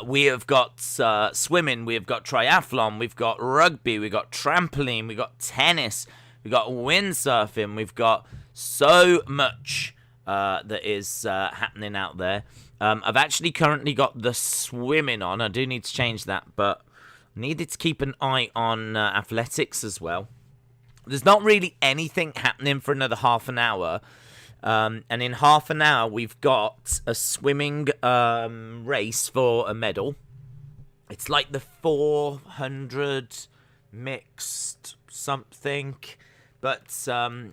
we have got swimming, we have got triathlon, we've got rugby, we've got trampoline, we've got tennis, we've got windsurfing, we've got so much that is happening out there. I've actually currently got the swimming on. I do need to change that, but I needed to keep an eye on athletics as well. There's not really anything happening for another half an hour. And in half an hour, we've got a swimming race for a medal. It's like the 400 mixed something. But,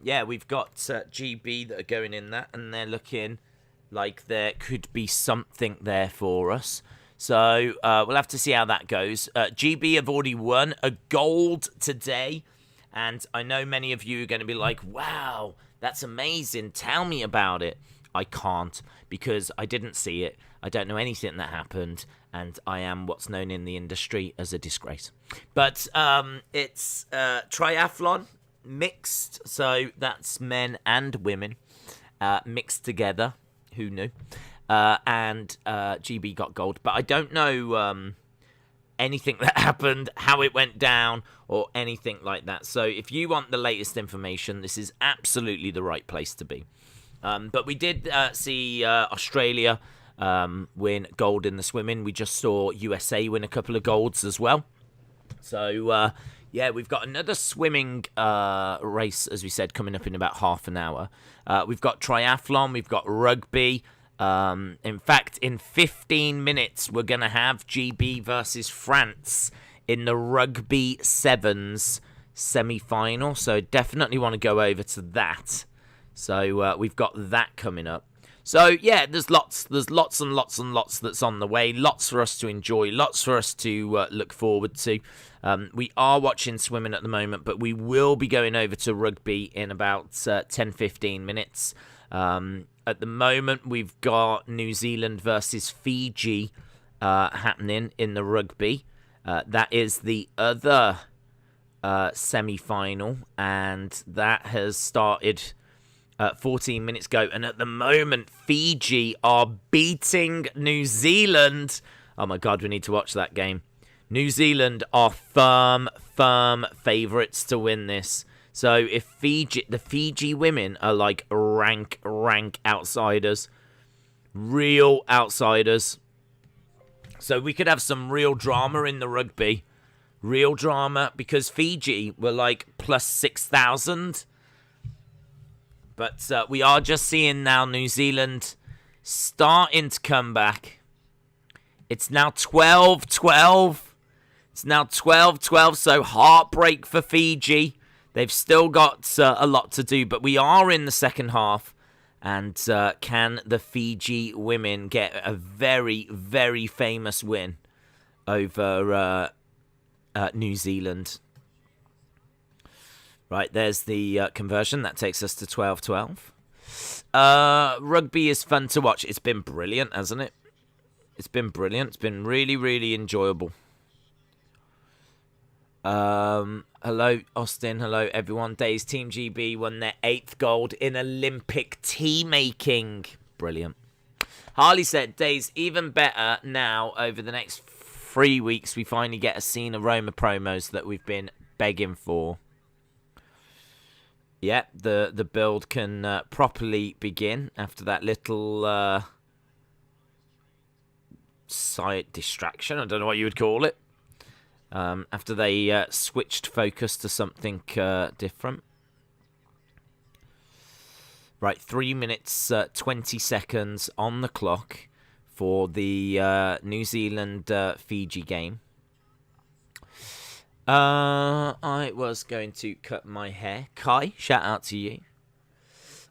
yeah, we've got GB that are going in that, and they're looking like there could be something there for us. So we'll have to see how that goes. GB have already won a gold today. And I know many of you are going to be like, wow, that's amazing. Tell me about it. I can't because I didn't see it. I don't know anything that happened. And I am what's known in the industry as a disgrace. But it's triathlon mixed. So that's men and women mixed together. Who knew? And GB got gold. But I don't know anything that happened, how it went down, or anything like that. So if you want the latest information, this is absolutely the right place to be. But we did see Australia win gold in the swimming. We just saw USA win a couple of golds as well. So, yeah, we've got another swimming race, as we said, coming up in about half an hour. We've got triathlon, we've got rugby. In fact, in 15 minutes, we're going to have GB versus France in the rugby sevens semi-final. So definitely want to go over to that. So we've got that coming up. So yeah, there's lots and lots and lots that's on the way. Lots for us to enjoy. Lots for us to look forward to. We are watching swimming at the moment, but we will be going over to rugby in about 10-15 minutes. At the moment, we've got New Zealand versus Fiji happening in the rugby. That is the other semi-final, and that has started 14 minutes ago. And at the moment, Fiji are beating New Zealand. Oh my God, we need to watch that game. New Zealand are firm favourites to win this. So if the Fiji women are like rank outsiders, real outsiders. So we could have some real drama in the rugby. Real drama because Fiji were like plus 6,000. But we are just seeing now New Zealand starting to come back. It's now 12-12. It's now 12-12, so heartbreak for Fiji. They've still got a lot to do, but we are in the second half. And can the Fiji women get a very, very famous win over New Zealand? Right, there's the conversion. That takes us to 12-12. Rugby is fun to watch. It's been brilliant, hasn't it? It's been brilliant. It's been really, really enjoyable. Hello, Austin. Hello, everyone. Days Team GB won their 8th gold in Olympic tea making. Brilliant. Harley said, Days, even better now over the next 3 weeks, we finally get a scene aroma promos that we've been begging for. Yeah, the build can properly begin after that little side distraction. I don't know what you would call it. After they switched focus to something different. Right, 3 minutes, 20 seconds on the clock for the New Zealand-Fiji game. I was going to cut my hair. Kai, shout out to you.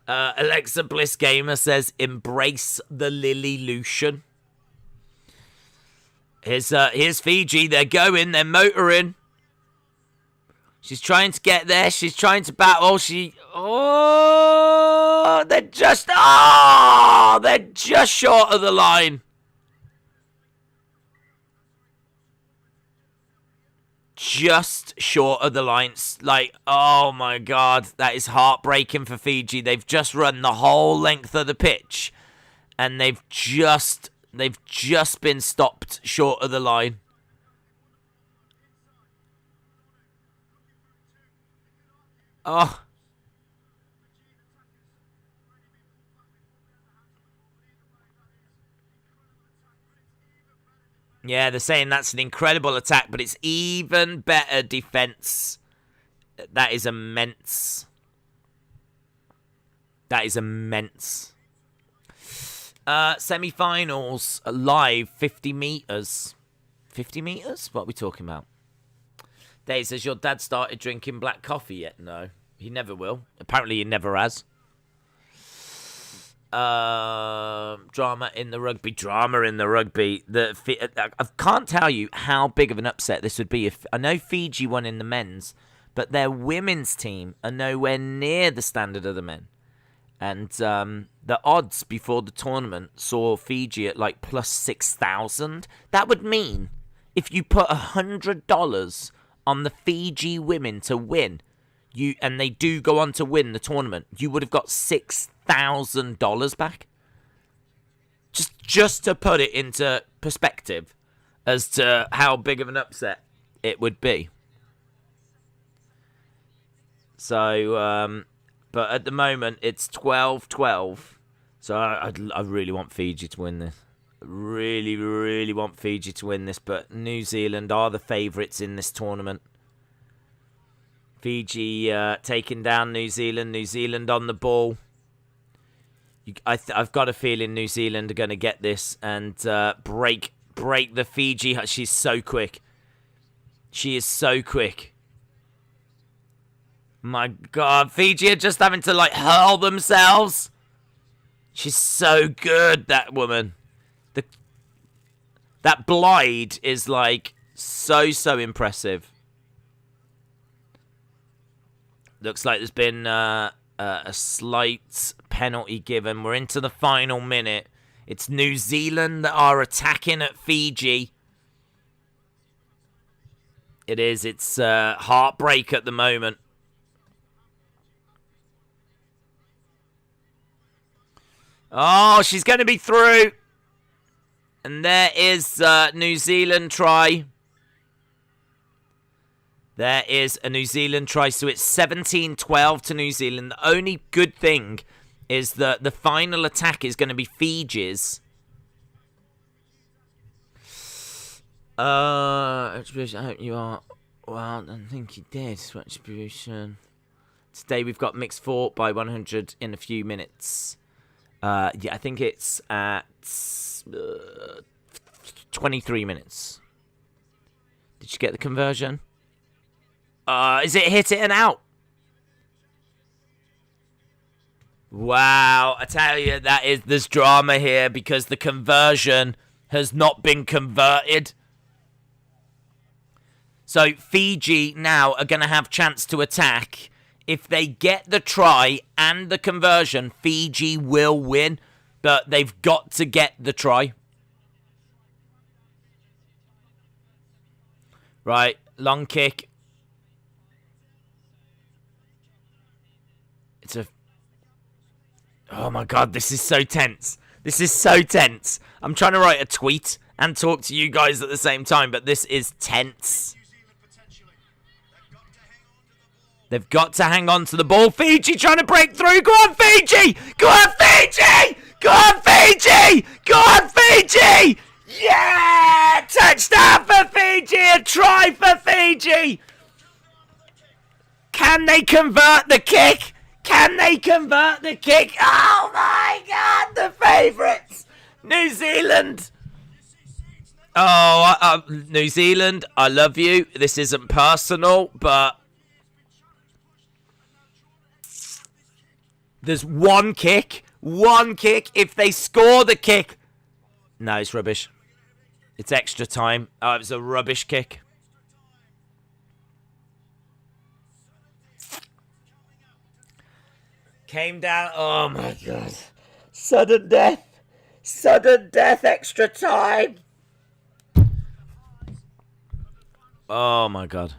Alexa Bliss Gamer says, embrace the Lilylution. Here's Fiji. They're going. They're motoring. She's trying to get there. She's trying to battle. They're just short of the line. Just short of the line. Like, oh my God, that is heartbreaking for Fiji. They've just run the whole length of the pitch, and they've just They've just been stopped short of the line. Oh. Yeah, they're saying that's an incredible attack, but it's even better defense. That is immense. That is immense. Semi-finals live, 50 meters. 50 meters? What are we talking about? Dave says, your dad started drinking black coffee yet? No, he never will. Apparently he never has. Drama in the rugby. Drama in the rugby. I can't tell you how big of an upset this would be. If I know Fiji won in the men's, but their women's team are nowhere near the standard of the men. And the odds before the tournament saw Fiji at like plus 6,000. That would mean if you put $100 on the Fiji women to win, and they do go on to win the tournament, you would have got $6,000 back. Just to put it into perspective as to how big of an upset it would be. So, but at the moment it's 12-12. So I really want Fiji to win this. Really, really want Fiji to win this, but New Zealand are the favourites in this tournament. Fiji taking down New Zealand. New Zealand on the ball. I've got a feeling New Zealand are going to get this and break the Fiji. She's so quick. She is so quick. My God, Fiji are just having to like hurl themselves. She's so good, that woman. That glide is like so impressive. Looks like there's been a slight penalty given. We're into the final minute. It's New Zealand that are attacking at Fiji. It is. It's heartbreak at the moment. Oh, she's going to be through. And there is New Zealand try. There is a New Zealand try. So it's 17-12 to New Zealand. The only good thing is that the final attack is going to be Fiji's. Attribution, I hope you are. Well, I think you did. Attribution. Today we've got mixed fought by 100 in a few minutes. Yeah, I think it's at 23 minutes. Did you get the conversion? Is it hit it and out? Wow, I tell you, there's drama here because the conversion has not been converted. So Fiji now are going to have chance to attack. If they get the try and the conversion, Fiji will win. But they've got to get the try. Right, long kick. It's a... Oh my God, this is so tense. This is so tense. I'm trying to write a tweet and talk to you guys at the same time, but this is tense. They've got to hang on to the ball. Fiji trying to break through. Go on, Fiji! Go on, Fiji! Go on, Fiji! Go on, Fiji! Yeah! Touchdown for Fiji! A try for Fiji! Can they convert the kick? Can they convert the kick? Oh my God, the favourites! New Zealand! Oh, New Zealand, I love you. This isn't personal, but... There's one kick. One kick. If they score the kick... No, it's rubbish. It's extra time. Oh, it was a rubbish kick. Came down. Oh, my God. Sudden death. Sudden death. Extra time. Oh, my God.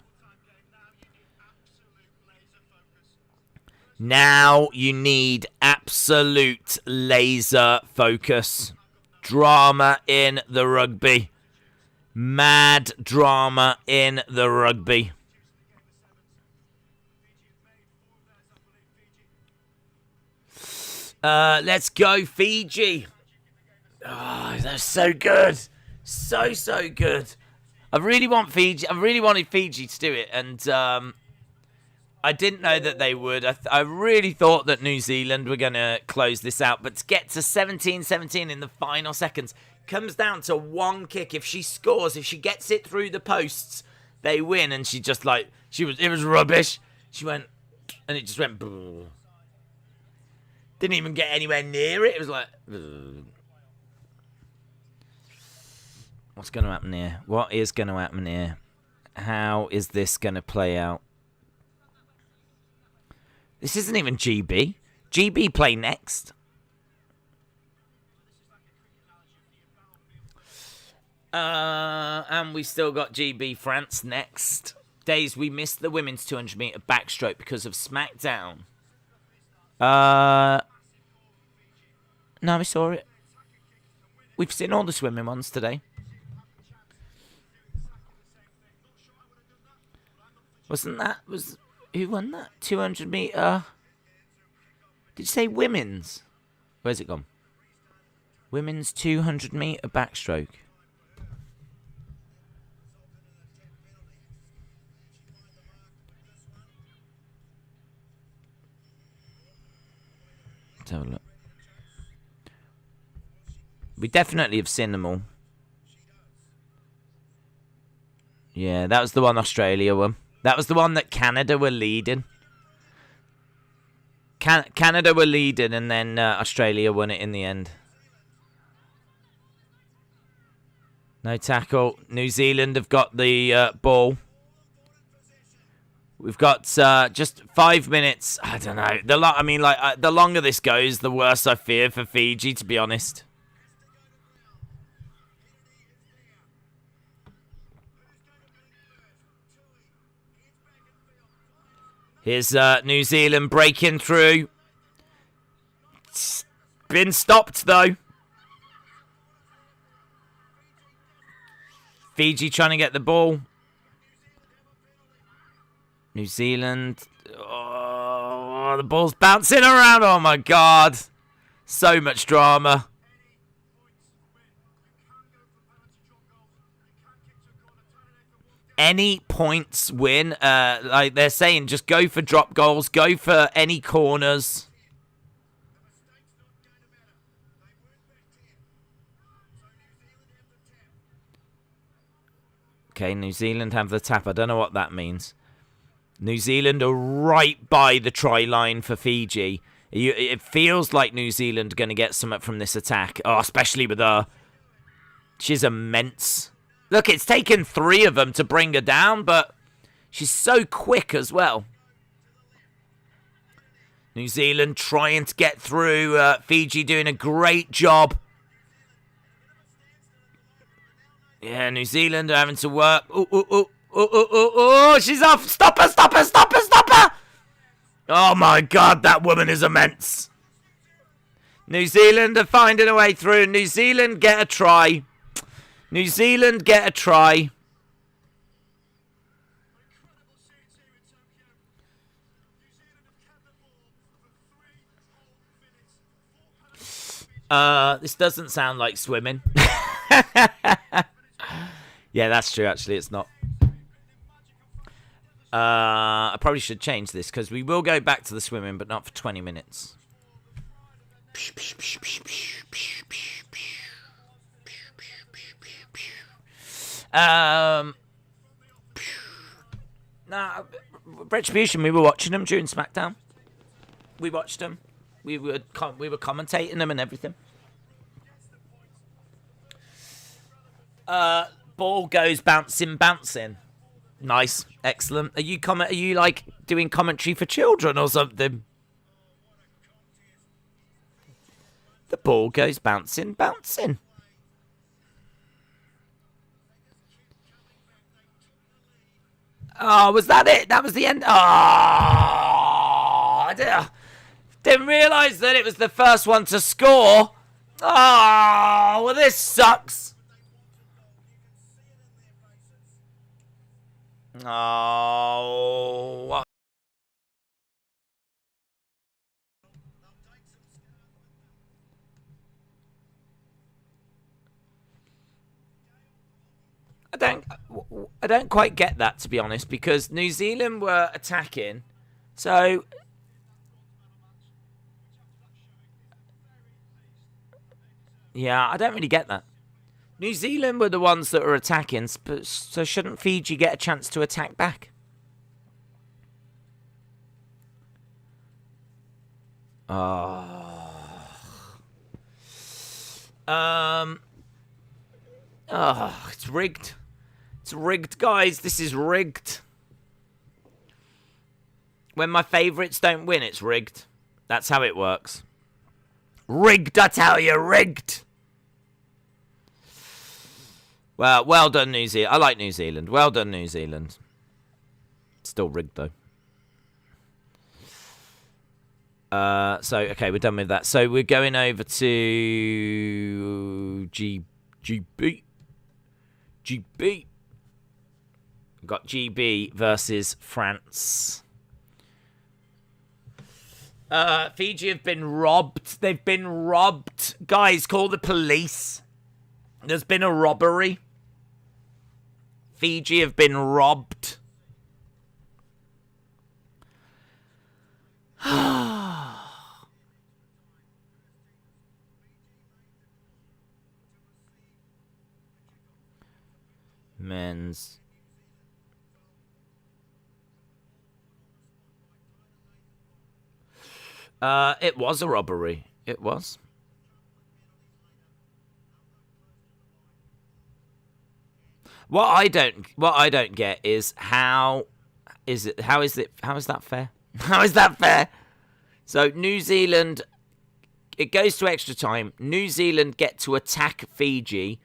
Now you need absolute laser focus. drama in the rugby. Mad drama in the rugby. Let's go, Fiji. Oh, they're so good. So good. I really want Fiji. I really wanted Fiji to do it, and I didn't know that they would. I really thought that New Zealand were going to close this out, but to get to 17-17 in the final seconds comes down to one kick. If she scores, if she gets it through the posts, they win. And she just like it was rubbish. She went, and it just went. Didn't even get anywhere near it. It was like. What's going to happen here? What is going to happen here? How is this going to play out? This isn't even GB. GB play next. And we still got GB France next. Days, we missed the women's 200 meter backstroke because of SmackDown. No, we saw it. We've seen all the swimming ones today. Who won that? 200 meter. Did you say women's? Where's it gone? Women's 200 meter backstroke. Let's have a look. We definitely have seen them all. Yeah, that was the one Australia won. That was the one that Canada were leading. Canada were leading, and then Australia won it in the end. No tackle. New Zealand have got the ball. We've got just 5 minutes. I don't know. The longer this goes, the worse I fear for Fiji, to be honest. Here's New Zealand breaking through. It's been stopped, though. Fiji trying to get the ball. New Zealand. Oh, the ball's bouncing around. Oh, my God. So much drama. Any points win. Like they're saying, just go for drop goals. Go for any corners. Okay, New Zealand have the tap. I don't know what that means. New Zealand are right by the try line for Fiji. It feels like New Zealand are going to get something from this attack. Oh, especially with her. She's immense. Look, it's taken 3 of them to bring her down, but she's so quick as well. New Zealand trying to get through. Fiji doing a great job. Yeah, New Zealand are having to work. Oh, she's off. Stop her, stop her, stop her, stop her. Oh, my God, that woman is immense. New Zealand are finding a way through. New Zealand get a try. New Zealand get a try. This doesn't sound like swimming. Yeah, that's true, actually. It's not. I probably should change this because we will go back to the swimming, but not for 20 minutes. Nah, Retribution, we were watching them during SmackDown. We watched them. We were commentating them and everything. Ball goes bouncing. Nice, excellent. Are you like doing commentary for children or something? The ball goes bouncing. Oh, was that it? That was the end. Oh, I didn't realise that it was the first one to score. Oh, well, this sucks. Oh, what? I don't quite get that, to be honest, because New Zealand were attacking, so yeah, I don't really get that. New Zealand were the ones that were attacking, so shouldn't Fiji get a chance to attack back? Oh. Oh, it's rigged. It's rigged, guys. This is rigged. When my favourites don't win, it's rigged. That's how it works. Rigged, I tell you, rigged. Well done, New Zealand. I like New Zealand. Well done, New Zealand. Still rigged, though. Okay, we're done with that. So we're going over to GB. We've got GB versus France. Fiji have been robbed. They've been robbed. Guys, call the police. There's been a robbery. Fiji have been robbed. Men's. It was a robbery. It was. What I don't get is how is that fair? How is that fair? So New Zealand, it goes to extra time. New Zealand get to attack Fiji.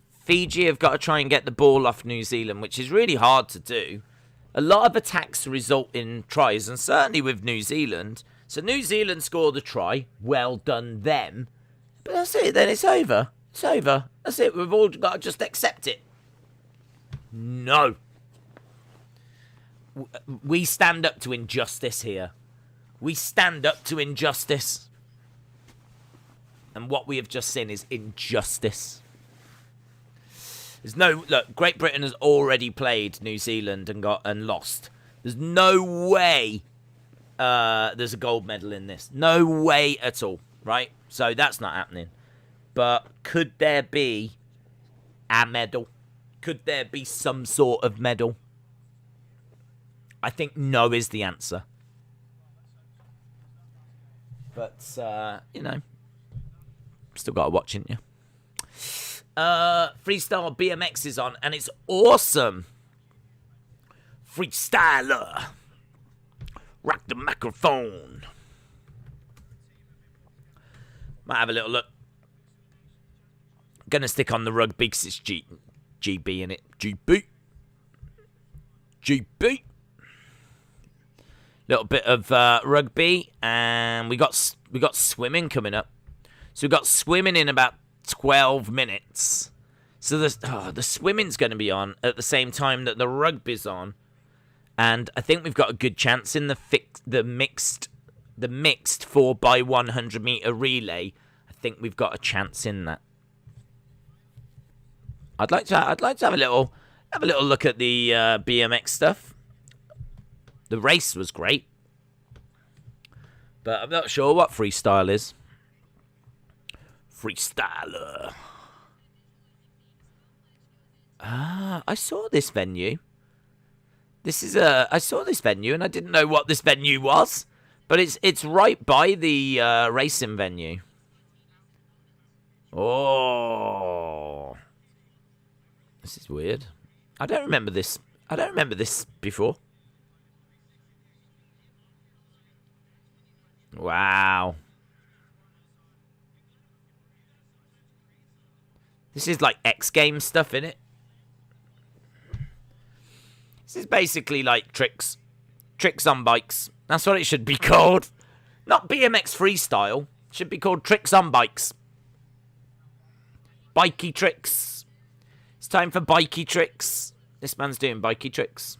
Fiji have got to try and get the ball off New Zealand, which is really hard to do. A lot of attacks result in tries, and certainly with New Zealand. So New Zealand scored a try. Well done them. But that's it, then it's over. It's over. That's it. We've all got to just accept it. No. We stand up to injustice here. We stand up to injustice. And what we have just seen is injustice. There's no... Look, Great Britain has already played New Zealand and lost. There's no way there's a gold medal in this. No way at all, right? So that's not happening. But could there be a medal? Could there be some sort of medal? I think no is the answer. But, you know, still got to watch, ain't you? Freestyle BMX is on, and it's awesome. Freestyler. Rock the microphone. Might have a little look. Gonna stick on the rugby because it's GB in it. GB. Little bit of rugby, and we got swimming coming up. So we've got swimming in about 12 minutes. So the swimming's going to be on at the same time that the rugby's on, and I think we've got a good chance in the mixed 4x100 meter relay. I think we've got a chance in that. I'd like to have a little look at the BMX stuff. The race was great, but I'm not sure what freestyle is. Freestyler. Ah, I saw this venue. I saw this venue, and I didn't know what this venue was, but it's right by the racing venue. Oh, this is weird. I don't remember this. I don't remember this before. Wow. This is like X Games stuff, innit? This is basically like tricks on bikes. That's what it should be called. Not BMX freestyle. It should be called tricks on bikes. bikey tricks. It's time for bikey tricks. This man's doing bikey tricks.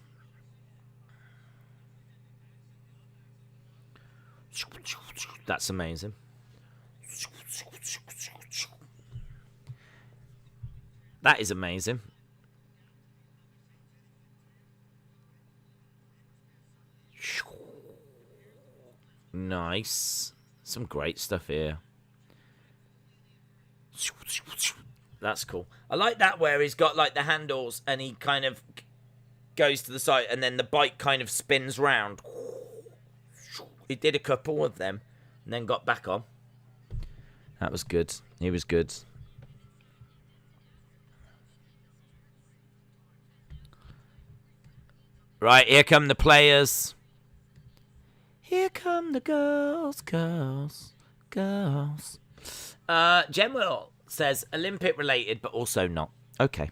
That's amazing. That is amazing. Nice. Some great stuff here. That's cool. I like that where he's got like the handles and he kind of goes to the side and then the bike kind of spins round. He did a couple of them and then got back on. That was good. He was good. Right, here come the players. Here come the girls, girls, girls. Gemwell says Olympic related, but also not. Okay.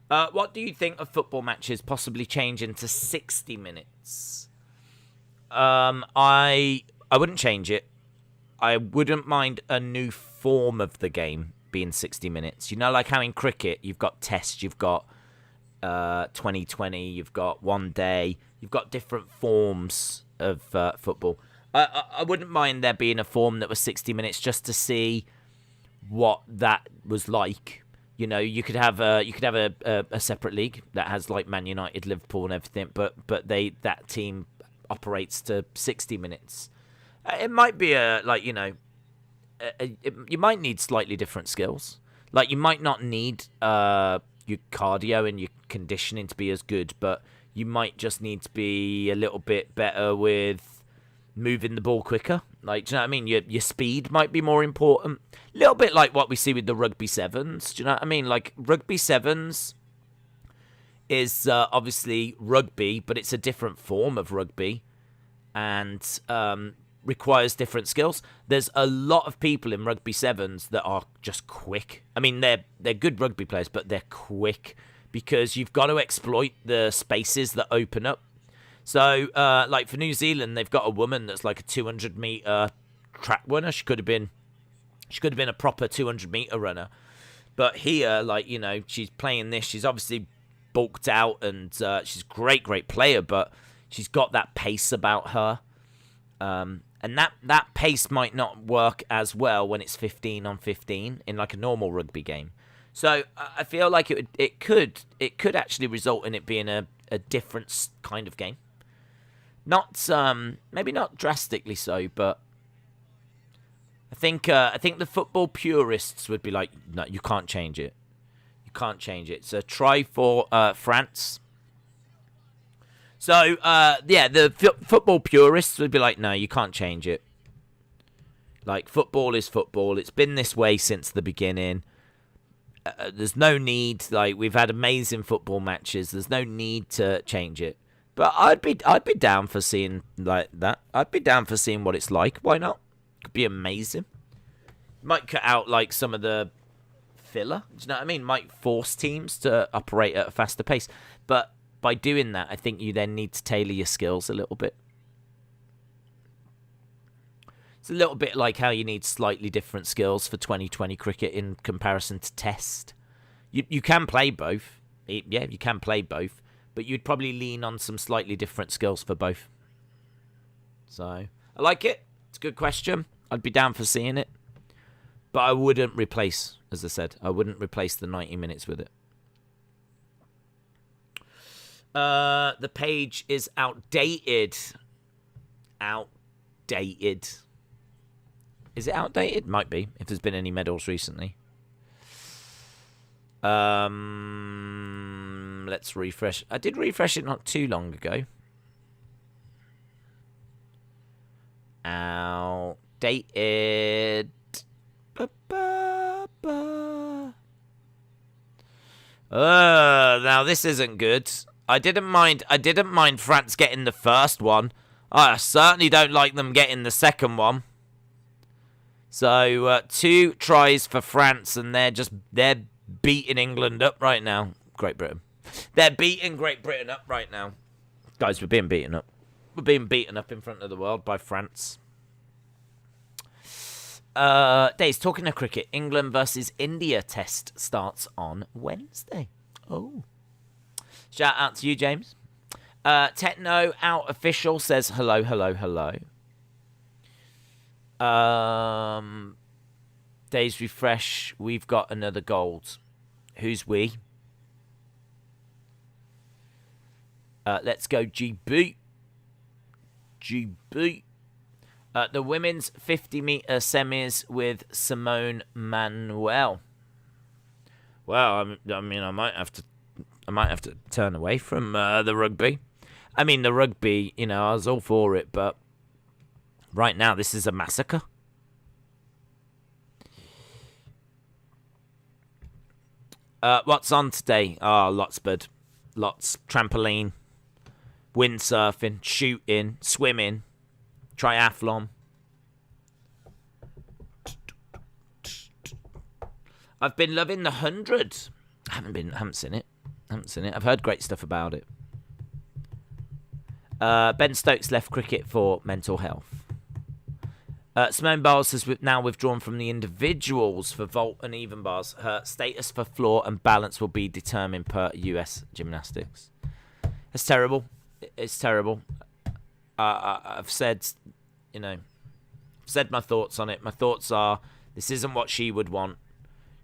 What do you think of football matches possibly changing to 60 minutes? I wouldn't change it. I wouldn't mind a new form of the game being 60 minutes. You know, like how in cricket you've got tests, you've got 2020, you've got one day, you've got different forms of football. I wouldn't mind there being a form that was 60 minutes just to see what that was like. You know, you could have a separate league that has like Man United, Liverpool, and everything, but that team operates to 60 minutes. It might be you might need slightly different skills. Like you might not need your cardio and your conditioning to be as good, but you might just need to be a little bit better with moving the ball quicker. Like, do you know what I mean? Your speed might be more important. A little bit like what we see with the rugby sevens. Do you know what I mean? Like, rugby sevens is obviously rugby, but it's a different form of rugby and requires different skills. There's a lot of people in rugby sevens that are just quick. I mean, they're good rugby players, but they're quick because you've got to exploit the spaces that open up. So, like for New Zealand, they've got a woman that's like a 200-meter track runner. She could have been a proper 200-meter runner. But here, like, you know, she's playing this. She's obviously bulked out and she's a great player, but she's got that pace about her. And that pace might not work as well when it's 15 on 15 in like a normal rugby game. So I feel like it could actually result in it being a different kind of game. Not maybe not drastically so, but I think the football purists would be like, no, you can't change it. You can't change it. So try for France. So yeah, the football purists would be like, no, you can't change it. Like football is football. It's been this way since the beginning. There's no need. Like we've had amazing football matches. There's no need to change it. But I'd be down for seeing like that. I'd be down for seeing what it's like. Why not? Could be amazing. Might cut out like some of the filler. Do you know what I mean? Might force teams to operate at a faster pace. But by doing that, I think you then need to tailor your skills a little bit. It's a little bit like how you need slightly different skills for 2020 cricket in comparison to test. You can play both. Yeah, you can play both. But you'd probably lean on some slightly different skills for both. So, I like it. It's a good question. I'd be down for seeing it. But I wouldn't replace, as I said, I wouldn't replace the 90 minutes with it. The page is outdated. Outdated. Is it outdated? Might be, if there's been any medals recently. Let's refresh. I did refresh it not too long ago. Outdated. Now this isn't good. I didn't mind France getting the first one. I certainly don't like them getting the second one. So 2 tries for France, and they're beating England up right now. Great Britain. They're beating Great Britain up right now. Guys, we're being beaten up. We're being beaten up in front of the world by France. Days, talking of cricket, England versus India test starts on Wednesday. Oh. Shout out to you, James. Techno Out Official says hello, hello, hello. Days refresh. We've got another gold. Who's we? Let's go GB. GB. The women's 50-meter semis with Simone Manuel. Well, I mean, I might have to turn away from the rugby. I mean, the rugby, you know, I was all for it, but right now this is a massacre. What's on today? Oh, lots, bud. Lots. Trampoline, windsurfing, shooting, swimming, triathlon. I've been loving the 100. Haven't seen it. I've heard great stuff about it. Ben Stokes left cricket for mental health. Simone Biles has now withdrawn from the individuals for vault and even bars. Her status for floor and balance will be determined per US gymnastics. It's terrible. It's terrible. I've said, you know, said my thoughts on it. My thoughts are, this isn't what she would want.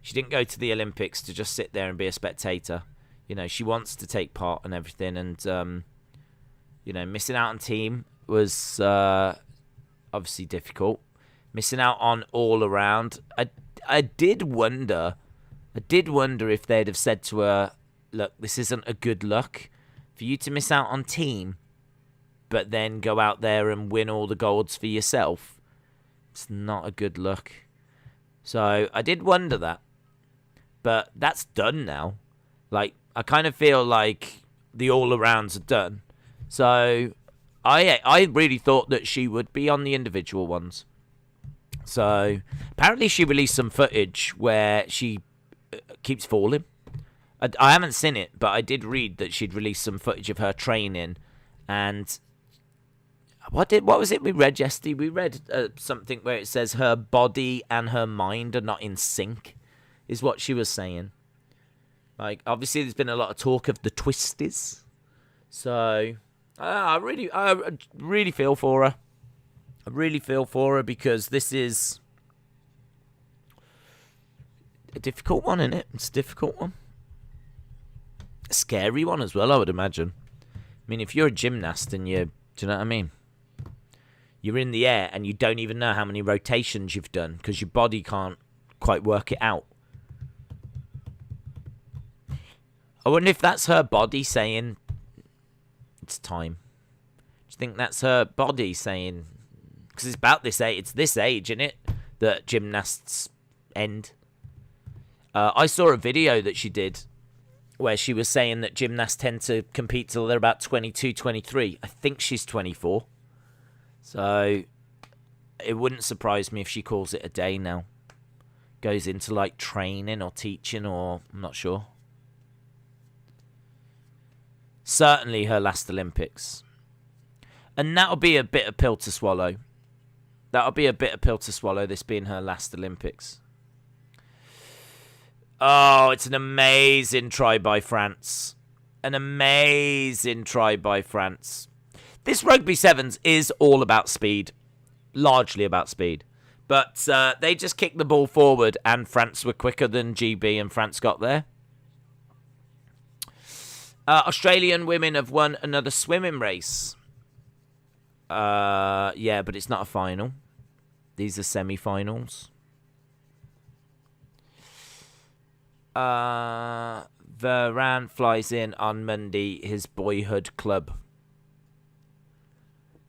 She didn't go to the Olympics to just sit there and be a spectator. You know, she wants to take part and everything. And, you know, missing out on team was obviously difficult. Missing out on all around. I did wonder if they'd have said to her, look, this isn't a good look for you to miss out on team, but then go out there and win all the golds for yourself. It's not a good look. So I did wonder that. But that's done now. Like, I kind of feel like the all-arounds are done. So I really thought that she would be on the individual ones. So apparently she released some footage where she keeps falling. I haven't seen it, but I did read that she'd released some footage of her training. And what was it we read yesterday? We read something where it says her body and her mind are not in sync, is what she was saying. Like, obviously there's been a lot of talk of the twisties. So I really feel for her. I really feel for her because this is a difficult one, isn't it? It's a difficult one. A scary one as well, I would imagine. I mean, if you're a gymnast and do you know what I mean? You're in the air and you don't even know how many rotations you've done because your body can't quite work it out. I wonder if that's her body saying it's time. Do you think that's her body saying, because it's about this age, it's this age, isn't it, that gymnasts end? I saw a video that she did where she was saying that gymnasts tend to compete till they're about 22, 23. I think she's 24. So it wouldn't surprise me if she calls it a day now. Goes into like training or teaching or I'm not sure. Certainly her last Olympics. And that'll be a bitter pill to swallow. That'll be a bitter pill to swallow, this being her last Olympics. Oh, it's an amazing try by France. An amazing try by France. This Rugby Sevens is all about speed. Largely about speed. But they just kicked the ball forward and France were quicker than GB and France got there. Australian women have won another swimming race. Yeah, but it's not a final. These are semi-finals. Varane flies in on Monday, his boyhood club.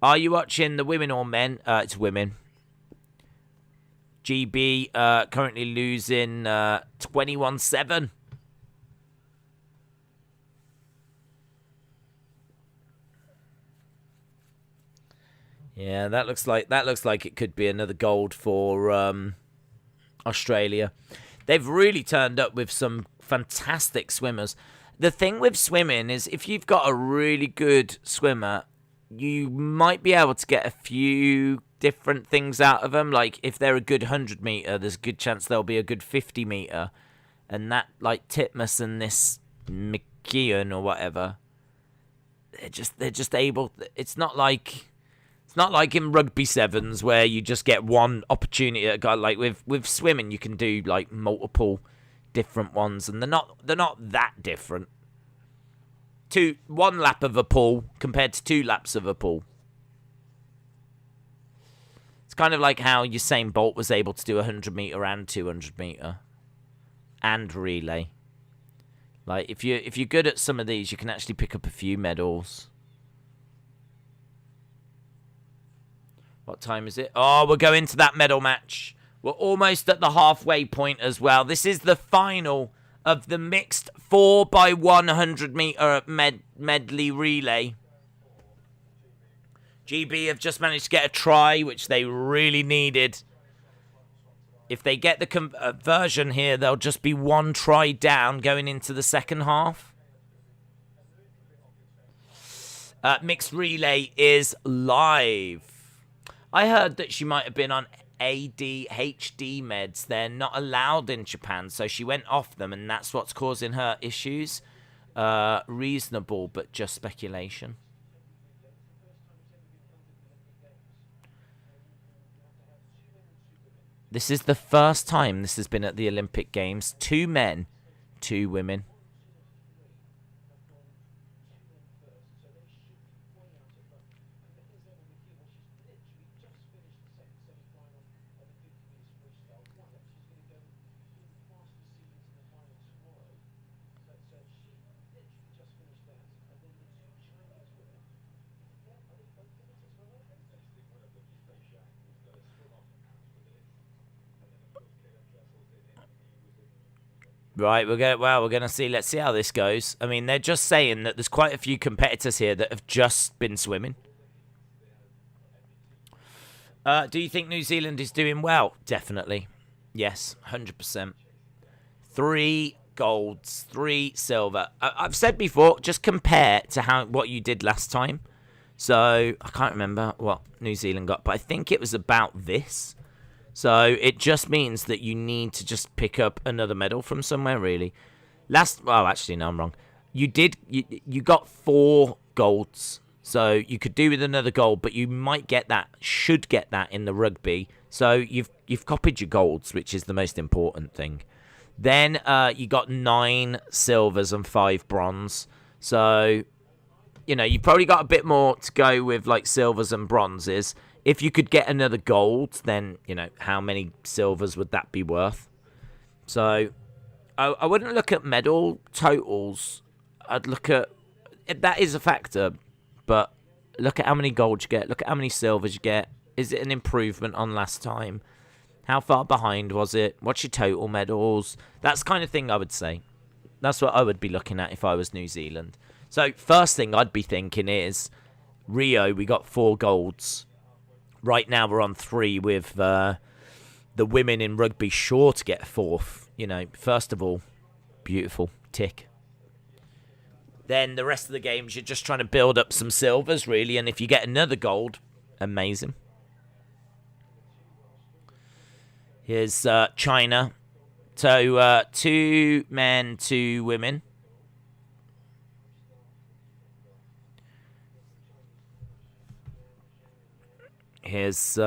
Are you watching the women or men? It's women. GB currently losing 21-7. Yeah, that looks like it could be another gold for Australia. They've really turned up with some fantastic swimmers. The thing with swimming is if you've got a really good swimmer, you might be able to get a few different things out of them. Like, if they're a good 100 meter, there's a good chance they'll be a good 50 meter. And that, like, Titmus and this McKeon or whatever, they're just able. It's not like in rugby sevens where you just get one opportunity at a guy. Like with swimming, you can do like multiple different ones, and they're not that different. One lap of a pool compared to 2 laps of a pool. It's kind of like how Usain Bolt was able to do 100 meter and 200 meter and relay. Like, if you're good at some of these, you can actually pick up a few medals. What time is it? Oh, we're going to that medal match. We're almost at the halfway point as well. This is the final of the mixed 4x100 meter medley relay. GB have just managed to get a try, which they really needed. If they get the conversion here, they'll just be 1 try down going into the second half. Mixed relay is live. I heard that she might have been on ADHD meds. They're not allowed in Japan, so she went off them, and that's what's causing her issues. Reasonable, but just speculation. This is the first time this has been at the Olympic Games. 2 men, 2 women. Right, we're gonna see. Let's see how this goes. I mean, they're just saying that there's quite a few competitors here that have just been swimming. Do you think New Zealand is doing well? Definitely. Yes, 100%. 3 golds, 3 silver. I've said before, just compare to what you did last time. So, I can't remember what New Zealand got, but I think it was about this. So, it just means that you need to just pick up another medal from somewhere, really. Oh, actually, no, I'm wrong. You got 4 golds. So, you could do with another gold, but you should get that in the rugby. So, you've copied your golds, which is the most important thing. Then, you got 9 silvers and 5 bronze. So, you've probably got a bit more to go with, like, silvers and bronzes. If you could get another gold, then, how many silvers would that be worth? So, I wouldn't look at medal totals. I'd look at... That is a factor, but look at how many golds you get. Look at how many silvers you get. Is it an improvement on last time? How far behind was it? What's your total medals? That's the kind of thing I would say. That's what I would be looking at if I was New Zealand. So, first thing I'd be thinking is, Rio, we got 4 golds. Right now we're on 3 with the women in rugby sure to get 4th. First of all, beautiful, tick. Then the rest of the games, you're just trying to build up some silvers, really. And if you get another gold, amazing. Here's China. So 2 men, 2 women. Here's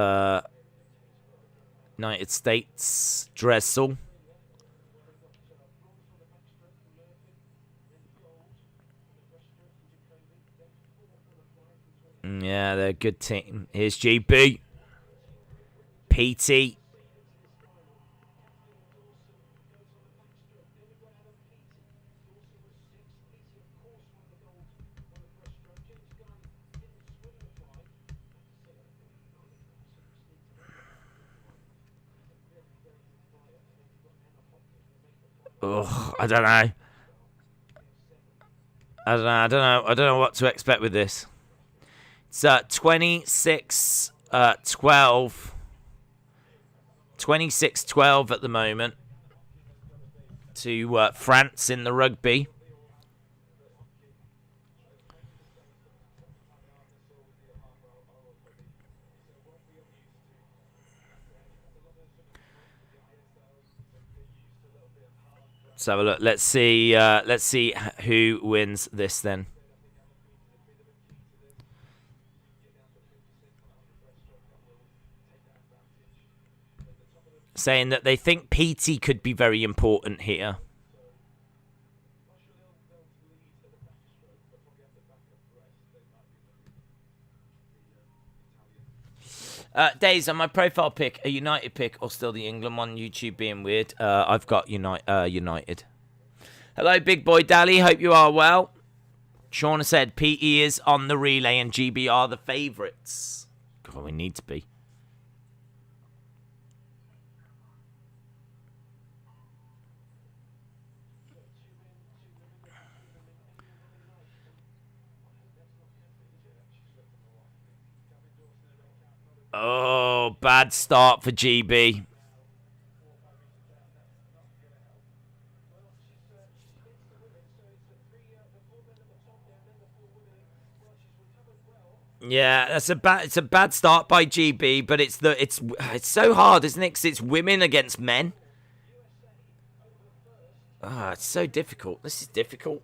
United States, Dressel. Yeah, they're a good team. Here's GB. PT. Ugh, I don't know. I don't know what to expect with this. It's 26-12. 26-12 at the moment to France in the rugby. Let's have a look. Let's see who wins this then. Saying that they think PT could be very important here. Days, on my profile pick, a United pick or still the England one? YouTube being weird. I've got United. Hello, big boy Dally. Hope you are well. Shauna said PE is on the relay and GB are the favourites. God, we need to be. Oh, bad start for GB. Yeah, it's a bad start by GB, but it's so hard, isn't it? 'Cause it's women against men. Ah, it's so difficult. This is difficult.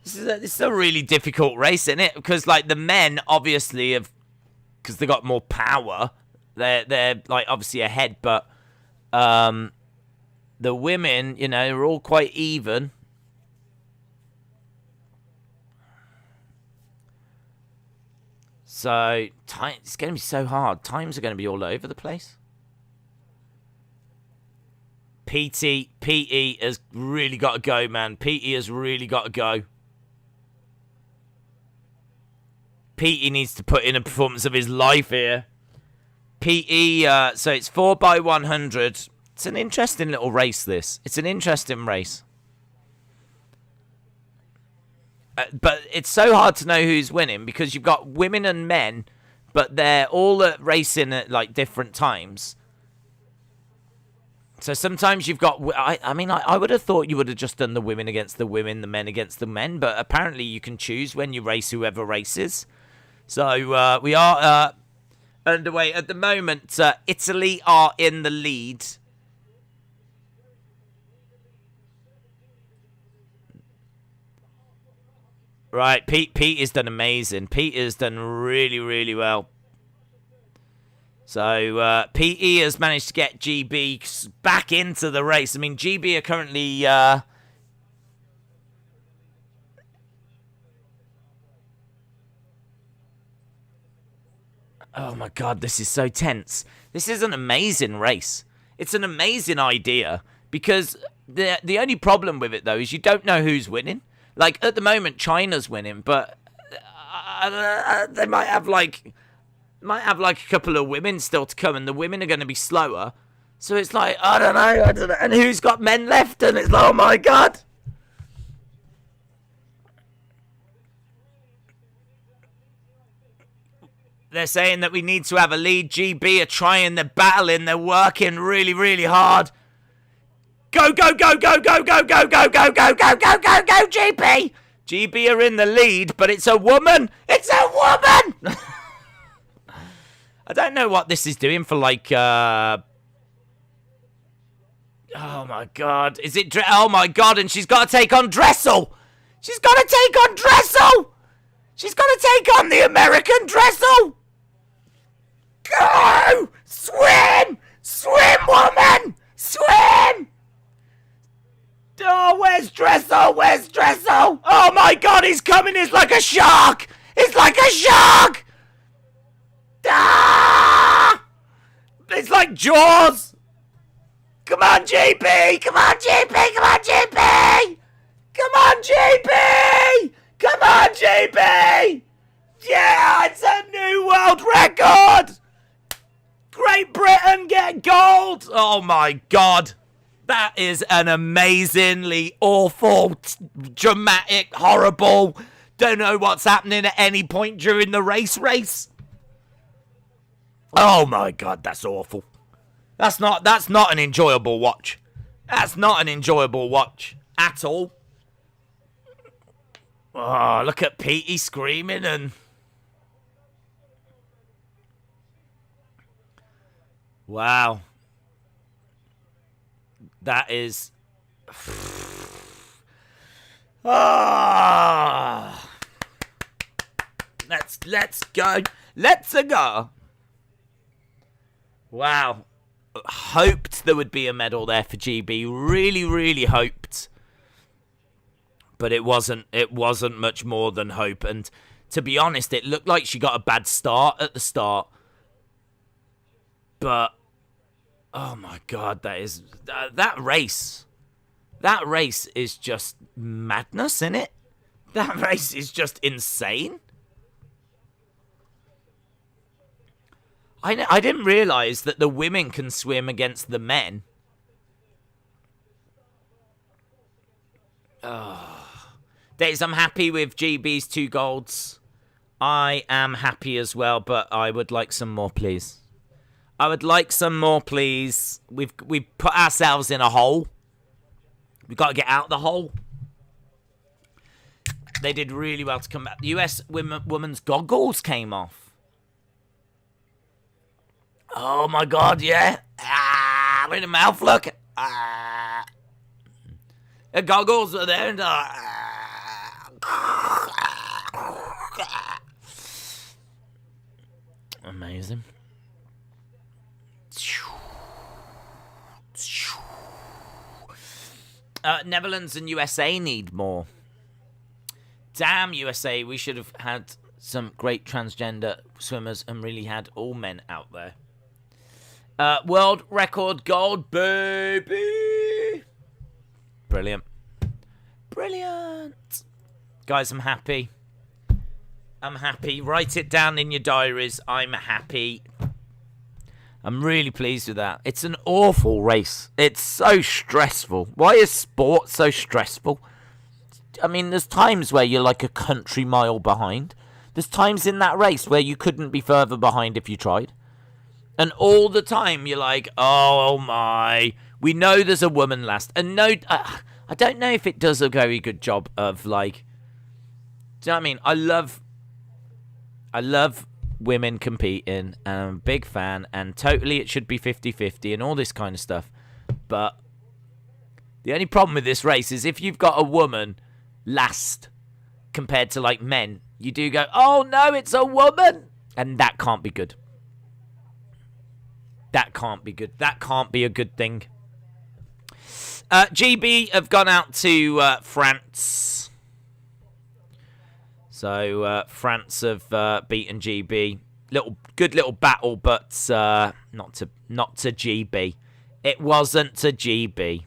This is a really difficult race, isn't it? Because like the men obviously have, because they got more power, they're like obviously ahead, but the women, you know, are all quite even. So it's going to be so hard. Times are going to be all over the place. PE has really got to go, man. PE has really got to go. PE needs to put in a performance of his life here. PE, so it's 4x100. It's an interesting little race, this. It's an interesting race. But it's so hard to know who's winning because you've got women and men, but they're all racing at like different times. So sometimes you've got, I mean, I would have thought you would have just done the women against the women, the men against the men, but apparently you can choose when you race whoever races. So we are underway at the moment. Italy are in the lead. Right, Pete has done amazing. Pete has done really, really well. So PE has managed to get GB back into the race. I mean, GB are currently oh my god, this is so tense. This is an amazing race. It's an amazing idea because the only problem with it though is you don't know who's winning. Like at the moment, China's winning, but they might have like a couple of women still to come, and the women are going to be slower. So it's like I don't know, and who's got men left? And it's like, oh my god. They're saying that we need to have a lead. GB are trying, they're battling, they're working really, really hard. Go, go, go, go, go, go, go, go, go, go, go, go, go, go, GB! GB are in the lead, but it's a woman! It's a woman! I don't know what this is doing for, like, oh my god. Is it... Oh my god, and she's got to take on Dressel! She's got to take on Dressel! She's got to take on the American Dressel! Go! Swim! Swim, woman! Swim! Oh, where's Dressel? Where's Dressel? Oh my god, he's coming! He's like a shark! It's like a shark! Ah! It's like Jaws! Come on, JP! Come on, JP! Come on, JP! Come on, JP! Come on, JP! Yeah, it's a new world record! Great Britain get gold! Oh my god. That is an amazingly awful, dramatic, horrible. Don't know what's happening at any point during the race. Oh my god, that's awful. That's not an enjoyable watch. That's not an enjoyable watch at all. Oh, look at Petey screaming and... Wow. That is... Ah. Let's go. Let's go. Wow. Hoped there would be a medal there for GB. Really, really hoped. But it wasn't much more than hope. And to be honest, it looked like she got a bad start at the start. But oh my God, that race. That race is just madness, isn't it? That race is just insane. I didn't realise that the women can swim against the men. Days, I'm happy with GB's 2 golds. I am happy as well, but I would like some more, please. I would like some more, please. We've put ourselves in a hole. We've got to get out of the hole. They did really well to come back. The US women's goggles came off. Oh my God, yeah. I'm in the mouth, look. The goggles are there. And, amazing. Netherlands and USA need more. Damn, USA, we should have had some great transgender swimmers and really had all men out there. World record gold, baby. Brilliant. Brilliant. Guys, I'm happy. I'm happy. Write it down in your diaries. I'm happy. I'm really pleased with that. It's an awful race. It's so stressful. Why is sport so stressful? I mean, there's times where you're like a country mile behind. There's times in that race where you couldn't be further behind if you tried. And all the time you're like, oh my, we know there's a woman last. And no, I don't know if it does a very good job of like, do you know what I mean? I love women competing, and I'm a big fan, and totally it should be 50-50 and all this kind of stuff. But the only problem with this race is if you've got a woman last compared to like men, you do go, oh no, it's a woman, and that can't be good. That can't be good. That can't be a good thing. GB have gone out to France. So France have beaten GB. Good little battle, but not to GB. It wasn't to GB.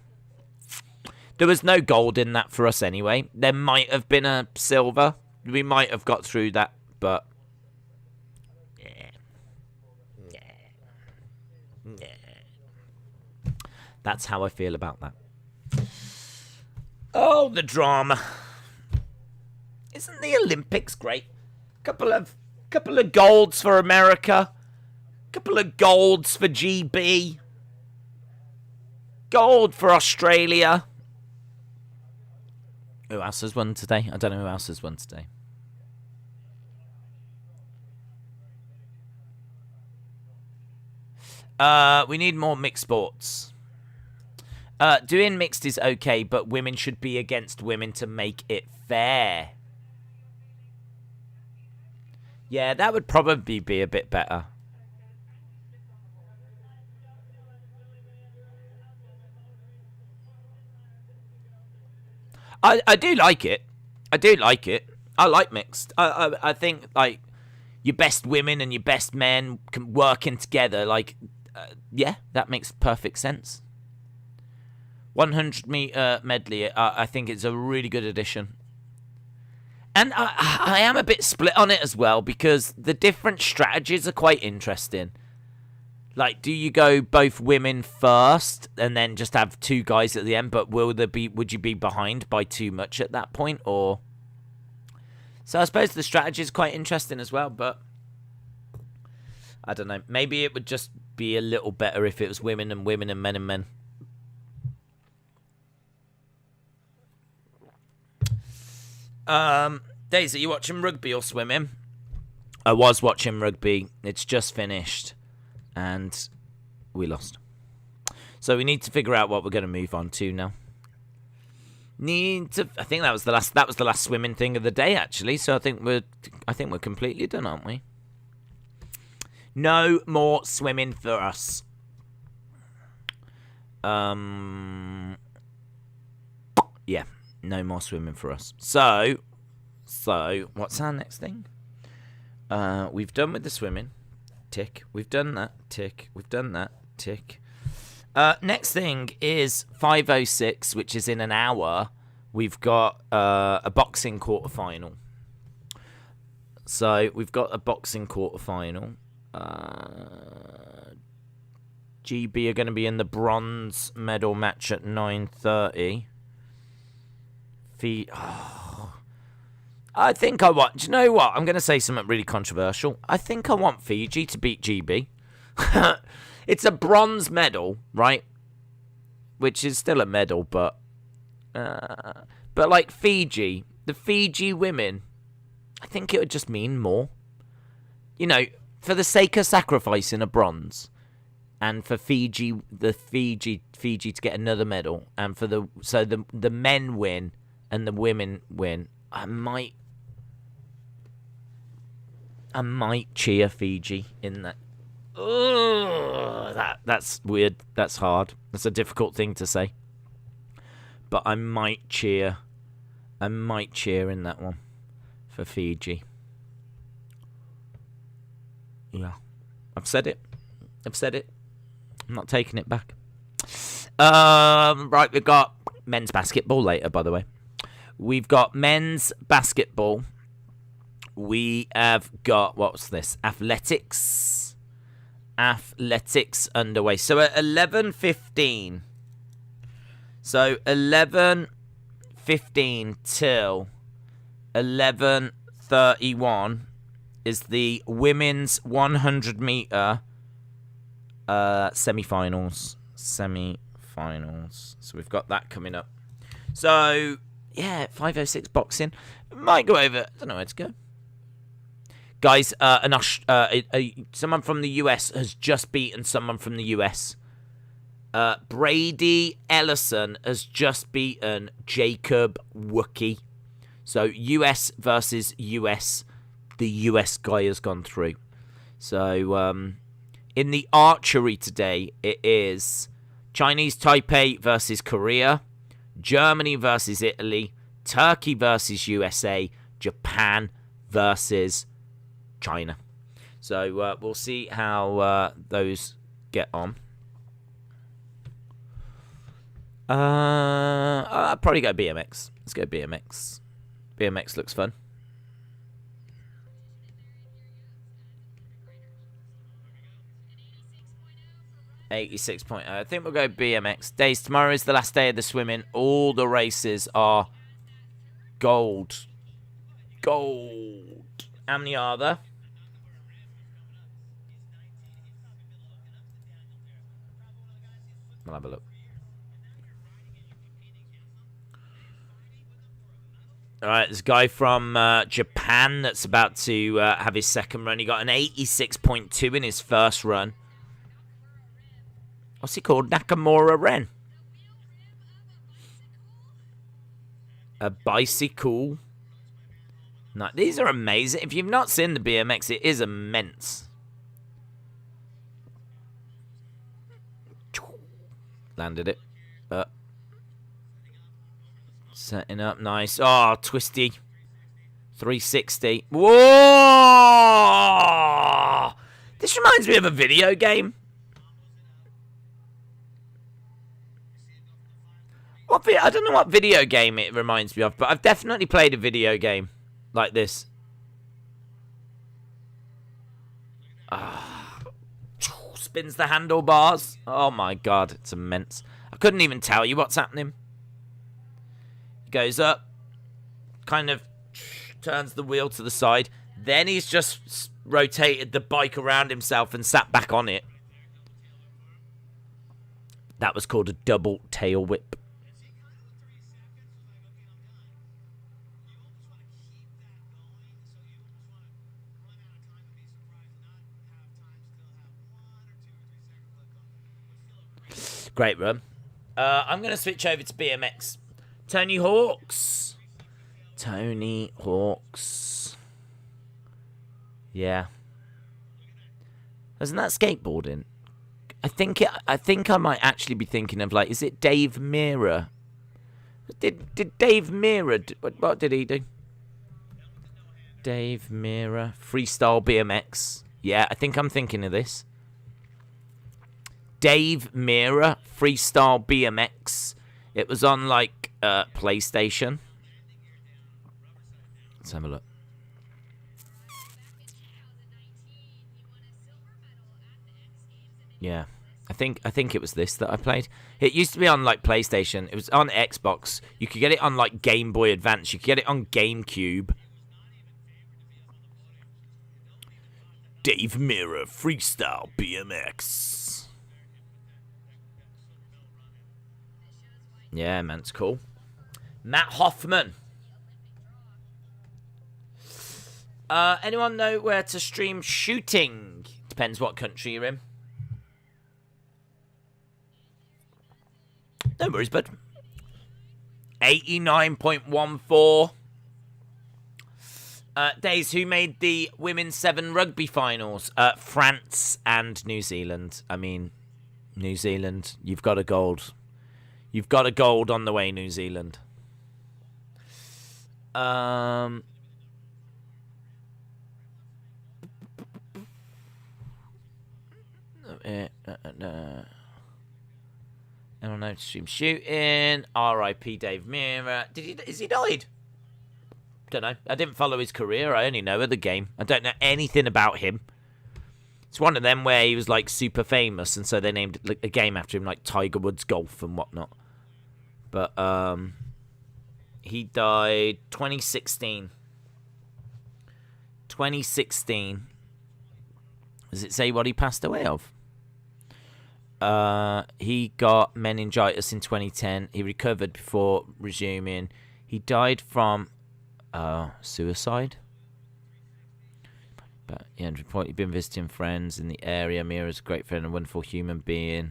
There was no gold in that for us anyway. There might have been a silver. We might have got through that, but that's how I feel about that. Oh, the drama. Isn't the Olympics great? Couple of golds for America. Couple of golds for GB. Gold for Australia. Who else has won today? I don't know who else has won today. We need more mixed sports. Doing mixed is okay, but women should be against women to make it fair. Yeah, that would probably be a bit better. I do like it. I do like it. I like mixed. I think, like, your best women and your best men working together, like, yeah, that makes perfect sense. 100-meter medley, I think it's a really good addition. And I am a bit split on it as well, because the different strategies are quite interesting. Like, do you go both women first and then just have 2 guys at the end, but would you be behind by too much at that point, or? So I suppose the strategy is quite interesting as well, but I don't know. Maybe it would just be a little better if it was women and women and men and men. Daisy, are you watching rugby or swimming? I was watching rugby. It's just finished. And we lost. So we need to figure out what we're going to move on to now. I think that was the last swimming thing of the day, actually. So I think we're completely done, aren't we? No more swimming for us. Yeah, no more swimming for us. So what's our next thing? We've done with the swimming. Tick. We've done that. Tick. We've done that. Tick. Next thing is 5:06, which is in an hour. We've got a boxing quarterfinal. So we've got a boxing quarterfinal. GB are going to be in the bronze medal match at 9:30. I think I want... Do you know what? I'm going to say something really controversial. I think I want Fiji to beat GB. It's a bronze medal, right? Which is still a medal, but like Fiji, the Fiji women, I think it would just mean more. You know, for the sake of sacrificing a bronze, and for Fiji to get another medal, and for the men win and the women win, I might cheer Fiji in that. Ugh, that's weird. That's hard. That's a difficult thing to say. But I might cheer in that one for Fiji. Yeah. I've said it. I'm not taking it back. Right, we've got men's basketball later, by the way. We've got men's basketball. We have got, what's this? Athletics underway. So at 11:15. So 11:15 till 11:31 is the women's 100-meter semi-finals. So we've got that coming up. So yeah, 5:06 boxing. Might go over. I don't know where to go. Guys, someone from the US has just beaten someone from the US. Brady Ellison has just beaten Jacob Wookie. So US versus US. The US guy has gone through. So in the archery today, it is Chinese Taipei versus Korea, Germany versus Italy, Turkey versus USA, Japan versus China. So we'll see how those get on. I'll probably go BMX. Let's go BMX. BMX looks fun. 86.0. I think we'll go BMX. Days, tomorrow is the last day of the swimming. All the races are gold. Gold. How many are there? We'll have a look. All right, there's a guy from Japan that's about to have his second run. He got an 86.2 in his first run. What's he called? Nakamura Ren. A bicycle. No, these are amazing. If you've not seen the BMX, it is immense. Landed it. Setting up. Nice. Oh, twisty. 360. Whoa! This reminds me of a video game. I don't know what video game it reminds me of, but I've definitely played a video game like this. Spins the handlebars. Oh my god, it's immense. I couldn't even tell you what's happening. Goes up, kind of turns the wheel to the side. Then he's just rotated the bike around himself and sat back on it. That was called a double tail whip. Great run. I'm going to switch over to BMX. Tony Hawk's. Tony Hawk's. Yeah. Isn't that skateboarding? I think I might actually be thinking of, like, is it Dave Mirra? Did Dave Mirra, what did he do? Dave Mirra, Freestyle BMX. Yeah, I think I'm thinking of this. Dave Mirra, Freestyle BMX. It was on, like, PlayStation. Let's have a look. Yeah, I think it was this that I played. It used to be on, like, PlayStation. It was on Xbox. You could get it on, like, Game Boy Advance. You could get it on GameCube. Dave Mirra, Freestyle BMX. Yeah, man, it's cool. Matt Hoffman. Anyone know where to stream shooting? Depends what country you're in. No worries, bud. 89.14. Days, who made the Women's 7 rugby finals? France and New Zealand. I mean, New Zealand, you've got a gold. You've got a gold on the way, New Zealand. I don't know. Stream shooting. R.I.P. Dave Mirra. Is he died? Don't know. I didn't follow his career. I only know of the game. I don't know anything about him. It's one of them where he was, like, super famous, and so they named a game after him, like Tiger Woods Golf and whatnot. But he died 2016. 2016. Does it say what he passed away of? He got meningitis in 2010. He recovered before resuming. He died from suicide. But yeah, reportedly been visiting friends in the area. Mira's a great friend and a wonderful human being.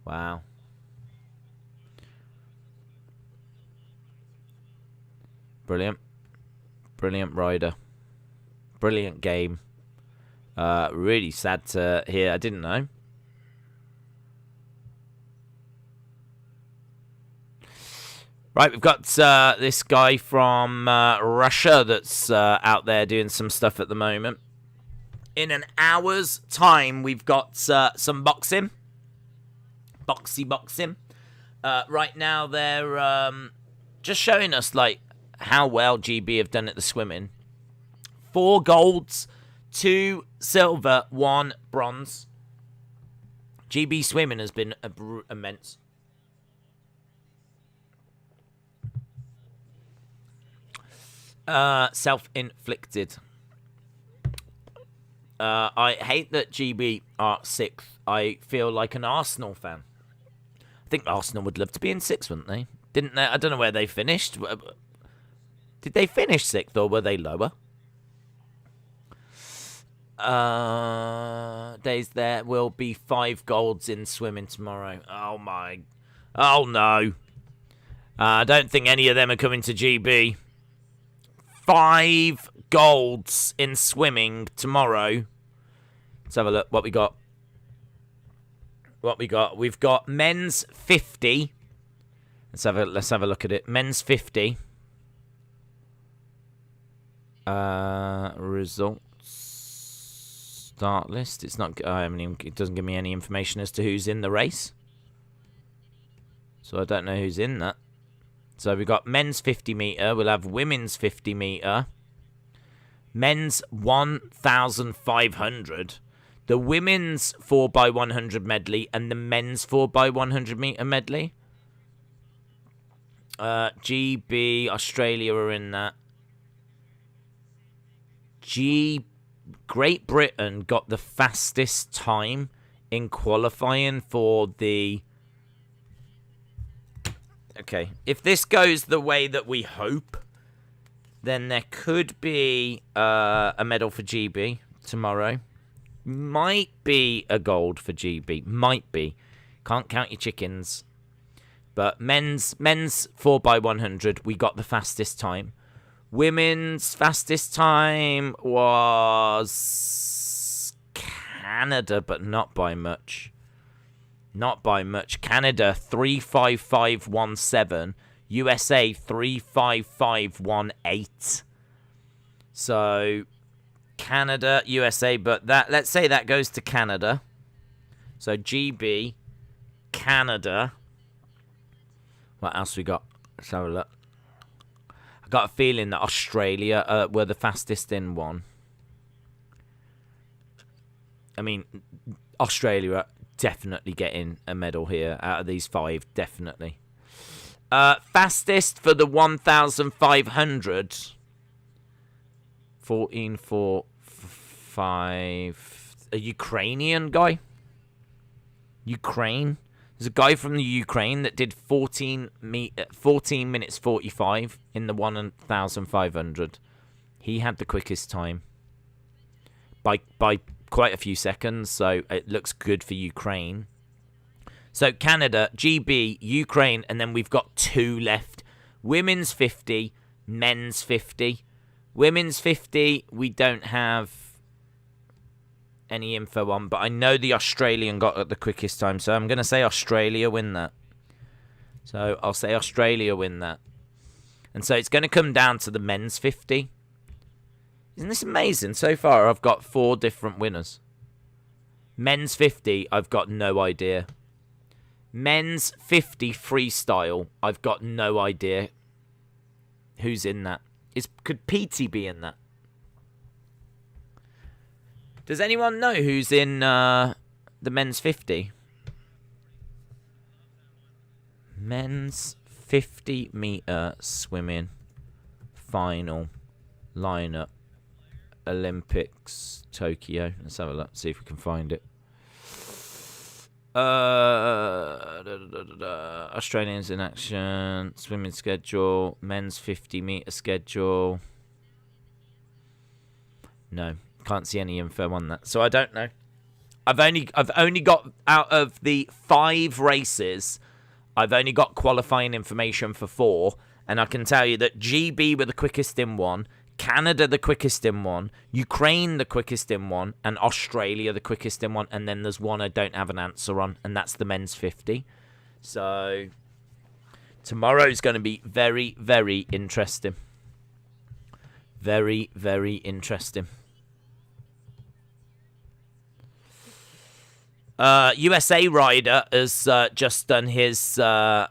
Wow. Brilliant. Brilliant rider. Brilliant game. Really sad to hear. I didn't know. Right, we've got this guy from Russia that's out there doing some stuff at the moment. In an hour's time, we've got some boxing. Boxing. Right now, they're just showing us, like, how well GB have done at the swimming. 4 golds, 2 silver, 1 bronze. GB swimming has been immense. Self-inflicted. I hate that GB are 6th. I feel like an Arsenal fan. I think Arsenal would love to be in 6th, wouldn't they? Didn't they? I don't know where they finished. Did they finish 6th or were they lower? Days, there will be 5 golds in swimming tomorrow. Oh no. I don't think any of them are coming to GB. 5 golds in swimming tomorrow. Let's have a look. What we got? We've got men's 50. Let's have a look at it. Men's 50. Results. Start list. It's not. It doesn't give me any information as to who's in the race. So I don't know who's in that. So we've got men's 50 metre. We'll have women's 50 metre. Men's 1,500. The women's 4x100 medley and the men's 4x100 metre medley. GB, Australia are in that. Great Britain got the fastest time in qualifying for the... Okay, if this goes the way that we hope, then there could be a medal for GB tomorrow. Might be a gold for GB. Might be. Can't count your chickens. But men's 4x100, we got the fastest time. Women's fastest time was Canada, but not by much. Not by much. Canada 3:55.17. USA 3:55.18. So Canada, USA, but let's say that goes to Canada. So GB, Canada. What else we got? Let's have a look. I got a feeling that Australia were the fastest in one. I mean, Australia are definitely getting a medal here out of these 5, definitely. Fastest for the 1,500. 14.45. A Ukrainian guy. Ukraine. There's a guy from the Ukraine that did 14 minutes 45 in the 1,500. He had the quickest time by quite a few seconds, so it looks good for Ukraine. So Canada, GB, Ukraine, and then we've got 2 left. Women's 50, men's 50. Women's 50, we don't have any info on, but I know the Australian got at the quickest time, so I'm going to say Australia win that. So I'll say Australia win that. And so it's going to come down to the men's 50. Isn't this amazing? So far, I've got 4 different winners. Men's 50, I've got no idea. Men's 50 freestyle, I've got no idea who's in that. Could PT be in that? Does anyone know who's in the men's 50? Men's 50 meter swimming final lineup. Olympics Tokyo. Let's have a look, see if we can find it. Australians in action. Swimming schedule. Men's 50 meter schedule. No, can't see any info on that, so I don't know. I've only got, out of the 5 races, I've only got qualifying information for 4, and I can tell you that GB were the quickest in one, Canada the quickest in one, Ukraine the quickest in one, and Australia the quickest in one, and then there's one I don't have an answer on, and that's the men's 50. So tomorrow's going to be very, very interesting. Very, very interesting. USA rider has just done his go.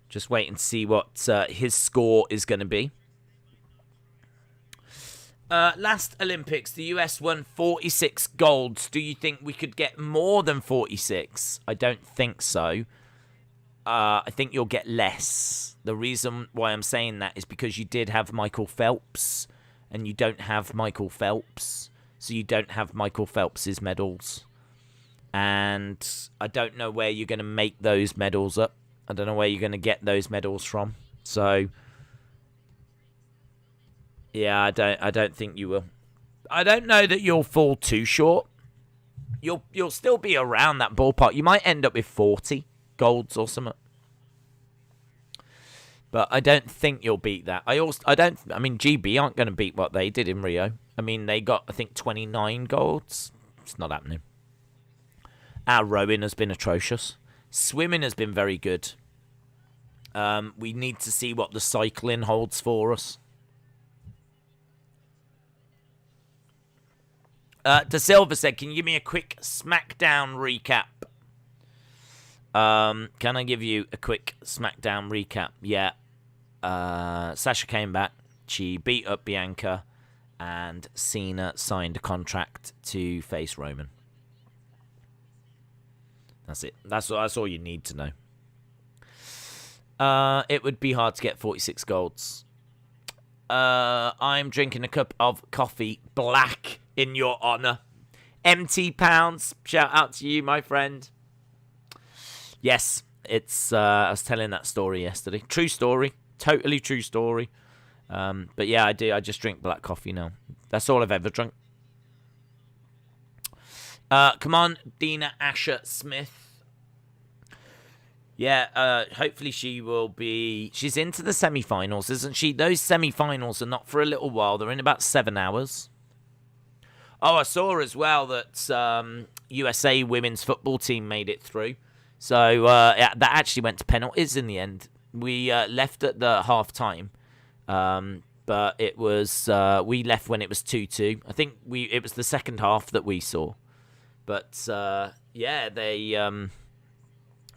Just wait and see what his score is going to be. Last Olympics, the US won 46 golds. Do you think we could get more than 46? I don't think so. I think you'll get less. The reason why I'm saying that is because you did have Michael Phelps, and you don't have Michael Phelps. So you don't have Michael Phelps's medals. And I don't know where you're going to make those medals up. I don't know where you're going to get those medals from. So yeah, I don't think you will. I don't know that you'll fall too short. You'll still be around that ballpark. You might end up with 40 golds or something. But I don't think you'll beat that. I mean, GB aren't going to beat what they did in Rio. I mean, they got, I think, 29 golds. It's not happening. Our rowing has been atrocious. Swimming has been very good. We need to see what the cycling holds for us. De Silva said, can you give me a quick SmackDown recap? Can I give you a quick SmackDown recap? Yeah. Sasha came back. She beat up Bianca. And Cena signed a contract to face Roman. That's it. That's all you need to know. It would be hard to get 46 golds. I'm drinking a cup of coffee black in your honor. MT Pounds, shout out to you, my friend. Yes, it's. I was telling that story yesterday. True story. Totally true story. But yeah, I do. I just drink black coffee now. That's all I've ever drunk. Come on, Dina Asher Smith. Yeah, hopefully she will be... She's into the semi-finals, isn't she? Those semi-finals are not for a little while. They're in about 7 hours. Oh, I saw as well that USA women's football team made it through. So yeah, that actually went to penalties in the end. We left at the half-time. But it was... we left when it was 2-2. I think it was the second half that we saw. But, yeah, they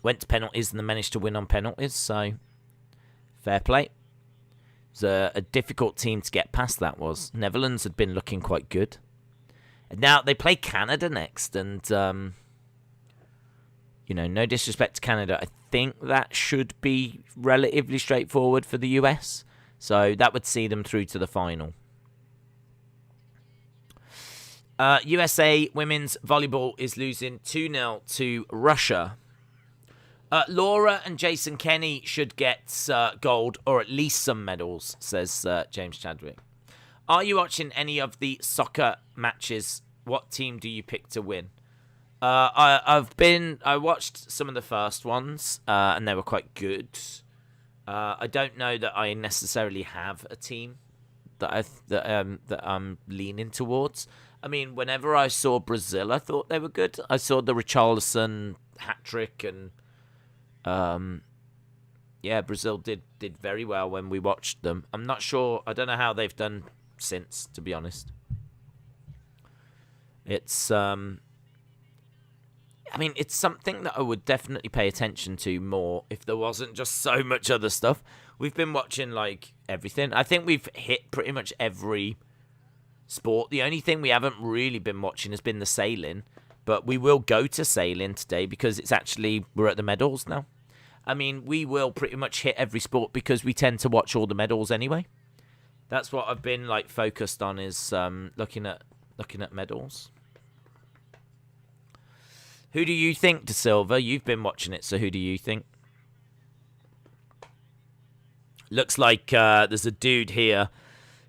went to penalties and they managed to win on penalties, so fair play. It was a difficult team to get past, that was. Netherlands had been looking quite good. And now they play Canada next, and, you know, no disrespect to Canada. I think that should be relatively straightforward for the US, so that would see them through to the final. USA women's volleyball is losing 2-0 to Russia. Laura and Jason Kenny should get gold or at least some medals, says James Chadwick. Are you watching any of the soccer matches? What team do you pick to win? I watched some of the first ones, and they were quite good. I don't know that I necessarily have a team that I'm leaning towards. I mean, whenever I saw Brazil, I thought they were good. I saw the Richarlison hat-trick, and yeah, Brazil did very well when we watched them. I'm not sure. I don't know how they've done since, to be honest. It's I mean, it's something that I would definitely pay attention to more if there wasn't just so much other stuff. We've been watching, like, everything. I think we've hit pretty much every sport. The only thing we haven't really been watching has been the sailing, but we will go to sailing today because it's actually, we're at the medals now. I mean, we will pretty much hit every sport because we tend to watch all the medals anyway. That's what I've been, like, focused on, is looking at medals. Who do you think, De Silva? You've been watching it, so who do you think? Looks like there's a dude here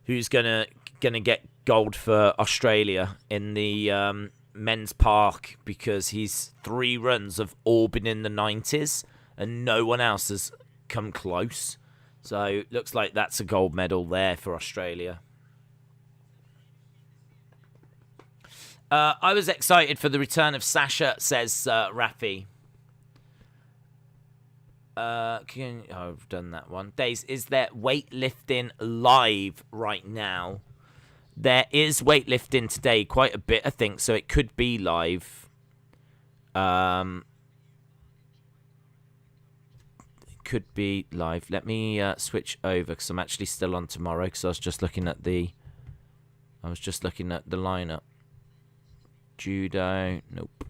who's gonna get gold for Australia in the men's park because he's 3 runs have all been in the 90s and no one else has come close. So looks like that's a gold medal there for Australia. I was excited for the return of Sasha, says Rafi. I've done that one. Days, is there weightlifting live right now? There is weightlifting today, quite a bit, I think, so it could be live. It could be live. Let me switch over because I'm actually still on tomorrow because I was just looking at the lineup. Judo, nope.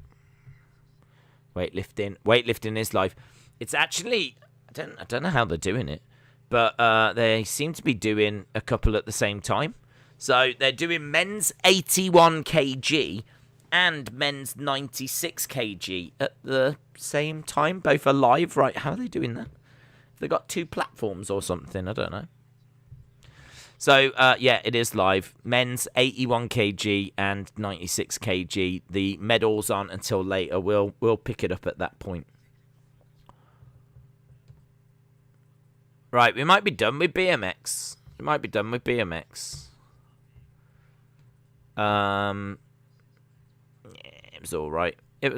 Weightlifting is live. It's actually, I don't know how they're doing it, but they seem to be doing a couple at the same time. So they're doing men's 81 kg and men's 96 kg at the same time. Both are live, right? How are they doing that? Have they got 2 platforms or something? I don't know. So, yeah, it is live. Men's 81 kg and 96 kg. The medals aren't until later. We'll pick it up at that point. Right, we might be done with BMX. Yeah, it was all right. It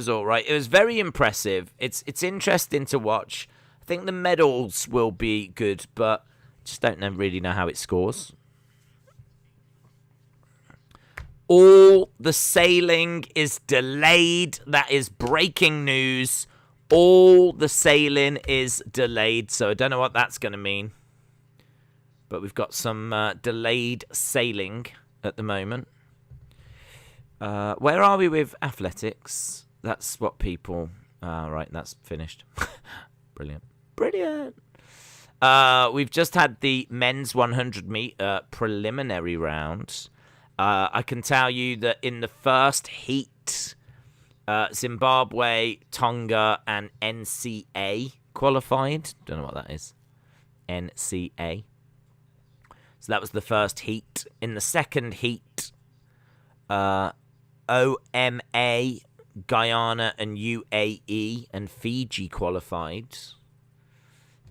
was very impressive. It's interesting to watch. I think the medals will be good, but just don't really know how it scores. All the sailing is delayed. That is breaking news. All the sailing is delayed, so I don't know what that's going to mean. But we've got some delayed sailing at the moment. Where are we with athletics? That's what people... right, that's finished. Brilliant. We've just had the men's 100 meter preliminary round. I can tell you that in the first heat, Zimbabwe, Tonga, and NCA qualified. Don't know what that is. NCA. So that was the first heat. In the second heat, OMA, Guyana, and UAE and Fiji qualified.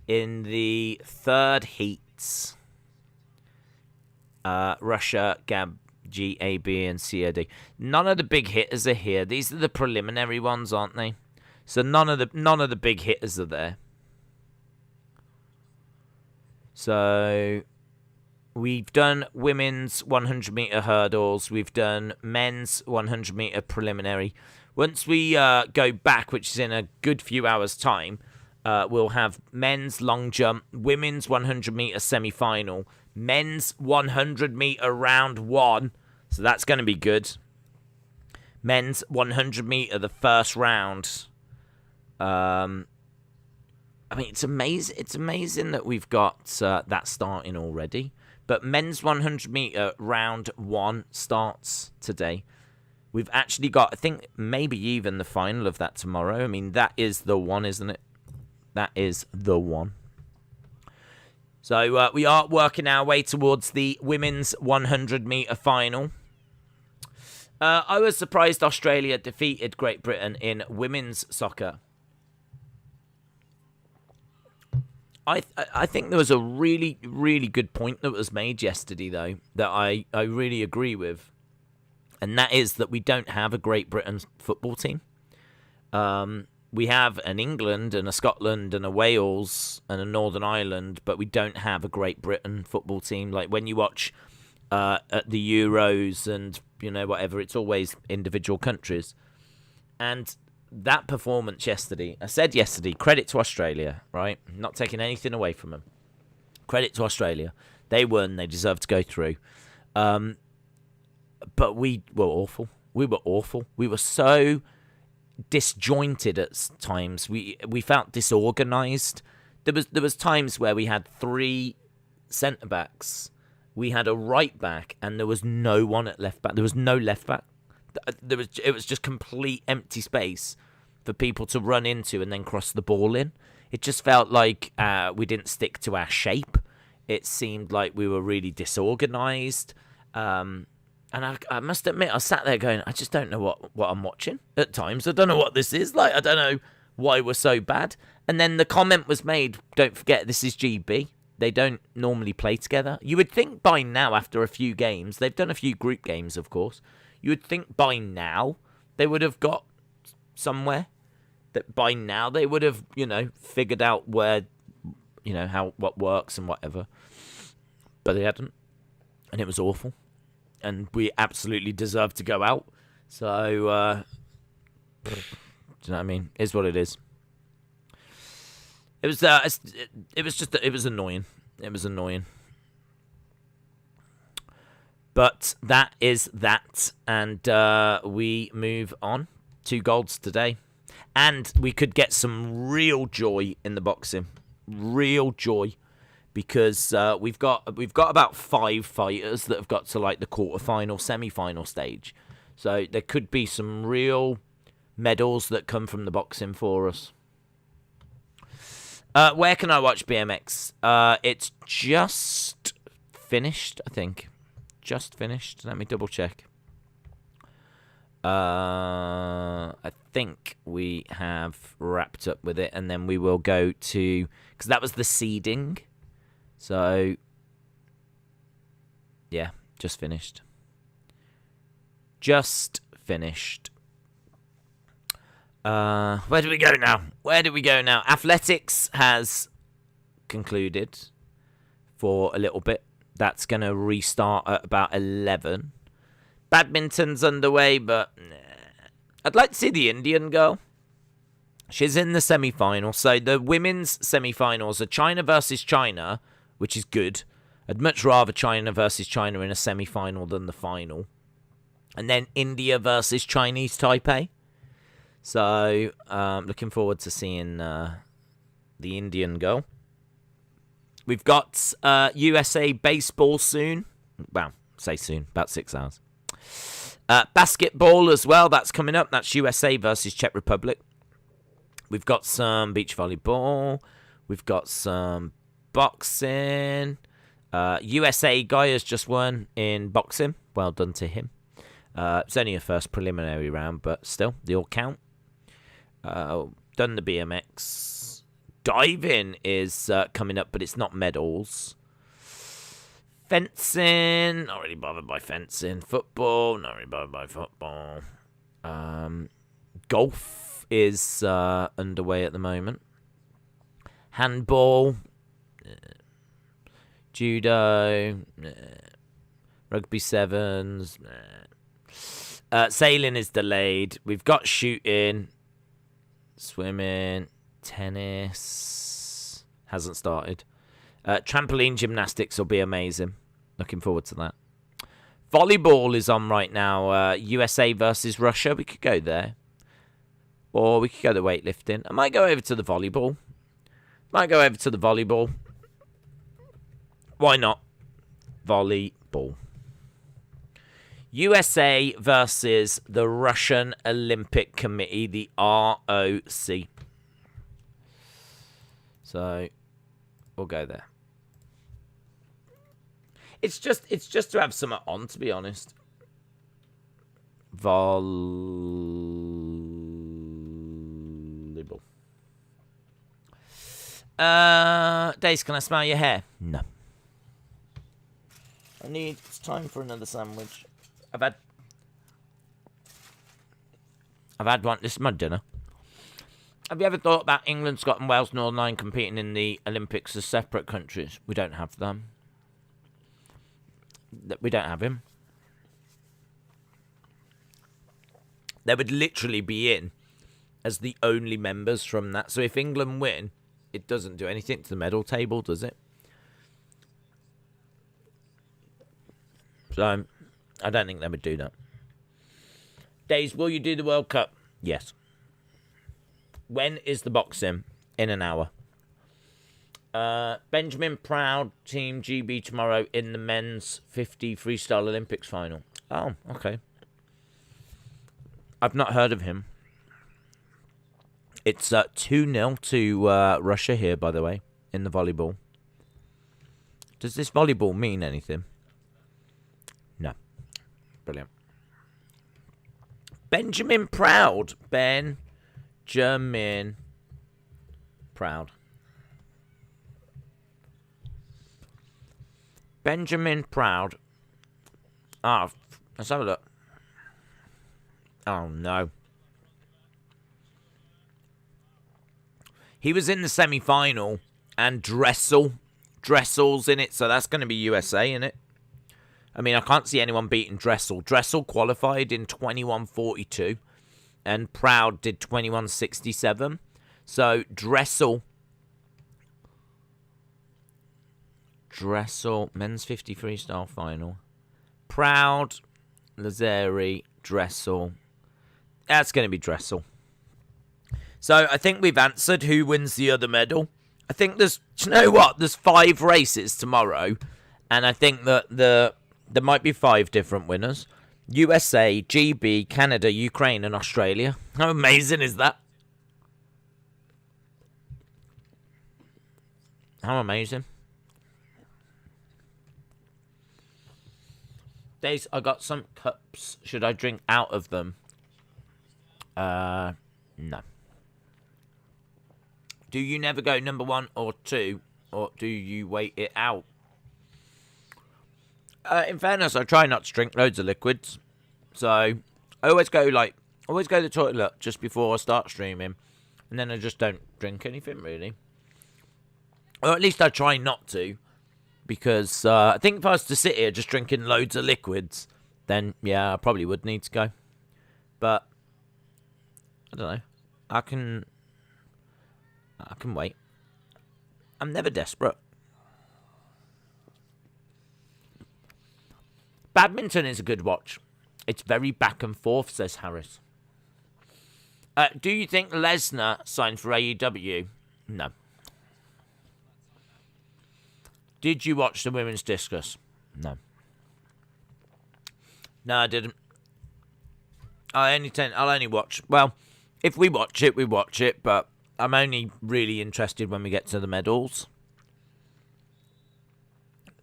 In the third heats, Russia, GAB, GAB, and COD. None of the big hitters are here. These are the preliminary ones, aren't they? So none of the big hitters are there. So we've done women's 100-meter hurdles. We've done men's 100-meter preliminary. Once we go back, which is in a good few hours' time, we'll have men's long jump, women's 100-meter semi-final, men's 100-meter round 1. So that's going to be good. Men's 100-meter, the first round. I mean, it's amazing. It's amazing that we've got that starting already. But men's 100-meter round 1 starts today. We've actually got, I think, maybe even the final of that tomorrow. I mean, that is the one, isn't it? That is the one. So we are working our way towards the women's 100-meter final. I was surprised Australia defeated Great Britain in women's soccer. I think there was a really, really good point that was made yesterday, though, that I really agree with. And that is that we don't have a Great Britain football team. We have an England and a Scotland and a Wales and a Northern Ireland, but we don't have a Great Britain football team. Like when you watch at the Euros and, you know, whatever, it's always individual countries. And that performance yesterday, I said yesterday, credit to Australia, right? Not taking anything away from them. Credit to Australia. They won. They deserve to go through. But we were awful. We were awful. We were so disjointed at times. We felt disorganized. There was times where we had 3 centre backs. We had a right back, and there was no one at left back. There was no left back. It was just complete empty space for people to run into and then cross the ball in. It just felt like we didn't stick to our shape. It seemed like we were really disorganized. And I must admit, I sat there going, I just don't know what I'm watching at times. I don't know what this is. Like, I don't know why we're so bad. And then the comment was made, don't forget, this is GB. They don't normally play together. You would think by now, after a few games, they've done a few group games, of course. You would think by now they would have got somewhere. That by now they would have, you know, figured out where, you know, what works and whatever. But they hadn't. And it was awful. And we absolutely deserve to go out. So, do you know what I mean? It's what it is. It was annoying. It was annoying. But that is that. And we move on. 2 golds today. And we could get some real joy in the boxing. Real joy. Because we've got about 5 fighters that have got to like the quarterfinal, semi-final stage. So there could be some real medals that come from the boxing for us. Where can I watch BMX? It's just finished, I think. Just finished. Let me double check. I think we have wrapped up with it, and then we will go to, because that was the seeding. So, yeah, just finished. Just finished. Where do we go now? Where do we go now? Athletics has concluded for a little bit. That's going to restart at about 11. Badminton's underway, but I'd like to see the Indian girl. She's in the semi-final. So the women's semi-finals are China versus China, which is good. I'd much rather China versus China in a semi-final than the final. And then India versus Chinese Taipei. So, looking forward to seeing the Indian girl. We've got USA baseball soon. Well, say soon, about 6 hours. Basketball as well, that's coming up. That's USA versus Czech Republic. We've got some beach volleyball. We've got some boxing. USA guy has just won in boxing. Well done to him. It's only a first preliminary round, but still, they all count. Done the BMX. Diving is coming up, but it's not medals. Fencing, not really bothered by fencing. Football, not really bothered by football. Golf is underway at the moment. Handball, judo, rugby sevens. Sailing is delayed. We've got shooting, swimming, tennis hasn't started. Trampoline gymnastics will be amazing. Looking forward to that. Volleyball is on right now. USA versus Russia. We could go there. Or we could go to weightlifting. I might go over to the volleyball. Why not? Volleyball. USA versus the Russian Olympic Committee, the ROC. So, we'll go there. It's just to have something on, to be honest. Volleyball. Dace, can I smell your hair? No. It's time for another sandwich. I've had one. This is my dinner. Have you ever thought about England, Scotland, Wales, Northern Ireland competing in the Olympics as separate countries? We don't have them. We don't have him. They would literally be in as the only members from that. So if England win, it doesn't do anything to the medal table, does it? So I don't think they would do that. Days, will you do the World Cup? Yes. When is the boxing? In an hour. Benjamin Proud, Team GB tomorrow in the men's 50 freestyle Olympics final. Oh, okay. I've not heard of him. It's 2-0 to Russia here, by the way, in the volleyball. Does this volleyball mean anything? No. Brilliant. Benjamin Proud. Benjamin Proud. Benjamin Proud. Ah, let's have a look. Oh, no. He was in the semi-final, and Dressel's in it, so that's going to be USA in it. I mean, I can't see anyone beating Dressel. Dressel qualified in 21:42, and Proud did 21:67. So, Dressel, men's 50 freestyle final. Proud, Lazari, Dressel. That's going to be Dressel. So, I think we've answered who wins the other medal. I think do you know what? There's 5 races tomorrow, and I think that there might be 5 different winners. USA, GB, Canada, Ukraine, and Australia. How amazing is that? How amazing. Days, I got some cups. Should I drink out of them? No. Do you never go number 1 or 2, or do you wait it out? In fairness, I try not to drink loads of liquids. So, I always go to the toilet just before I start streaming. And then I just don't drink anything, really. Or at least I try not to. Because I think if I was to sit here just drinking loads of liquids, then, yeah, I probably would need to go. But, I don't know. I can wait. I'm never desperate. Badminton is a good watch. It's very back and forth, says Harris. Do you think Lesnar signed for AEW? No. Did you watch the women's discus? No. No, I didn't. I'll only watch. Well, if we watch it, we watch it. But I'm only really interested when we get to the medals.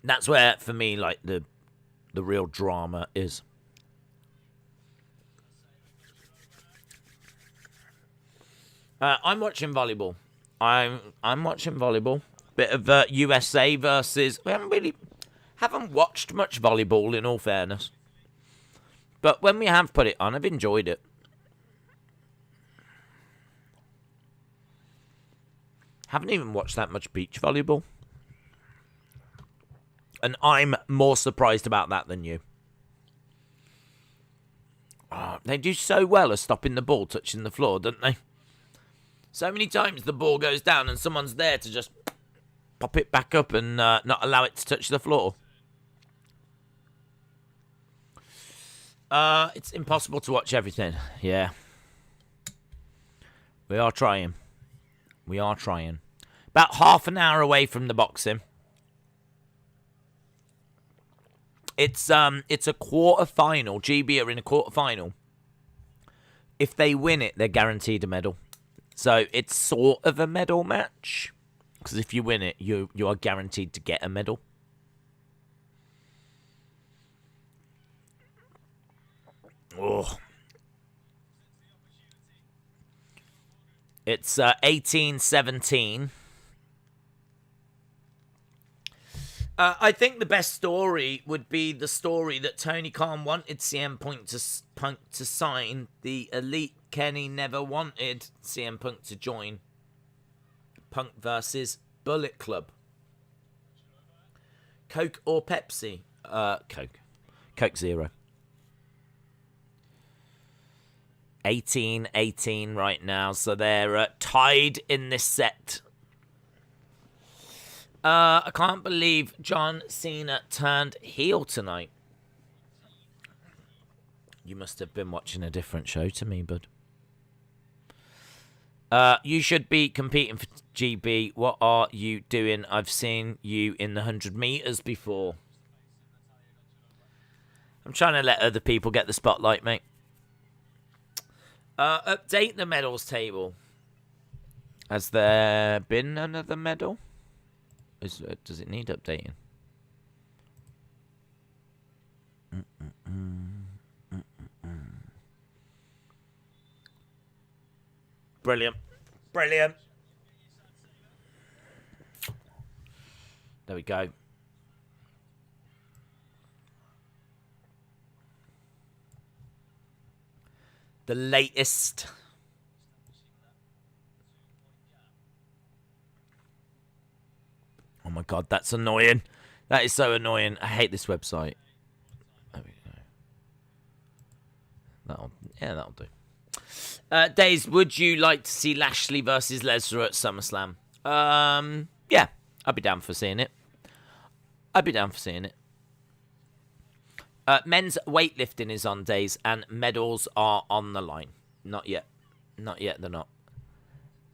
That's where, for me, like the real drama is. I'm watching volleyball. I'm watching volleyball. Bit of USA versus. We haven't watched much volleyball, in all fairness. But when we have put it on, I've enjoyed it. Haven't even watched that much beach volleyball. And I'm more surprised about that than you. Oh, they do so well at stopping the ball touching the floor, don't they? So many times the ball goes down and someone's there to just pop it back up and not allow it to touch the floor. It's impossible to watch everything. Yeah. We are trying. We are trying. About half an hour away from the boxing. It's a quarter-final. GB are in a quarter-final. If they win it, they're guaranteed a medal. So it's sort of a medal match. Because if you win it, you are guaranteed to get a medal. Oh. It's 18-17. I think the best story would be the story that Tony Khan wanted CM Punk to sign. The Elite Kenny never wanted CM Punk to join. Punk versus Bullet Club. Coke or Pepsi? Coke. Coke Zero. 18-18 right now, so they're tied in this set. I can't believe John Cena turned heel tonight. You must have been watching a different show to me, bud. You should be competing for GB. What are you doing? I've seen you in the 100 meters before. I'm trying to let other people get the spotlight, mate. Update the medals table. Has there been another medal? Does it need updating? Brilliant. Brilliant. There we go. The latest. Oh my god, that's annoying. That is so annoying. I hate this website. There we go. That'll do. Days, would you like to see Lashley versus Lesnar at SummerSlam? Yeah, I'd be down for seeing it. Men's weightlifting is on, Days, and medals are on the line. Not yet. Not yet, they're not.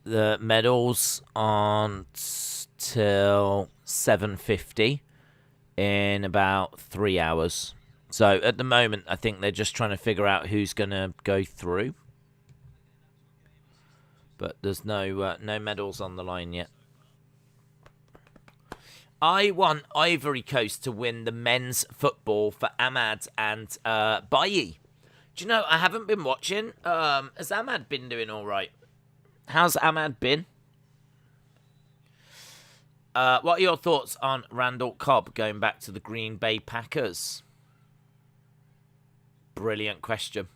The medals aren't till 7:50 in about 3 hours. So at the moment, I think they're just trying to figure out who's going to go through. But there's no medals on the line yet. I want Ivory Coast to win the men's football for Ahmad and Bailly. Do you know, I haven't been watching. Has Ahmad been doing all right? How's Ahmad been? What are your thoughts on Randall Cobb going back to the Green Bay Packers? Brilliant question.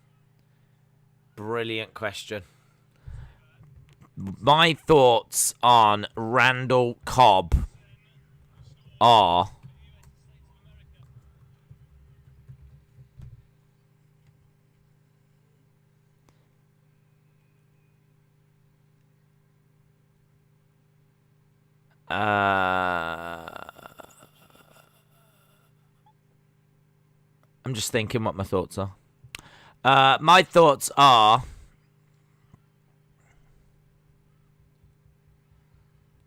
Brilliant question. My thoughts on Randall Cobb are... I'm just thinking what my thoughts are. My thoughts are...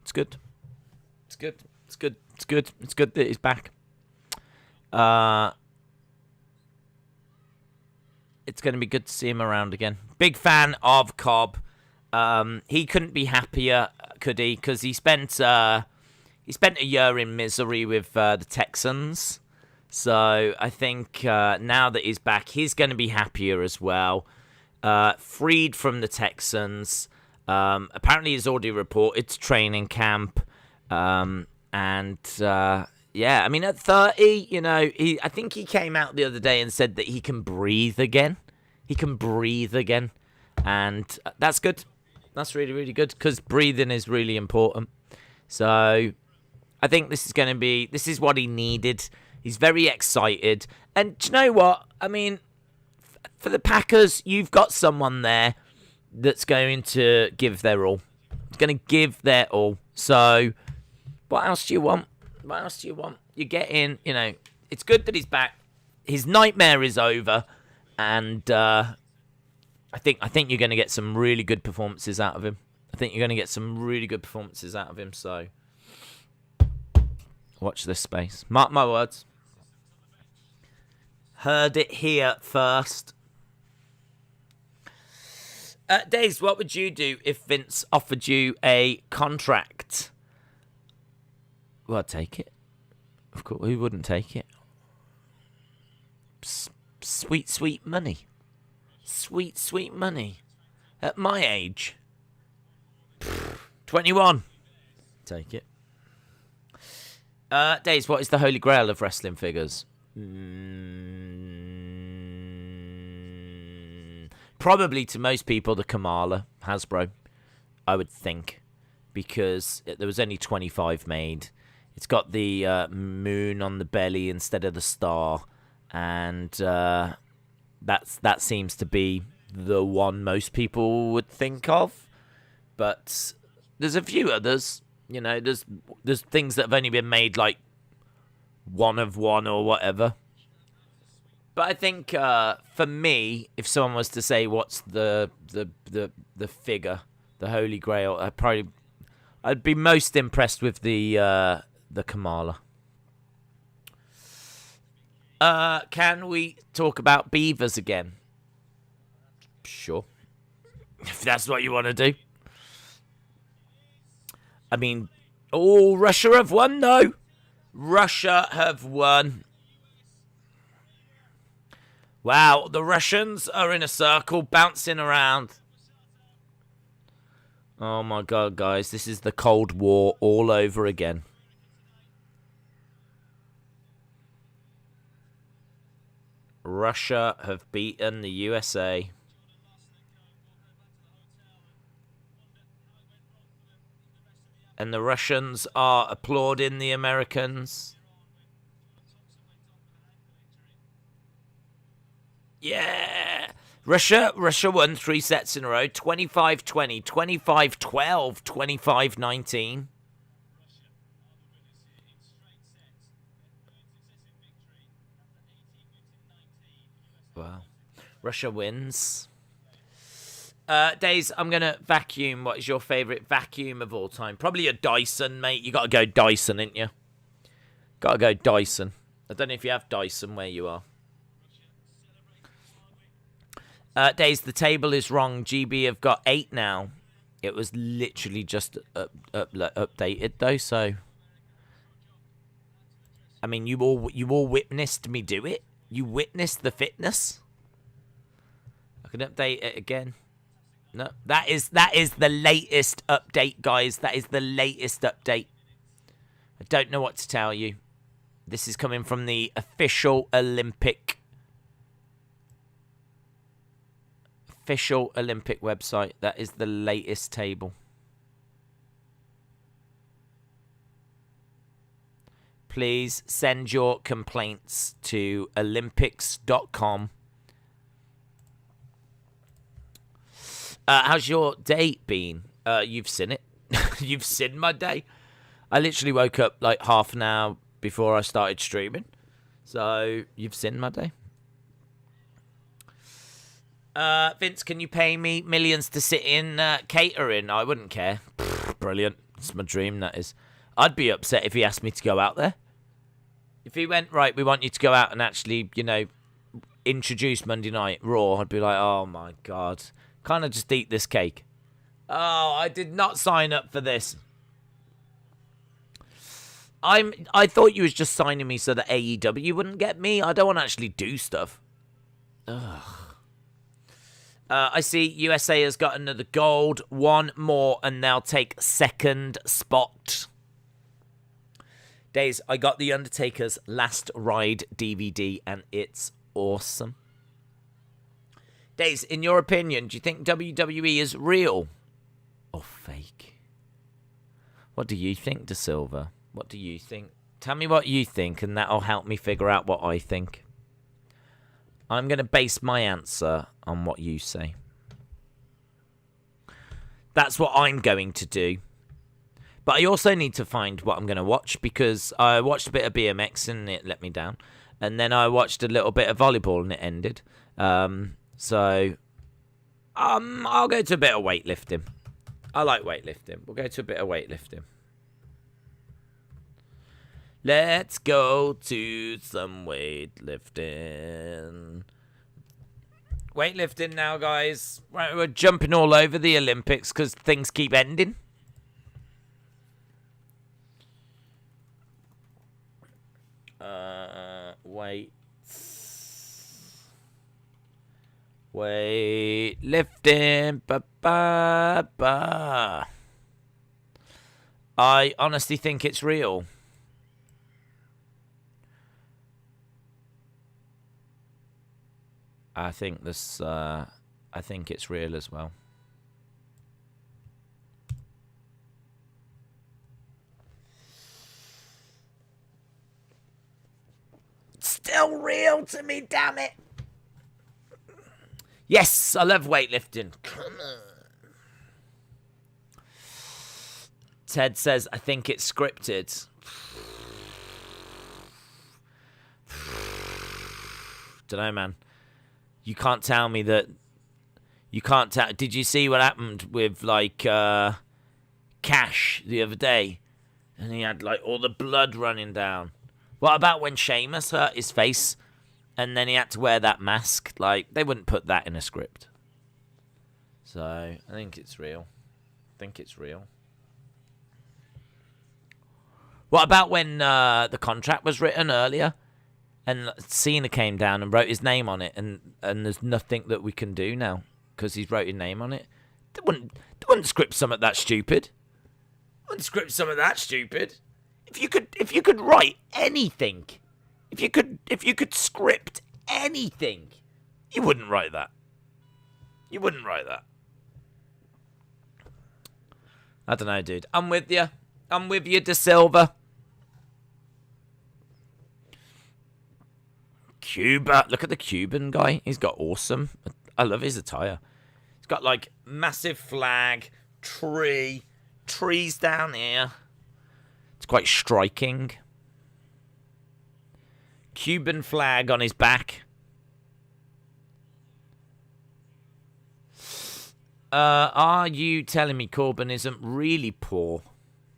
It's good. It's good. It's good. It's good. It's good that he's back. It's going to be good to see him around again. Big fan of Cobb. He couldn't be happier, could he? Because he spent a year in misery with the Texans. So I think now that he's back, he's going to be happier as well. Freed from the Texans. Apparently, he's already reported to training camp. Yeah, I mean, at 30, you know, I think he came out the other day and said that he can breathe again. He can breathe again. And that's good. That's really, really good, because breathing is really important. So I think this is what he needed. He's very excited. And do you know what? I mean, for the Packers, you've got someone there that's going to give their all. It's going to give their all. So what else do you want? What else do you want? You get in, you know, it's good that he's back. His nightmare is over. And I think you're going to get some really good performances out of him. So watch this space. Mark my words. Heard it here first. Days, what would you do if Vince offered you a contract? Well, I'd take it. Of course, who wouldn't take it? Sweet, sweet money. Sweet, sweet money. At my age. 21. Take it. Days, what is the holy grail of wrestling figures? Probably to most people, the Kamala Hasbro, I would think, because there was only 25 made. It's got the moon on the belly instead of the star, and that seems to be the one most people would think of. But there's a few others. You know, there's things that have only been made like one of one or whatever. But I think for me, if someone was to say what's the figure, the Holy Grail, I'd be most impressed with the Kamala. Can we talk about beavers again? Sure, if that's what you want to do. I mean, Russia have won, though. Russia have won. Wow, the Russians are in a circle, bouncing around. Oh my god, guys, this is the Cold War all over again. Russia have beaten the USA. And the Russians are applauding the Americans. Yeah! Russia won 3 sets in a row. 25-20, 25-12, 25-19. Wow. Russia wins. Days, I'm going to vacuum. What is your favourite vacuum of all time? Probably a Dyson, mate. You got to go Dyson, ain't you? Got to go Dyson. I don't know if you have Dyson where you are. Days, the table is wrong. GB have got 8 now. It was literally just updated, though, so... I mean, you all witnessed me do it. You witnessed the fitness. I can update it again. No, that is the latest update, guys. That is the latest update. I don't know what to tell you. This is coming from the official Olympic website. That is the latest table. Please send your complaints to olympics.com. How's your day been? You've seen it. You've seen my day. I literally woke up like half an hour before I started streaming. So, you've seen my day. Vince, can you pay me millions to sit in catering? I wouldn't care. Brilliant. It's my dream, that is. I'd be upset if he asked me to go out there. If he went, right, we want you to go out and actually, you know, introduce Monday Night Raw, I'd be like, oh my God. Can't I just eat this cake? Oh, I did not sign up for this. I thought you was just signing me so that AEW wouldn't get me. I don't want to actually do stuff. Ugh. I see USA has got another gold. One more, and they'll take second spot. Days, I got The Undertaker's Last Ride DVD, and it's awesome. Days, in your opinion, do you think WWE is real or fake? What do you think, De Silva? What do you think? Tell me what you think, and that'll help me figure out what I think. I'm going to base my answer on what you say. That's what I'm going to do. But I also need to find what I'm going to watch, because I watched a bit of BMX and it let me down. And then I watched a little bit of volleyball and it ended. So I'll go to a bit of weightlifting. I like weightlifting. We'll go to a bit of weightlifting. Let's go to some weightlifting. Weightlifting now, guys. Right, we're jumping all over the Olympics because things keep ending. Weightlifting. Ba-ba-ba. I honestly think it's real. I think it's real as well. Still real to me, damn it. Yes, I love weightlifting. Come on. Ted says, I think it's scripted. Dunno, man. You can't tell me that. You can't tell. Did you see what happened with, like, Cash the other day? And he had, like, all the blood running down. What about when Sheamus hurt his face and then he had to wear that mask? Like, they wouldn't put that in a script. So, I think it's real. What about when the contract was written earlier? And Cena came down and wrote his name on it, and there's nothing that we can do now because he's wrote his name on it. They wouldn't script something that stupid. If you could write anything, if you could script anything, you wouldn't write that. I don't know, dude. I'm with you, De Silva. Cuba. Look at the Cuban guy. He's got awesome. I love his attire. He's got, like, massive flag, trees down here. It's quite striking. Cuban flag on his back. Are you telling me Corbin isn't really poor?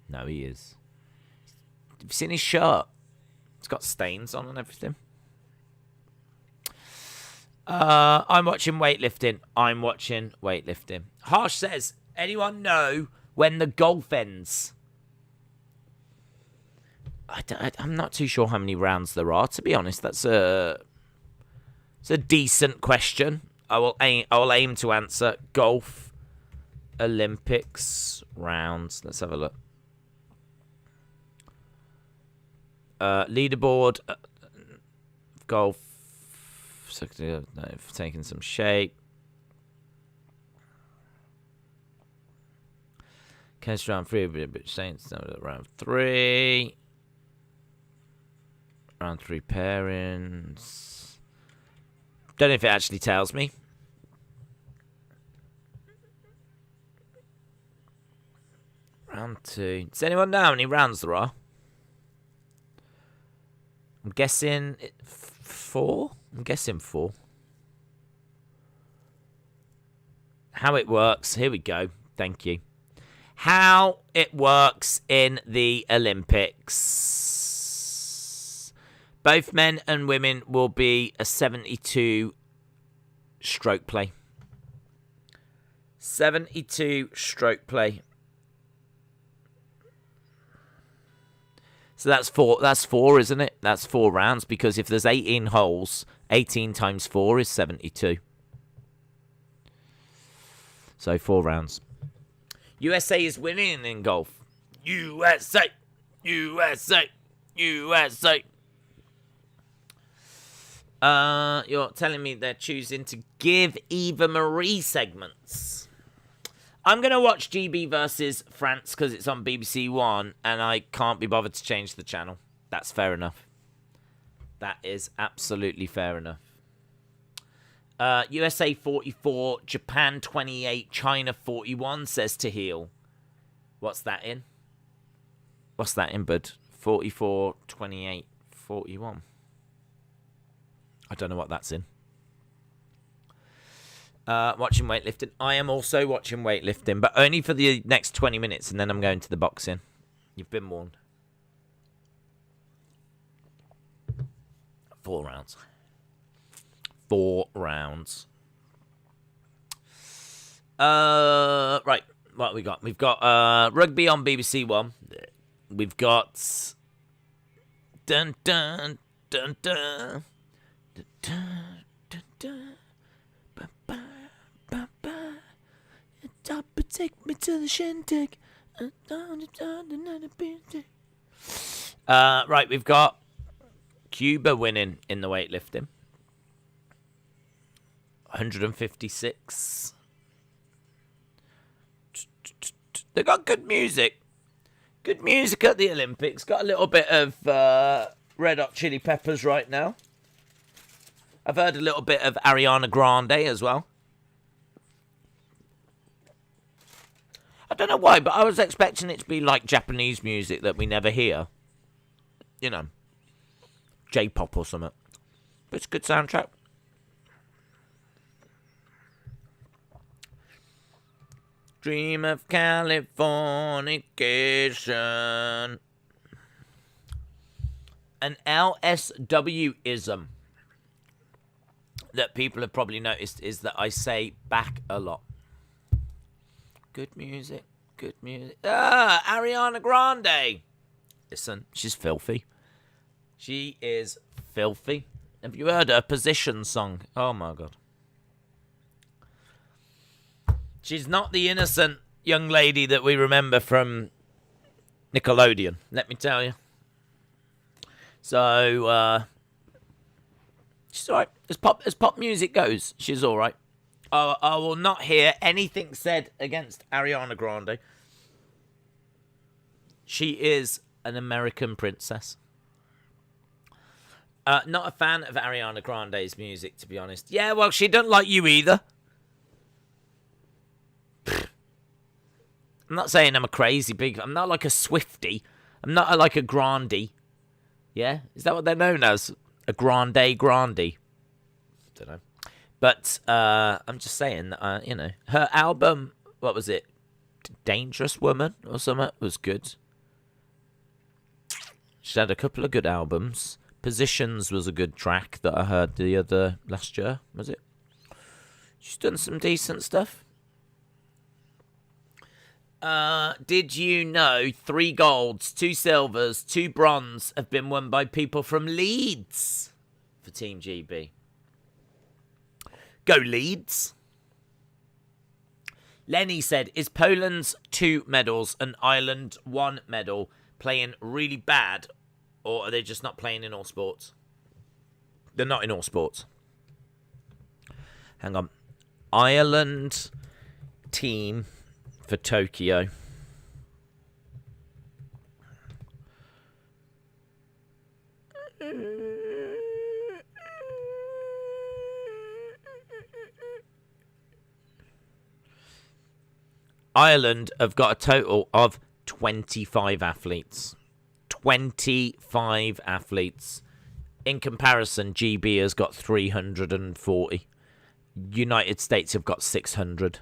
No, he is. Have you seen his shirt? It's got stains on and everything. I'm watching weightlifting. Harsh says, anyone know when the golf ends? I'm not too sure how many rounds there are, to be honest. It's a decent question. I will aim to answer. Golf Olympics rounds. Let's have a look. Leaderboard. Golf. Taking some shape. Catch round 3, but Saints round 3. Round 3 pairings. Don't know if it actually tells me. Round 2. Does anyone know how many rounds there are? I'm guessing 4. I'm guessing 4. How it works. Here we go. Thank you. How it works in the Olympics. Both men and women will be a 72 stroke play. 72 stroke play. So that's 4, isn't it? That's 4 rounds, because if there's 18 holes, 18 times 4 is 72. So 4 rounds. USA is winning in golf. USA! USA! USA! You're telling me they're choosing to give Eva Marie segments. I'm going to watch GB versus France because it's on BBC One and I can't be bothered to change the channel. That's fair enough. That is absolutely fair enough. USA 44, Japan 28, China 41, says to heal. What's that in? What's that in, bud? 44, 28, 41. I don't know what that's in. Watching weightlifting. I am also watching weightlifting, but only for the next 20 minutes, and then I'm going to the boxing. You've been warned. 4 rounds. 4 rounds. Right. What have we got? We've got rugby on BBC One. We've got dun dun dun dun dun dun dun dun ba ba ba ba. Top take me to the shindig. Right, we've got Cuba winning in the weightlifting. 156. They got good music. Good music at the Olympics. Got a little bit of Red Hot Chili Peppers right now. I've heard a little bit of Ariana Grande as well. I don't know why, but I was expecting it to be like Japanese music that we never hear. You know, J-pop or something. But it's a good soundtrack. Dream of Californication. An LSW-ism that people have probably noticed is that I say back a lot. Good music, good music. Ariana Grande. Listen, she's filthy. She is filthy. Have you heard her Position song? Oh my God. She's not the innocent young lady that we remember from Nickelodeon, let me tell you. So, she's alright. As pop music goes, she's alright. I will not hear anything said against Ariana Grande. She is an American princess. Not a fan of Ariana Grande's music, to be honest. Yeah, well, she doesn't like you either. I'm not saying I'm a crazy big... I'm not like a Swiftie. I'm not like a Grandie. Yeah? Is that what they're known as? A Grandie? I don't know. But I'm just saying, you know, her album, what was it? Dangerous Woman or something was good. She had a couple of good albums. Positions was a good track that I heard the other last year, was it? She's done some decent stuff. Did you know 3 golds, 2 silvers, 2 bronze have been won by people from Leeds for Team GB? Go Leeds. Lenny said, is Poland's 2 medals and Ireland 1 medal playing really bad, or are they just not playing in all sports? They're not in all sports. Hang on. Ireland team for Tokyo. Ireland have got a total of 25 athletes. 25 athletes. In comparison, GB has got 340. United States have got 600.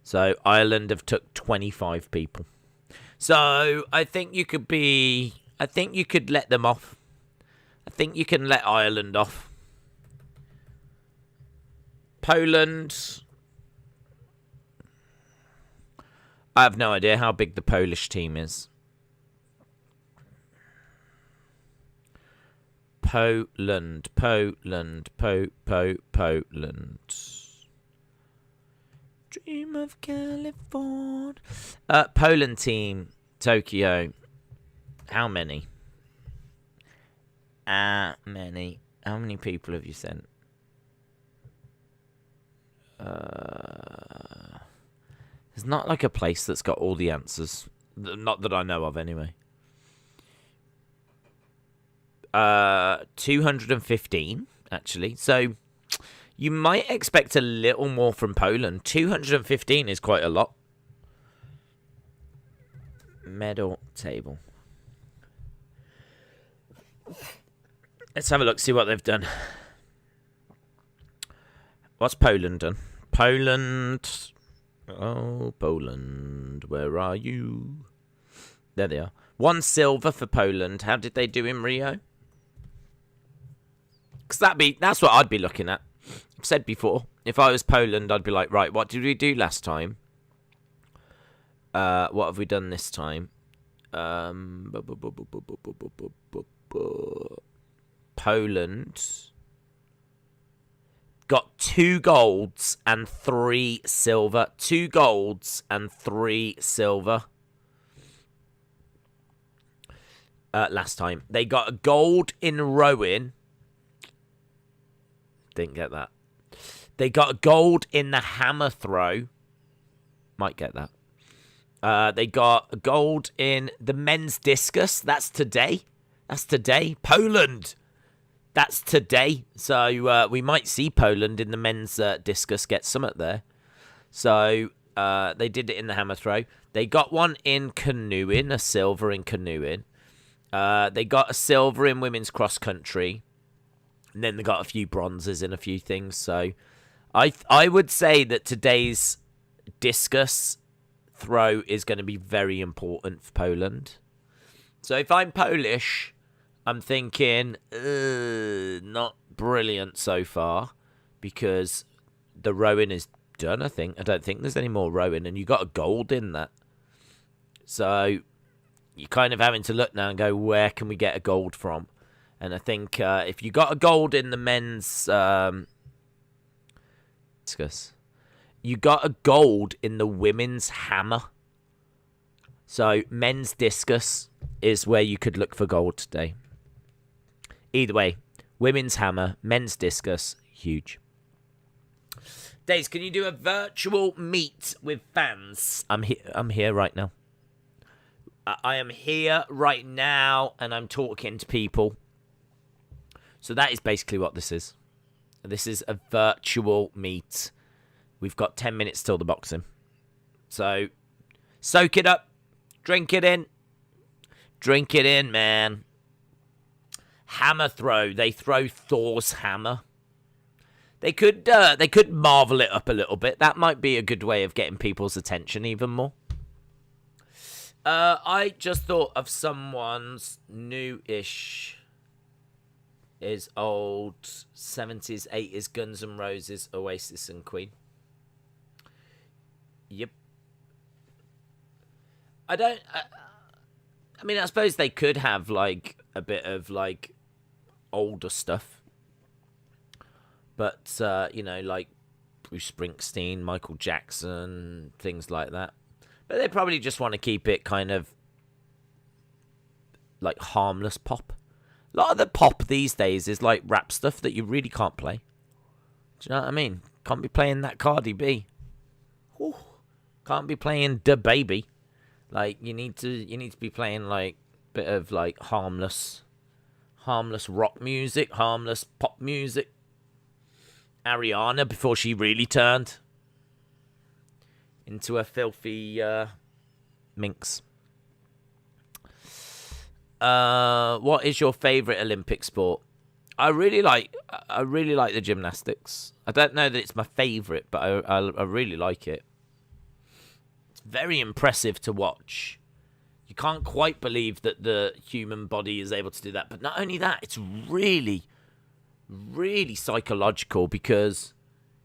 So Ireland have took 25 people. So I think you could be... I think you could let them off. I think you can let Ireland off. Poland... I have no idea how big the Polish team is. Poland. Dream of California. Poland team, Tokyo. How many? How many people have you sent? There's not like a place that's got all the answers. Not that I know of, anyway. 215, actually. So you might expect a little more from Poland. 215 is quite a lot. Medal table. Let's have a look, see what they've done. What's Poland done? Poland. Oh, Poland. Where are you? There they are. 1 silver for Poland. How did they do in Rio? Because that's what I'd be looking at. I've said before, if I was Poland, I'd be like, right, what did we do last time? What have we done this time? Poland got 2 golds and 3 silver. 2 golds and 3 silver. Last time. They got a gold in rowing. Didn't get that. They got a gold in the hammer throw. Might get that. They got a gold in the men's discus. That's today. That's today. Poland. That's today. So we might see Poland in the men's discus get something there. So they did it in the hammer throw. They got one in canoeing, a silver in canoeing. They got a silver in women's cross country. And then they got a few bronzes in a few things. So I would say that today's discus throw is going to be very important for Poland. So if I'm Polish, I'm thinking, not brilliant so far, because the rowing is done, I think. I don't think there's any more rowing, and you got a gold in that. So you're kind of having to look now and go, where can we get a gold from? And I think if you got a gold in the men's discus, you got a gold in the women's hammer. So men's discus is where you could look for gold today. Either way, women's hammer, men's discus, huge. Days, can you do a virtual meet with fans? I'm here right now. I am here right now, and I'm talking to people. So that is basically what this is. This is a virtual meet. We've got 10 minutes till the boxing. So, soak it up. Drink it in. Drink it in, man. Hammer throw. They throw Thor's hammer. They could marvel it up a little bit. That might be a good way of getting people's attention even more. I just thought of someone's new-ish. Is old 70s, 80s Guns N' Roses, Oasis and Queen. Yep. I mean, I suppose they could have, like, a bit of, like, older stuff. But, you know, like Bruce Springsteen, Michael Jackson, things like that. But they probably just want to keep it kind of, like, harmless pop. A lot of the pop these days is like rap stuff that you really can't play. Do you know what I mean? Can't be playing that Cardi B. Whew. Can't be playing Da Baby. Like you need to be playing like a bit of like harmless rock music, harmless pop music. Ariana before she really turned into a filthy minx. What is your favorite Olympic sport? I really like the gymnastics. I don't know that it's my favorite, but I really like it. It's very impressive to watch. You can't quite believe that the human body is able to do that. But not only that, it's really, really psychological because,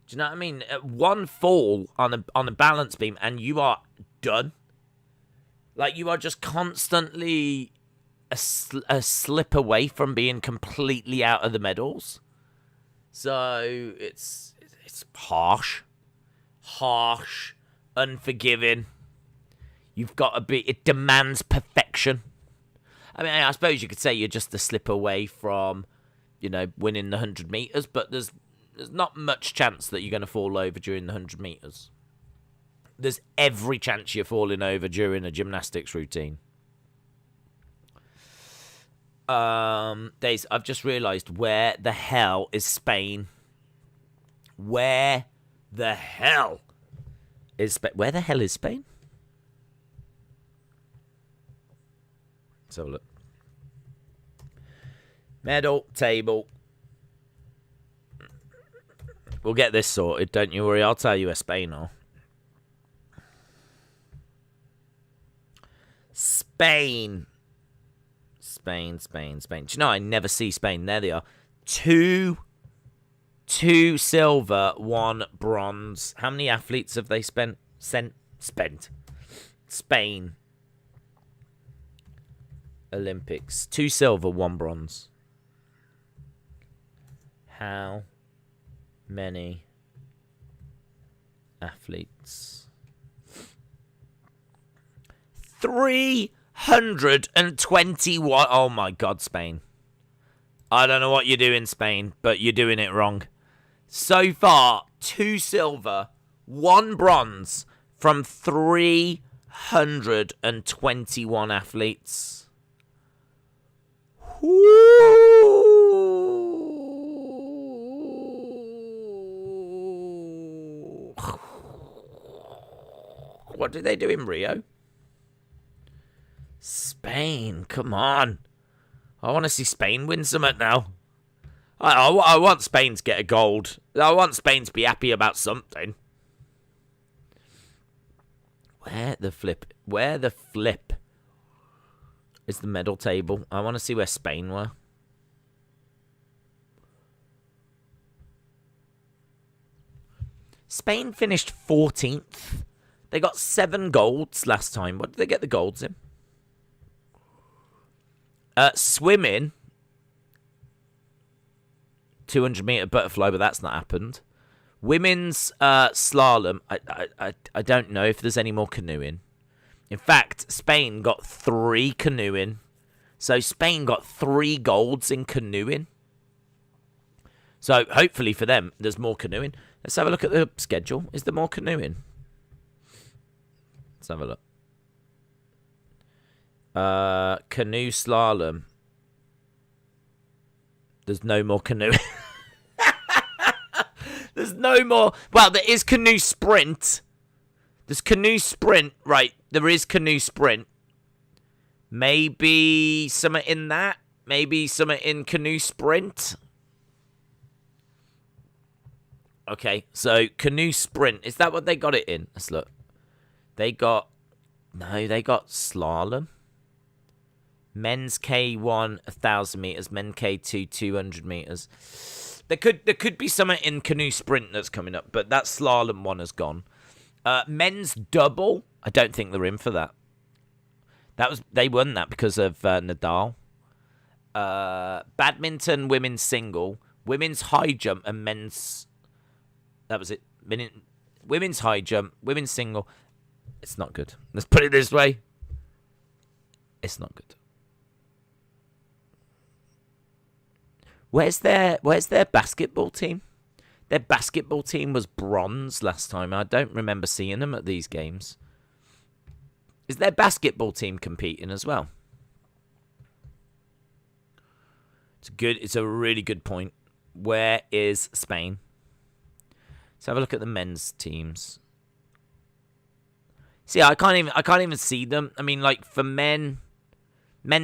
do you know what I mean? One fall on a balance beam and you are done. Like you are just constantly a slip away from being completely out of the medals. So it's harsh. harsh, unforgiving. You've got to be... It demands perfection. I mean, I suppose you could say you're just a slip away from, you know, winning the 100 metres, but there's not much chance that you're going to fall over during the 100 metres. There's every chance you're falling over during a gymnastics routine. Days, I've just realised, where the hell is Spain? Where the hell is Spain? Where the hell is Spain? Let's have a look. Medal table. We'll get this sorted, don't you worry. I'll tell you where Spain are. Spain. Spain. Do you know, I never see Spain. There they are. Two silver, 1 bronze. How many athletes have they spent? Spain. Olympics. 2 silver, 1 bronze. How many athletes? 321. Oh my God, Spain. I don't know what you're doing, Spain, but you're doing it wrong. So far, 2 silver, 1 bronze from 321 athletes. What did they do in Rio? Spain, come on. I want to see Spain win something now. I want Spain to get a gold. I want Spain to be happy about something. Where the flip is the medal table? I want to see where Spain were. Spain finished 14th. They got 7 golds last time. What did they get the golds in? Swimming. 200-meter butterfly, but that's not happened. Women's slalom. I don't know if there's any more canoeing. In fact, Spain got 3 canoeing. So Spain got 3 golds in canoeing. So hopefully for them, there's more canoeing. Let's have a look at the schedule. Is there more canoeing? Let's have a look. Canoe slalom. There's no more canoeing. There's no more. Well, there is canoe sprint. There's canoe sprint. Right, there is canoe sprint. Maybe something in that. Maybe something in canoe sprint. Okay, so canoe sprint. Is that what they got it in? Let's look. They got... No, they got slalom. Men's K1, 1,000 meters. Men K2, 200 meters. There could be something in canoe sprint that's coming up, but that slalom one has gone. Men's double. I don't think they're in for that. They won that because of Nadal. Badminton, women's single, women's high jump, and men's. That was it. Women's high jump, women's single. It's not good. Let's put it this way. It's not good. Where's their basketball team? Their basketball team was bronze last time. I don't remember seeing them at these games. Is their basketball team competing as well? It's a really good point. Where is Spain? Let's have a look at the men's teams. See, I can't even see them. I mean, like for men's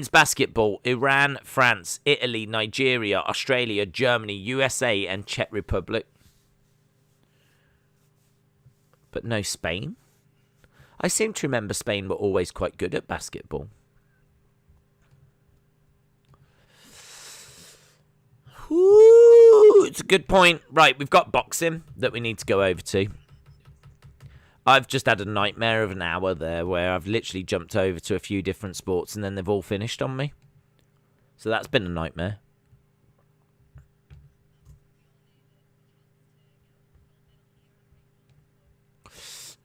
basketball, Iran, France, Italy, Nigeria, Australia, Germany, USA, and Czech Republic. But no Spain. I seem to remember Spain were always quite good at basketball. Ooh, it's a good point. Right, we've got boxing that we need to go over to. I've just had a nightmare of an hour there where I've literally jumped over to a few different sports and then they've all finished on me. So that's been a nightmare.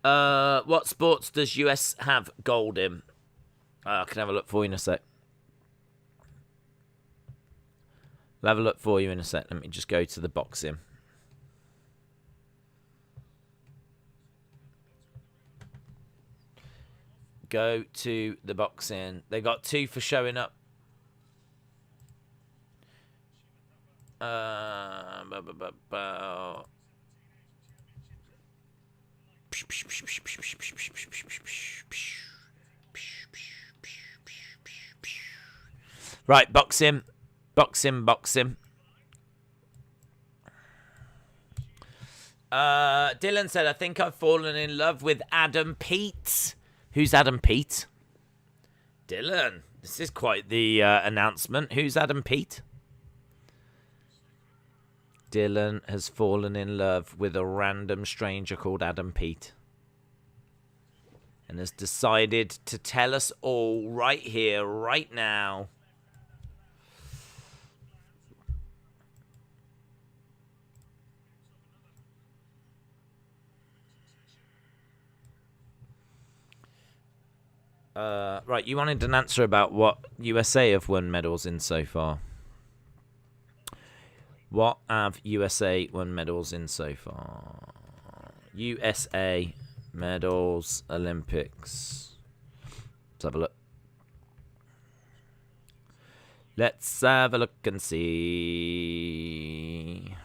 What sports does US have gold in? I can have a look for you in a sec. I'll have a look for you in a sec. Let me just go to the boxing. Go to the boxing. They got 2 for showing up. Right, boxing. Boxing. Dylan said, I think I've fallen in love with Adam Pete. Who's Adam Pete? Dylan, this is quite the announcement. Who's Adam Pete? Dylan has fallen in love with a random stranger called Adam Pete. And has decided to tell us all right here, right now. Right, you wanted an answer about what USA have won medals in so far. What have USA won medals in so far? USA medals, Olympics. Let's have a look. Let's have a look and see.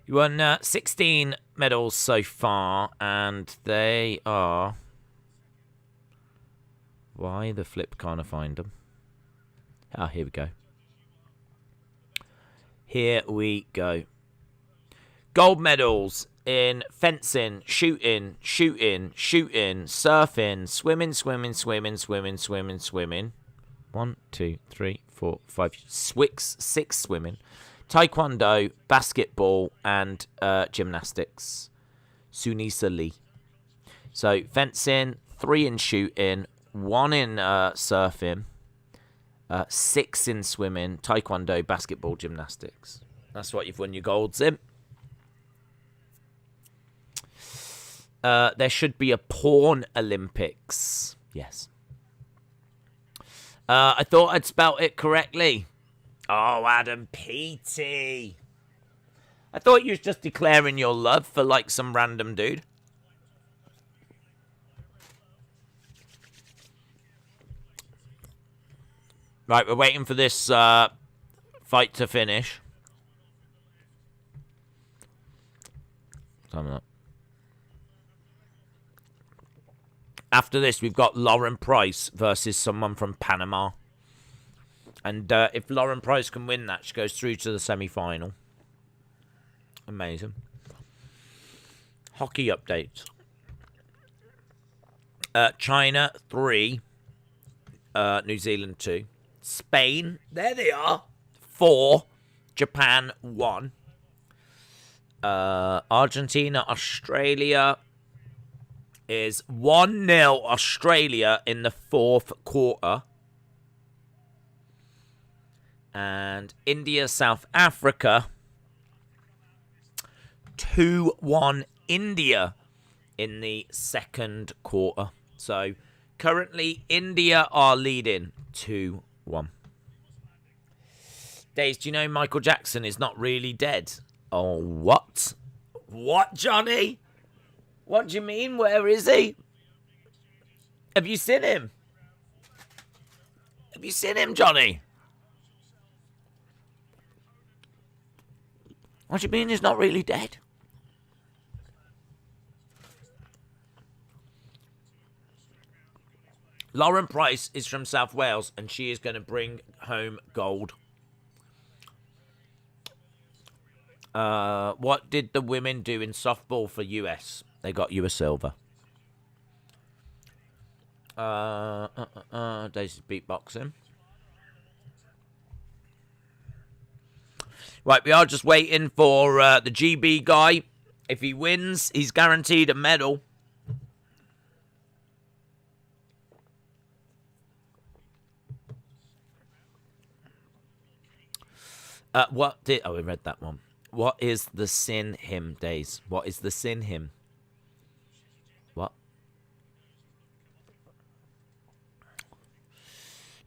You won 16 medals so far, and they are... Why the flip can't I find them? Ah, here we go. Here we go. Gold medals in fencing, shooting, surfing, swimming. 1, 2, 3, 4, 5, 6 swimming. Taekwondo, basketball, and gymnastics. Sunisa Lee. So, fencing, 3 in shooting, 1 in surfing, 6 in swimming, taekwondo, basketball, gymnastics. That's what you've won your golds in. There should be a porn Olympics. Yes. I thought I'd spelt it correctly. Oh, Adam Peaty. I thought you was just declaring your love for, like, some random dude. Right, we're waiting for this fight to finish. After this, we've got Lauren Price versus someone from Panama. And if Lauren Price can win that, she goes through to the semi-final. Amazing. Hockey updates. China 3. New Zealand 2. Spain, there they are, 4. Japan 1. Argentina, Australia is 1-0 Australia in the 4th quarter. And India, South Africa, 2-1 India in the 2nd quarter. So currently India are leading 2-1. Days, do you know Michael Jackson is not really dead? Oh, what? What, Johnny? What do you mean? Where is he? Have you seen him? Have you seen him, Johnny? What do you mean he's not really dead? Lauren Price is from South Wales, and she is going to bring home gold. What did the women do in softball for US? They got you a silver. Daisy's beatboxing. Right, we are just waiting for the GB guy. If he wins, he's guaranteed a medal. What did... Oh, we read that one. What is the sin hymn, Days? What is the sin hymn? What?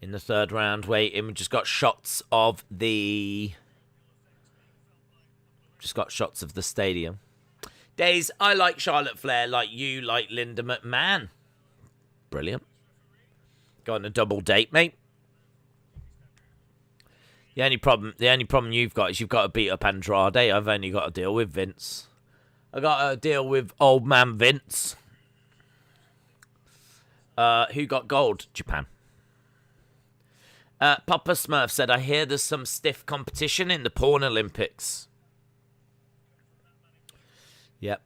In the third round, waiting. We just got shots of the... Just got shots of the stadium. Days, I like Charlotte Flair like you like Linda McMahon. Brilliant. Got on a double date, mate. The only problem you've got is you've got to beat up Andrade. I've only got to deal with Vince. I got to deal with old man Vince. Who got gold? Japan. Papa Smurf said, I hear there's some stiff competition in the Porn Olympics. Yep.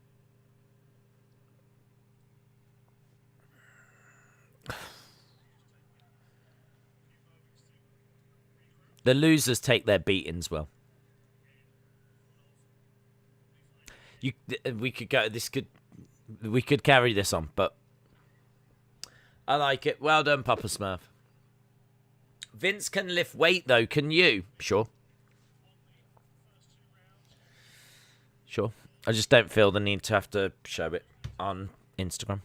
The losers take their beatings well. We could go. We could carry this on, but I like it. Well done, Papa Smurf. Vince can lift weight though. Can you? Sure. Sure. I just don't feel the need to have to show it on Instagram.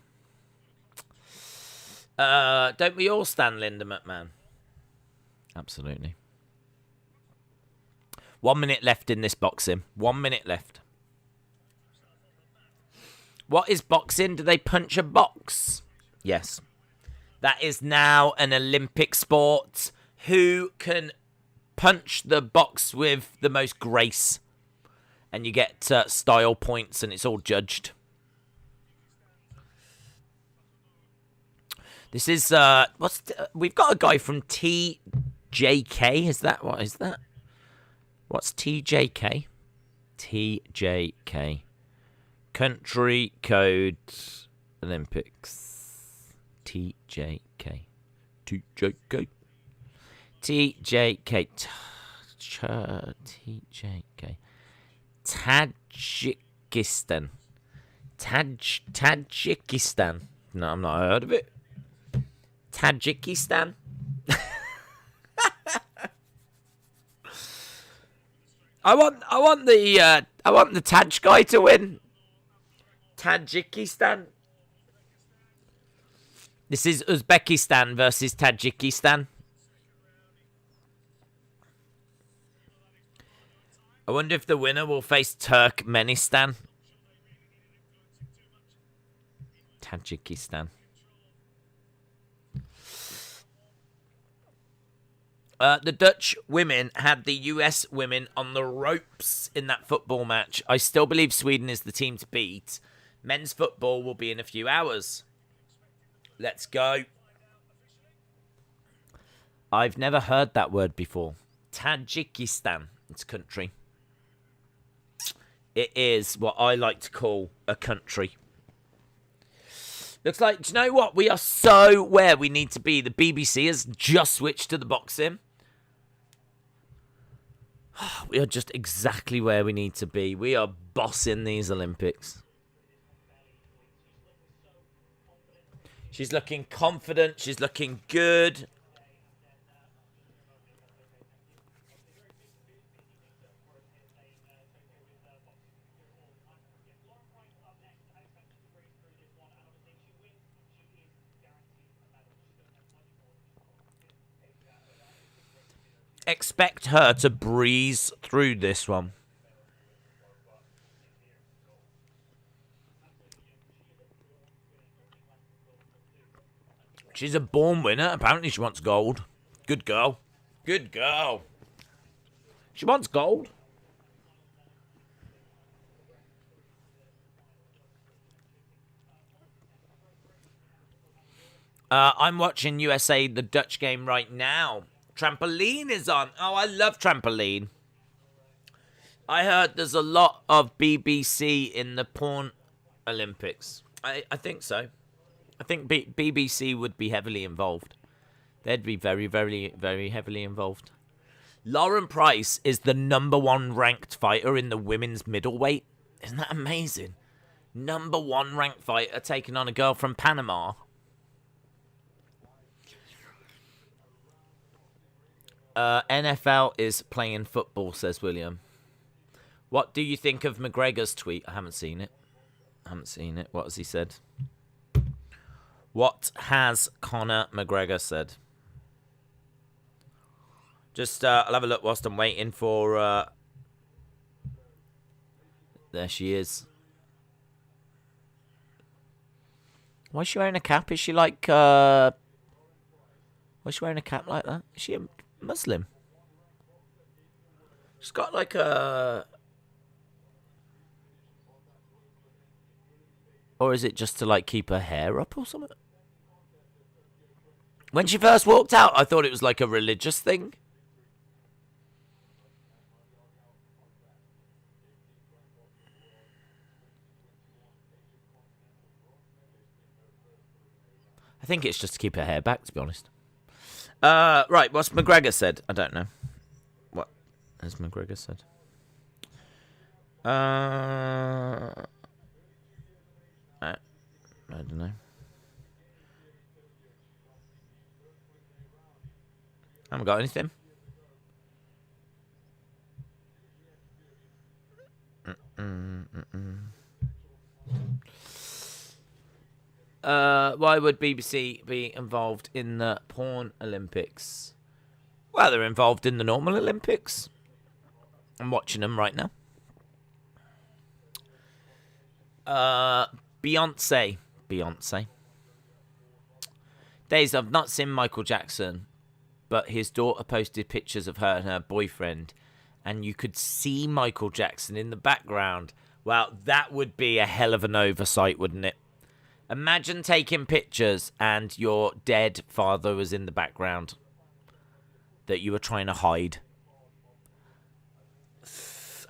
Don't we all stand Linda McMahon? Absolutely. 1 minute left in this boxing. 1 minute left. What is boxing? Do they punch a box? Yes. That is now an Olympic sport. Who can punch the box with the most grace? And you get style points and it's all judged. This is, we've got a guy from TJK. Is that, what is that? What's TJK? TJK. Country Code Olympics. TJK. TJK. TJK. TJK. Tajikistan. Tajikistan. No, I'm not heard of it. Tajikistan. I want the Taj guy to win. Tajikistan. This is Uzbekistan versus Tajikistan. I wonder if the winner will face Turkmenistan. Tajikistan. The Dutch women had the US women on the ropes in that football match. I still believe Sweden is the team to beat. Men's football will be in a few hours. Let's go. I've never heard that word before. Tajikistan. It's a country. It is what I like to call a country. Looks like, do you know what? We are so where we need to be. The BBC has just switched to the boxing. We are just exactly where we need to be. We are bossing these Olympics. She's looking confident. She's looking good. Expect her to breeze through this one. She's a born winner. Apparently she wants gold. Good girl. Good girl. She wants gold. I'm watching USA, the Dutch game right now. Trampoline is on. Oh, I love trampoline. I heard there's a lot of BBC in the Porn Olympics. I think so. I think BBC would be heavily involved. They'd be very, very, very heavily involved. Lauren Price is the #1 ranked fighter in the women's middleweight. Isn't that amazing? #1 ranked fighter taking on a girl from Panama. NFL is playing football, says William. What do you think of McGregor's tweet? I haven't seen it. What has he said? What has Conor McGregor said? Just, I'll have a look whilst I'm waiting for... There she is. Why is she wearing a cap? Is she like, Why is she wearing a cap like that? Is she a Muslim? She's got like a... Or is it just to like keep her hair up or something? When she first walked out, I thought it was like a religious thing. I think it's just to keep her hair back, to be honest. Right, what's McGregor said? I don't know. What has McGregor said? I don't know. I haven't got anything. Why would BBC be involved in the Porn Olympics? Well, they're involved in the normal Olympics. I'm watching them right now. Beyonce. Days, I've not seen Michael Jackson, but his daughter posted pictures of her and her boyfriend, and you could see Michael Jackson in the background. Well, that would be a hell of an oversight, wouldn't it? Imagine taking pictures and your dead father was in the background that you were trying to hide.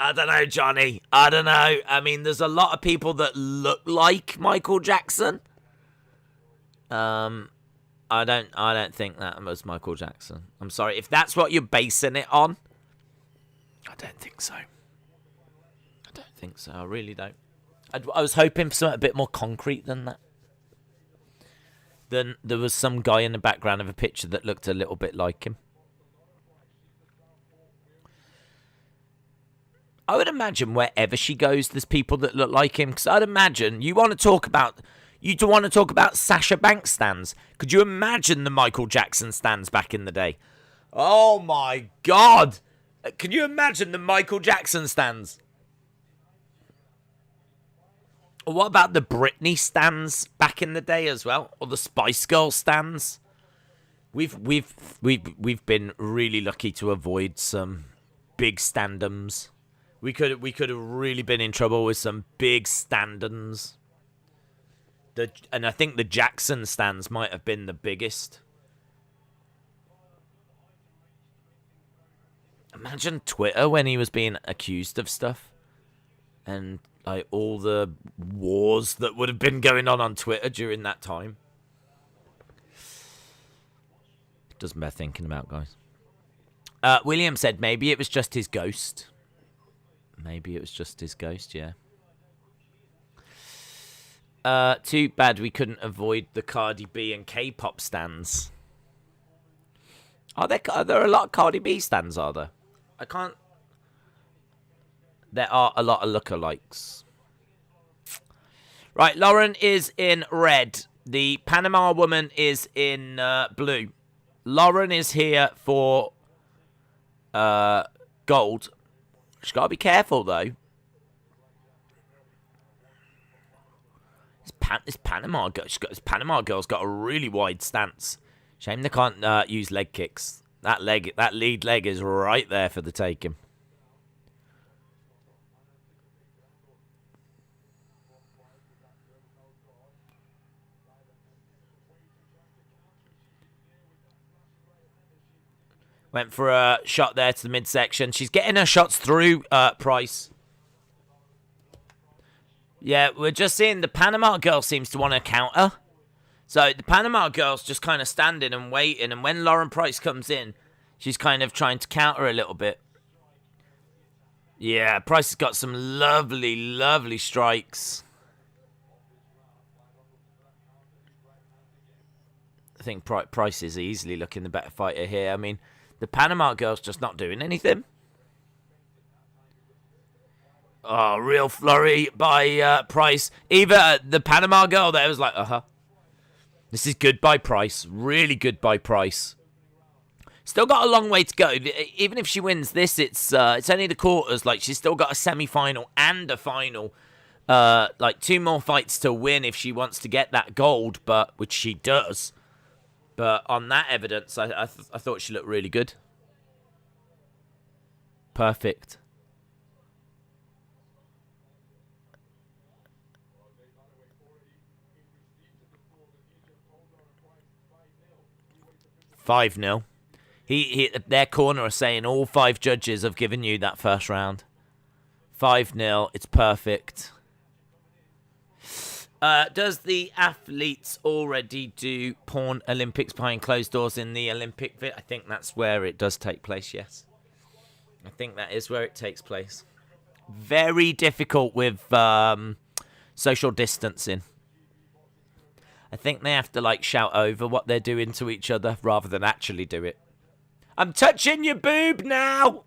I don't know, Johnny. I don't know. I mean, there's a lot of people that look like Michael Jackson. I don't think that was Michael Jackson. I'm sorry. If that's what you're basing it on, I don't think so. I really don't. I was hoping for something a bit more concrete than that. Then there was some guy in the background of a picture that looked a little bit like him. I would imagine wherever she goes, there's people that look like him. Because I'd imagine you want to talk about Sasha Banks stands. Could you imagine the Michael Jackson stands back in the day? Oh my God! Can you imagine the Michael Jackson stands? Or what about the Britney stands back in the day as well, or the Spice Girl stands? We've been really lucky to avoid some big standums. We could have really been in trouble with some big stand-ins. And I think the Jackson stands might have been the biggest. Imagine Twitter when he was being accused of stuff. And like all the wars that would have been going on Twitter during that time. It doesn't bear thinking about, guys. William said maybe it was just his ghost. Yeah. Too bad we couldn't avoid the Cardi B and K-pop stands. Are there a lot of Cardi B stands, are there? I can't... There are a lot of lookalikes. Right, Lauren is in red. The Panama woman is in blue. Lauren is here for gold. She's got to be careful, though. This Panama girl's got a really wide stance. Shame they can't use leg kicks. That lead leg is right there for the taking. Went for a shot there to the midsection. She's getting her shots through, Price. Yeah, we're just seeing the Panama girl seems to want to counter. So the Panama girl's just kind of standing and waiting. And when Lauren Price comes in, she's kind of trying to counter a little bit. Yeah, Price has got some lovely, lovely strikes. I think Price is easily looking the better fighter here. I mean, The Panama girl's just not doing anything. Oh, real flurry by Price. Either the Panama girl there was like, this is good by Price. Really good by Price. Still got a long way to go. Even if she wins this, it's only the quarters. Like, she's still got a semi-final and a final. Like, 2 more fights to win if she wants to get that gold, but which she does. But on that evidence, I thought she looked really good. Perfect. $5-0. Their corner are saying all 5 judges have given you that first round. 5-0. It's perfect. Does the athletes already do porn Olympics behind closed doors in the Olympic bit? I think that's where it does take place, yes. I think that is where it takes place. Very difficult with social distancing. I think they have to, like, shout over what they're doing to each other rather than actually do it. I'm touching your boob now!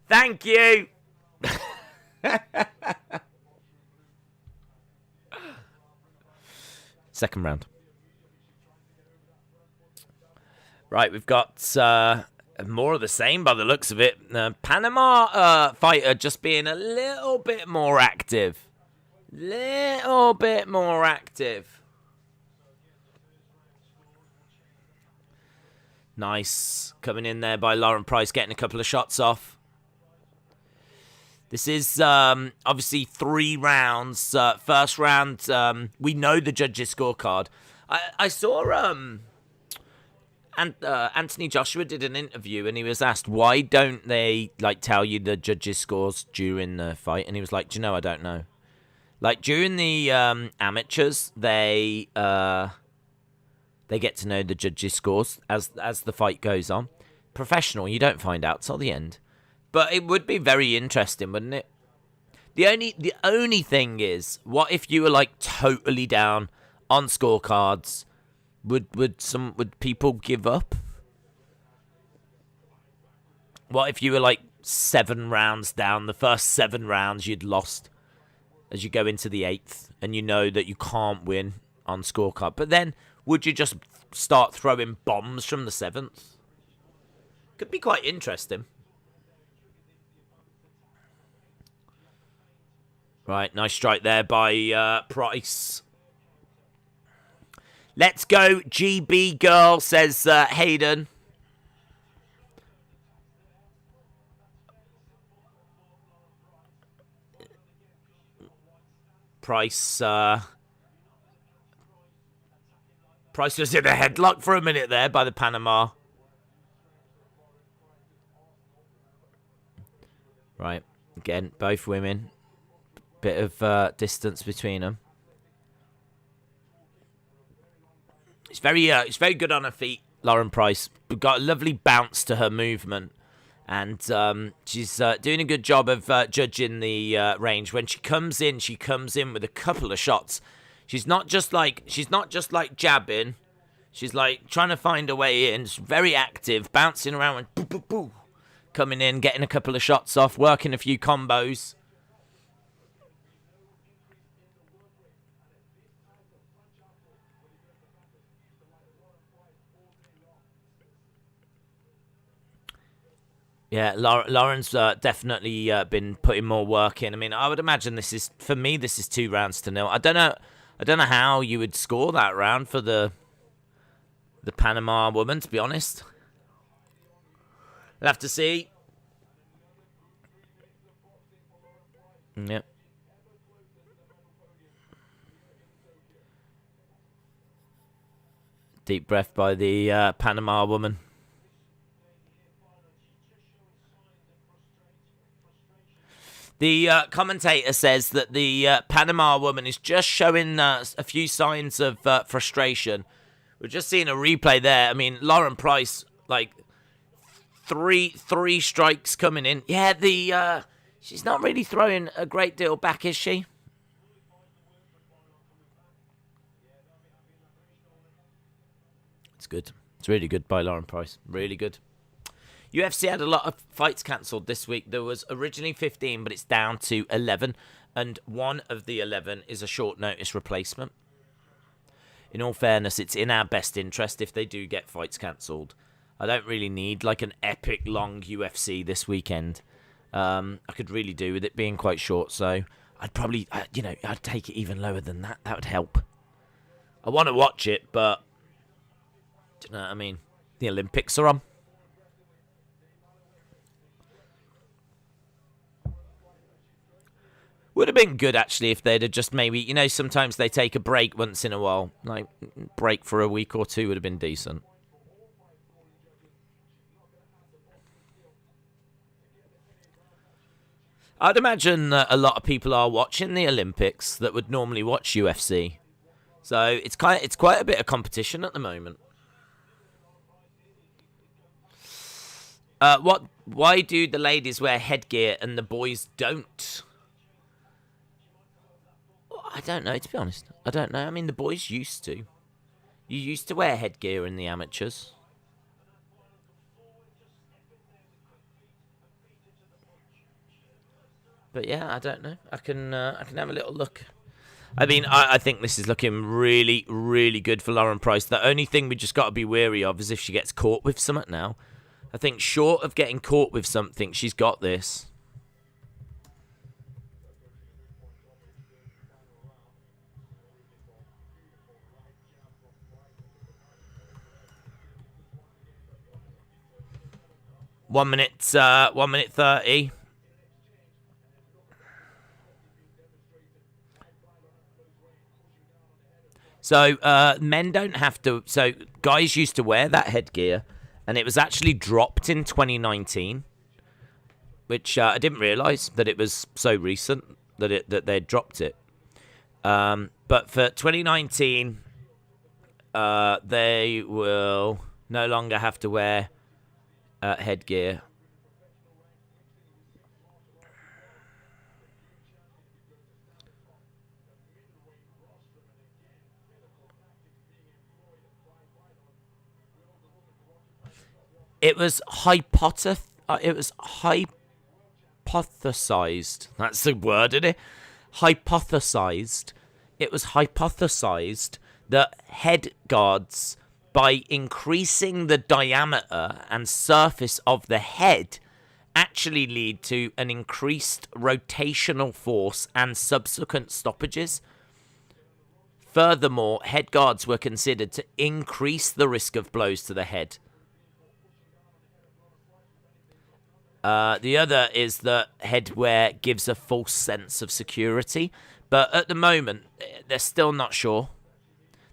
Thank you! Second round. Right, we've got more of the same by the looks of it. Panama fighter just being a little bit more active. Little bit more active. Nice. Coming in there by Lauren Price, getting a couple of shots off. This is obviously 3 rounds. First round, we know the judges' scorecard. I saw Anthony Joshua did an interview and he was asked, why don't they like tell you the judges' scores during the fight? And he was like, do you know, I don't know. Like, during the amateurs, they get to know the judges' scores as the fight goes on. Professional, you don't find out till the end. But it would be very interesting, wouldn't it? The only thing is, what if you were like totally down on scorecards? Would people give up? What if you were like 7 rounds down? The first 7 rounds you'd lost. As you go into the 8th, and you know that you can't win on scorecard. But then, would you just start throwing bombs from the 7th? Could be quite interesting. Right, nice strike there by Price. Let's go, GB girl, says Hayden. Price was in a headlock for a minute there by the Panama. Right, again, both women. Bit of distance between them. It's very good on her feet, Lauren Price. Got a lovely bounce to her movement. And she's doing a good job of judging the range. When she comes in with a couple of shots. She's not just like jabbing. She's like trying to find a way in. She's very active, bouncing around and boo, boo, boo. Coming in, getting a couple of shots off, working a few combos. Yeah, Lauren's definitely been putting more work in. I mean, I would imagine this is 2 rounds to 0. I don't know how you would score that round for the Panama woman, to be honest. We'll have to see. Yep. Deep breath by the Panama woman. The commentator says that the Panama woman is just showing a few signs of frustration. We're just seeing a replay there. I mean, Lauren Price, like, three strikes coming in. Yeah, she's not really throwing a great deal back, is she? It's good. It's really good by Lauren Price. Really good. UFC had a lot of fights cancelled this week. There was originally 15, but it's down to 11. And one of the 11 is a short notice replacement. In all fairness, it's in our best interest if they do get fights cancelled. I don't really need like an epic long UFC this weekend. I could really do with it being quite short. So I'd probably, I'd take it even lower than that. That would help. I want to watch it, but do you know what I mean? The Olympics are on. Would have been good, actually, if they'd have just maybe, sometimes they take a break once in a while. Like, break for a week or two would have been decent. I'd imagine that a lot of people are watching the Olympics that would normally watch UFC. So it's quite a bit of competition at the moment. Why do the ladies wear headgear and the boys don't? I don't know, to be honest. I don't know. I mean, the boys used to. You used to wear headgear in the amateurs. But yeah, I don't know. I can have a little look. I mean, I think this is looking really, really good for Lauren Price. The only thing we just got to be wary of is if she gets caught with something now. I think short of getting caught with something, she's got this. One minute 30. So men don't have to. So guys used to wear that headgear, and it was actually dropped in 2019, which I didn't realise that it was so recent that they'd dropped it. But for 2019, they will no longer have to wear headgear. It was hypothesized. That's the word, isn't it? Hypothesized. It was hypothesized that head guards, by increasing the diameter and surface of the head, actually lead to an increased rotational force and subsequent stoppages. Furthermore, head guards were considered to increase the risk of blows to the head. The other is that headwear gives a false sense of security. But at the moment, they're still not sure.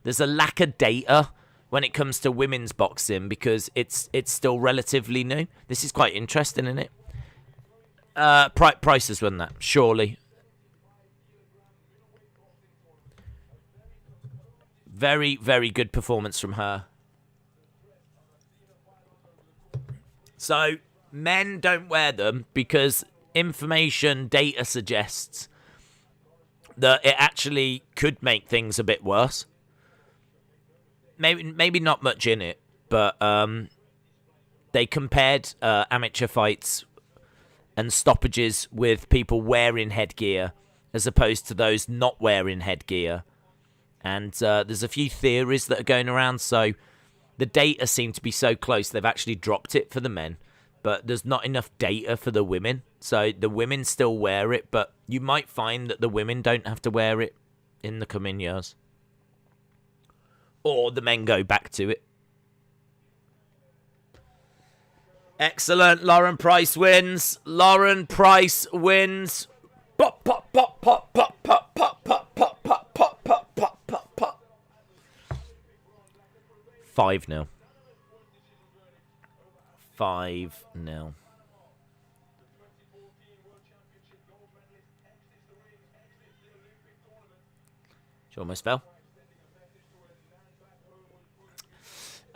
There's a lack of data when it comes to women's boxing because it's still relatively new. This is quite interesting, isn't it? Price has won that, surely. Very, very good performance from her. So men don't wear them because information data suggests that it actually could make things a bit worse. Maybe not much in it, but they compared amateur fights and stoppages with people wearing headgear as opposed to those not wearing headgear. And there's a few theories that are going around. So the data seem to be so close, they've actually dropped it for the men. But there's not enough data for the women. So the women still wear it, but you might find that the women don't have to wear it in the coming years. Or the men go back to it. Excellent. Lauren Price wins. Lauren Price wins. Pop, pop, pop, pop, pop, pop, pop, pop, pop, pop, pop, pop, pop, pop, pop. 5-0. 5-0. She almost fell.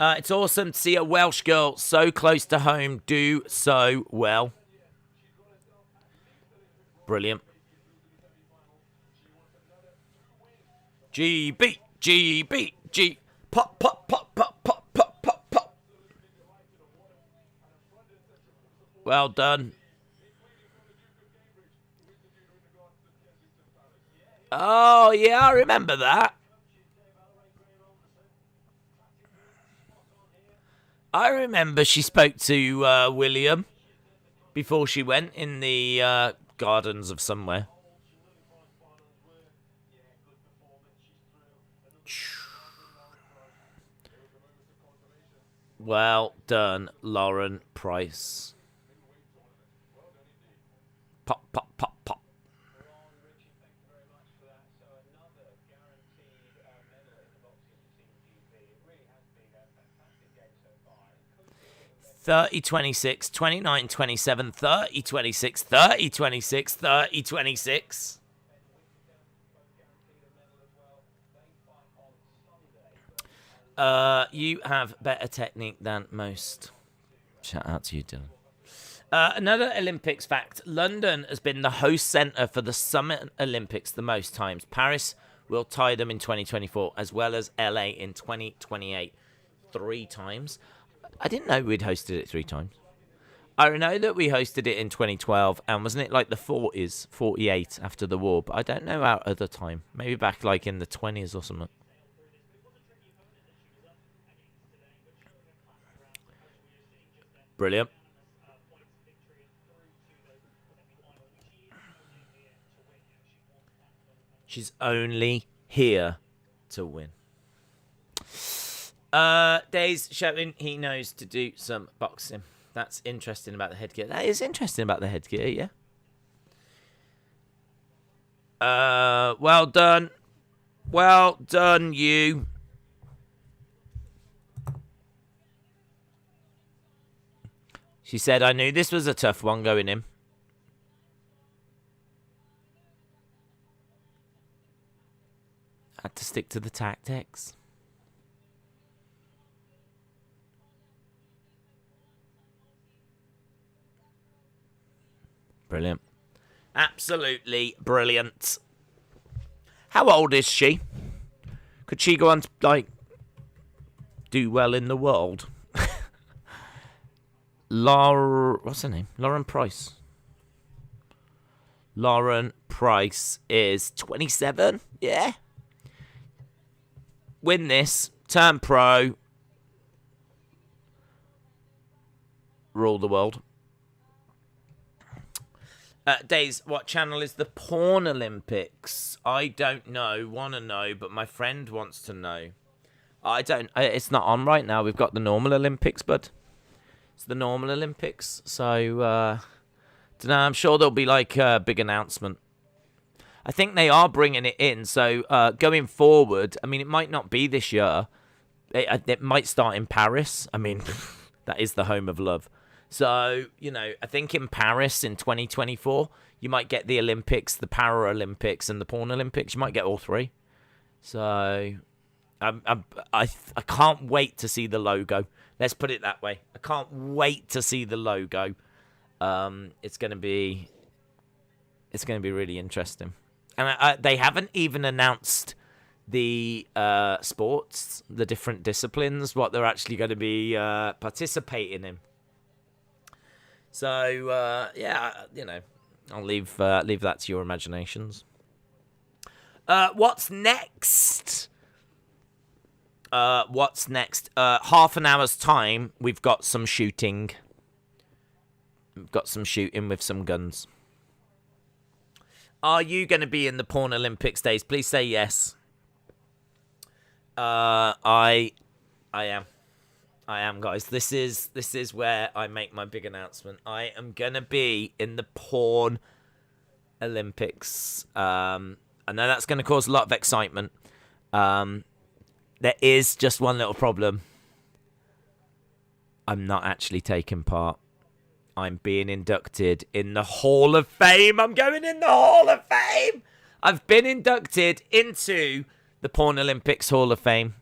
It's awesome to see a Welsh girl so close to home do so well. Brilliant. GB, GB, G. Pop, pop, pop, pop, pop, pop, Well done. Oh, yeah, I remember that. I remember she spoke to William before she went in the gardens of somewhere. Well done, Lauren Price. Pop, pop, pop, pop. Thirty 26, 29 27, 30 26, 30 26, 30 26. You have better technique than most. Shout out to you, Dylan. Another Olympics fact. London has been the host centre for the Summer Olympics the most times. Paris will tie them in 2024, as well as LA in 2028. 3 times. I didn't know we'd hosted it 3 times. I know that we hosted it in 2012, and wasn't it like the 40s, 48 after the war? But I don't know our other time. Maybe back like in the 20s or something. Brilliant. She's only here to win. Days showing he knows to do some boxing. That's interesting about the headgear. That is interesting about the headgear, yeah. Well done. Well done, you. She said, I knew this was a tough one going in. Had to stick to the tactics. Brilliant. Absolutely brilliant. How old is she? Could she go on to, like, do well in the world? What's her name? Lauren Price. Lauren Price is 27. Yeah. Win this. Turn pro. Rule the world. Days, what channel is the Porn Olympics? I don't know. Want to know, but my friend wants to know. I don't. It's not on right now. We've got the normal Olympics, bud. It's the normal Olympics. So, don't know. I'm sure there'll be like a big announcement. I think they are bringing it in. So, going forward, I mean, it might not be this year. It might start in Paris. I mean, that is the home of love. So, you know, I think in Paris in 2024, you might get the Olympics, the Paralympics, and the Porn Olympics. You might get all 3. So, I can't wait to see the logo. Let's put it that way. I can't wait to see the logo. It's going to be really interesting. And they haven't even announced the sports, the different disciplines, what they're actually going to be participating in. So, yeah, you know, I'll leave that to your imaginations. What's next? What's next? Half an hour's time, we've got some shooting. We've got some shooting with some guns. Are you going to be in the Porn Olympics, Days? Please say yes. I am. I am, guys. This is where I make my big announcement. I am gonna be in the Porn Olympics. I know that's gonna cause a lot of excitement. There is just one little problem. I'm not actually taking part. I'm being inducted in the Hall of Fame. I'm going in the Hall of Fame. I've been inducted into the Porn Olympics Hall of Fame.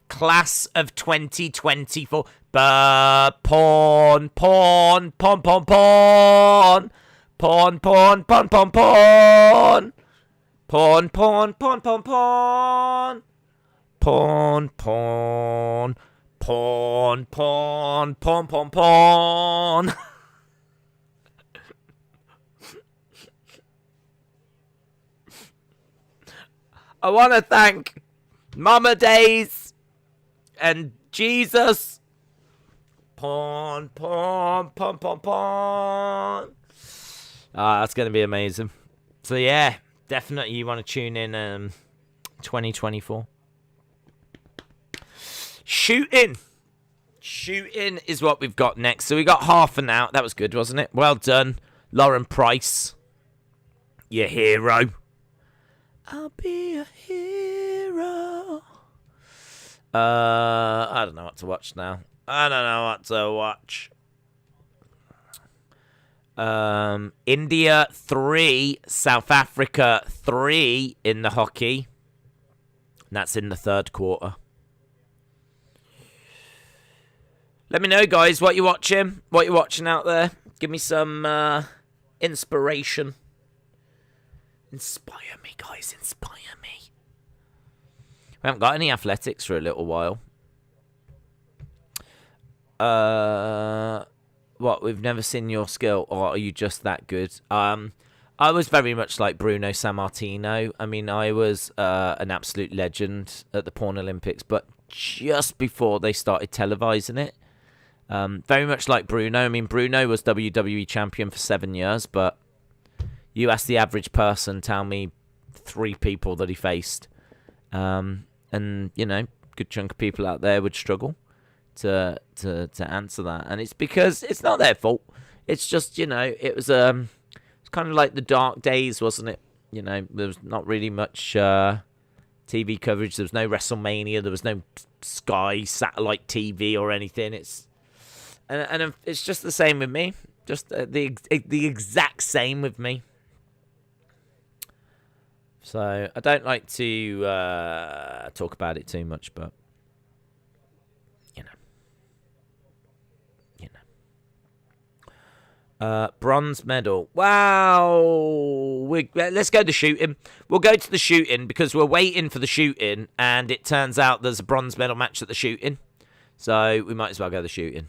Class of 2024. Porn, porn, porn, porn, porn. Porn, porn, porn, porn, porn. Porn, porn, porn, porn, porn. Porn, porn, Pawn, pawn, pawn, pawn, pawn. I want to thank Mama Days and Jesus. Pawn, pawn, pawn, pawn, pawn. That's going to be amazing. So, yeah, definitely you want to tune in 2024. Shooting. Shooting is what we've got next. So we got half an hour. That was good, wasn't it? Well done, Lauren Price. Your hero. I'll be a hero. I don't know what to watch now. I don't know what to watch. India 3, South Africa 3 in the hockey. And that's in the third quarter. Let me know, guys, what you're watching. What you're watching out there. Give me some inspiration. Inspire me, guys. Inspire me. We haven't got any athletics for a little while. What? We've never seen your skill, or are you just that good? I was very much like Bruno Sammartino. I mean, I was an absolute legend at the Porn Olympics, but just before they started televising it. Very much like Bruno. I mean, Bruno was WWE champion for 7 years, but you ask the average person, tell me 3 people that he faced. And, you know, good chunk of people out there would struggle to answer that. And it's because it's not their fault. It's just, you know, it's kind of like the dark days, wasn't it? You know, there was not really much TV coverage. There was no WrestleMania. There was no Sky satellite TV or anything. And it's just the same with me. Just the exact same with me. So I don't like to talk about it too much, but you know. Bronze medal. Wow. Let's go to shooting. We'll go to the shooting because we're waiting for the shooting, and it turns out there's a bronze medal match at the shooting. So we might as well go to the shooting.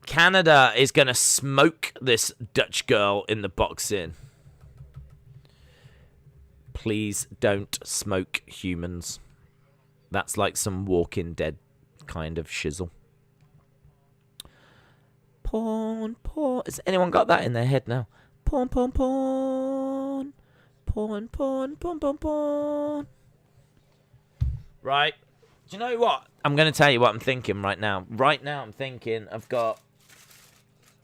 Canada is going to smoke this Dutch girl in the boxing. Please don't smoke humans. That's like some Walking Dead kind of shizzle. Pawn, pawn. Has anyone got that in their head now? Pawn, pawn, pawn. Pawn, pawn, pawn, pawn, pawn. Right. Do you know what? I'm going to tell you what I'm thinking right now. Right now I'm thinking I've got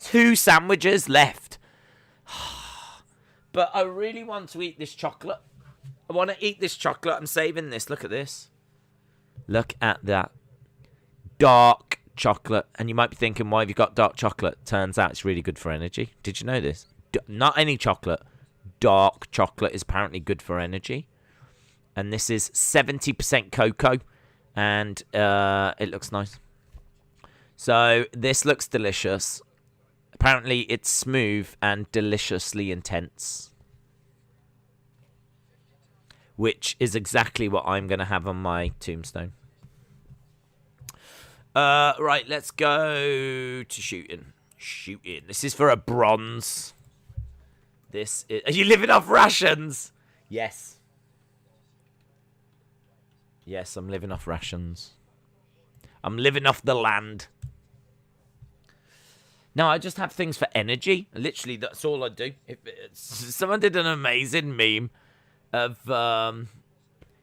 2 sandwiches left. But I really want to eat this chocolate. I want to eat this chocolate. I'm saving this. Look at this. Look at that. Dark chocolate. And you might be thinking, why have you got dark chocolate? Turns out it's really good for energy. Did you know this? Not any chocolate. Dark chocolate is apparently good for energy. And this is 70% cocoa. And it looks nice. So this looks delicious. Apparently it's smooth and deliciously intense. Which is exactly what I'm going to have on my tombstone. Right, let's go to shooting. Shooting. This is for a bronze. This is... Are you living off rations? Yes. Yes, I'm living off rations. I'm living off the land. No, I just have things for energy. Literally, that's all I do. Someone did an amazing meme of,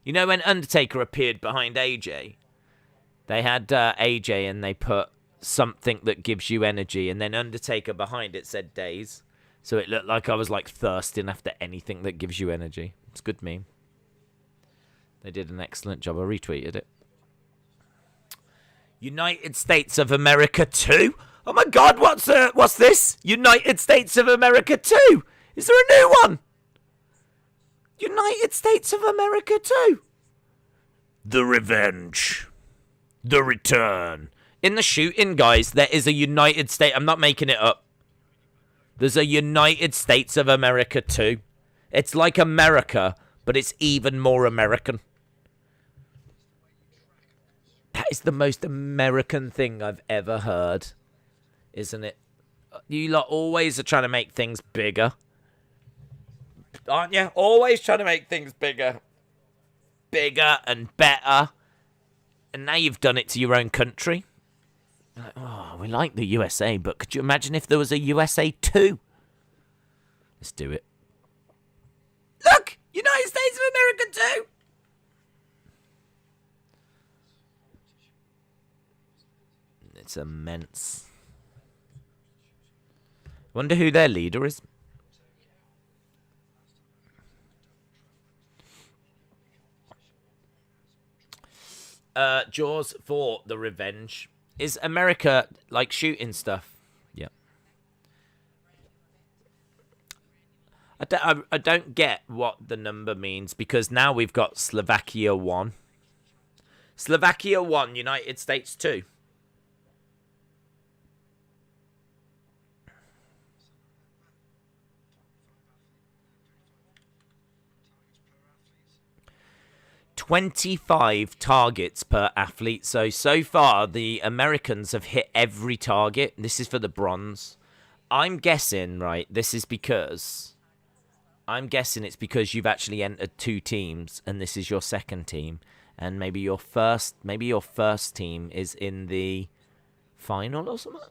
you know, when Undertaker appeared behind AJ, they had AJ and they put something that gives you energy, and then Undertaker behind it said days. So it looked like I was like thirsting after anything that gives you energy. It's a good meme. They did an excellent job. I retweeted it. United States of America 2? Oh my God, what's this? United States of America 2? Is there a new one? United States of America 2. The Revenge. The Return. In the shooting, guys, there is a United States... I'm not making it up. There's a United States of America 2. It's like America, but it's even more American. That is the most American thing I've ever heard, isn't it? You lot always are trying to make things bigger. Aren't you? Always trying to make things bigger. Bigger and better. And now you've done it to your own country. Like, oh, we like the USA, but could you imagine if there was a USA 2? Let's do it. Look! United States of America 2! It's immense. Wonder who their leader is. Jaws for the revenge. Is America like shooting stuff? Yeah. I don't get what the number means because now we've got Slovakia 1. Slovakia 1, United States 2. $25 targets per athlete. So far, the Americans have hit every target. This is for the bronze. I'm guessing, right, this is because... I'm guessing it's because you've actually entered 2 teams, and this is your second team. And maybe your first team is in the final or something?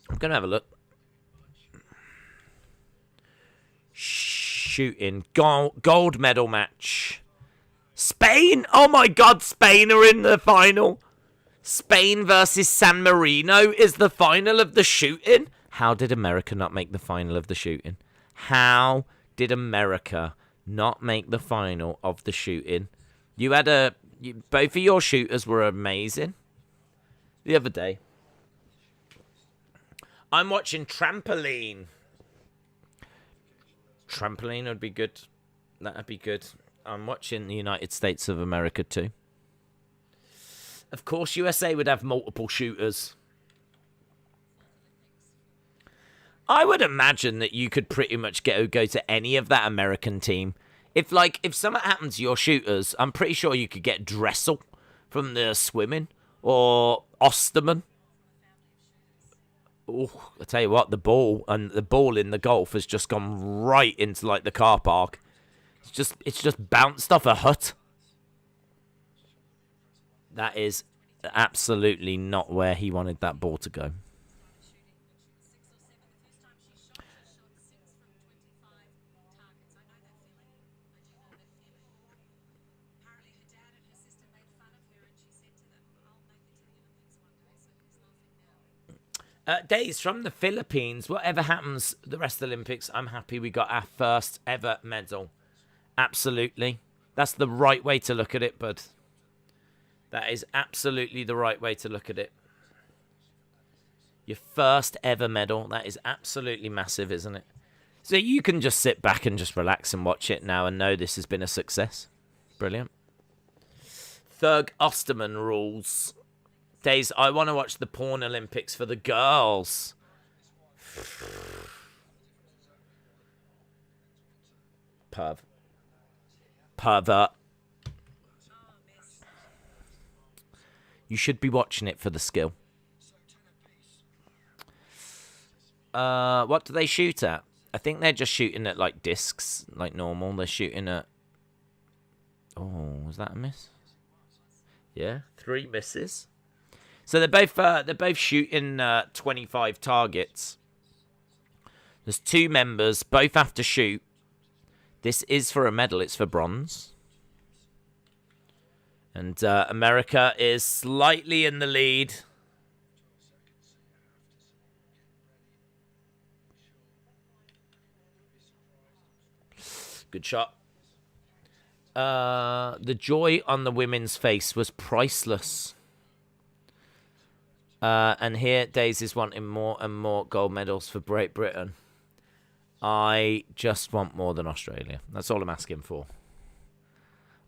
I'm going to have a look. Shooting. Gold medal match. Spain? Oh my god, Spain are in the final. Spain versus San Marino is the final of the shooting. How did America not make the final of the shooting? How did America not make the final of the shooting? You had both of your shooters were amazing the other day. I'm watching trampoline. Trampoline would be good. That'd be good. I'm watching the United States of America too. Of course, USA would have multiple shooters. I would imagine that you could pretty much go to any of that American team. If something happens to your shooters, I'm pretty sure you could get Dressel from the swimming or Osterman. Oh, I tell you what, the ball in the golf has just gone right into like the car park. It's just bounced off a hut. That is absolutely not where he wanted that ball to go. Days from the Philippines. Whatever happens the rest of the Olympics, I'm happy we got our first ever medal. Absolutely. That's the right way to look at it, bud. That is absolutely the right way to look at it. Your first ever medal. That is absolutely massive, isn't it? So you can just sit back and just relax and watch it now and know this has been a success. Brilliant. Thurg Osterman rules. Days, I want to watch the porn Olympics for the girls. Pervert. You should be watching it for the skill. What do they shoot at? I think they're just shooting at, like, discs, like normal. They're shooting at... Oh, was that a miss? Yeah, 3 misses. So they're both shooting 25 targets. There's 2 members. Both have to shoot. This is for a medal. It's for bronze. And America is slightly in the lead. Good shot. The joy on the women's face was priceless. And here, Daisy's wanting more and more gold medals for Great Britain. I just want more than Australia. That's all I'm asking for.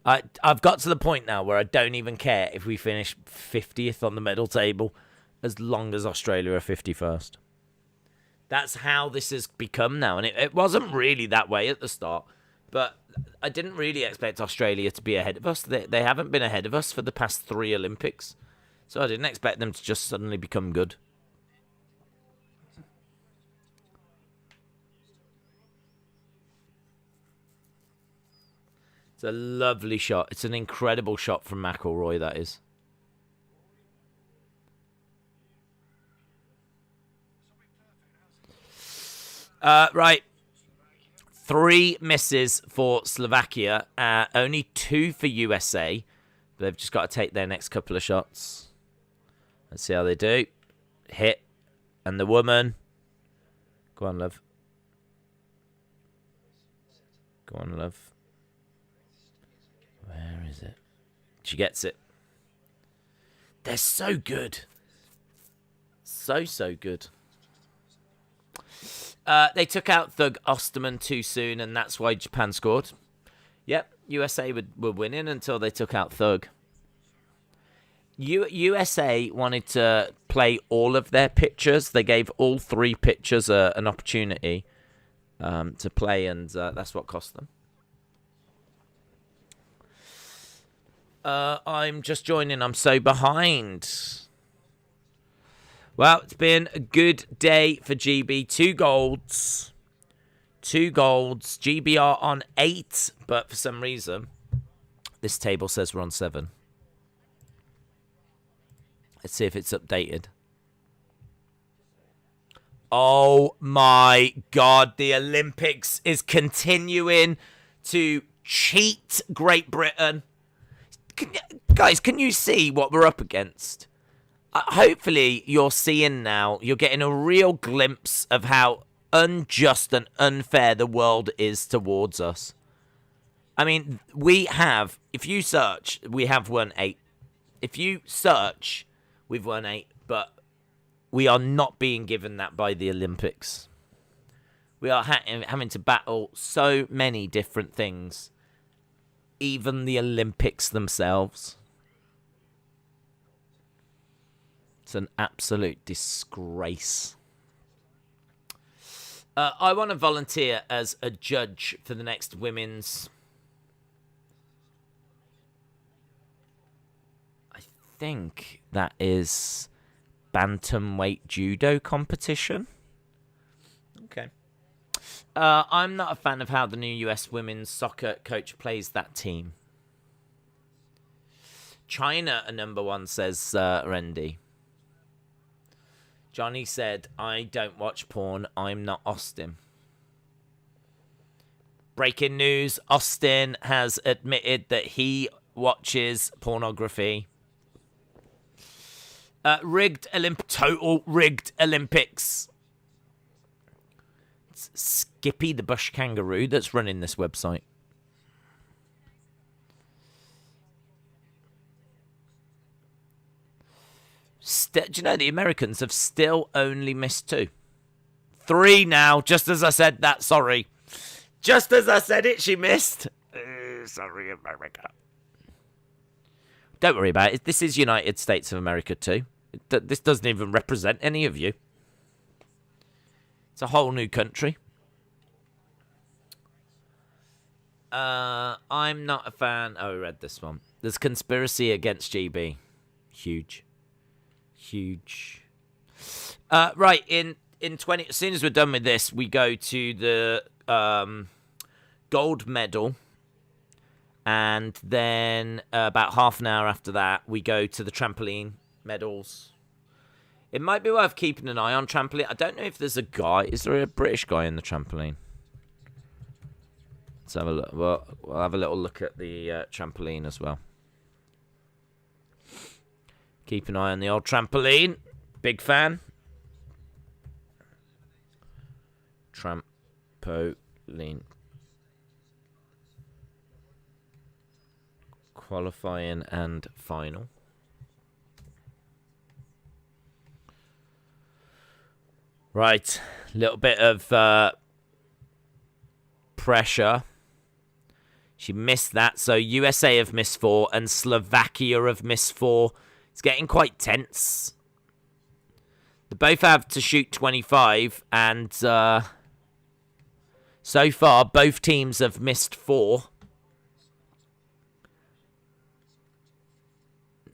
I've got to the point now where I don't even care if we finish 50th on the medal table, as long as Australia are 51st. That's how this has become now. And it wasn't really that way at the start. But I didn't really expect Australia to be ahead of us. They haven't been ahead of us for the past 3 Olympics. So I didn't expect them to just suddenly become good. It's a lovely shot. It's an incredible shot from McIlroy, that is. Right. 3 misses for Slovakia. Only 2 for USA. They've just got to take their next couple of shots. Let's see how they do. Hit. And the woman. Go on, love. Go on, love. Where is it? She gets it. They're so good. So good. They took out Thug Osterman too soon, and that's why Japan scored. Yep, USA were winning until they took out Thug. USA wanted to play all of their pitchers. They gave all 3 pitchers an opportunity to play, and that's what cost them. I'm just joining. I'm so behind. Well, it's been a good day for GB. 2 golds. 2 golds. GB are on 8, but for some reason, this table says we're on 7. Let's see if it's updated. Oh my God, the Olympics is continuing to cheat Great Britain. Guys, can you see what we're up against? Hopefully you're seeing now, you're getting a real glimpse of how unjust and unfair the world is towards us. I mean, we have, if you search, we have won 8. If you search, we've won 8, but we are not being given that by the Olympics. We are having to battle so many different things, even the Olympics themselves. It's an absolute disgrace. I want to volunteer as a judge for the next women's... I think that is bantamweight judo competition. Okay. I'm not a fan of how the new US women's soccer coach plays that team. China are number 1, says Randy. Johnny said, I don't watch porn. I'm not Austin. Breaking news. Austin has admitted that he watches pornography. Total rigged Olympics. It's Skippy the bush kangaroo that's running this website. Do you know the Americans have still only missed 2? 3 now, just as I said that, sorry. Just as I said it, she missed. Sorry, America. Don't worry about it. This is United States of America too. This doesn't even represent any of you. It's a whole new country. I'm not a fan. Oh, I read this one. There's conspiracy against GB. Huge. Right, in 20, as soon as we're done with this, we go to the gold medal, and then about half an hour after that, we go to the trampoline medals. It might be worth keeping an eye on trampoline. I don't know if there's a guy. Is there a British guy in the trampoline? Let's have a look. We'll have a little look at the trampoline as well. Keep an eye on the old trampoline. Big fan. Trampoline. Qualifying and final. Right. Little bit of pressure. She missed that. So USA have missed 4 and Slovakia have missed 4. It's getting quite tense. They both have to shoot 25, and So far, both teams have missed 4.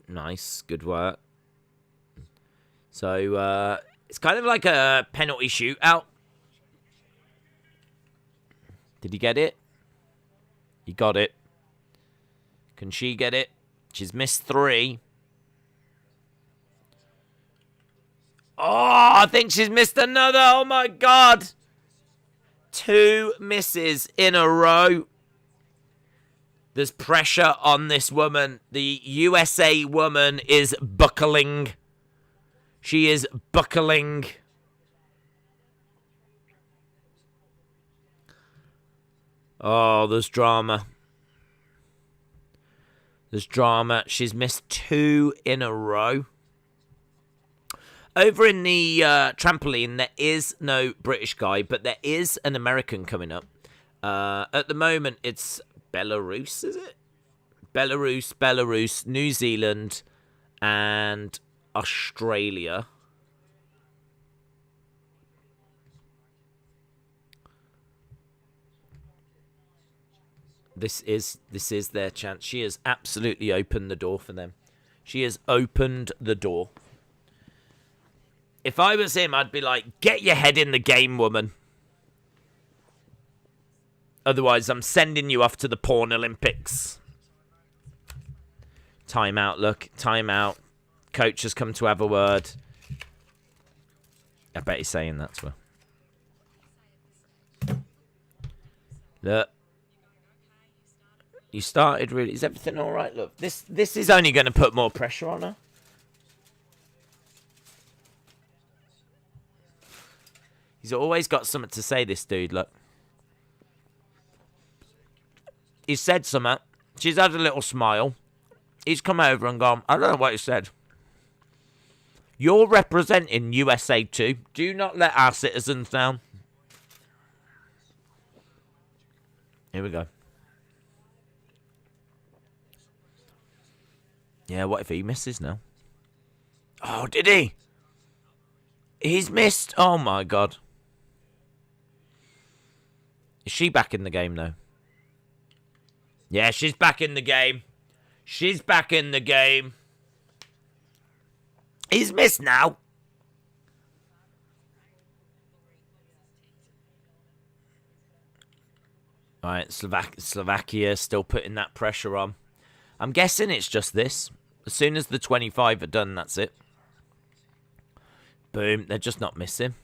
Nice. Good work. So, it's kind of like a penalty shootout. Did he get it? He got it. Can she get it? She's missed 3. Oh, I think she's missed another. Oh, my God. 2 misses in a row. There's pressure on this woman. The USA woman is buckling. She is buckling. Oh, there's drama. There's drama. She's missed 2 in a row. Over in the trampoline, there is no British guy, but there is an American coming up. At the moment, it's Belarus, is it? Belarus, New Zealand, and Australia. This is their chance. She has absolutely opened the door for them. She has opened the door. If I was him, I'd be like, get your head in the game, woman. Otherwise, I'm sending you off to the porn Olympics. Time out, look. Time out. Coach has come to have a word. I bet he's saying that to her. Look. You started really... Is everything all right? Look, this is only going to put more pressure on her. He's always got something to say, this dude, look. He said something. She's had a little smile. He's come over and gone, I don't know what he said. You're representing USA too. Do not let our citizens down. Here we go. Yeah, what if he misses now? Oh, did he? He's missed. Oh, my God. Is she back in the game, though? Yeah, she's back in the game. She's back in the game. He's missed now. All right, Slovakia still putting that pressure on. I'm guessing it's just this. As soon as the 25 are done, that's it. Boom. They're just not missing.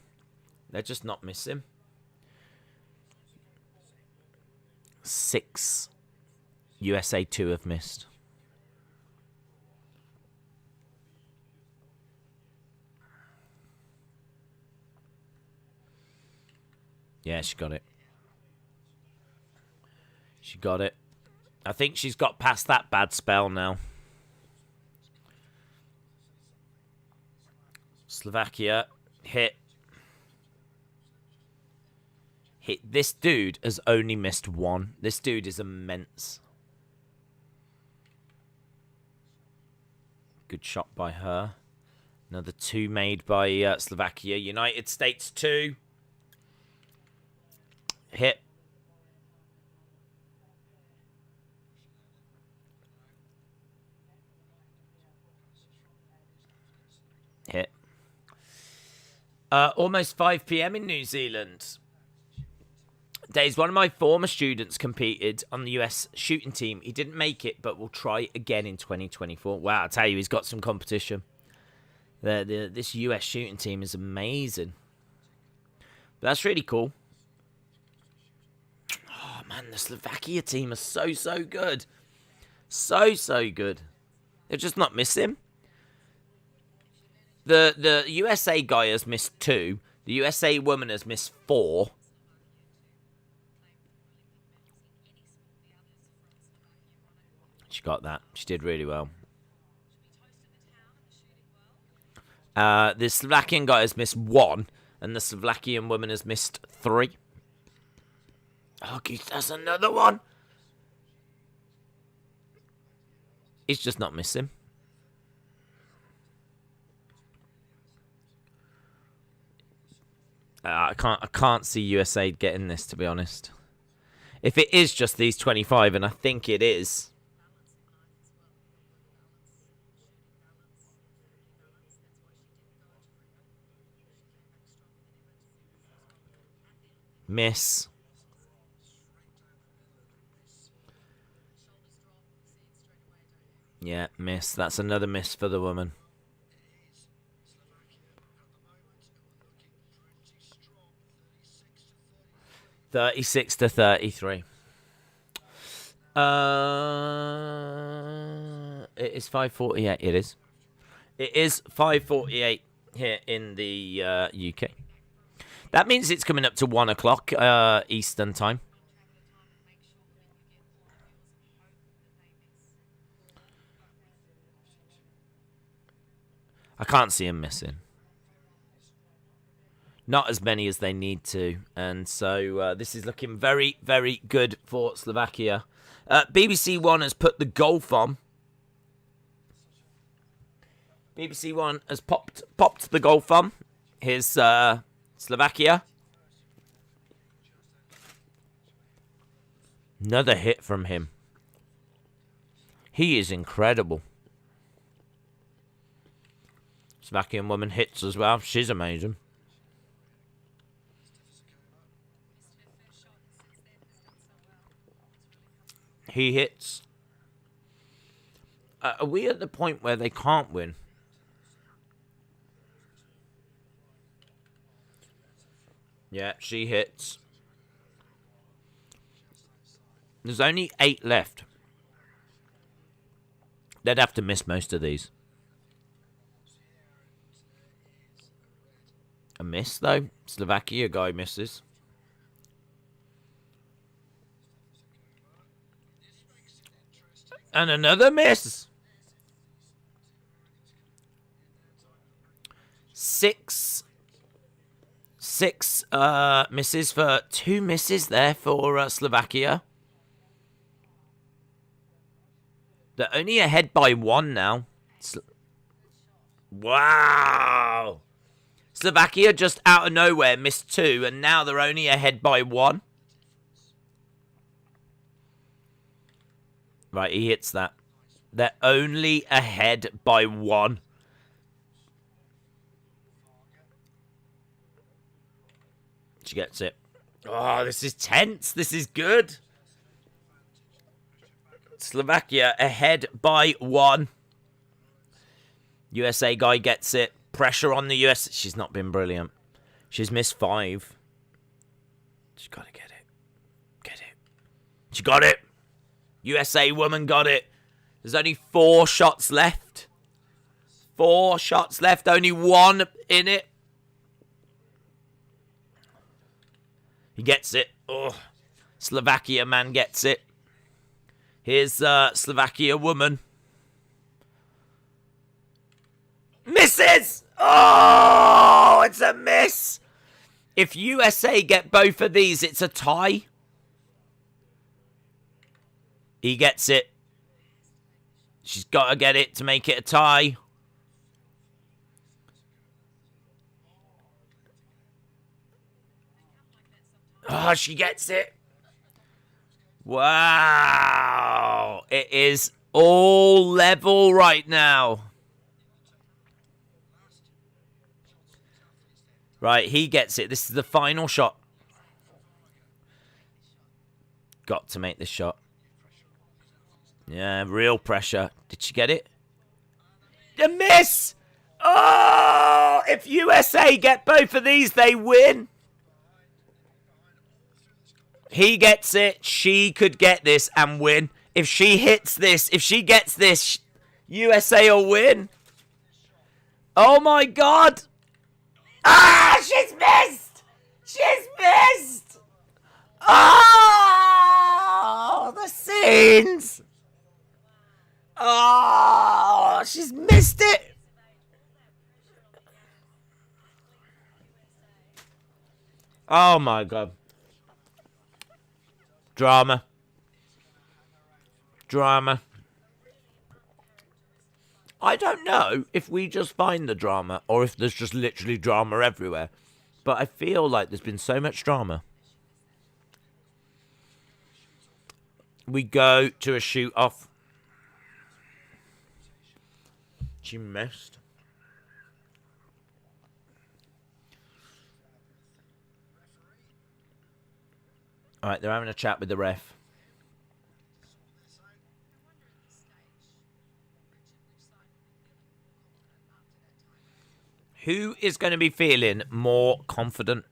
They're just not missing. 6. USA 2 have missed. Yeah, she got it. She got it. I think she's got past that bad spell now. Slovakia hit. This dude has only missed 1. This dude is immense. Good shot by her. Another 2 made by Slovakia. United States 2. Hit. Hit. Almost 5 p.m. in New Zealand. Days, one of my former students competed on the US shooting team. He didn't make it, but will try again in 2024. Wow, I tell you, he's got some competition. This US shooting team is amazing. But that's really cool. Oh, man, the Slovakia team is so good. So good. They're just not missing. The USA guy has missed 2. The USA woman has missed 4. She got that. She did really well. The Slovakian guy has missed 1, and the Slovakian woman has missed 3. Oh, that's another one. He's just not missing. I can't see USA getting this, to be honest. If it is just these 25, and I think it is. Miss. Yeah, miss. That's another miss for the woman. $36-33. It is 5:48. It is. It is 5:48 here in the UK. That means it's coming up to 1 o'clock Eastern time. I can't see him missing. Not as many as they need to. And so this is looking very, very good for Slovakia. BBC One has put the golf on. BBC One has popped the golf on. Here's Slovakia. Another hit from him. He is incredible. Slovakian woman hits as well. She's amazing. He hits. Are we at the point where they can't win? Yeah, she hits. There's only 8 left. They'd have to miss most of these. A miss, though. Slovakia guy misses. And another miss. 6 misses for 2 misses there for Slovakia. They're only ahead by 1 now. Wow. Slovakia just out of nowhere missed 2, and now they're only ahead by 1. Right, he hits that. They're only ahead by 1. She gets it. Oh, this is tense. This is good. Slovakia ahead by 1. USA guy gets it. Pressure on the US. She's not been brilliant. She's missed 5. She's got to get it. Get it. She got it. USA woman got it. There's only 4 shots left. 4 shots left. Only 1 in it. He gets it. Oh, Slovakia man gets it. Here's Slovakia woman. Misses! Oh, it's a miss. If USA get both of these, it's a tie. He gets it. She's got to get it to make it a tie. Oh, she gets it. Wow. It is all level right now. Right, he gets it. This is the final shot. Got to make this shot. Yeah, real pressure. Did she get it? A miss! Oh! If USA get both of these, they win. He gets it. She could get this and win. If she hits this, if she gets this, USA will win. Oh my God! Ah! She's missed! She's missed! Oh! The scenes! Oh! She's missed it! Oh my God. Drama. Drama. I don't know if we just find the drama or if there's just literally drama everywhere. But I feel like there's been so much drama. We go to a shoot-off. She missed. Alright, they're having a chat with the ref. Who is going to be feeling more confident?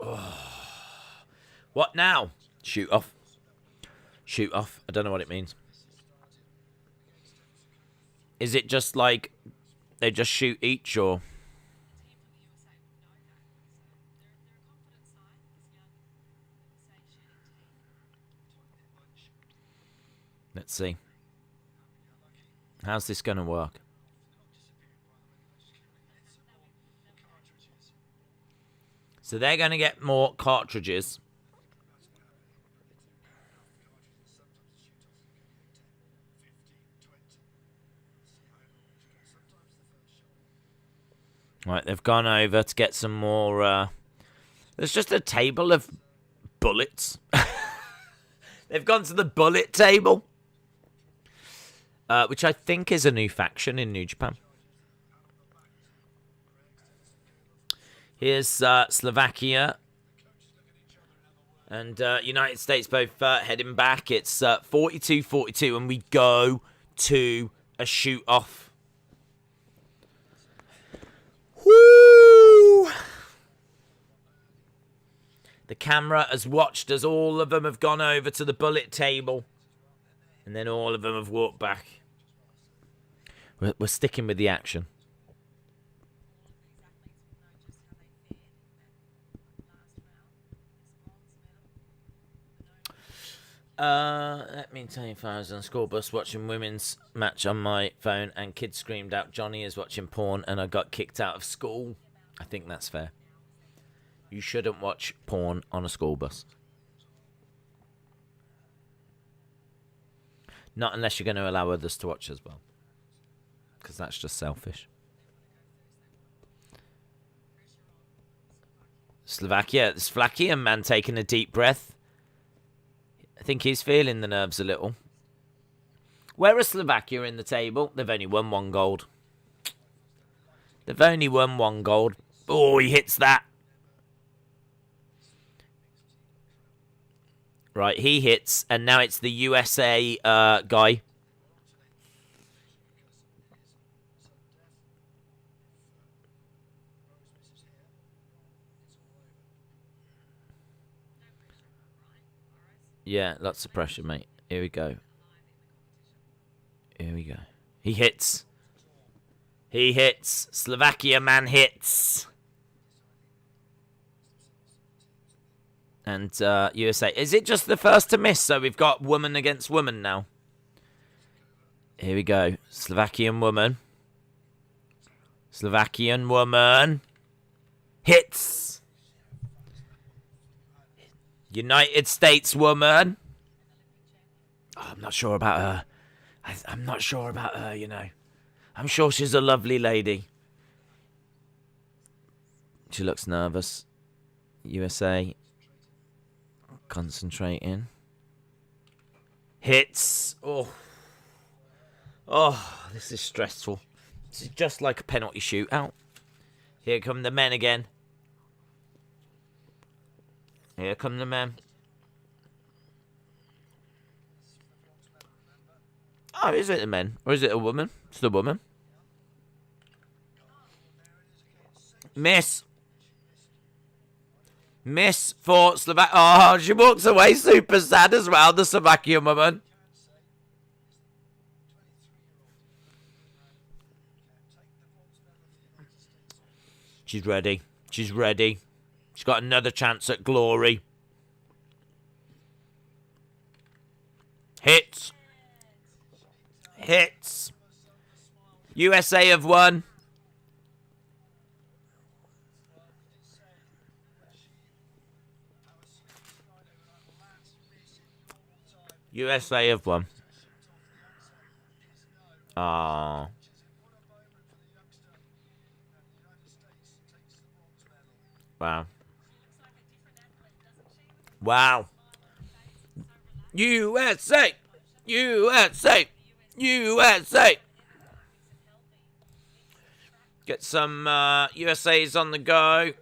Oh. What now? Shoot off. Shoot off. I don't know what it means. Is it just like they just shoot each, or? Let's see. How's this going to work? So they're going to get more cartridges. Right, they've gone over to get some more. There's just a table of bullets. They've gone to the bullet table. Which I think is a new faction in New Japan. Here's Slovakia and United States both heading back. It's 42-42, and we go to a shoot-off. Woo! The camera has watched as all of them have gone over to the bullet table. And then all of them have walked back. We're sticking with the action. Let me tell you, if I was on school bus watching women's match on my phone and kids screamed out, "Johnny is watching porn," and I got kicked out of school, I think that's fair. You shouldn't watch porn on a school bus. Not unless you're going to allow others to watch as well. Because that's just selfish. Slovakia. The Slovakian man taking a deep breath. I think he's feeling the nerves a little. Where is Slovakia in the table? They've only won 1 gold. They've only won 1 gold. Oh, he hits that. Right, he hits, and now it's the USA guy. Yeah, lots of pressure, mate. Here we go. Here we go. He hits. He hits. Slovakia man hits. And USA. Is it just the first to miss? So we've got woman against woman now. Here we go. Slovakian woman. Slovakian woman. Hits. United States woman. Oh, I'm not sure about her. I'm not sure about her, you know. I'm sure she's a lovely lady. She looks nervous. USA. Concentrating. Hits. Oh. Oh, this is stressful. This is just like a penalty shootout. Here come the men again. Here come the men. Oh, is it the men? Or is it a woman? It's the woman. Miss. Miss for Slovakia. Oh, she walks away super sad as well, the Slovakian woman. She's ready. She's ready. She's got another chance at glory. Hits. Hits. USA have won. USA have won. Ah. Wow. Wow. USA! USA! USA! Get some USAs on the go.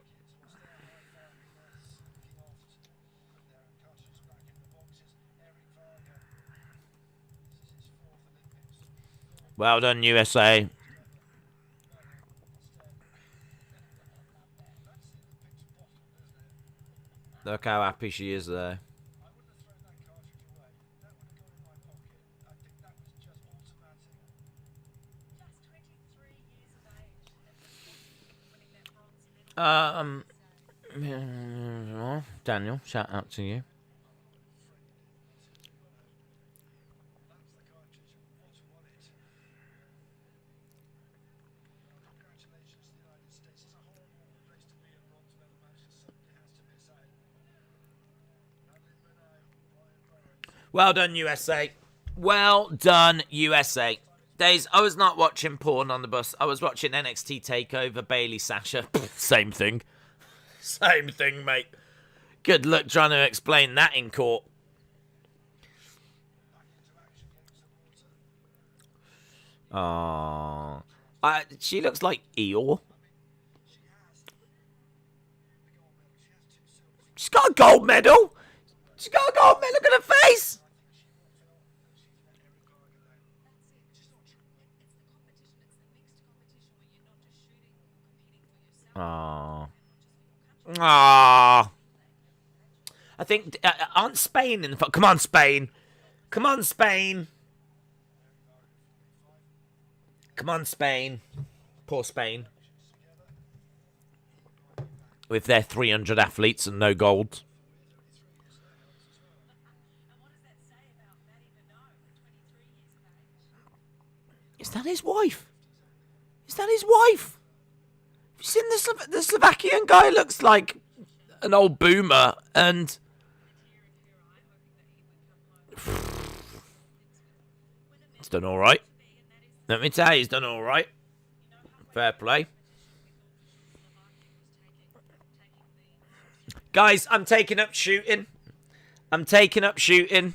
Well done, USA. Look how happy she is there. Daniel, shout out to you. Well done, USA. Well done, USA. Days, I was not watching porn on the bus. I was watching NXT TakeOver, Bailey, Sasha. Same thing. Same thing, mate. Good luck trying to explain that in court. Oh, she looks like Eeyore. She's got a gold medal. She's got a gold medal. Look at her face. Oh. Ah. I think aren't Spain in the come on, Spain. Come on, Spain. Come on, Spain. Poor Spain. With their 300 athletes and no gold. Is that his wife? Is that his wife? Have you seen the Slovakian guy? Looks like an old boomer, and he's done all right. Let me tell you, he's done all right. Fair play. Guys, I'm taking up shooting. I'm taking up shooting.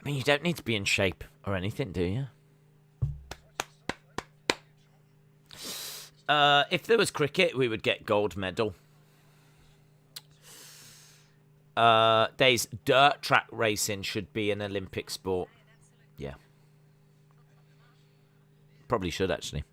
I mean, you don't need to be in shape or anything, do you? If there was cricket, we would get gold medal. Days, dirt track racing should be an Olympic sport. Yeah. Probably should, actually.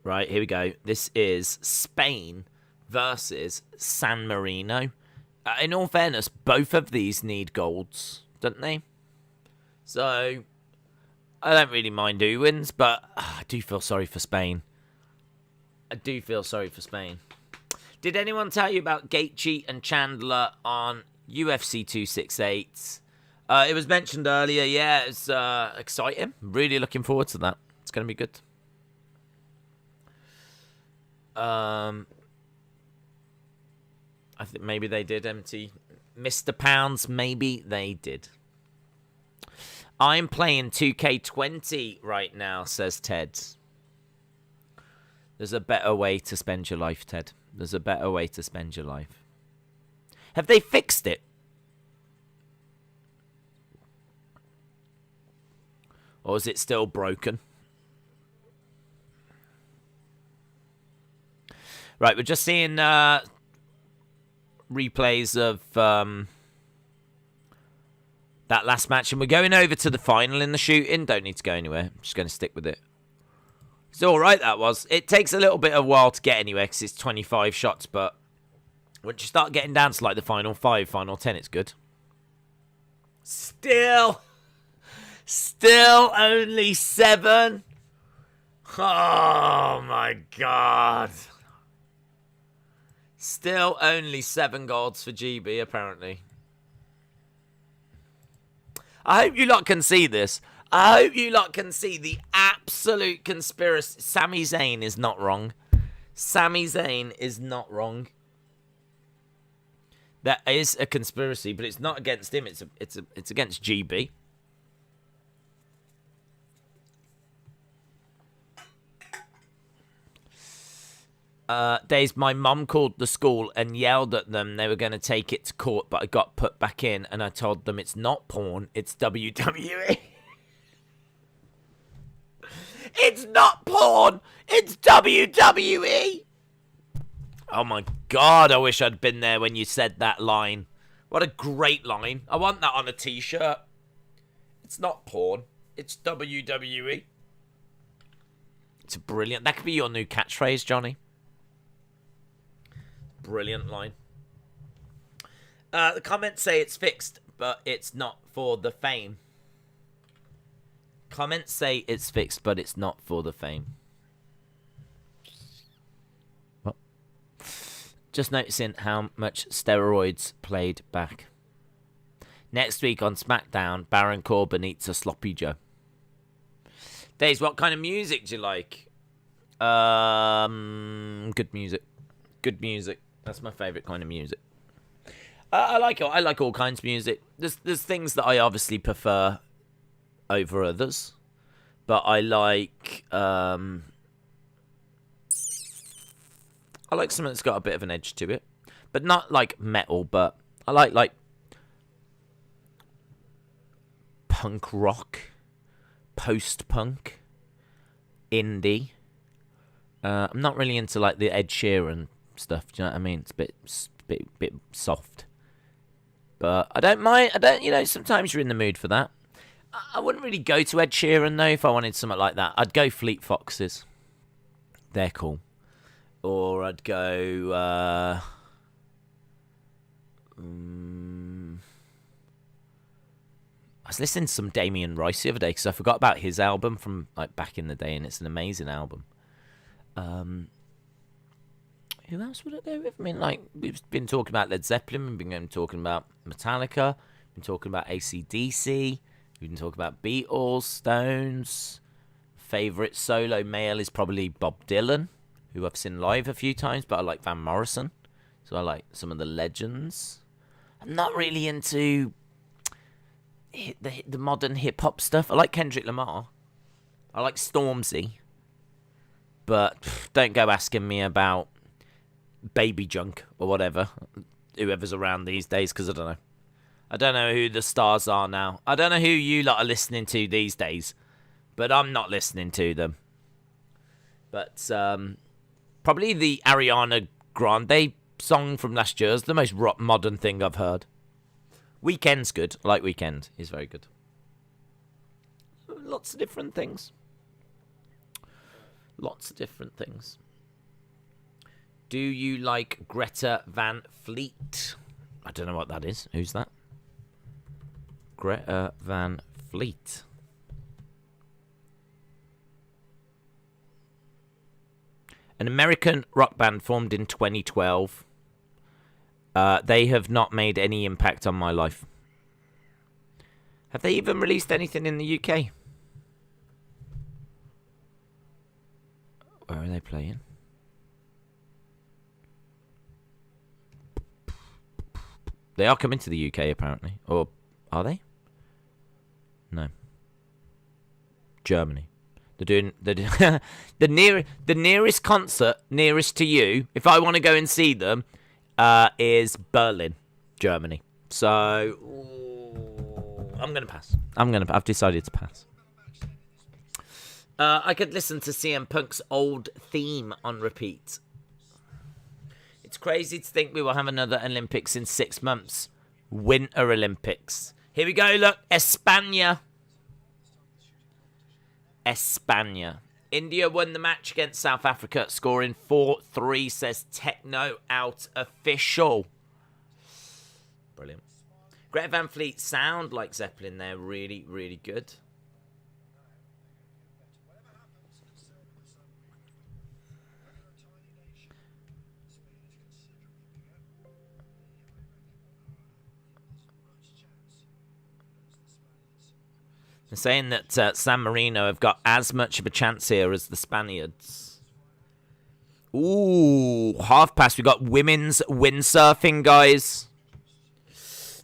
Right, here we go. This is Spain versus San Marino. In all fairness, both of these need golds, don't they? So, I don't really mind who wins, but I do feel sorry for Spain. I do feel sorry for Spain. Did anyone tell you about Gaethje and Chandler on UFC 268? It was mentioned earlier. Yeah, it's exciting. Really looking forward to that. It's going to be good. I think maybe they did empty Mr. Pounds. Maybe they did. I'm playing 2K20 right now, says Ted. There's a better way to spend your life, Ted. There's a better way to spend your life. Have they fixed it? Or is it still broken? Right, we're just seeing replays of that last match. And we're going over to the final in the shooting. Don't need to go anywhere. I'm just going to stick with it. It's all right, that was. It takes a little bit of a while to get anywhere because it's 25 shots. But once you start getting down to like the final 5, final 10, it's good. Still only 7. Oh, my God. Still only 7 golds for GB, apparently. I hope you lot can see this. I hope you lot can see the absolute conspiracy. Sami Zayn is not wrong. Sami Zayn is not wrong. That is a conspiracy, but it's not against him. It's against GB. Days, my mum called the school and yelled at them. They were going to take it to court, but I got put back in, and I told them it's not porn, it's WWE. It's not porn, it's WWE. Oh my God, I wish I'd been there when you said that line. What a great line. I want that on a t-shirt. It's not porn, it's WWE. It's brilliant. That could be your new catchphrase, Johnny. Brilliant line. The comments say it's fixed, but it's not for the fame. Comments say it's fixed, but it's not for the fame. What? Just noticing how much steroids played back. Next week on SmackDown, Baron Corbin eats a sloppy Joe. Days, what kind of music do you like? Good music. Good music. That's my favourite kind of music. I like all kinds of music. There's things that I obviously prefer over others, but I like something that's got a bit of an edge to it, but not like metal. But I like punk rock, post-punk, indie. I'm not really into like the Ed Sheeran stuff. Do you know what I mean? It's a bit soft, but I don't mind. Sometimes you're in the mood for that. I wouldn't really go to Ed Sheeran though if I wanted something like that. I'd go Fleet Foxes. They're cool. Or I'd go. I was listening to some Damien Rice the other day because I forgot about his album from like back in the day, and it's an amazing album. Who else would I go with? I mean, like, we've been talking about Led Zeppelin, we've been talking about Metallica, we've been talking about AC/DC, we've been talking about Beatles, Stones. Favourite solo male is probably Bob Dylan, who I've seen live a few times, but I like Van Morrison, so I like some of the legends. I'm not really into the modern hip-hop stuff. I like Kendrick Lamar. I like Stormzy. But don't go asking me about Baby Junk or whatever, whoever's around these days, because I don't know. I don't know who the stars are now. I don't know who you lot are listening to these days, but I'm not listening to them. But probably the Ariana Grande song from last year is the most rock modern thing I've heard. Weekend's good. I like Weekend. He's very good. Lots of different things. Lots of different things. Do you like Greta Van Fleet? I don't know what that is. Who's that? Greta Van Fleet. An American rock band formed in 2012. They have not made any impact on my life. Have they even released anything in the UK? Where are they playing? They are coming to the UK apparently. Or are they? No. Germany. They're doing the nearest concert nearest to you, if I want to go and see them, is Berlin, Germany. So I'm gonna pass. I've decided to pass. I could listen to CM Punk's old theme on repeat. It's crazy to think we will have another Olympics in 6 months. Winter Olympics. Here we go, look. España. India won the match against South Africa, scoring 4-3, says Techno Out Official. Brilliant. Greta Van Fleet sound like Zeppelin. They're really, really good. They're saying that San Marino have got as much of a chance here as the Spaniards. Ooh, half past. We've got women's windsurfing, guys.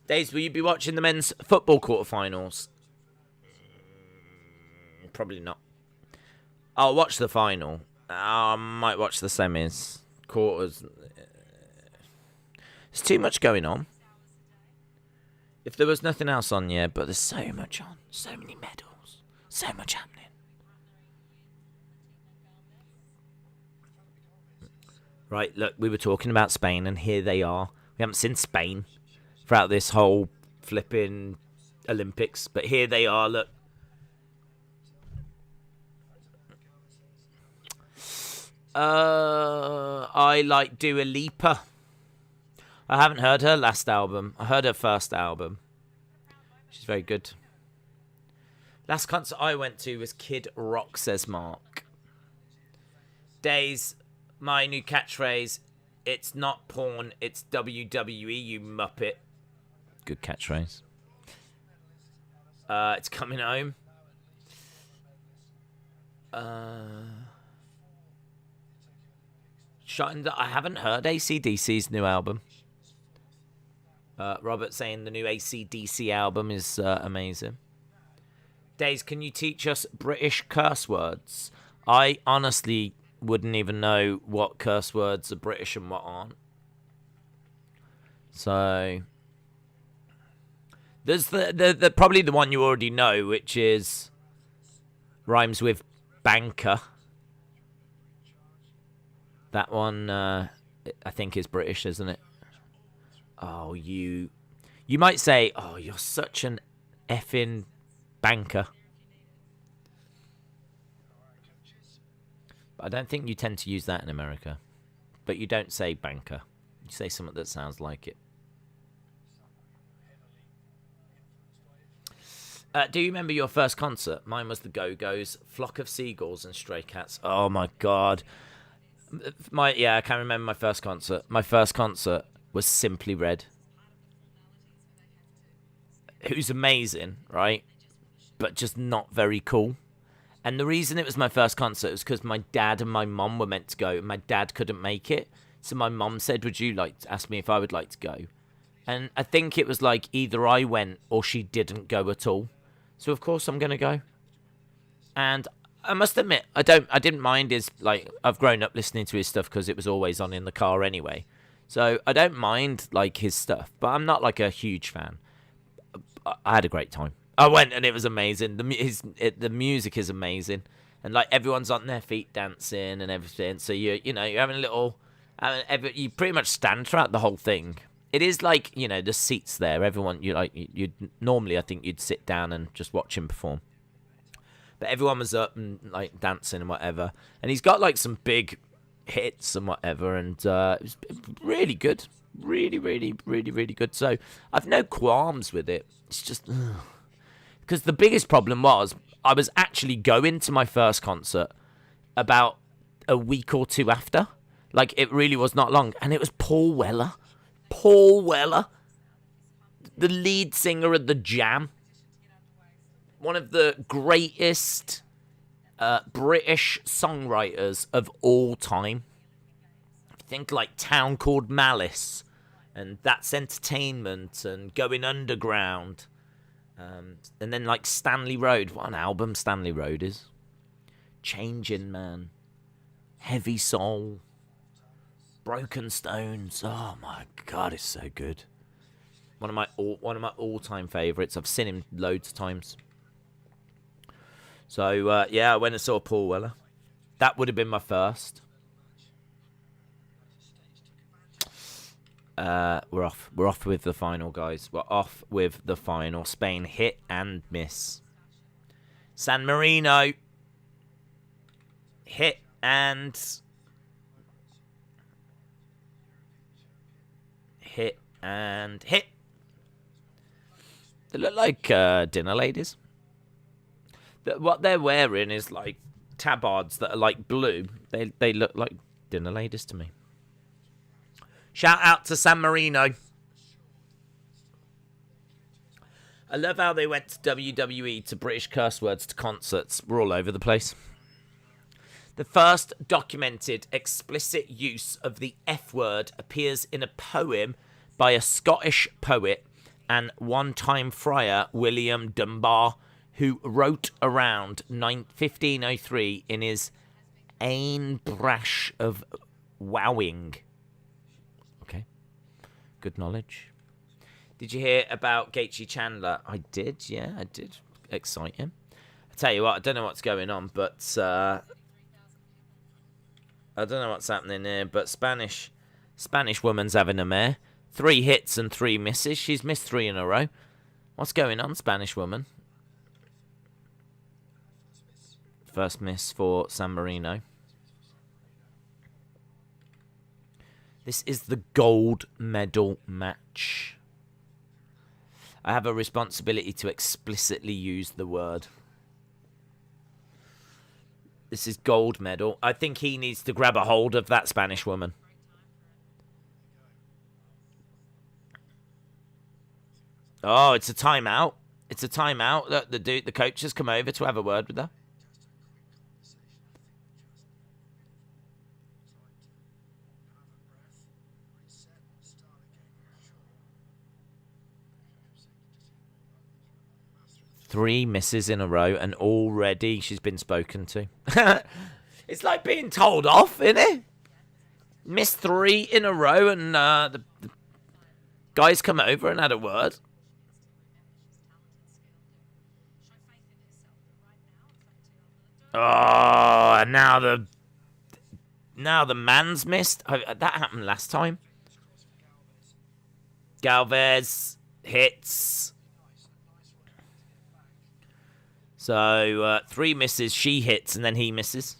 Days, will you be watching the men's football quarterfinals? Probably not. I'll watch the final. I might watch the semis. Quarters. There's too much going on. If there was nothing else on, yeah, but there's so much on. So many medals. So much happening. Right, look, we were talking about Spain, and here they are. We haven't seen Spain throughout this whole flipping Olympics, but here they are, look. I like Dua Lipa. I haven't heard her last album. I heard her first album. She's very good. Last concert I went to was Kid Rock, says Mark. Days, my new catchphrase, it's not porn, it's WWE, you muppet. Good catchphrase. It's coming home. I haven't heard AC/DC's new album. Robert saying the new AC/DC album is amazing. Days, can you teach us British curse words? I honestly wouldn't even know what curse words are British and what aren't. So there's the probably the one you already know, which is rhymes with banker. That one I think is British, isn't it? Oh, you might say, oh, you're such an effing banker. But I don't think you tend to use that in America. But you don't say banker. You say something that sounds like it. Do you remember your first concert? Mine was the Go-Go's, Flock of Seagulls and Stray Cats. Oh, my God. I can't remember my first concert. My first concert was Simply Red. Who's amazing, right? But just not very cool. And the reason it was my first concert was because my dad and my mum were meant to go. And my dad couldn't make it. So my mum said, would you like to ask me if I would like to go? And I think it was like either I went or she didn't go at all. So of course I'm going to go. And I must admit, I didn't mind his, like, I've grown up listening to his stuff because it was always on in the car anyway. So I don't mind, like, his stuff. But I'm not, like, a huge fan. I had a great time. I went and it was amazing. The music is amazing. And, like, everyone's on their feet dancing and everything. So, you're having a little, you pretty much stand throughout the whole thing. It is like, the seats there. Everyone, normally I think you'd sit down and just watch him perform. But everyone was up and, like, dancing and whatever. And he's got, like, some big hits and whatever. And it was really good. Really, really, really, really good. So I've no qualms with it. It's just... Because the biggest problem was I was actually going to my first concert about a week or two after. Like, it really was not long. And it was Paul Weller. Paul Weller. The lead singer of The Jam. One of the greatest British songwriters of all time. Think like Town Called Malice and That's Entertainment and Going Underground. And then like Stanley Road. What an album Stanley Road is. Changing Man. Heavy Soul. Broken Stones. Oh my God, it's so good. One of my all-time favourites. I've seen him loads of times. So, I went and saw Paul Weller. That would have been my first. We're off. We're off with the final, guys. We're off with the final. Spain hit and miss. San Marino. Hit and... hit and hit. They look like dinner ladies. What they're wearing is like tabards that are like blue. They look like dinner ladies to me. Shout out to San Marino. I love how they went to WWE, to British curse words, to concerts. We're all over the place. The first documented explicit use of the F word appears in a poem by a Scottish poet, and one-time friar William Dunbar, who wrote around 1503 in his Ein Brash of Wowing. Okay, good knowledge. Did you hear about Gaethje Chandler? I did, yeah, I did. Exciting. I tell you what, I don't know what's going on, but I don't know what's happening here, but Spanish woman's having a mare. 3 hits and 3 misses. She's missed 3 in a row. What's going on, Spanish woman? First miss for San Marino. This is the gold medal match. I have a responsibility to explicitly use the word. This is gold medal. I think he needs to grab a hold of that Spanish woman. Oh, it's a timeout. It's a timeout. The coach has come over to have a word with her. Three misses in a row, and already she's been spoken to. It's like being told off, isn't it? Missed 3 in a row, and the guys come over and had a word. Oh, and now the man's missed. That happened last time. Galvez hits. So 3 misses, she hits, and then he misses.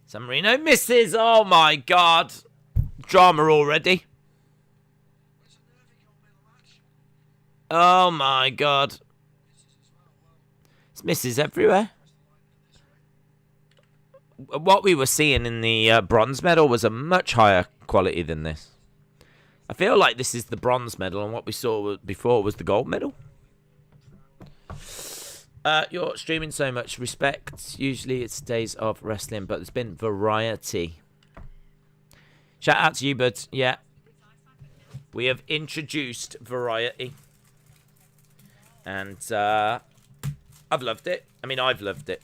San Marino misses. Oh my God, drama already. Oh my God, it's misses everywhere. What we were seeing in the bronze medal was a much higher quality than this. I feel like this is the bronze medal, and what we saw before was the gold medal. You're streaming so much. Respect. Usually it's days of wrestling, but there's been variety. Shout out to you, bud. Yeah. We have introduced variety. And I've loved it. I mean, I've loved it.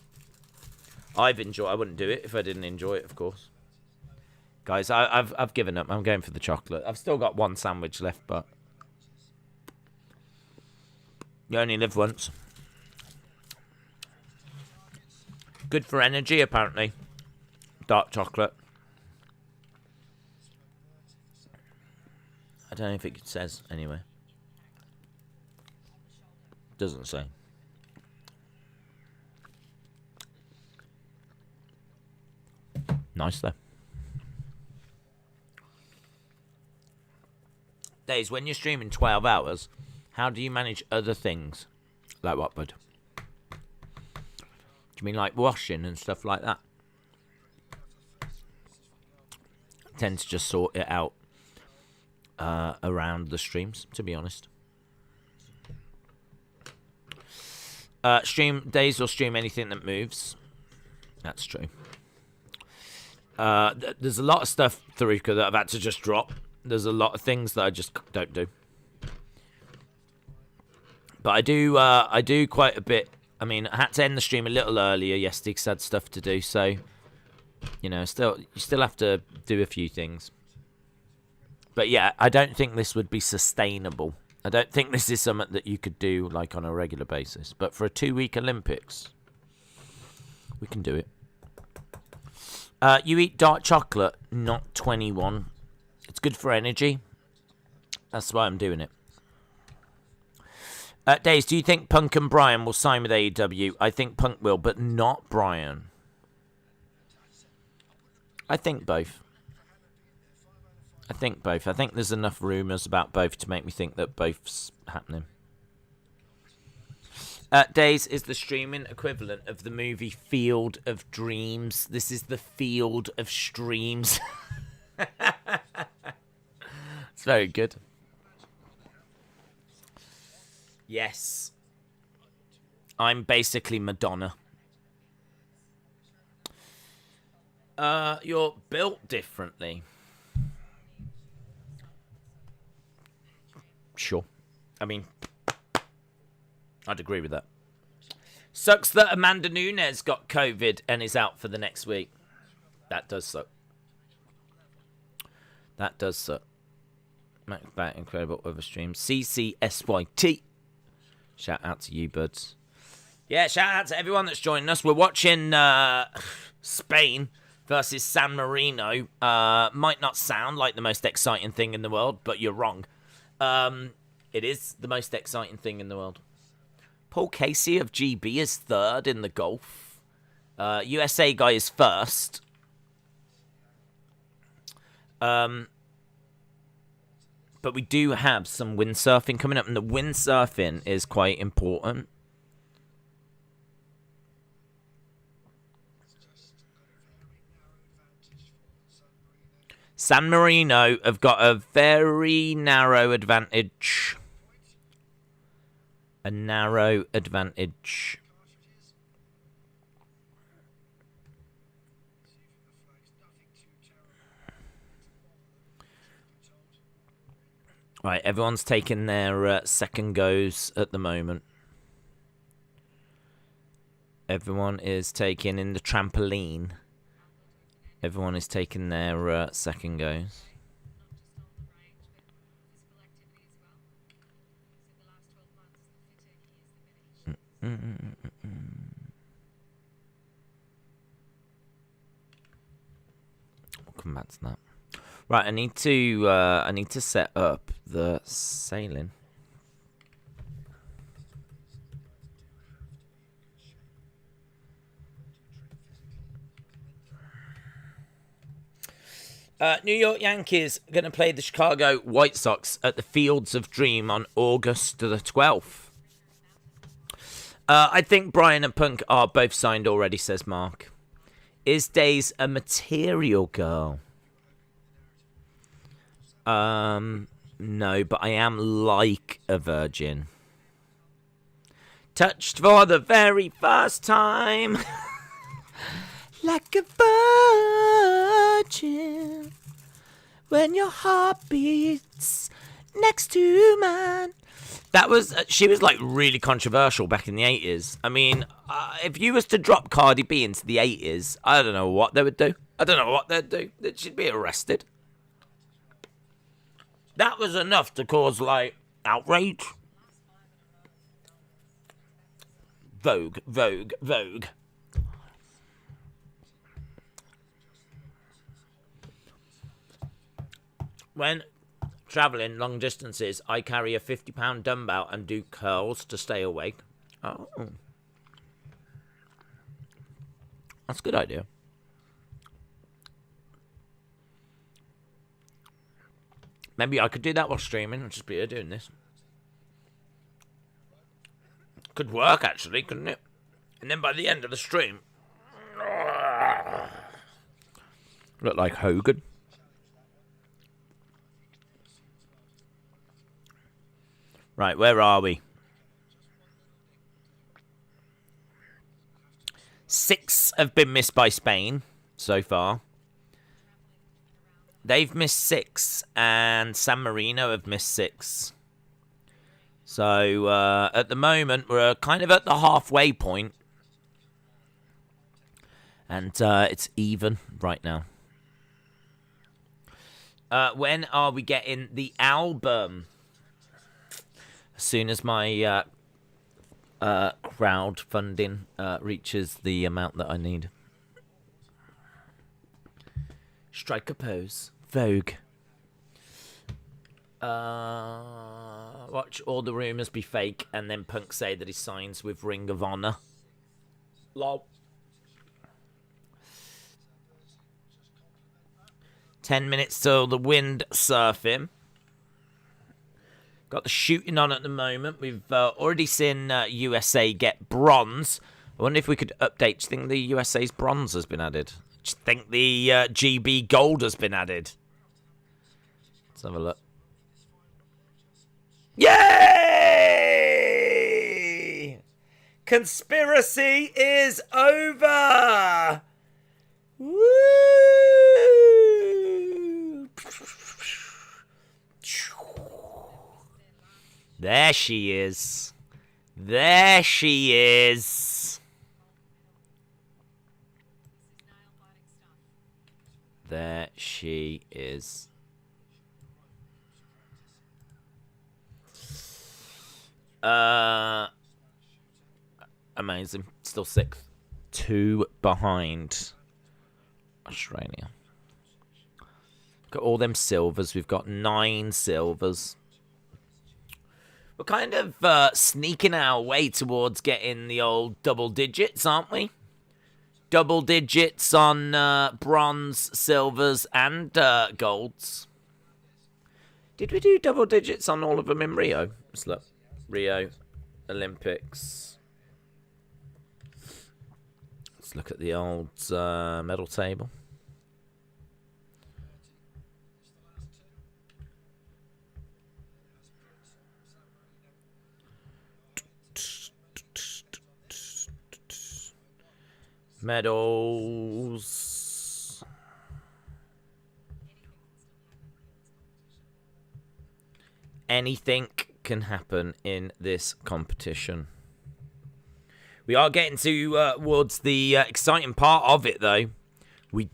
I've enjoyed. I wouldn't do it if I didn't enjoy it, of course. Guys, I've given up. I'm going for the chocolate. I've still got 1 sandwich left, but you only live once. Good for energy, apparently. Dark chocolate. I don't know if it says anyway. Doesn't say. Nice though. Days, when you're streaming 12 hours, how do you manage other things? Like what, bud? Do you mean like washing and stuff like that? I tend to just sort it out around the streams, to be honest. Stream days or stream anything that moves. That's true. There's a lot of stuff, Tharuka, that I've had to just drop. There's a lot of things that I just don't do. But I do quite a bit. I mean, I had to end the stream a little earlier yesterday because I had stuff to do. So, you know, you still have to do a few things. But yeah, I don't think this would be sustainable. I don't think this is something that you could do like on a regular basis. But for a 2-week Olympics, we can do it. You eat dark chocolate, not 21. It's good for energy. That's why I'm doing it. Days, do you think Punk and Bryan will sign with AEW? I think Punk will, but not Bryan. I think both. I think there's enough rumours about both to make me think that both's happening. Days is the streaming equivalent of the movie Field of Dreams. This is the Field of Streams. It's very good. Yes. I'm basically Madonna. You're built differently. Sure. I mean, I'd agree with that. Sucks that Amanda Nunes got COVID and is out for the next week. That does suck. That does suck. Max back, incredible other stream. CCSYT. Shout out to you, buds. Yeah, shout out to everyone that's joining us. We're watching Spain versus San Marino. Might not sound like the most exciting thing in the world, but you're wrong. It is the most exciting thing in the world. Paul Casey of GB is third in the golf. USA guy is first. But we do have some windsurfing coming up, and the windsurfing is quite important. San Marino have got a very narrow advantage. A narrow advantage. Right, everyone's taking their second goes at the moment. Everyone is taking in the trampoline. Everyone is taking their second goes. We'll come back to that. Right, I need to set up the sailing. New York Yankees are going to play the Chicago White Sox at the Fields of Dream on August the 12th. I think Brian and Punk are both signed already, says Mark. Is Days a material girl? No, but I am like a virgin. Touched for the very first time. Like a virgin. When your heart beats next to mine. That was, she was like really controversial back in the 80s. I mean, if you was to drop Cardi B into the 80s, I don't know what they would do. I don't know what they'd do. She'd be arrested. That was enough to cause, like, outrage. Vogue, Vogue, Vogue. When traveling long distances, I carry a 50-pound dumbbell and do curls to stay awake. Oh. That's a good idea. Maybe I could do that while streaming. I'll just be here doing this. Could work, actually, couldn't it? And then by the end of the stream... Look like Hogan. Right, where are we? 6 have been missed by Spain so far. They've missed 6, and San Marino have missed 6. So, at the moment, we're kind of at the halfway point. And it's even right now. When are we getting the album? As soon as my crowdfunding reaches the amount that I need. Strike a pose. Vogue. Watch all the rumours be fake and then Punk say that he signs with Ring of Honor. Lol. 10 minutes till the wind surfing. Got the shooting on at the moment. We've already seen USA get bronze. I wonder if we could update. Do you think the USA's bronze has been added? Do you think the GB gold has been added? Let's have a look. Yay! Conspiracy is over! Woo! There she is. There she is. There she is. Amazing. Still 6th. 2 behind Australia. Got all them silvers. We've got 9 silvers. We're kind of sneaking our way towards getting the old double digits, aren't we? Double digits on bronze, silvers, and golds. Did we do double digits on all of them in Rio? Let's look. Rio Olympics. Let's look at the old medal table. Medals. Anything can happen in this competition. We are getting towards the exciting part of it, though. We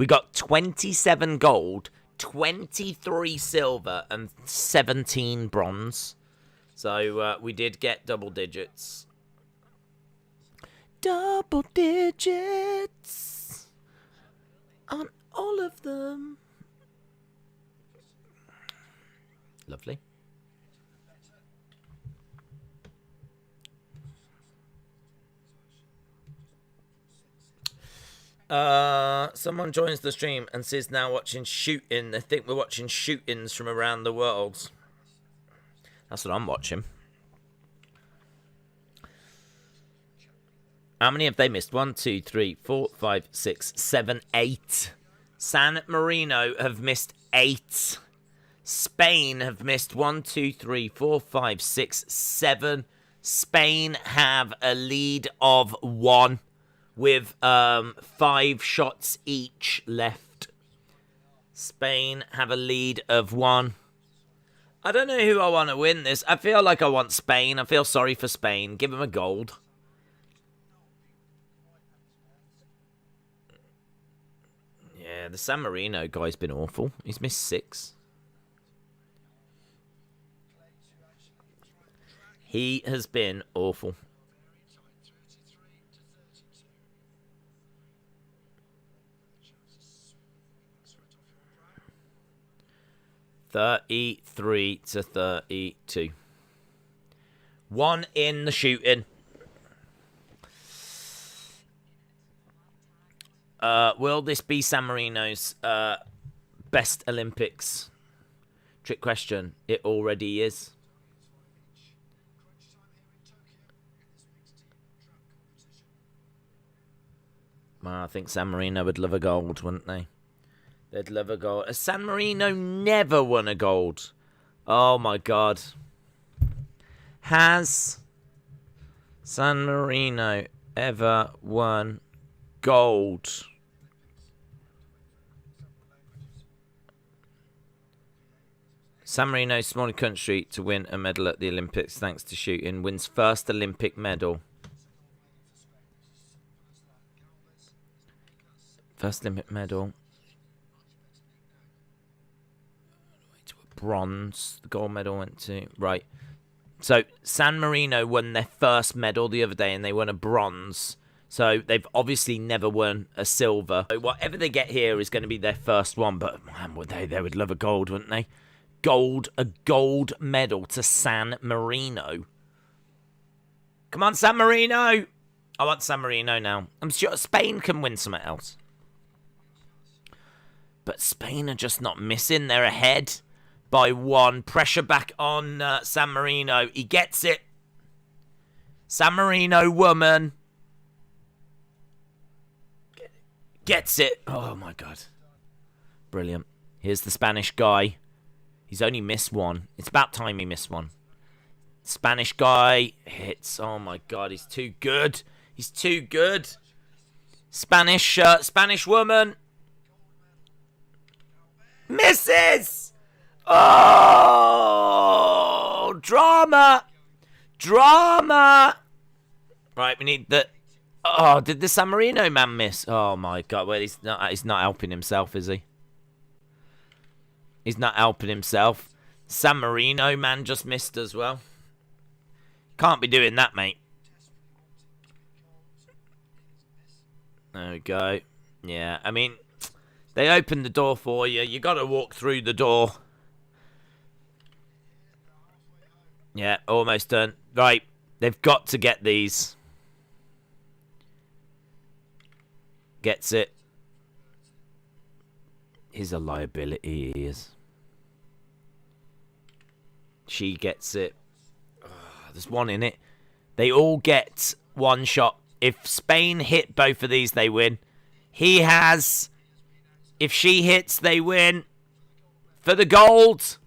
got 27 gold, 23 silver, and 17 bronze. So we did get double digits. Double digits on all of them. Lovely. Someone joins the stream and says now watching shooting. They think we're watching shootings from around the world. That's what I'm watching. How many have they missed? 1, 2, 3, 4, 5, 6, 7, 8. San Marino have missed 8. Spain have missed 1, 2, 3, 4, 5, 6, 7. Spain have a lead of 1 with 5 shots each left. Spain have a lead of 1. I don't know who I want to win this. I feel like I want Spain. I feel sorry for Spain. Give them a gold. Yeah, the San Marino guy's been awful. He's missed 6. He has been awful. $33-32. 1 in the shooting. Will this be San Marino's best Olympics? Trick question. It already is. Well, I think San Marino would love a gold, wouldn't they? They'd love a gold. Has San Marino never won a gold? Oh, my God. Has San Marino ever won gold? San Marino, smaller country to win a medal at the Olympics thanks to shooting. Wins first Olympic medal. First Olympic medal. Bronze. The gold medal went to... Right. So, San Marino won their first medal the other day and they won a bronze. So, they've obviously never won a silver. So whatever they get here is going to be their first one. But, man, would they would love a gold, wouldn't they? A gold medal to San Marino. Come on, San Marino. I want San Marino now. I'm sure Spain can win something else. But Spain are just not missing. They're ahead by 1. Pressure back on San Marino. He gets it. San Marino woman. Gets it. Oh, my God. Brilliant. Here's the Spanish guy. He's only missed 1. It's about time he missed 1. Spanish guy hits. Oh, my God. He's too good. He's too good. Spanish woman. Misses! Oh! Draw Drama! Drama! Right, we need the... Oh, did the San Marino man miss? Oh, my God. Well, he's not helping himself, is he? He's not helping himself. San Marino man just missed as well. Can't be doing that, mate. There we go. Yeah, I mean, they opened the door for you. You got to walk through the door. Yeah, almost done. Right, they've got to get these. Gets it. He's a liability, he is. She gets it. Oh, there's one in it. They all get one shot. If Spain hit both of these, they win. He has. If she hits, they win. For the gold.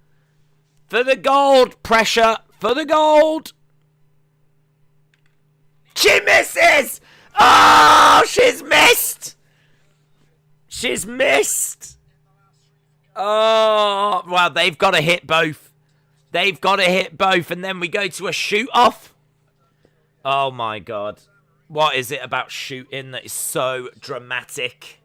For the gold. Pressure. For the gold. She misses. Oh, she's missed. She's missed. Oh, well, they've got to hit both. They've got to hit both, and then we go to a shoot-off. Oh, my God. What is it about shooting that is so dramatic?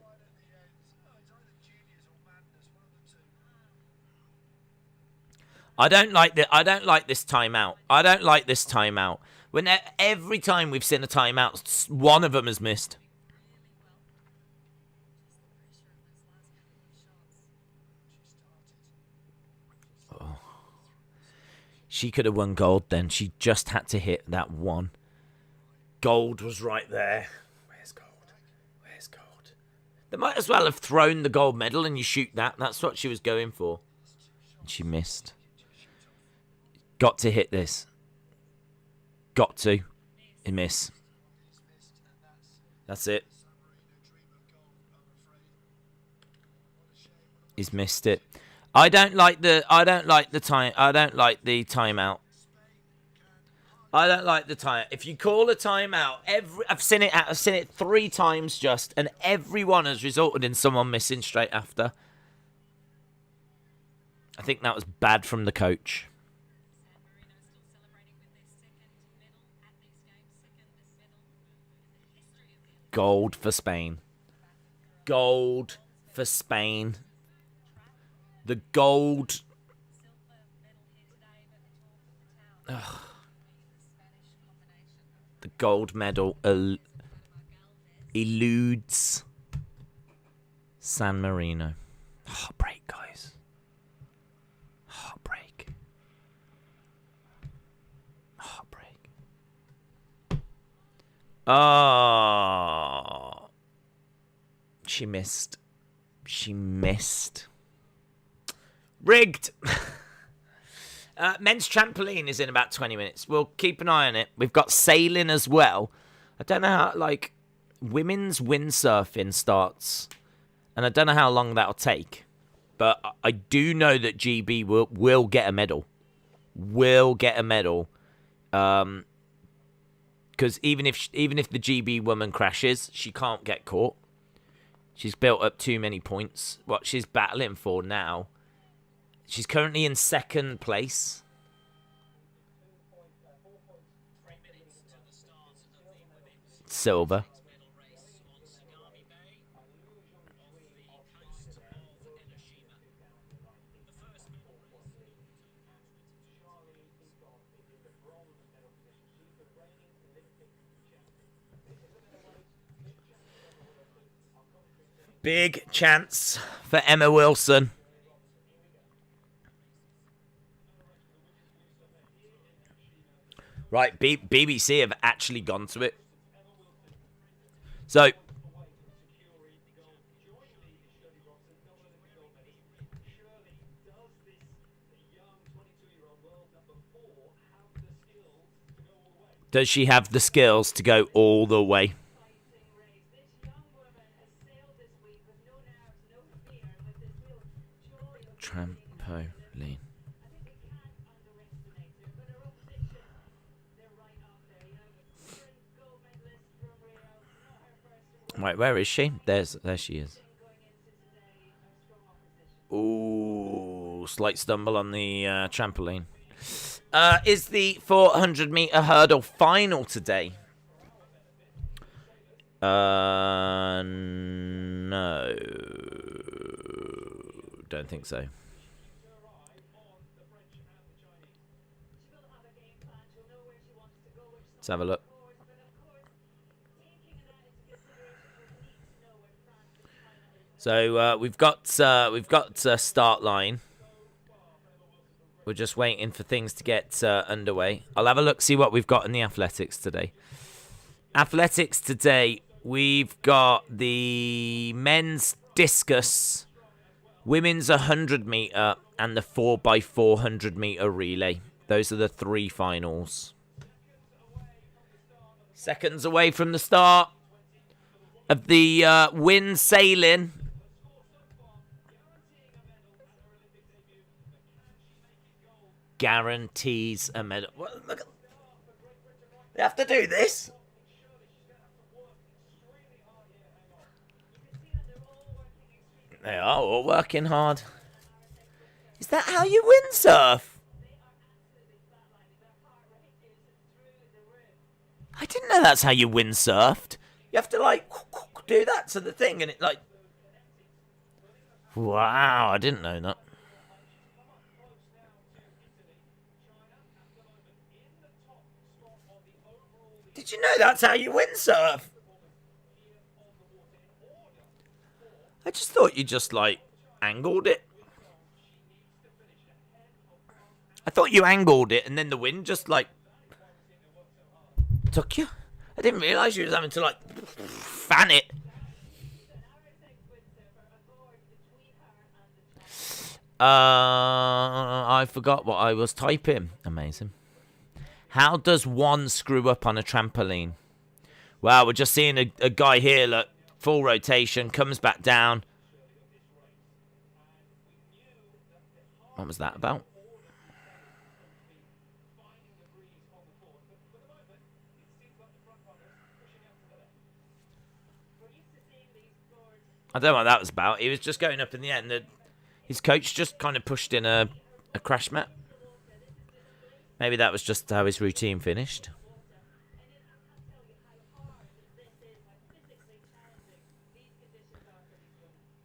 I don't like this timeout. I don't like this timeout. When every time we've seen a timeout, one of them has missed. Oh. She could have won gold then. She just had to hit that one. Gold was right there. Where's gold? Where's gold? They might as well have thrown the gold medal and you shoot that. That's what she was going for. And she missed. Got to hit this. Got to. And miss. That's it. He's missed it. I don't like the timeout. I don't like the time. I don't like the time. If you call a timeout, I've seen it 3 times just, and every one has resulted in someone missing straight after. I think that was bad from the coach. Gold for Spain. Gold for Spain. The gold. Ugh. The gold medal eludes San Marino. Heartbreak, guys. Heartbreak. Heartbreak. Oh. She missed. She missed. Rigged. Men's trampoline is in about 20 minutes. We'll keep an eye on it. We've got sailing as well. I don't know how, like, women's windsurfing starts. And I don't know how long that'll take. But I do know that GB will get a medal. Will get a medal. Because even if the GB woman crashes, she can't get caught. She's built up too many points. What she's battling for now. She's currently in 2nd place. Silver. Big chance for Emma Wilson. Right, BBC have actually gone to it. So, does she have the skills to go all the way? Trampoline. Right, where is she? There she is. Ooh, slight stumble on the trampoline. Is the 400-meter hurdle final today? No. Don't think so. Let's have a look. So we've got start line. We're just waiting for things to get underway. I'll have a look, see what we've got in the athletics today. Athletics today, we've got the men's discus, women's 100-meter, and the 4x400-meter relay. Those are the 3 finals. Seconds away from the start of the wind sailing. Guarantees a medal. What, look at, they have to do this. They are all working hard. Is that how you windsurf? I didn't know that's how you windsurfed. You have to, like, do that to the thing and it, like... Wow, I didn't know that. Did you know that's how you windsurf? I just thought you just, like, angled it. I thought you angled it and then the wind just, like, took you. I didn't realise you was having to, like, fan it. I forgot what I was typing. Amazing. How does one screw up on a trampoline? Wow, we're just seeing a guy here, look, full rotation, comes back down. What was that about? I don't know what that was about. He was just going up in the air, and his coach just kind of pushed in a crash mat. Maybe that was just how his routine finished.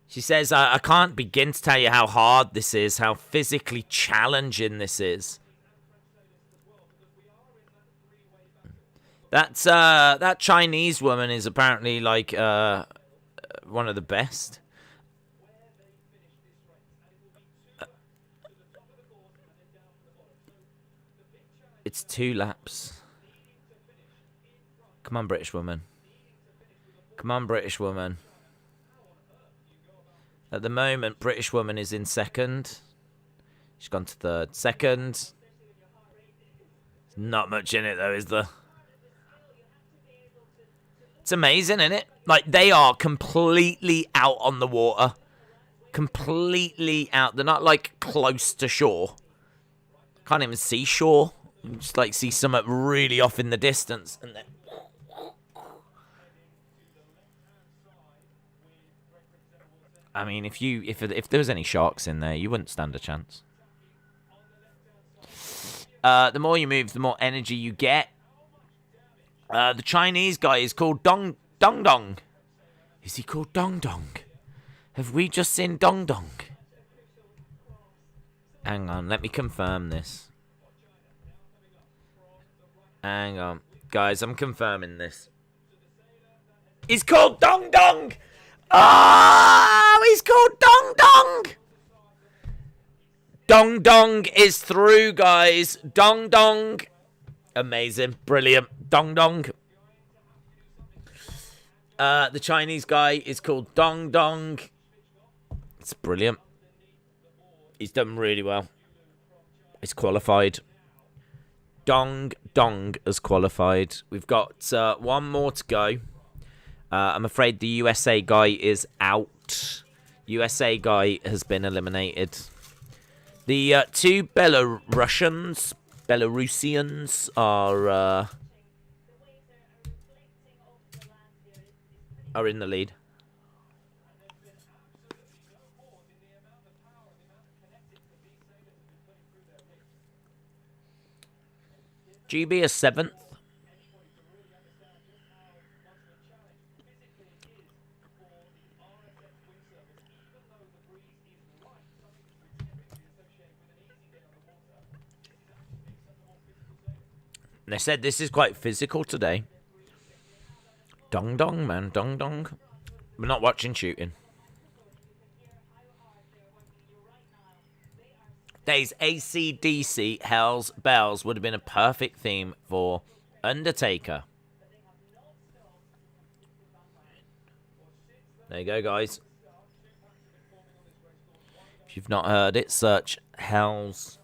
She says, I can't begin to tell you how hard this is, how physically challenging this is. That Chinese woman is apparently, like, one of the best. It's 2 laps. Come on, British woman. Come on, British woman. At the moment, British woman is in second. She's gone to third. Second. Not much in it, though, is there? It's amazing, isn't it? Like, they are completely out on the water. Completely out. They're not, like, close to shore. Can't even see shore. You just, like, see something really off in the distance. And then... I mean, if there was any sharks in there, you wouldn't stand a chance. The more you move, the more energy you get. The Chinese guy is called Dong Dong. Is he called Dong Dong? Have we just seen Dong Dong? Hang on, let me confirm this. Hang on. Guys, I'm confirming this. He's called Dong Dong! Oh, he's called Dong Dong! Dong Dong is through, guys. Dong Dong. Amazing. Brilliant. Dong Dong. The Chinese guy is called Dong Dong. It's brilliant. He's done really well. He's qualified. Dong Dong has qualified. We've got one more to go. I'm afraid the USA guy is out. USA guy has been eliminated. The 2 Belarusians are in the lead. GB is 7th. And they said this is quite physical today. Dong dong, man, dong dong. We're not watching shooting. Days AC/DC Hell's Bells would have been a perfect theme for Undertaker. There you go, guys. If you've not heard it, search Hell's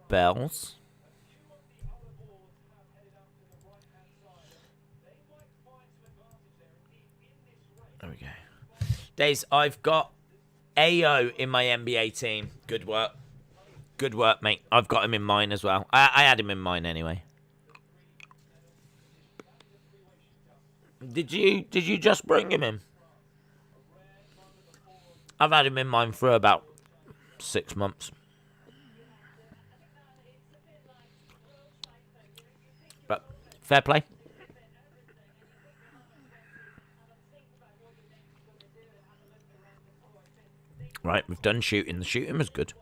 Bells. There we go. Days, I've got AO in my NBA team. Good work. Good work, mate. I've got him in mine as well. I had him in mine anyway. Did you just bring him in? I've had him in mine for about 6 months. But fair play. Right, we've done shooting. The shooting was good.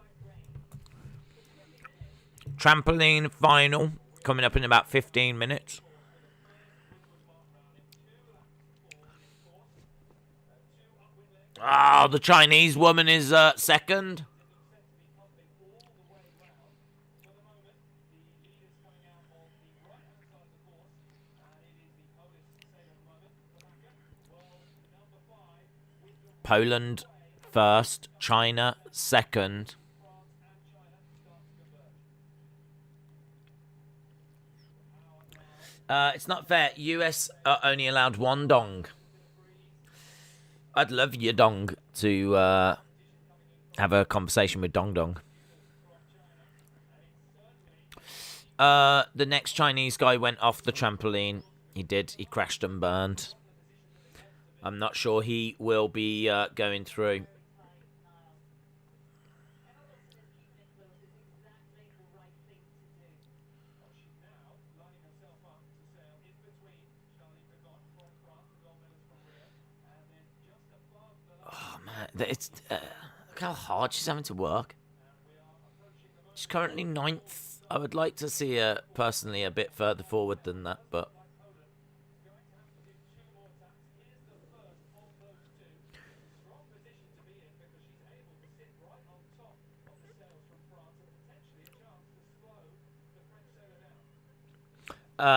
Trampoline final coming up in about 15 minutes. Oh, the Chinese woman is second. Poland first, China second. It's not fair. US are only allowed one dong. I'd love your dong to have a conversation with Dong Dong. The next Chinese guy went off the trampoline. He did. He crashed and burned. I'm not sure he will be going through. Oh, man. It's, look how hard she's having to work. She's currently 9th. I would like to see her, personally, a bit further forward than that, but...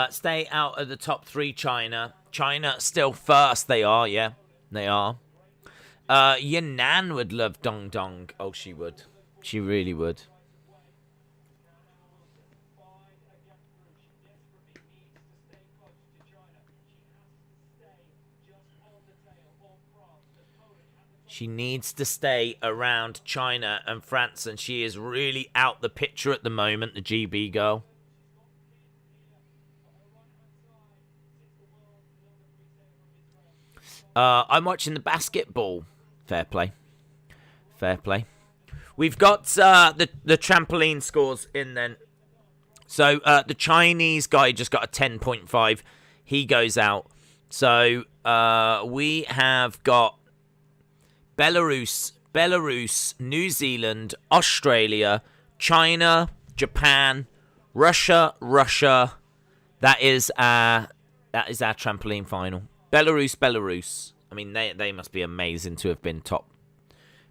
stay out of the top 3, China. China still first. They are, yeah. They are. Yan'an would love Dong Dong. Oh, she would. She really would. She needs to stay around China and France, and she is really out the picture at the moment, the GB girl. I'm watching the basketball. Fair play. Fair play. We've got the trampoline scores in then. So the Chinese guy just got a 10.5. He goes out. So we have got Belarus, New Zealand, Australia, China, Japan, Russia. That is our trampoline final. Belarus. I mean, they must be amazing to have been top.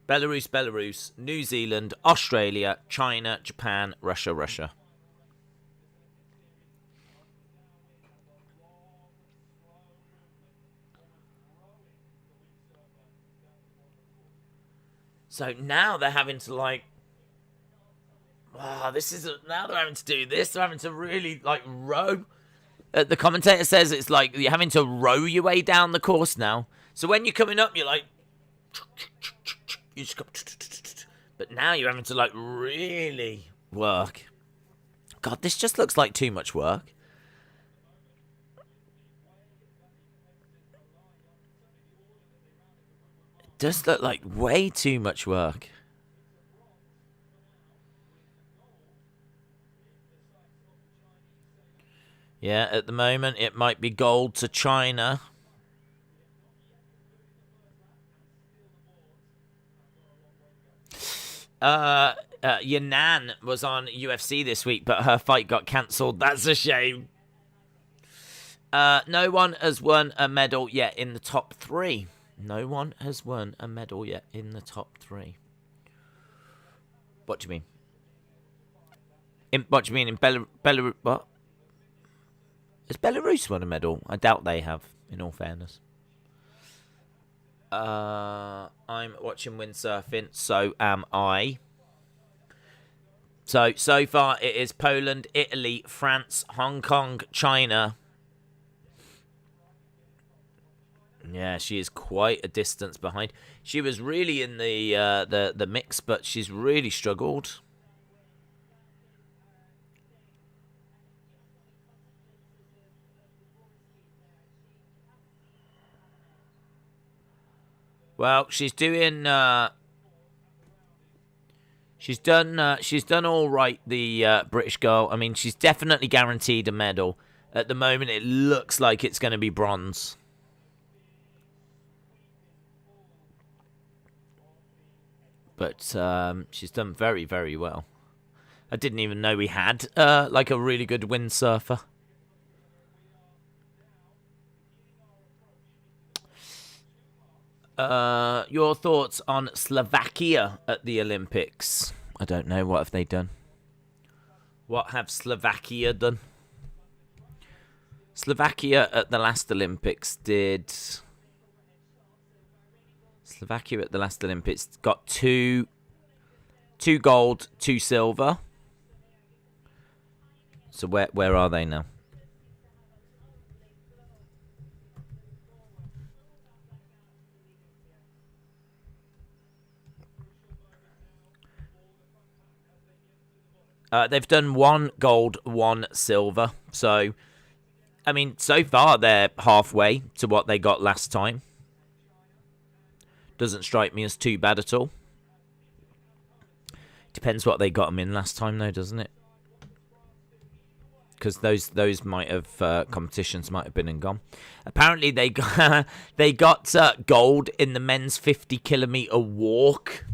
Belarus, New Zealand, Australia, China, Japan, Russia. So now they're having to like... Wow, now they're having to do this. They're having to really like row. The commentator says it's like you're having to row your way down the course now. So when you're coming up, you're like... You just go... But now you're having to like really work. God, this just looks like too much work. It does look like way too much work. Yeah, at the moment, it might be gold to China. Yanan was on UFC this week, but her fight got cancelled. That's a shame. No one has won a medal yet in the top 3. No one has won a medal yet in the top 3. What do you mean? What do you mean in Belarus? What? Has Belarus won a medal? I doubt they have, in all fairness. I'm watching windsurfing, so am I. So far it is Poland, Italy, France, Hong Kong, China. Yeah, she is quite a distance behind. She was really in the mix, but she's really struggled. Well, she's doing. She's done all right. The British girl. I mean, she's definitely guaranteed a medal. At the moment, it looks like it's going to be bronze. But she's done very, very well. I didn't even know we had like a really good windsurfer. Your thoughts on Slovakia at the Olympics? I don't know. What have they done? What have Slovakia done? Slovakia at the last Olympics did... Slovakia at the last Olympics got two gold, 2 silver. So where are they now? They've done 1 gold, 1 silver. So, I mean, so far they're halfway to what they got last time. Doesn't strike me as too bad at all. Depends what they got them in last time, though, doesn't it? Because those might have competitions might have been and gone. Apparently they got they got gold in the men's 50-kilometer walk.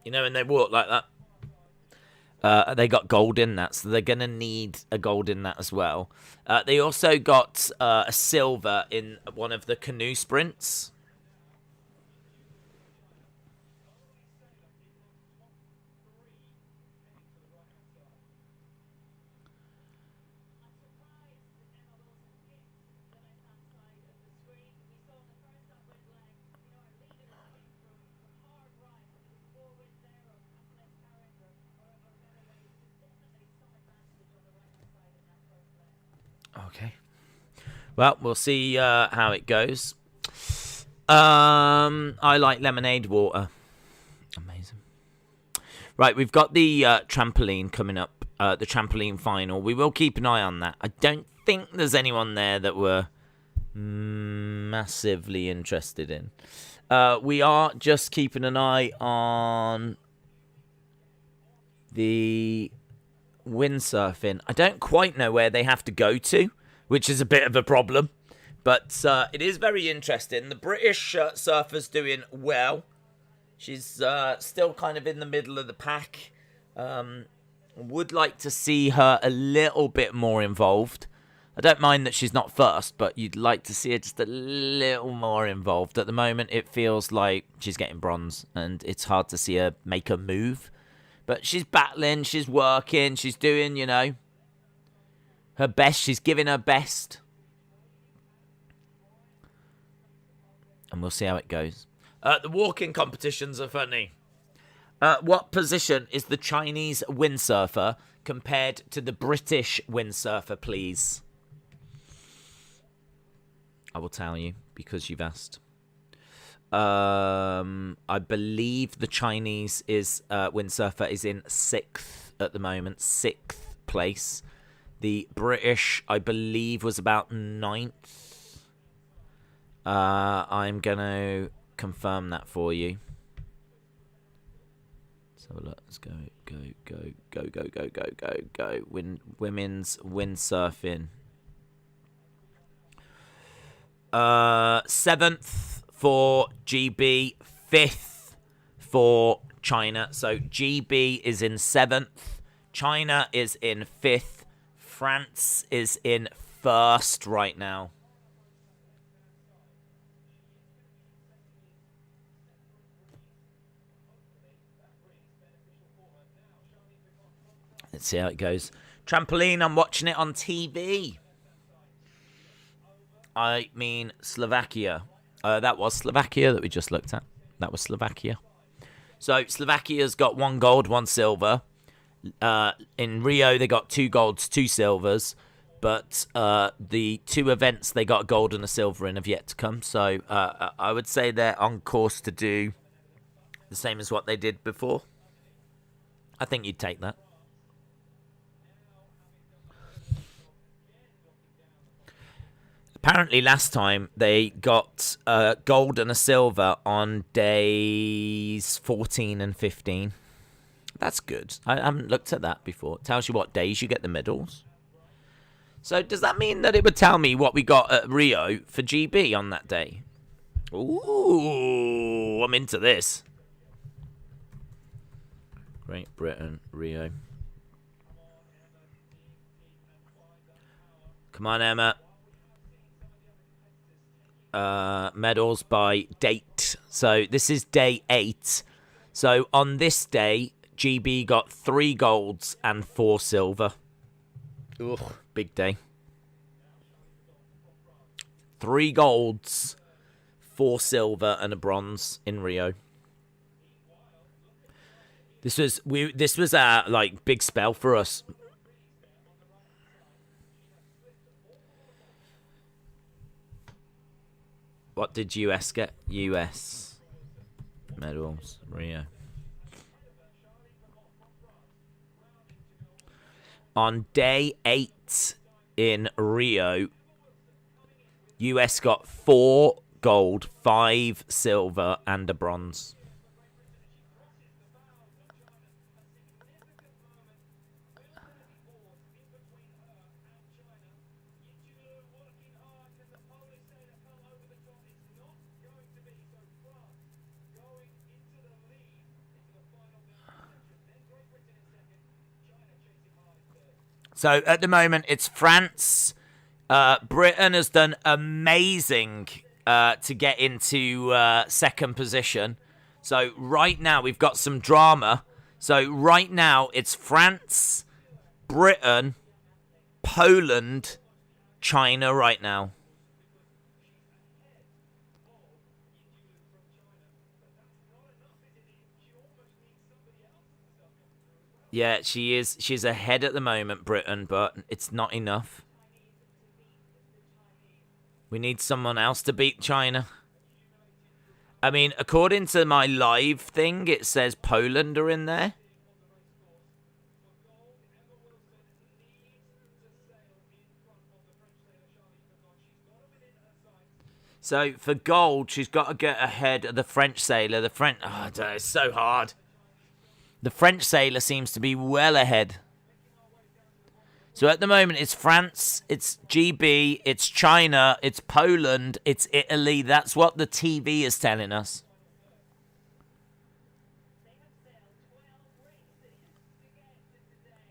You know, when they walk like that. They got gold in that, so they're going to need a gold in that as well. They also got a silver in one of the canoe sprints. Okay. Well, we'll see how it goes. I like lemonade water. Amazing. Right, we've got the trampoline coming up. The trampoline final. We will keep an eye on that. I don't think there's anyone there that we're massively interested in. We are just keeping an eye on the windsurfing. I don't quite know where they have to go to, which is a bit of a problem. But it is very interesting. The British surfer's doing well. She's still kind of in the middle of the pack. Would like to see her a little bit more involved. I don't mind that she's not first, but you'd like to see her just a little more involved. At the moment, it feels like she's getting bronze, and it's hard to see her make a move. But she's battling, she's working, she's doing, you know, her best. She's giving her best. And we'll see how it goes. The walking competitions are funny. What position is the Chinese windsurfer compared to the British windsurfer, please? I will tell you because you've asked. I believe the Chinese windsurfer is in 6th at the moment, 6th place. The British, I believe, was about 9th. I'm going to confirm that for you. So have a look. Let's go. Women's windsurfing. 7th for GB, 5th for China. So GB is in 7th, China is in 5th, France is in 1st right now. Let's see how it goes. Trampoline, I'm watching it on TV. I mean Slovakia. That was Slovakia that we just looked at. That was Slovakia. So Slovakia's got 1 gold, 1 silver. In Rio, they got 2 golds, 2 silvers. But the 2 events they got a gold and a silver in have yet to come. So I would say they're on course to do the same as what they did before. I think you'd take that. Apparently, last time they got a gold and a silver on days 14 and 15. That's good. I haven't looked at that before. It tells you what days you get the medals. So does that mean that it would tell me what we got at Rio for GB on that day? Ooh, I'm into this. Great Britain, Rio. Come on, Emma. Medals by date. So this is day 8. So on this day, GB got 3 golds and 4 silver. Ugh, big day. 3 golds, 4 silver, and a bronze in Rio. This was a like big spell for us. What did US get? US medals, Rio. On day 8 in Rio, US got 4 gold, 5 silver, and a bronze. So at the moment, it's France. Britain has done amazing to get into second position. So right now, we've got some drama. So right now, it's France, Britain, Poland, China right now. Yeah, she is. She's ahead at the moment, Britain, but it's not enough. We need someone else to beat China. I mean, according to my live thing, it says Poland are in there. So for gold, she's got to get ahead of the French sailor. The French, oh, it's so hard. The French sailor seems to be well ahead. So at the moment, it's France, it's GB, it's China, it's Poland, it's Italy. That's what the TV is telling us.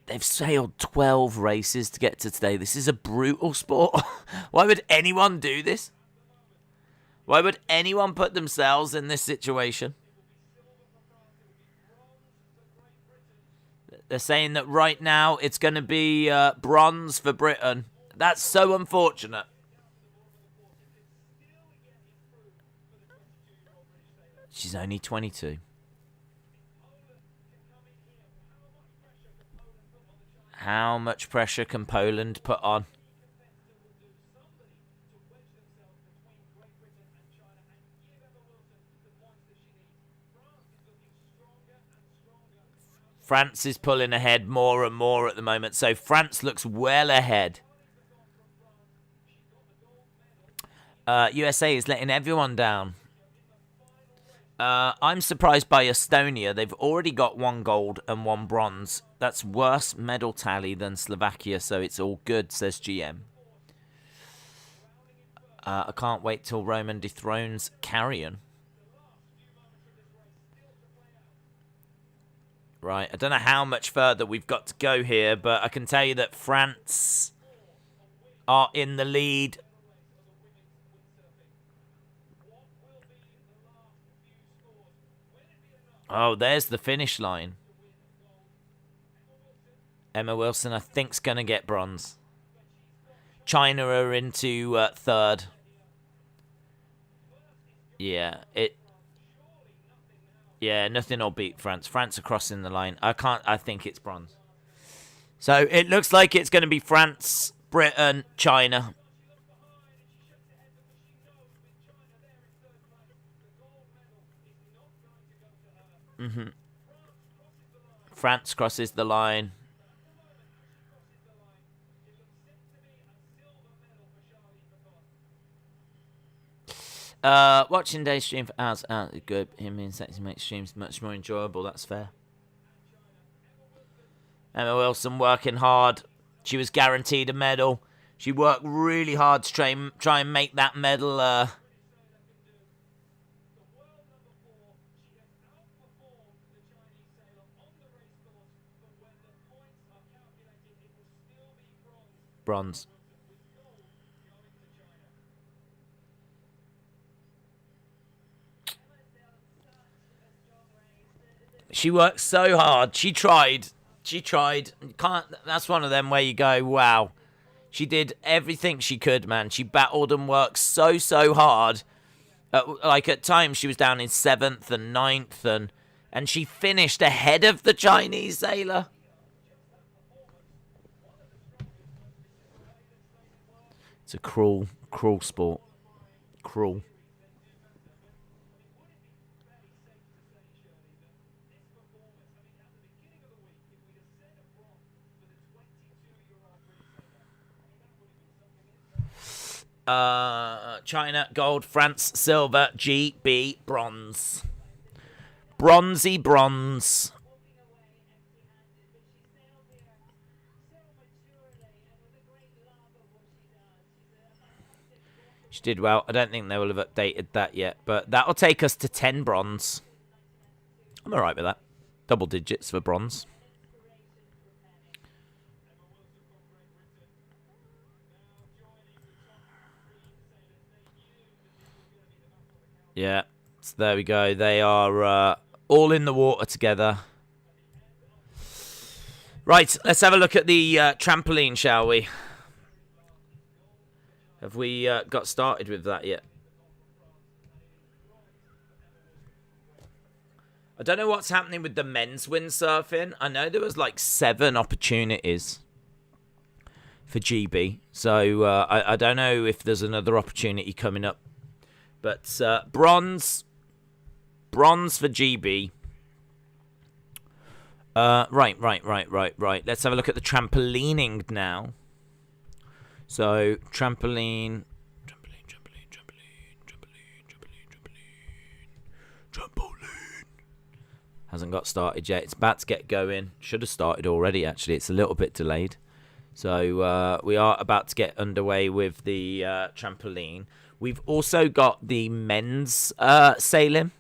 They've sailed 12 races to get to today. This is a brutal sport. Why would anyone do this? Why would anyone put themselves in this situation? They're saying that right now it's going to be bronze for Britain. That's so unfortunate. She's only 22. How much pressure can Poland put on? France is pulling ahead more and more at the moment. So France looks well ahead. USA is letting everyone down. I'm surprised by Estonia. They've already got 1 gold and 1 bronze. That's worse medal tally than Slovakia, so it's all good, says GM. I can't wait till Roman dethrones Carrion. Right, I don't know how much further we've got to go here, but I can tell you that France are in the lead. Oh, there's the finish line. Emma Wilson, I think, is going to get bronze. China are into 3rd. Yeah, nothing will beat France. France are crossing the line. I think it's bronze. So it looks like it's going to be France, Britain, China. France crosses the line. Watching Dave's stream for hours is good. Him being sexy makes streams much more enjoyable. That's fair. Emma Wilson working hard. She was guaranteed a medal. She worked really hard to try and make that medal. Bronze. She worked so hard. She tried. That's one of them where you go, wow. She did everything she could, man. She battled and worked so hard. At times she was down in 7th and 9th, and she finished ahead of the Chinese sailor. It's a cruel sport. Cruel. China, gold. France, silver. GB, bronze. Bronzy bronze. She did well. I don't think they will have updated that yet, but that'll take us to 10 bronze. I'm alright with that. Double digits for bronze. Yeah, so there we go. They are all in the water together. Right, let's have a look at the trampoline, shall we? Have we got started with that yet? I don't know what's happening with the men's windsurfing. I know there was like 7 opportunities for GB. So I don't know if there's another opportunity coming up. But bronze for GB. Right. Let's have a look at the trampolining now. So trampoline. Hasn't got started yet. It's about to get going. Should have started already, actually. It's a little bit delayed. So we are about to get underway with the trampoline. We've also got the men's sailing.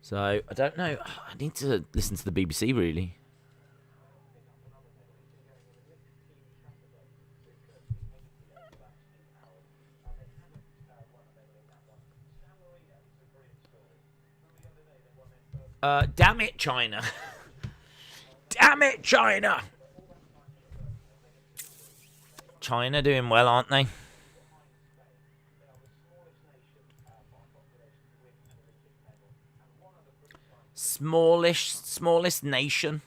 So I don't know. I need to listen to the BBC, really. Damn it, China. Damn it, China. China doing well, aren't they? Smallest nation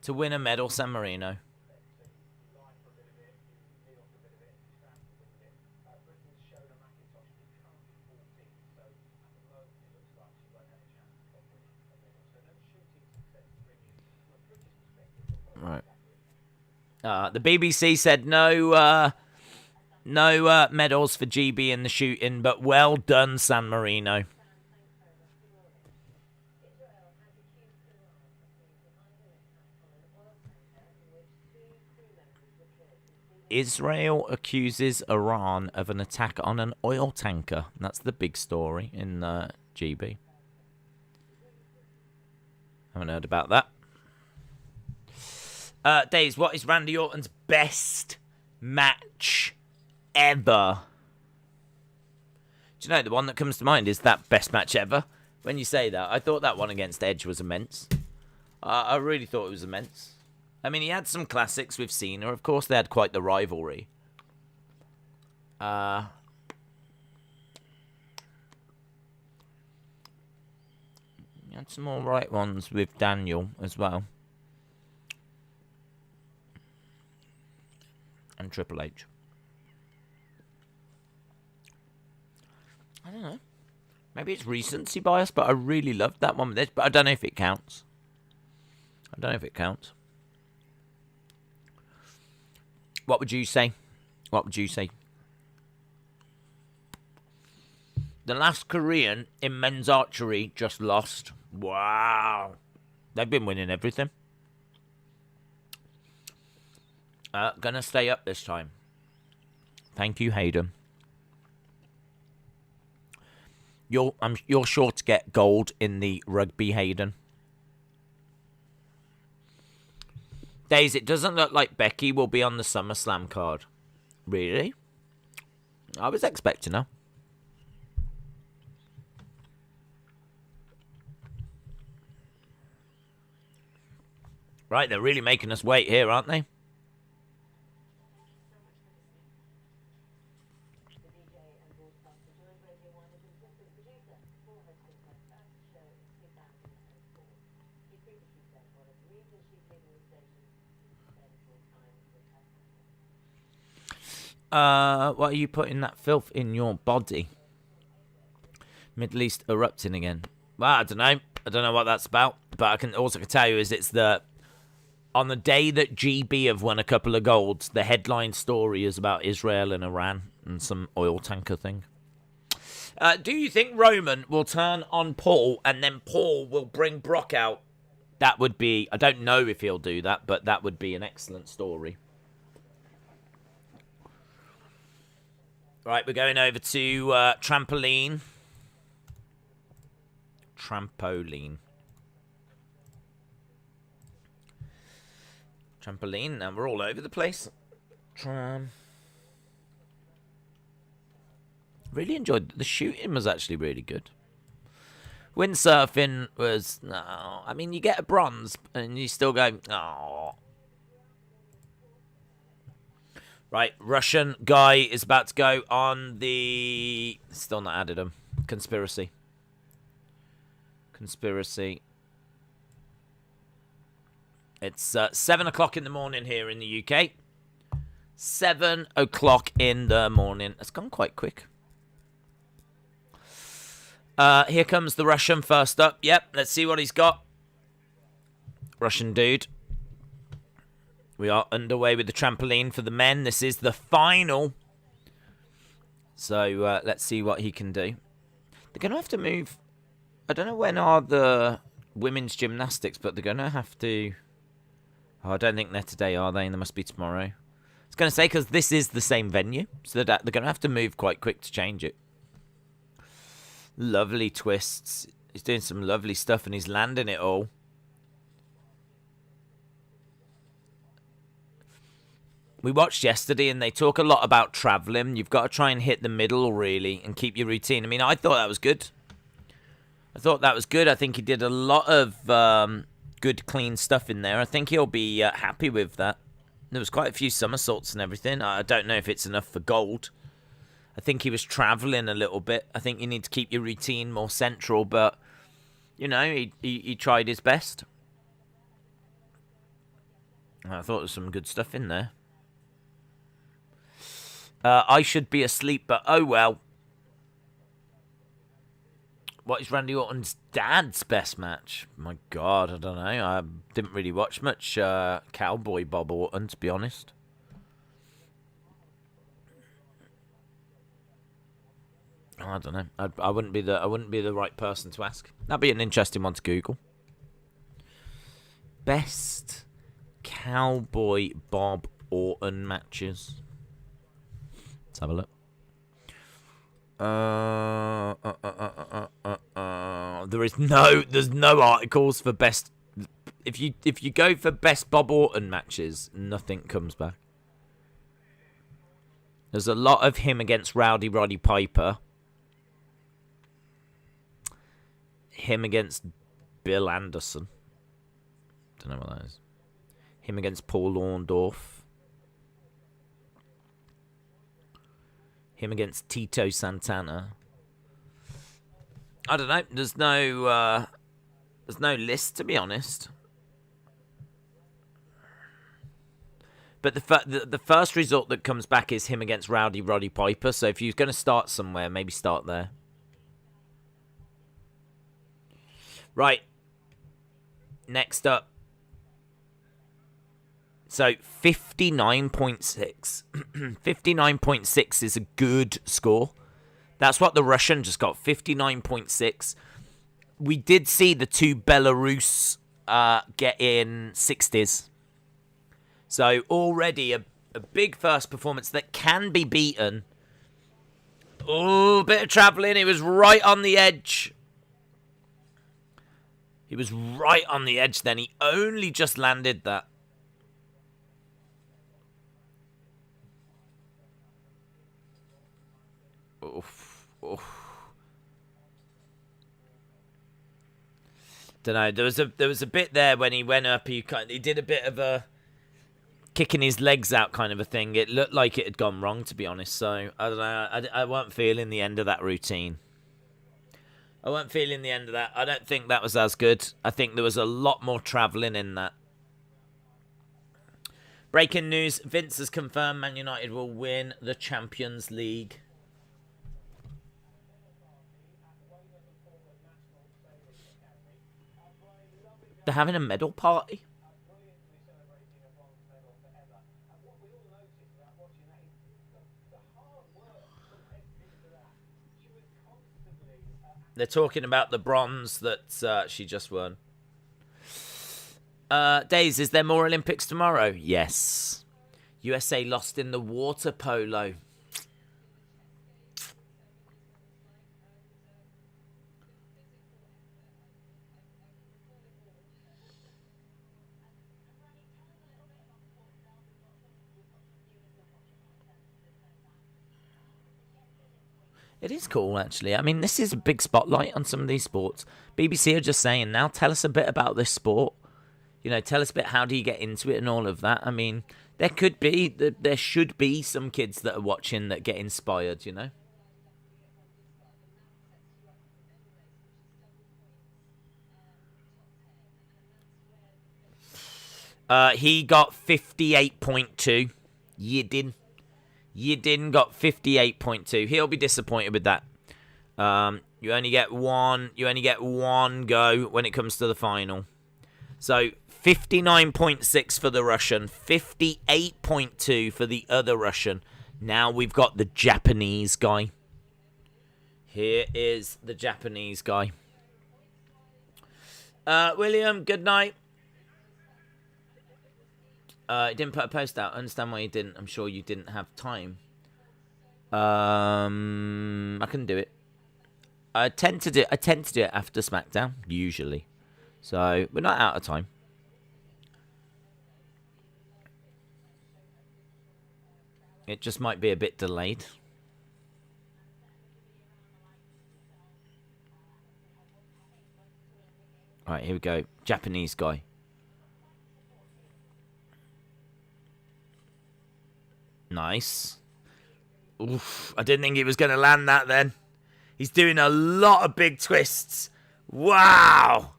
to win a medal, San Marino. Right. The BBC said no No medals for GB in the shooting, but well done, San Marino. Israel accuses Iran of an attack on an oil tanker. That's the big story in GB. Haven't heard about that. Days, what is Randy Orton's best match ever? Do you know, the one that comes to mind is that best match ever. When you say that, I thought that one against Edge was immense. I really thought it was immense. I mean, he had some classics with Cena. Of course, they had quite the rivalry. He had some all right ones with Daniel as well. And Triple H. I don't know. Maybe it's recency bias, but I really loved that one with Edge. But I don't know if it counts. What would you say? What would you say? The last Korean in men's archery just lost. Wow. They've been winning everything. Gonna stay up this time. Thank you, Hayden. You're sure to get gold in the rugby, Hayden. Days, it doesn't look like Becky will be on the SummerSlam card. Really? I was expecting her. Right, they're really making us wait here, aren't they? What are you putting that filth in your body? Middle East erupting again. Well, I don't know. I don't know what that's about. But I can tell you is it's on the day that GB have won a couple of golds, the headline story is about Israel and Iran and some oil tanker thing. Do you think Roman will turn on Paul and then Paul will bring Brock out? That would be, I don't know if he'll do that, but that would be an excellent story. Right, we're going over to trampoline. Trampoline, and we're all over the place. Really enjoyed the shooting. Was actually really good. Windsurfing was no. I mean, you get a bronze and you still go oh. Right, Russian guy is about to go on the still not added him. Conspiracy. It's 7 o'clock in the morning here in the UK. 7 o'clock in the morning. It's gone quite quick. Here comes the Russian first up. Yep, let's see what he's got. Russian dude. We are underway with the trampoline for the men. This is the final. So let's see what he can do. They're going to have to move. I don't know when are the women's gymnastics, but they're going to have to... Oh, I don't think they're today, are they? They must be tomorrow. I was going to say, because this is the same venue, so they're going to have to move quite quick to change it. Lovely twists. He's doing some lovely stuff, and he's landing it all. We watched yesterday, and they talk a lot about travelling. You've got to try and hit the middle, really, and keep your routine. I mean, I thought that was good. I think he did a lot of good, clean stuff in there. I think he'll be happy with that. There was quite a few somersaults and everything. I don't know if it's enough for gold. I think he was travelling a little bit. I think you need to keep your routine more central, but, you know, he tried his best. I thought there was some good stuff in there. I should be asleep, but oh well. What is Randy Orton's dad's best match? My God, I don't know. I didn't really watch much Cowboy Bob Orton, to be honest. I don't know. I wouldn't be the right person to ask. That'd be an interesting one to Google. Best Cowboy Bob Orton matches. Let's have a look. There's no articles for best. If you go for best Bob Orton matches, nothing comes back. There's a lot of him against Rowdy Roddy Piper. Him against Bill Anderson. Don't know what that is. Him against Paul Orndorff. Him against Tito Santana. I don't know. There's no list, to be honest. But the first result that comes back is him against Rowdy Roddy Piper. So if you're going to start somewhere, maybe start there. Right. Next up. So 59.6. 59.6 is a good score. That's what the Russian just got. 59.6. We did see the two Belarus get in 60s. So already a big first performance that can be beaten. Oh, bit of travelling. He was right on the edge. He was right on the edge then. He only just landed that. Oof. Don't know. There was a bit there when he went up. He did a bit of a kicking his legs out kind of a thing. It looked like it had gone wrong, to be honest. So I don't know. I weren't feeling the end of that routine. I weren't feeling the end of that. I don't think that was as good. I think there was a lot more travelling in that. Breaking news: Vince has confirmed Man United will win the Champions League. They're having a medal party? They're talking about the bronze that she just won. Days, is there more Olympics tomorrow? Yes. USA lost in the water polo. It is cool, actually. I mean, this is a big spotlight on some of these sports. BBC are just saying, now tell us a bit about this sport. You know, tell us a bit, how do you get into it and all of that. I mean, there should be some kids that are watching that get inspired, you know. He got 58.2. You didn't. Yedin got 58.2. He'll be disappointed with that. You only get one go when it comes to the final. So 59.6 for the Russian, 58.2 for the other Russian. Now we've got the Japanese guy. Here is the Japanese guy. William, good night. He didn't put a post out. I understand why you didn't. I'm sure you didn't have time. I can do it. I tend to do it after SmackDown, usually. So we're not out of time. It just might be a bit delayed. Alright, here we go. Japanese guy. Nice. Oof, I didn't think he was going to land that then. He's doing a lot of big twists. Wow.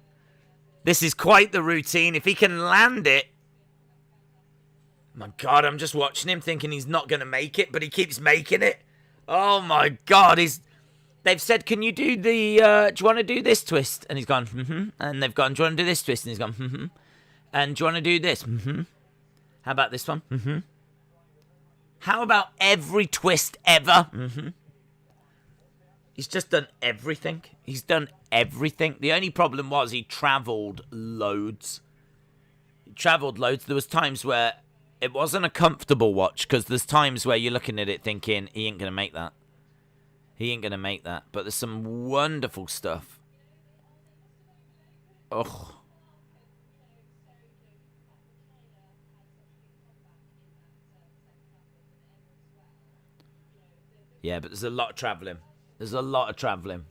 This is quite the routine. If he can land it. My God, I'm just watching him thinking he's not going to make it, but he keeps making it. Oh my God. They've said, can you do the, do you want to do this twist? And he's gone, mm-hmm. And they've gone, do you want to do this twist? And he's gone, mm-hmm. And do you want to do this? Mm-hmm. How about this one? Mm-hmm. How about every twist ever? Mm-hmm. He's just done everything. He's done everything. The only problem was he travelled loads. There was times where it wasn't a comfortable watch, because there's times where you're looking at it thinking, he ain't going to make that. He ain't going to make that. But there's some wonderful stuff. Ugh. Yeah, but there's a lot of travelling. There's a lot of travelling.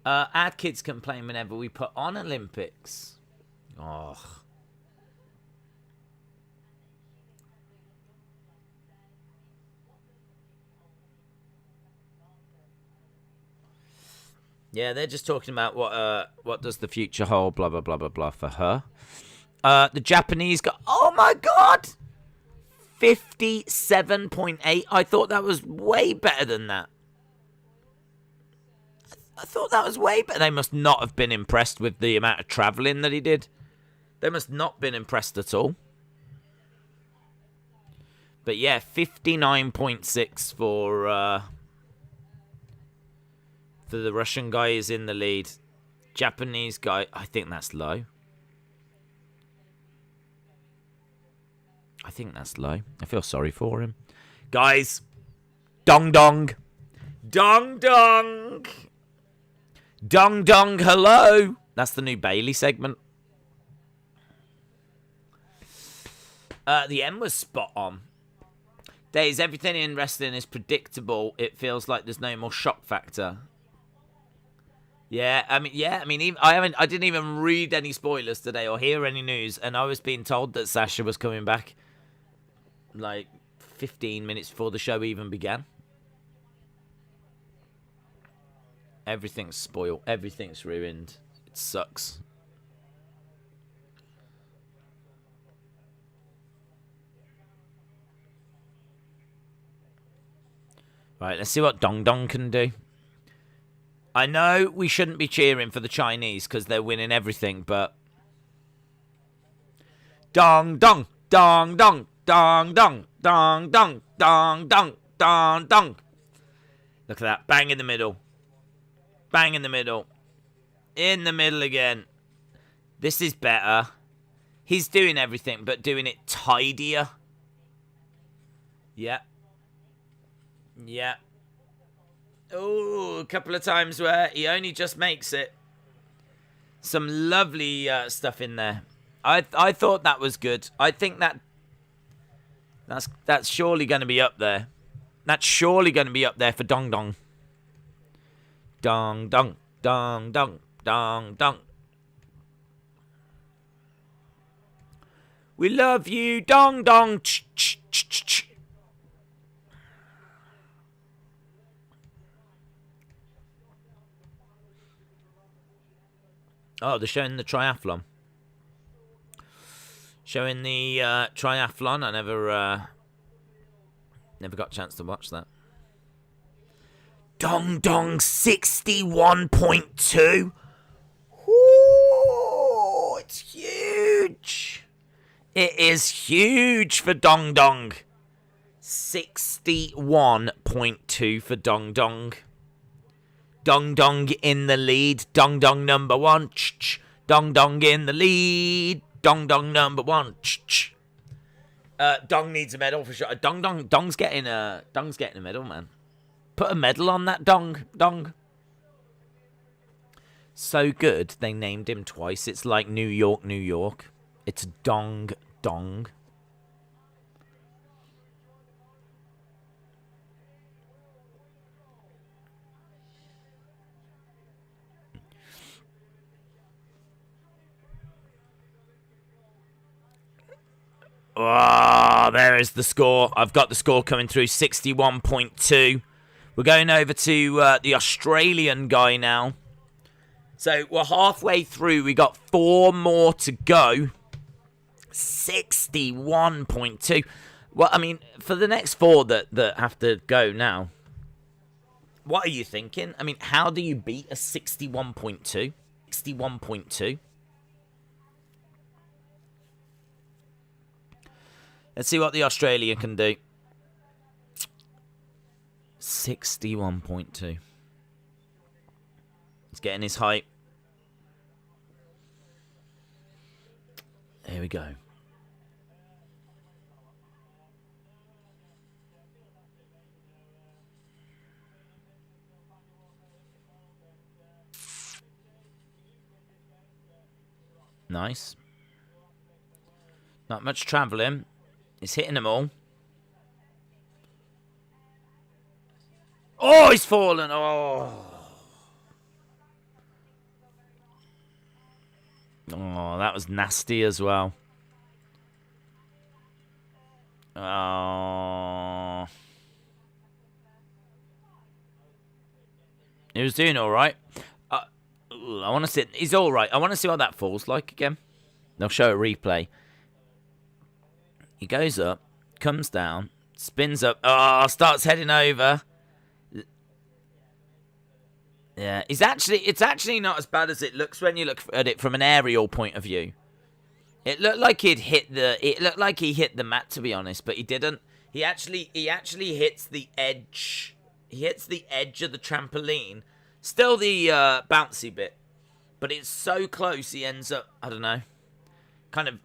Our kids complain whenever we put on Olympics. Oh. Yeah, they're just talking about what does the future hold, blah, blah, blah, blah, blah, for her. The Japanese got, oh my God! 57.8. I thought that was way better than that. I thought that was way better. They must not have been impressed with the amount of travelling that he did. They must not have been impressed at all. But yeah, 59.6 for the Russian guy is in the lead. Japanese guy, I think that's low. I think that's low. I feel sorry for him. Guys, dong dong. Dong dong. Dong dong hello. That's the new Bailey segment. The end was spot on. Days, everything in wrestling is predictable. It feels like there's no more shock factor. Yeah, I mean, I didn't even read any spoilers today or hear any news, and I was being told that Sasha was coming back like 15 minutes before the show even began. Everything's spoiled. Everything's ruined. It sucks. Right, let's see what Dong Dong can do. I know we shouldn't be cheering for the Chinese because they're winning everything, but... Dong Dong! Dong Dong! Dong Dong! Dong Dong! Dong Dong! Dong Dong! Look at that. Bang in the middle. Bang in the middle. In the middle again. This is better. He's doing everything, but doing it tidier. Yeah. Yeah. Oh, a couple of times where he only just makes it. Some lovely stuff in there. I thought that was good. I think that's surely going to be up there. That's surely going to be up there for Dong Dong. Dong Dong. Dong Dong. Dong Dong. We love you, Dong Dong. Ch ch ch ch ch. Oh, they're showing the triathlon. Showing the triathlon. I never got a chance to watch that. Dong Dong 61.2. Ooh, it's huge. It is huge for Dong Dong. 61.2 for Dong Dong. Dong Dong in the lead. Dong Dong number one. Ch-ch. Dong Dong in the lead. Dong Dong number one. Ch-ch. Dong needs a medal for sure. Dong's getting a medal, man. Put a medal on that Dong. So good, they named him twice. It's like New York, New York. It's Dong. Oh, there is the score. I've got the score coming through, 61.2. We're going over to the Australian guy now. So we're halfway through. We got 4 more to go. 61.2. Well, I mean, for the next 4 that have to go now, what are you thinking? I mean, how do you beat a 61.2? 61.2. Let's see what the Australian can do. 61.2. He's getting his height. Here we go. Nice. Not much travelling. He's hitting them all. Oh, he's fallen. Oh. Oh, that was nasty as well. Oh. He was doing all right. I want to see. He's all right. I want to see what that falls like again. They'll show a replay. He goes up, comes down, spins up. Oh, starts heading over. Yeah, it's actually not as bad as it looks when you look at it from an aerial point of view. It looked like he hit the mat, to be honest, but he didn't. He actually hits the edge. He hits the edge of the trampoline. Still the bouncy bit, but it's so close. He ends up, I don't know, kind of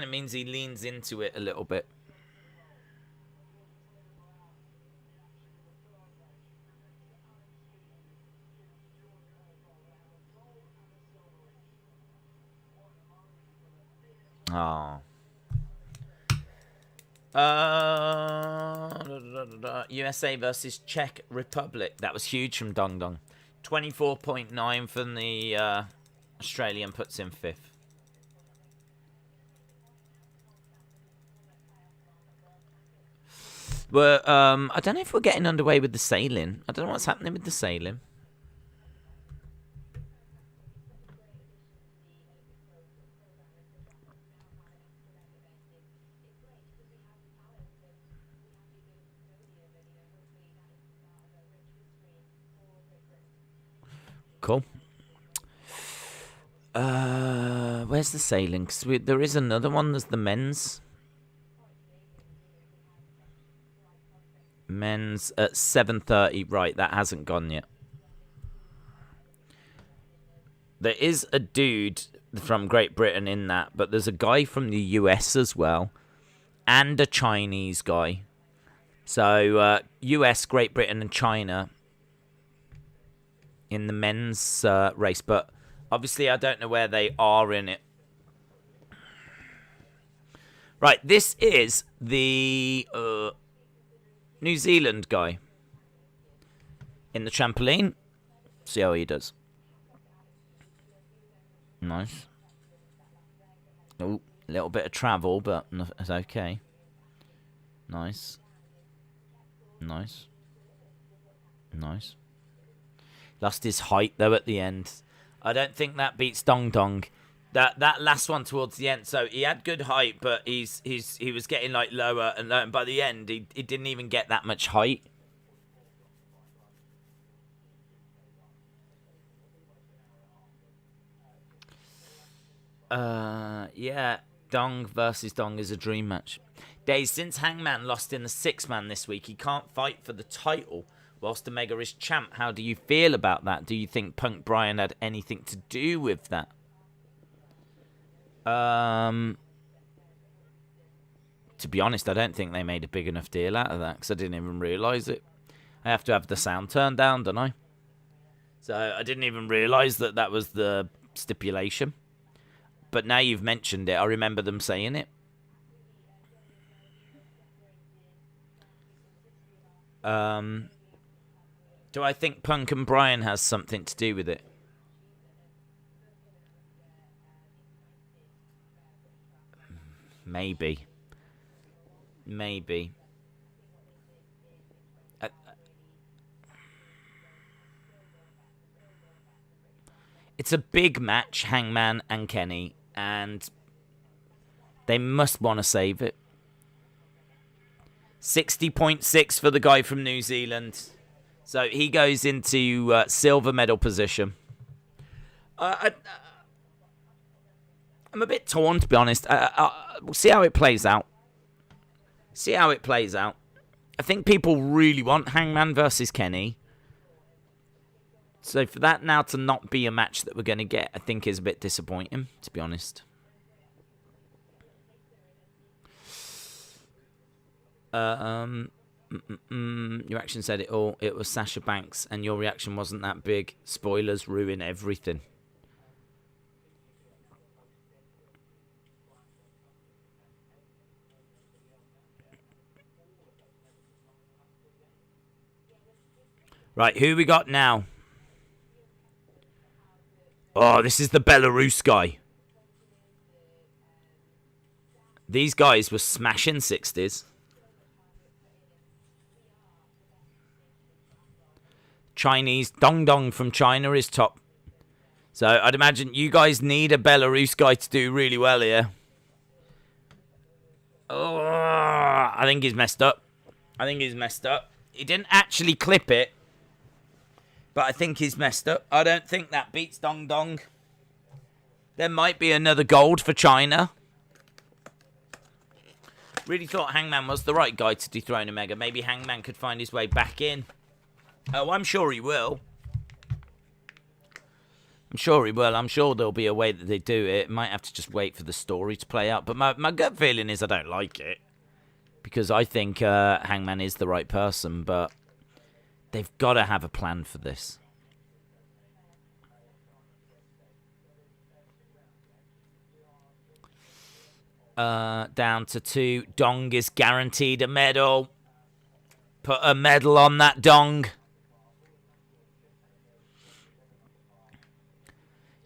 means he leans into it a little bit. Oh. USA versus Czech Republic. That was huge from Dong Dong. 24.9 from the Australian, puts him 5th. I don't know if we're getting underway with the sailing. I don't know what's happening with the sailing. Cool. Where's the sailing? 'Cause there is another one. There's the men's. Men's at 7:30. Right, that hasn't gone yet. There is a dude from Great Britain in that, but there's a guy from the US as well, and a Chinese guy. So US, Great Britain, and China in the men's race, but obviously I don't know where they are in it. Right, this is the New Zealand guy in the trampoline. See how he does. Nice. Oh, a little bit of travel, but it's okay. Nice. Nice. Nice. Lost his height, though, at the end. I don't think that beats Dong Dong. That last one towards the end. So he had good height, but he was getting like lower and lower. And by the end, he didn't even get that much height. Yeah. Dong versus Dong is a dream match. Days since Hangman lost in the 6-man this week, he can't fight for the title whilst Omega is champ. How do you feel about that? Do you think Punk Bryan had anything to do with that? To be honest, I don't think they made a big enough deal out of that, because I didn't even realise it. I have to have the sound turned down, don't I? So I didn't even realise that that was the stipulation. But now you've mentioned it, I remember them saying it. Do I think Punk and Bryan has something to do with it? Maybe. Maybe. It's a big match, Hangman and Kenny, and they must want to save it. 60.6 for the guy from New Zealand. So he goes into silver medal position. I'm a bit torn, to be honest. We'll see how it plays out. See how it plays out. I think people really want Hangman versus Kenny. So for that now to not be a match that we're going to get, I think is a bit disappointing, to be honest. Your reaction said it all. It was Sasha Banks, and your reaction wasn't that big. Spoilers ruin everything. Right, who we got now? Oh, this is the Belarus guy. These guys were smashing 60s. Chinese Dong Dong from China is top. So I'd imagine you guys need a Belarus guy to do really well here. Oh, I think he's messed up. He didn't actually clip it, but I think he's messed up. I don't think that beats Dong Dong. There might be another gold for China. Really thought Hangman was the right guy to dethrone Omega. Maybe Hangman could find his way back in. Oh, I'm sure he will. I'm sure there'll be a way that they do it. Might have to just wait for the story to play out. But my gut feeling is I don't like it. Because I think Hangman is the right person. But they've got to have a plan for this. Down to 2. Dong is guaranteed a medal. Put a medal on that Dong.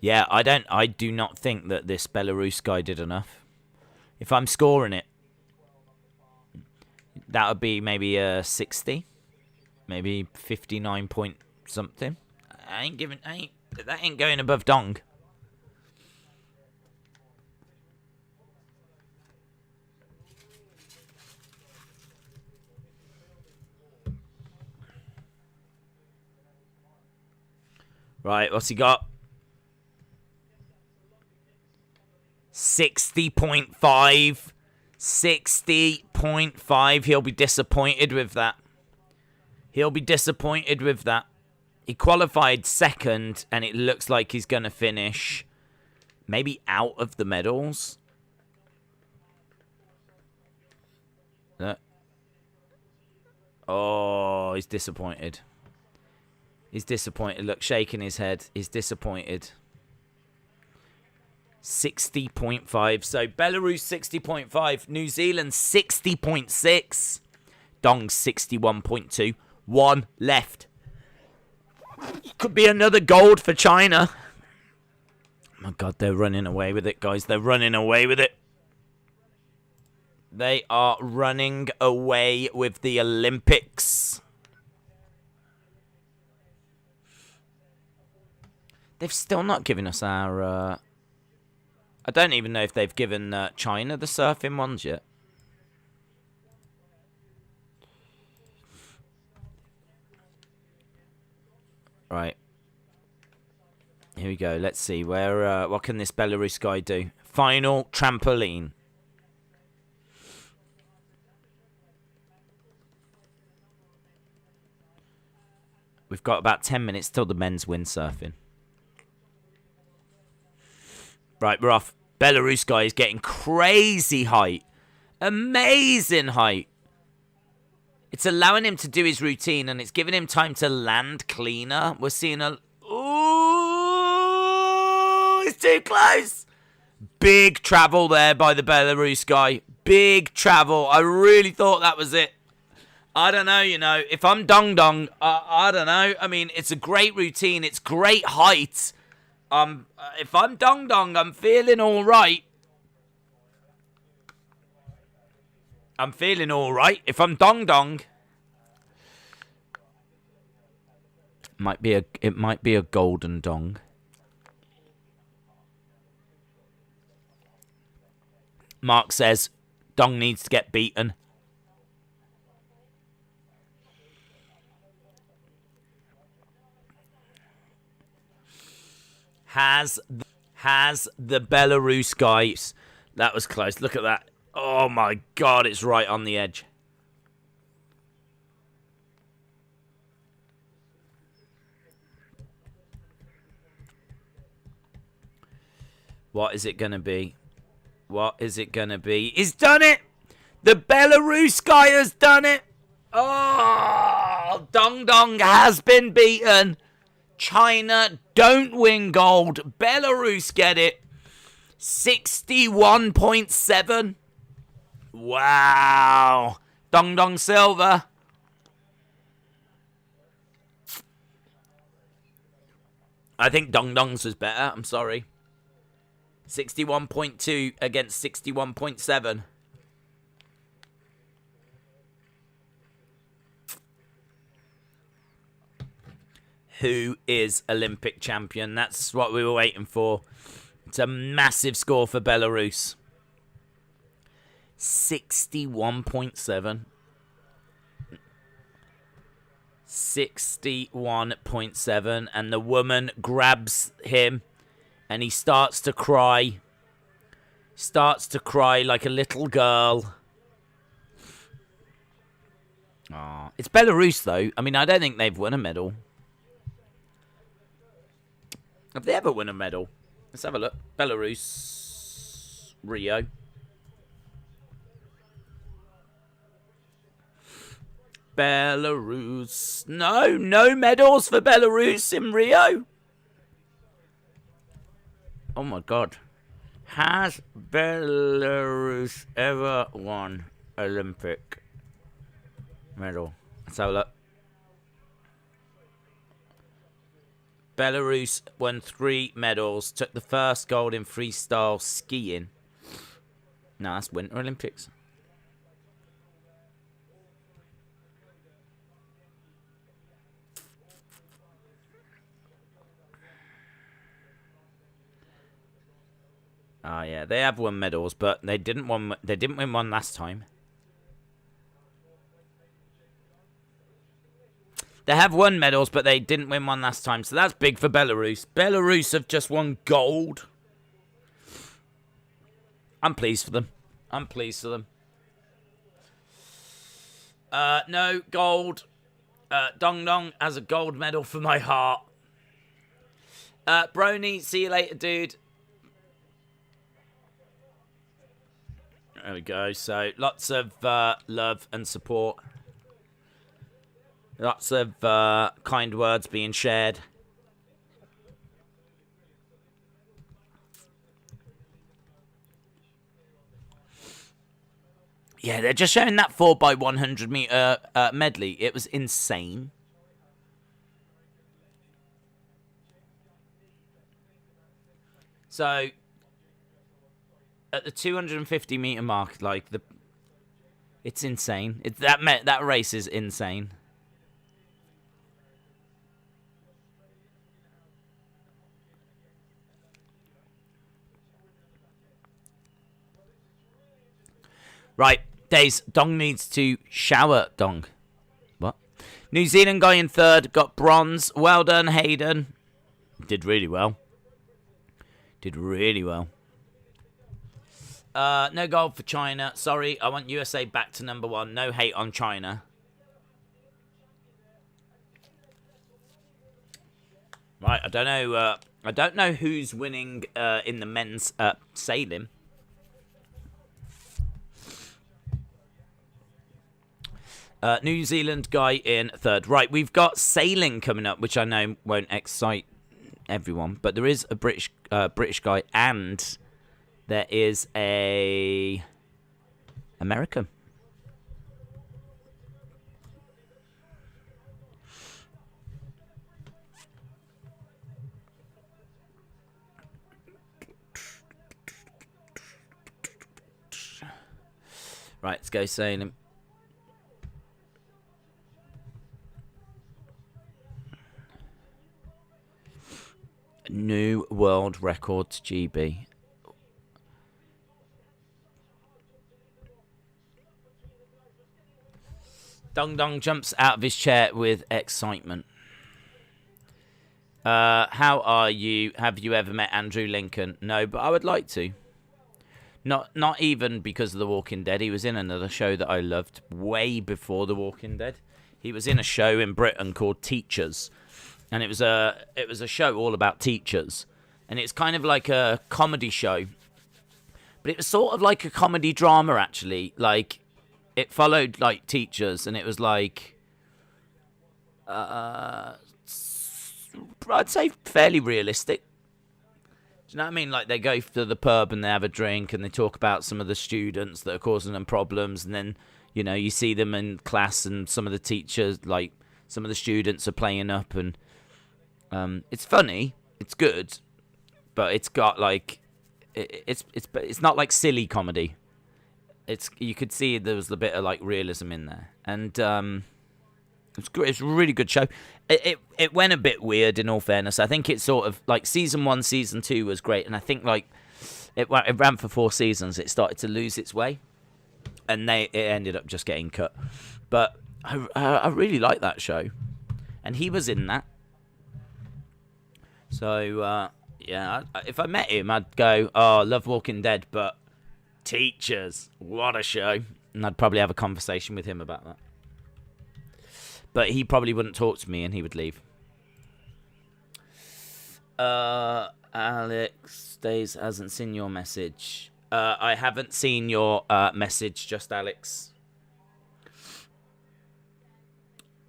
Yeah, I do not think that this Belarus guy did enough. If I'm scoring it, that would be maybe a 60. Maybe 59 point something. That ain't going above Dong. Right, what's he got? 60.5. 60.5. He'll be disappointed with that. He qualified second, and it looks like he's going to finish maybe out of the medals. Oh, he's disappointed. Look, shaking his head. He's disappointed. 60.5. So, Belarus 60.5. New Zealand 60.6. Dong 61.2. 1 left. Could be another gold for China. Oh my God, they're running away with it, guys. They're running away with it. They are running away with the Olympics. They've still not given us our... I don't even know if they've given China the surfing ones yet. Right. Here we go. Let's see. What can this Belarus guy do? Final trampoline. We've got about 10 minutes till the men's windsurfing. Right, we're off. Belarus guy is getting crazy height. Amazing height. It's allowing him to do his routine, and it's giving him time to land cleaner. We're seeing a... Ooh, it's too close. Big travel there by the Belarus guy. Big travel. I really thought that was it. I don't know, you know. If I'm Dong Dong, I don't know. I mean, it's a great routine. It's great height. If I'm Dong Dong, I'm feeling all right. If I'm Dong Dong, it might be a golden Dong. Mark says Dong needs to get beaten. Has the Belarus guys... That was close. Look at that. Oh, my God. It's right on the edge. What is it going to be? What is it going to be? He's done it! The Belarus guy has done it! Oh, Dong Dong has been beaten. China don't win gold. Belarus get it. 61.7. Wow. Dong Dong silver. I think Dong Dong's was better. I'm sorry. 61.2 against 61.7. Who is Olympic champion? That's what we were waiting for. It's a massive score for Belarus. 61.7. 61.7. And the woman grabs him and he starts to cry. Starts to cry like a little girl. Aww. It's Belarus, though. I mean, I don't think they've won a medal. Have they ever won a medal? Let's have a look. Belarus. Rio. Belarus. No medals for Belarus in Rio. Oh my god. Has Belarus ever won Olympic medal? Let's have a look. Belarus won 3 medals. Took the first gold in freestyle skiing. No, that's Winter Olympics. Oh yeah, they have won medals, but they didn't win one last time. They have won medals, but they didn't win one last time, so that's big for Belarus. Belarus have just won gold. I'm pleased for them. I'm pleased for them. No, gold. Dong Dong has a gold medal for my heart. Brony, see you later, dude. There we go. So, lots of love and support. Lots of kind words being shared. Yeah, they're just showing that 4x100 meter medley. It was insane. So, at the 250 meter mark, like it's insane. That race is insane. Right, Days. Dong needs to shower. Dong. What? New Zealand guy in 3rd. Got bronze. Well done, Hayden. Did really well. Did really well. No gold for China. Sorry, I want USA back to #1. No hate on China. Right, I don't know. I don't know who's winning in the men's sailing. New Zealand guy in 3rd. Right, we've got sailing coming up, which I know won't excite everyone, but there is a British guy, and there is a American. Right, let's go sailing. New world records, GB. Dong Dong jumps out of his chair with excitement. How are you? Have you ever met Andrew Lincoln? No, but I would like to. Not even because of The Walking Dead. He was in another show that I loved way before The Walking Dead. He was in a show in Britain called Teachers. And it was a show all about teachers, and it's kind of like a comedy show. But it was sort of like a comedy drama, actually. Like, it followed, like, teachers, and it was like, I'd say fairly realistic. Do you know what I mean? Like, they go to the pub and they have a drink and they talk about some of the students that are causing them problems. And then, you know, you see them in class and some of the teachers, like, some of the students are playing up. And it's funny. It's good. But it's got, like, it's not like silly comedy. You could see there was a bit of, like, realism in there. And it's great. It's a really good show. It went a bit weird, in all fairness. I think it's sort of like season 1, season 2 was great, and I think like it ran for 4 seasons. It started to lose its way, and it ended up just getting cut. But I really like that show, and he was in that. So yeah, if I met him, I'd go, "Oh, I love Walking Dead, but teachers, what a show!" And I'd probably have a conversation with him about that. But he probably wouldn't talk to me, and he would leave. Alex Days hasn't seen your message. I haven't seen your message, just Alex.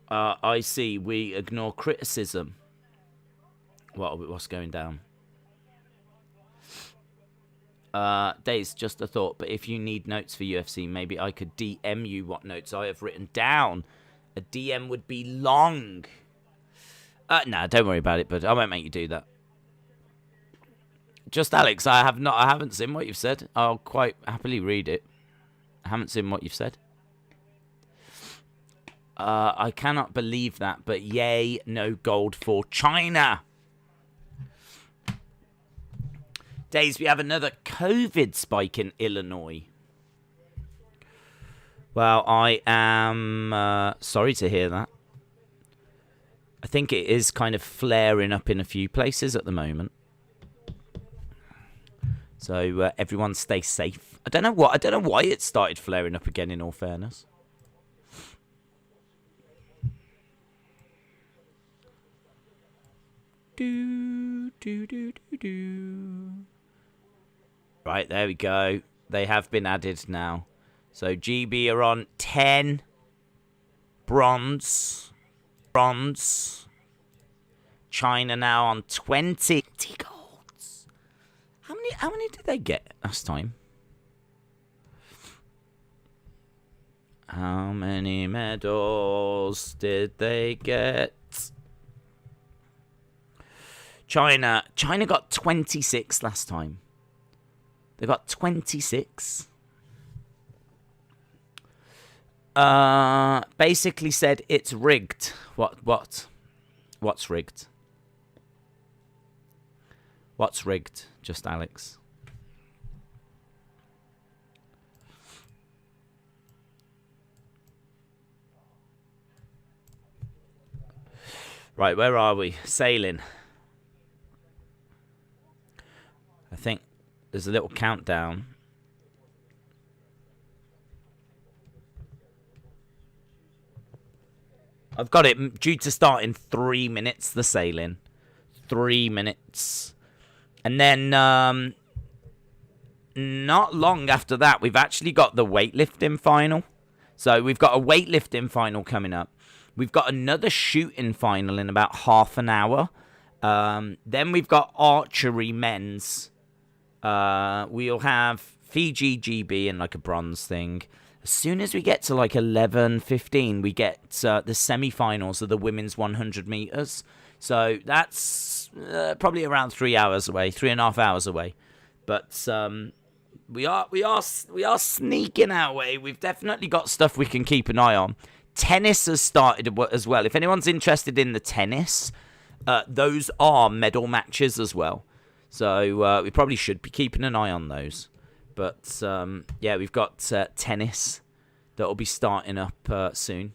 I see. We ignore criticism. What's going down? Days, just a thought. But if you need notes for UFC, maybe I could DM you what notes I have written down. A DM would be long. Nah, don't worry about it, bud. I won't make you do that. Just Alex, I haven't seen what you've said. I'll quite happily read it. I haven't seen what you've said. I cannot believe that, but yay, no gold for China. Days, we have another COVID spike in Illinois. Well, I am sorry to hear that. I think it is kind of flaring up in a few places at the moment. So everyone stay safe. I don't know why it started flaring up again, in all fairness. Right, there we go. They have been added now. So GB are on 10. Bronze. China now on 20. Golds. How many did they get last time? How many medals did they get? China got 26 last time. They got 26. Basically said it's rigged. What's rigged? What's rigged? Just Alex. Right, where are we? Sailing. I think there's a little countdown. I've got it due to start in 3 minutes, the sailing. 3 minutes. And then, not long after that, we've actually got the weightlifting final. So we've got a weightlifting final coming up. We've got another shooting final in about half an hour. Then we've got archery men's. We'll have Fiji GB and like a bronze thing. As soon as we get to like 11:15, we get the semi-finals of the women's 100 meters. So that's probably around 3 hours away, 3.5 hours away. But we are sneaking our way. We've definitely got stuff we can keep an eye on. Tennis has started as well. If anyone's interested in the tennis, those are medal matches as well. So we probably should be keeping an eye on those. But yeah, we've got tennis that will be starting up soon.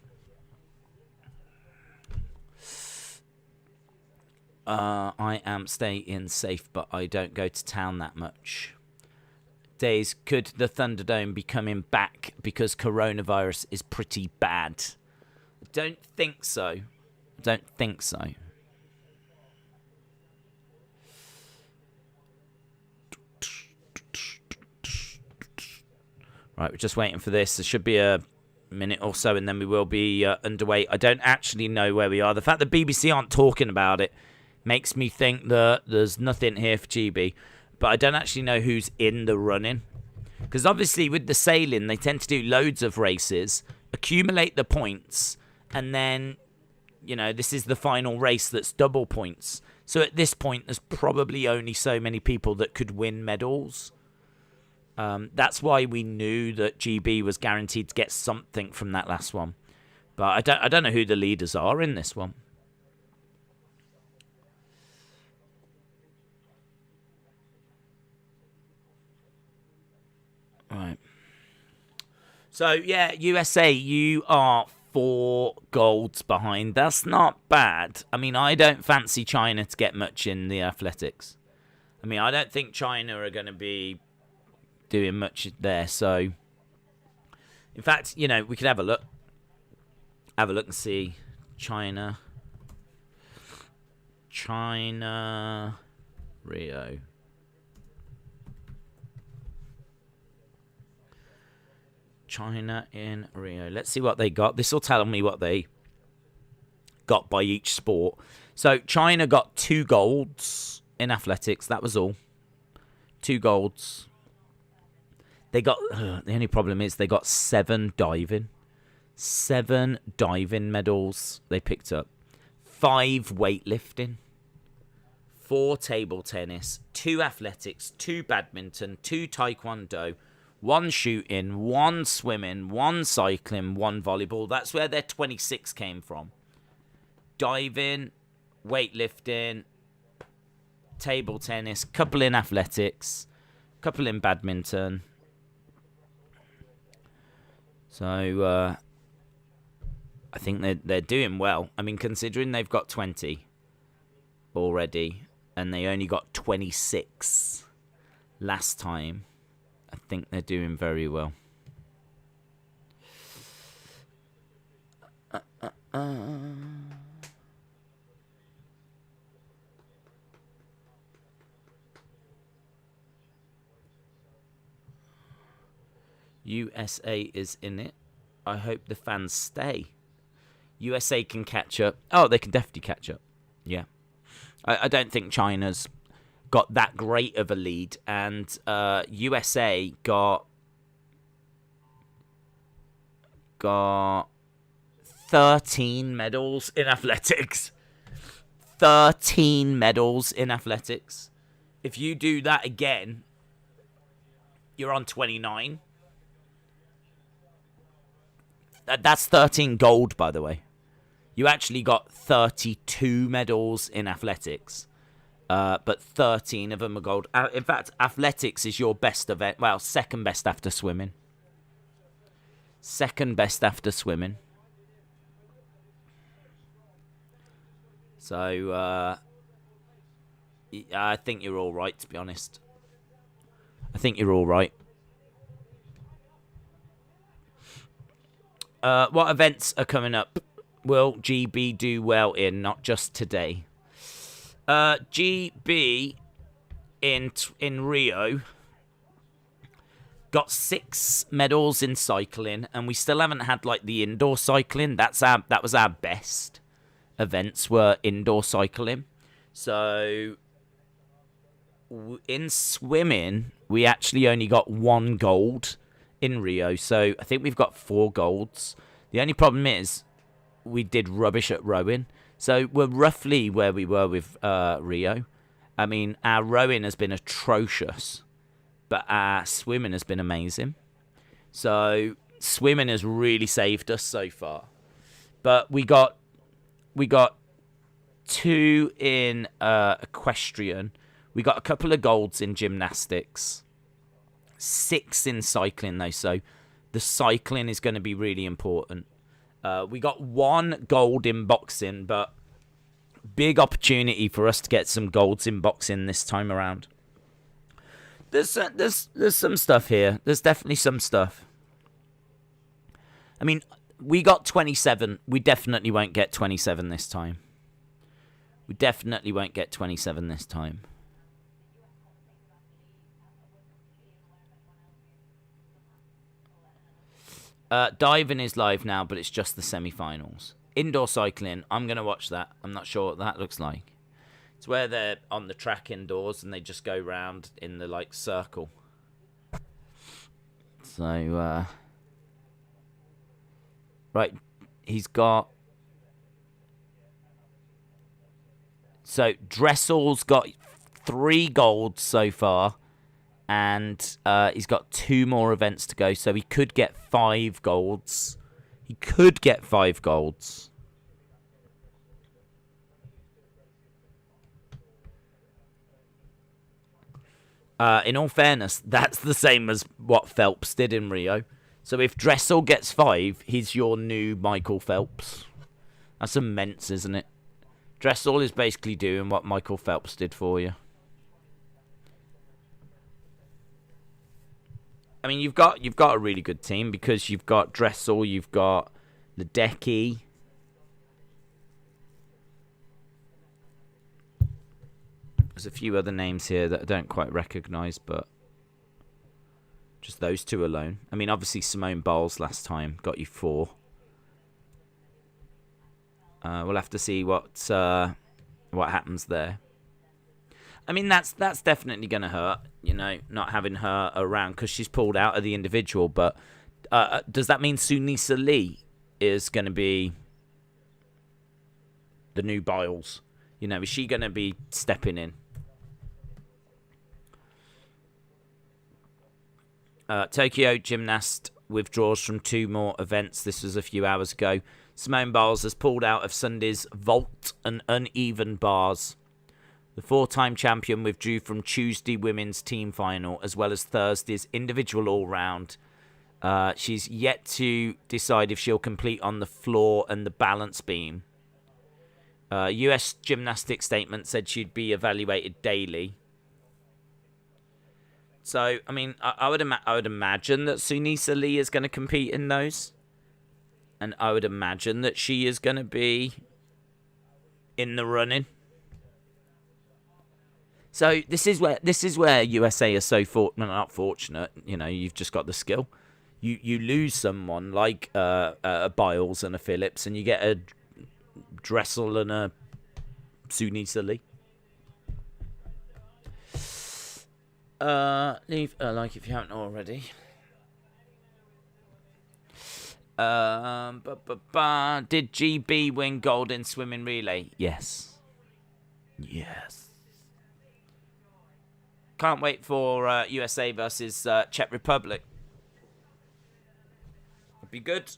I am staying safe, but I don't go to town that much. Days, could the Thunderdome be coming back because coronavirus is pretty bad? I don't think so. I don't think so. Right, we're just waiting for this. There should be a minute or so, and then we will be underway. I don't actually know where we are. The fact that BBC aren't talking about it makes me think that there's nothing here for GB. But I don't actually know who's in the running. Because obviously with the sailing, they tend to do loads of races, accumulate the points, and then, you know, this is the final race that's double points. So at this point, there's probably only so many people that could win medals. That's why we knew that GB was guaranteed to get something from that last one. But I don't know who the leaders are in this one. Right. So, yeah, USA, you are 4 golds behind. That's not bad. I mean, I don't fancy China to get much in the athletics. I mean, I don't think China are going to be doing much there. So, in fact, you know, we could have a look. Have a look and see. China, Rio. China in Rio. Let's see what they got. This will tell me what they got by each sport. So China got 2 golds in athletics. That was all. 2 golds. They got... the only problem is they got 7 diving. 7 diving medals they picked up. 5 weightlifting. 4 table tennis. 2 athletics. 2 badminton. 2 taekwondo. 1 shooting, 1 swimming, 1 cycling, 1 volleyball. That's where their 26 came from. Diving, weightlifting, table tennis, couple in athletics, couple in badminton. So, I think they're doing well. I mean, considering they've got 20 already, and they only got 26 last time, I think they're doing very well. USA is in it. I hope the fans stay. USA can catch up. Oh, they can definitely catch up. Yeah. I don't think China's got that great of a lead, and USA got 13 medals in athletics. 13 medals in athletics. If you do that again, you're on 29. That's 13 gold, by the way. You actually got 32 medals in athletics. But 13 of them are gold. In fact, athletics is your best event. Well, second best after swimming. Second best after swimming. So, I think you're all right, to be honest. I think you're all right. What events are coming up? Will GB do well in? Not just today. GB in Rio got 6 medals in cycling, and we still haven't had like the indoor cycling. That was our best events, were indoor cycling. So in swimming, we actually only got 1 gold in Rio. So I think we've got 4 golds. The only problem is we did rubbish at rowing. So we're roughly where we were with Rio. I mean, our rowing has been atrocious, but our swimming has been amazing. So swimming has really saved us so far. But we got 2 in equestrian. We got a couple of golds in gymnastics. 6 in cycling, though. So the cycling is going to be really important. We got 1 gold in boxing, but big opportunity for us to get some golds in boxing this time around. There's some stuff here. There's definitely some stuff. I mean, we got 27. We definitely won't get 27 this time. We definitely won't get 27 this time. Diving is live now, but it's just the semi-finals. Indoor cycling, I'm going to watch that. I'm not sure what that looks like. It's where they're on the track indoors and they just go round in the, like, circle. So, right, he's got... So, Dressel's got 3 golds so far. And he's got 2 more events to go, so he could get 5 golds. He could get 5 golds. In all fairness, that's the same as what Phelps did in Rio. So if Dressel gets 5, he's your new Michael Phelps. That's immense, isn't it? Dressel is basically doing what Michael Phelps did for you. I mean, you've got a really good team because you've got Dressel, you've got Ledecky. There's a few other names here that I don't quite recognise, but just those 2 alone. I mean, obviously Simone Biles last time got you 4. We'll have to see what happens there. I mean, that's definitely going to hurt, you know, not having her around because she's pulled out of the individual. But does that mean Sunisa Lee is going to be the new Biles? You know, is she going to be stepping in? Tokyo gymnast withdraws from 2 more events. This was a few hours ago. Simone Biles has pulled out of Sunday's vault and uneven bars. The 4-time champion withdrew from Tuesday women's team final as well as Thursday's individual all-round. She's yet to decide if she'll compete on the floor and the balance beam. US gymnastics statement said she'd be evaluated daily. So, I mean, I would imagine that Sunisa Lee is going to compete in those. And I would imagine that she is going to be in the running. So this is where USA are so not fortunate. You know, you've just got the skill. You lose someone like a Biles and a Phillips, and you get a Dressel and a Sunisa Lee. Leave a like if you haven't already. Did GB win gold in swimming relay? Yes. Yes. Can't wait for USA versus Czech Republic. It'd be good.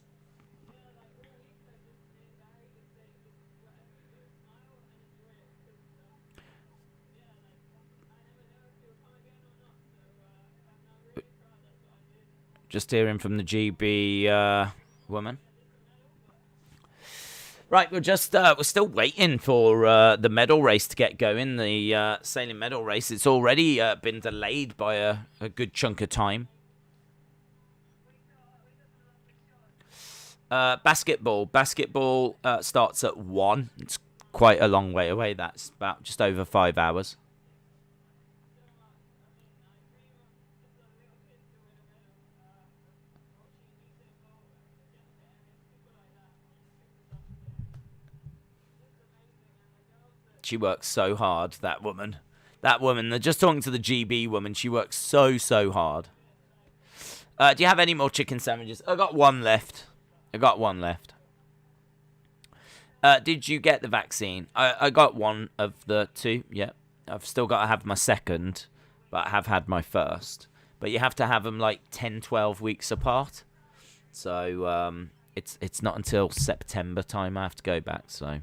Just hearing from the GB woman. Right, we're still waiting for the medal race to get going. The sailing medal race. It's already been delayed by a good chunk of time. Basketball starts at 1. It's quite a long way away. That's about just over 5 hours. She works so hard, that woman. They're just talking to the GB woman. She works so hard. Do you have any more chicken sandwiches? I got one left. Did you get the vaccine? I got one of the 2. Yeah. I've still got to have my second, but I have had my first. But you have to have them like 10, 12 weeks apart. So it's not until September time I have to go back, so...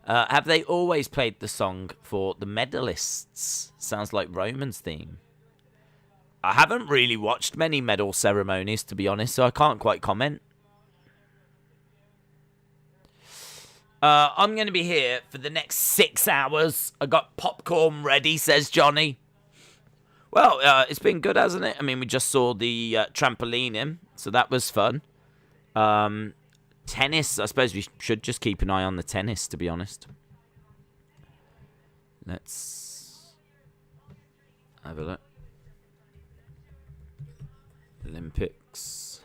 have they always played the song for the medalists? Sounds like Roman's theme. I haven't really watched many medal ceremonies, to be honest, so I can't quite comment. I'm going to be here for the next 6 hours. I got popcorn ready, says Johnny. Well, it's been good, hasn't it? I mean, we just saw the trampoline in, so that was fun. Tennis, I suppose we should just keep an eye on the tennis, to be honest. Let's have a look. Olympics.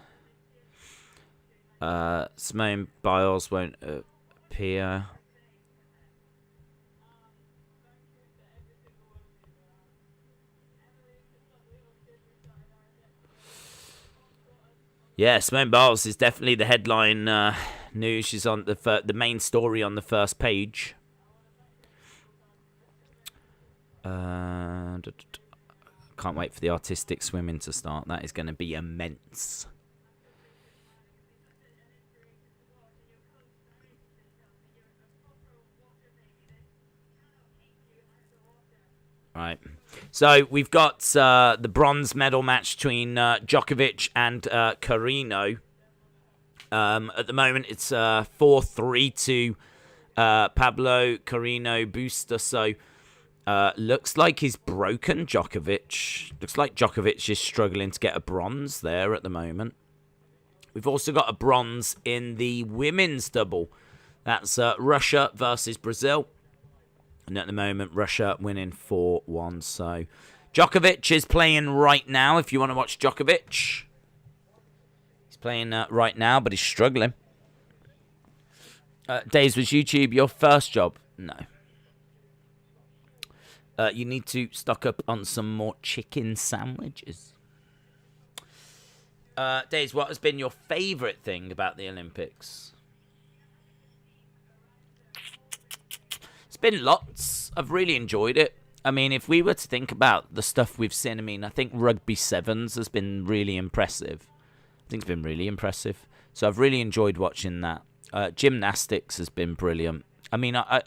Simone Biles won't appear. Yeah, Simone Biles is definitely the headline news. She's on the main story on the first page. Can't wait for the artistic swimming to start. That is going to be immense. Right. So we've got the bronze medal match between Djokovic and Carino. At the moment, it's 4-3 to Pablo Carino Busta. So looks like he's broken Djokovic. Looks like Djokovic is struggling to get a bronze there at the moment. We've also got a bronze in the women's double. That's Russia versus Brazil. And at the moment, Russia winning 4-1. So Djokovic is playing right now. If you want to watch Djokovic, he's playing right now, but he's struggling. Days, was YouTube your first job? No. You need to stock up on some more chicken sandwiches. Days, what has been your favourite thing about the Olympics? Been lots. I've really enjoyed it. I mean, if we were to think about the stuff we've seen, I mean, I think rugby sevens has been really impressive. I think it's been really impressive. So I've really enjoyed watching that. Gymnastics has been brilliant. I mean, I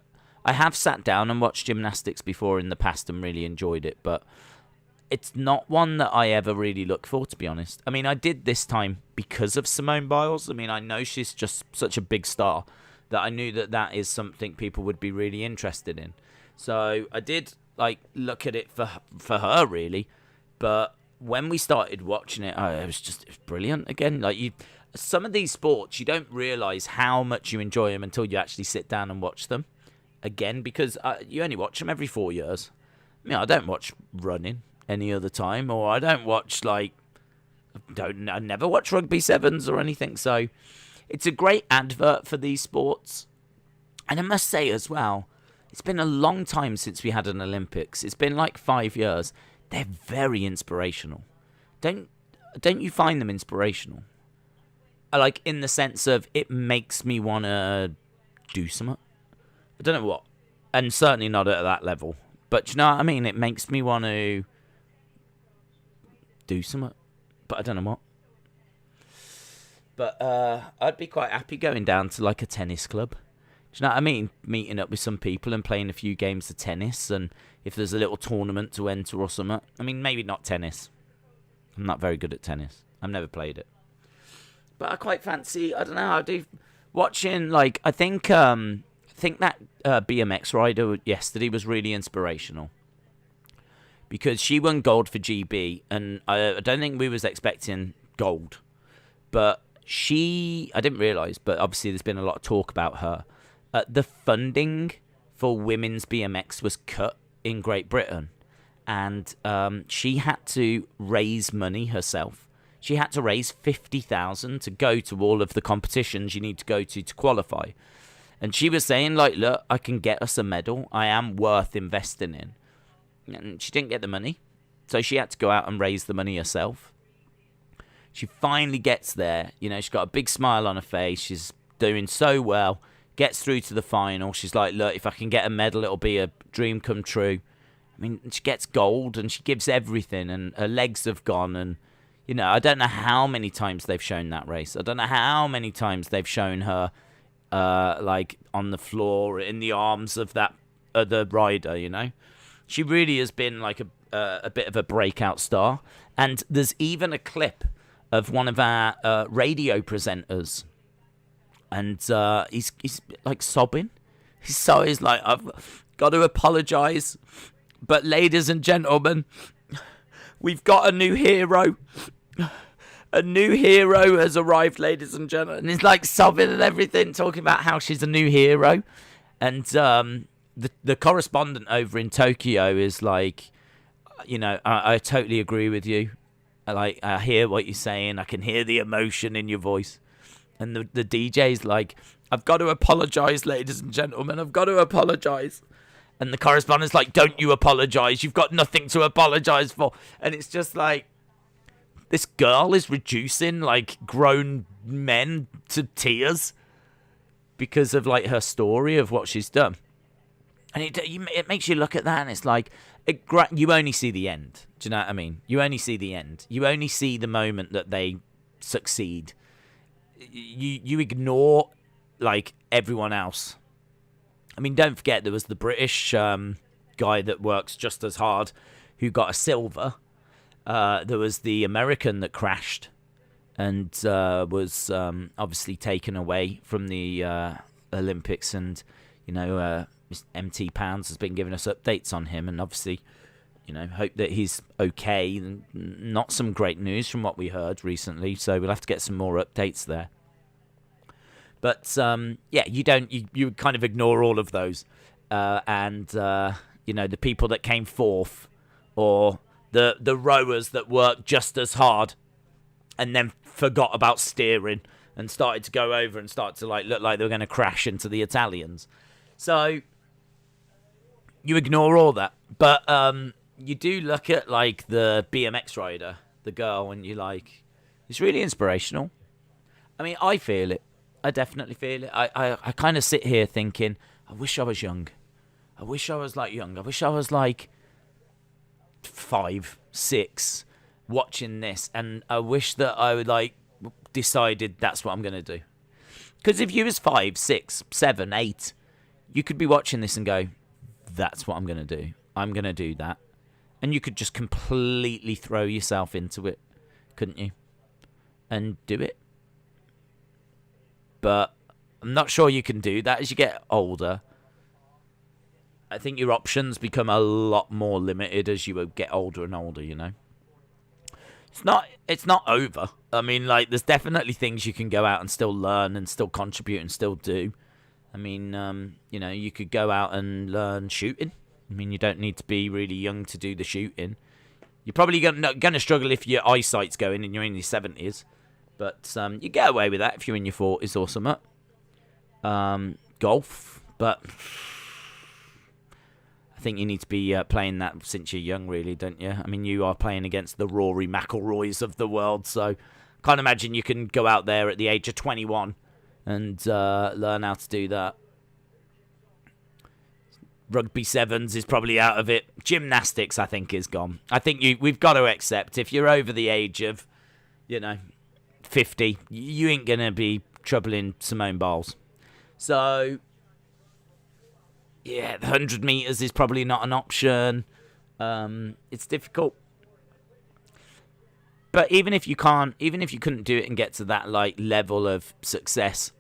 have sat down and watched gymnastics before in the past and really enjoyed it, but it's not one that I ever really look for, to be honest. I mean, I did this time because of Simone Biles. I mean, I know she's just such a big star that I knew that that is something people would be really interested in. So I did like look at it for her really, but when we started watching it, it was brilliant again. Like some of these sports, you don't realize how much you enjoy them until you actually sit down and watch them again, because you only watch them every 4 years. I mean, I don't watch running any other time, or I don't watch I never watch rugby sevens or anything. So it's a great advert for these sports. And I must say as well, it's been a long time since we had an Olympics. It's been like 5 years. They're very inspirational. Don't you find them inspirational? Like, in the sense of it makes me want to do something. I don't know what. And certainly not at that level. But you know what I mean? It makes me want to do something. But I don't know what. But I'd be quite happy going down to like a tennis club. Do you know what I mean? Meeting up with some people and playing a few games of tennis. And if there's a little tournament to enter or something. I mean, maybe not tennis. I'm not very good at tennis. I've never played it. But I quite fancy, I don't know, I do watching, like, I think that BMX rider yesterday was really inspirational. Because she won gold for GB. And I don't think we was expecting gold. But I didn't realise, but obviously there's been a lot of talk about her. The funding for women's BMX was cut in Great Britain. And she had to raise money herself. She had to raise $50,000 to go to all of the competitions you need to go to qualify. And she was saying, like, look, I can get us a medal. I am worth investing in. And she didn't get the money. So she had to go out and raise the money herself. She finally gets there. You know, she's got a big smile on her face. She's doing so well. Gets through to the final. She's like, look, if I can get a medal, it'll be a dream come true. I mean, she gets gold and she gives everything. And her legs have gone. And, you know, I don't know how many times they've shown that race. I don't know how many times they've shown her, like, on the floor, in the arms of that other rider, you know. She really has been, like, a bit of a breakout star. And there's even a clip of one of our radio presenters, and he's like sobbing. He's like, I've got to apologise, but ladies and gentlemen, we've got a new hero. A new hero has arrived, ladies and gentlemen. And he's like sobbing and everything, talking about how she's a new hero. And the correspondent over in Tokyo is like, you know, I totally agree with you. I hear what you're saying. I can hear the emotion in your voice. And the DJ's like, I've got to apologise, ladies and gentlemen. I've got to apologise. And the correspondent's like, don't you apologise. You've got nothing to apologise for. And it's just like, this girl is reducing, like, grown men to tears because of, like, her story of what she's done. And it makes you look at that, and it's like, you only see the end. Do you know what I mean? You only see the end. You only see the moment that they succeed. You ignore, like, everyone else. I mean, don't forget there was the British guy that works just as hard who got a silver. There was the American that crashed and was obviously taken away from the Olympics. And, you know, MT Pounds has been giving us updates on him. And obviously, you know, hope that he's okay. And not some great news from what we heard recently. So we'll have to get some more updates there. But, yeah, you kind of ignore all of those. And, you know, the people that came fourth, or the rowers that worked just as hard and then forgot about steering and started to go over and start to, like, look like they were going to crash into the Italians. So you ignore all that. But you do look at, like, the BMX rider, the girl, and you're like, it's really inspirational. I mean, I feel it. I definitely feel it. I kind of sit here thinking, I wish I was young. I wish I was, like, young. I wish I was, like, 5, 6, watching this. And I wish that I would, like, decided that's what I'm going to do. Because if you was 5, 6, 7, 8, you could be watching this and go, that's what I'm going to do. I'm going to do that. And you could just completely throw yourself into it, couldn't you? And do it. But I'm not sure you can do that as you get older. I think your options become a lot more limited as you get older and older, you know. It's not over. I mean, like, there's definitely things you can go out and still learn and still contribute and still do. I mean, you know, you could go out and learn shooting. I mean, you don't need to be really young to do the shooting. You're probably going to struggle if your eyesight's going and you're in your 70s. But you get away with that if you're in your 40s or something. Golf, but I think you need to be playing that since you're young, really, don't you? I mean, you are playing against the Rory McIlroys of the world, so can't imagine you can go out there at the age of 21 and learn how to do that. Rugby sevens is probably out of it. Gymnastics, I think, is gone. I think we've got to accept if you're over the age of, you know, 50, you ain't going to be troubling Simone Biles. So, yeah, the 100 meters is probably not an option. It's difficult. But even if you couldn't do it and get to that, like, level of success,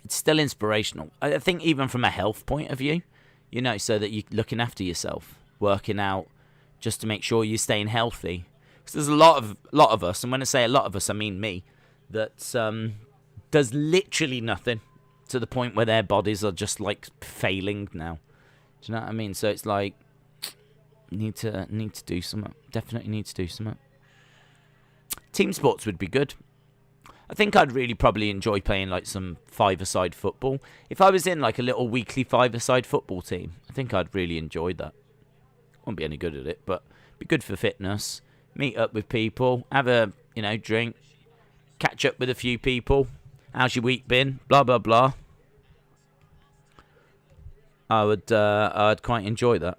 it's still inspirational. I think even from a health point of view, you know, so that you're looking after yourself, working out just to make sure you're staying healthy. Because there's a lot of us, and when I say a lot of us, I mean me, that does literally nothing to the point where their bodies are just, like, failing now. Do you know what I mean? So it's like, need to do something. Definitely need to do something. Team sports would be good. I think I'd really probably enjoy playing, like, some five-a-side football. If I was in, like, a little weekly five-a-side football team, I think I'd really enjoy that. Wouldn't be any good at it, but be good for fitness. Meet up with people, have a, you know, drink, catch up with a few people. How's your week been? Blah, blah, blah. I'd quite enjoy that.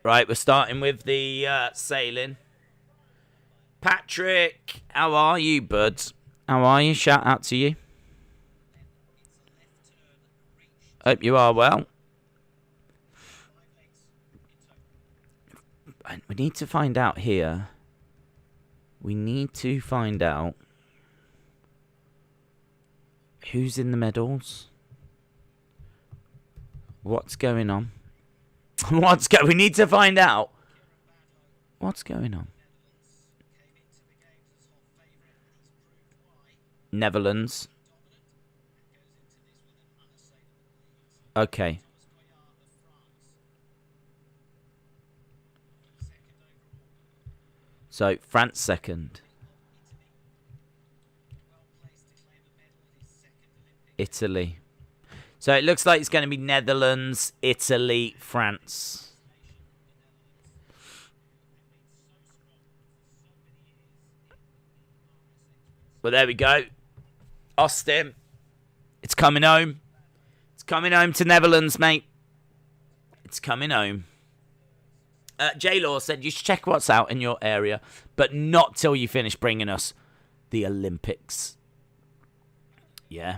Right, we're starting with the sailing. Patrick, how are you, bud? How are you? Shout out to you. Hope you are well. We need to find out here. We need to find out who's in the medals. What's going on? We need to find out what's going on. Netherlands. Okay. So France second. Italy. So it looks like it's going to be Netherlands, Italy, France. Well, there we go. Austin. It's coming home. It's coming home to Netherlands, mate. It's coming home. J-Law said you should check what's out in your area, but not till you finish bringing us the Olympics. Yeah.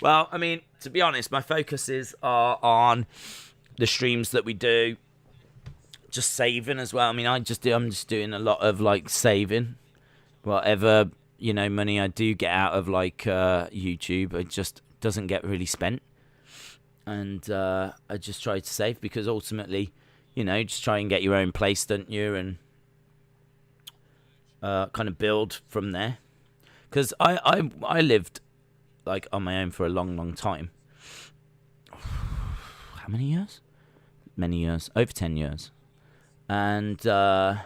Well, I mean, to be honest, my focuses are on the streams that we do. Just saving as well. I mean, I'm just doing a lot of, like, saving. Whatever, you know, money I do get out of, like, YouTube, it just doesn't get really spent. And I just try to save because ultimately, you know, just try and get your own place, don't you? And kind of build from there. Because I lived, like, on my own for a long, long time. How many years? Many years. Over 10 years. And I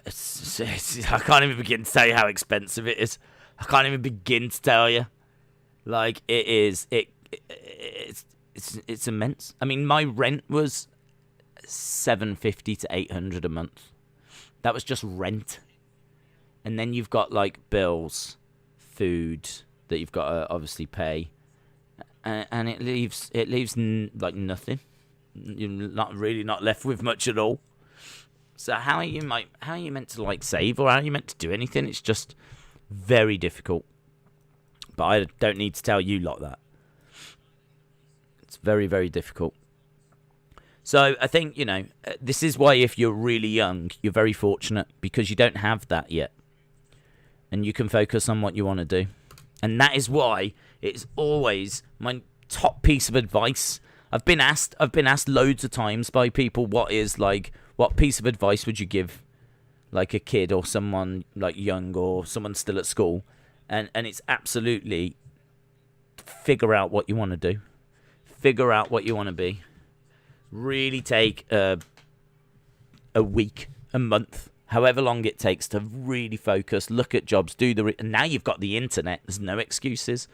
can't even begin to tell you how expensive it is. I can't even begin to tell you. Like, it is. It's immense. I mean, my rent was $750 to $800 a month. That was just rent. And then you've got, like, bills, food that you've got to obviously pay, and it leaves like nothing. You're not left with much at all. So how are you meant to, like, save, or how are you meant to do anything? It's just very difficult. But I don't need to tell you lot that. It's very, very difficult. So I think, you know, this is why if you're really young, you're very fortunate because you don't have that yet. And you can focus on what you want to do. And that is why it's always my top piece of advice. I've been asked loads of times by people, what piece of advice would you give, like, a kid or someone, like, young or someone still at school? And it's absolutely figure out what you want to do. Figure out what you want to be. Really take a week, a month, however long it takes to really focus, look at jobs, and now you've got the internet. There's no excuses.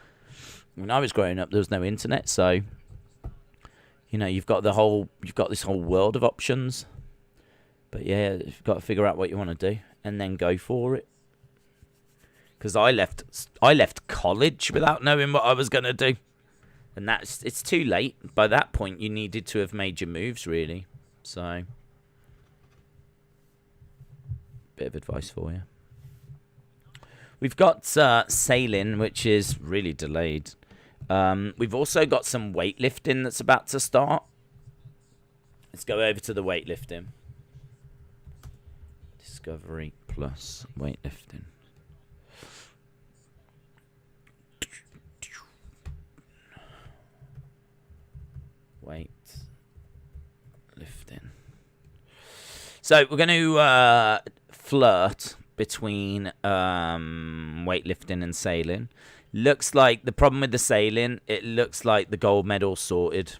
When I was growing up, there was no internet, so, you know, you've got this whole world of options. But yeah, you've got to figure out what you want to do and then go for it. Because I left college without knowing what I was going to do. And it's too late. By that point, you needed to have made your moves, really. So, bit of advice for you. We've got sailing, which is really delayed. We've also got some weightlifting that's about to start. Let's go over to the weightlifting. Discovery plus weightlifting. Weightlifting. So we're going to flirt between weightlifting and sailing. Looks like the problem with the sailing, it looks like the gold medal's sorted.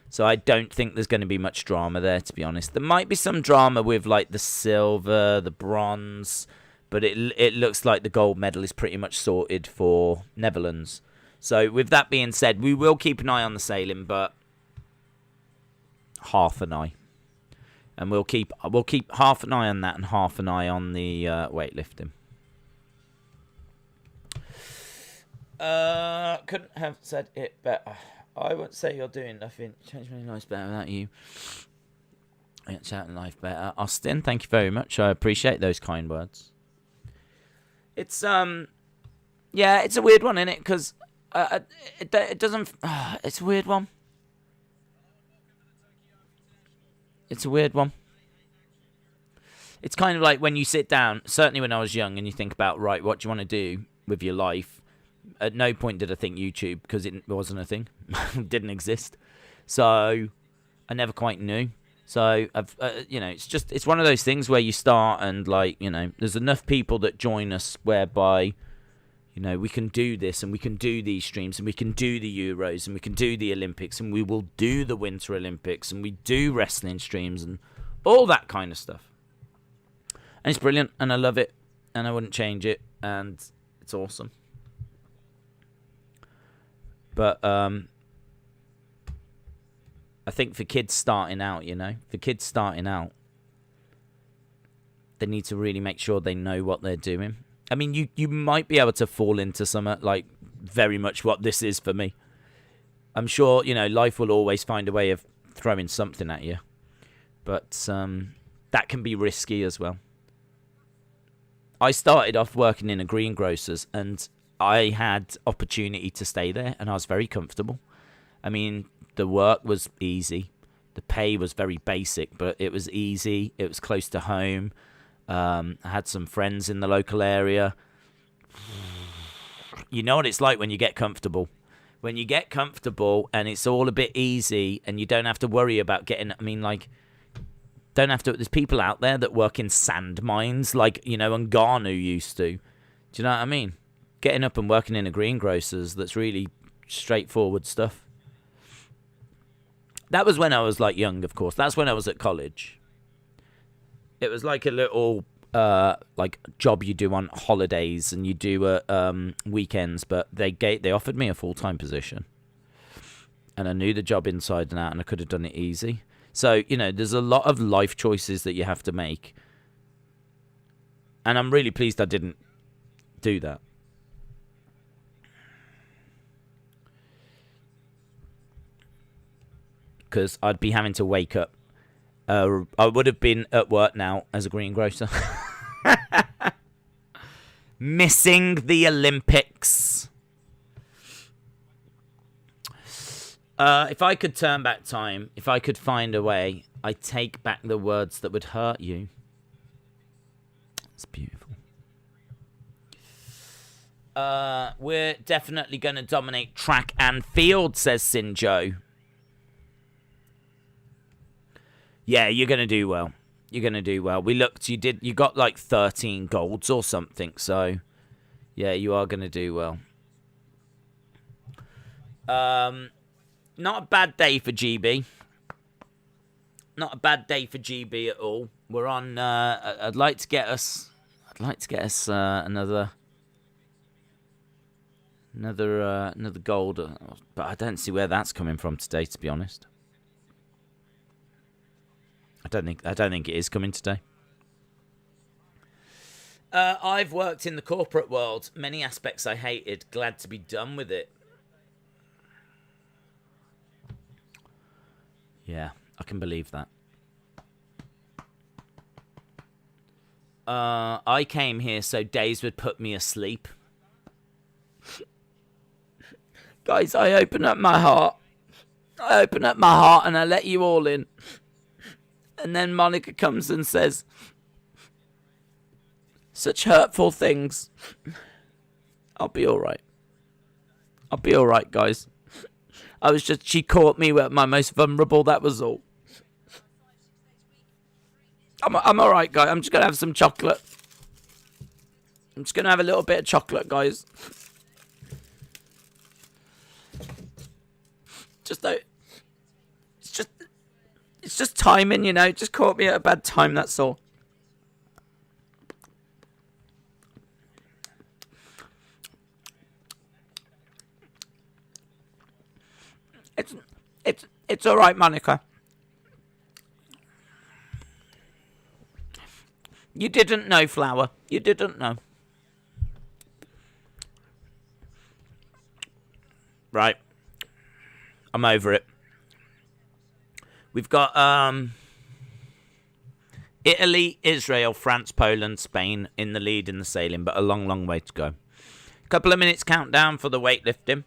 So I don't think there's going to be much drama there, to be honest. There might be some drama with, like, the silver, the bronze, but it looks like the gold medal is pretty much sorted for Netherlands. So with that being said, we will keep an eye on the sailing, but half an eye. And we'll keep half an eye on that and half an eye on the weightlifting. Couldn't have said it better. I won't say you're doing nothing. Change my life better without you. It's out in life better. Austin, thank you very much. I appreciate those kind words. It's yeah, it's a weird one, isn't it? Because it doesn't. It's a weird one. It's a weird one. It's kind of like when you sit down, certainly when I was young, and you think about, right, what do you want to do with your life? At no point did I think YouTube, because it wasn't a thing. It didn't exist. So I never quite knew. So, you know, it's one of those things where you start and, like, you know, there's enough people that join us whereby, you know, we can do this and we can do these streams and we can do the Euros and we can do the Olympics and we will do the Winter Olympics and we do wrestling streams and all that kind of stuff. And it's brilliant, and I love it, and I wouldn't change it, and it's awesome. But I think for kids starting out, you know, they need to really make sure they know what they're doing. I mean, you might be able to fall into some, like, very much what this is for me. I'm sure, you know, life will always find a way of throwing something at you. But that can be risky as well. I started off working in a greengrocer's, and I had opportunity to stay there, and I was very comfortable. I mean, the work was easy. The pay was very basic, but it was easy. It was close to home. I had some friends in the local area. You know what it's like when you get comfortable. When you get comfortable and it's all a bit easy and you don't have to worry about getting, I mean, like, don't have to, there's people out there that work in sand mines, like, you know, Ngannou used to. Do you know what I mean? Getting up and working in a greengrocer's, that's really straightforward stuff. That was when I was, like, young, of course. That's when I was at college. It was like a little, like, job you do on holidays and you do weekends, but they offered me a full-time position. And I knew the job inside and out, and I could have done it easy. So, you know, there's a lot of life choices that you have to make. And I'm really pleased I didn't do that. Because I'd be having to wake up. I would have been at work now as a greengrocer. Missing the Olympics. If I could turn back time, if I could find a way, I'd take back the words that would hurt you. It's beautiful. We're definitely going to dominate track and field, says Sinjo. Yeah, you're going to do well. You're going to do well. We looked, you got like 13 golds or something, so yeah, you are going to do well. Not a bad day for GB. Not a bad day for GB at all. We're on, I'd like to get us another gold, but I don't see where that's coming from today, to be honest. I don't think it is coming today. I've worked in the corporate world. Many aspects I hated. Glad to be done with it. Yeah, I can believe that. I came here so Days would put me asleep. Guys, I open up my heart. And I let you all in. And then Monica comes and says such hurtful things. I'll be alright. I'll be alright, guys. She caught me at my most vulnerable, that was all. I'm alright, guys. I'm just going to have some chocolate. I'm just going to have a little bit of chocolate, guys. It's just timing, you know. It just caught me at a bad time, that's all. It's all right, Monica. You didn't know, Flower. You didn't know. Right. I'm over it. We've got Italy, Israel, France, Poland, Spain in the lead in the sailing, but a long, long way to go. Couple of minutes countdown for the weightlifting.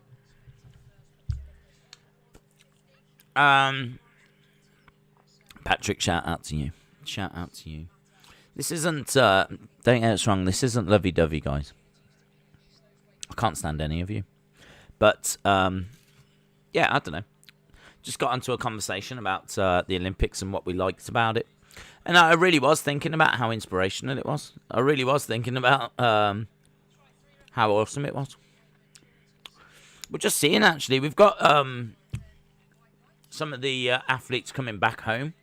Patrick, shout out to you. Shout out to you. This isn't, don't get us wrong, this isn't lovey-dovey, guys. I can't stand any of you. But, yeah, I don't know. Just got into a conversation about the Olympics and what we liked about it. And I really was thinking about how inspirational it was. I really was thinking about how awesome it was. We're just seeing, actually, we've got some of the athletes coming back home.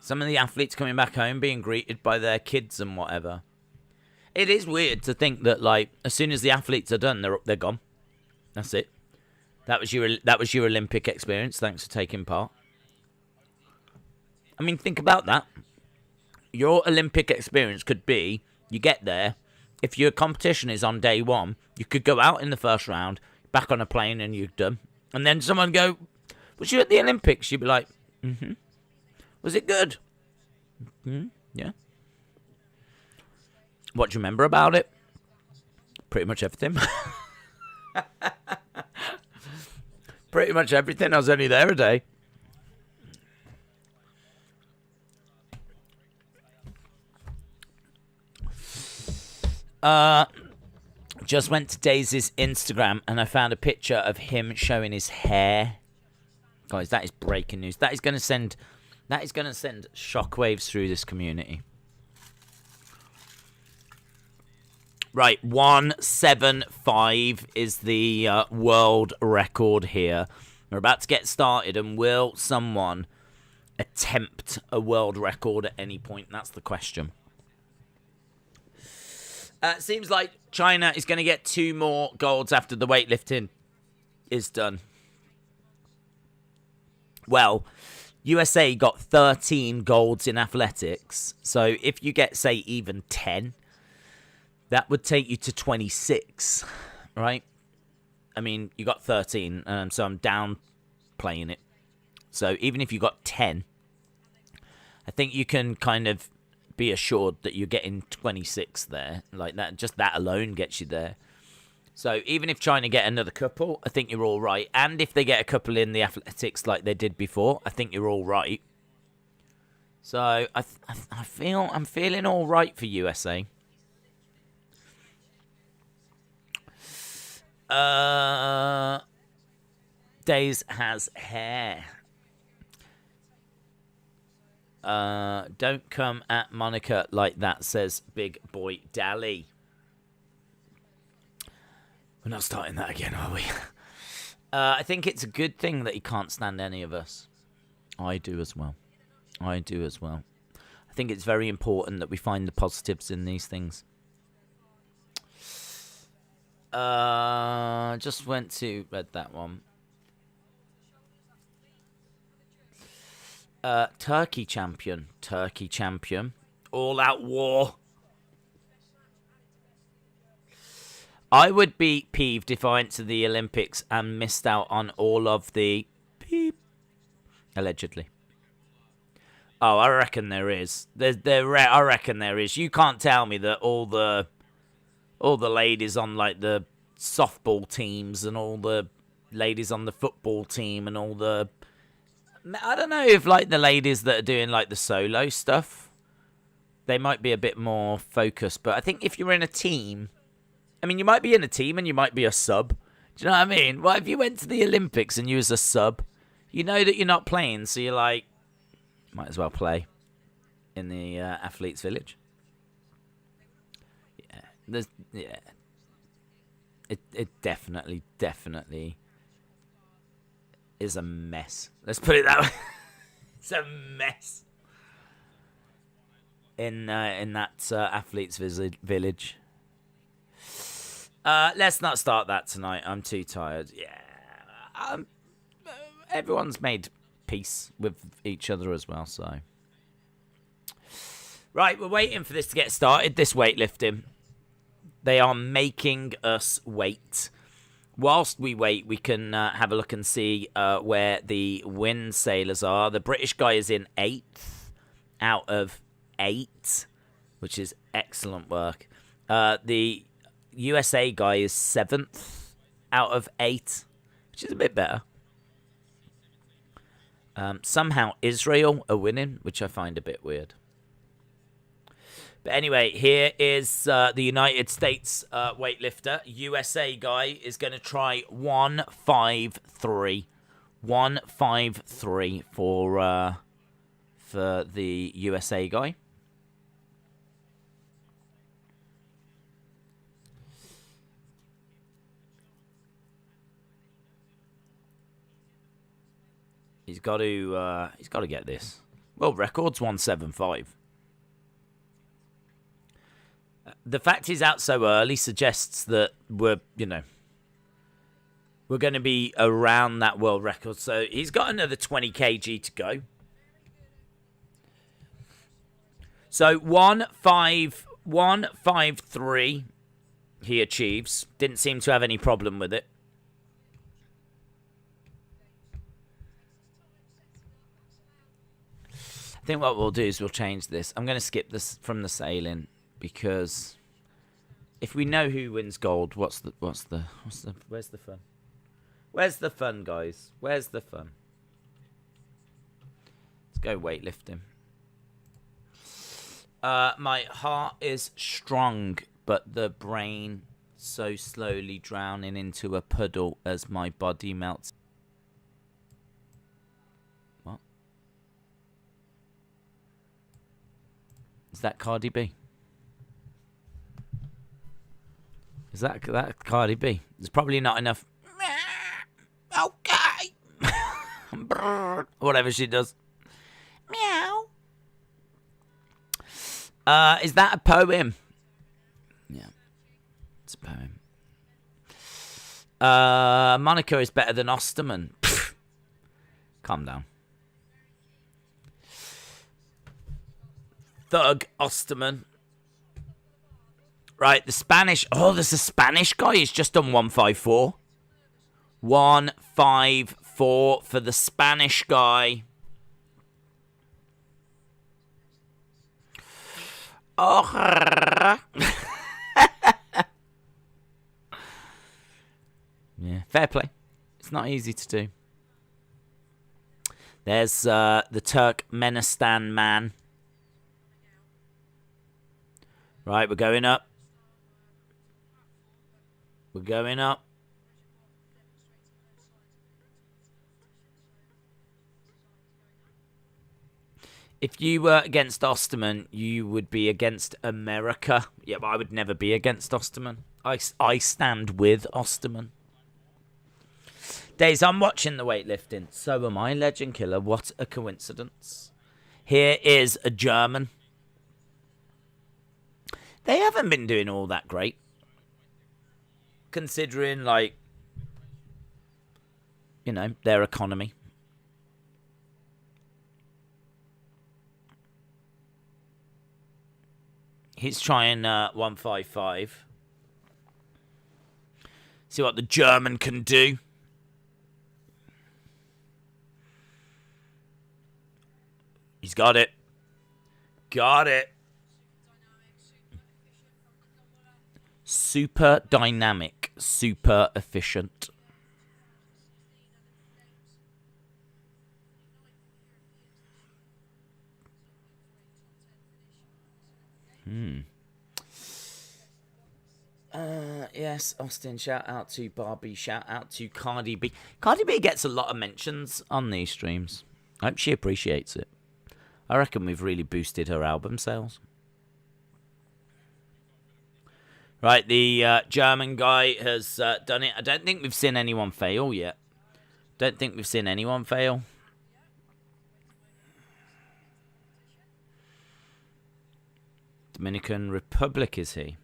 Some of the athletes coming back home being greeted by their kids and whatever. It is weird to think that, like, as soon as the athletes are done, they're gone. That's it. That was your Olympic experience. Thanks for taking part. I mean, think about that. Your Olympic experience could be, you get there, if your competition is on day one, you could go out in the first round, back on a plane, and you're done. And then someone go, was you at the Olympics? You'd be like, mm-hmm. Was it good? Mm-hmm. Yeah. What do you remember about it? Pretty much everything. Pretty much everything. I was only there a day. Just went to Daisy's Instagram and I found a picture of him showing his hair. Guys, that is breaking news. That is going to send shockwaves through this community. Right, 175 is the world record here. We're about to get started, and will someone attempt a world record at any point? That's the question. Seems like China is going to get 2 more golds after the weightlifting is done. Well, USA got 13 golds in athletics. So if you get, say, even 10, that would take you to 26, right? I mean, you got 13, so I'm downplaying it. So even if you got 10, I think you can kind of be assured that you're getting 26 there. Like that, just that alone gets you there. So even if China get another couple, I think you're all right. And if they get a couple in the athletics like they did before, I think you're all right. So I'm feeling all right for USA. Days has hair. Don't come at Monica like that, says Big Boy Dally. We're not starting that again, are we? I think it's a good thing that he can't stand any of us. I do as well. I do as well. I think it's very important that we find the positives in these things. Just went to read that one. Turkey champion. Turkey champion. All out war. I would be peeved if I went to the Olympics and missed out on all of the beep. Allegedly. Oh, I reckon there is. I reckon there is. You can't tell me that all the ladies on like the softball teams and all the ladies on the football team and all the, I don't know if like the ladies that are doing like the solo stuff, they might be a bit more focused. But I think if you're in a team, I mean, you might be in a team and you might be a sub. Do you know what I mean? Well, if you went to the Olympics and you was a sub, you know that you're not playing, so you're like, might as well play in the athletes' village. Yeah. It definitely is a mess. Let's put it that way. It's a mess in that athletes' village. Let's not start that tonight. I'm too tired. Yeah. Everyone's made peace with each other as well, so. Right, we're waiting for this to get started, this weightlifting. They are making us wait. Whilst we wait, we can have a look and see where the wind sailors are. The British guy is in 8th out of 8, which is excellent work. The USA guy is 7th out of 8, which is a bit better. Somehow Israel are winning, which I find a bit weird. But anyway, here is the United States weightlifter. USA guy is going to try 153. 153 for the USA guy. He's got to get this. World record's 175. The fact he's out so early suggests that we're, you know, we're going to be around that world record. So he's got another 20 kg to go. So 153 he achieves. Didn't seem to have any problem with it. I think what we'll do is we'll change this. I'm going to skip this from the sailing because if we know who wins gold, where's the fun? Where's the fun, guys? Where's the fun? Let's go weightlifting. My heart is strong, but the brain so slowly drowning into a puddle as my body melts. What? Is that Cardi B? Is that Cardi B? There's probably not enough. Okay. Whatever she does. Meow. Is that a poem? Yeah. It's a poem. Monaco is better than Osterman. Calm down. Thug Osterman. Right, the Spanish. Oh, there's a Spanish guy. He's just done 154. 154 for the Spanish guy. Oh. Yeah, fair play. It's not easy to do. There's the Turkmenistan man. Right, we're going up. We're going up. If you were against Osterman, you would be against America. Yeah, but I would never be against Osterman. I stand with Osterman. Days, I'm watching the weightlifting. So am I, Legend Killer. What a coincidence. Here is a German. They haven't been doing all that great. Considering, like, you know, their economy. He's trying 155. See what the German can do. He's got it. Got it. Super dynamic. Super efficient. Yes, Austin, shout out to Barbie, shout out to Cardi B. Cardi B gets a lot of mentions on these streams. I hope she appreciates it. I reckon we've really boosted her album sales. Right, the German guy has done it. I don't think we've seen anyone fail yet. Don't think we've seen anyone fail. Dominican Republic is he?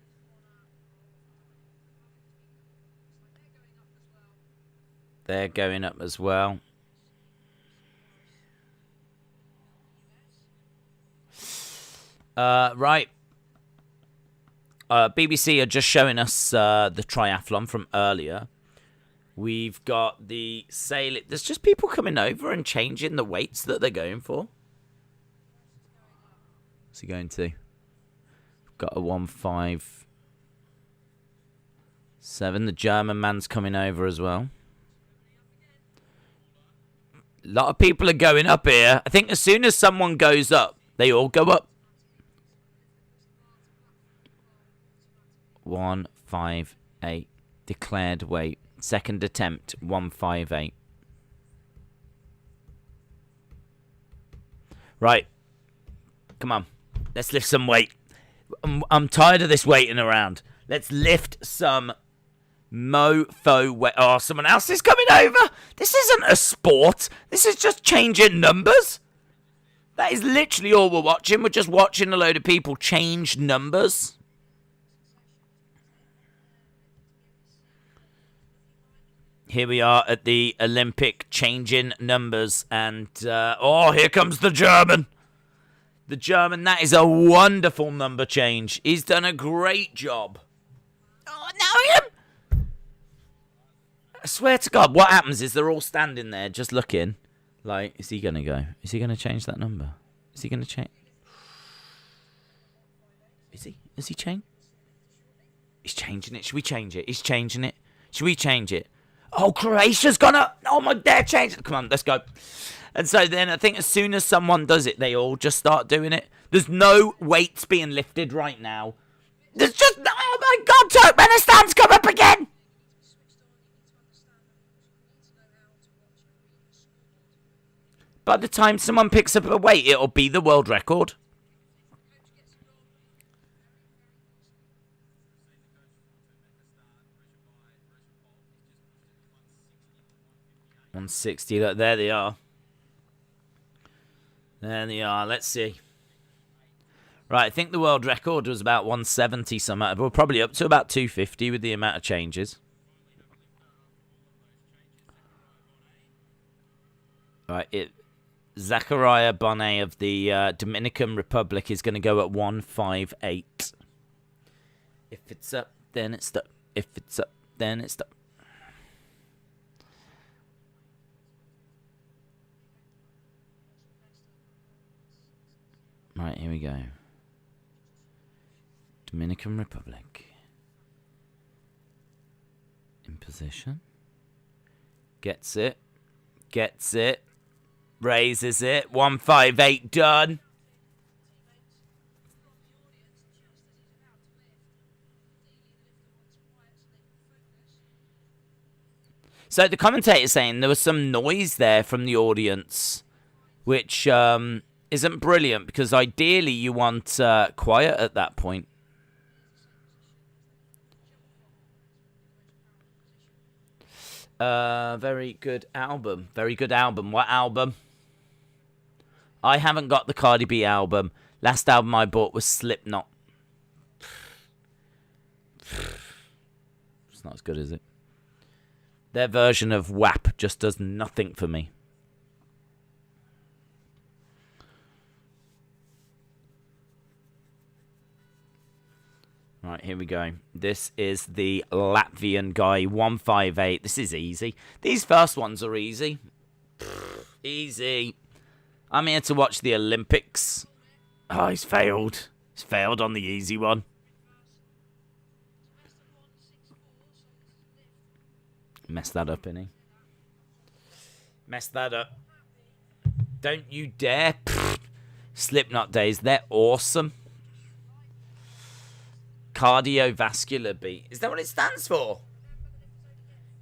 They're going up as well. Right. BBC are just showing us the triathlon from earlier. We've got the sailing. There's just people coming over and changing the weights that they're going for. What's he going to? Got a 157. The German man's coming over as well. A lot of people are going up here. I think as soon as someone goes up, they all go up. 158. Declared weight. Second attempt, 158. Right. Come on. Let's lift some weight. I'm tired of this waiting around. Let's lift some mofo weight. Oh, someone else is coming over. This isn't a sport. This is just changing numbers. That is literally all we're watching. We're just watching a load of people change numbers. Here we are at the Olympic changing numbers. And, oh, here comes the German. The German, that is a wonderful number change. He's done a great job. Oh, now him! I swear to God, what happens is they're all standing there just looking. Like, is he going to go? Is he going to change that number? Is he going to change? Is he? Is he changing? He's changing it. Should we change it? He's changing it. Should we change it? Oh, Croatia's gonna... Oh, my dad changed it. Come on, let's go. And so then I think as soon as someone does it, they all just start doing it. There's no weights being lifted right now. There's just... Oh, my God, Turkmenistan's come up again. By the time someone picks up a weight, it'll be the world record. $160. Look, there they are. There they are. Let's see. Right, I think the world record was about 170 something. We're probably up to about 250 with the amount of changes. Right, Zachariah Bonnet of the Dominican Republic is going to go at 158. If it's up, then it's up. If it's up, then it's up. Right, here we go. Dominican Republic. In position. Gets it. Gets it. Raises it. 158 done. So the commentator's saying there was some noise there from the audience, which isn't brilliant because ideally you want quiet at that point. Very good album. Very good album. What album? I haven't got the Cardi B album. Last album I bought was Slipknot. It's not as good, is it? Their version of WAP just does nothing for me. Right, here we go. This is the Latvian guy, 158. This is easy. These first ones are easy. Easy. I'm here to watch the Olympics. Oh, he's failed. He's failed on the easy one. Messed that up, innit? Messed that up. Don't you dare. Slipknot days, they're awesome. Cardiovascular beat. Is that what it stands for?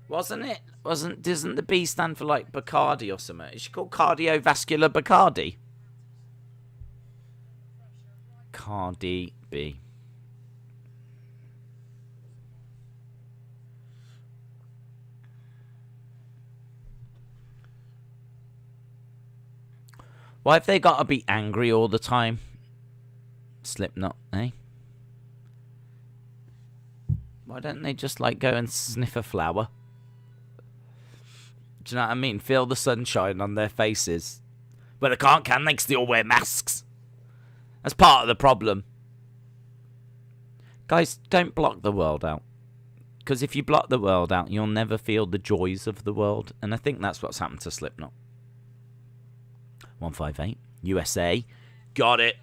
Wasn't it? Doesn't the B stand for like Bacardi or something? Is she called cardiovascular Bacardi? Cardi B. Why have they got to be angry all the time? Slipknot, eh? Why don't they just, like, go and sniff a flower? Do you know what I mean? Feel the sunshine on their faces. Well, they can't, can they? 'Cause they all wear masks. That's part of the problem. Guys, don't block the world out. Because if you block the world out, you'll never feel the joys of the world. And I think that's what's happened to Slipknot. 158. USA. Got it.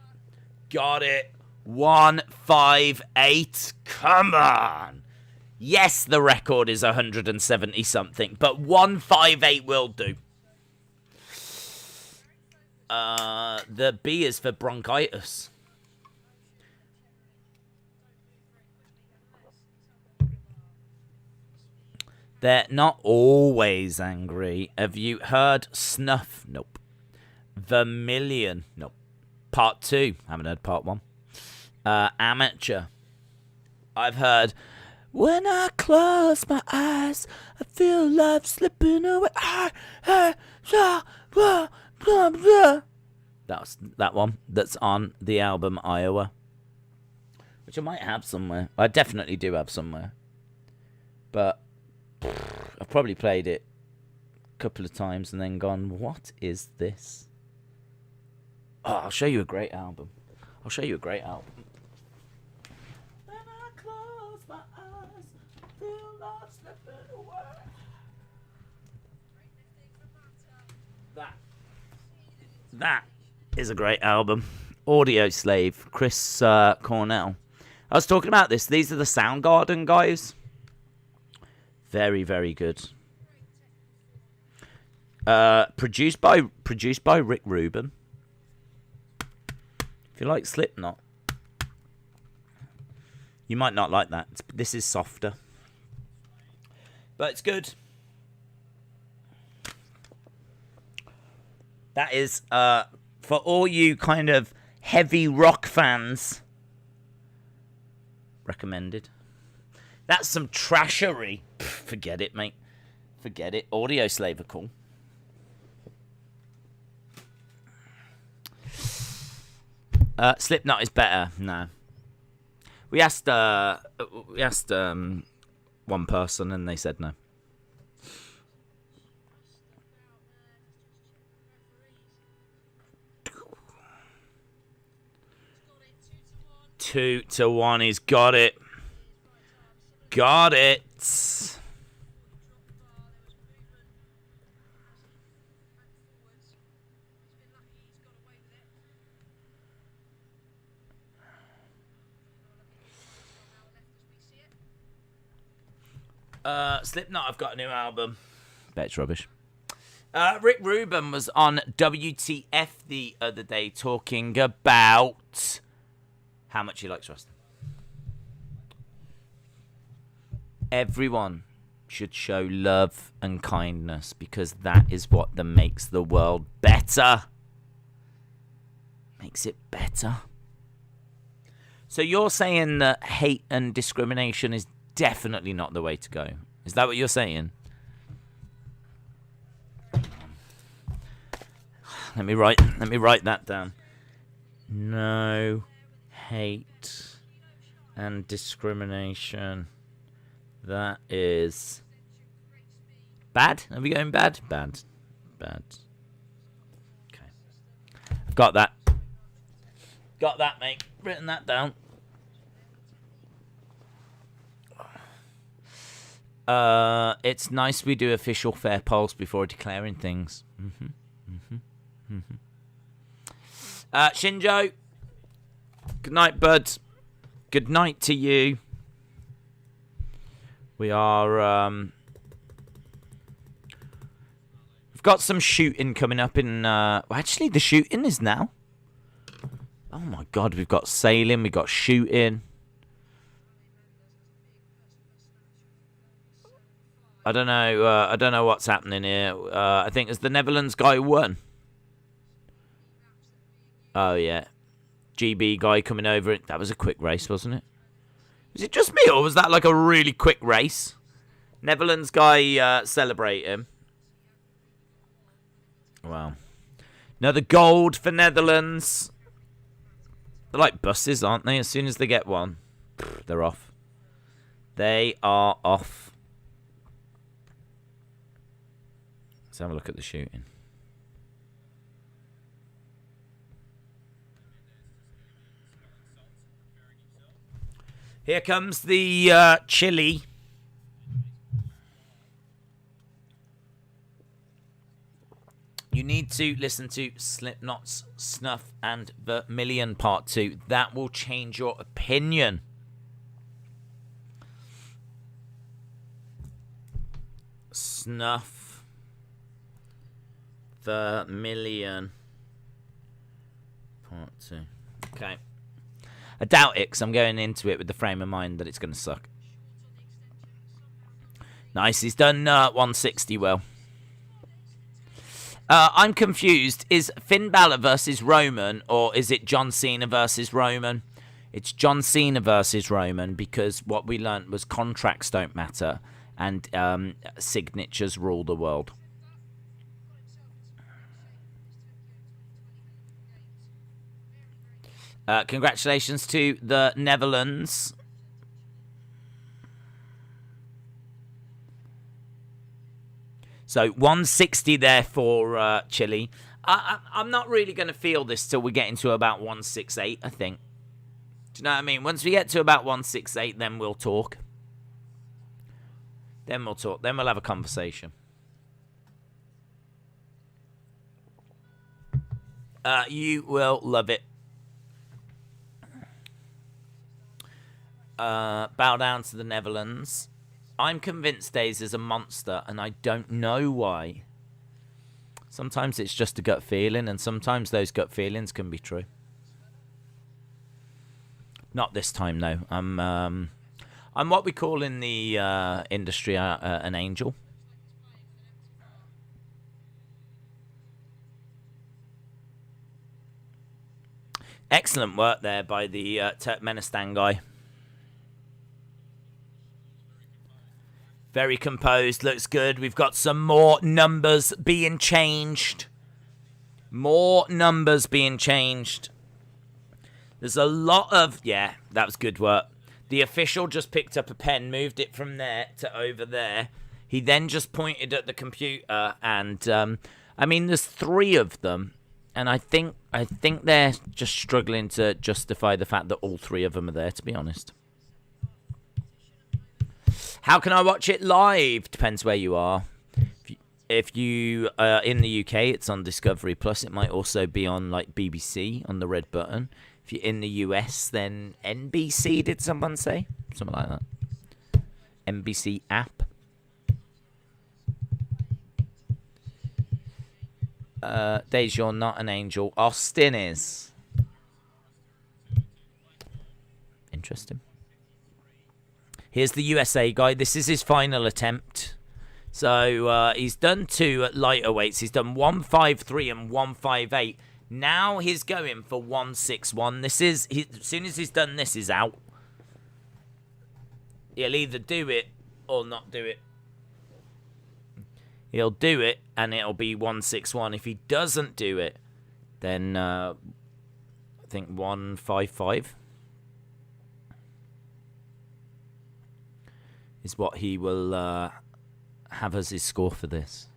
Got it. 158. Come on. Yes, the record is 170 something, but 158 will do. The B is for bronchitis. They're not always angry. Have you heard Snuff? Nope. Vermilion? Nope. Part 2. Haven't heard Part 1. Amateur. I've heard, when I close my eyes, I feel life slipping away. That's that one that's on the album Iowa, which I might have somewhere. I definitely do have somewhere. But I've probably played it a couple of times and then gone, what is this? Oh, I'll show you a great album. I'll show you a great album. When I close my eyes, feel like slipping away. That is a great album. Audio Slave, Chris Cornell. I was talking about this. These are the Soundgarden guys. Very, very good. Produced by Rick Rubin. If you like Slipknot, you might not like that. This is softer, but it's good. That is for all you kind of heavy rock fans. Recommended. That's some trashery. Pff, forget it, mate. Forget it. Audio Slave are cool. Slipknot is better. No. We asked one person and they said no. Two to one. He's got it. Got it. Slipknot, I've got a new album. Bet it's rubbish. Rick Rubin was on WTF the other day talking about how much he likes wrestling. Everyone should show love and kindness because that is what makes the world better. Makes it better. So you're saying that hate and discrimination is definitely not the way to go. Is that what you're saying? Let me write that down. No hate and discrimination. That is bad. Are we going bad? Bad. Bad. Okay. I've got that. Got that, mate. Written that down. It's nice we do official fair polls before declaring things. Shinjo, good night, bud. Good night to you. We are, we've got some shooting coming up in, actually the shooting is now. Oh my God, we've got sailing, we've got shooting. I don't know what's happening here. I think it's the Netherlands guy won. Oh yeah, GB guy coming over. That was a quick race, wasn't it? Was it just me, or was that like a really quick race? Netherlands guy celebrating. Wow, another gold for Netherlands. They're like buses, aren't they? As soon as they get one, they're off. They are off. Let's have a look at the shooting. Here comes the chili. You need to listen to Slipknot's Snuff and Vermilion Part 2. That will change your opinion. Snuff Vermilion Part 2. Okay. I doubt it because I'm going into it with the frame of mind that it's going to suck. Nice. He's done 160 well. I'm confused. Is Finn Balor versus Roman, or is it John Cena versus Roman? It's John Cena versus Roman because what we learnt was contracts don't matter and signatures rule the world. Congratulations to the Netherlands. So 160 there for Chile. I'm not really going to feel this till we get into about 168, I think. Do you know what I mean? Once we get to about 168, then we'll talk. Then we'll talk. Then we'll have a conversation. You will love it. Bow down to the Netherlands. I'm convinced Days is a monster, and I don't know why. Sometimes it's just a gut feeling, and sometimes those gut feelings can be true. Not this time, though. I'm what we call in the industry an angel. Excellent work there by the Turkmenistan guy. Very composed, looks good. We've got some more numbers being changed. More numbers being changed. There's a lot of... Yeah, that was good work. The official just picked up a pen, moved it from there to over there. He then just pointed at the computer and... I mean, there's 3 of them. And I think they're just struggling to justify the fact that all 3 of them are there, to be honest. How can I watch it live? Depends where you are. If you are in the UK, it's on Discovery Plus. It might also be on like BBC on the red button. If you're in the US, then NBC, did someone say? Something like that. NBC app. Days, you're not an angel. Austin is. Interesting. Here's the USA guy. This is his final attempt. So he's done 2 at lighter weights. He's done 153 and 158. Now he's going for 161. This is as soon as he's done this, he's out. He'll either do it or not do it. He'll do it and it'll be 161. If he doesn't do it, then I think 155. Is what he will have as his score for this.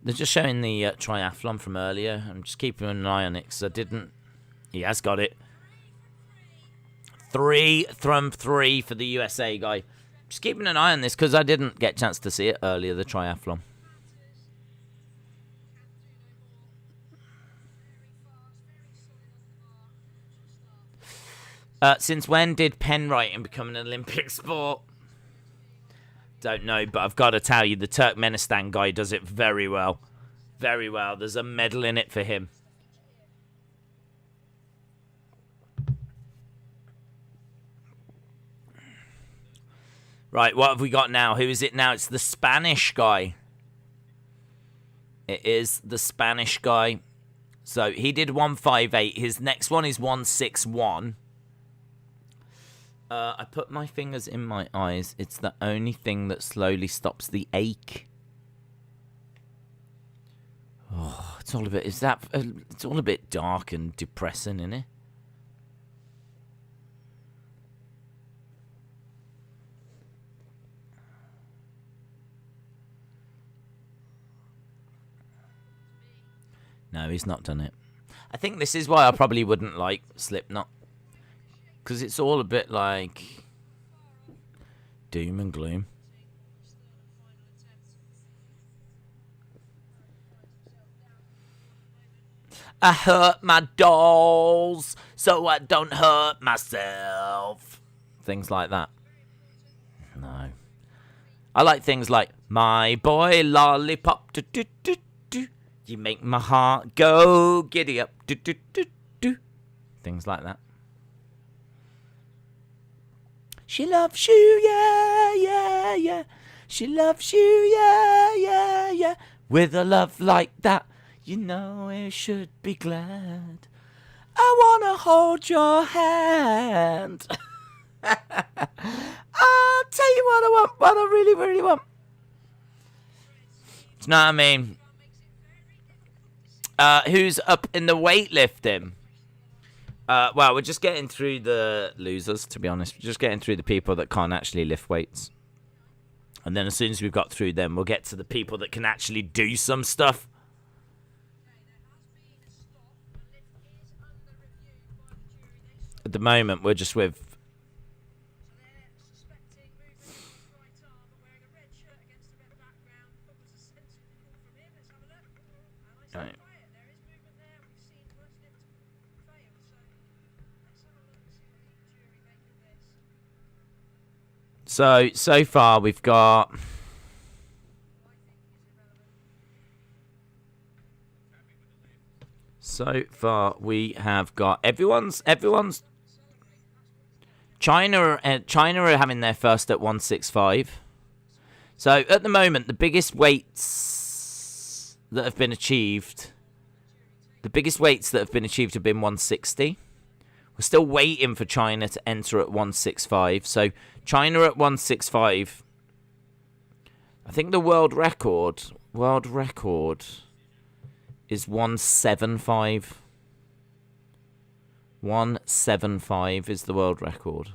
They're just showing the triathlon from earlier. I'm just keeping an eye on it because I didn't... He has got it. 3 from 3 for the USA guy. Just keeping an eye on this because I didn't get a chance to see it earlier, the triathlon. Since when did pen writing become an Olympic sport? Don't know, but I've got to tell you, the Turkmenistan guy does it very well. Very well. There's a medal in it for him. Right, what have we got now? Who is it now? It's the Spanish guy. It is the Spanish guy. So he did 158. His next one is 161. I put my fingers in my eyes. It's the only thing that slowly stops the ache. Oh, it's all a bit... it's all a bit dark and depressing, isn't it? No, he's not done it. I think this is why I probably wouldn't like Slipknot. Because it's all a bit like doom and gloom. I hurt my dolls so I don't hurt myself. Things like that. No. I like things like my boy lollipop. Do, do, do, do. You make my heart go giddy up. Do, do, do, do. Things like that. She loves you, yeah, yeah, yeah. She loves you, yeah, yeah, yeah. With a love like that, you know you should be glad. I wanna hold your hand. I'll tell you what I want, what I really, really want. Do you know what I mean? Who's up in the weightlifting? Well, we're just getting through the losers, to be honest. We're just getting through the people that can't actually lift weights. And then as soon as we've got through them, we'll get to the people that can actually do some stuff. At the moment, we're just with... Right. So far we've got... So far we have got everyone's China are having their first at 165. So at the moment the biggest weights that have been achieved have been 160. We're still waiting for China to enter at 165. So China at 165. I think the world record is 175. 175 is the world record.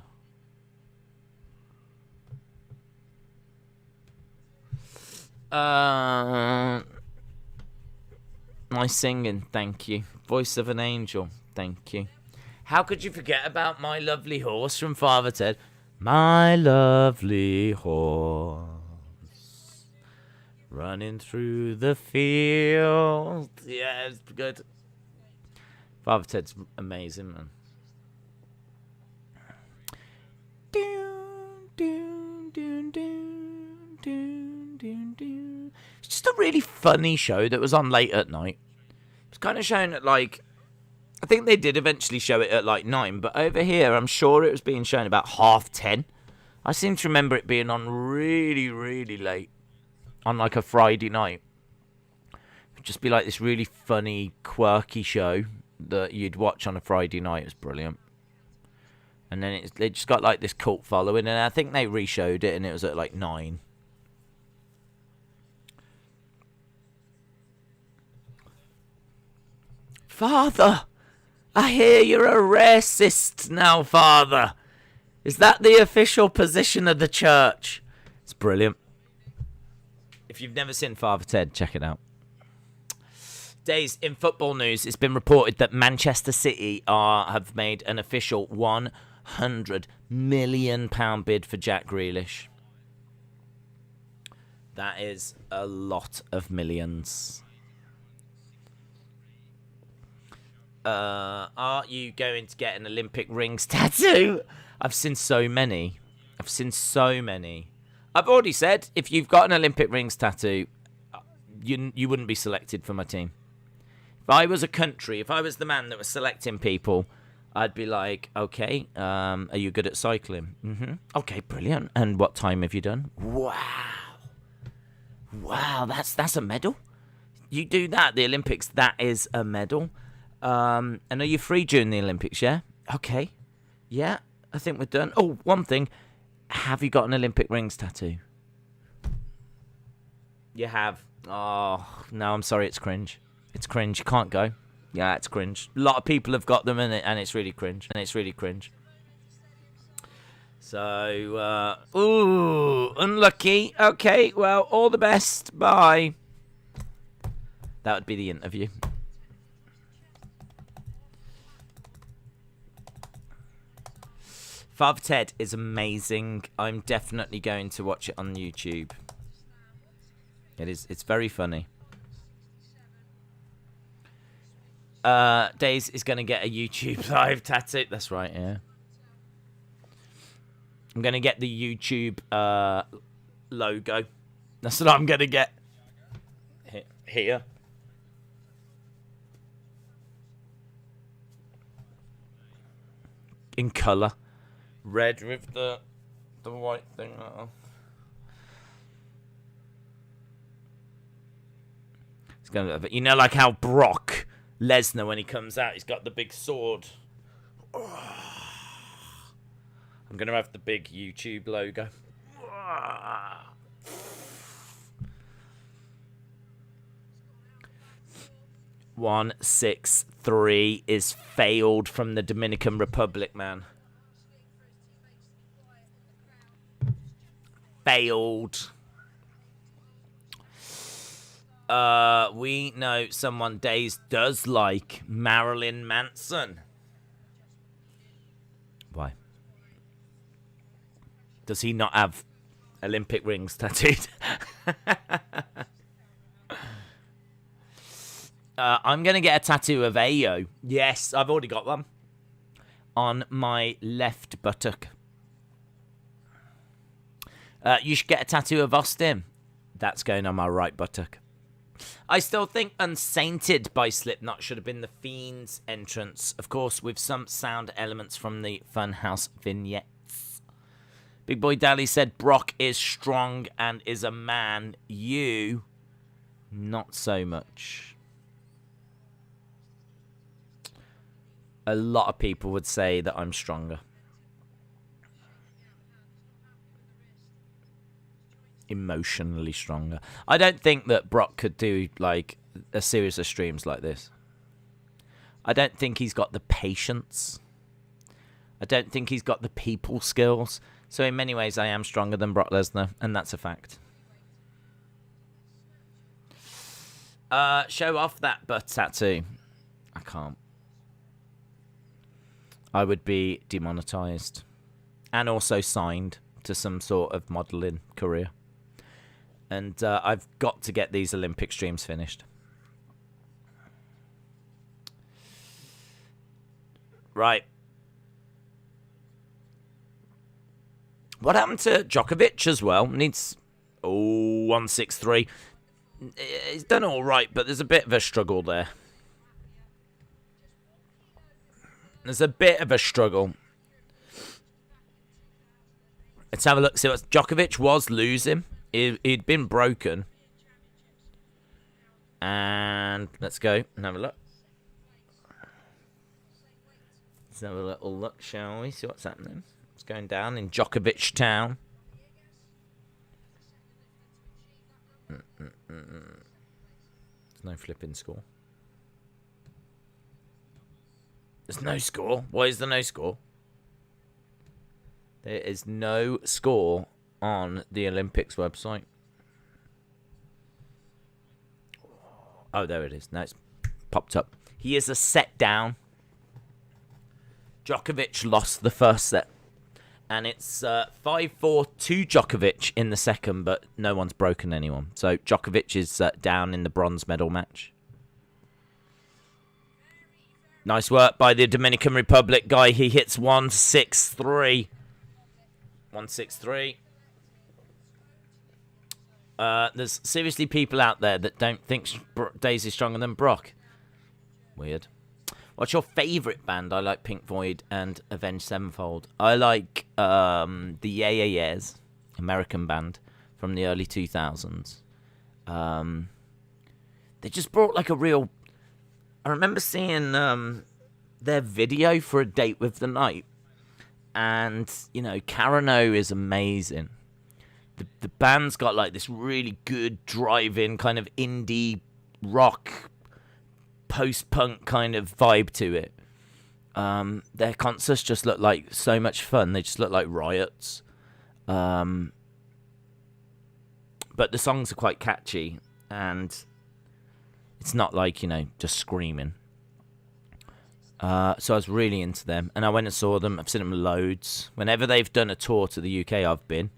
Nice singing, thank you. Voice of an angel, thank you. How could you forget about My Lovely Horse from Father Ted? My lovely horse, running through the field. Yeah, it's good. Father Ted's amazing, man. It's just a really funny show that was on late at night. It's kind of shown at like... I think they did eventually show it at like 9, but over here I'm sure it was being shown about 10:30. I seem to remember it being on really, really late. On like a Friday night. It'd just be like this really funny, quirky show that you'd watch on a Friday night. It was brilliant. And then they just got like this cult following, and I think they re-showed it and it was at like 9. Father! I hear you're a racist now, Father. Is that the official position of the church? It's brilliant. If you've never seen Father Ted, check it out. Days in football news, it's been reported that Manchester City have made an official £100 million bid for Jack Grealish. That is a lot of millions. Are you going to get an Olympic rings tattoo? I've seen so many. I've already said, if you've got an Olympic rings tattoo, you wouldn't be selected for my team. If I was a country, if I was the man that was selecting people, I'd be like, okay, are you good at cycling? Mm-hmm. Okay, brilliant. And what time have you done? Wow, that's a medal. You do that, the Olympics, that is a medal. And are you free during the Olympics, yeah? Okay. Yeah, I think we're done. Oh, one thing. Have you got an Olympic rings tattoo? You have. Oh, no, I'm sorry, it's cringe. It's cringe, you can't go. Yeah, it's cringe. A lot of people have got them, and it's really cringe. So, ooh, unlucky. Okay, well, all the best. Bye. That would be the interview. Father Ted is amazing. I'm definitely going to watch it on YouTube. It's very funny. Days is going to get a YouTube live tattoo. That's right, yeah. I'm going to get the YouTube logo. That's what I'm going to get. Here. In colour. Red with the white thing. It's gonna, you know, like how Brock Lesnar, when he comes out, he's got the big sword. I'm gonna have the big YouTube logo. 163. three is failed from the Dominican Republic, man. Failed. We know someone Days does like Marilyn Manson. Why? Does he not have Olympic rings tattooed? I'm going to get a tattoo of Ayo. Yes, I've already got one. On my left buttock. You should get a tattoo of Austin. That's going on my right buttock. I still think Unsainted by Slipknot should have been the Fiend's entrance. Of course, with some sound elements from the Funhouse vignettes. Big Boy Dally said Brock is strong and is a man. You, not so much. A lot of people would say that I'm stronger. Emotionally stronger. I don't think that Brock could do like a series of streams like this. I don't think he's got the patience. I don't think he's got the people skills. So in many ways I am stronger than Brock Lesnar, and that's a fact. Show off that butt tattoo. I can't. I would be demonetized and also signed to some sort of modeling career. And I've got to get these Olympic streams finished. Right. What happened to Djokovic as well? Needs... Oh, 163. He's done all right, but there's a bit of a struggle there. There's a bit of a struggle. Let's have a look. See what Djokovic was losing. He'd been broken. And let's go and have a look. Let's have a little look, shall we? See what's happening. What's going down in Djokovic town. There's no flipping score. There's no score. Why is there no score? There is no score on the Olympics website. Oh, there it is. No, it's popped up. He is a set down. Djokovic lost the first set. And it's 5-4 to Djokovic in the second, but no one's broken anyone. So Djokovic is down in the bronze medal match. Nice work by the Dominican Republic guy. He hits 163. 163. There's seriously people out there that don't think Daisy's stronger than Brock. Weird. What's your favourite band? I like Pink Floyd and Avenged Sevenfold. I like the Yeah Yeah Yeahs, American band from the early 2000s. They just brought like a real... I remember seeing their video for A Date with the Night. And, you know, Karen O is amazing. The band's got like this really good drive-in kind of indie rock, post-punk kind of vibe to it. Their concerts just look like so much fun. They just look like riots. But the songs are quite catchy. And it's not like, you know, just screaming. So I was really into them. And I went and saw them. I've seen them loads. Whenever they've done a tour to the UK, I've been.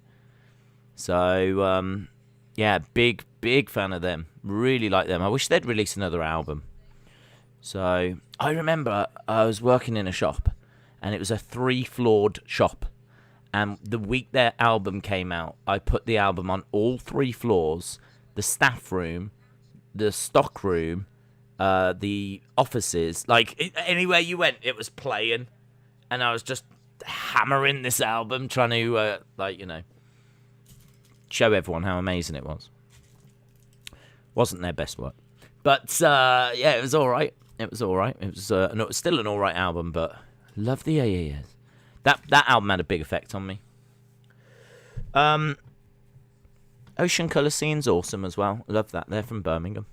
So, yeah, big fan of them. Really like them. I wish they'd release another album. So, I remember I was working in a shop. And it was a 3-floored shop. And the week their album came out, I put the album on all 3 floors. The staff room, the stock room, the offices. Like, anywhere you went, it was playing. And I was just hammering this album, trying to, like, you know, show everyone how amazing it was. Wasn't their best work. But, yeah, it was all right. It was all right. It was still an all right album, but love the AAS. That album had a big effect on me. Ocean Colour Scene's awesome as well. Love that. They're from Birmingham.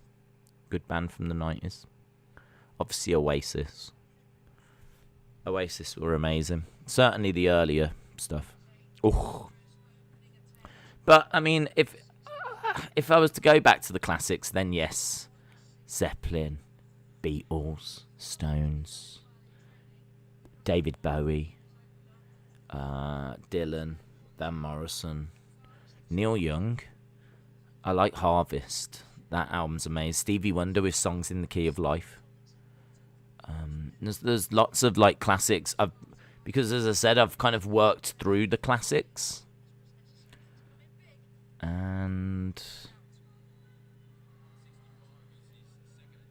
Good band from the 90s. obviously Oasis. Oasis were amazing. Certainly the earlier stuff. Oh. But, I mean, if I was to go back to the classics, then yes. Zeppelin, Beatles, Stones, David Bowie, Dylan, Van Morrison, Neil Young. I like Harvest. That album's amazing. Stevie Wonder with Songs in the Key of Life. There's lots of like classics. Because as I said, I've kind of worked through the classics. And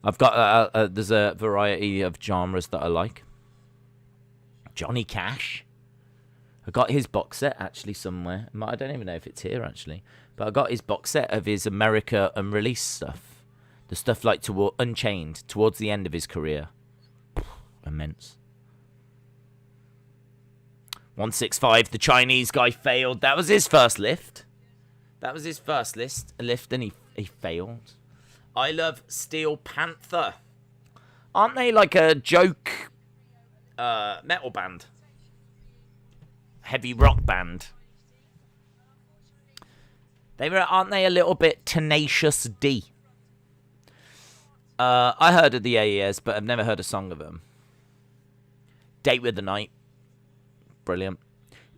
I've got there's a variety of genres that I like. Johnny Cash. I got his box set actually somewhere. I don't even know if it's here actually, but I got his box set of his America unreleased stuff. The stuff like Unchained towards the end of his career. Immense. 165. The Chinese guy failed. That was his first lift. That was his first lift, and he failed. I love Steel Panther. Aren't they like a joke metal band? Heavy rock band. Aren't they a little bit Tenacious D? I heard of the AES, but I've never heard a song of them. Date with the Night. Brilliant.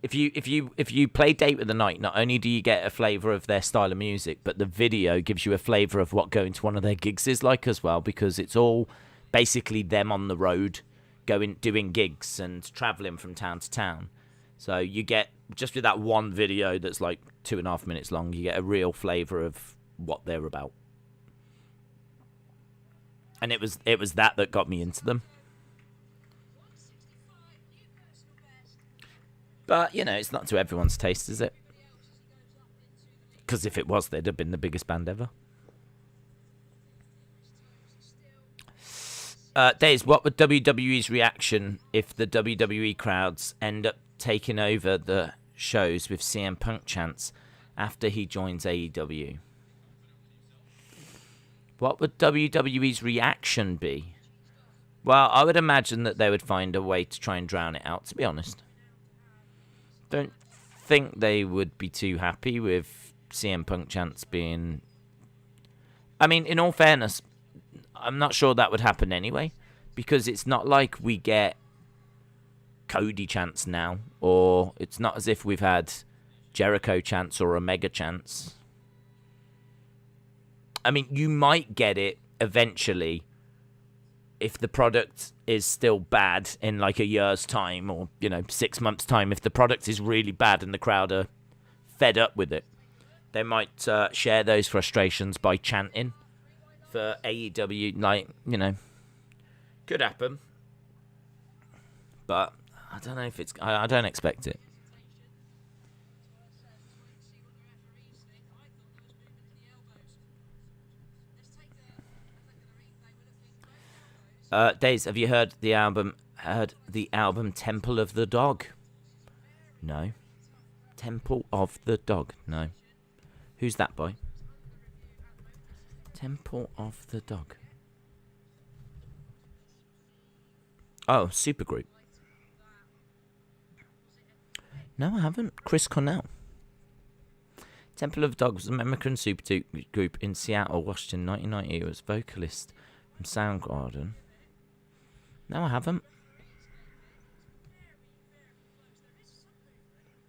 If you play Date with the Night, not only do you get a flavour of their style of music, but the video gives you a flavour of what going to one of their gigs is like as well, because it's all basically them on the road, doing gigs and travelling from town to town. So you get, just with that one video that's like 2.5 minutes long, you get a real flavour of what they're about. And it was that got me into them. But, you know, it's not to everyone's taste, is it? Because if it was, they'd have been the biggest band ever. Days, what would WWE's reaction if the WWE crowds end up taking over the shows with CM Punk chants after he joins AEW? What would WWE's reaction be? Well, I would imagine that they would find a way to try and drown it out, to be honest. Don't think they would be too happy with CM Punk chants being... I mean, in all fairness, I'm not sure that would happen anyway, because it's not like we get Cody chants now, or it's not as if we've had Jericho chants or Omega chants. I mean, you might get it eventually if the product is still bad in like a year's time, or, you know, 6 months' time. If the product is really bad and the crowd are fed up with it, they might share those frustrations by chanting for AEW. Like, you know, could happen. But I don't know if it's... I don't expect it. Days, have you heard the album Temple of the Dog? No. Temple of the Dog? No. Who's that by? Temple of the Dog. Oh, supergroup. No, I haven't. Chris Cornell. Temple of the Dog was an American supergroup in Seattle, Washington, 1990. It was vocalist from Soundgarden. No, I haven't.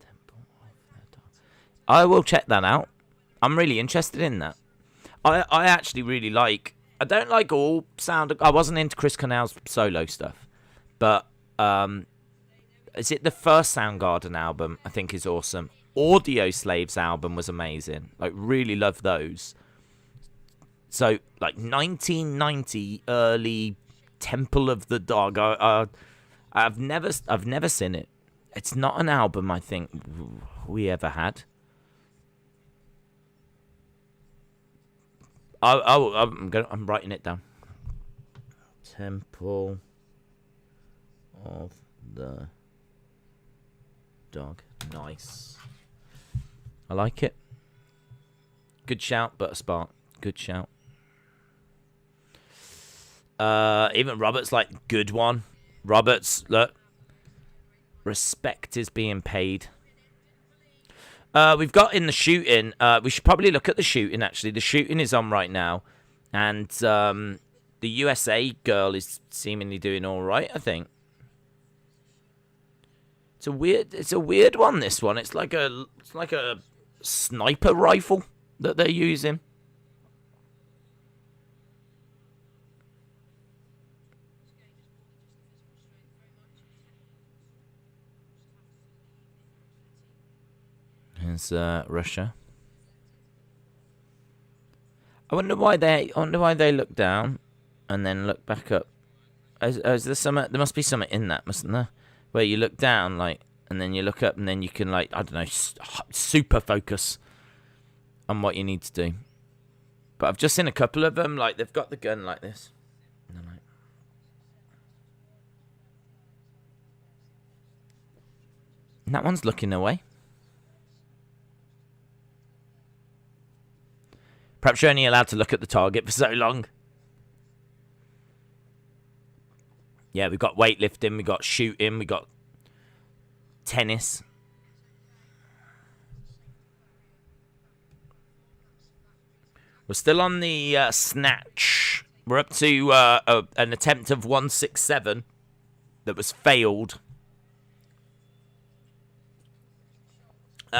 Temple of the Dog. I will check that out. I'm really interested in that. I actually really like... I don't like all sound... I wasn't into Chris Cornell's solo stuff. But is it the first Soundgarden album? I think is awesome. Audio Slave's album was amazing. Like, really love those. So, like, 1990 early... Temple of the Dog. I've never seen it. It's not an album I think we ever had. I'm writing it down. Temple of the Dog. Nice. I like it. Good shout, but a spark. Good shout. Even Robert's like, good one. Robert's, look. Respect is being paid. We've got in the shooting. We should probably look at the shooting, actually. The shooting is on right now. And the USA girl is seemingly doing all right, I think. It's a weird one, this one. It's like a sniper rifle that they're using. Here's Russia. I wonder why they look down and then look back up. Is there something? There must be something in that, mustn't there? Where you look down, like, and then you look up, and then you can, like, I don't know, super focus on what you need to do. But I've just seen a couple of them, like, they've got the gun like this. And I'm like, and that one's looking away. Perhaps you're only allowed to look at the target for so long. Yeah, we've got weightlifting, we've got shooting, we've got tennis. We're still on the snatch. We're up to an attempt of 167 that was failed.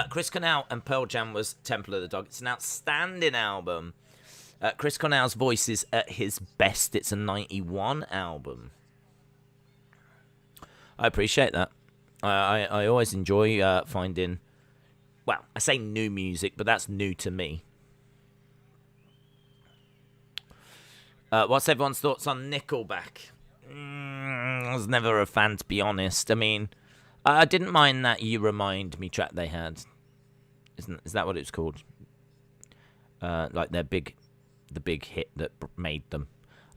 Chris Cornell and Pearl Jam was Temple of the Dog. It's an outstanding album. Chris Cornell's voice is at his best. It's a 91 album. I appreciate that. I always enjoy finding, well, I say new music, but that's new to me. What's everyone's thoughts on Nickelback? I was never a fan, to be honest. I mean, I didn't mind that You Remind Me track they had. Is that what it was called? Like the big hit that made them.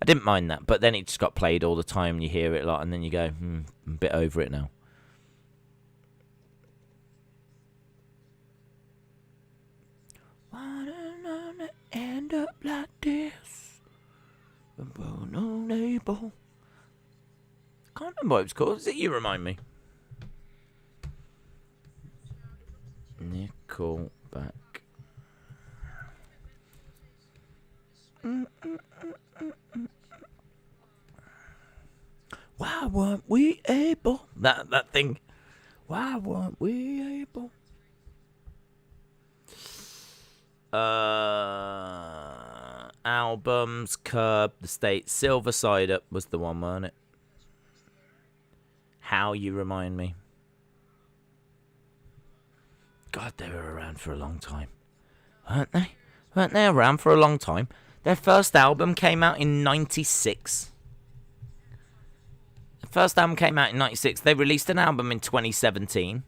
I didn't mind that, but then it just got played all the time. You hear it a lot, and then you go, I'm a bit over it now. Why don't I end up like this? No label. Can't remember what it was called. Is it You Remind Me? Nickelback. Why weren't we able? That thing. Why weren't we able? Albums, Curb, The State, Silver Side Up was the one, weren't it? How You Remind Me. God, they were around for a long time. Weren't they? Weren't they around for a long time? Their first album came out in 96. The first album came out in 96. They released an album in 2017.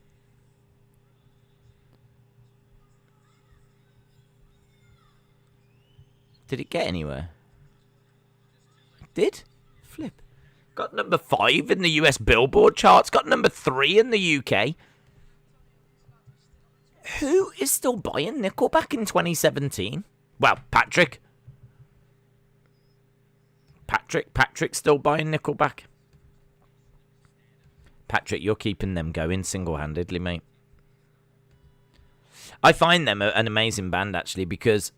Did it get anywhere? It did? Flip. Got number 5 in the US Billboard charts. Got number 3 in the UK. Who is still buying Nickelback in 2017? Well, Patrick's still buying Nickelback. Patrick, you're keeping them going single-handedly, mate. I find them an amazing band, actually, because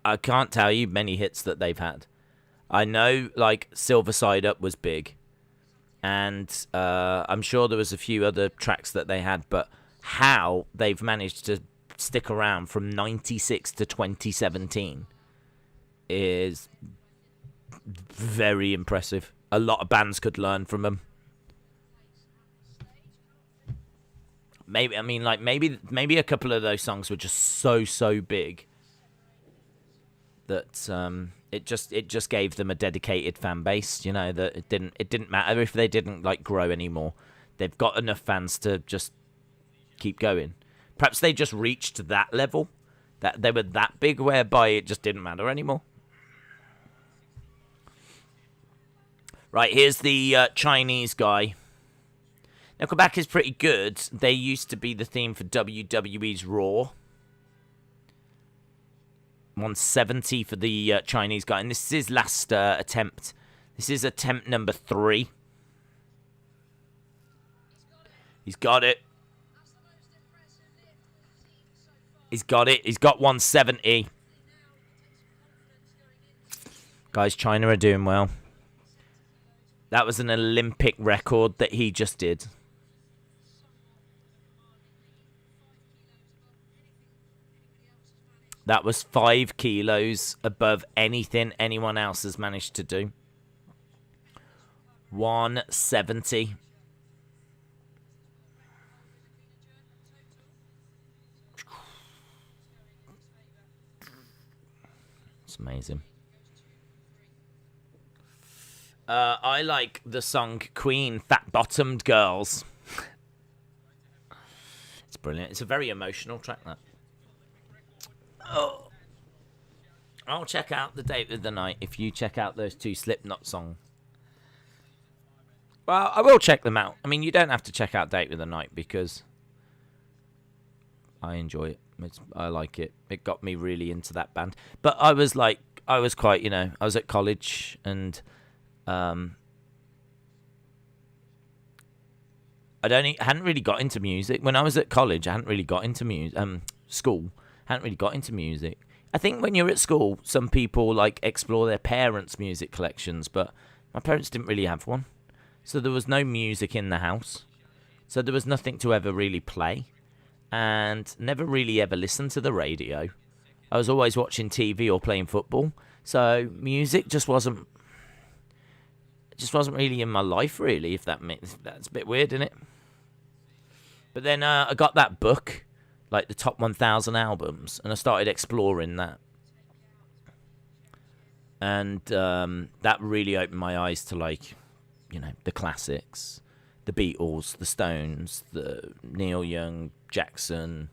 I can't tell you many hits that they've had. I know, like, Silver Side Up was big. And I'm sure there was a few other tracks that they had, but how they've managed to stick around from 96 to 2017 is very impressive. A lot of bands could learn from them. Maybe maybe a couple of those songs were just so big that it just gave them a dedicated fan base, you know, that it didn't matter if they didn't like grow anymore. They've got enough fans to just keep going. Perhaps they just reached that level, that they were that big whereby it just didn't matter anymore. Right, here's the Chinese guy. Nickelback is pretty good. They used to be the theme for WWE's Raw. 170 for the Chinese guy, and this is his last attempt. This is attempt number 3. He's got it. He's got it. He's got 170. Guys, China are doing well. That was an Olympic record that he just did. That was 5 kilos above anything anyone else has managed to do. 170. It's amazing. I like the song Queen, Fat Bottomed Girls. It's brilliant. It's a very emotional track, that. Oh. I'll check out The Date of the Night if you check out those 2 Slipknot songs. Well, I will check them out. I mean, you don't have to check out Date of the Night because I enjoy it. I like it. It got me really into that band. But I was quite, you know, I was at college and I hadn't really got into music. When I was at college, I hadn't really got into school. Hadn't really got into music. I think when you're at school, some people like explore their parents' music collections, but my parents didn't really have one. So there was no music in the house. So there was nothing to ever really play. And never really ever listened to the radio. I was always watching TV or playing football. So music just wasn't really in my life, really, if that's a bit weird, isn't it? But then I got that book, like the top 1,000 albums, and I started exploring that. And that really opened my eyes to, like, you know, the classics, the Beatles, the Stones, the Neil Young, Jackson,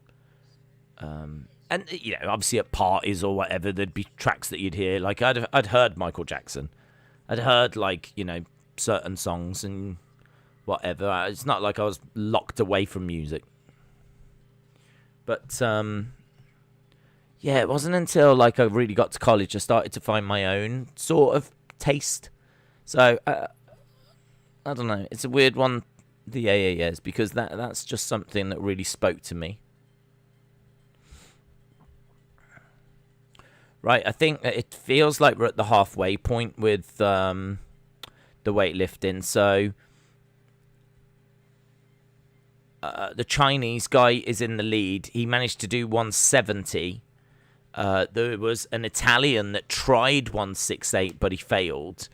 and, you know, obviously at parties or whatever, there'd be tracks that you'd hear. Like, I'd heard Michael Jackson. I'd heard, like, you know, certain songs and whatever. It's not like I was locked away from music. But, yeah, it wasn't until, like, I really got to college I started to find my own sort of taste. So, I don't know. It's a weird one, the AAS, because that's just something that really spoke to me. Right, I think it feels like we're at the halfway point with the weightlifting. So the Chinese guy is in the lead. He managed to do 170. There was an Italian that tried 168, but he failed.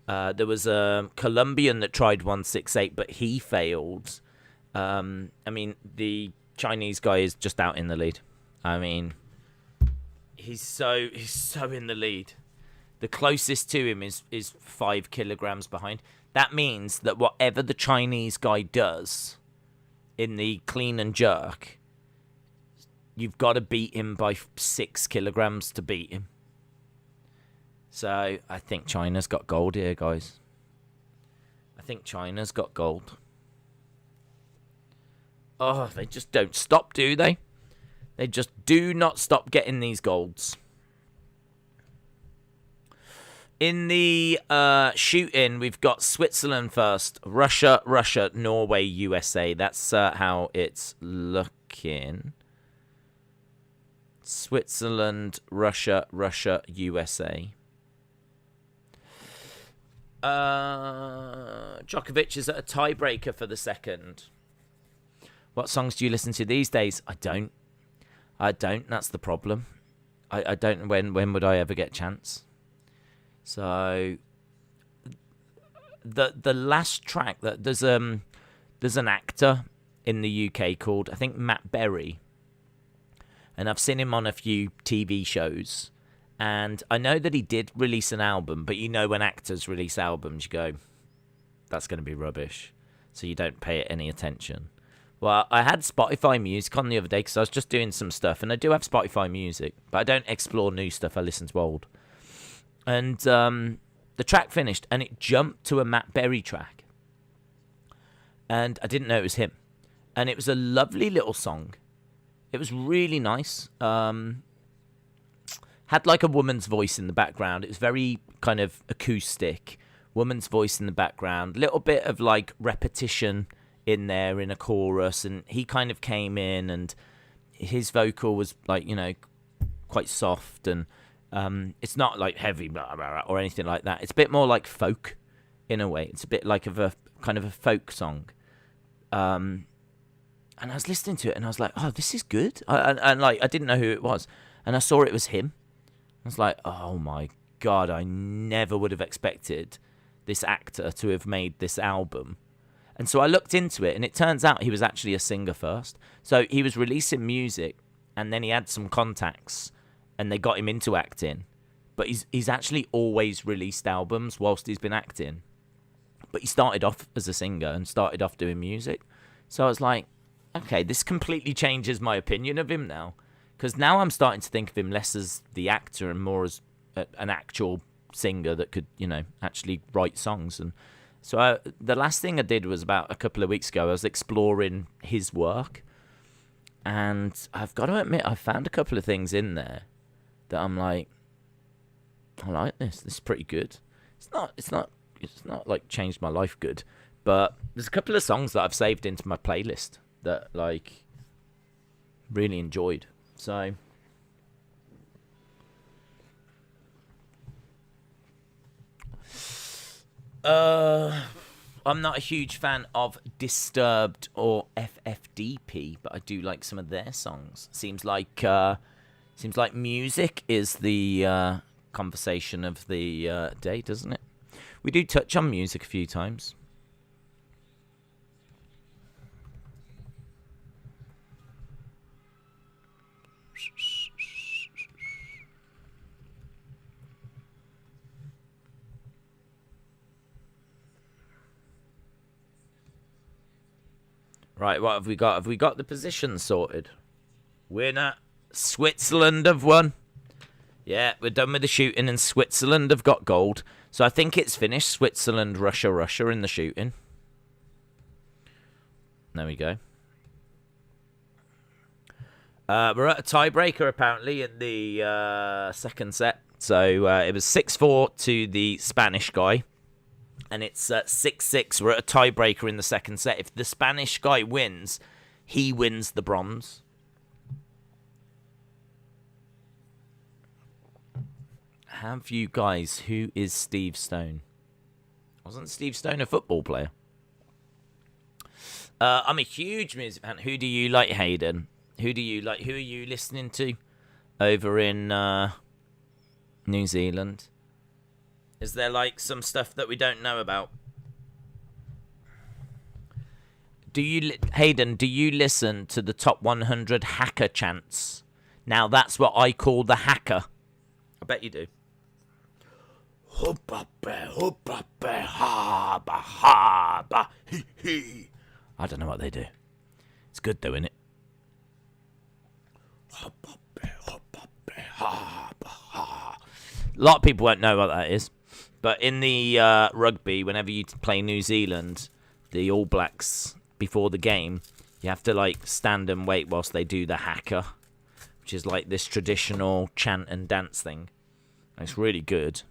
There was a Colombian that tried 168, but he failed. I mean, the Chinese guy is just out in the lead. I mean, he's so in the lead. The closest to him is 5 kilograms behind. That means that whatever the Chinese guy does in the clean and jerk, you've got to beat him by 6 kilograms to beat him. So I think China's got gold here, guys. I think China's got gold. Oh, they just don't stop, do they? They just do not stop getting these golds. In the shooting, we've got Switzerland first. Russia, Norway, USA. That's how it's looking. Switzerland, Russia, USA. Djokovic is at a tiebreaker for the second. What songs do you listen to these days? I don't. That's the problem. I don't. When would I ever get a chance? So the last track that there's an actor in the UK called, I think, Matt Berry, and I've seen him on a few TV shows. And I know that he did release an album, but you know when actors release albums, you go, that's going to be rubbish. So you don't pay it any attention. Well, I had Spotify Music on the other day because I was just doing some stuff. And I do have Spotify Music, but I don't explore new stuff. I listen to old. And the track finished, and it jumped to a Matt Berry track. And I didn't know it was him. And it was a lovely little song. It was really nice. Had like a woman's voice in the background. It was very kind of acoustic woman's voice in the background, little bit of like repetition in there in a chorus, and he kind of came in, and his vocal was like, you know, quite soft, and it's not like heavy blah, blah, blah, or anything like that. It's a bit more like folk in a way. It's a bit like a kind of a folk song. And I was listening to it, and I was like, oh, this is good. And like, I didn't know who it was, and I saw it was him. I was like, oh my God, I never would have expected this actor to have made this album. And so I looked into it, and it turns out he was actually a singer first. So he was releasing music, and then he had some contacts, and they got him into acting. But he's actually always released albums whilst he's been acting. But he started off as a singer and started off doing music. So I was like, okay, this completely changes my opinion of him now. Because now I'm starting to think of him less as the actor and more as an actual singer that could, you know, actually write songs. And so the last thing I did was about a couple of weeks ago. I was exploring his work, and I've got to admit, I found a couple of things in there that I'm like, I like this. This is pretty good. It's not like changed my life good, but there's a couple of songs that I've saved into my playlist that like really enjoyed. So I'm not a huge fan of Disturbed or FFDP, but I do like some of their songs. Seems like music is the conversation of the day, doesn't it? We do touch on music a few times. Right, what have we got? Have we got the positions sorted? Winner, Switzerland have won. Yeah, we're done with the shooting, and Switzerland have got gold. So I think it's finished. Switzerland, Russia in the shooting. There we go. We're at a tiebreaker, apparently, in the second set. So it was 6-4 to the Spanish guy. And it's 6-6. We're at a tiebreaker in the second set. If the Spanish guy wins, he wins the bronze. Have you guys, who is Steve Stone? Wasn't Steve Stone a football player? I'm a huge music fan. Who do you like, Hayden? Who do you like? Who are you listening to over in New Zealand? Is there like some stuff that we don't know about? Hayden, do you listen to the top 100 hacker chants? Now that's what I call the hacker. I bet you do. I don't know what they do. It's good though, isn't it? A lot of people won't know what that is. But in the rugby, whenever you play New Zealand, the All Blacks, before the game, you have to like stand and wait whilst they do the haka, which is like this traditional chant and dance thing. And it's really good.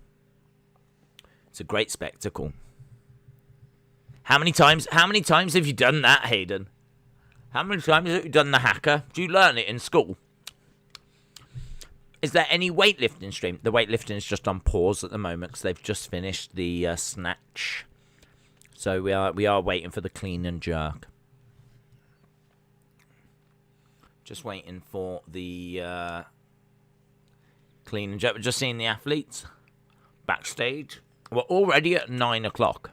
It's a great spectacle. How many times have you done that, Hayden? How many times have you done the haka? Do you learn it in school? Is there any weightlifting stream? The weightlifting is just on pause at the moment because they've just finished the snatch. So we are waiting for the clean and jerk. Just waiting for the clean and jerk. We're just seeing the athletes backstage. We're already at 9 o'clock.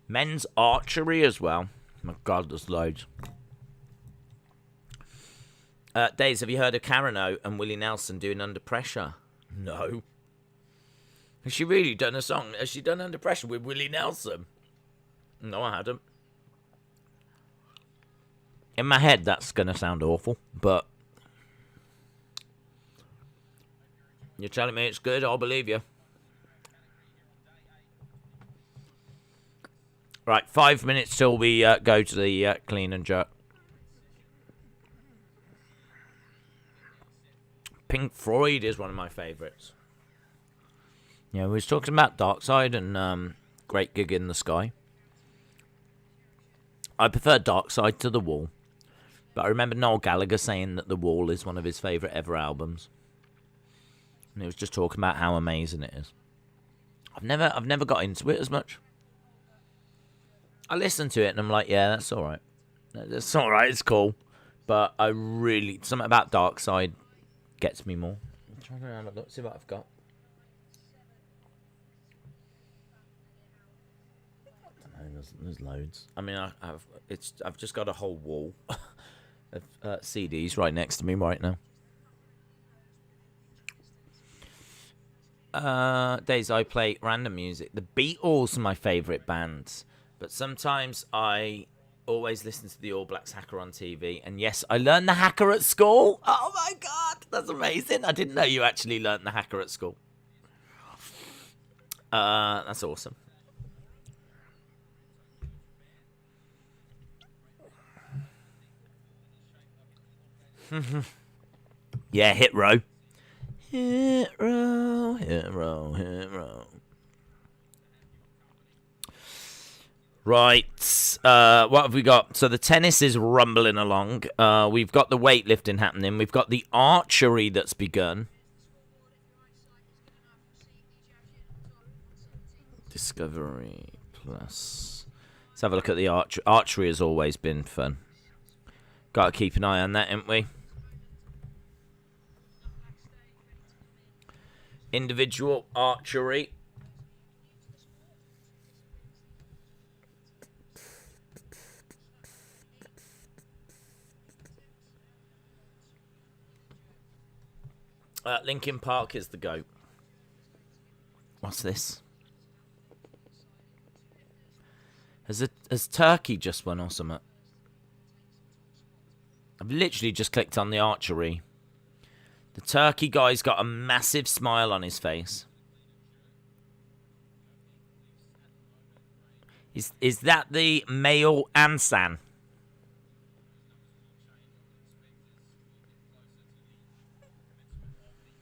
Men's archery as well. Oh my God, there's loads. Days, have you heard of Carano and Willie Nelson doing Under Pressure? No. Has she really done a song? Has she done Under Pressure with Willie Nelson? No, I hadn't. In my head, that's going to sound awful, but you're telling me it's good, I'll believe you. Right, 5 minutes till we go to the clean and jerk. Pink Floyd is one of my favourites. Yeah, we was talking about Dark Side and Great Gig in the Sky. I prefer Dark Side to The Wall, but I remember Noel Gallagher saying that The Wall is one of his favourite ever albums, and he was just talking about how amazing it is. I've never got into it as much. I listen to it and I'm like, yeah, that's all right. That's all right. It's cool, but I really something about Dark Side gets me more. I'm trying to have a look, see what I've got. There's loads. I mean, I've just got a whole wall of CDs right next to me right now. Days I play random music. The Beatles are my favourite bands, but sometimes I always listen to the All Blacks Hacker on TV. And yes, I learned the Hacker at school. Oh my god, that's amazing! I didn't know you actually learned the Hacker at school. That's awesome. Yeah, hit row. Hit row, hit row, hit row. Right, what have we got? So the tennis is rumbling along. We've got the weightlifting happening. We've got the archery that's begun. Discovery Plus. Let's have a look at the archery. Archery has always been fun. Got to keep an eye on that, haven't we? Individual archery. Linkin Park is the GOAT. What's this? Has Turkey just won or something? I've literally just clicked on the archery. The Turkey guy's got a massive smile on his face. Is that the male Ansan?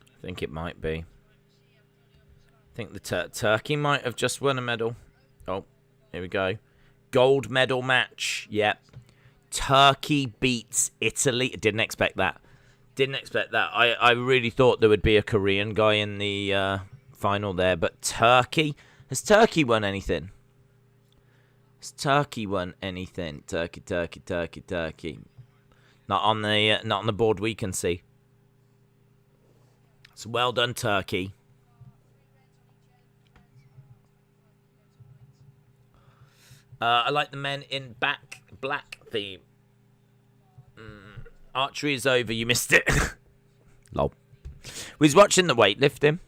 I think it might be. I think the Turkey might have just won a medal. Oh, here we go. Gold medal match. Yep. Turkey beats Italy. Didn't expect that. Didn't expect that. I really thought there would be a Korean guy in the final there. But Turkey? Has Turkey won anything? Has Turkey won anything? Turkey. Not on the board we can see. So well done, Turkey. I like the men in black theme. Archery is over. You missed it. Lol. We was watching the weightlifting.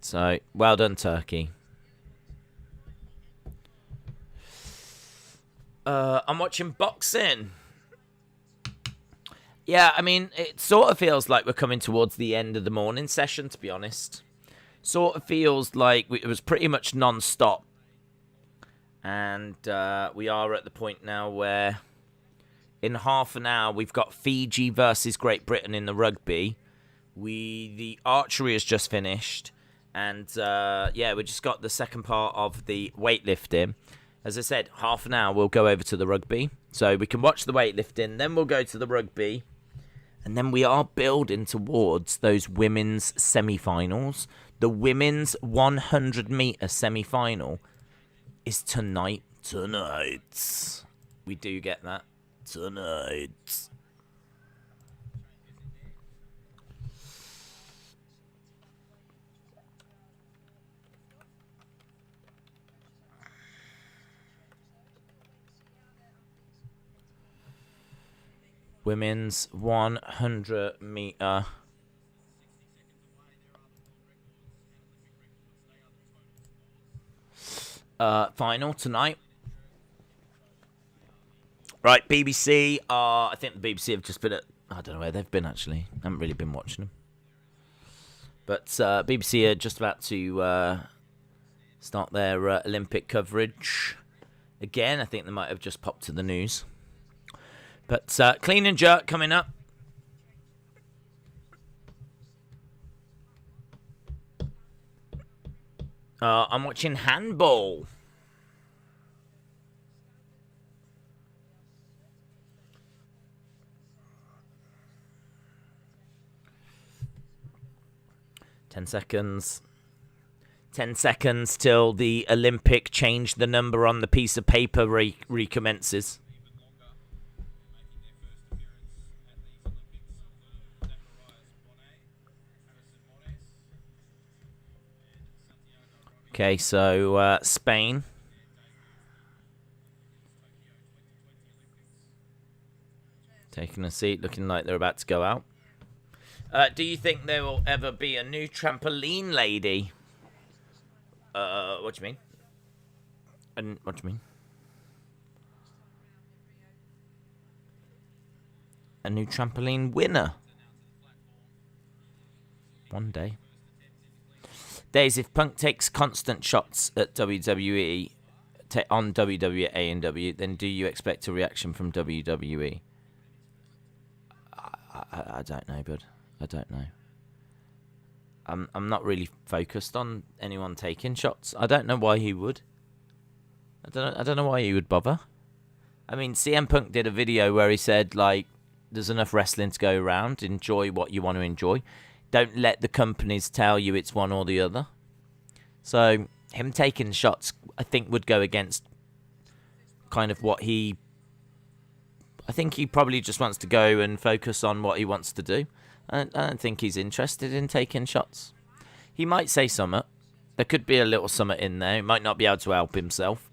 So, well done, Turkey. I'm watching boxing. Yeah, I mean, it sort of feels like we're coming towards the end of the morning session, to be honest. Sort of feels like it was pretty much non-stop. And we are at the point now where in half an hour we've got Fiji versus Great Britain in the rugby. The archery has just finished. And yeah, we just got the second part of the weightlifting. As I said, half an hour we'll go over to the rugby. So we can watch the weightlifting, then we'll go to the rugby. And then we are building towards those women's semi-finals. The women's 100-meter semi-final is tonight. Tonight. We do get that. Tonight. Women's 100-meter. Final tonight. Right, BBC. I think the BBC have just been at... I don't know where they've been, actually. I haven't really been watching them. But BBC are just about to start their Olympic coverage. Again, I think they might have just popped to the news. But clean and jerk coming up. I'm watching handball. Ten seconds. 10 seconds till the Olympic change the number on the piece of paper recommences. Okay, so Spain. Taking a seat, looking like they're about to go out. Do you think there will ever be a new trampoline lady? What do you mean? And what do you mean? A new trampoline winner. One day. Days, if Punk takes constant shots at WWE, on WWE A&W, then do you expect a reaction from WWE? I don't know, bud. I don't know. I'm not really focused on anyone taking shots. I don't know why he would. I don't know why he would bother. I mean, CM Punk did a video where he said, like, there's enough wrestling to go around. Enjoy what you want to enjoy. Don't let the companies tell you it's one or the other. So him taking shots, I think, would go against kind of what he... I think he probably just wants to go and focus on what he wants to do. I don't think he's interested in taking shots. He might say something. There could be a little something in there. He might not be able to help himself.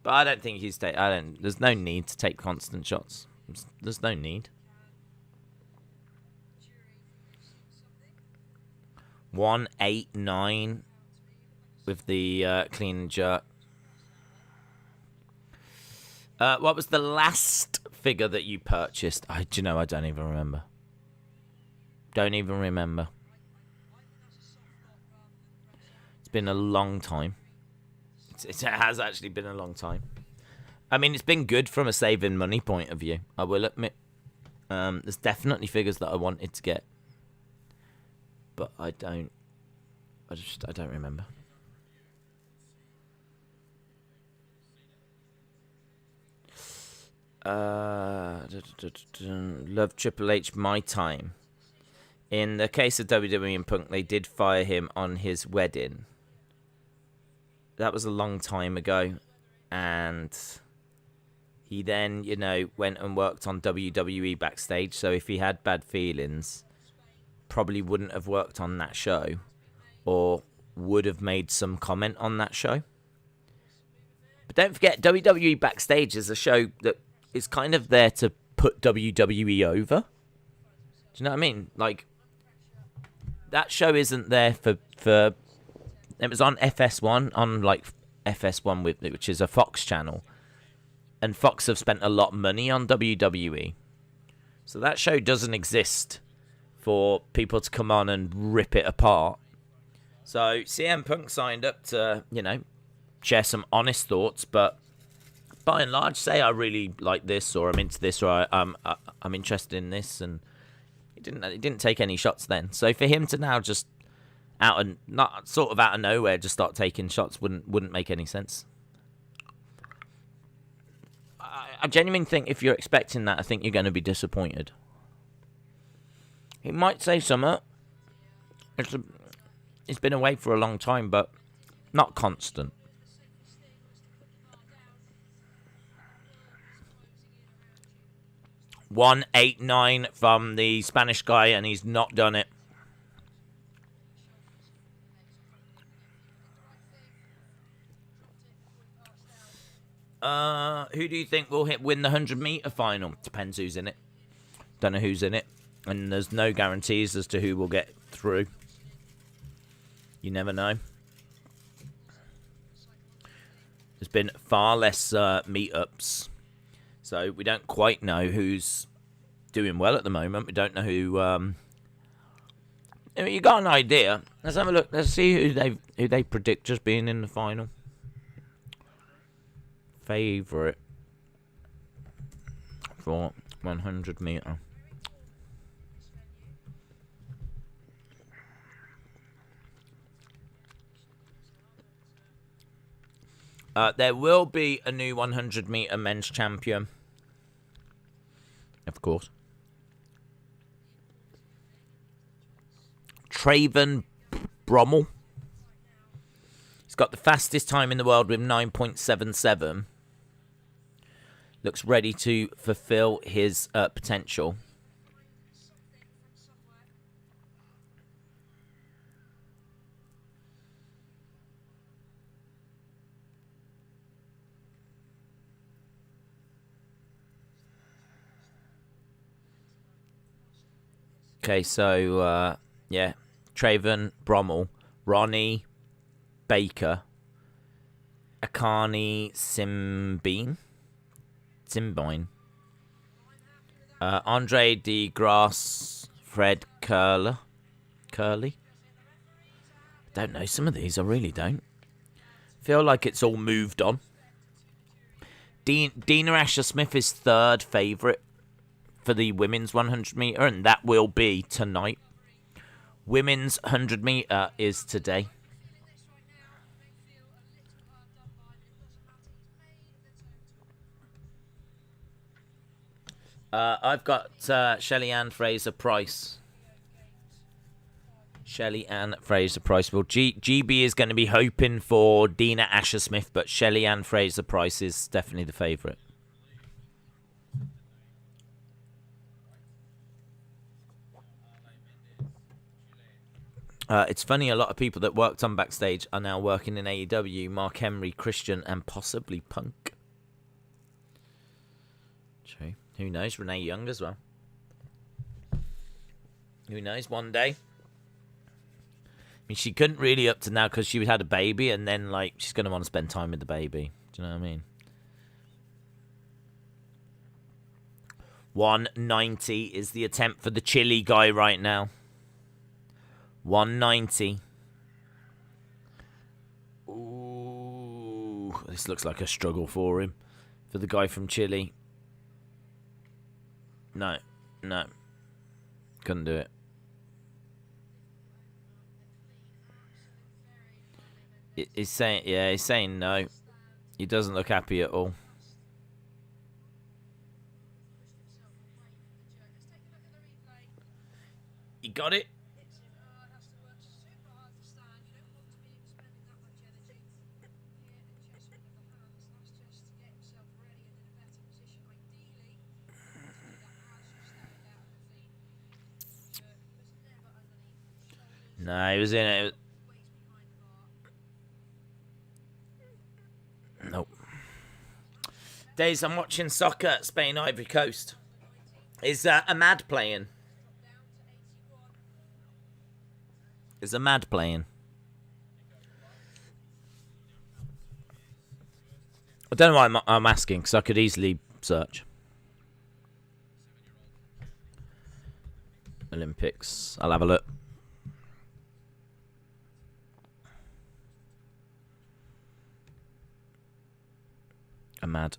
But I don't think he's... There's no need to take constant shots. There's no need. 189 with the clean and jerk. What was the last figure that you purchased? Do you know, I don't even remember. Don't even remember. It's been a long time. It has actually been a long time. I mean, it's been good from a saving money point of view, I will admit. There's definitely figures that I wanted to get. But I don't remember. Love Triple H my time. In the case of WWE and Punk, they did fire him on his wedding. That was a long time ago. And he then, you know, went and worked on WWE backstage. So if he had bad feelings, probably wouldn't have worked on that show. Or would have made some comment on that show. But don't forget, WWE Backstage is a show that is kind of there to put WWE over. Do you know what I mean? Like, that show isn't there for it was on FS1, on like FS1, which is a Fox channel. And Fox have spent a lot of money on WWE. So that show doesn't exist for people to come on and rip it apart. So CM Punk signed up to, you know, share some honest thoughts, but by and large, say I really like this, or I'm into this, or I'm interested in this, and he didn't take any shots then. So for him to now just out of nowhere just start taking shots wouldn't make any sense. I genuinely think if you're expecting that, I think you're going to be disappointed. He might say something. It's been away for a long time, but not constant. $189 from the Spanish guy, and he's not done it. Who do you think will win the 100-meter final? Depends who's in it. Don't know who's in it. And there's no guarantees as to who will get through. You never know. There's been far less meetups. So we don't quite know who's doing well at the moment. We don't know who... I mean, you got an idea. Let's have a look. Let's see who they predict just being in the final. Favorite for 100 meter. There will be a new 100-meter men's champion. Of course. Traven Brommel. He's got the fastest time in the world with 9.77. Looks ready to fulfill his potential. Okay, so, yeah. Traven Brommel. Ronnie Baker. Akani Simbine. Andre DeGrasse. Fred Curley. Don't know some of these, I really don't. Feel like it's all moved on. Dina Asher-Smith is third favourite for the women's 100 metre, and that will be tonight. Women's 100 metre is today. I've got Shelly-Ann Fraser-Price. Shelly-Ann Fraser-Price. Well, GB is going to be hoping for Dina Asher-Smith, but Shelly-Ann Fraser-Price is definitely the favourite. It's funny, a lot of people that worked on Backstage are now working in AEW. Mark Henry, Christian, and possibly Punk. True. Who knows? Renee Young as well. Who knows? One day. I mean, she couldn't really up to now because she had a baby, and then, like, she's going to want to spend time with the baby. Do you know what I mean? 190 is the attempt for the Chile guy right now. 190. Ooh, this looks like a struggle for him. For the guy from Chile. No. Couldn't do it. He's saying no. He doesn't look happy at all. He got it. No, he was in it. Nope. Days, I'm watching soccer, Spain, Ivory Coast. Is Ahmad playing? Is Ahmad playing? I don't know why I'm asking, because I could easily search. Olympics. I'll have a look. Ahmad.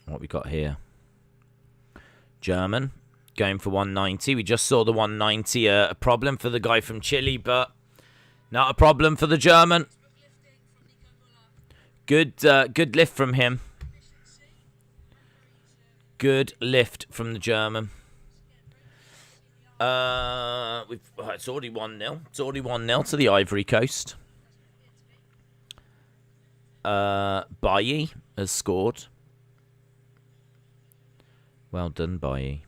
What we got here? German. Going for 190. We just saw the 190. A problem for the guy from Chile, but not a problem for the German. Good lift from him. Good lift from the German. It's already 1-0. It's already 1-0 to the Ivory Coast. Bailly has scored. Well done, Bailly.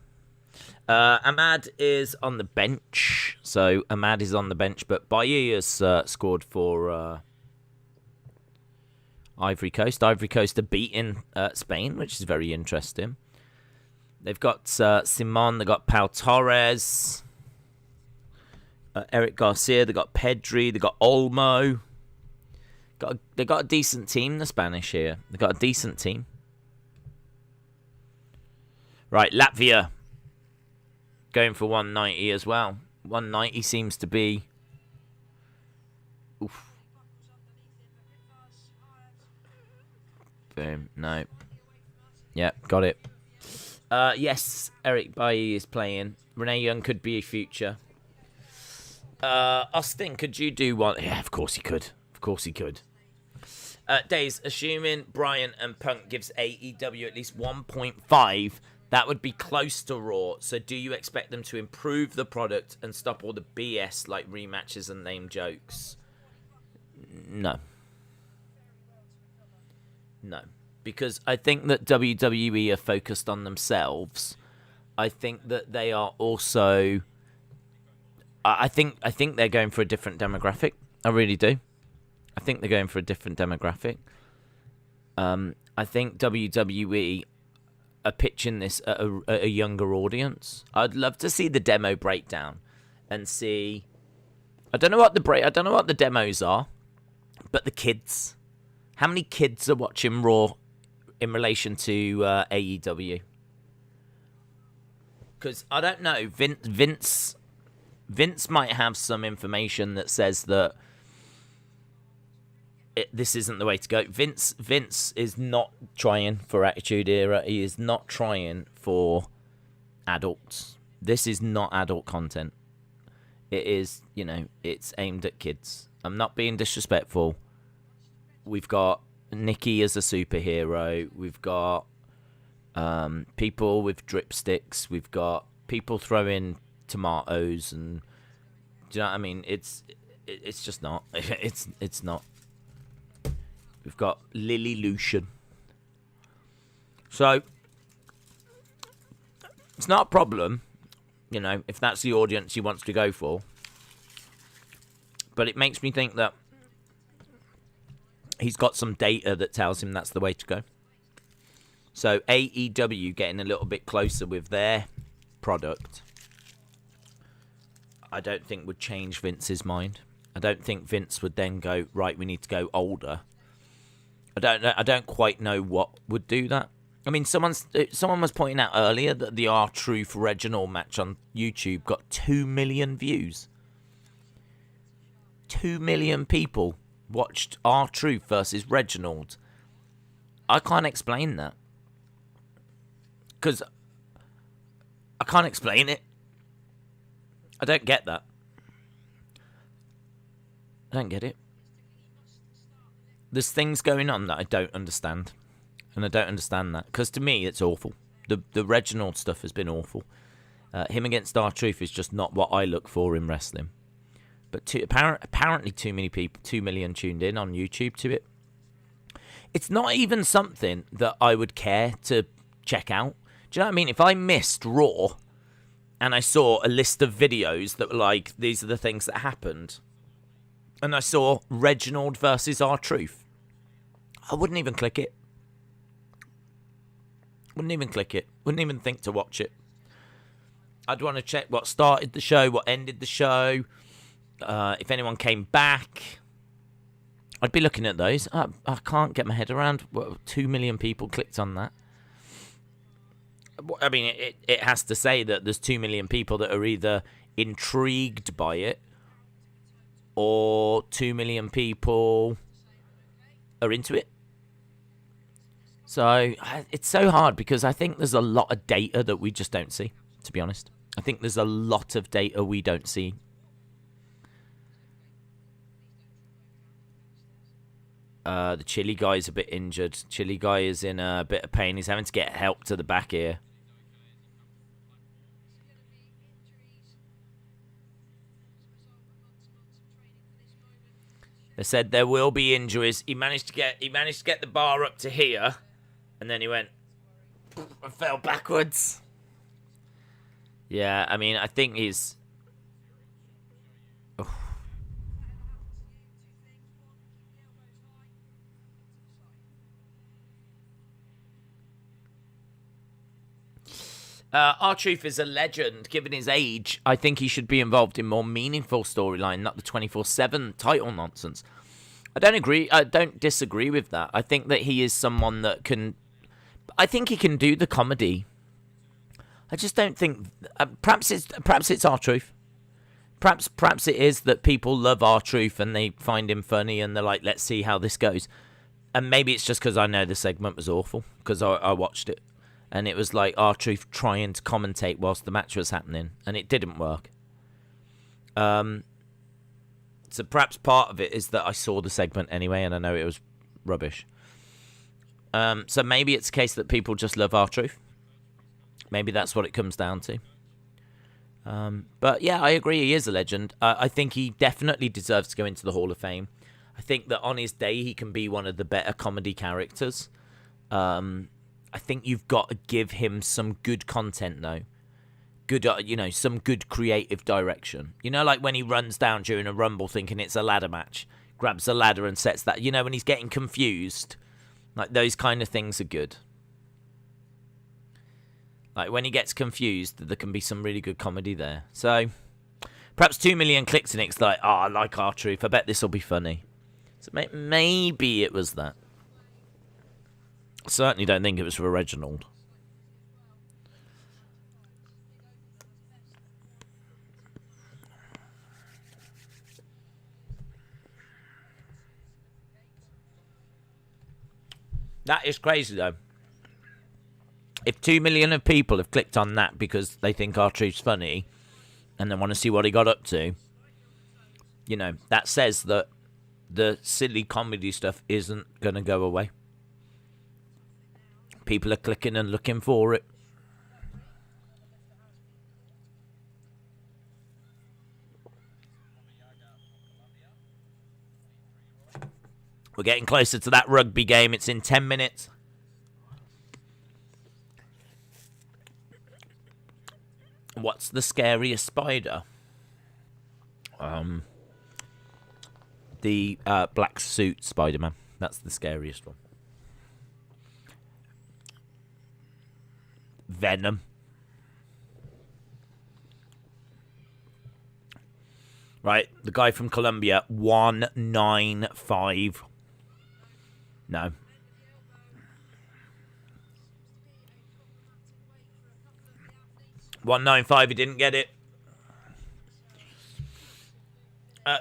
Ahmad is on the bench. So Ahmad is on the bench, but Bailly has scored for Ivory Coast. Ivory Coast are beating Spain, which is very interesting. They've got Simon, they've got Pau Torres, Eric Garcia, they've got Pedri, they've got Olmo. They've got a decent team, the Spanish here. They've got a decent team. Right, Latvia going for 190 as well. 190 seems to be... Oof. Boom, no. Yep, got it. Yes, Eric Bailly is playing. Renee Young could be a future. Austin, could you do one? Yeah, of course he could. Of course he could. Days, assuming Bryan and Punk gives AEW at least 1.5, that would be close to Raw. So do you expect them to improve the product and stop all the BS like rematches and name jokes? No. No. Because I think that WWE are focused on themselves. I think that they are also... I think they're going for a different demographic. I really do. I think they're going for a different demographic. I think WWE are pitching this at a younger audience. I'd love to see the demo breakdown and see. I don't know what the demos are, but the kids. How many kids are watching Raw in relation to AEW? Because I don't know. Vince might have some information that says that. This isn't the way to go. Vince is not trying for Attitude Era. He is not trying for adults. This is not adult content. It is, it's aimed at kids. I'm not being disrespectful. We've got Nikki as a superhero. We've got people with dripsticks. We've got people throwing tomatoes, and do you know what I mean? It's just not. It's not. We've got Lily Lucian. So, it's not a problem, if that's the audience he wants to go for. But it makes me think that he's got some data that tells him that's the way to go. So, AEW getting a little bit closer with their product, I don't think would change Vince's mind. I don't think Vince would then go, right, we need to go older. I don't quite know what would do that. I mean, someone was pointing out earlier that the R-Truth Reginald match on YouTube got 2 million views. 2 million people watched R-Truth versus Reginald. I can't explain that. Because I can't explain it. I don't get that. I don't get it. There's things going on that I don't understand. And I don't understand that. Because to me, it's awful. The Reginald stuff has been awful. Him against R-Truth is just not what I look for in wrestling. But apparently too many people, 2 million tuned in on YouTube to it. It's not even something that I would care to check out. Do you know what I mean? If I missed Raw and I saw a list of videos that were like, these are the things that happened, and I saw Reginald versus R-Truth, I wouldn't even click it. Wouldn't even click it. Wouldn't even think to watch it. I'd want to check what started the show, what ended the show, if anyone came back. I'd be looking at those. I can't get my head around. 2 million people clicked on that. I mean, it has to say that there's 2 million people that are either intrigued by it, or 2 million people are into it. So it's so hard because I think there's a lot of data that we just don't see, to be honest. I think there's a lot of data we don't see. The Chili guy's a bit injured. Chili guy is in a bit of pain. He's having to get help to the back here. They said there will be injuries. He managed to get the bar up to here, and then he went and fell backwards. Yeah, I mean, I think he's. Oh. R-Truth is a legend. Given his age, I think he should be involved in more meaningful storyline, not the 24/7 title nonsense. I don't agree. I don't disagree with that. I think that he is someone that can. I think he can do the comedy. I just don't think. Perhaps it's R-Truth. Perhaps it is that people love R-Truth and they find him funny and they're like, let's see how this goes. And maybe it's just because I know the segment was awful because I watched it. And it was like R-Truth trying to commentate whilst the match was happening. And it didn't work. So perhaps part of it is that I saw the segment anyway, and I know it was rubbish. So maybe it's a case that people just love R-Truth. Maybe that's what it comes down to. But yeah, I agree. He is a legend. I think he definitely deserves to go into the Hall of Fame. I think that on his day, he can be one of the better comedy characters. I think you've got to give him some good content, though. Good, some good creative direction. Like when he runs down during a rumble thinking it's a ladder match, grabs a ladder and sets that. When he's getting confused, like those kind of things are good. Like when he gets confused, there can be some really good comedy there. So perhaps 2 million clicks and it's like, I like R-Truth. I bet this will be funny. So maybe it was that. I certainly don't think it was for Reginald. That is crazy, though. If 2 million of people have clicked on that because they think R-Truth's funny and they want to see what he got up to, that says that the silly comedy stuff isn't going to go away. People are clicking and looking for it. We're getting closer to that rugby game. It's in 10 minutes. What's the scariest spider? The black suit Spider-Man. That's the scariest one. Venom. Right, the guy from Colombia, 195. No. $195, he didn't get it.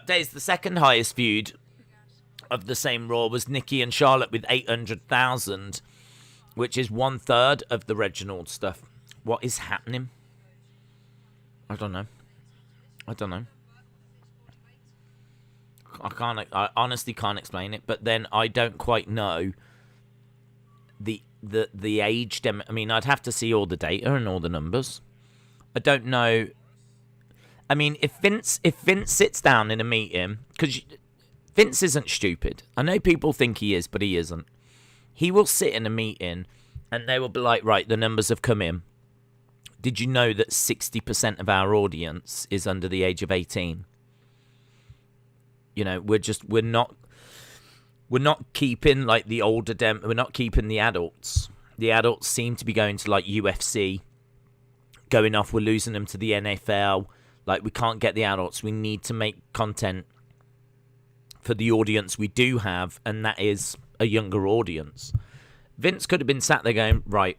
Days, the second highest viewed of the same Raw was Nikki and Charlotte with 800,000, which is 1/3 of the Reginald stuff. What is happening? I don't know. I honestly can't explain it, but then I don't quite know the age demo. I mean, I'd have to see all the data and all the numbers. I don't know. I mean, if Vince sits down in a meeting, because Vince isn't stupid. I know people think he is, but he isn't. He will sit in a meeting and they will be like, right, the numbers have come in. Did you know that 60% of our audience is under the age of 18? We're not keeping like the older we're not keeping the adults. The adults seem to be going to like UFC, going off. We're losing them to the NFL. Like, we can't get the adults. We need to make content for the audience we do have, and that is a younger audience. Vince could have been sat there going, right,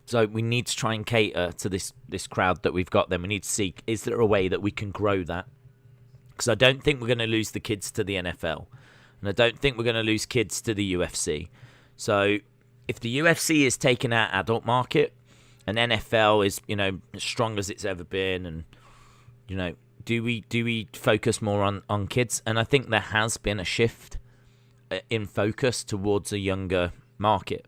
so we need to try and cater to this crowd that we've got. Then we need to see, is there a way that we can grow that? Because I don't think we're going to lose the kids to the NFL, and I don't think we're going to lose kids to the UFC. So if the UFC is taking our adult market, and NFL is, as strong as it's ever been, and do we focus more on kids? And I think there has been a shift in focus towards a younger market.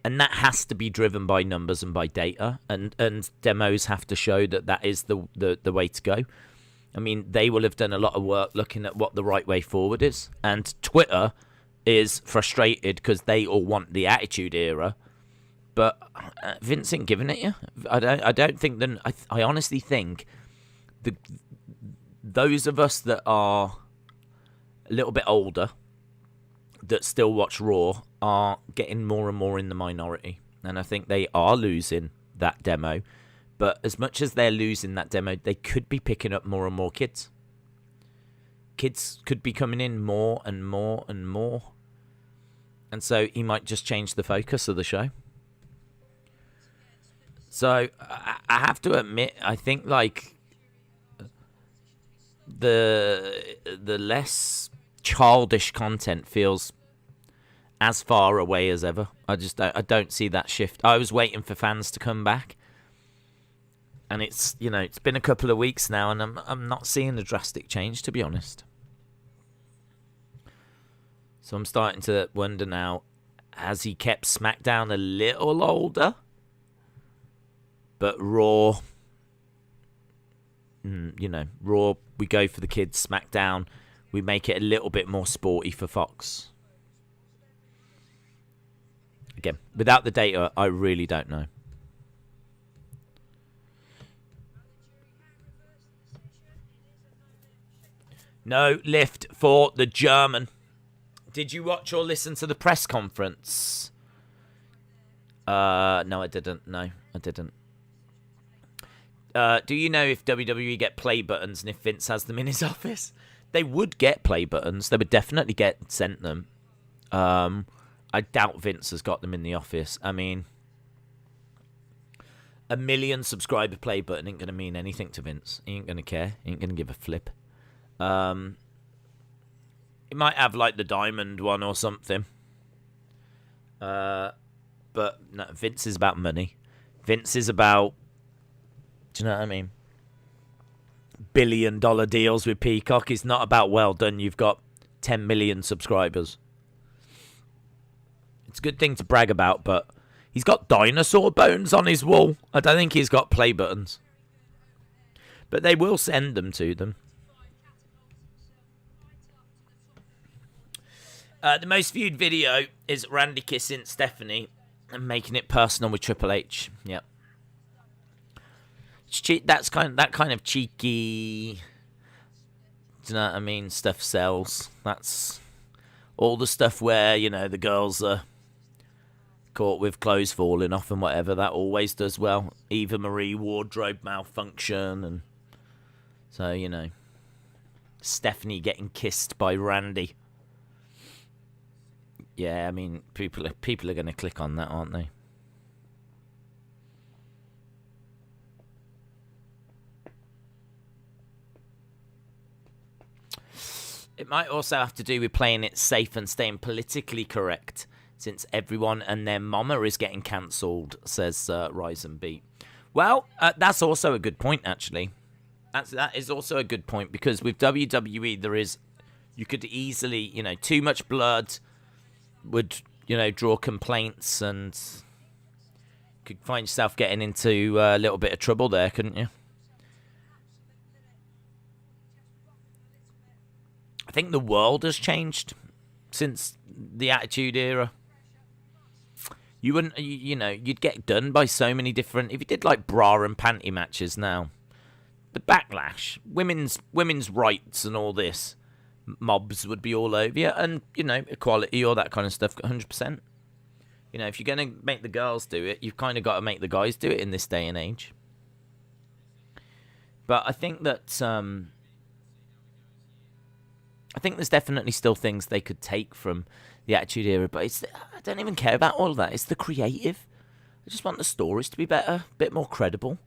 And that has to be driven by numbers and by data. And demos have to show that is the way to go. I mean, they will have done a lot of work looking at what the right way forward is. And Twitter is frustrated because they all want the Attitude Era. But Vince ain't giving it you. I don't think that. I honestly think those of us that are a little bit older that still watch Raw are getting more and more in the minority, and I think they are losing that demo. But as much as they're losing that demo, they could be picking up more and more kids. Kids could be coming in more and more and more, and so he might just change the focus of the show. So I have to admit, I think like the less childish content feels as far away as ever. I don't see that shift. I was waiting for fans to come back, And it's, you know, it's been a couple of weeks now, and I'm not seeing a drastic change, to be honest. So I'm starting to wonder now, has he kept SmackDown a little older? But Raw, you know, Raw, we go for the kids. SmackDown, we make it a little bit more sporty for Fox. Again, without the data, I really don't know. No lift for the German. Did you watch or listen to the press conference? No, I didn't. No, I didn't. Do you know if WWE get play buttons and if Vince has them in his office? They would get play buttons. They would definitely get sent them. I doubt Vince has got them in the office. I mean, 1 million subscriber play button ain't going to mean anything to Vince. He ain't going to care. He ain't going to give a flip. He might have like the diamond one or something. But no, Vince is about money. Vince is about, do you know what I mean? $1 billion deals with Peacock. It's not about, well done, you've got 10 million subscribers. It's a good thing to brag about, but he's got dinosaur bones on his wall. I don't think he's got play buttons. But they will send them to them. The most viewed video is Randy kissing Stephanie and making it personal with Triple H. Yep. That's that kind of cheeky, do you know what I mean, stuff sells. That's all the stuff where, you know, the girls are caught with clothes falling off and whatever. That always does well. Eva Marie wardrobe malfunction, and so, you know, Stephanie getting kissed by Randy. Yeah, I mean, people are going to click on that, aren't they? It might also have to do with playing it safe and staying politically correct, since everyone and their mama is getting cancelled, says Rise and Beat. Well, that's also a good point, actually. That is also a good point, because with WWE, there is, you could easily, you know, too much blood would, you know, draw complaints, and could find yourself getting into a little bit of trouble there, couldn't you? I think the world has changed since the Attitude Era. You wouldn't, you know, you'd get done by so many different, if you did like bra and panty matches now, the backlash, women's rights and all this, mobs would be all over you, and, you know, equality, all that kind of stuff, 100%. You know, if you're going to make the girls do it, you've kind of got to make the guys do it in this day and age. But I think that, I think there's definitely still things they could take from the Attitude Era, but I don't even care about all of that. It's the creative. I just want the stories to be better, a bit more credible.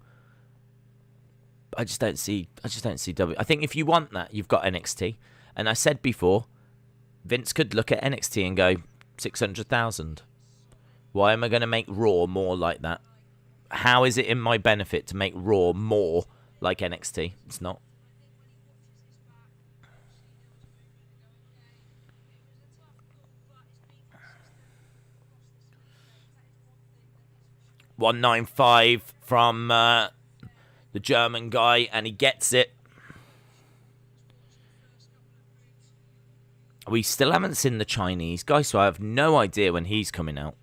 I just don't see W. I think if you want that, you've got NXT. And I said before, Vince could look at NXT and go, 600,000. Why am I going to make Raw more like that? How is it in my benefit to make Raw more like NXT? It's not. $195 from the German guy, and he gets it. We still haven't seen the Chinese guy, so I have no idea when he's coming out.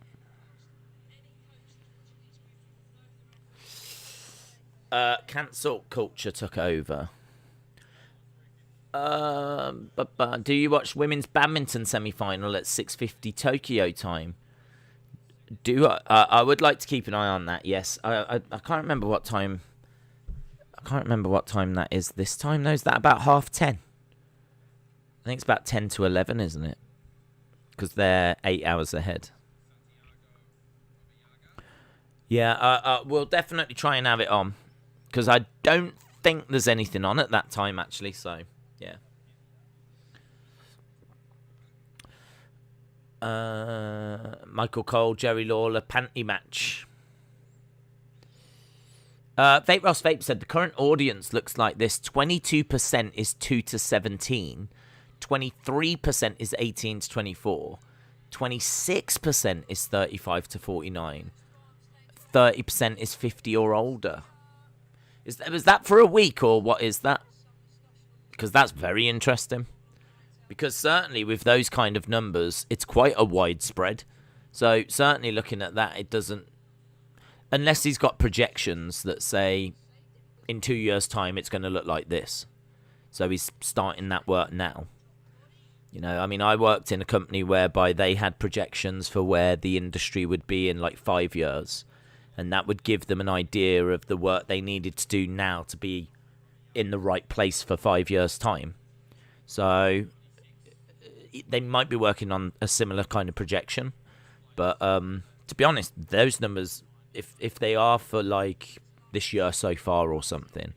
Cancel culture took over. Do you watch women's badminton semi-final at 6:50 Tokyo time? I would like to keep an eye on that. Yes, I can't remember what time. I can't remember what time that is this time. No, is that about 10:30? I think it's about 10 to 11, isn't it? Because they're 8 hours ahead. Yeah, we'll definitely try and have it on, because I don't think there's anything on at that time, actually. So, yeah. Michael Cole, Jerry Lawler, panty match. Vape Ross Vape said the current audience looks like this. 22% is 2 to 17. 23% is 18 to 24. 26% is 35 to 49. 30% is 50 or older. Was that for a week, or what is that? Because that's very interesting. Because certainly with those kind of numbers, it's quite a widespread. So certainly looking at that, it doesn't... Unless he's got projections that say in 2 years' time it's going to look like this. So he's starting that work now. You know, I mean, I worked in a company whereby they had projections for where the industry would be in like 5 years. And that would give them an idea of the work they needed to do now to be in the right place for 5 years' time. So they might be working on a similar kind of projection. But to be honest, those numbers, if they are for like this year so far or something,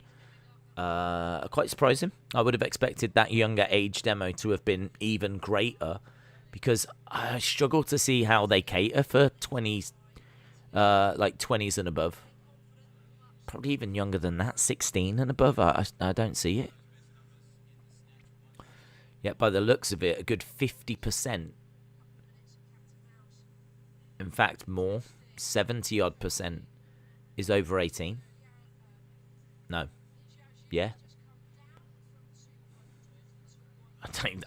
are quite surprising. I would have expected that younger age demo to have been even greater, because I struggle to see how they cater for 20s, like 20s and above. Probably even younger than that, 16 and above. I don't see it. Yet by the looks of it, a good 50%. In fact, more, 70-odd% is over 18. No. Yeah.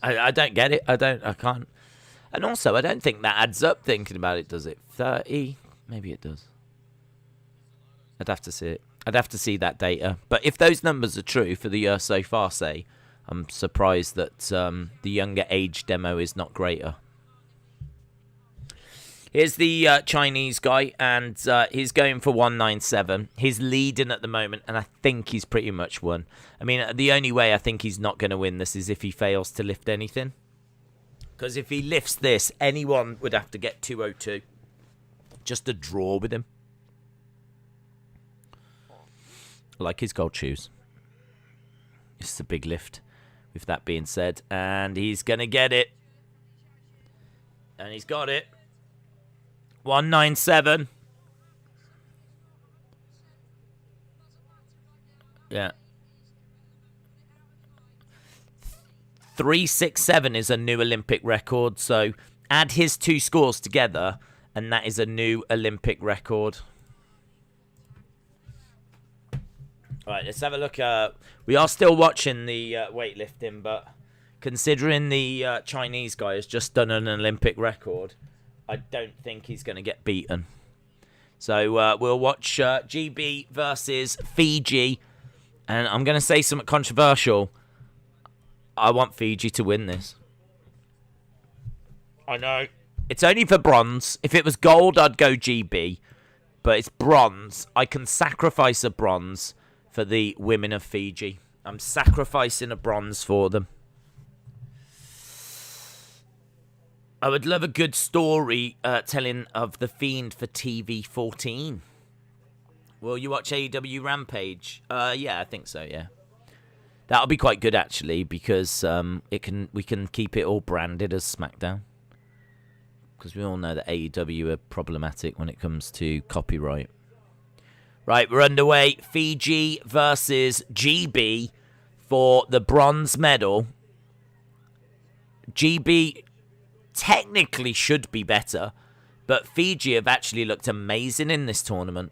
I don't get it. I can't. And also, I don't think that adds up thinking about it, does it? 30? Maybe it does. I'd have to see it. I'd have to see that data. But if those numbers are true for the year so far, say, I'm surprised that the younger age demo is not greater. Here's the Chinese guy, and he's going for 197. He's leading at the moment, and I think he's pretty much won. I mean, the only way I think he's not going to win this is if he fails to lift anything. Because if he lifts this, anyone would have to get 202. Just a draw with him. I like his gold shoes. It's a big lift, with that being said. And he's going to get it. And he's got it. 197. Yeah. 367 is a new Olympic record. So add his two scores together, and that is a new Olympic record. All right, let's have a look. We are still watching the weightlifting, but considering the Chinese guy has just done an Olympic record, I don't think he's going to get beaten. So we'll watch GB versus Fiji. And I'm going to say something controversial. I want Fiji to win this. I know. It's only for bronze. If it was gold, I'd go GB. But it's bronze. I can sacrifice a bronze for the women of Fiji. I'm sacrificing a bronze for them. I would love a good story telling of The Fiend for TV 14. Will you watch AEW Rampage? Yeah, I think so, yeah. That'll be quite good, actually, because we can keep it all branded as SmackDown. Because we all know that AEW are problematic when it comes to copyright. Right, we're underway. Fiji versus GB for the bronze medal. GB technically should be better, but Fiji have actually looked amazing in this tournament.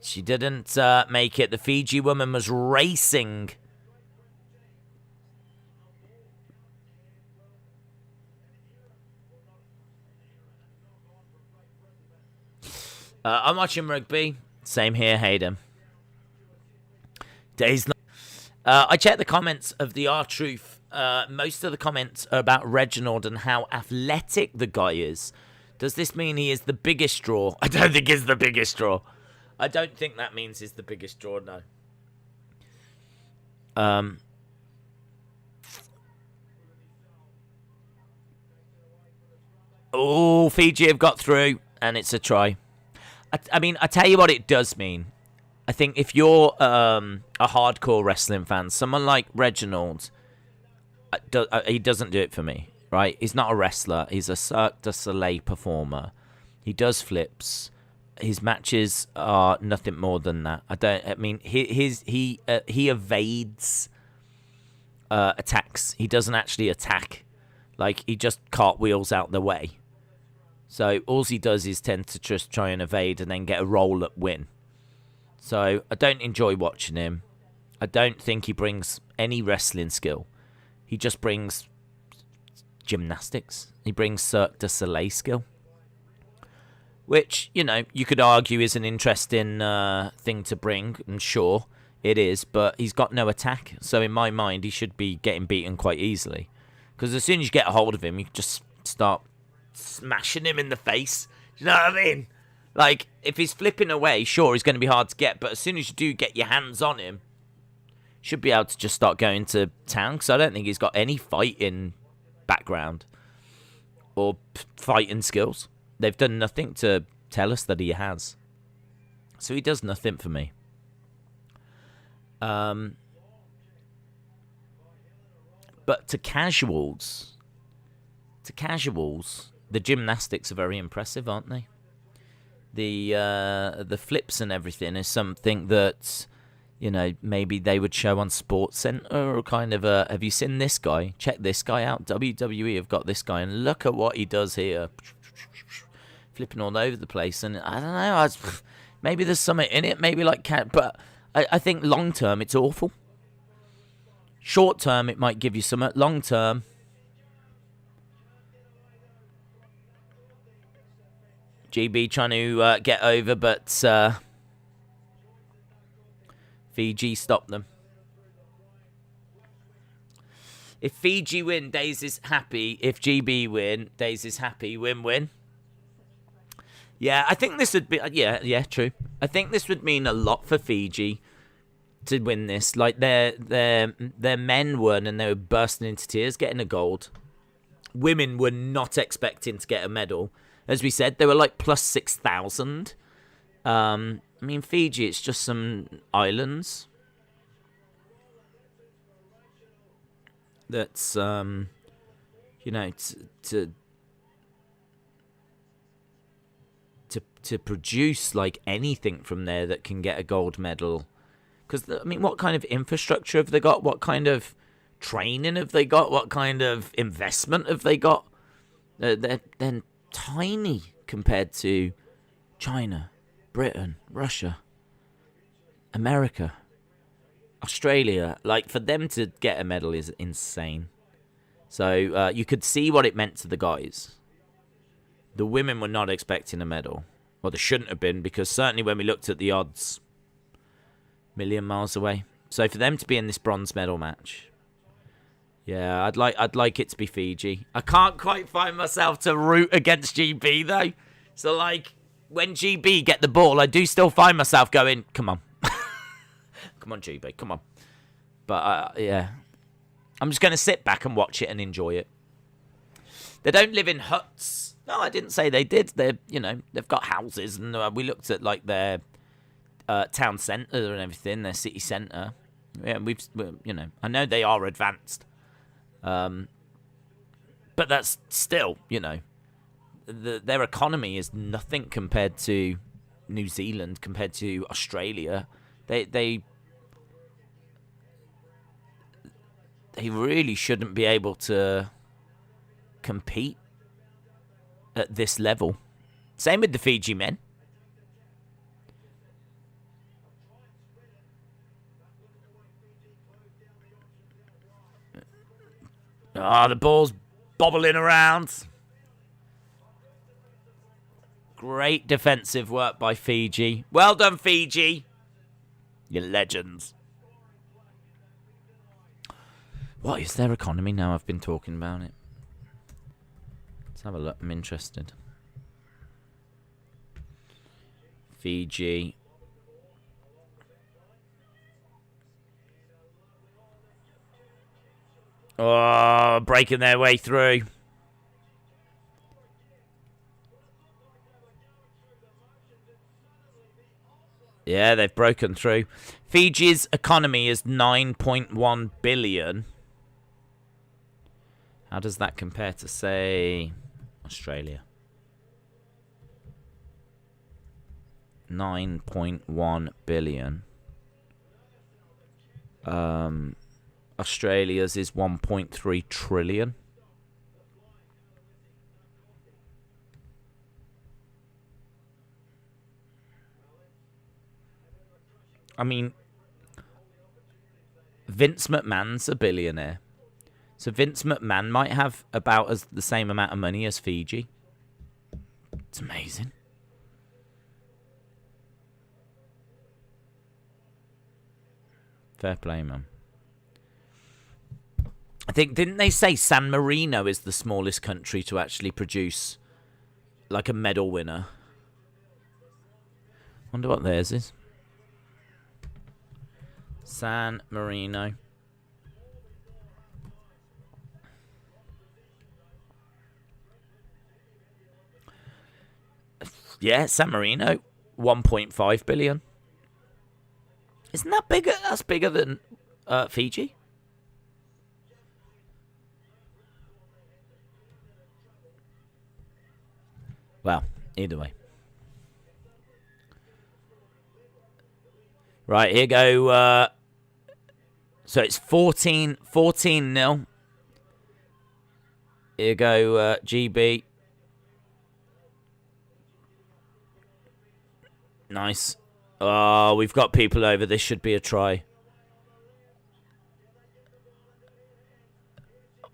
She didn't make it. The Fiji woman was racing. I'm watching rugby. Same here, Hayden. Days. I checked the comments of the R-Truth. Most of the comments are about Reginald and how athletic the guy is. Does this mean he is the biggest draw? I don't think he's the biggest draw. I don't think that means he's the biggest draw, no. Oh, Fiji have got through, and it's a try. I mean, I tell you what it does mean. I think if you're a hardcore wrestling fan, someone like Reginald, he doesn't do it for me, right? He's not a wrestler. He's a Cirque du Soleil performer. He does flips. his matches are nothing more than that. I mean, he evades attacks. He doesn't actually attack. Like, he just cartwheels out the way. So all he does is tend to just try and evade and then get a roll-up win. So I don't enjoy watching him. I don't think he brings any wrestling skill. He just brings gymnastics. He brings Cirque du Soleil skill. Which, you know, you could argue is an interesting thing to bring. And sure, it is. But he's got no attack. So in my mind, he should be getting beaten quite easily. Because as soon as you get a hold of him, you just start smashing him in the face. Do you know what I mean? Like, if he's flipping away, sure, he's going to be hard to get. But as soon as you do get your hands on him, you should be able to just start going to town. Because I don't think he's got any fighting background or fighting skills. They've done nothing to tell us that he has. So he does nothing for me. But to casuals, the gymnastics are very impressive, aren't they? The flips and everything is something that, you know, maybe they would show on Sports Center, or kind of a, have you seen this guy? Check this guy out. WWE have got this guy, and look at what he does here. Flipping all over the place, and I don't know, maybe there's something in it, maybe like but I think long term it's awful. Short term it might give you some. Long term, GB trying to get over, but Fiji stopped them. If Fiji win, Days is happy. If GB win, Days is happy. Win-win. Yeah, I think this would be... Yeah, true. I think this would mean a lot for Fiji to win this. Like, their men won, and they were bursting into tears getting a gold. Women were not expecting to get a medal. As we said, they were like plus 6,000. I mean, Fiji, it's just some islands. That's, you know, to produce like anything from there that can get a gold medal. Because, I mean, what kind of infrastructure have they got? What kind of training have they got? What kind of investment have they got? They're tiny compared to China, Britain, Russia, America, Australia. Like, for them to get a medal is insane. So you could see what it meant to the guys. The women were not expecting a medal. Well, they shouldn't have been, because certainly when we looked at the odds, million miles away. So for them to be in this bronze medal match, yeah, I'd like it to be Fiji. I can't quite find myself to root against GB though. So like, when GB get the ball, I do still find myself going, come on. Come on, GB, come on. But yeah, I'm just going to sit back and watch it and enjoy it. They don't live in huts. No, I didn't say they did. They're, you know, they've got houses, and we looked at like their town centre and everything, their city centre. Yeah, you know, I know they are advanced, but that's still, you know, their economy is nothing compared to New Zealand, compared to Australia. They really shouldn't be able to compete at this level. Same with the Fiji men. The ball's bobbling around. Great defensive work by Fiji. Well done, Fiji. You legends. What is their economy now? I've been talking about it. Let's have a look. I'm interested. Fiji. Oh, breaking their way through. Yeah, they've broken through. Fiji's economy is 9.1 billion. How does that compare to, say, Australia? 9.1 billion. Australia's is 1.3 trillion. I mean, Vince McMahon's a billionaire. So Vince McMahon might have about the same amount of money as Fiji. It's amazing. Fair play, man. I think, didn't they say San Marino is the smallest country to actually produce, like, a medal winner? Wonder what theirs is. San Marino. Yeah, San Marino, 1.5 billion. Isn't that bigger? That's bigger than Fiji. Well, either way. Right, here go. So it's 14-0. Here go GB. Nice. Oh, we've got people over. This should be a try.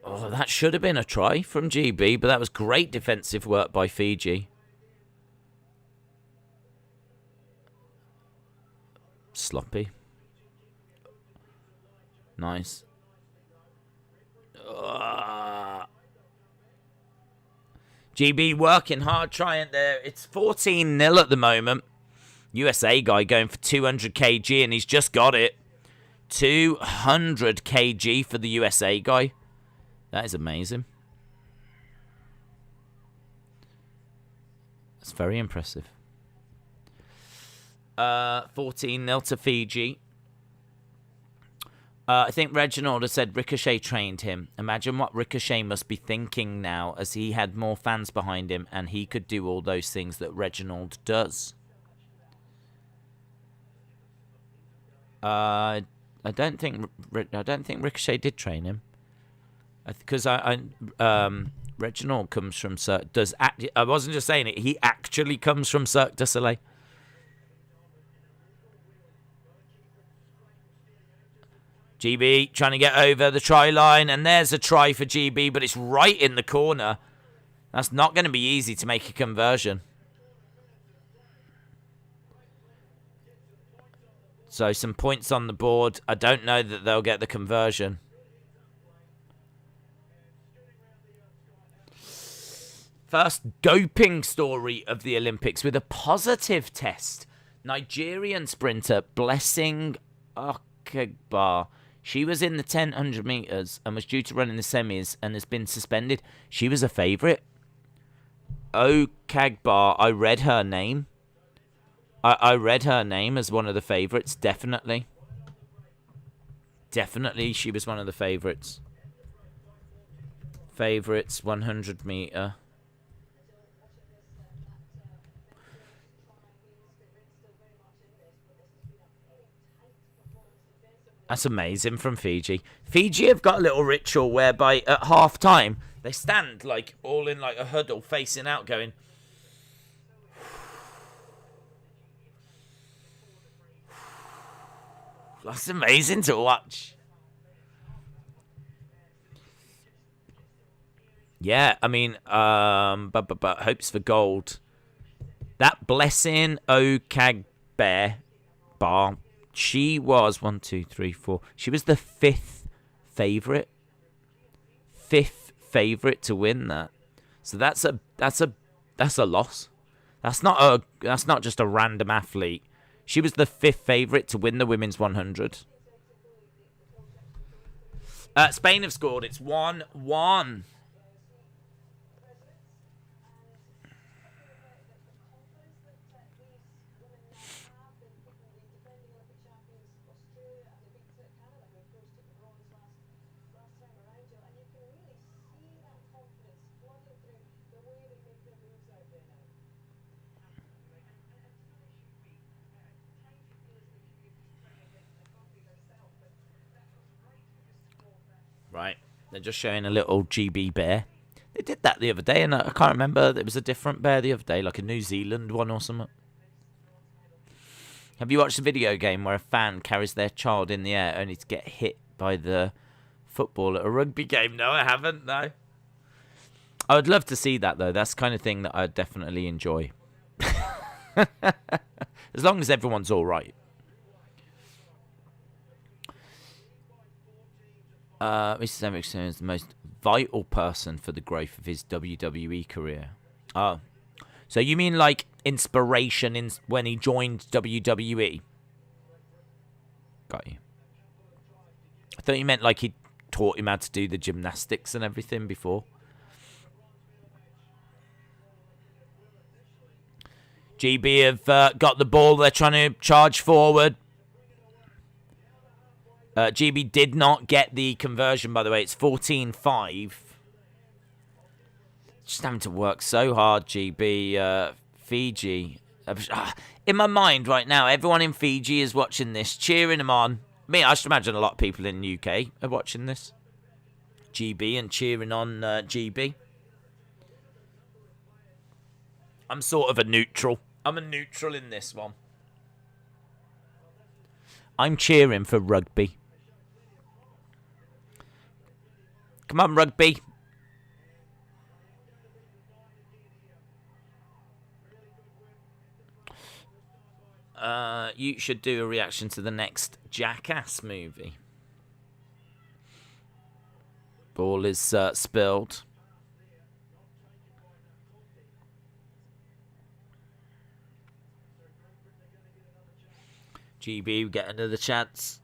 Oh, that should have been a try from GB, but that was great defensive work by Fiji. Sloppy. Nice. GB working hard, trying there. It's 14-0 at the moment. USA guy going for 200 kg, and he's just got it. 200 kg for the USA guy. That is amazing. That's very impressive. 14-0 to Fiji. I think Reginald has said Ricochet trained him. Imagine what Ricochet must be thinking now, as he had more fans behind him and he could do all those things that Reginald does. I don't think Ricochet did train him, because Reginald comes from I wasn't just saying it. He actually comes from Cirque du Soleil. GB trying to get over the try line, and there's a try for GB, but it's right in the corner. That's not going to be easy to make a conversion. So some points on the board. I don't know that they'll get the conversion. First doping story of the Olympics with a positive test. Nigerian sprinter Blessing Okegbar. She was in the 1,000 meters and was due to run in the semis and has been suspended. She was a favourite. Okegbar, I read her name. I read her name as one of the favourites, definitely. Definitely, she was one of the favourites. Favourites, 100 metre. That's amazing from Fiji. Fiji have got a little ritual whereby at half time, they stand like all in like a huddle facing out going... That's amazing to watch. Yeah, I mean, but hopes for gold. That Blessing Okegbar, she was 1, 2, 3, 4. She was the 5th favourite. 5th favourite to win that. So that's a loss. That's not just a random athlete. She was the 5th favourite to win the women's 100. Spain have scored. It's 1-1. Right. They're just showing a little GB bear. They did that the other day, and I can't remember. There was a different bear the other day, like a New Zealand one or something. Have you watched a video game where a fan carries their child in the air only to get hit by the football at a rugby game? No, I haven't, no. I would love to see that, though. That's the kind of thing that I'd definitely enjoy. As long as everyone's all right. Mr. Emerson is the most vital person for the growth of his WWE career. Oh. So you mean like inspiration when he joined WWE? Got you. I thought you meant like he taught him how to do the gymnastics and everything before. GB have got the ball. They're trying to charge forward. GB did not get the conversion, by the way. It's 14-5. Just having to work so hard, GB. Fiji. In my mind right now, everyone in Fiji is watching this, cheering them on. I should imagine a lot of people in the UK are watching this. GB and cheering on GB. I'm sort of a neutral. I'm a neutral in this one. I'm cheering for rugby. Come on, rugby. You should do a reaction to the next Jackass movie. Ball is spilled. GB get another chance.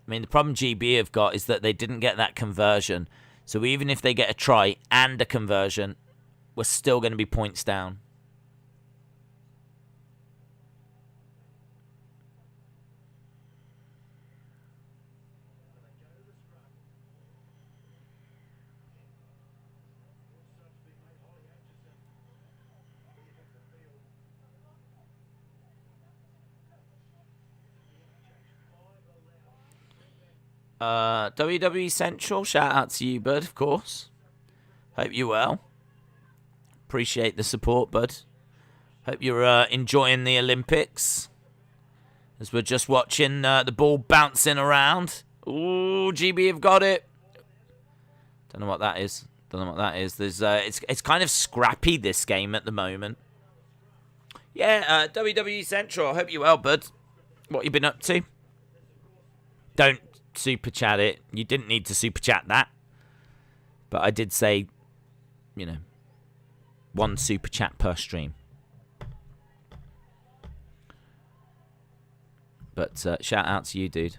I mean, the problem GB have got is that they didn't get that conversion. So even if they get a try and a conversion, we're still going to be points down. WWE Central, shout out to you, bud, of course. Hope you're well. Appreciate the support, bud. Hope you're enjoying the Olympics. As we're just watching the ball bouncing around. Ooh, GB have got it. Don't know what that is. Don't know what that is. There's it's kind of scrappy, this game at the moment. Yeah, WWE Central, I hope you're well, bud. What you been up to? Don't super chat it. You didn't need to super chat that. But I did say, you know, 1 super chat per stream. But shout out to you, dude.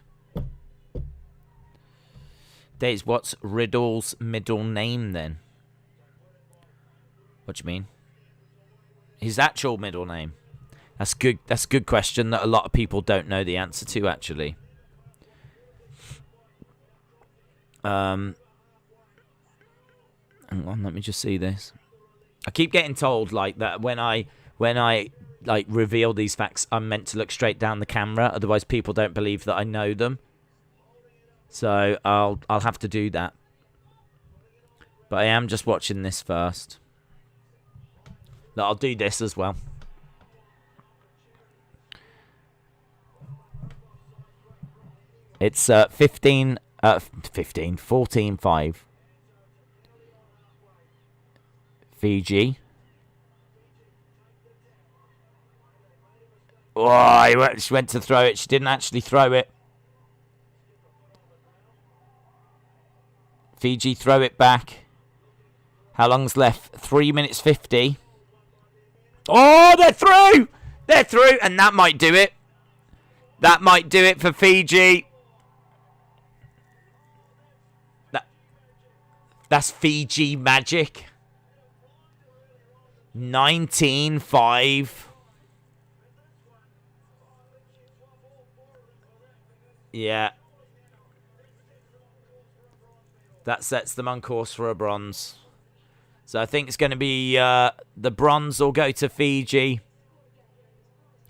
Days, what's Riddle's middle name then? What do you mean? His actual middle name. That's good. That's a good question that a lot of people don't know the answer to, actually. Hang on, let me just see this. I keep getting told like that when I like reveal these facts, I'm meant to look straight down the camera, otherwise people don't believe that I know them. So I'll have to do that. But I am just watching this first. No, I'll do this as well. It's 14-5. Fiji. Oh, she went to throw it. She didn't actually throw it. Fiji throw it back. How long's left? 3 minutes 50. Oh, they're through! They're through, and that might do it. That might do it for Fiji. That's Fiji magic. 19-5. Yeah. That sets them on course for a bronze. So I think it's going to be the bronze will go to Fiji.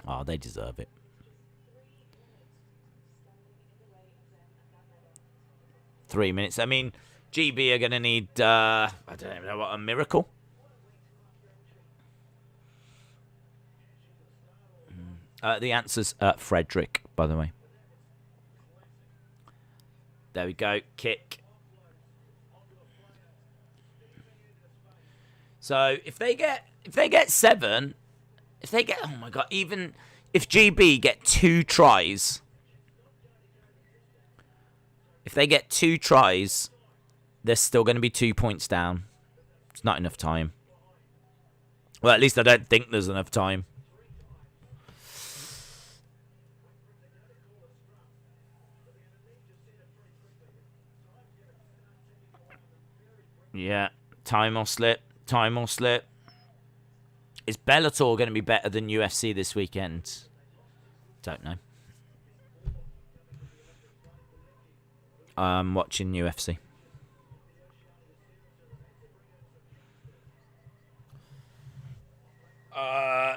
Oh, they deserve it. 3 minutes. I mean, GB are going to need, I don't know what, a miracle? The answer's Frederick, by the way. There we go. Kick. So if they get 7, if they get, oh my god, even if GB get 2 tries, if they get 2 tries, they're still going to be 2 points down. It's not enough time. Well, at least I don't think there's enough time. Yeah, time or slip. Time or slip. Is Bellator going to be better than UFC this weekend? Don't know. I'm watching UFC.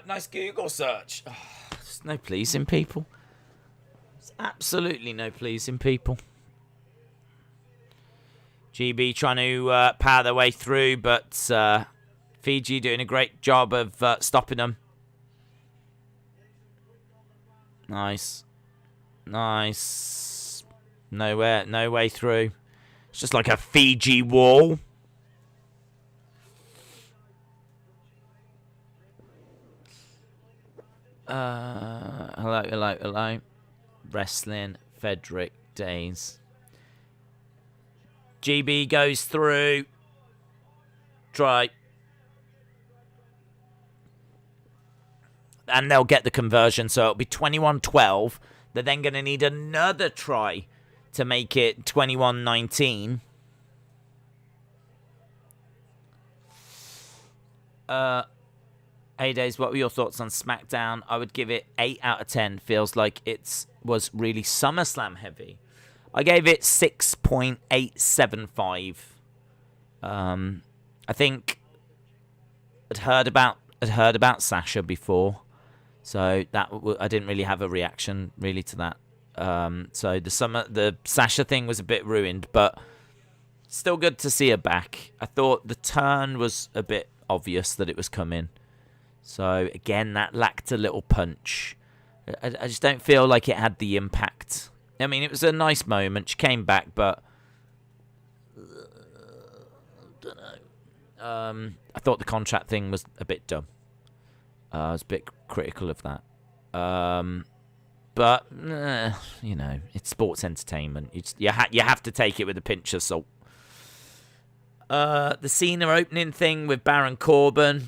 Nice Google search. Oh, there's no pleasing people. There's absolutely no pleasing people. GB trying to power their way through, but Fiji doing a great job of stopping them. Nice. Nice. No way through. It's just like a Fiji wall. Hello. Wrestling, Frederick Days. GB goes through. Try. And they'll get the conversion, so it'll be 21-12. They're then going to need another try to make it 21-19. Hey, Days, what were your thoughts on SmackDown? I would give it 8 out of 10. Feels like it was really SummerSlam heavy. I gave it 6.875. I think I'd heard about Sasha before, so that I didn't really have a reaction really to that. So the Sasha thing was a bit ruined, but still good to see her back. I thought the turn was a bit obvious that it was coming. So again, that lacked a little punch. I just don't feel like it had the impact. I mean, it was a nice moment. She came back, but don't know. I thought the contract thing was a bit dumb. I was a bit critical of that. But you know, it's sports entertainment. You have to take it with a pinch of salt. The Cena opening thing with Baron Corbin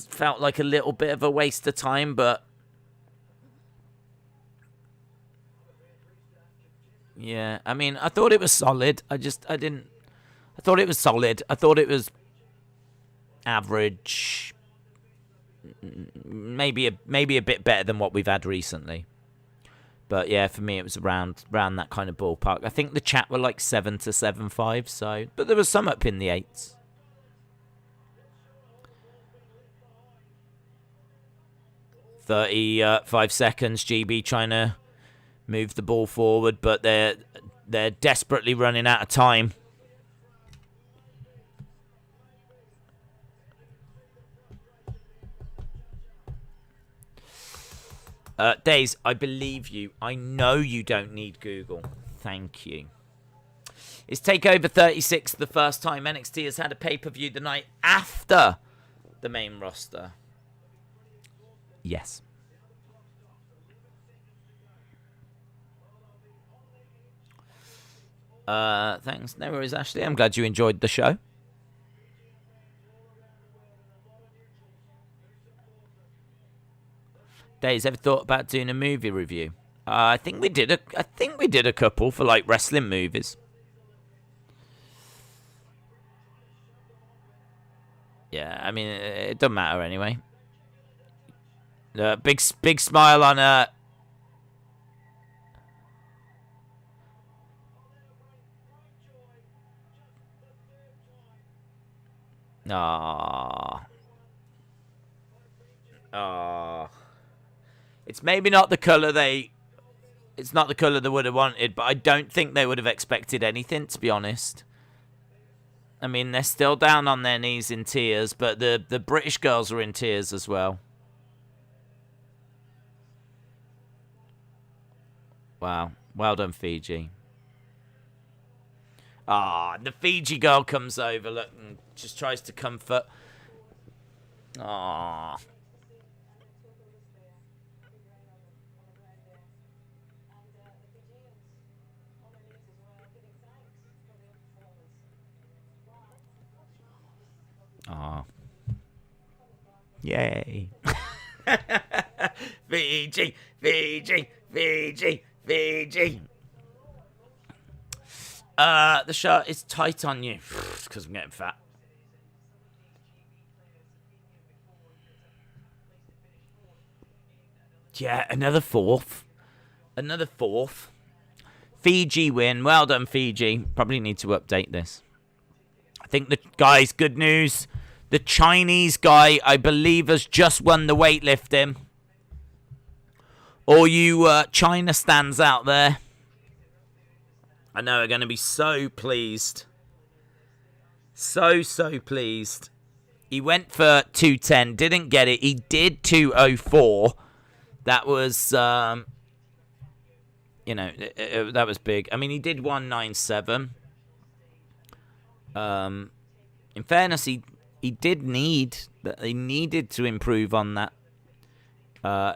felt like a little bit of a waste of time, but yeah, I mean, I thought it was solid. I thought it was solid. I thought it was average. Maybe a bit better than what we've had recently. But yeah, for me, it was around that kind of ballpark. I think the chat were like 7 to 7.5. So, but there was some up in the 8s. "35 seconds." GB trying to move the ball forward, but they're desperately running out of time. Days, I believe you. I know you don't need Google. Thank you. Is TakeOver 36 the first time NXT has had a pay-per-view the night after the main roster? Yes. Thanks. No worries, Ashley. I'm glad you enjoyed the show. Days, ever thought about doing a movie review? I think we did a couple for like wrestling movies. Yeah, I mean, it doesn't matter anyway. Big smile on her. Aww. Aww. It's maybe not the colour they It's not the colour they would have wanted, but I don't think they would have expected anything, to be honest. I mean, they're still down on their knees in tears, but the British girls are in tears as well. Wow. Well done, Fiji. Ah, the Fiji girl comes over, look, and just tries to comfort. Ah. Ah. Yay. Fiji, Fiji, Fiji, Fiji. The shirt is tight on you. It's because I'm getting fat. Yeah, another fourth. Another fourth. Fiji win. Well done, Fiji. Probably need to update this. I think the guys, good news. The Chinese guy, I believe, has just won the weightlifting. All you China stands out there, I know are going to be so pleased. So pleased. He went for 210, didn't get it. He did 204. That was, you know, that was big. I mean, he did 197. In fairness, he needed to improve on that.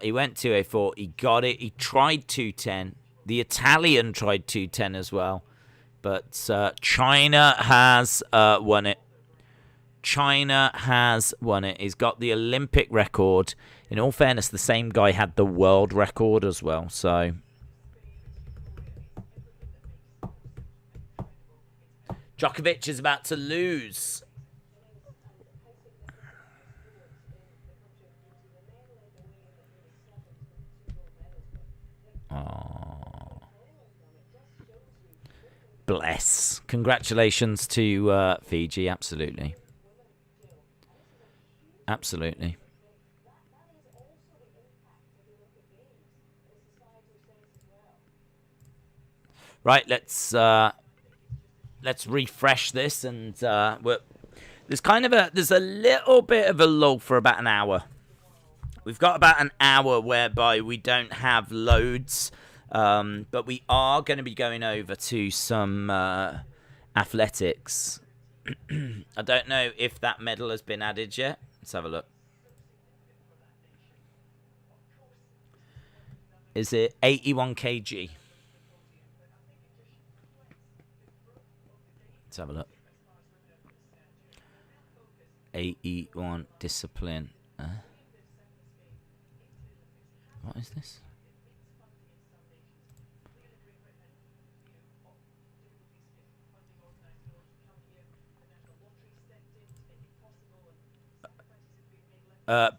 He went 204. He got it. He tried 210. The Italian tried 210 as well. But China has won it. China has won it. He's got the Olympic record. In all fairness, the same guy had the world record as well. So Djokovic is about to lose. Oh. Bless. Congratulations to Fiji. Absolutely. Absolutely. Right, let's refresh this, and there's a little bit of a lull for about an hour. We've got about an hour whereby we don't have loads, but we are going to be going over to some athletics. I don't know if that medal has been added yet. Let's have a look. Is it 81 kg? Let's have a look. 81 discipline. What is this?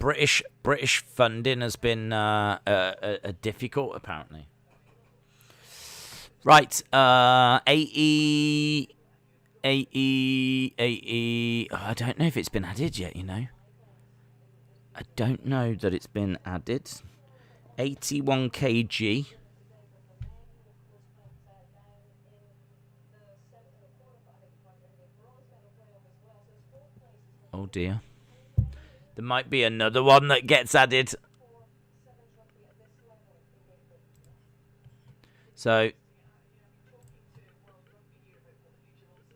British funding has been difficult, apparently. Right, AE. Oh, I don't know if it's been added yet, you know. I don't know that it's been added. 81 kg. Oh dear. There might be another one that gets added. So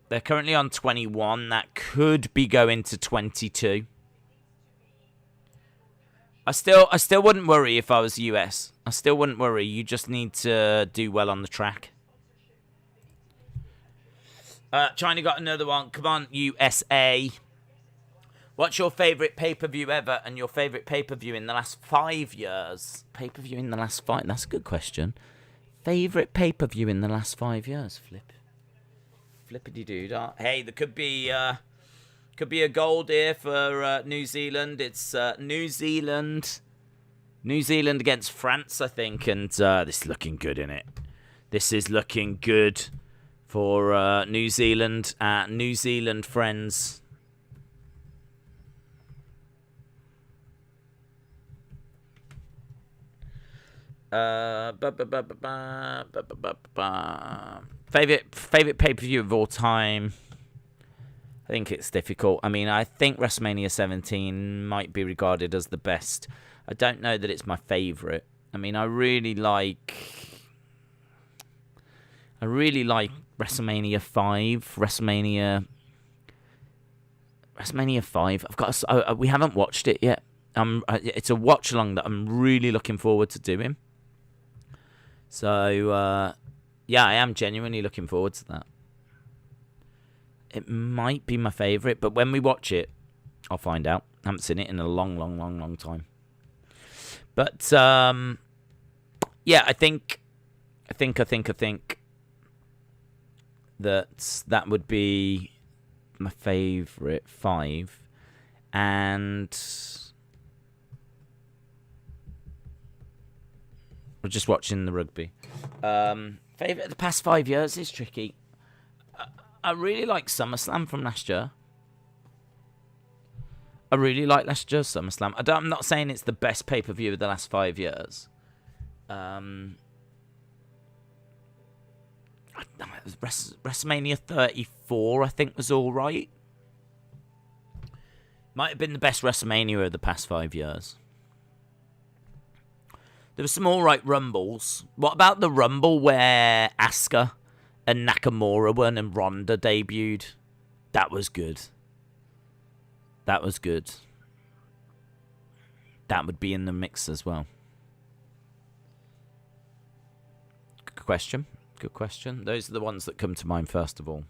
they're currently on 21. That could be going to 22. I still wouldn't worry if I was US. I still wouldn't worry. You just need to do well on the track. China got another one. Come on, USA. What's your favourite pay-per-view ever and your favourite pay-per-view in the last 5 years? Pay-per-view in the last 5... That's a good question. Favourite pay-per-view in the last 5 years? Flippity-doo. Hey, there could be a gold here for New Zealand. It's New Zealand against France, I think. And this is looking good, isn't it? This is looking good for New Zealand. New Zealand friends. Favorite pay-per-view of all time. I think it's difficult. I mean, I think WrestleMania 17 might be regarded as the best. I don't know that it's my favorite. I mean, I really like WrestleMania 5. WrestleMania 5. We haven't watched it yet. It's a watch along that I'm really looking forward to doing. So yeah, I am genuinely looking forward to that. It might be my favourite, but when we watch it, I'll find out. I haven't seen it in a long time. But yeah, I think that would be my favourite 5, and we're just watching the rugby. Favourite of the past 5 years is tricky. I really like SummerSlam from last year. I really like last year's SummerSlam. I'm not saying it's the best pay-per-view of the last 5 years. WrestleMania 34, I think, was all right. Might have been the best WrestleMania of the past 5 years. There were some all right Rumbles. What about the Rumble where Asuka and Nakamura won and Ronda debuted? That was good. That was good. That would be in the mix as well. Good question. Good question. Those are the ones that come to mind first of all.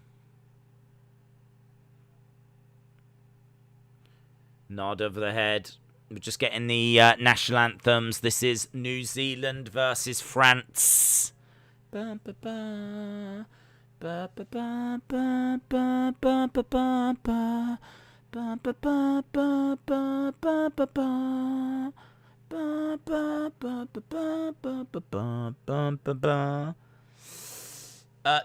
Nod over the head. We're just getting the national anthems. This is New Zealand versus France. Ba, ba, ba. Ba, ba, ba, ba, ba, ba, ba, ba, ba. Ba, ba, ba, ba, ba, ba, ba, ba. Ba, ba, ba, ba, ba, ba, ba, ba, ba, ba.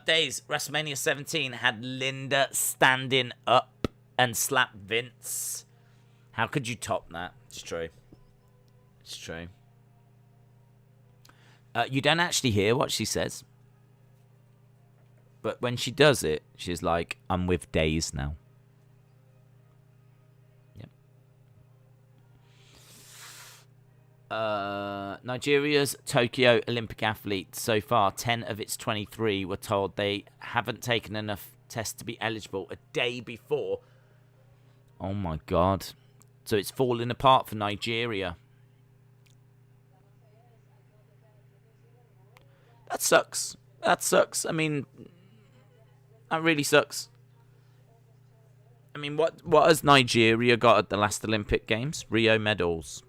Days, WrestleMania 17 had Linda standing up and slap Vince. How could you top that? It's true. It's true. You don't actually hear what she says. But when she does it, she's like, I'm with Days now. Yep. Nigeria's Tokyo Olympic athletes, so far 10 of its 23 were told they haven't taken enough tests to be eligible a day before. Oh my God. So it's falling apart for Nigeria. That sucks. That sucks. I mean, that really sucks. I mean, what has Nigeria got at the last Olympic Games? Rio medals.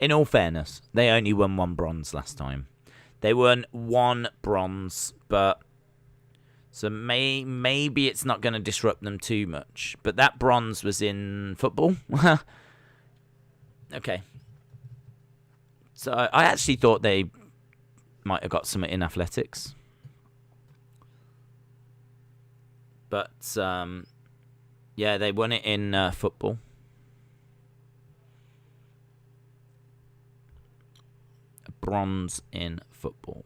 In all fairness, they only won 1 bronze last time. They won 1 bronze, but so maybe it's not going to disrupt them too much. But that bronze was in football. Okay. So I actually thought they might have got something in athletics. But, yeah, they won it in football. Bronze in football.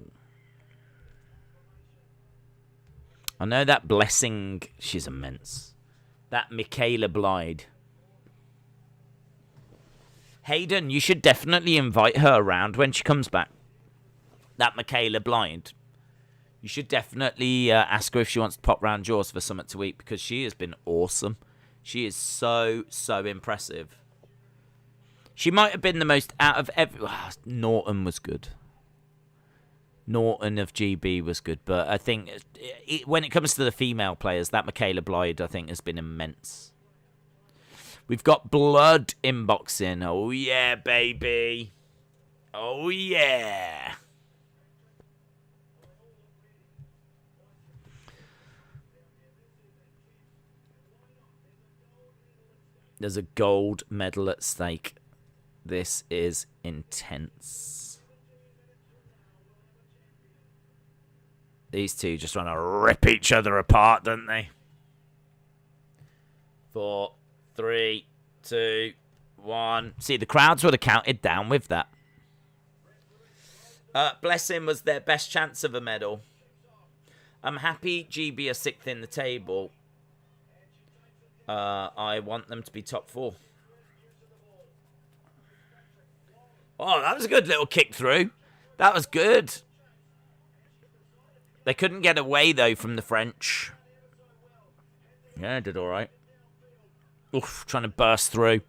I know that Blessing, she's immense. That Michaela Blyde. Hayden, you should definitely invite her around when she comes back. That Michaela Blyde. You should definitely ask her if she wants to pop round yours for something to eat, because she has been awesome. She is so impressive. She might have been the most out of every... Norton was good. Norton of GB was good. But I think when it comes to the female players, that Michaela Blyde, I think, has been immense. We've got blood in boxing. Oh, yeah, baby. Oh, yeah. There's a gold medal at stake. This is intense. These two just want to rip each other apart, don't they? 4, 3, 2, 1. See, the crowds would have counted down with that. Blessing was their best chance of a medal. I'm happy GB are 6th in the table. I want them to be top 4. Oh, that was a good little kick through. That was good. They couldn't get away, though, from the French. Yeah, did all right. Oof, trying to burst through.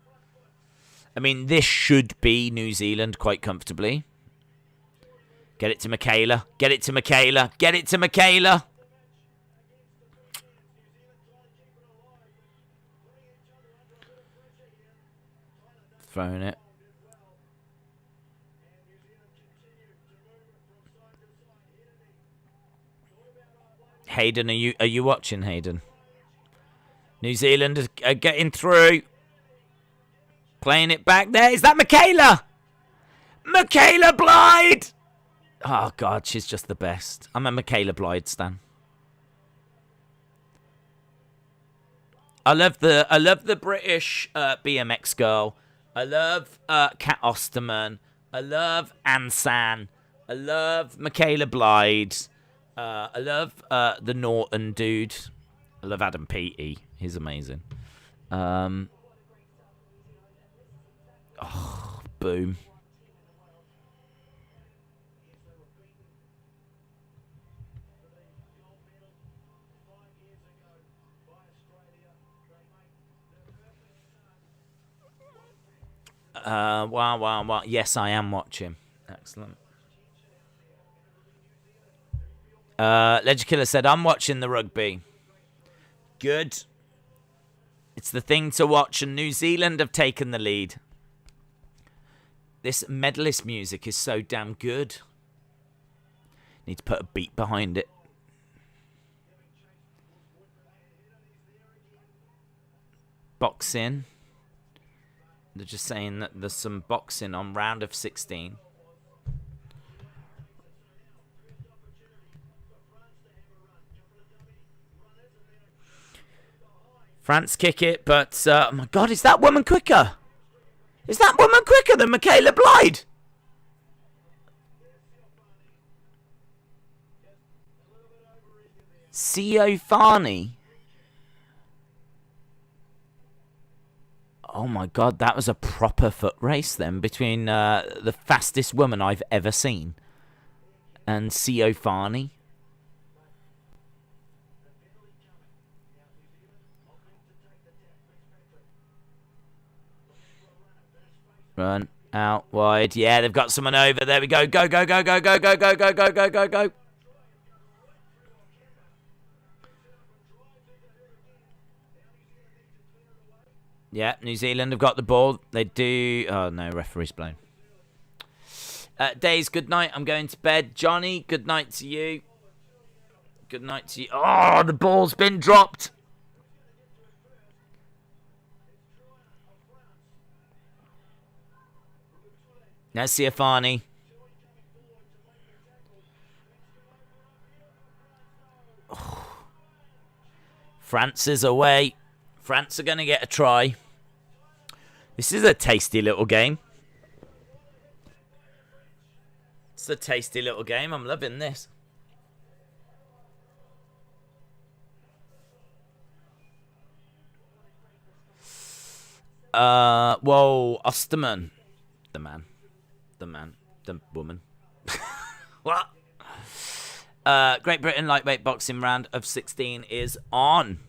I mean, this should be New Zealand quite comfortably. Get it to Michaela. Get it to Michaela. Get it to Michaela. Throwing it. Hayden, are you watching, Hayden? New Zealand are getting through. Playing it back there. Is that Michaela? Michaela Blythe! Oh, God, she's just the best. I'm a Michaela Blythe stan. I love the British BMX girl. I love Kat Osterman. I love Ansan. I love Michaela Blythe. I love the Norton dude. I love Adam Peaty. He's amazing. Oh, boom. Wow. Yes, I am watching. Excellent. Ledger Killer said, I'm watching the rugby. Good. It's the thing to watch, and New Zealand have taken the lead. This medalist music is so damn good. Need to put a beat behind it. Boxing. They're just saying that there's some boxing on round of 16. France kick it, but oh my God, is that woman quicker? Is that woman quicker than Michaela Blythe? Siofani. Oh my God, that was a proper foot race then between the fastest woman I've ever seen and Siofani. Run out wide. Yeah, they've got someone over. There we go. Go. Yeah, New Zealand have got the ball. They do. Oh, no, referee's blown. Days, good night. I'm going to bed. Johnny, good night to you. Good night to you. Oh, the ball's been dropped. Now Siofani. Oh. France is away. France are going to get a try. This is a tasty little game. It's a tasty little game. I'm loving this. Whoa, Osterman. The woman. What? Great Britain lightweight boxing round of 16 is on.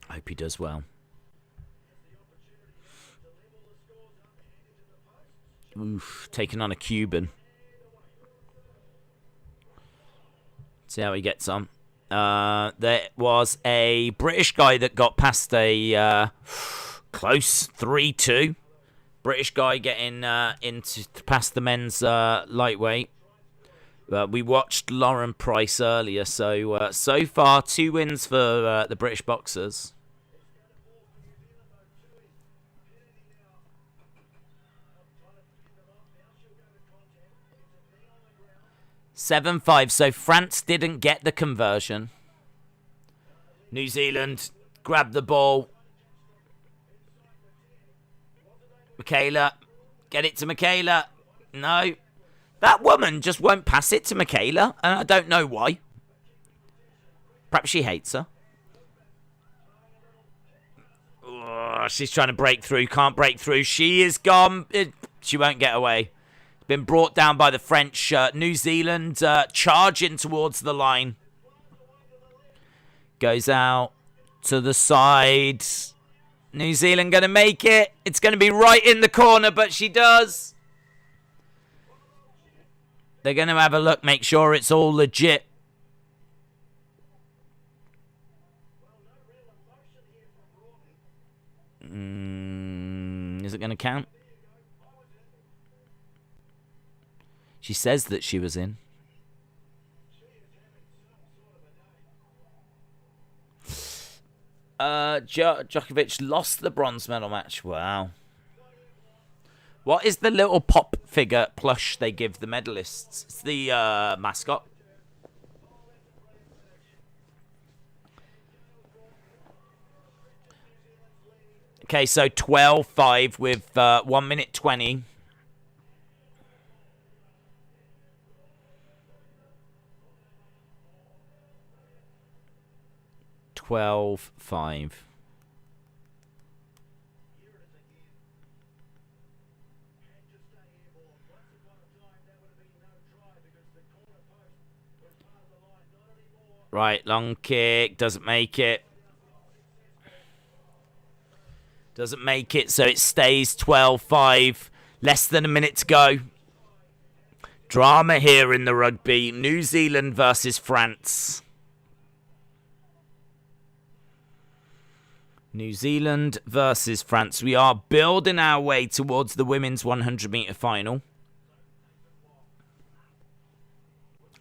I hope he does well. Oof, taking on a Cuban. See how he gets on. There was a British guy that got past a close 3-2. British guy getting into past the men's lightweight. We watched Lauren Price earlier, so so far 2 wins for the British boxers. (7-5). So France didn't get the conversion. New Zealand grab the ball. Michaela. Get it to Michaela. No. That woman just won't pass it to Michaela, and I don't know why. Perhaps she hates her. Oh, she's trying to break through. Can't break through. She is gone. She won't get away. Been brought down by the French. New Zealand charging towards the line. Goes out to the side. New Zealand going to make it. It's going to be right in the corner, but she does. They're going to have a look, make sure it's all legit. Is it going to count? She says that she was in. Djokovic lost the bronze medal match. Wow. What is the little pop figure plush they give the medalists? It's the mascot. Okay, so 12-5 with 1 minute 20. $12-5. Right, long kick. Doesn't make it. Doesn't make it, so it stays 12-5. Less than a minute to go. Drama here in the rugby. New Zealand versus France. New Zealand versus France. We are building our way towards the women's 100-meter final.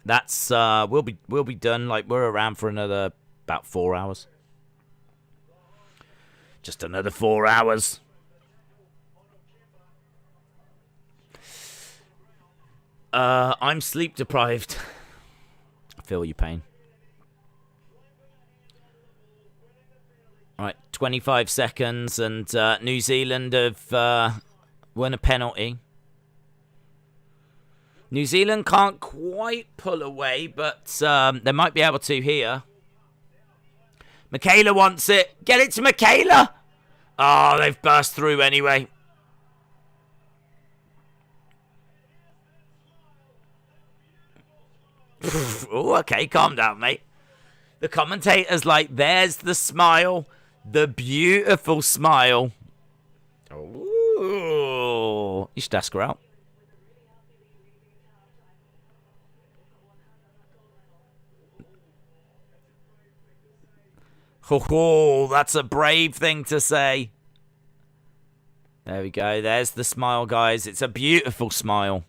That's we'll be done. Like, we're around for another about 4 hours. Just another 4 hours. I'm sleep deprived. I feel your pain. All right, 25 seconds, and New Zealand have won a penalty. New Zealand can't quite pull away, but they might be able to here. Michaela wants it. Get it to Michaela. Oh, they've burst through anyway. Oh, okay, calm down, mate. The commentator's like, there's the smile. The beautiful smile. Ooh. You should ask her out. Oh, that's a brave thing to say. There we go. There's the smile, guys. It's a beautiful smile.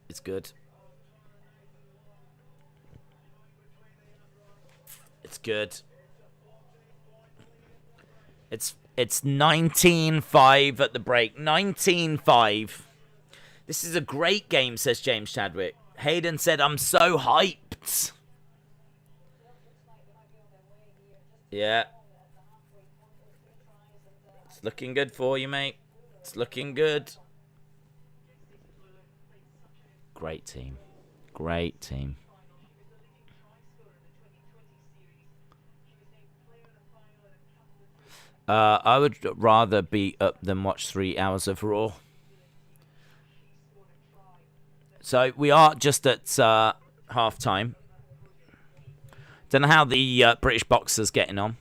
It's good. It's good. It's 19-5 at the break. 19-5. This is a great game, says James Chadwick. Hayden said, I'm so hyped. Yeah. It's looking good for you, mate. It's looking good. Great team. Great team. I would rather be up than watch 3 hours of Raw. So we are just at half time. Don't know how the British boxer's getting on.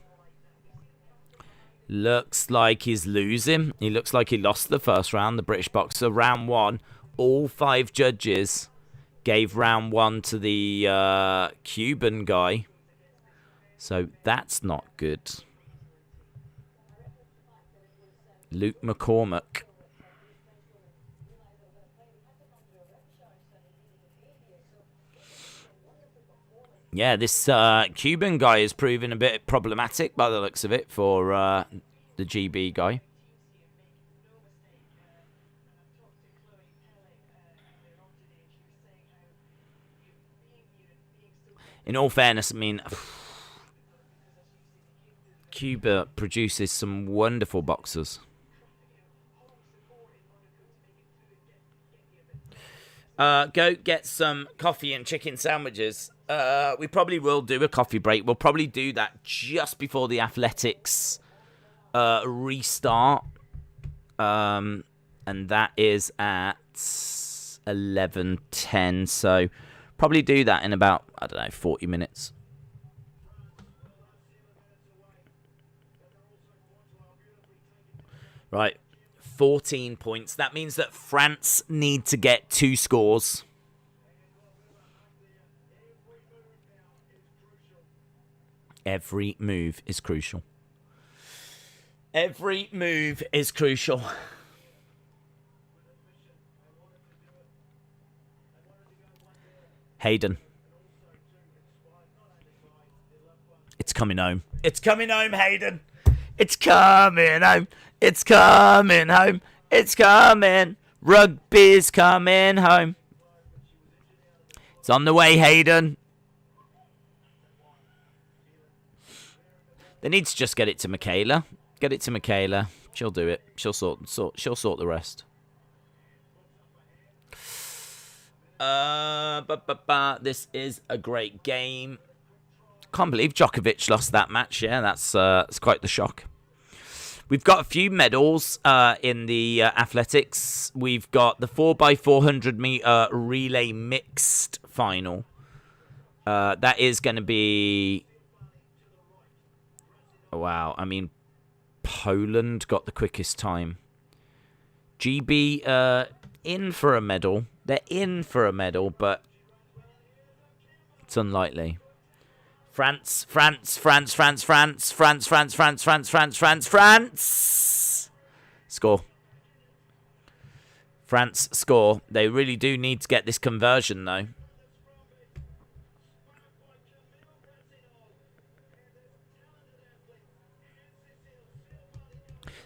Looks like he's losing. He looks like he lost the first round, the British boxer. Round 1, all 5 judges gave round 1 to the Cuban guy. So that's not good. Luke McCormack. Yeah, this Cuban guy is proving a bit problematic by the looks of it for the GB guy. In all fairness, I mean, Cuba produces some wonderful boxers. Go get some coffee and chicken sandwiches. We probably will do a coffee break. We'll probably do that just before the athletics restart. And that is at 11:10. So probably do that in about, I don't know, 40 minutes. Right. 14 points. That means that France need to get 2 scores. Every move is crucial. Every move is crucial. Hayden. It's coming home. It's coming home, Hayden. It's coming home. It's coming home. It's coming. Rugby's coming home. It's on the way, Hayden. They need to just get it to Michaela. Get it to Michaela. She'll do it. She'll sort the rest. This is a great game. Can't believe Djokovic lost that match. Yeah, that's quite the shock. We've got a few medals in the athletics. We've got the 4x400 meter relay mixed final. That is going to be... Wow, I mean, Poland got the quickest time. GB in for a medal. They're in for a medal, but it's unlikely. France. Score. France score. They really do need to get this conversion, though.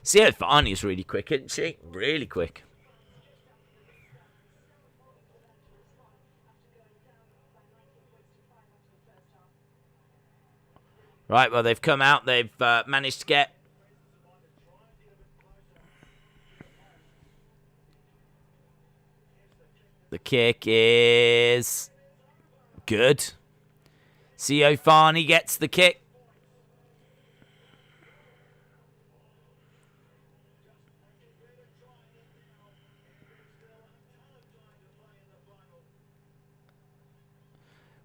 Siofani is really quick, isn't she? Really quick. Right, well, they've come out. They've managed to get... The kick is... good. Siofani gets the kick.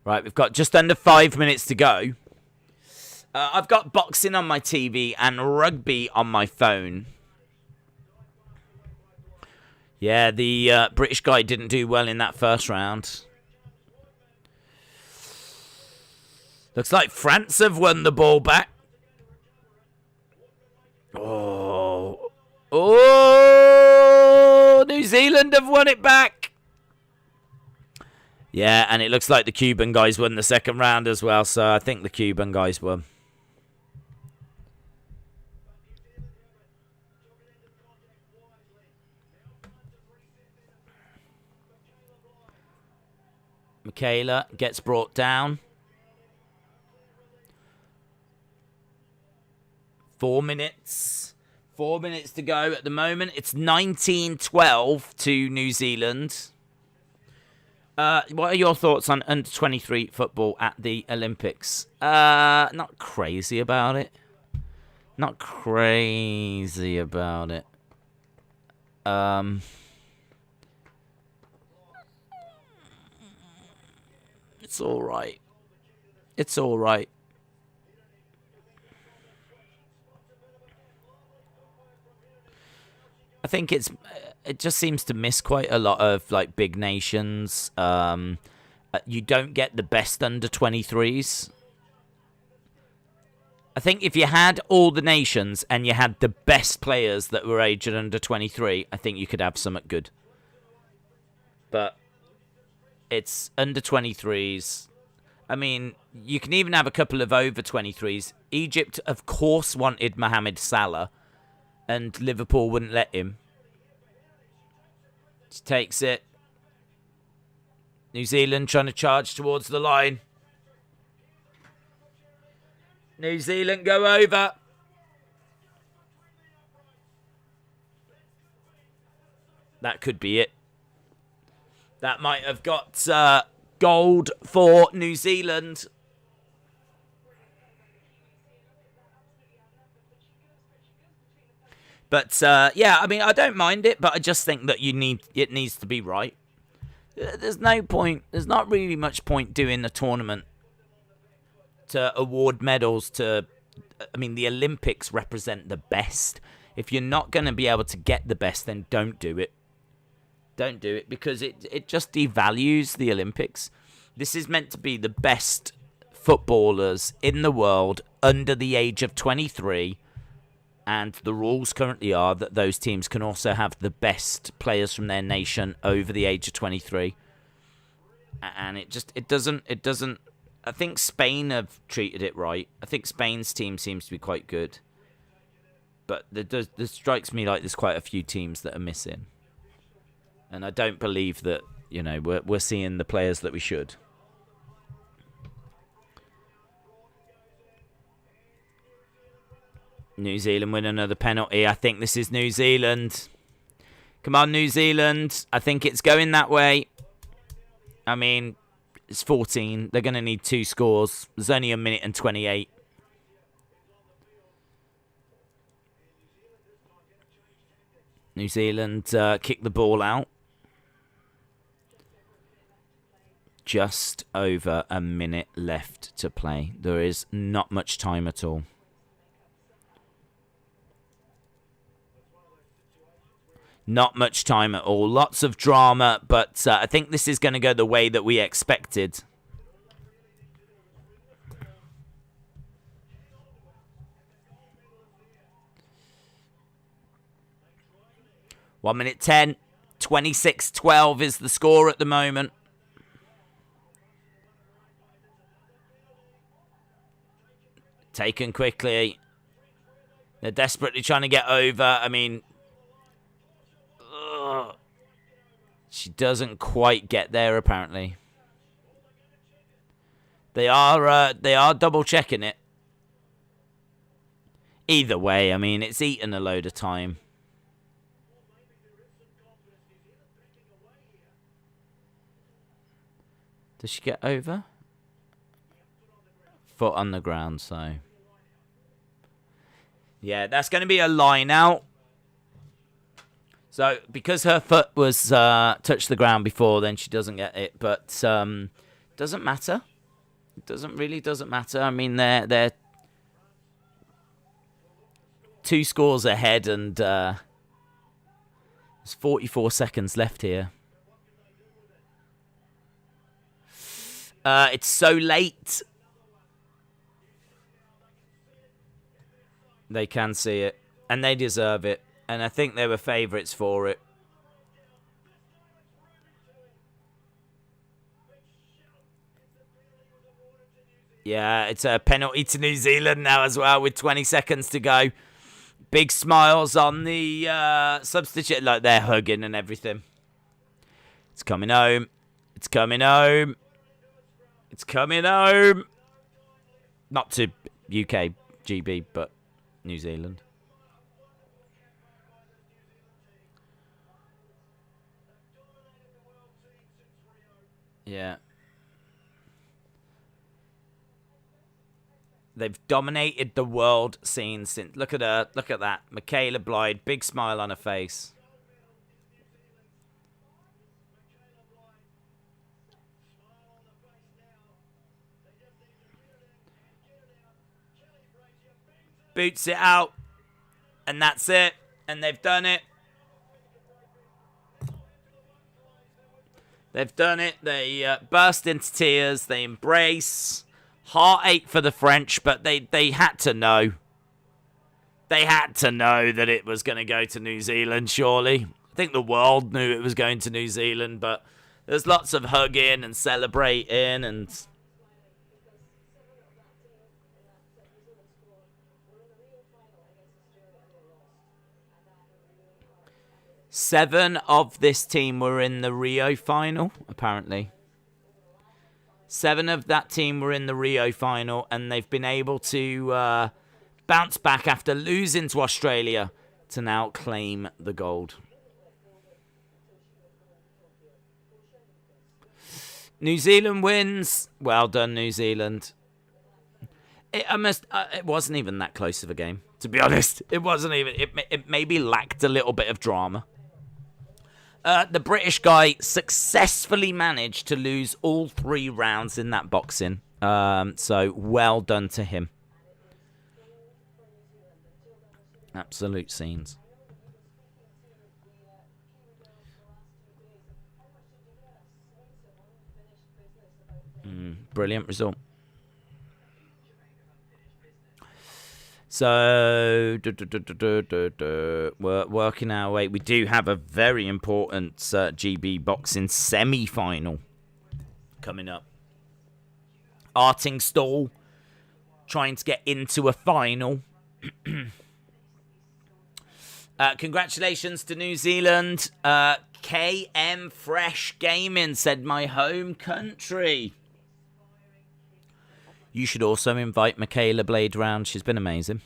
Right, we've got just under 5 minutes to go. I've got boxing on my TV and rugby on my phone. Yeah, the British guy didn't do well in that first round. Looks like France have won the ball back. Oh. Oh! New Zealand have won it back. Yeah, and it looks like the Cuban guys won the second round as well, so I think the Cuban guys won. Michaela gets brought down. 4 minutes. 4 minutes to go at the moment. It's 19-12 to New Zealand. What are your thoughts on under-23 football at the Olympics? Not crazy about it. Not crazy about it. It's all right. It's all right. I think it just seems to miss quite a lot of like big nations. You don't get the best under 23s. I think if you had all the nations and you had the best players that were aged under 23, I think you could have something good. But it's under 23s. I mean, you can even have a couple of over 23s. Egypt, of course, wanted Mohamed Salah, and Liverpool wouldn't let him. She takes it. New Zealand trying to charge towards the line. New Zealand go over. That could be it. That might have got gold for New Zealand. But, yeah, I mean, I don't mind it, but I just think that it needs to be right. There's no point, there's not really much point doing the tournament to award medals to, I mean, the Olympics represent the best. If you're not going to be able to get the best, then don't do it. Don't do it, because it just devalues the Olympics. This is meant to be the best footballers in the world under the age of 23. And the rules currently are that those teams can also have the best players from their nation over the age of 23. And it doesn't. I think Spain have treated it right. I think Spain's team seems to be quite good. But there strikes me like there's quite a few teams that are missing. And I don't believe that, you know, we're seeing the players that we should. New Zealand win another penalty. I think this is New Zealand. Come on, New Zealand. I think it's going that way. I mean, it's 14. They're going to need 2 scores. There's only a minute and 28. New Zealand kick the ball out. Just over a minute left to play. There is not much time at all. Not much time at all. Lots of drama, but I think this is going to go the way that we expected. One minute 10. 26-12 is the score at the moment. Taken quickly. They're desperately trying to get over. I mean, she doesn't quite get there, apparently. They are double checking it. Either way, I mean, it's eaten a load of time. Does she get over? Foot on the ground, so. Yeah, that's going to be a line out. So, because her foot was touched the ground before, then she doesn't get it. But doesn't matter. It doesn't matter. I mean, they're 2 scores ahead, and there's 44 seconds left here. It's so late. They can see it, and they deserve it. And I think they were favourites for it. Yeah, it's a penalty to New Zealand now as well with 20 seconds to go. Big smiles on the substitute, like they're hugging and everything. It's coming home. It's coming home. It's coming home. Not to UK, GB, but New Zealand. Yeah. They've dominated the world scene since. Look at her. Look at that. Michaela Blythe. Big smile on her face. Boots it out. And that's it. And they've done it. They've done it. They burst into tears. They embrace. Heartache for the French, but they had to know. They had to know that it was going to go to New Zealand, surely. I think the world knew it was going to New Zealand, but there's lots of hugging and celebrating and... 7 of this team were in the Rio final, apparently. 7 of that team were in the Rio final, and they've been able to bounce back after losing to Australia to now claim the gold. New Zealand wins. Well done, New Zealand. It wasn't even that close of a game, to be honest. It wasn't even. It maybe lacked a little bit of drama. The British guy successfully managed to lose all 3 rounds in that boxing. So well done to him. Absolute scenes. Brilliant result. So, we're working our way. We do have a very important GB boxing semi-final coming up. Artingstall trying to get into a final. Congratulations to New Zealand. KM Fresh Gaming said, my home country. You should also invite Michaela Blade round. She's been amazing.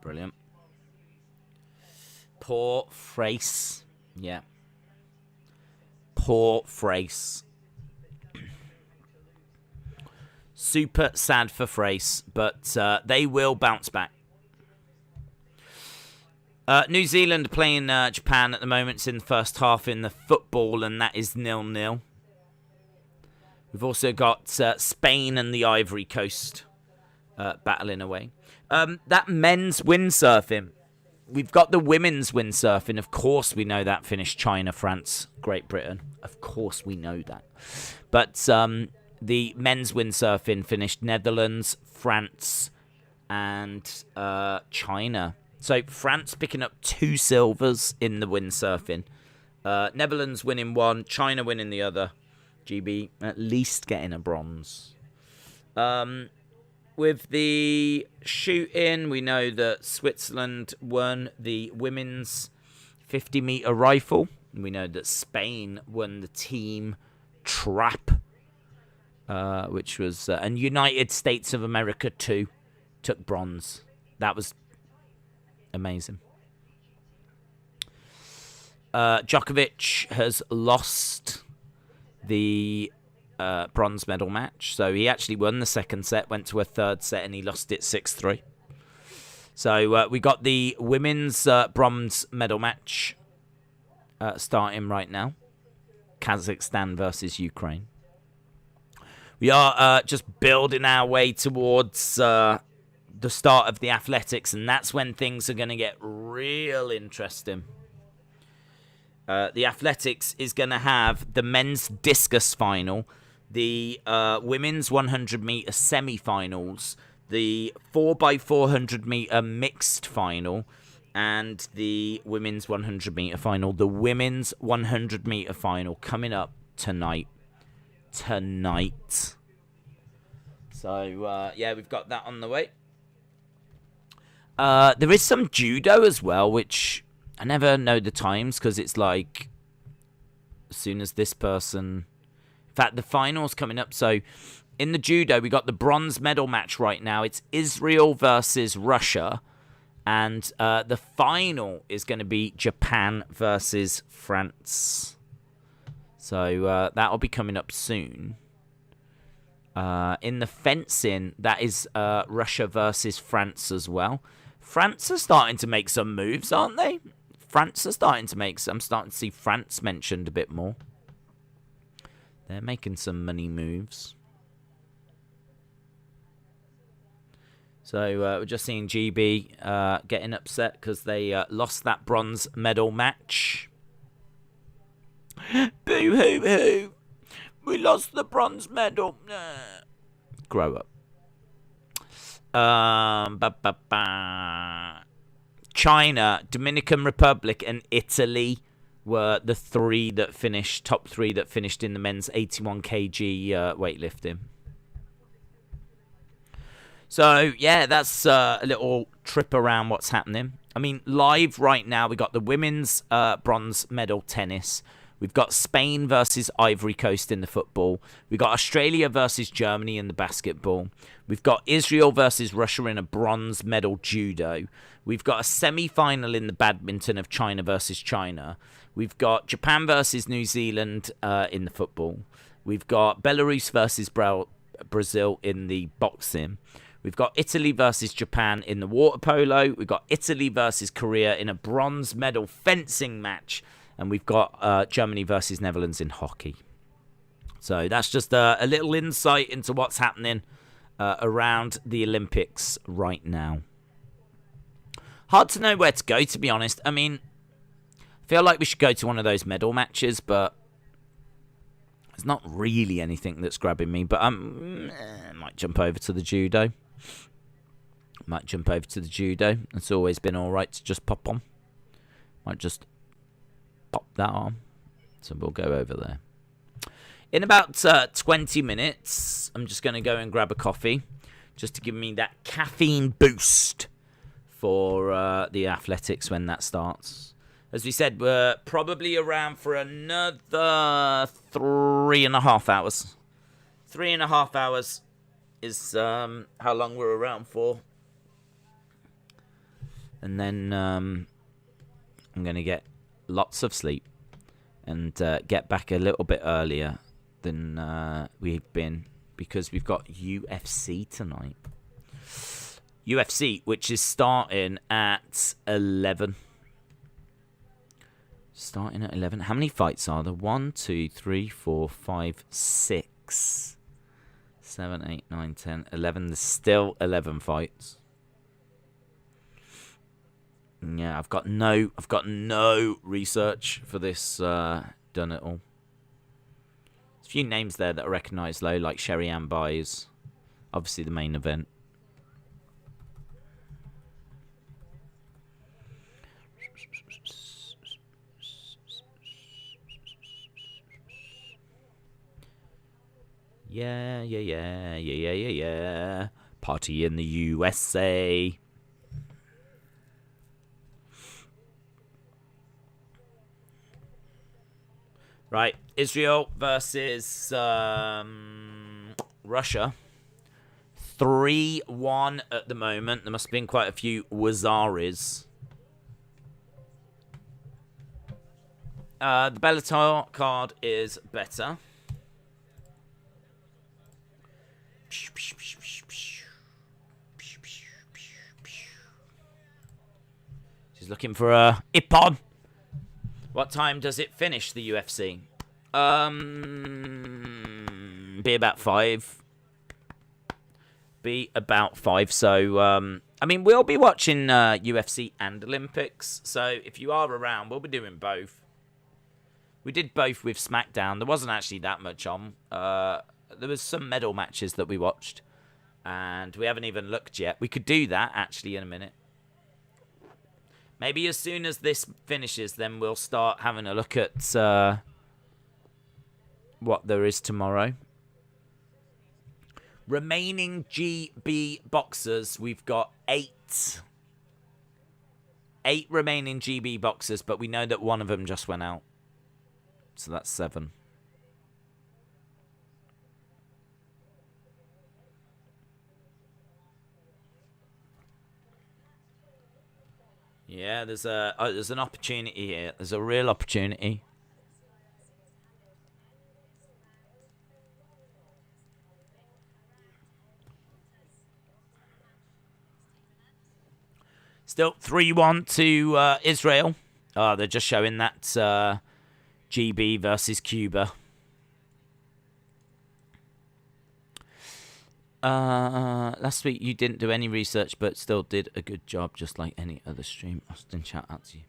Brilliant. Poor Frace. Yeah. Poor Frace. Super sad for Frace, but they will bounce back. New Zealand playing Japan at the moment. It's in the first half in the football, and that is 0-0. We've also got Spain and the Ivory Coast battling away. That men's windsurfing. We've got the women's windsurfing. Of course we know that finished China, France, Great Britain. Of course we know that. But the men's windsurfing finished Netherlands, France, and China. So France picking up 2 silvers in the windsurfing. Netherlands winning 1, China winning the other. GB at least getting a bronze. With the shooting, we know that Switzerland won the women's 50-meter rifle. We know that Spain won the team trap, which was... and United States of America, too, took bronze. That was... amazing. Djokovic has lost the bronze medal match. So he actually won the second set, went to a third set, and he lost it 6-3. So we got the women's bronze medal match starting right now. Kazakhstan versus Ukraine. We are just building our way towards... the start of the athletics, and that's when things are going to get real interesting. The athletics is going to have the men's discus final, the women's 100-meter semi-finals, the 4x400-meter mixed final, and the women's 100-meter final. The women's 100-meter final coming up tonight. So, yeah, we've got that on the way. There is some judo as well, which I never know the times because it's like as soon as this person... In fact, the final's coming up. So in the judo, we got the bronze medal match right now. It's Israel versus Russia. And the final is going to be Japan versus France. So that'll be coming up soon. In the fencing, that is Russia versus France as well. France are starting to make some moves, aren't they? France are starting to make some... I'm starting to see France mentioned a bit more. They're making some money moves. So we're just seeing GB getting upset because they lost that bronze medal match. Boo-hoo-hoo. We lost the bronze medal. Grow up. China, Dominican Republic, and Italy were the top 3 that finished in the men's 81 kg weightlifting. So yeah, that's a little trip around what's happening. I mean, live right now, we got the women's bronze medal tennis. We've got Spain versus Ivory Coast in the football. We've got Australia versus Germany in the basketball. We've got Israel versus Russia in a bronze medal judo. We've got a semi-final in the badminton of China versus China. We've got Japan versus New Zealand in the football. We've got Belarus versus Brazil in the boxing. We've got Italy versus Japan in the water polo. We've got Italy versus Korea in a bronze medal fencing match. And we've got Germany versus Netherlands in hockey. So that's just a little insight into what's happening around the Olympics right now. Hard to know where to go, to be honest. I mean, I feel like we should go to one of those medal matches, but there's not really anything that's grabbing me. But I might jump over to the judo. It's always been all right to just pop on. Might just pop that on. So we'll go over there. In about 20 minutes, I'm just going to go and grab a coffee just to give me that caffeine boost for the athletics when that starts. As we said, we're probably around for another 3.5 hours. 3.5 hours is how long we're around for. And then I'm going to get lots of sleep and get back a little bit earlier than we've been, because we've got UFC tonight. UFC, which is starting at 11. Starting at 11. How many fights are there? 1, 2, 3, 4, 5, 6, 7, 8, 9, 10, 11. There's still 11 fights. Yeah, I've got no research for this done at all. There's a few names there that are recognised though, like Sherry Ann Baez, obviously the main event. Yeah. Party in the USA. Right, Israel versus Russia. 3-1 at the moment. There must have been quite a few Wazaris. The Bellator card is better. She's looking for a Ippon. What time does it finish, the UFC? Be about 5. So, I mean, we'll be watching UFC and Olympics. So, if you are around, we'll be doing both. We did both with SmackDown. There wasn't actually that much on. There was some medal matches that we watched. And we haven't even looked yet. We could do that, actually, in a minute. Maybe as soon as this finishes, then we'll start having a look at what there is tomorrow. Remaining GB boxers, we've got 8. 8 remaining GB boxers, but we know that one of them just went out. So that's 7. Yeah, there's an opportunity here. There's a real opportunity. Still 3-1 to Israel. Oh, they're just showing that GB versus Cuba. Last week you didn't do any research, but still did a good job, just like any other stream. Austin, shout out to you.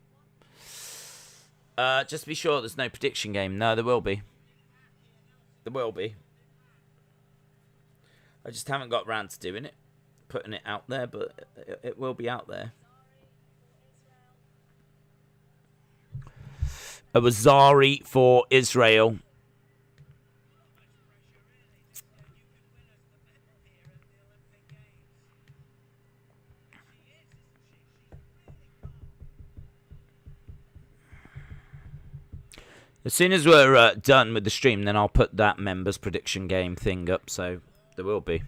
Just be sure there's no prediction game. No, there will be. There will be. I just haven't got around to doing it, putting it out there, but it will be out there. A Wazari for Israel. As soon as we're done with the stream, then I'll put that members prediction game thing up, so there will be.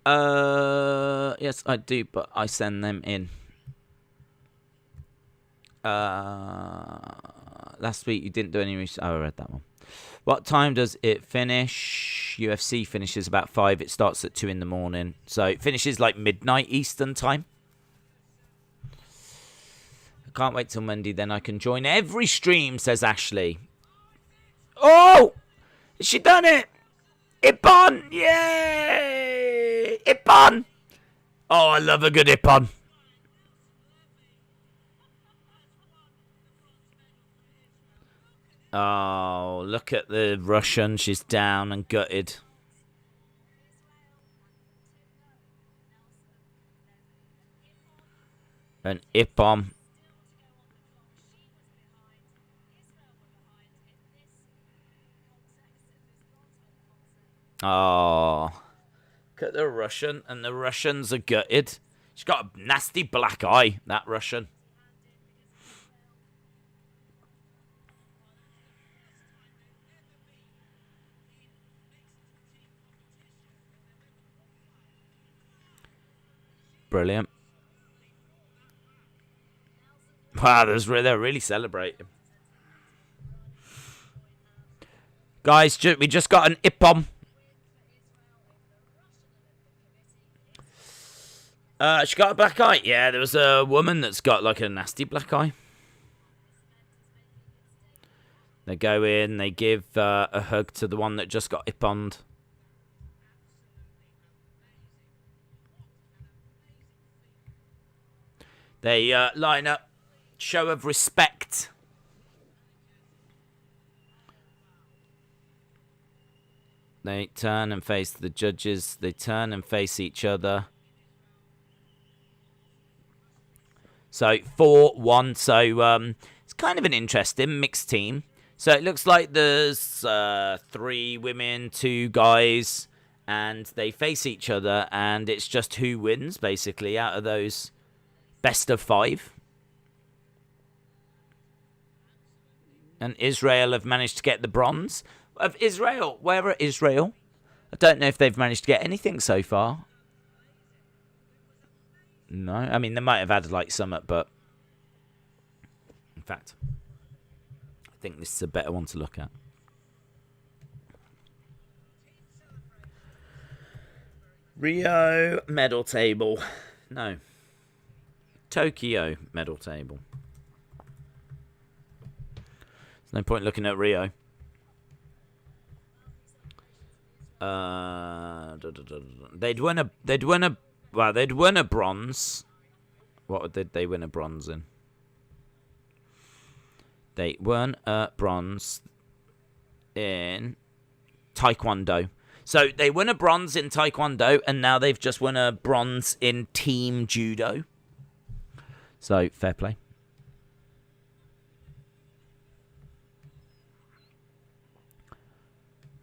Yes, I do, but I send them in. Last week you didn't do any research. Oh, I read that one. What time does it finish? UFC finishes about 5. It starts at 2 in the morning. So it finishes like midnight Eastern time. I can't wait till Monday, then I can join every stream, says Ashley. Oh! Has she done it? Ippon! Yay! Ippon! Oh, I love a good Ippon. Oh, look at the Russian. She's down and gutted. An Ippon. Oh. Look at the Russian, and the Russians are gutted. She's got a nasty black eye, that Russian. Brilliant. Wow, they're really celebrating. Guys, we just got an Ippon. She got a black eye. Yeah, there was a woman that's got like a nasty black eye. They go in, they give a hug to the one that just got Ipponed. They line up, show of respect. They turn and face the judges. They turn and face each other. So 4-1. So it's kind of an interesting mixed team. So it looks like there's 3 women, 2 guys, and they face each other, and it's just who wins basically out of those. Best of 5. And Israel have managed to get the bronze. Of Israel, where are Israel? I don't know if they've managed to get anything so far. No, I mean, they might have had like some, but in fact, I think this is a better one to look at. Rio medal table. No. Tokyo medal table. There's no point looking at Rio. They'd won a bronze. What did they win a bronze in? They won a bronze in Taekwondo. So they won a bronze in Taekwondo, and now they've just won a bronze in Team Judo. So, fair play.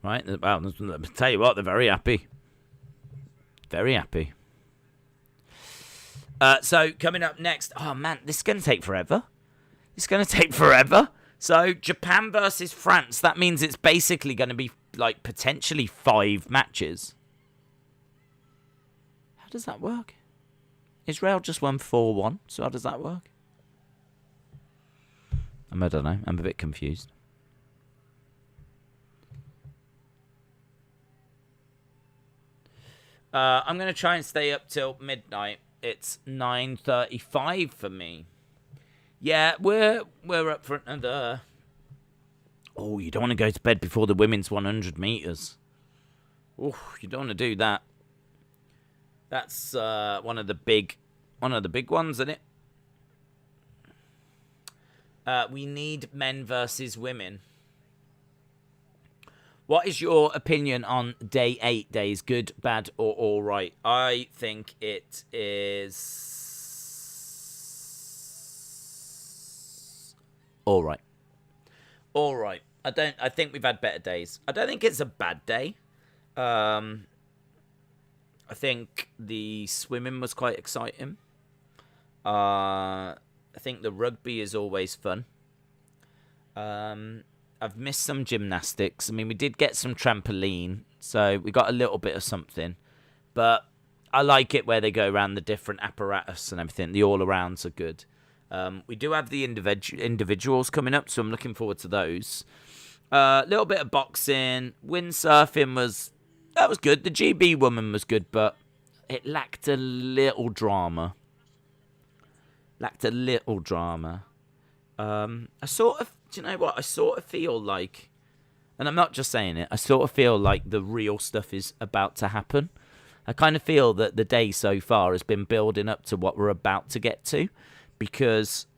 Right, well, I'll tell you what, they're very happy. Very happy. So, coming up next... Oh, man, this is going to take forever. It's going to take forever. So, Japan versus France. That means it's basically going to be, like, potentially 5 matches. How does that work? Israel just won 4-1, so how does that work? I don't know. I'm a bit confused. I'm going to try and stay up till midnight. It's 9:35 for me. Yeah, we're up for another... Oh, you don't want to go to bed before the women's 100 meters. Oh, you don't want to do that. That's one of the big ones, isn't it? We need men versus women. What is your opinion on day 8 days? Good, bad, or all right? I think it is all right. All right. I think we've had better days. I don't think it's a bad day. I think the swimming was quite exciting. I I think the rugby is always fun. I've missed some gymnastics. I mean, we did get some trampoline, so we got a little bit of something. But I like it where they go around the different apparatus and everything. The all-arounds are good. We do have the individuals coming up, so I'm looking forward to those. A little bit of boxing. Windsurfing was good. The GB woman was good, but it lacked a little drama. I sort of, do you know what? I sort of feel like, and I'm not just saying it, I sort of feel like the real stuff is about to happen. I kind of feel that the day so far has been building up to what we're about to get to, because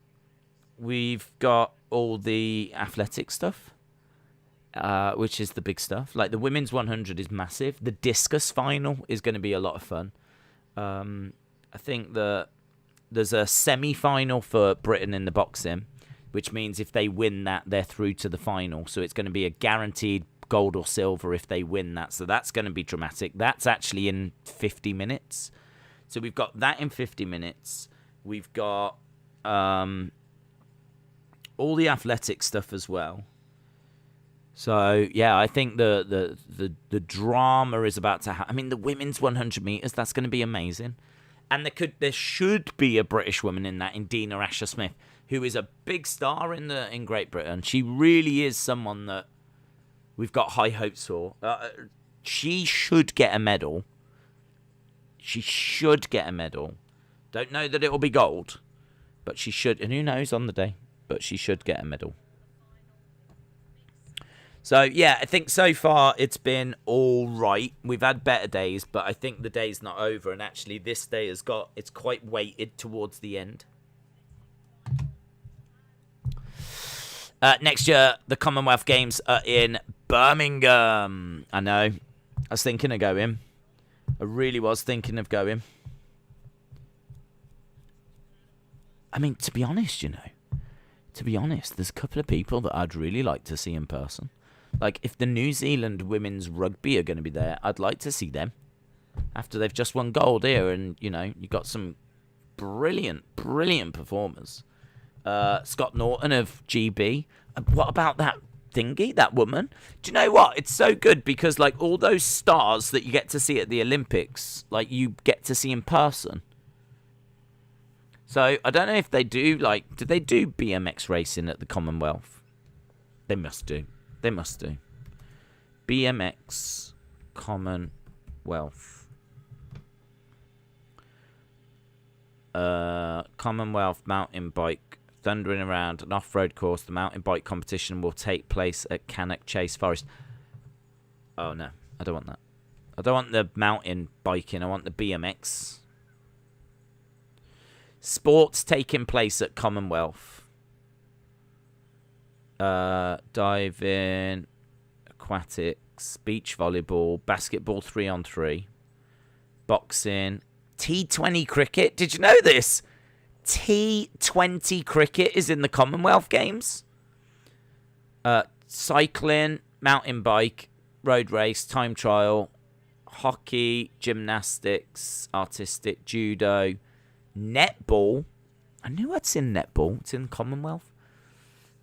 we've got all the athletic stuff, which is the big stuff. Like the women's 100 is massive. The discus final is going to be a lot of fun. I think that there's a semi-final for Britain in the boxing, which means if they win that, they're through to the final. So it's going to be a guaranteed gold or silver if they win that. So that's going to be dramatic. That's actually in 50 minutes. So we've got that in 50 minutes. We've got all the athletic stuff as well. So yeah, I think the drama is about to happen. I mean, the women's 100 meters, that's going to be amazing. And there should be a British woman in that, in Dina Asher-Smith, who is a big star in Great Britain. She really is someone that we've got high hopes for. She should get a medal. Don't know that it'll be gold, but she should. And who knows on the day, but she should get a medal. So, yeah, I think so far it's been all right. We've had better days, but I think the day's not over. And actually, this day it's quite weighted towards the end. Next year, the Commonwealth Games are in Birmingham. I know. I was thinking of going. I really was thinking of going. I mean, to be honest, there's a couple of people that I'd really like to see in person. Like, if the New Zealand women's rugby are going to be there, I'd like to see them. After they've just won gold here, and, you got some brilliant performers. Scott Norton of GB. What about that thingy, that woman? Do you know what? It's so good because, like, all those stars that you get to see at the Olympics, like, you get to see in person. So, I don't know if they do, like, do they do BMX racing at the Commonwealth? They must do. BMX Commonwealth. Commonwealth mountain bike. Thundering around an off-road course. The mountain bike competition will take place at Cannock Chase Forest. Oh, no. I don't want that. I don't want the mountain biking. I want the BMX. Sports taking place at Commonwealth. Diving, aquatics, beach volleyball, basketball 3-on-3, boxing, T20 cricket. Did you know this? T20 cricket is in the Commonwealth Games. Cycling, mountain bike, road race, time trial, hockey, gymnastics, artistic, judo, netball. I knew that's in netball. It's in the Commonwealth.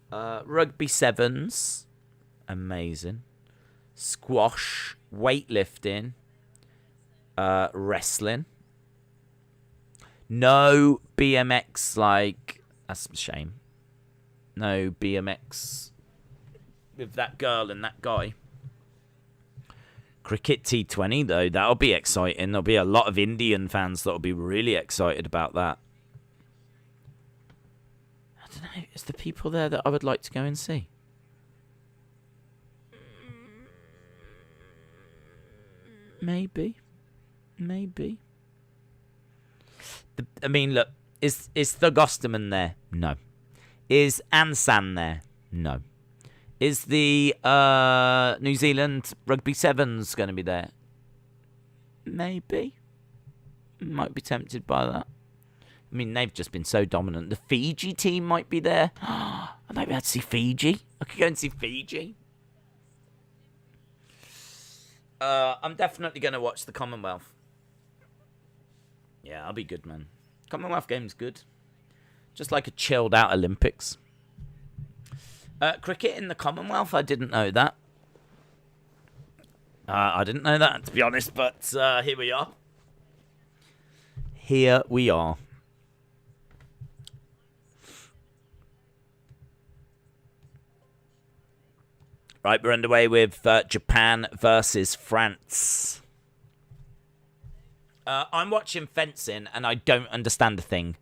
Rugby sevens, amazing. Squash, weightlifting, wrestling. No BMX, like, that's a shame. No BMX with that girl and that guy. Cricket T20, though, that'll be exciting. There'll be a lot of Indian fans that'll be really excited about that. I don't know. Is there people there that I would like to go and see? Maybe. I mean, look. Is Thug Osterman there? No. Is Ansan there? No. Is the New Zealand Rugby Sevens going to be there? Maybe. Might be tempted by that. I mean, they've just been so dominant. The Fiji team might be there. I might be able to see Fiji. I could go and see Fiji. I'm definitely going to watch the Commonwealth. Yeah, I'll be good, man. Commonwealth Games good. Just like a chilled out Olympics. Cricket in the Commonwealth, I didn't know that. I didn't know that, to be honest, but here we are. Here we are. Right, we're underway with Japan versus France. I'm watching fencing, and I don't understand a thing.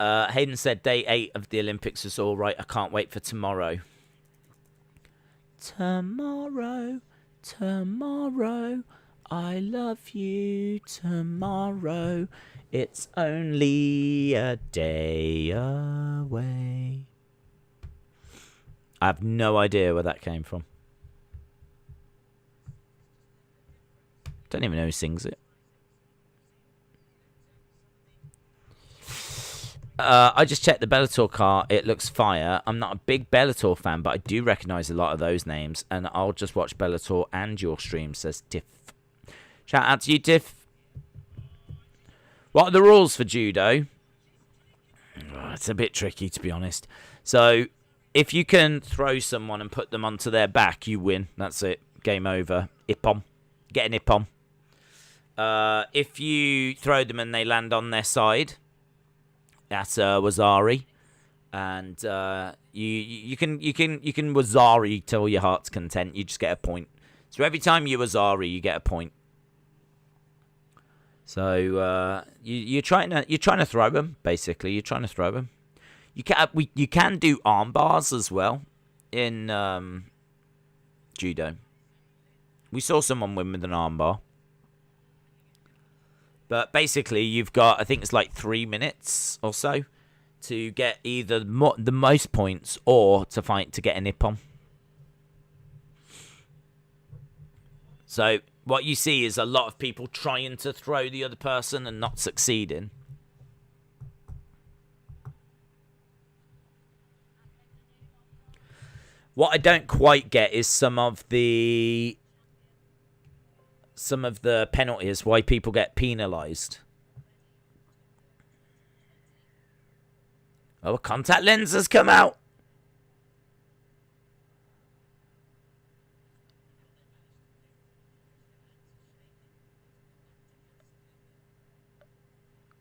Hayden said day 8 of the Olympics was all right. I can't wait for tomorrow. Tomorrow, tomorrow, I love you tomorrow. It's only a day away. I have no idea where that came from. Don't even know who sings it. I just checked the Bellator car. It looks fire. I'm not a big Bellator fan, but I do recognise a lot of those names. And I'll just watch Bellator and your stream, says Tiff. Shout out to you, Tiff. What are the rules for judo? Oh, it's a bit tricky, to be honest. So, if you can throw someone and put them onto their back, you win. That's it. Game over. Ippon. Get an ippon. If you throw them and they land on their side, that's Wazari, and you can Wazari till your heart's content. You just get a point. So every time you Wazari, you get a point. So you're trying to throw them. Basically, you're trying to throw them. You can do arm bars as well in judo. We saw someone win with an arm bar. But basically, you've got, I think it's like 3 minutes or so to get either the most points or to get an ippon. So what you see is a lot of people trying to throw the other person and not succeeding. What I don't quite get is some of the penalties, why people get penalised. Oh, a contact lens has come out.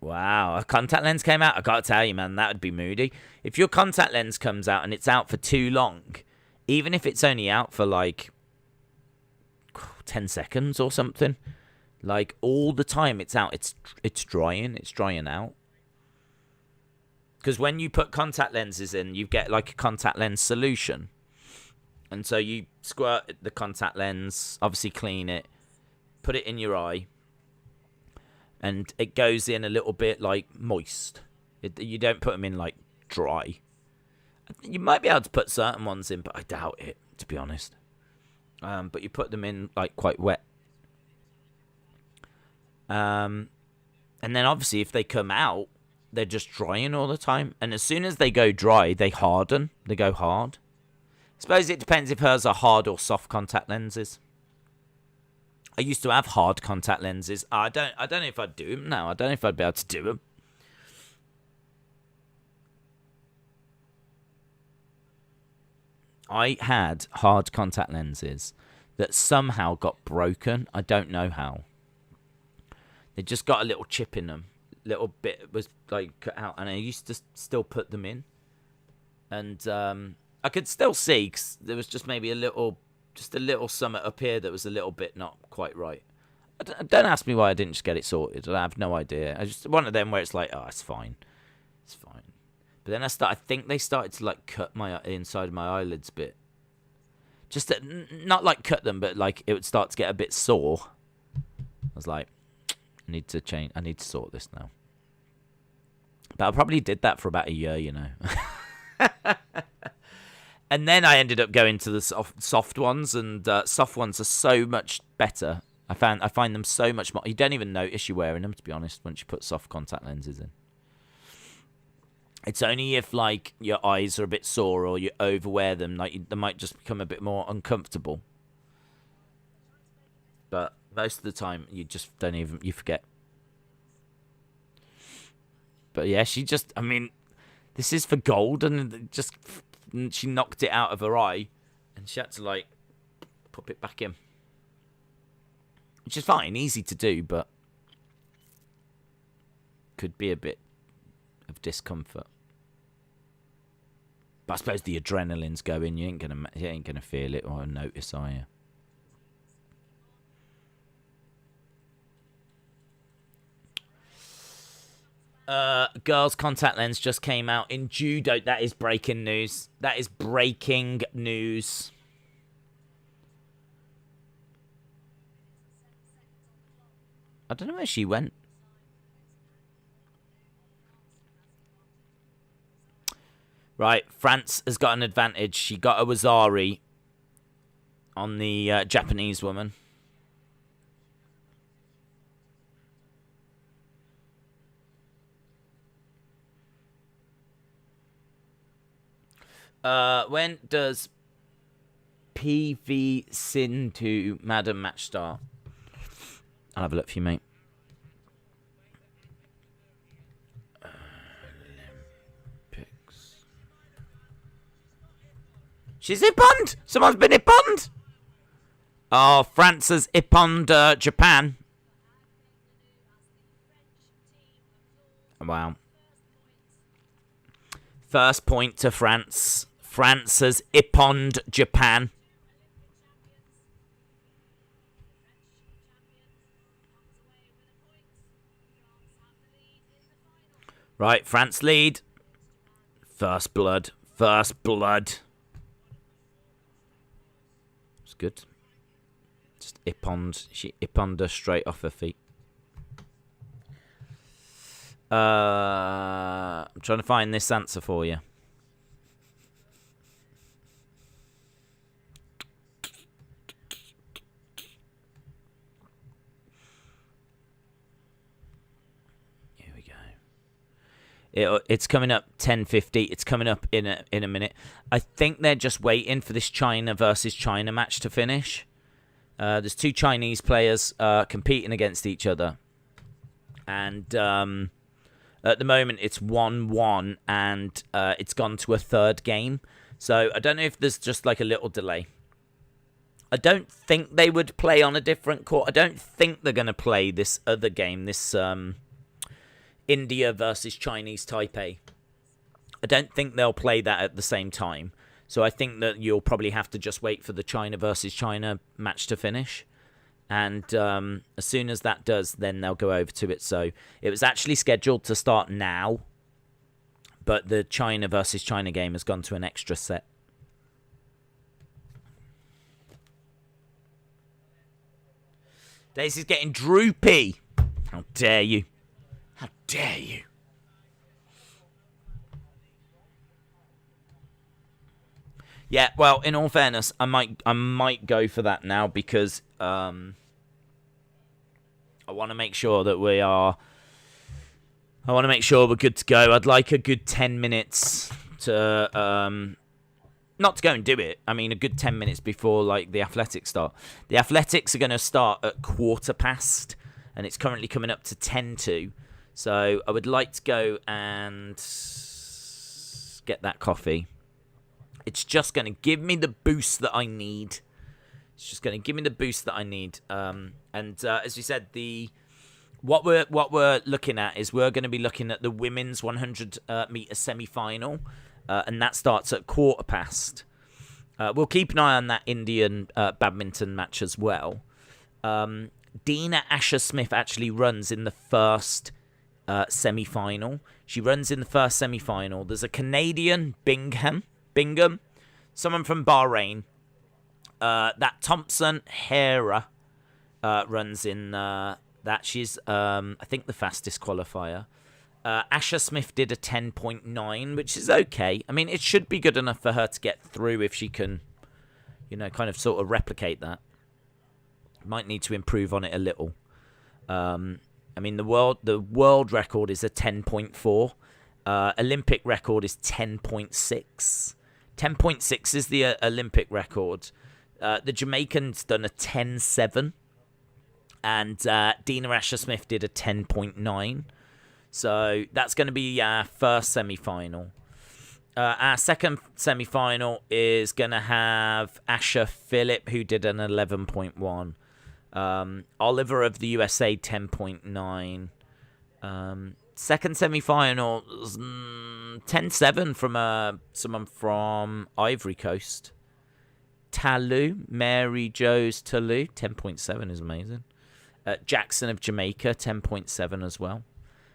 Wow, a contact lens came out. I gotta tell you, man, that would be moody. If your contact lens comes out and it's out for too long, even if it's only out for like 10 seconds or something, like all the time it's out, it's drying out. Because when you put contact lenses in, you get like a contact lens solution, and so you squirt the contact lens, obviously clean it, put it in your eye, and it goes in a little bit like moist. You don't put them in like dry. You might be able to put certain ones in, but I doubt it, to be honest. But you put them in like quite wet. And then obviously if they come out, they're just drying all the time. And as soon as they go dry, they harden. They go hard. I suppose it depends if hers are hard or soft contact lenses. I used to have hard contact lenses. I don't know if I'd do them now. I don't know if I'd be able to do them. I had hard contact lenses that somehow got broken. I don't know how. They just got a little chip in them. Little bit was like cut out, and I used to still put them in. And I could still see, because there was just maybe a little summit up here that was a little bit not quite right. Don't ask me why I didn't just get it sorted. I have no idea. I just one of them where it's like, oh, it's fine. It's fine. But then I think they started to like cut my inside of my eyelids a bit. Just not like cut them, but like it would start to get a bit sore. I was like, I need to change. I need to sort this now. But I probably did that for about a year, you know. And then I ended up going to the soft ones, and soft ones are so much better. I find them so much more. You don't even notice you're wearing them, to be honest, once you put soft contact lenses in. It's only if like your eyes are a bit sore or you overwear them, like they might just become a bit more uncomfortable. But most of the time, you just don't even, you forget. But yeah, she just, I mean, this is for gold, and just she knocked it out of her eye, and she had to like pop it back in, which is fine, easy to do, but could be a bit of discomfort. But I suppose the adrenaline's going. You ain't gonna feel it or notice, are you? Girls' contact lens just came out in judo. That is breaking news. That is breaking news. I don't know where she went. Right, France has got an advantage. She got a Wazari on the Japanese woman. When does PV Sindhu Madam match start? I'll have a look for you, mate. Olympics. She's ipponed! Someone's been ipponed! Oh, France has ipponed Japan. Wow. First point to France. France has ipponed Japan. Right, France lead. First blood. First blood. It's good. Just ipponed. She ipponed her straight off her feet. I'm trying to find this answer for you. Here we go. It's coming up 10:50. It's coming up in a minute. I think they're just waiting for this China versus China match to finish. There's two Chinese players competing against each other, and at the moment, it's 1-1, and it's gone to a third game. So I don't know if there's just like a little delay. I don't think they would play on a different court. I don't think they're going to play this other game, this India versus Chinese Taipei. I don't think they'll play that at the same time. So I think that you'll probably have to just wait for the China versus China match to finish. And as soon as that does, then they'll go over to it. So it was actually scheduled to start now, but the China versus China game has gone to an extra set. Daisy's getting droopy. How dare you? How dare you? Yeah, well, in all fairness, I might go for that now because I want to make sure that we are. I want to make sure we're good to go. I'd like a good 10 minutes to not to go and do it. I mean, a good 10 minutes before like the athletics start. The athletics are going to start at 1:15, and it's currently coming up to 10:02. So I would like to go and get that coffee. It's just going to give me the boost that I need. It's just going to give me the boost that I need. And as we said, what we're looking at is we're going to be looking at the women's 100 meter semi-final, and that starts at 1:15. We'll keep an eye on that Indian badminton match as well. Dina Asher-Smith actually runs in the first semi-final. She runs in the first semi-final. There's a Canadian, Bingham, someone from Bahrain. That Thompson Hera runs in that. She's, I think, the fastest qualifier. Asher-Smith did a 10.9, which is okay. I mean, it should be good enough for her to get through if she can, kind of sort of replicate that. Might need to improve on it a little. I mean, the world record is a 10.4. Olympic record is 10.6. 10.6 is the Olympic record. The Jamaican's done a 10.7. And Dina Asher-Smith did a 10.9. So that's going to be our first semi-final. Our second semi-final is going to have Asher Phillip, who did an 11.1. Oliver of the USA, 10.9. Second semi-final, 10-7 from someone from Ivory Coast. Talu, Mary Jo's Talu, 10.7 is amazing. Jackson of Jamaica, 10.7 as well.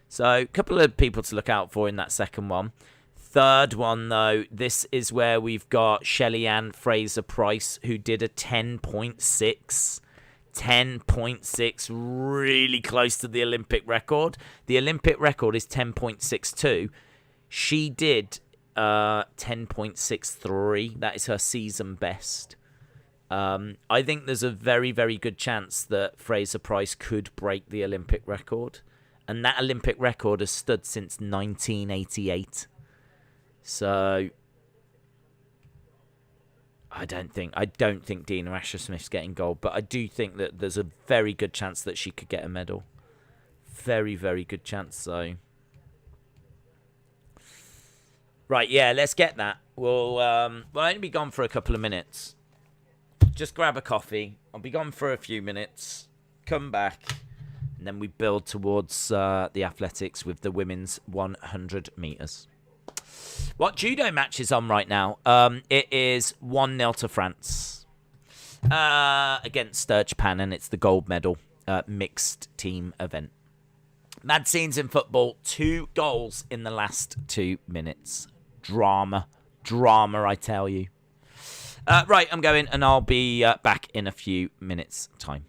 So a couple of people to look out for in that second one. Third one, though, this is where we've got Shelly-Ann Fraser-Price, who did a 10.6. 10.6, really close to the Olympic record. The Olympic record is 10.62. She did 10.63. That is her season best. I think there's a very, very good chance that Fraser-Price could break the Olympic record. And that Olympic record has stood since 1988. So I don't think Dina Asher-Smith's getting gold, but I do think that there's a very good chance that she could get a medal. Very, very good chance, so. Right, yeah, let's get that. We'll only be gone for a couple of minutes. Just grab a coffee. I'll be gone for a few minutes. Come back. And then we build towards the athletics with the women's 100 meters. What judo match is on right now? It is 1-0 to France against Japan, and it's the gold medal mixed team event. Mad scenes in football. 2 goals in the last 2 minutes. Drama, I tell you. Right, I'm going, and I'll be back in a few minutes' time.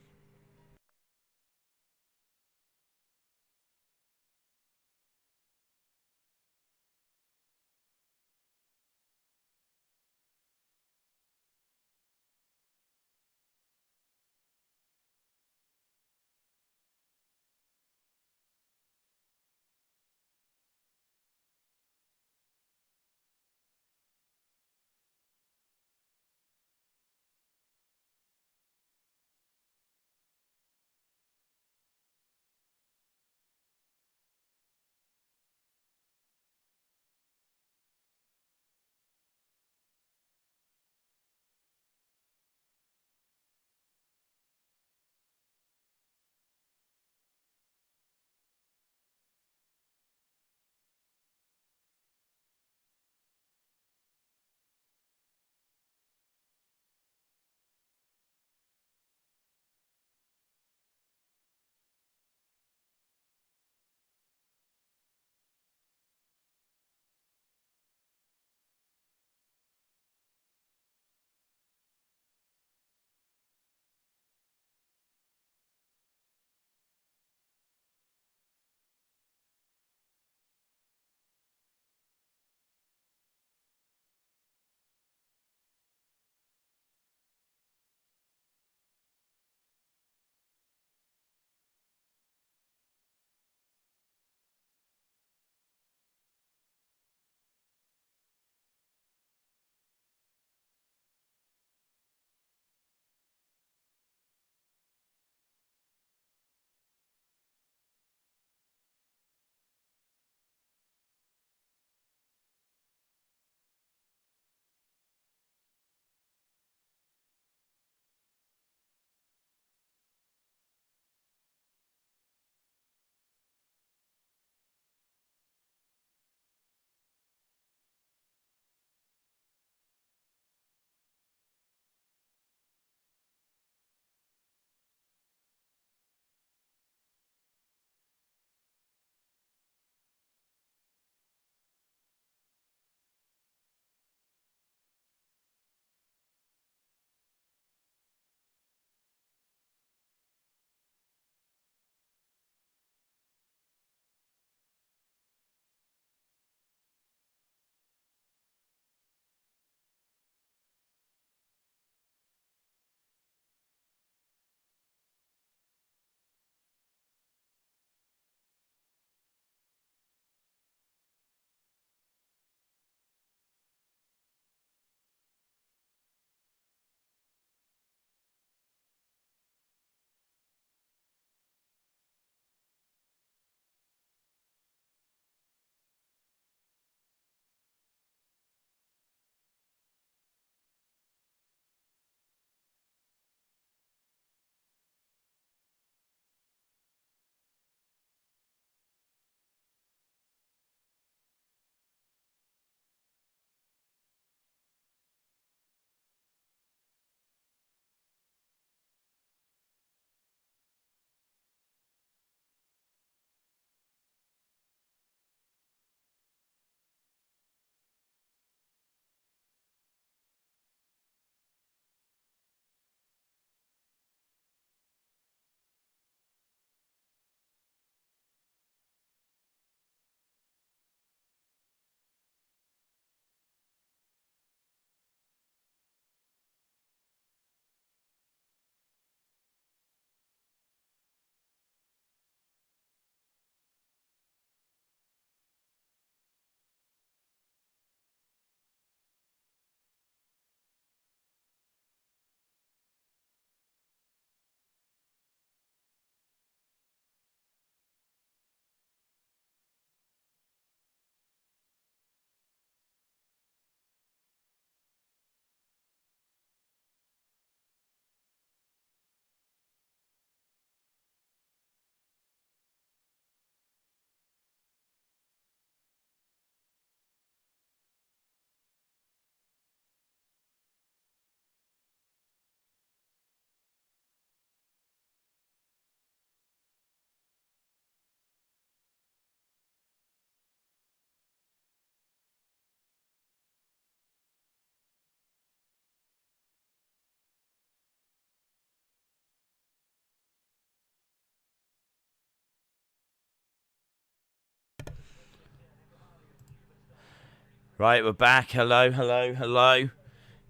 Right, we're back. Hello, hello, hello.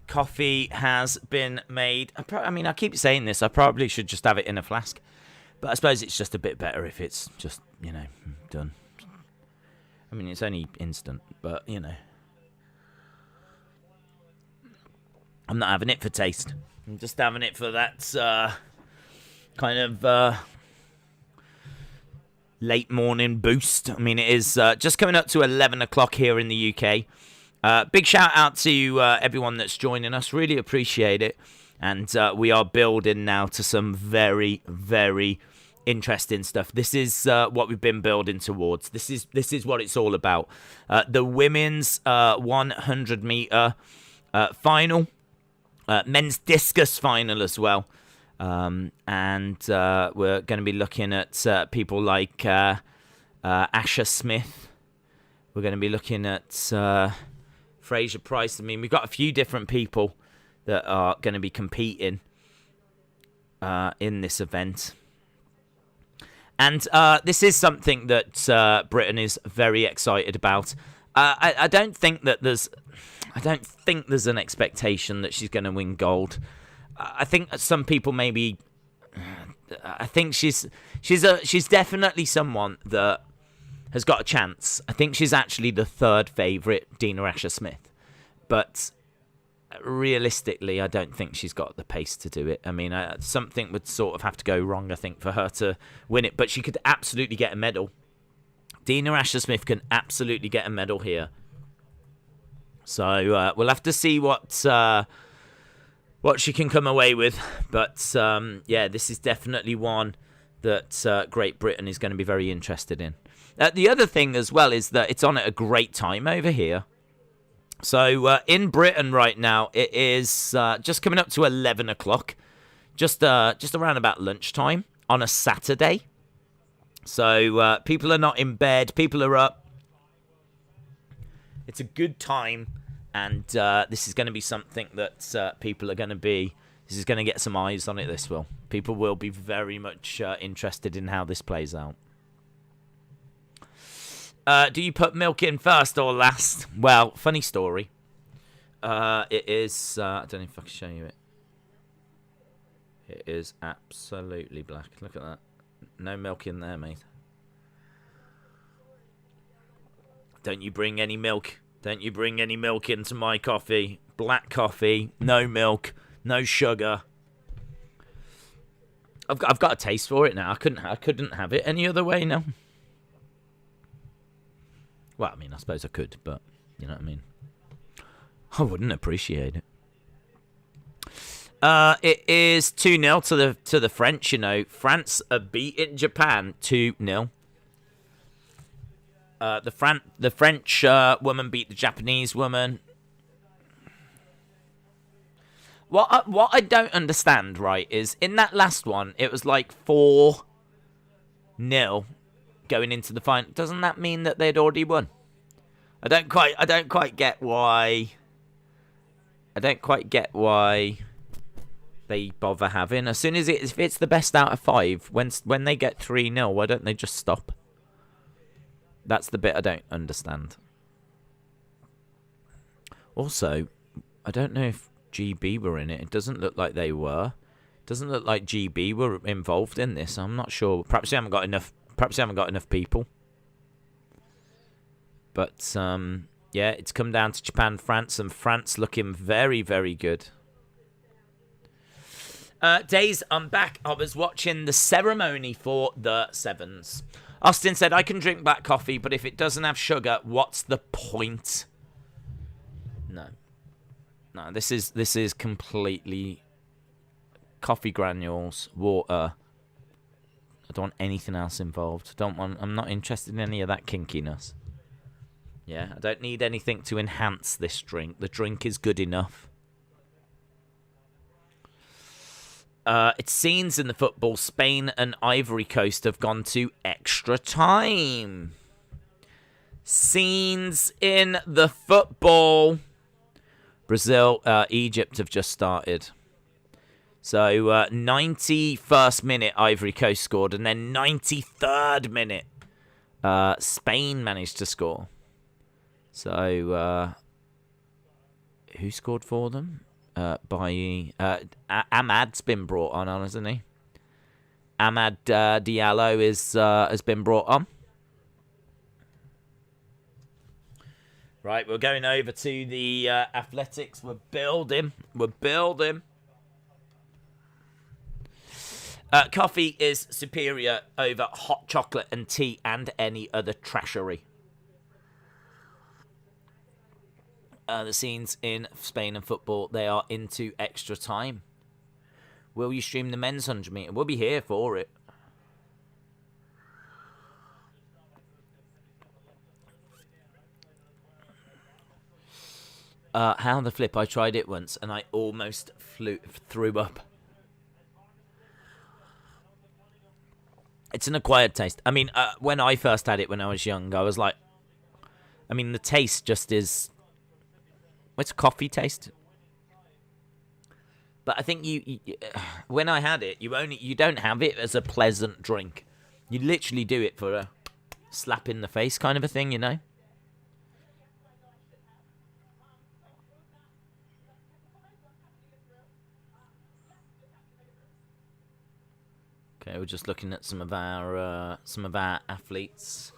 Coffee has been made. I mean, I keep saying this. I probably should just have it in a flask. But I suppose it's just a bit better if it's just, you know, done. I mean, it's only instant, but, you know. I'm not having it for taste. I'm just having it for that kind of late morning boost. I mean, it is just coming up to 11 o'clock here in the UK. Big shout out to everyone that's joining us. Really appreciate it. And we are building now to some very, very interesting stuff. This is what we've been building towards. This is what it's all about. The women's 100 meter final, men's discus final as well. And we're going to be looking at people like Asher Smith. We're going to be looking at Fraser Price. I mean, we've got a few different people that are going to be competing in this event. And this is something that Britain is very excited about. I don't think there's an expectation that she's going to win gold. I think some people maybe. I think she's definitely someone that has got a chance. I think she's actually the third favourite, Dina Asher Smith, but realistically, I don't think she's got the pace to do it. I mean, something would sort of have to go wrong, I think, for her to win it. But she could absolutely get a medal. Dina Asher Smith can absolutely get a medal here. So we'll have to see what she can come away with. But yeah, this is definitely one that Great Britain is going to be very interested in. The other thing as well is that it's on at a great time over here. So in Britain right now, it is just coming up to 11 o'clock, just around about lunchtime on a Saturday. So people are not in bed, people are up. It's a good time, and this is going to be something that people are going to be. This is going to get some eyes on it. This will. People will be very much interested in how this plays out. Do you put milk in first or last? Well, funny story. It is... I don't know if I can show you it. It is absolutely black. Look at that. No milk in there, mate. Don't you bring any milk. Don't you bring any milk into my coffee. Black coffee. No milk. No sugar. I've got a taste for it now. I couldn't have it any other way now. Well, I mean, I suppose I could, but you know what I mean. I wouldn't appreciate it. It is 2-0 to the French. You know, France are beating Japan 2-0. The French woman beat the Japanese woman. What I don't understand, right, is in that last one it was like 4-0. Going into the final. Doesn't that mean that they'd already won? I don't quite get why. I don't quite get why they bother having. As soon as if it's the best out of 5, when they get 3-0, why don't they just stop? That's the bit I don't understand. Also, I don't know if GB were in it. It doesn't look like they were. It doesn't look like GB were involved in this. I'm not sure. Perhaps they haven't got enough. Perhaps they haven't got enough people. But, yeah, it's come down to Japan, France, and France looking very, very good. Days, I'm back. I was watching the ceremony for the Sevens. Austin said, I can drink black coffee, but if it doesn't have sugar, what's the point? No. No, this is completely coffee granules, water. I don't want anything else involved. I'm not interested in any of that kinkiness. Yeah, I don't need anything to enhance this drink. The drink is good enough. It seems in the football, Spain and Ivory Coast have gone to extra time. Scenes in the football. Brazil, Egypt have just started. So, 91st minute, Ivory Coast scored. And then 93rd minute, Spain managed to score. So, who scored for them? Ahmad's been brought on, hasn't he? Ahmad Diallo has been brought on. Right, we're going over to the athletics. We're building. Coffee is superior over hot chocolate and tea and any other trashery. The scenes in Spain and football, they are into extra time. Will you stream the men's 100 metre? We'll be here for it. How the flip, I tried it once and I almost threw up. It's an acquired taste. I mean, when I first had it when I was young, I was like, I mean, the taste just is, it's a coffee taste. But I think you when I had it, you don't have it as a pleasant drink. You literally do it for a slap in the face kind of a thing, you know? Okay, we're just looking at some of our athletes.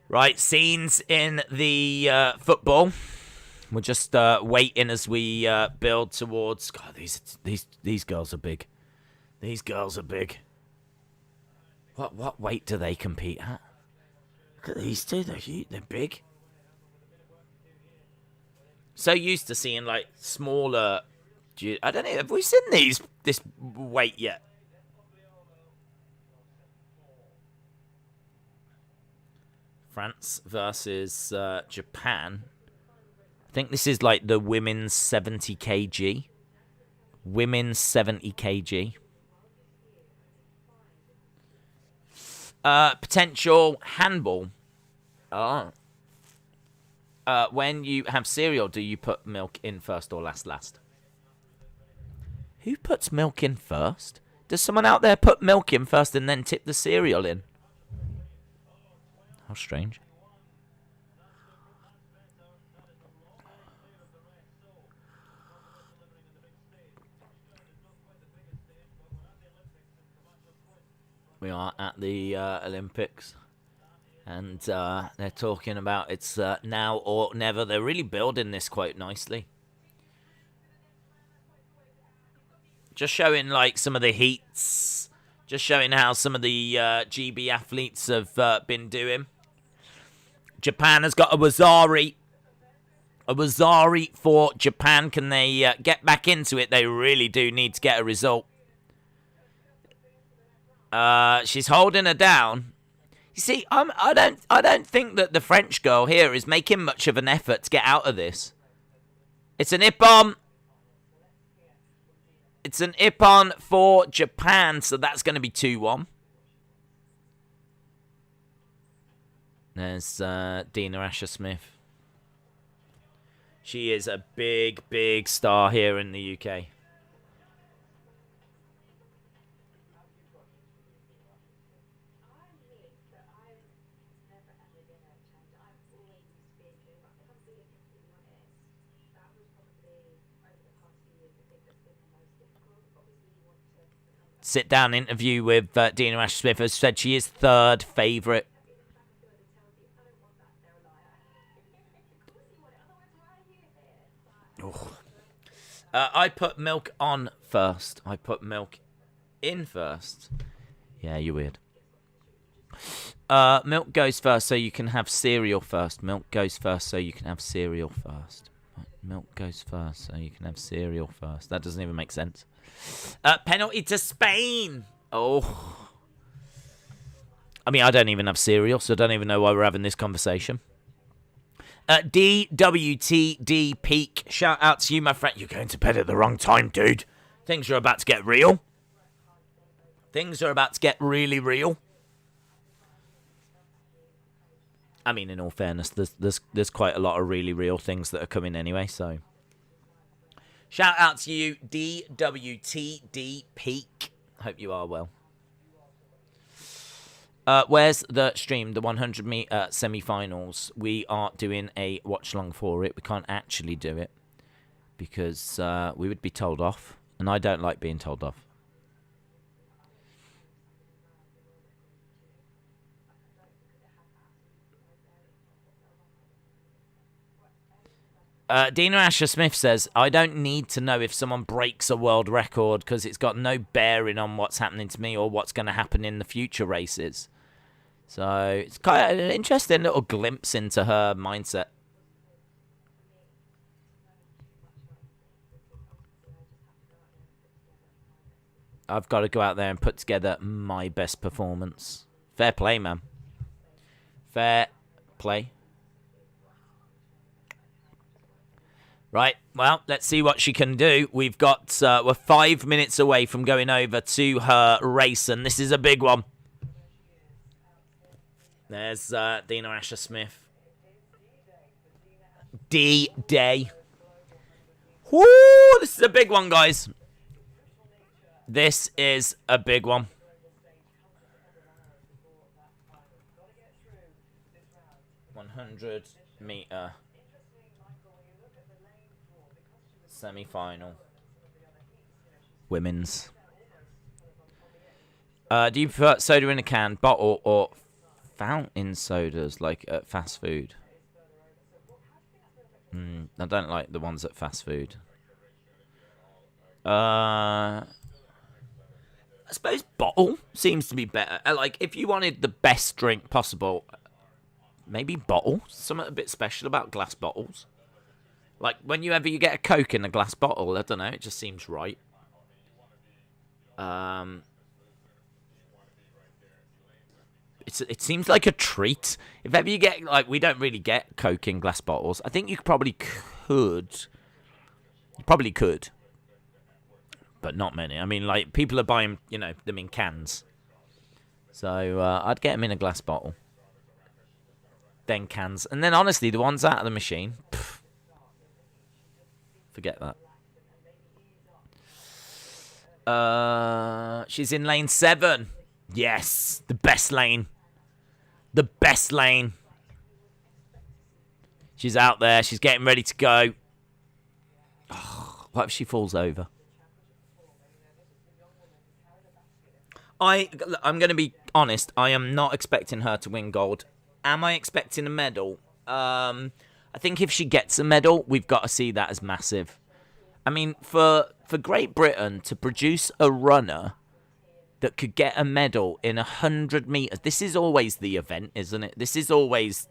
Right, scenes in the football. We're just waiting as we build towards. God, these girls are big. These girls are big. What weight do they compete at? Look at these two. They're huge. They're big. So used to seeing like smaller. I don't know. Have we seen this weight yet? France versus Japan. I think this is like the women's 70 kg. Women's 70 kg. Potential handball. When you have cereal, do you put milk in first or last? Who puts milk in first? Does someone out there put milk in first and then tip the cereal in? How strange. We are at the Olympics. And they're talking about it's now or never. They're really building this quite nicely. Just showing like some of the heats. Just showing how some of the GB athletes have been doing. Japan has got a Wazari. A Wazari for Japan. Can they get back into it? They really do need to get a result. She's holding her down. You see, I don't think that the French girl here is making much of an effort to get out of this. It's an Ippon. It's an Ippon for Japan, so that's going to be 2-1. There's Dina Asher-Smith. She is a big, big star here in the UK. Sit-down interview with Dina Asher-Smith has said she is third favourite. I put milk on first. I put milk in first. Yeah, you're weird. Milk goes first so you can have cereal first. Milk goes first so you can have cereal first. Milk goes first so you can have cereal first. That doesn't even make sense. Penalty to Spain. Oh. I mean, I don't even have cereal, so I don't even know why we're having this conversation. DWTD Peak. Shout out to you, my friend. You're going to bed at the wrong time, dude. Things are about to get real. Things are about to get really real. I mean, in all fairness, there's quite a lot of really real things that are coming anyway, so. Shout out to you, DWTD Peak. Hope you are well. Where's the stream? The 100-meter semi-finals. We are doing a watch-along for it. We can't actually do it because we would be told off, and I don't like being told off. Dina Asher Smith says, I don't need to know if someone breaks a world record because it's got no bearing on what's happening to me or what's going to happen in the future races. So it's kind of an interesting little glimpse into her mindset. I've got to go out there and put together my best performance. Fair play, man. Fair play. Right, well, let's see what she can do. We've got, we're 5 minutes away from going over to her race, and this is a big one. There's Dina Asher Smith. D-Day. Woo! This is a big one, guys. This is a big one. $100-meter semi-final. Women's. Do you prefer soda in a can, bottle, or fountain sodas like at fast food? I don't like the ones at fast food. I suppose bottle seems to be better. Like, if you wanted the best drink possible, maybe bottle. Something a bit special about glass bottles. Like, whenever you get a Coke in a glass bottle, I don't know, it just seems right. It seems like a treat. If ever you get, like, we don't really get Coke in glass bottles. I think you probably could. You probably could. But not many. I mean, like, people are buying, you know, them in cans. So, I'd get them in a glass bottle. Then cans. And then, honestly, the ones out of the machine, pff, forget that. She's in lane 7. Yes, the best lane. The best lane. She's out there. She's getting ready to go. Oh, what if she falls over? I'm going to be honest. I am not expecting her to win gold. Am I expecting a medal? I think if she gets a medal, we've got to see that as massive. I mean, for Great Britain to produce a runner that could get a medal in 100 meters, this is always the event, isn't it? This is always...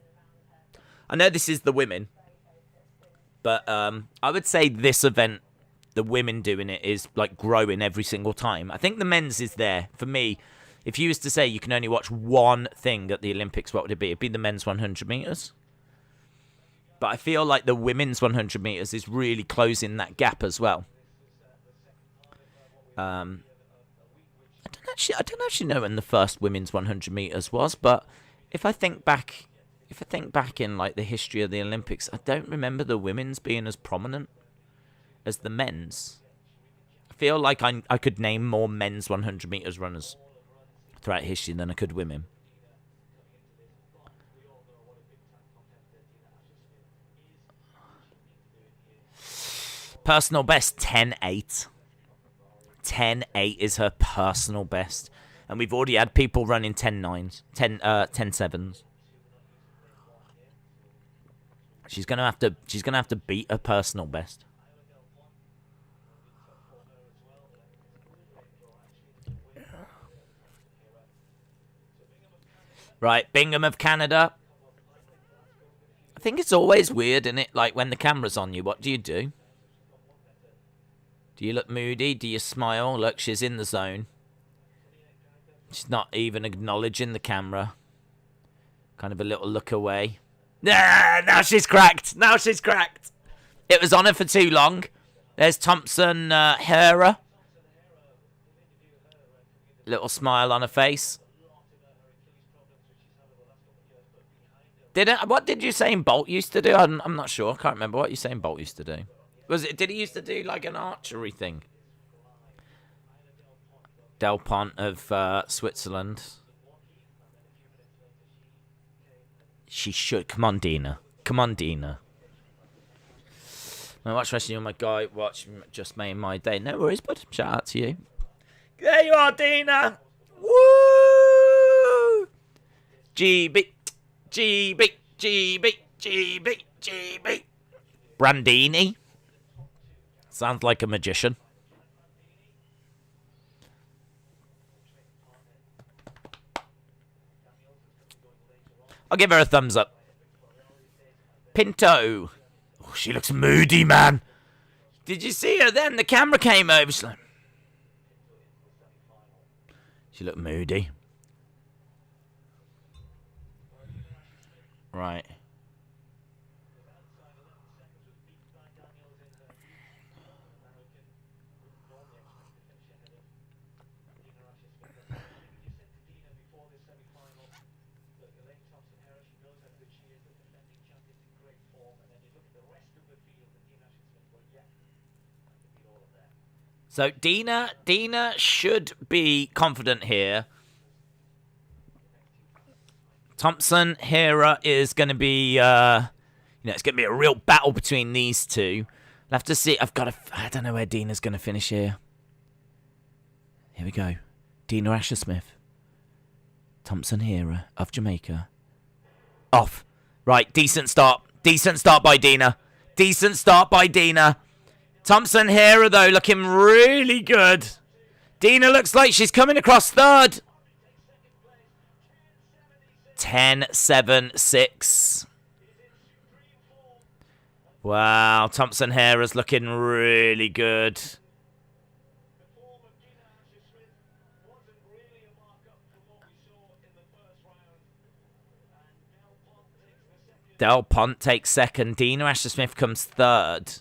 I know this is the women, but I would say this event, the women doing it, is like growing every single time. I think the men's is there. For me, if you was to say you can only watch one thing at the Olympics, what would it be? It'd be the men's 100 meters. But I feel like the women's 100 meters is really closing that gap as well. I don't actually know when the first women's 100 meters was, but if I think back in like the history of the Olympics, I don't remember the women's being as prominent as the men's. I feel like I could name more men's 100 meters runners throughout history than I could women. Personal best 10.8. 10.8 is her personal best, and we've already had people running 10.9s, 10.7s. She's gonna have to beat her personal best. Right, Bingham of Canada. I think it's always weird, isn't it? Like, when the camera's on you, what do you do? Do you look moody? Do you smile? Look, she's in the zone. She's not even acknowledging the camera. Kind of a little look away. Now she's cracked. Now she's cracked. It was on her for too long. There's Thompson Hera. Little smile on her face. What did Usain Bolt used to do? I'm not sure. I can't remember what Usain Bolt used to do. Did he used to do like an archery thing? Del Pont of Switzerland. She should. Come on, Dina. Come on, Dina. I watch wrestling. You're my guy. Watch just made my day. No worries, bud. Shout out to you. There you are, Dina. Woo! GB, GB, GB, GB, GB. Brandini. Sounds like a magician. I'll give her a thumbs up. Pinto. Oh, she looks moody, man. Did you see her then? The camera came over. She's like... She looked moody. Right. So Dina should be confident here. Thompson, Hera is going to be, it's going to be a real battle between these two. I'll have to see. I don't know where Dina's going to finish here. Here we go. Dina Asher-Smith. Thompson, Hera of Jamaica. Off. Right, decent start. Decent start by Dina. Decent start by Dina. Thompson, Hera, though, looking really good. Dina looks like she's coming across third. 10-7-6. Wow, Thompson, Hera's looking really good. Del Pont takes second. Dina Asher-Smith comes third.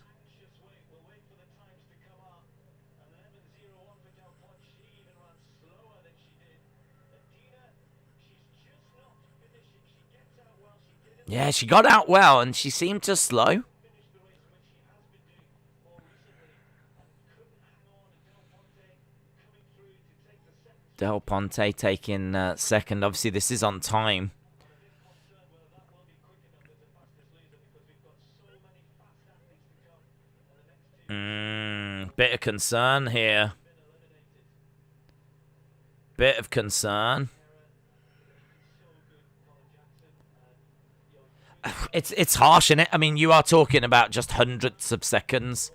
Yeah, she got out well, and she seemed to slow. Del Ponte taking second. Obviously, this is on time. Bit of concern here. Bit of concern. It's harsh, isn't it? I mean, you are talking about just hundredths of seconds.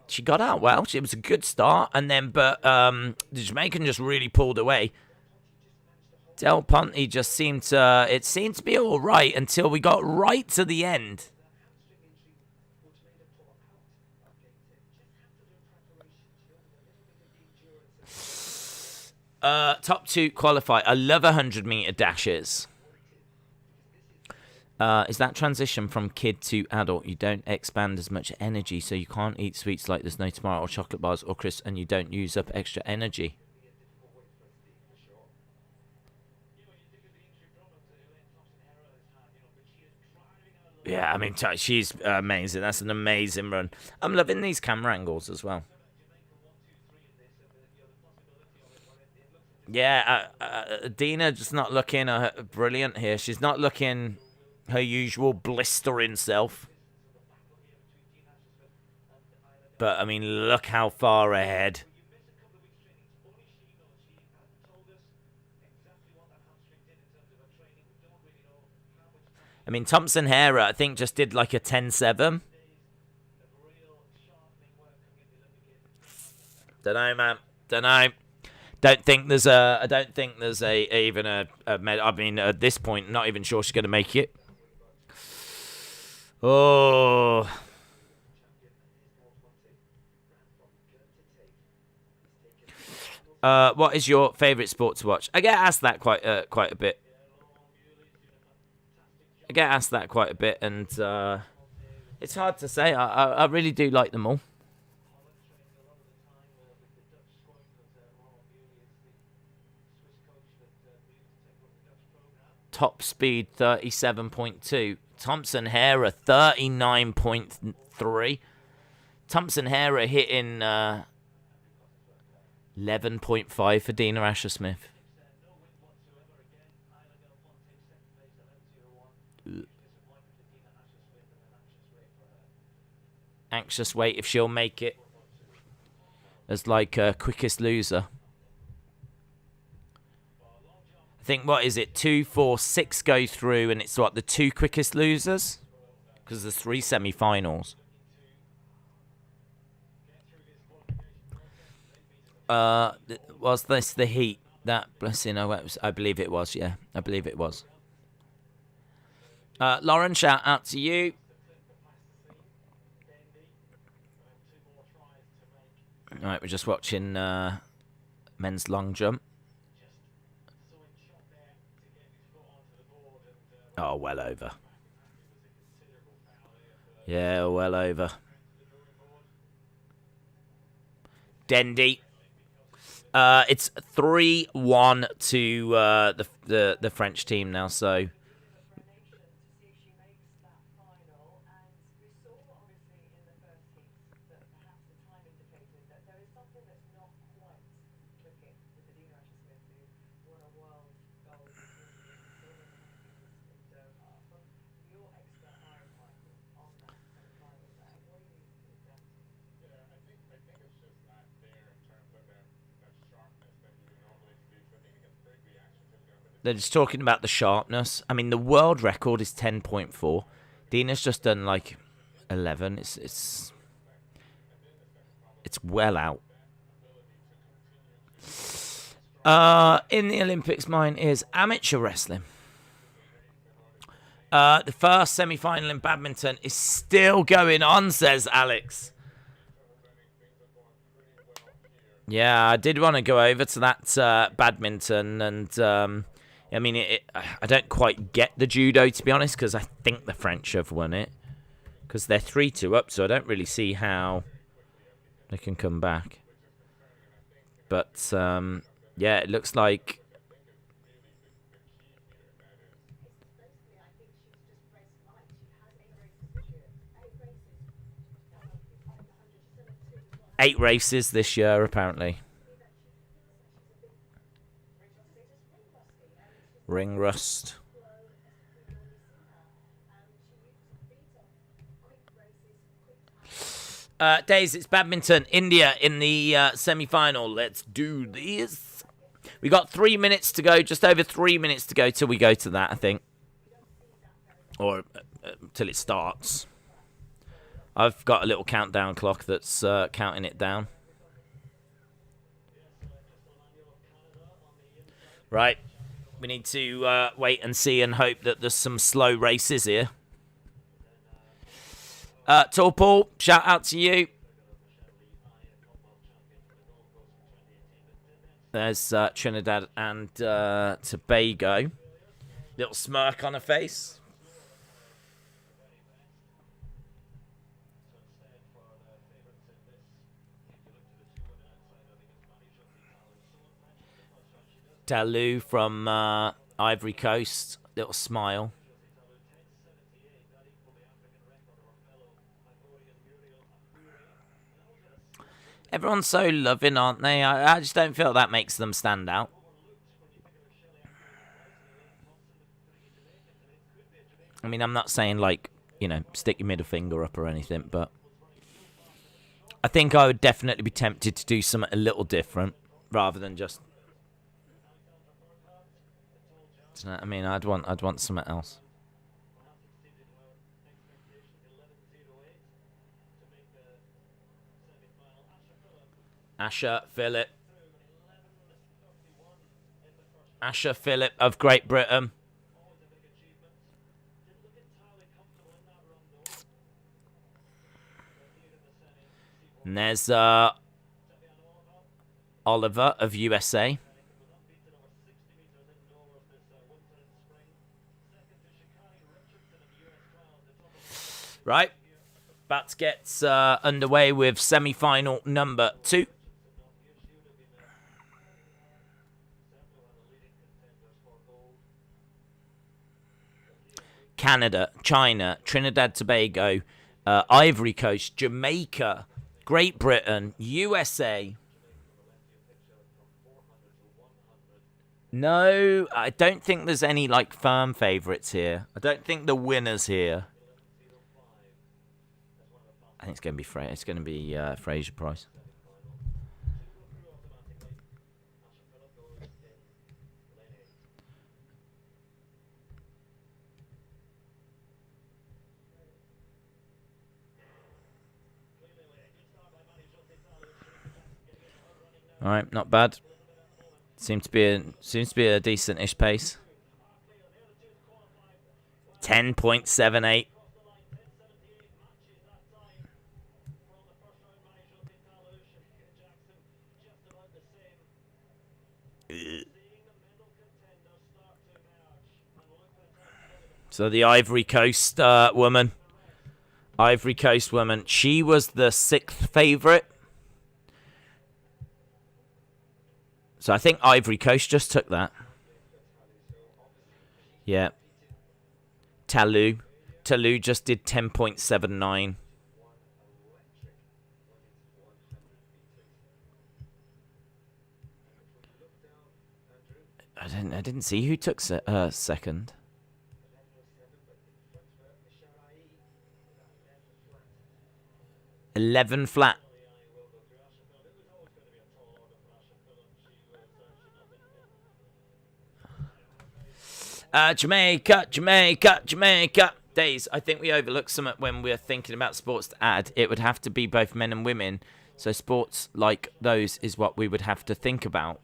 She got out well. It was a good start, and then but the Jamaican just really pulled away. Del Ponte just seemed to be all right until we got right to the end. Top two qualify. I love 100-meter dashes. Is that transition from kid to adult? You don't expand as much energy, so you can't eat sweets like there's no tomorrow, or chocolate bars or crisps, and you don't use up extra energy. Yeah, I mean, she's amazing. That's an amazing run. I'm loving these camera angles as well. Yeah, Dina just not looking brilliant here. She's not looking her usual blistering self. But, I mean, look how far ahead. I mean, Thompson Hera, I think, just did like a 10-7. Don't know, man. Don't know. I don't think there's even a med. I mean, at this point, not even sure she's going to make it. Oh. What is your favourite sport to watch? I get asked that quite a bit. And it's hard to say. I really do like them all. Top speed 37.2. Thompson Hera 39.3. Thompson Hera hitting 11.5 for Dina Asher-Smith. Anxious wait if she'll make it as like quickest loser. I think, what is it? 2, 4, 6 go through, and it's what, the 2 quickest losers? Because there's 3 semi-finals. Was this the heat? That, blessing, I believe it was, yeah. I believe it was. Lauren, shout out to you. Alright, we're just watching men's long jump. Oh, well over. Yeah, well over. Dendy. It's 3-1 to the French team now, so... They're just talking about the sharpness. I mean, the world record is 10.4. Dina's just done like 11. It's well out. In the Olympics, mine is amateur wrestling. The first semi-final in badminton is still going on, says Alex. Yeah, I did want to go over to that badminton, and I mean, I don't quite get the judo, to be honest, because I think the French have won it. Because they're 3-2 up, so I don't really see how they can come back. But, yeah, it looks like... Eight races this year, apparently. Ring rust. Days, it's badminton. India in the semi-final. Let's do this. We got 3 minutes to go. Just over 3 minutes to go till we go to that, I think. Or till it starts. I've got a little countdown clock that's counting it down. Right. We need to wait and see and hope that there's some slow races here. Tall Paul, shout out to you. There's Trinidad and Tobago. Little smirk on her face. Dalu from Ivory Coast. Little smile. Everyone's so loving, aren't they? I just don't feel that makes them stand out. I mean, I'm not saying, like, you know, stick your middle finger up or anything, but I think I would definitely be tempted to do something a little different rather than just... I mean, I'd want something else. Asher Phillip. Asher Phillip of Great Britain. And there's Oliver of USA. Right. About to get underway with semi-final number 2. Canada, China, Trinidad, Tobago, Ivory Coast, Jamaica, Great Britain, USA. No, I don't think there's any, like, firm favourites here. I don't think the winner's here. I think it's going to be Fraser Price. All right, not bad. Seems to be a decent-ish pace. 10.78. So the Ivory Coast woman, she was the 6th favourite. So I think Ivory Coast just took that. Yeah. Talou just did 10.79. I didn't see who took second. $11 flat. Jamaica. Days, I think we overlooked something when we're thinking about sports to add. It would have to be both men and women. So sports like those is what we would have to think about.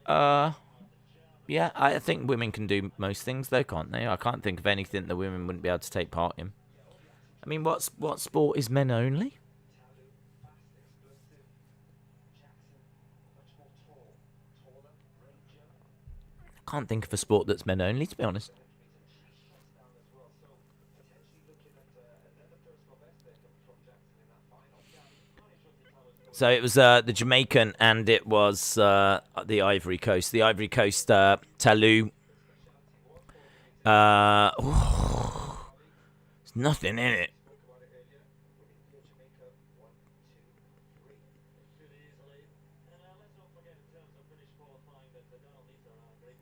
Yeah, I think women can do most things, though, can't they? I can't think of anything that women wouldn't be able to take part in. I mean, what sport is men only? I can't think of a sport that's men only, to be honest. So it was the Jamaican and it was the Ivory Coast. The Ivory Coast, Talou. There's nothing in it.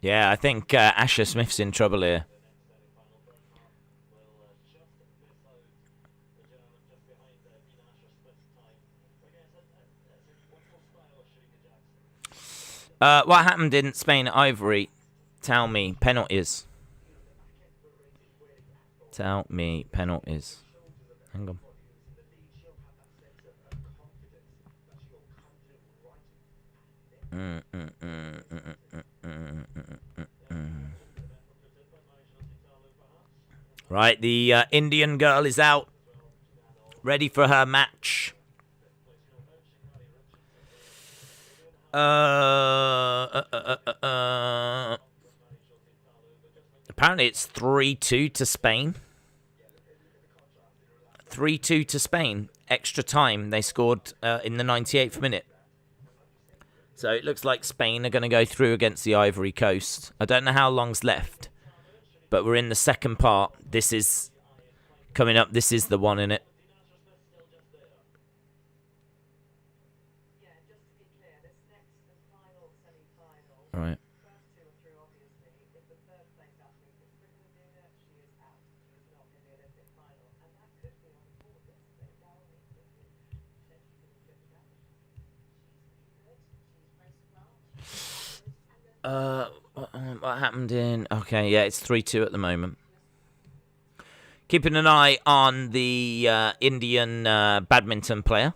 Yeah, I think Asher Smith's in trouble here. What happened in Spain Ivory? Tell me penalties. Tell me penalties. Hang on. Right, the Indian girl is out. Ready for her match. Apparently it's 3-2 to Spain. 3-2 to Spain. Extra time. They scored in the 98th minute. So it looks like Spain are going to go through against the Ivory Coast. I don't know how long's left. But we're in the second part. This is coming up. This is the one in it. All right. What happened in... Okay, yeah, it's 3-2 at the moment. Keeping an eye on the Indian badminton player.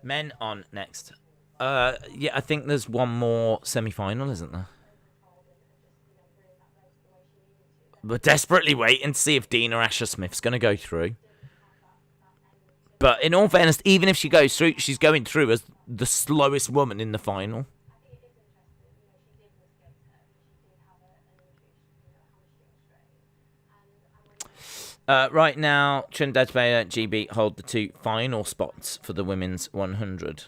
Men on next. Yeah, I think there's one more semi-final, isn't there? We're desperately waiting to see if Dean or Asher Smith's going to go through. But in all fairness, even if she goes through, she's going through as the slowest woman in the final. Right now, Trinidad Tobago and GB hold the 2 final spots for the women's 100.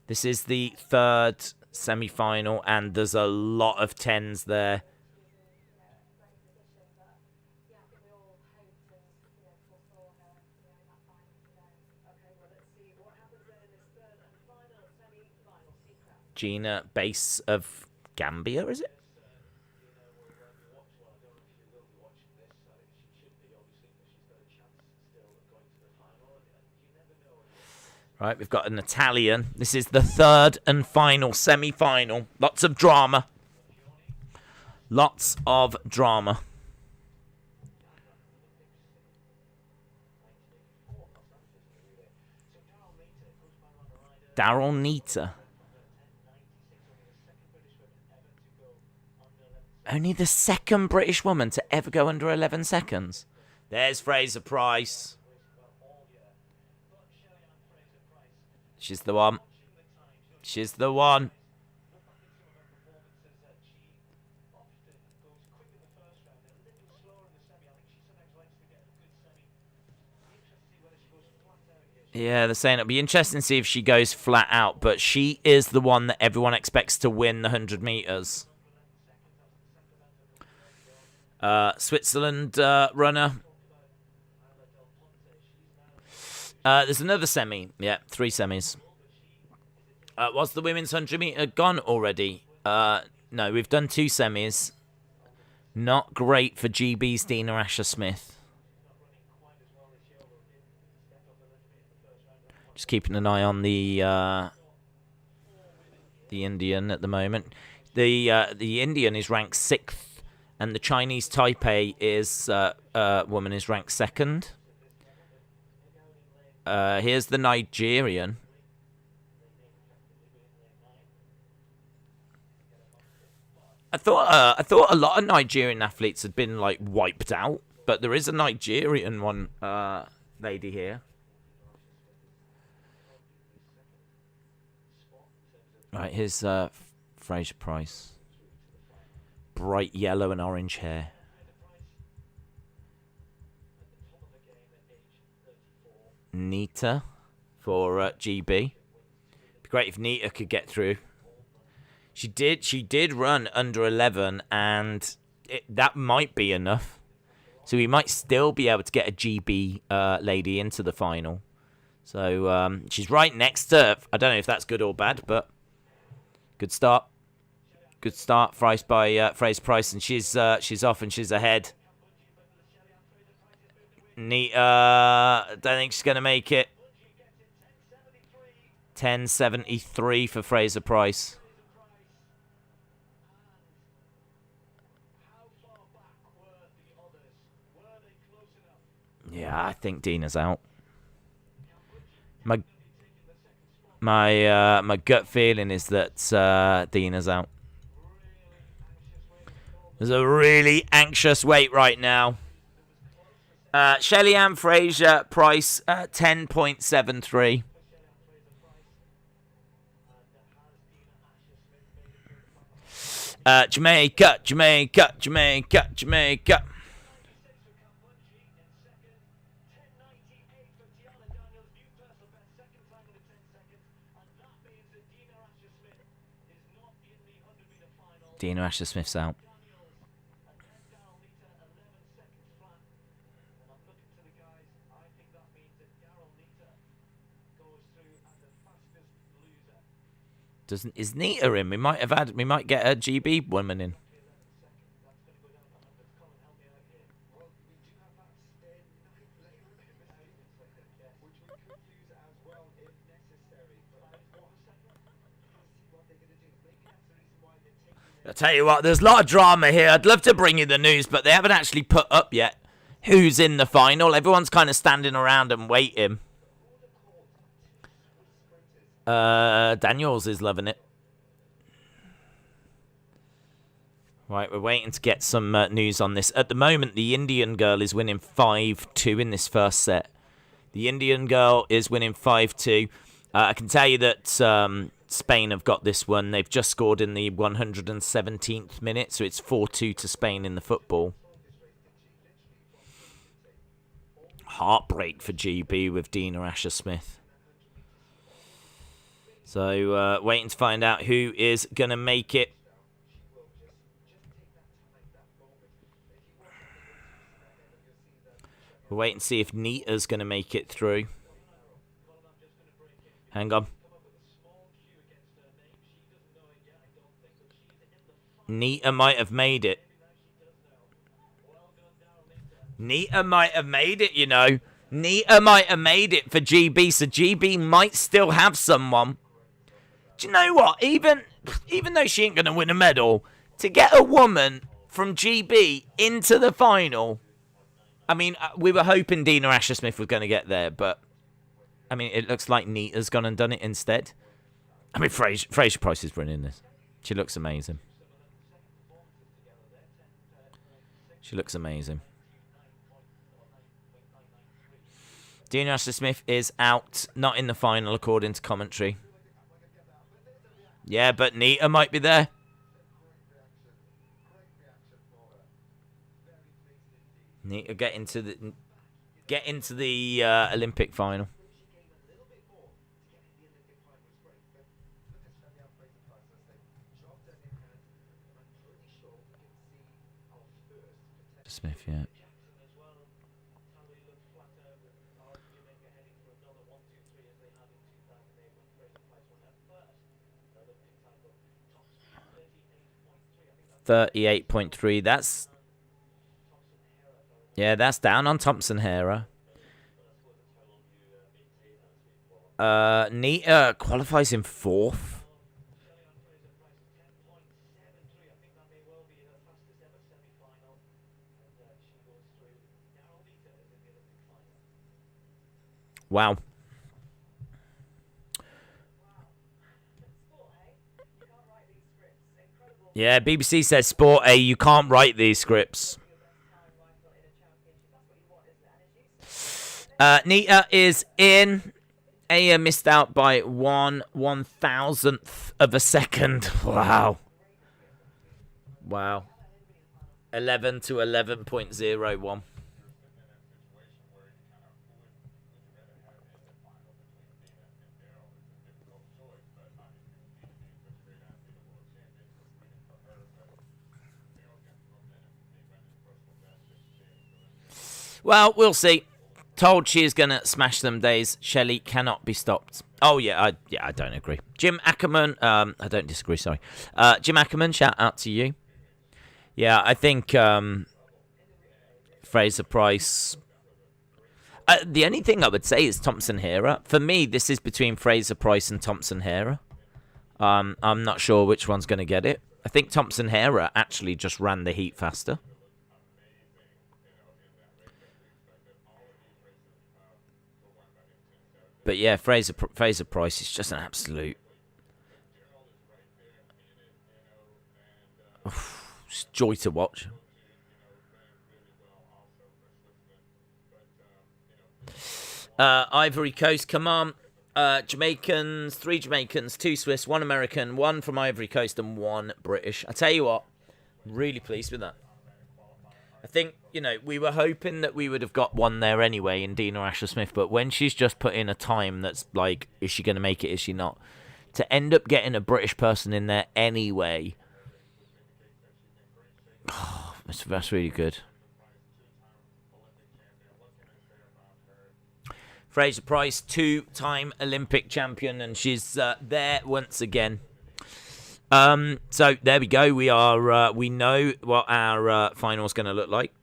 This is the 3rd semi-final, and there's a lot of 10s there. Gina Base of Gambia, is it? Right, we've got an Italian. This is the third and final semi-final. Lots of drama. Lots of drama. Daryl Nita. Only the second British woman to ever go under 11 seconds. There's Fraser Price. She's the one. She's the one. Yeah, they're saying it'll be interesting to see if she goes flat out, but she is the one that everyone expects to win the 100 meters. Switzerland runner. There's another semi. Yeah, 3 semis. Was the women's 100 meter gone already? No, we've done 2 semis. Not great for GB's Dina Asher-Smith. Just keeping an eye on the Indian at the moment. The Indian is ranked 6th, and the Chinese Taipei is woman is ranked 2nd. Here's the Nigerian. I thought a lot of Nigerian athletes had been like wiped out, but there is a Nigerian one lady here. Right, here's Fraser Price. Bright yellow and orange hair. Nita for GB. Be great if Nita could get through. She did run under 11, and that might be enough. So we might still be able to get a GB lady into the final. So she's right next to. I don't know if that's good or bad, but good start. Good start, by Fraser Price, and she's off and she's ahead. Don't think she's gonna make it. 10:73 for Fraser Price. Yeah, I think Dina's out. My gut feeling is that Dina's out. There's a really anxious wait right now. Shelly-Ann Fraser Price 10.73. Jamaica. Dina Asher-Smith's out. Is Nita in? We might get a GB woman in. I'll tell you what, there's a lot of drama here. I'd love to bring you the news, but they haven't actually put up yet who's in the final. Everyone's kind of standing around and waiting. Daniels is loving it. Right, we're waiting to get some news on this. At the moment, the Indian girl is winning 5-2 in this first set. The Indian girl is winning 5-2. I can tell you that Spain have got this one. They've just scored in the 117th minute, so it's 4-2 to Spain in the football. Heartbreak for GB with Dina Asher-Smith. So, waiting to find out who is going to make it. We're waiting to see if Nita's going to make it through. Hang on. Nita might have made it. Nita might have made it, you know. Nita might have made it for GB, so GB might still have someone. Do you know what? Even though she ain't going to win a medal, to get a woman from GB into the final, I mean, we were hoping Dina Asher-Smith was going to get there, but, I mean, it looks like Nita's gone and done it instead. I mean, Fraser Price is winning this. She looks amazing. She looks amazing. Dina Asher-Smith is out, not in the final, according to commentary. Yeah, but Nita might be there. Nita get into the Olympic final. Smith, yeah. .38.3. That's down on Thompson-Hera. Nita qualifies in 4th. Wow. Yeah, BBC says, Sport A, you can't write these scripts. Nita is in. Aya missed out by 1/1000th of a second. Wow. Wow. 11 to 11.01. Well, we'll see. Told she is going to smash them days. Shelley cannot be stopped. Oh, yeah, I don't agree. Jim Ackerman, I don't disagree, sorry. Jim Ackerman, shout out to you. Yeah, I think Fraser Price. The only thing I would say is Thompson-Hera. For me, this is between Fraser Price and Thompson-Hera. I'm not sure which one's going to get it. I think Thompson-Hera actually just ran the heat faster. But yeah, Fraser Price is just an absolute joy to watch. Ivory Coast, come on. Jamaicans, 3 Jamaicans, 2 Swiss, 1 American, 1 from Ivory Coast, and 1 British. I tell you what, really pleased with that. I think, you know, we were hoping that we would have got one there anyway in Dina Asher-Smith, but when she's just put in a time that's like, is she going to make it, is she not? To end up getting a British person in there anyway, that's really good. Fraser Price, 2-time Olympic champion, and she's there once again. So there we go. We are. We know what our final is going to look like.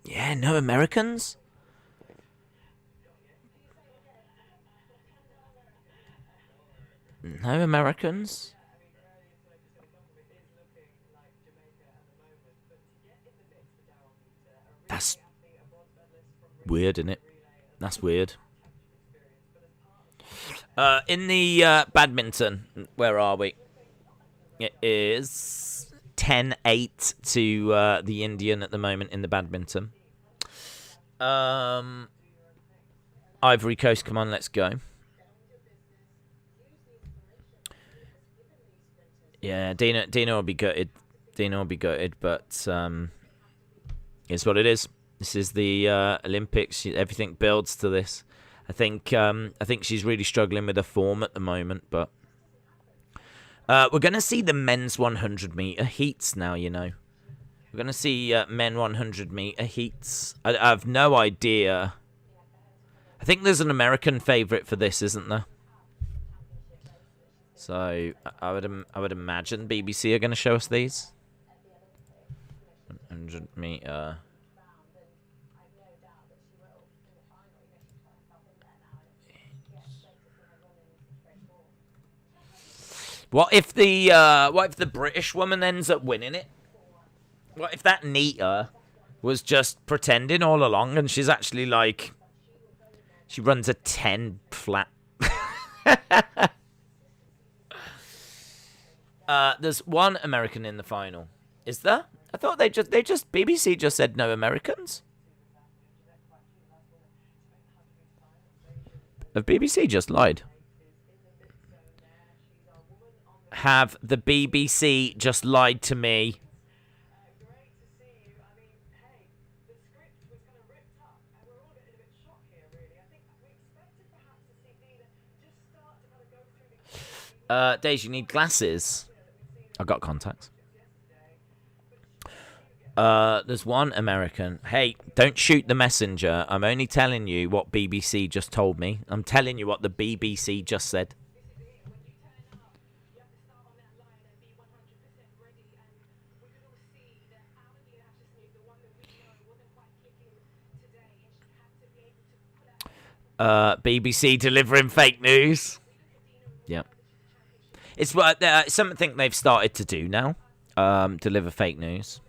Yeah, no Americans. No Americans. That's weird, isn't it? That's weird. In the badminton, where are we? It is 10-8 to the Indian at the moment in the badminton. Ivory Coast, come on, let's go. Yeah, Dina will be gutted. Dina will be gutted, but it's what it is. This is the Olympics. Everything builds to this. I think she's really struggling with her form at the moment, but we're going to see the men's 100-meter heats now, you know. We're going to see men 100-meter heats. I have no idea. I think there's an American favourite for this, isn't there? So I would imagine BBC are going to show us these. 100-meter. What if the British woman ends up winning it? What if that Nita was just pretending all along and she's actually like, she runs a 10 flat? There's one American in the final. Is there? I thought BBC just said no Americans. Have BBC just lied? Have the BBC just lied to me? Daisy, you need glasses. I got contacts. There's one American. Hey, don't shoot the messenger. I'm only telling you what BBC just told me. I'm telling you what the BBC just said. BBC delivering fake news. Yep. It's something they've started to do now. Deliver fake news.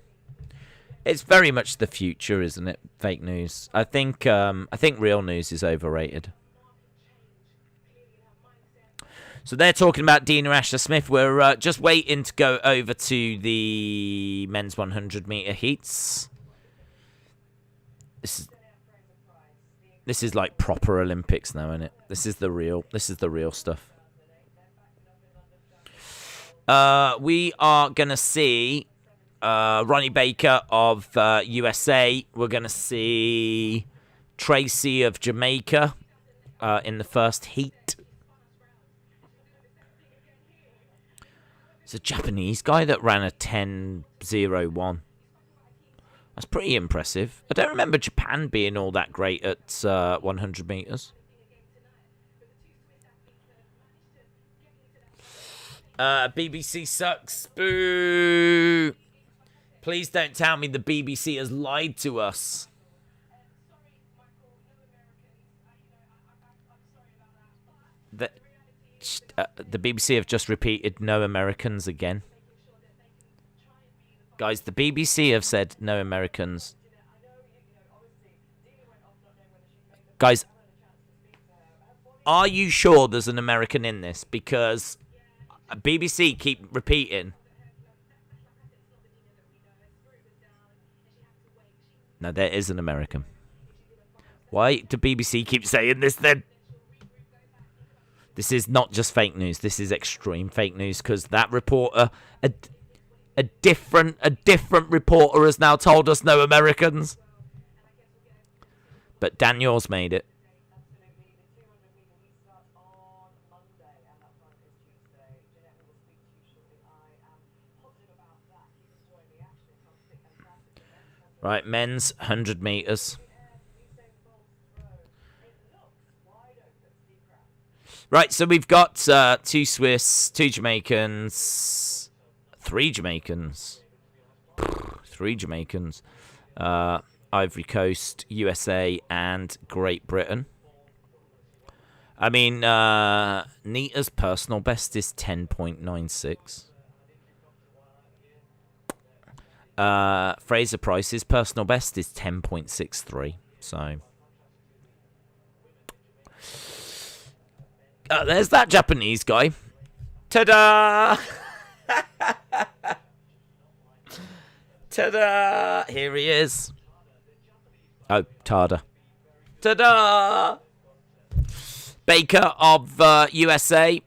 It's very much the future, isn't it? Fake news. I think real news is overrated. So they're talking about Dina Asher Smith. We're just waiting to go over to the men's 100-meter heats. This is like proper Olympics now, isn't it? This is the real stuff. We are gonna see Ronnie Baker of USA. We're gonna see Tracy of Jamaica in the first heat. It's a Japanese guy that ran a 10.01. That's pretty impressive. I don't remember Japan being all that great at 100 meters. BBC sucks. Boo. Please don't tell me the BBC has lied to us. The BBC have just repeated no Americans again. Guys, the BBC have said no Americans. Guys, are you sure there's an American in this? Because BBC keep repeating. No, there is an American. Why do BBC keep saying this then? This is not just fake news. This is extreme fake news because that reporter, a different reporter has now told us no Americans. But Daniel's made it. Right, men's 100 meters. Right, so we've got 2 Swiss, 2 Jamaicans, 3 Jamaicans. 3 Jamaicans. Ivory Coast, USA, and Great Britain. I mean, Nita's personal best is 10.96. Fraser Price's personal best is 10.63. So, there's that Japanese guy. Ta-da! Ta-da! Here he is. Oh, Tada. Ta-da! Baker of USA.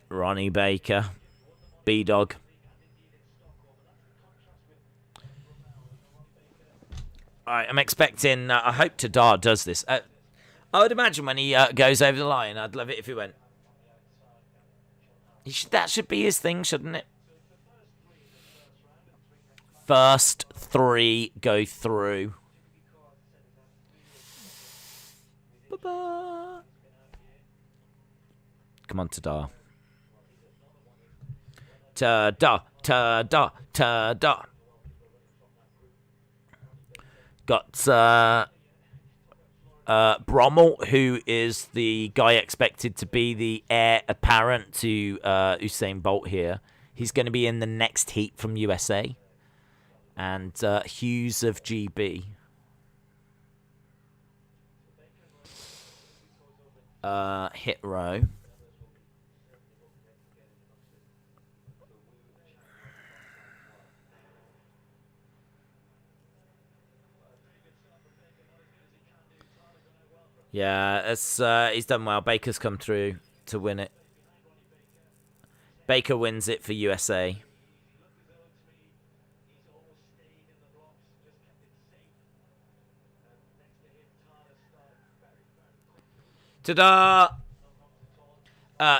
Ronnie Baker. B-Dog. Alright, I'm expecting... I hope Tada does this. I would imagine when he goes over the line, I'd love it if he went. That should be his thing, shouldn't it? First 3 go through. Come on, ta-da. Ta-da, ta-da, ta-da. Got Brommel, who is the guy expected to be the heir apparent to Usain Bolt here. He's going to be in the next heat from USA. And Hughes of GB. Hit row. Yeah, he's done well. Baker's come through to win it. Baker wins it for USA. Ta-da!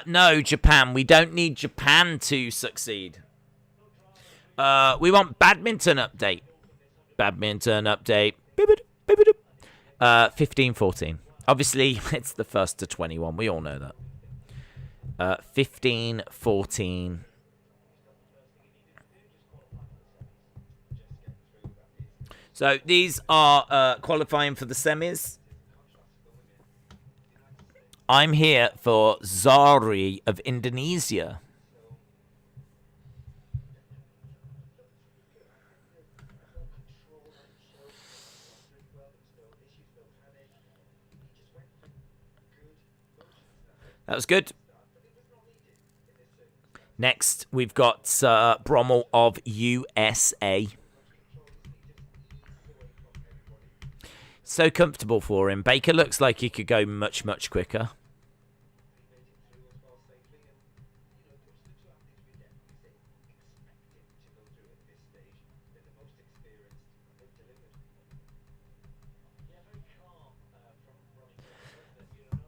No, Japan. We don't need Japan to succeed. We want badminton update. Badminton update. 15-14. Obviously, it's the first to 21. We all know that. 15-14. So these are qualifying for the semis. I'm here for Zari of Indonesia. That was good. Next, we've got Brommel of USA. So comfortable for him. Baker looks like he could go much, much quicker.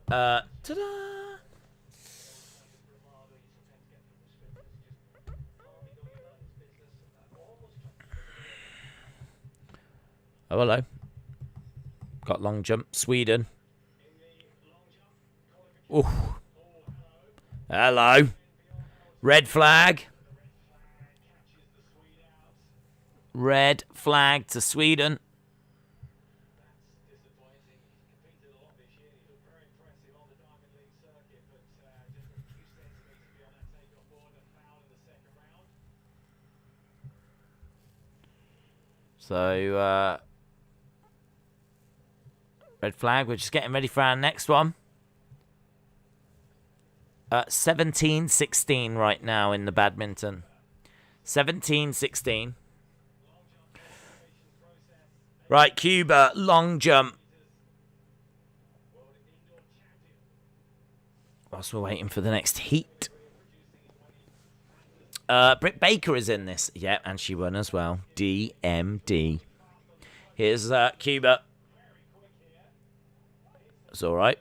Ta-da! Oh, hello. Got long jump. Sweden. Ooh. Hello. Red flag. Red flag to Sweden. So, red flag. We're just getting ready for our next one. 17-16 right now in the badminton. 17-16. Right, Cuba, long jump. Whilst we're waiting for the next heat. Britt Baker is in this. Yeah, and she won as well. DMD. Here's Cuba. It's all right.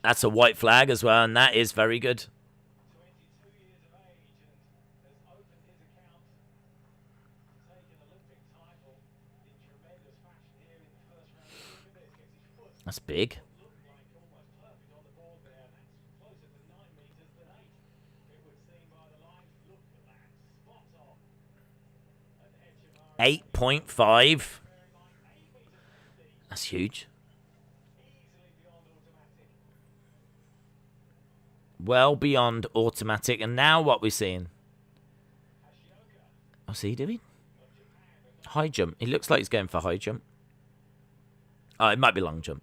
That's a white flag as well, and that is very good. That's big. .5. That's huge. Well beyond automatic. And now what we're seeing. What's he doing? High jump. He looks like he's going for high jump. Oh, it might be long jump.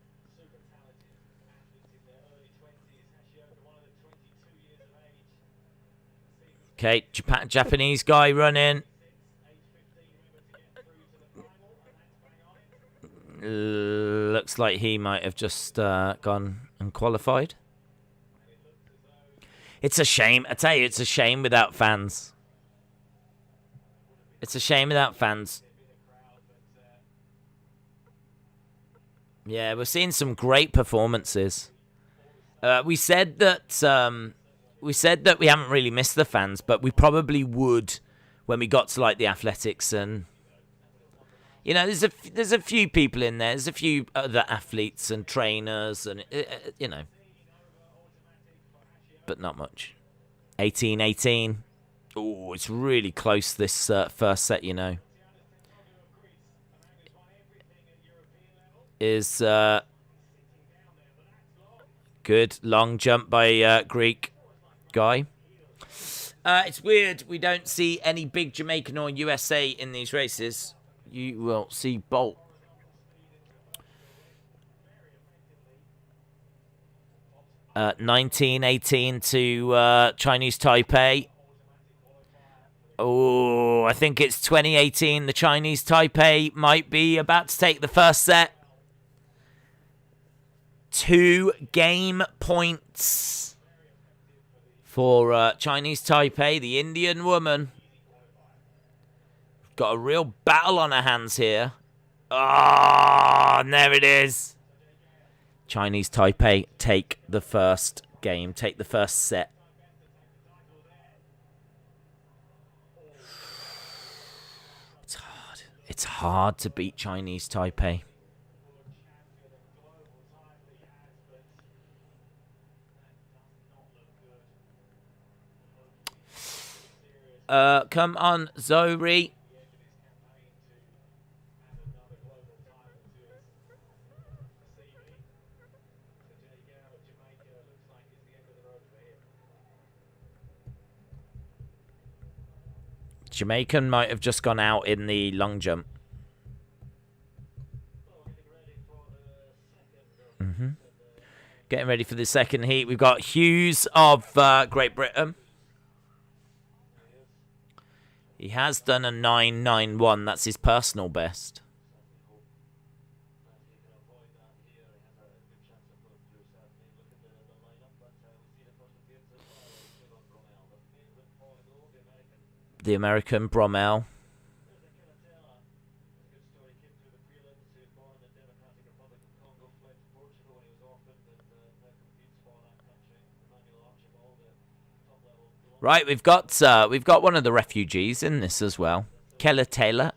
Okay, Japanese guy running. Looks like he might have just gone and qualified. It's a shame. I tell you, it's a shame without fans. It's a shame without fans. Yeah, we're seeing some great performances. We said that we haven't really missed the fans, but we probably would when we got to like the athletics and You know, there's a few people in there. There's a few other athletes and trainers, and you know, but not much. 18-18. Oh, it's really close this first set. You know, is good long jump by Greek guy. It's weird. We don't see any big Jamaican or USA in these races. You will see Bolt. Uh, 19-18 to Chinese Taipei. Oh, I think it's 20-18. The Chinese Taipei might be about to take the first set. 2 game points for Chinese Taipei, the Indian woman. Got a real battle on her hands here. Oh, and there it is. Chinese Taipei take the first game, take the first set. It's hard. It's hard to beat Chinese Taipei. Come on, Zoe. Jamaican might have just gone out in the long jump. Getting ready for the second heat. We've got Hughes of Great Britain. He has done a 9.91. That's his personal best. The American Bromell. Right, we've got one of the refugees in this as well. Kelly Taylor.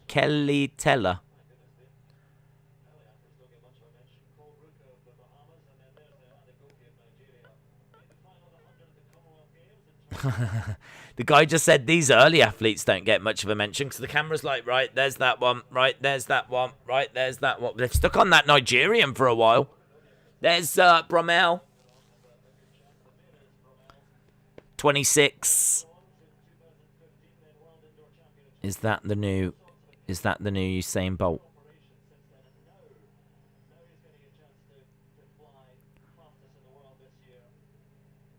The guy just said these early athletes don't get much of a mention because the camera's like, right, there's that one, right, there's that one, right, there's that one. They've stuck on that Nigerian for a while. There's Bromell. 26. Is that the new Usain Bolt?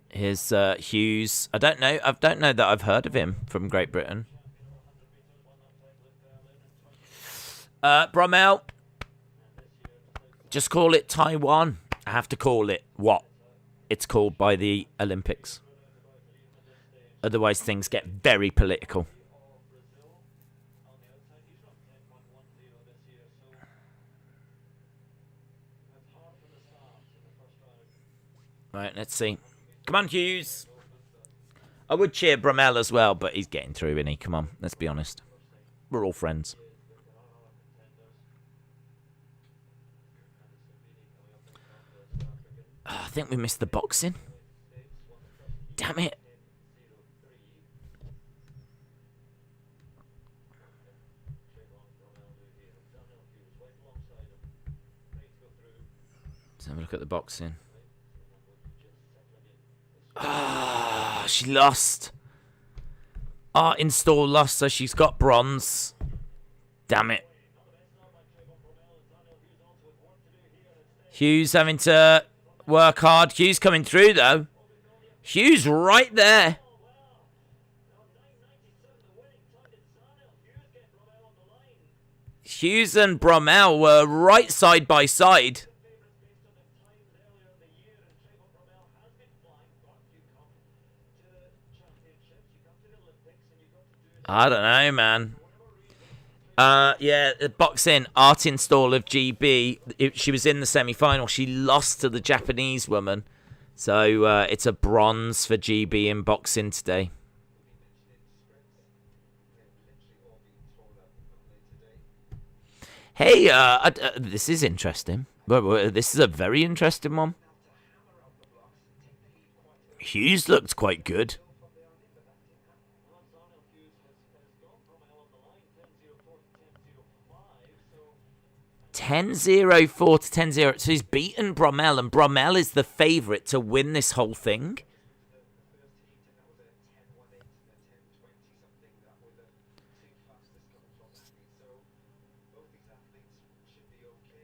Here's Hughes. I don't know that I've heard of him from Great Britain. Bromell. Just call it Taiwan. I have to call it what it's called by the Olympics. Otherwise, things get very political. Right, let's see. Come on, Hughes. I would cheer Bromell as well, but he's getting through, isn't he? Come on, let's be honest. We're all friends. Oh, I think we missed the boxing. Damn it. Let's have a look at the boxing. Ah, she lost. Art Install lost, so she's got bronze. Damn it. Hughes having to work hard. Hughes coming through, though. Hughes right there. Hughes and Bromell were right side by side. I don't know, man. Yeah, boxing, Art Install of GB. She was in the semi-final. She lost to the Japanese woman. So it's a bronze for GB in boxing today. Hey, this is interesting. This is a very interesting one. Hughes looked quite good. 10-0, 4 to 10-0. So he's beaten Bromell, and Bromell is the favourite to win this whole thing.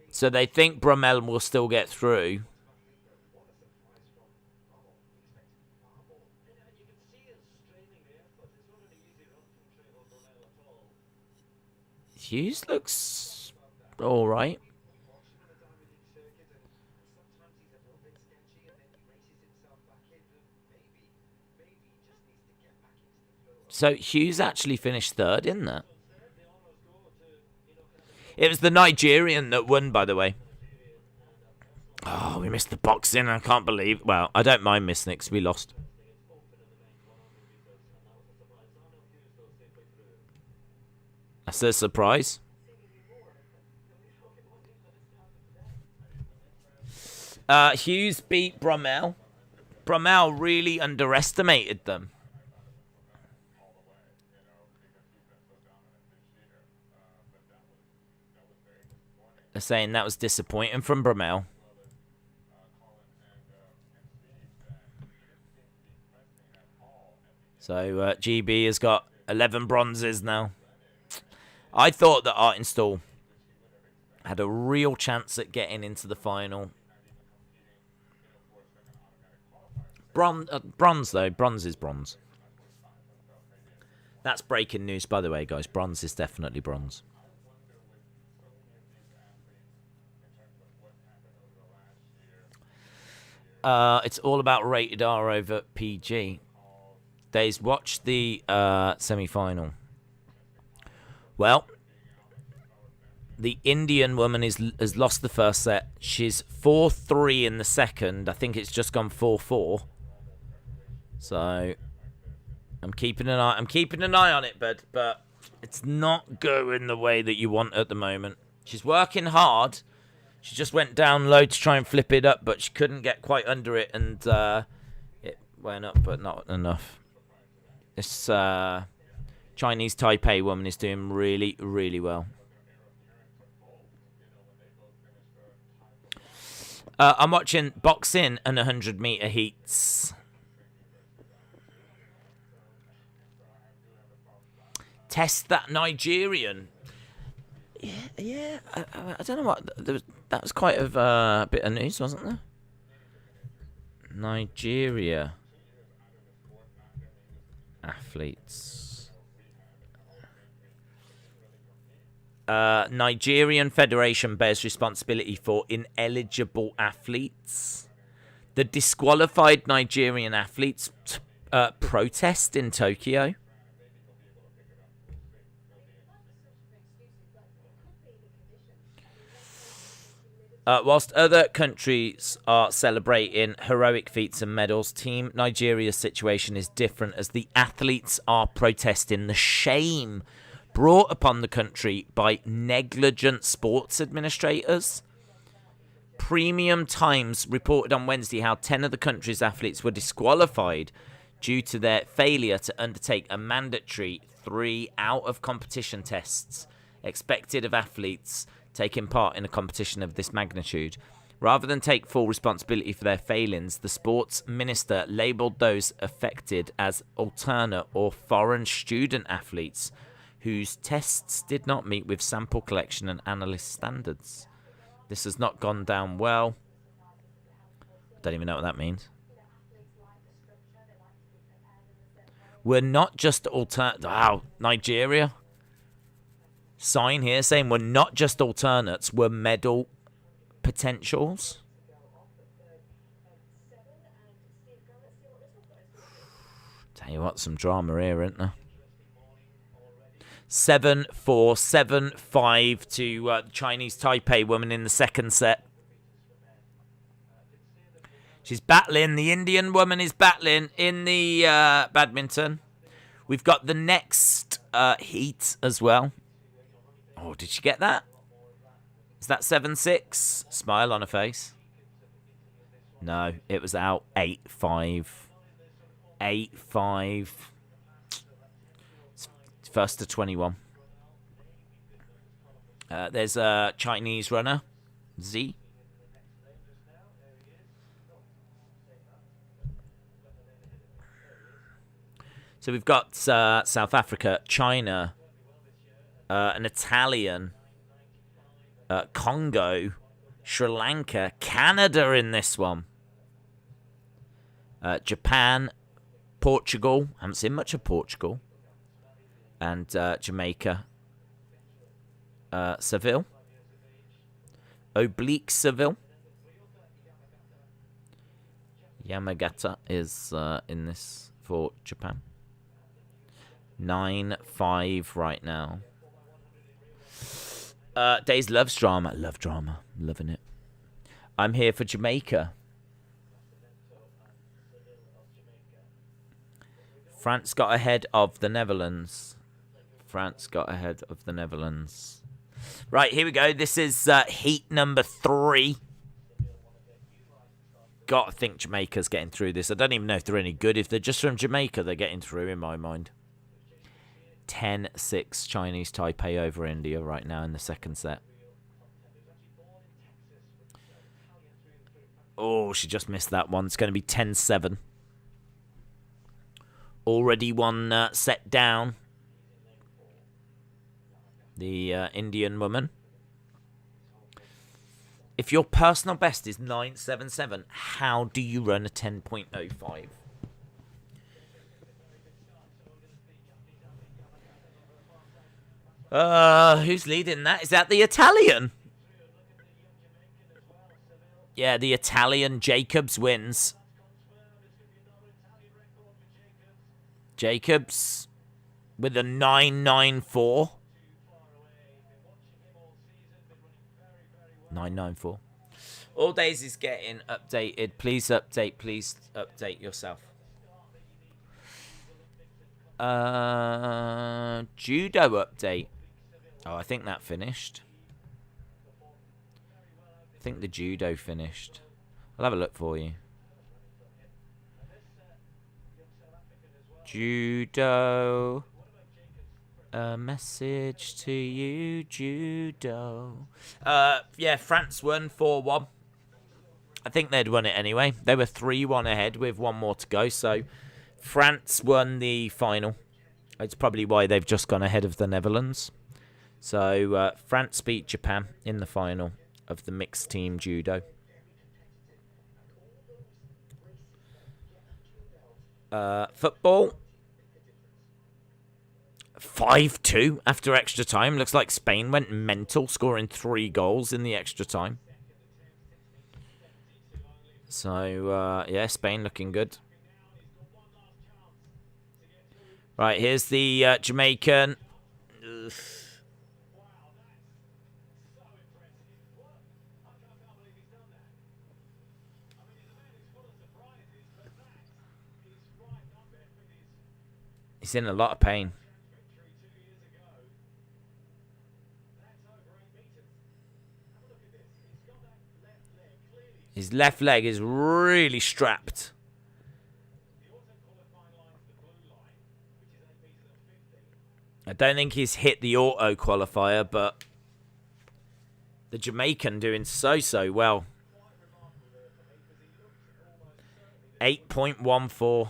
So they think Bromell will still get through. Hughes looks all right. So Hughes actually finished third in that. It was the Nigerian that won, by the way. Oh, we missed the boxing. I can't believe. Well, I don't mind missing it because we lost. That's a surprise. Hughes beat Bromell. Bromell really underestimated them. They're saying that was disappointing from Bromell. So GB has got 11 bronzes now. I thought that Artinstall had a real chance at getting into the final. Bronze, though. Bronze is bronze. That's breaking news, by the way, guys. Bronze is definitely bronze. It's all about rated R over PG. Days, watch the semi-final. Well, the Indian woman has lost the first set. She's 4-3 in the second. I think it's just gone 4-4. So I'm keeping an eye on it, but it's not going the way that you want at the moment. She's working hard. She just went down low to try and flip it up, but she couldn't get quite under it, and it went up, but not enough. This Chinese Taipei woman is doing really, really well. I'm watching boxing and 100-meter heats. Test that Nigerian. Yeah. I don't know what. That was quite a bit of news, wasn't there? Nigeria athletes. Nigerian Federation bears responsibility for ineligible athletes. The disqualified Nigerian athletes protest in Tokyo. Whilst other countries are celebrating heroic feats and medals, Team Nigeria's situation is different as the athletes are protesting the shame brought upon the country by negligent sports administrators. Premium Times reported on Wednesday how 10 of the country's athletes were disqualified due to their failure to undertake a mandatory 3 out-of-competition tests expected of athletes taking part in a competition of this magnitude. Rather than take full responsibility for their failings, the sports minister labelled those affected as alternate or foreign student athletes whose tests did not meet with sample collection and analyst standards. This has not gone down well. I don't even know what that means. We're not just alternate. Wow, Nigeria. Sign here saying we're not just alternates, we're medal potentials. Tell you what, some drama here, isn't there? 7-4, 7-5 to the Chinese Taipei woman in the second set. She's battling. The Indian woman is battling in the badminton. We've got the next heat as well. Oh, did she get that? Is that 7-6? Smile on her face. No, it was out 8-5. 8-5. It's first to 21. There's a Chinese runner, Z. So we've got South Africa, China, an Italian, Congo, Sri Lanka, Canada in this one. Japan, Portugal. Haven't seen much of Portugal. And Jamaica. Seville. Oblique Seville. Yamagata is in this for Japan. 9-5 right now. Days loves drama. Love drama. Loving it. I'm here for Jamaica. France got ahead of the Netherlands. France got ahead of the Netherlands. Right, here we go. This is heat number 3. Gotta think Jamaica's getting through this. I don't even know if they're any good. If they're just from Jamaica, they're getting through in my mind. 10-6 Chinese Taipei over India right now in the second set. Oh, she just missed that one. It's going to be 10-7. Already one set down. The Indian woman. If your personal best is 9.77, how do you run a 10.05? Who's leading that? Is that the Italian? Yeah, the Italian Jacobs wins. Jacobs with a 9.94. 9.94. All Days is getting updated. Please update yourself. Judo update. Oh, I think that finished. I think the judo finished. I'll have a look for you. Judo. A message to you, judo. Yeah, France won 4-1. I think they'd won it anyway. They were 3-1 ahead with one more to go, so France won the final. It's probably why they've just gone ahead of the Netherlands. So France beat Japan in the final of the mixed team judo. Football. 5-2 after extra time. Looks like Spain went mental, scoring 3 goals in the extra time. So, yeah, Spain looking good. Right, here's the Jamaican. Ugh. He's in a lot of pain. His left leg is really strapped. I don't think he's hit the auto qualifier, but the Jamaican doing so well. 8.14.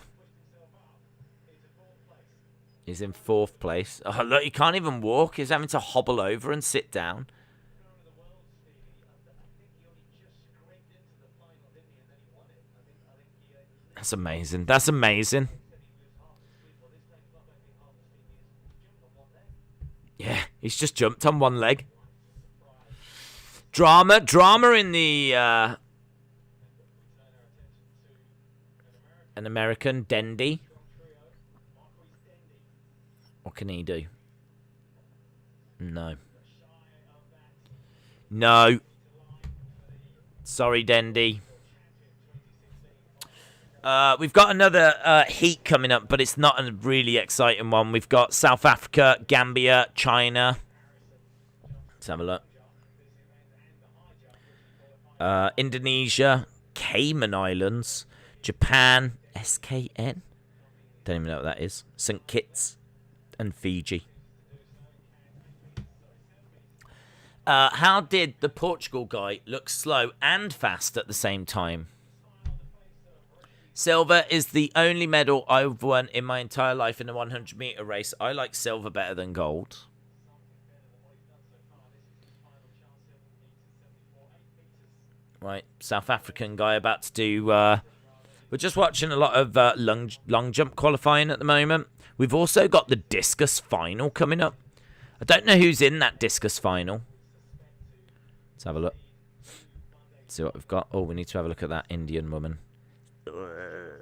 He's in 4th place. Oh, look, he can't even walk. He's having to hobble over and sit down. That's amazing. That's amazing. Yeah, he's just jumped on one leg. Drama in the... an American, Dendy. What can he do? No. No. Sorry, Dendy. We've got another heat coming up, but it's not a really exciting one. We've got South Africa, Gambia, China. Let's have a look. Indonesia, Cayman Islands, Japan, SKN. Don't even know what that is. St. Kitts and Fiji. How did the Portugal guy look slow and fast at the same time? Silver is the only medal I've won in my entire life in a 100-meter race. I like silver better than gold. Right, South African guy about to do... we're just watching a lot of long jump qualifying at the moment. We've also got the discus final coming up. I don't know who's in that discus final. Let's have a look. See what we've got. Oh, we need to have a look at that Indian woman.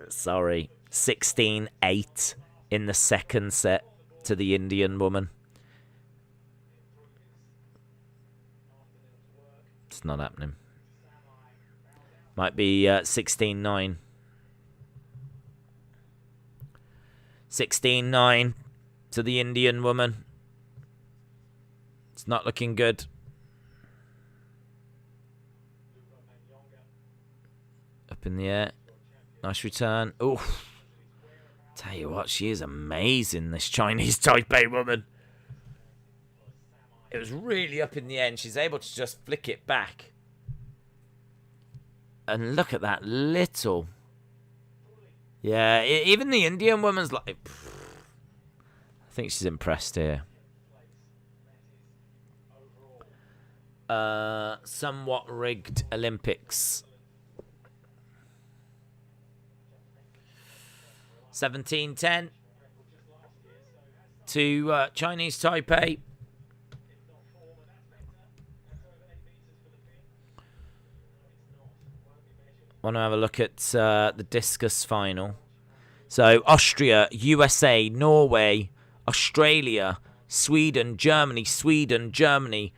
Sorry. 16-8 in the second set to the Indian woman. It's not happening. Might be 16-9. 16-9 to the Indian woman. It's not looking good. Up in the air. Nice return. Oof. Tell you what, she is amazing, this Chinese Taipei woman. It was really up in the air, and she's able to just flick it back. And look at that little... Yeah, even the Indian woman's like... I think she's impressed here. Somewhat rigged Olympics. 17-10 to Chinese Taipei. Want to have a look at the discus final. So Austria, USA, Norway, Australia, Sweden, Germany, Slovenia,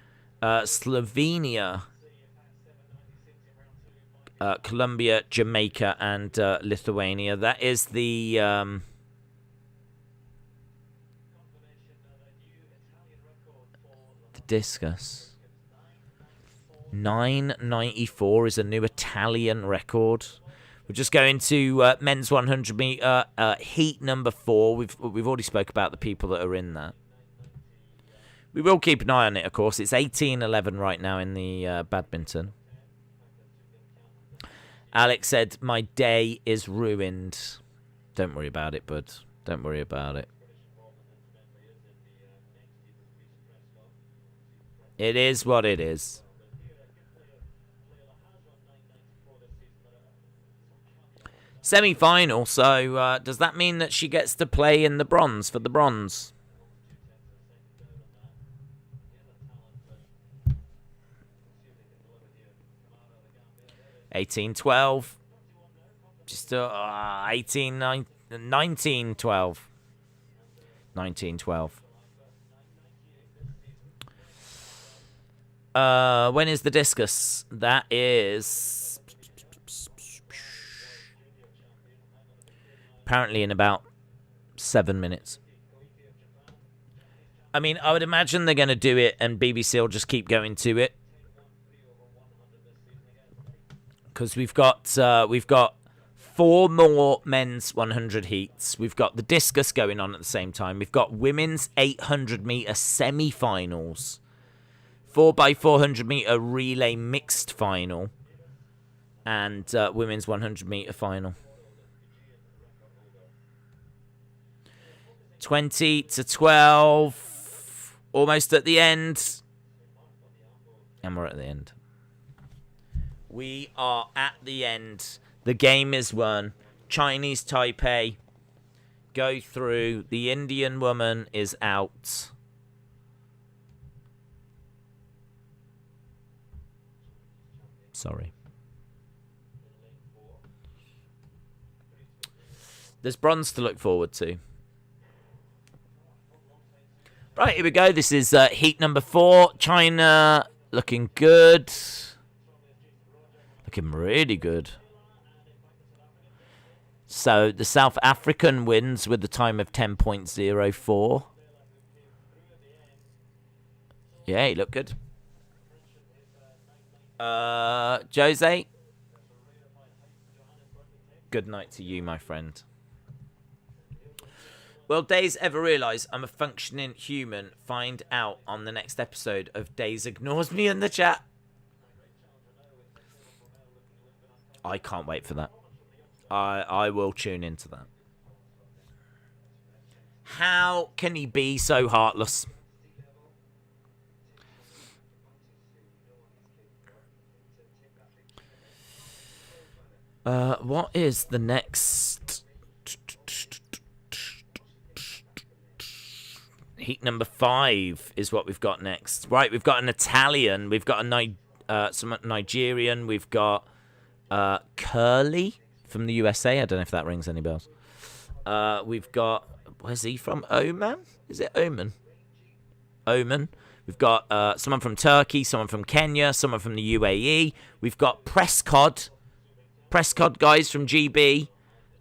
Colombia, Jamaica, and Lithuania. That is the discus. 9.94 is a new Italian record. We're just going to men's 100 meter heat number 4. We've already spoke about the people that are in that. We will keep an eye on it, of course. It's 18-11 right now in the badminton. Alex said, my day is ruined. Don't worry about it, bud. Don't worry about it. It is what it is. Semi-final, so does that mean that she gets to play in the bronze for the bronze? $18-12. Just 19-12. 19-12. When is the discus? That is apparently in about 7 minutes. I mean, I would imagine they're going to do it and BBC will just keep going to it. Because we've got 4 more men's 100 heats. We've got the discus going on at the same time. We've got women's 800-meter semi-finals. 4x400-meter relay mixed final. And women's 100-meter final. 20-12. Almost at the end. And we're at the end. We are at the end. The game is won. Chinese Taipei go through. The Indian woman is out. Sorry. There's bronze to look forward to. Right, here we go. This is heat number 4. China looking good. Looking really good. So the South African wins with the time of 10.04. Yeah, he looked good. Jose. Good night to you, my friend. Will Days ever realise I'm a functioning human? Find out on the next episode of Days Ignores Me in the chat. I can't wait for that. I will tune into that. How can he be so heartless? What is the next? Heat number 5 is what we've got next. Right, we've got an Italian. We've got some Nigerian. We've got Curly from the USA. I don't know if that rings any bells. We've got... Where's he from? Oman? Is it Oman? Oman. We've got someone from Turkey, someone from Kenya, someone from the UAE. We've got Prescott guys from GB.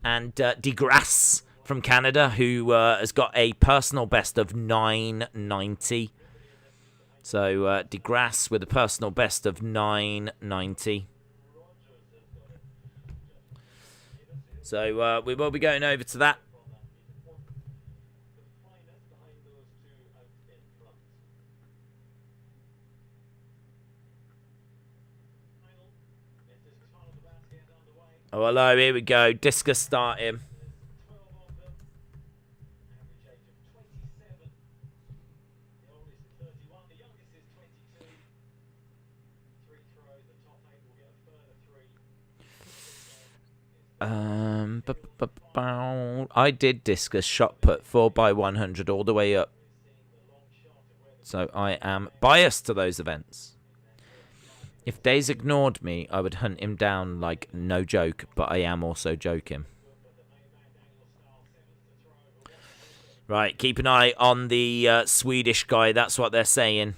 And DeGrasse from Canada, who has got a personal best of 990. So DeGrasse with a personal best of 990. So we will be going over to that. Oh, hello, here we go. Discus starting. I did discus shot put 4x100 all the way up. So I am biased to those events. If Days ignored me, I would hunt him down like no joke, but I am also joking. Right, keep an eye on the Swedish guy. That's what they're saying.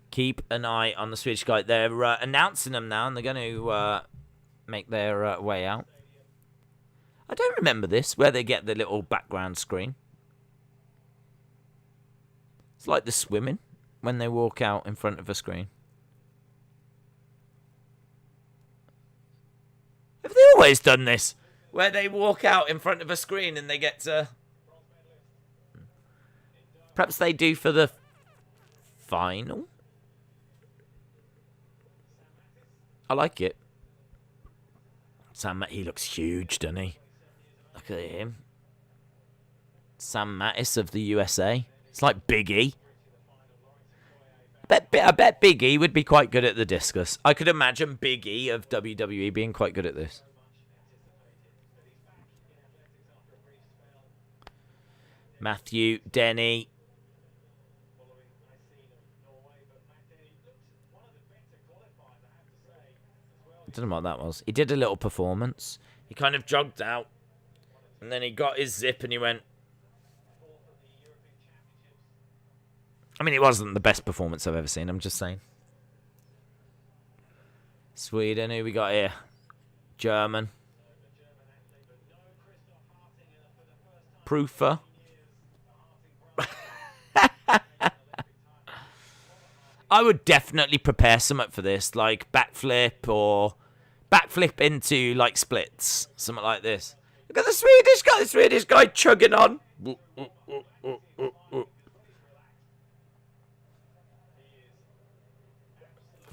Keep an eye on the Swedish guy. They're announcing them now, and they're going to make their way out. I don't remember this, where they get the little background screen. It's like the swimming, when they walk out in front of a screen. Have they always done this? Where they walk out in front of a screen and they get to... Perhaps they do for the final? I like it. He looks huge, doesn't he? Look at him. Sam Mattis of the USA. It's like Big E. I bet Big E would be quite good at the discus. I could imagine Big E of WWE being quite good at this. Matthew, Denny. I don't know what that was. He did a little performance. He kind of jogged out. And then he got his zip and he went... I mean, it wasn't the best performance I've ever seen. I'm just saying. Sweden, who we got here? German. Proofer. I would definitely prepare something for this, like backflip or backflip into like splits, something like this. Look at the Swedish guy chugging on.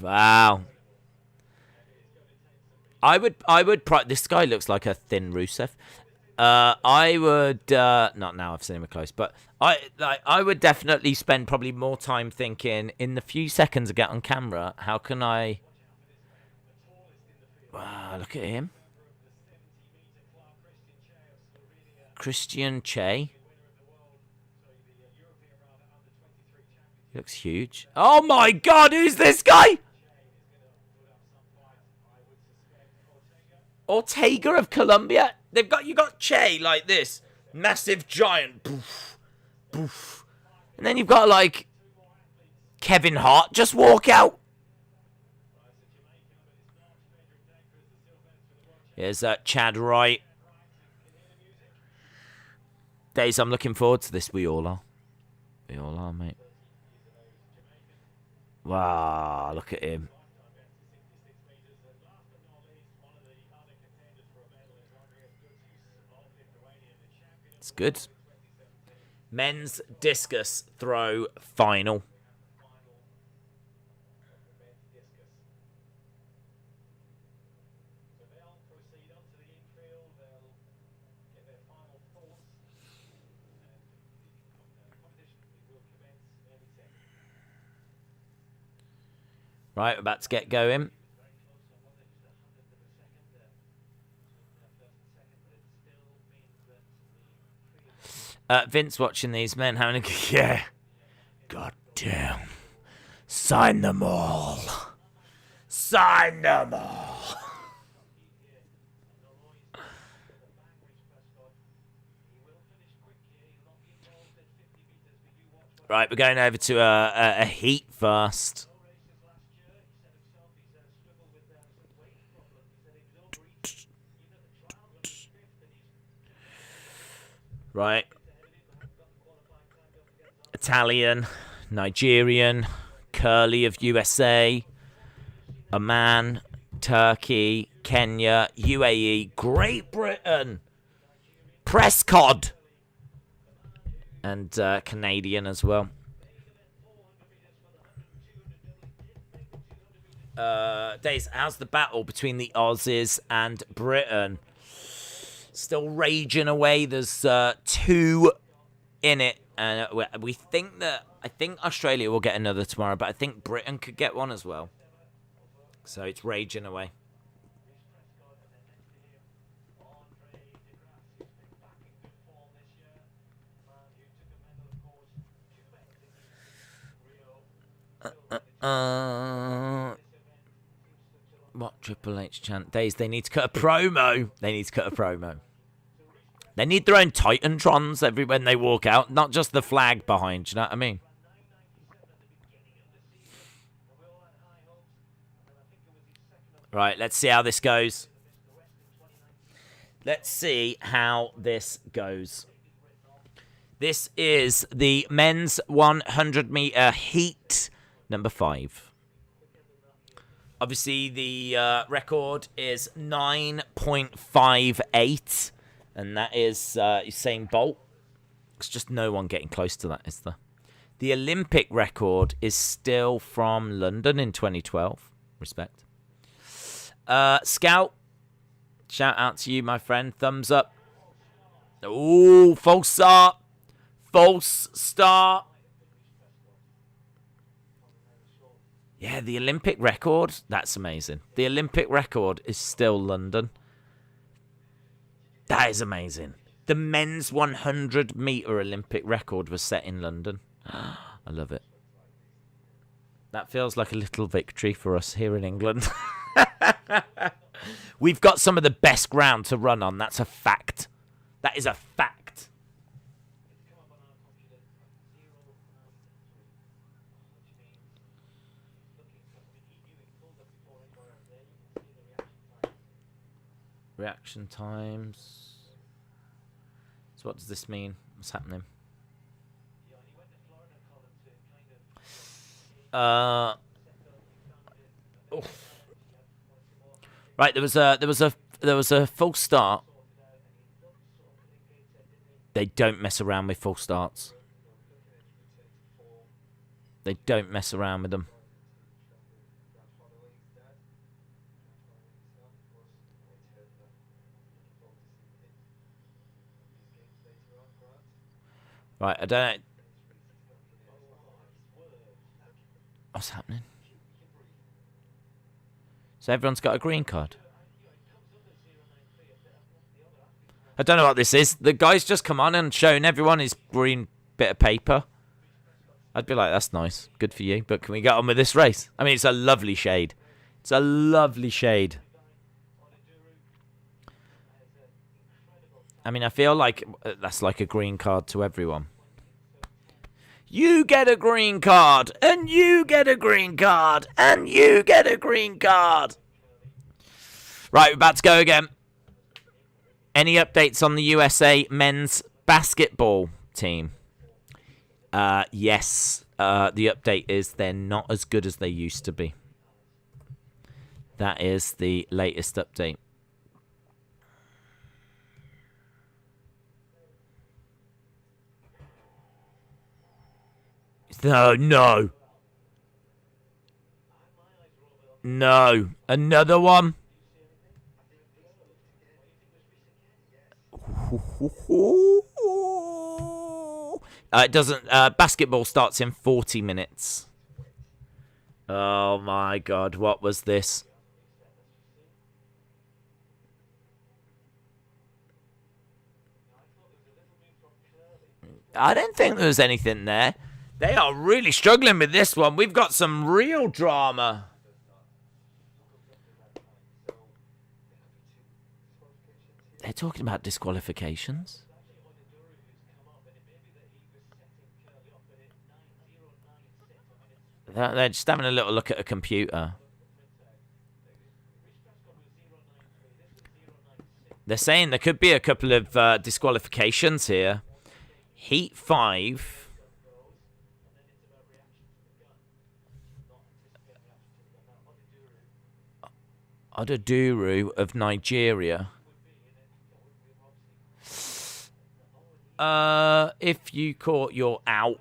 Wow. This guy looks like a thin Rusev. I would not now. I've seen him close, but I would definitely spend probably more time thinking in the few seconds I get on camera. How can I? Wow, look at him, Christian Che. He looks huge. Oh my God, who's this guy? Ortega of Colombia. You got Che like this, massive giant, boof, boof, and then you've got like Kevin Hart just walk out. Here's Chad Wright. Days, I'm looking forward to this. We all are. We all are, mate. Wow, look at him. It's good. Men's discus throw final. Right, we're about to get going. Vince watching these men having a... Yeah. God damn. Sign them all. Sign them all. Right, we're going over to a heat first. Right. Italian, Nigerian, Curly of USA, Oman, Turkey, Kenya, UAE, Great Britain, Prescott, and Canadian as well. Days, how's the battle between the Aussies and Britain? Still raging away. There's 2 in it. And we think that... I think Australia will get another tomorrow, but I think Britain could get one as well. So it's raging away. What Triple H chant? Days, they need to cut a promo. They need to cut a promo. They need their own Titantrons every when they walk out, not just the flag behind, you know what I mean? Right, let's see how this goes. Let's see how this goes. This is the men's 100-meter heat, number 5. Obviously, the record is 9.58. And that is Usain Bolt. It's just no one getting close to that, is there? The Olympic record is still from London in 2012. Respect. Scout, shout out to you, my friend. Thumbs up. Ooh, false start. False start. Yeah, the Olympic record. That's amazing. The Olympic record is still London. That is amazing. The men's 100-meter Olympic record was set in London. I love it. That feels like a little victory for us here in England. We've got some of the best ground to run on. That's a fact. That is a fact. Reaction times. So what does this mean? What's happening? Right, there was a full start. They don't mess around with full starts. They don't mess around with them. Right, I don't know. What's happening? So everyone's got a green card. I don't know what this is. The guy's just come on and shown everyone his green bit of paper. I'd be like, that's nice. Good for you. But can we get on with this race? I mean, it's a lovely shade. It's a lovely shade. I mean, I feel like that's like a green card to everyone. You get a green card, and you get a green card, and you get a green card. Right, we're about to go again. Any updates on the USA men's basketball team? Yes. the update is they're not as good as they used to be. That is the latest update. No, no. No. Another one? It doesn't. Basketball starts in 40 minutes. Oh my god, what was this? I don't think there was anything there. They are really struggling with this one. We've got some real drama. They're talking about disqualifications. They're just having a little look at a computer. They're saying there could be a couple of disqualifications here. Heat 5. Oduduru of Nigeria. If you caught, you're out.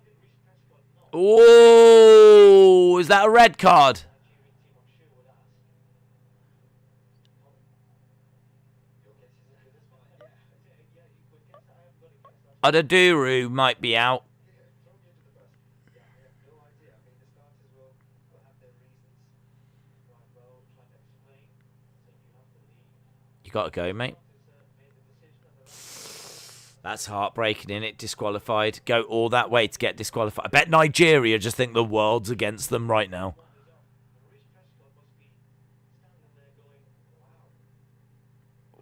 Oh, is that a red card? Oduduru might be out. You gotta go, mate. That's heartbreaking, isn't it? Disqualified. Go all that way to get disqualified. I bet Nigeria just think the world's against them right now.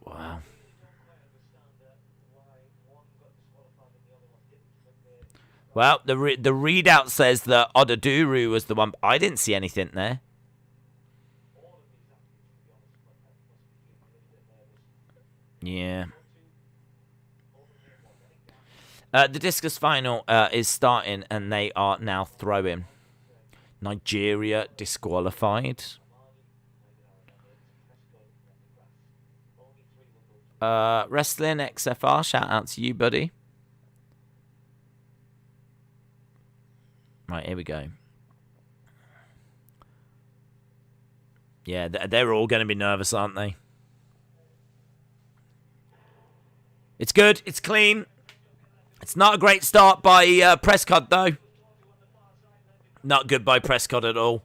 Wow. Well, the readout says that Oduduru was the one. I didn't see anything there. Yeah. The discus final is starting, and they are now throwing. Nigeria disqualified. Wrestling XFR, shout out to you, buddy. Right, here we go. Yeah, they're all going to be nervous, aren't they? It's good. It's clean. It's not a great start by Prescott, though. Not good by Prescott at all.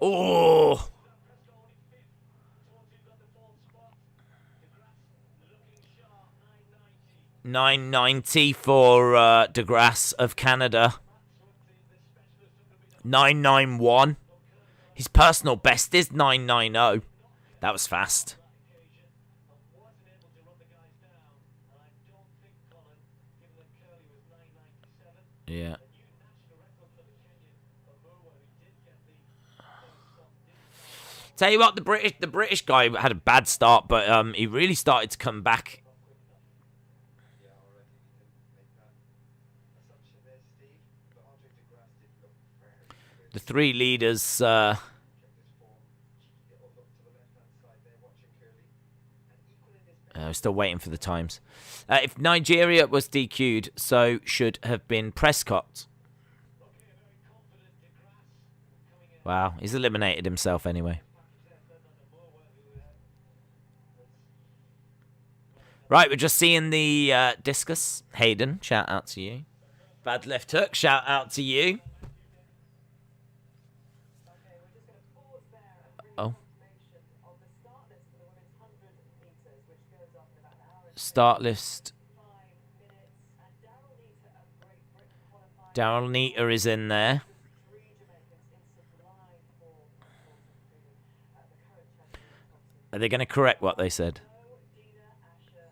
Oh. $9.90 for DeGrasse of Canada. 991. His personal best is 990. That was fast. Yeah. Tell you what, the British guy had a bad start, but he really started to come back. The three leaders. I'm still waiting for the times. If Nigeria was DQ'd, so should have been Prescott. Wow, he's eliminated himself anyway. Right, we're just seeing the discus. Hayden, shout out to you. Bad left hook, shout out to you. Oh. Start list. Daryl Neater is in there. Are they going to correct what they said?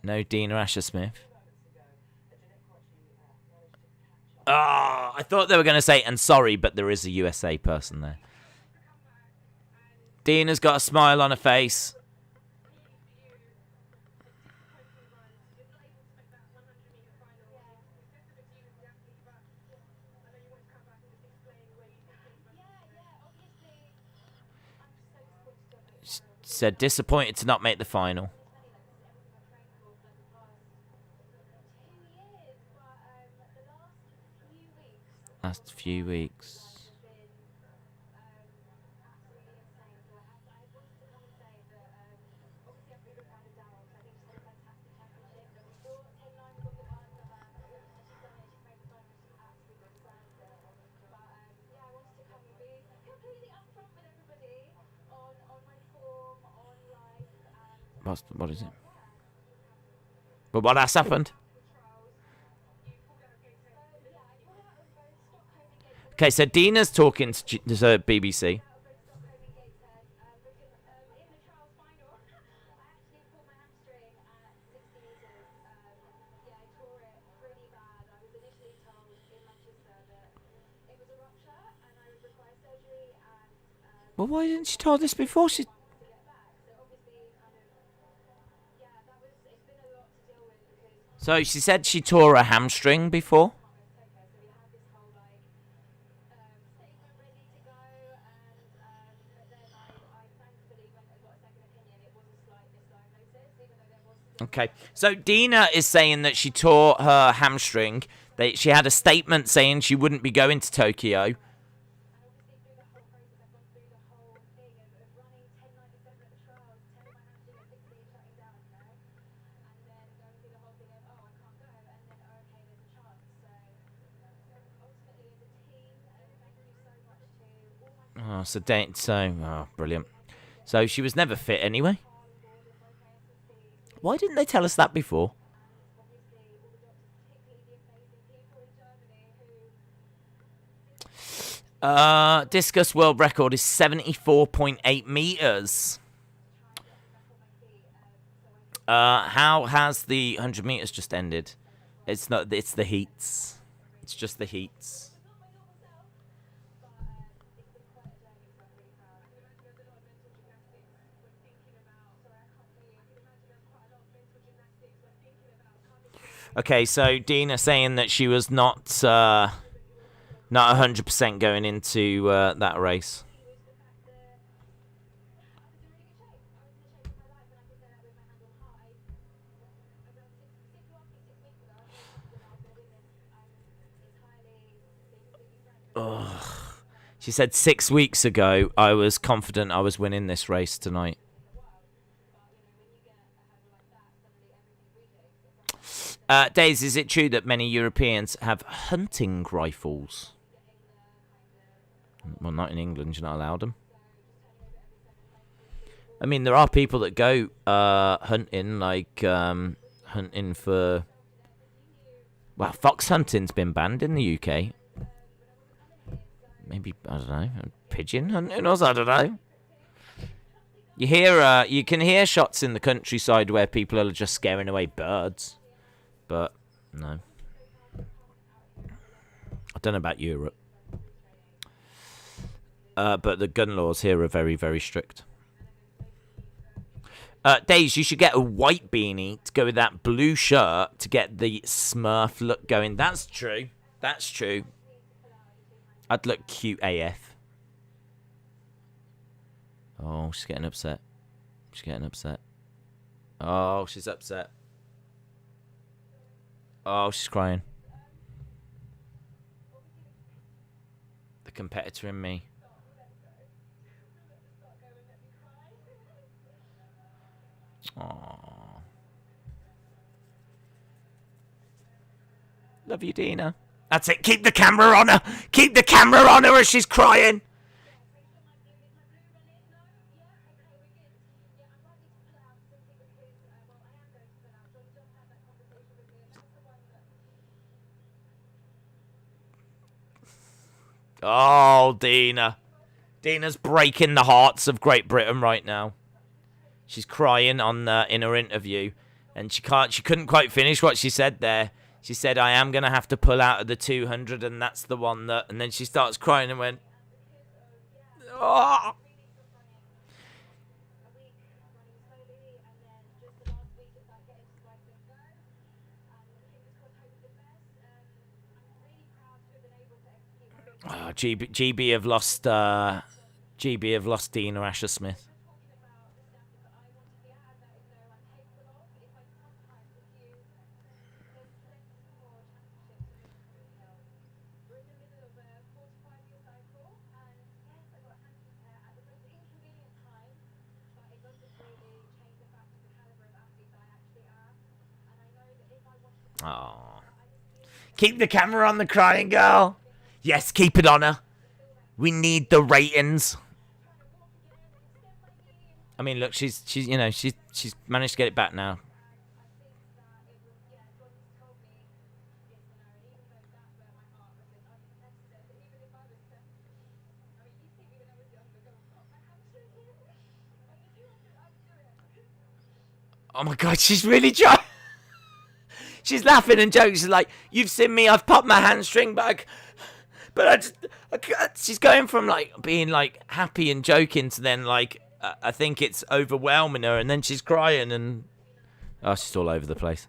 No Dina Asher Smith. Ah, I thought they were going to say, and sorry, but there is a USA person there. Dina's got a smile on her face. said disappointed to not make the final. Last few weeks. What is it? But what has happened? Okay, so Dina's talking to the BBC. Well, why didn't she tell this before? So she said she tore a hamstring before. Okay, so Dina is saying that she tore her hamstring. She had a statement saying she wouldn't be going to Tokyo. Oh, oh, brilliant. So she was never fit anyway. Why didn't they tell us that before? Discus world record is 74.8 meters. How has the 100 meters just ended? It's not. It's the heats. It's just the heats. Okay, so Dina saying that she was not 100% going into that race. Ugh. She said 6 weeks ago, I was confident I was winning this race tonight. Days, is it true that many Europeans have hunting rifles? Well, not in England. You're not allowed them. I mean, there are people that go hunting, like hunting for... Well, fox hunting's been banned in the UK. Maybe, I don't know, pigeon hunting or I don't know. You can hear shots in the countryside where people are just scaring away birds. But, no. I don't know about Europe. But the gun laws here are very, very strict. Days, you should get a white beanie to go with that blue shirt to get the Smurf look going. That's true. That's true. I'd look cute AF. Oh, she's getting upset. She's getting upset. Oh, she's upset. Oh, she's crying. The competitor in me. Aww. Love you, Dina. That's it. Keep the camera on her. Keep the camera on her as she's crying. Oh, Dina. Dina's breaking the hearts of Great Britain right now. She's crying on in her interview, and she couldn't quite finish what she said there. She said, I am going to have to pull out of the 200, and that's the one that... And then she starts crying and went... Oh. Oh, GB have lost... GB have lost Dina Asher-Smith. Oh. Keep the camera on the crying girl. Yes, keep it on her. We need the ratings. I mean, look, she's managed to get it back now. Oh my god, she's really trying. She's laughing and joking. She's like, "You've seen me. I've popped my hamstring back." But she's going from like being like happy and joking to then like I think it's overwhelming her, and then she's crying and she's all over the place.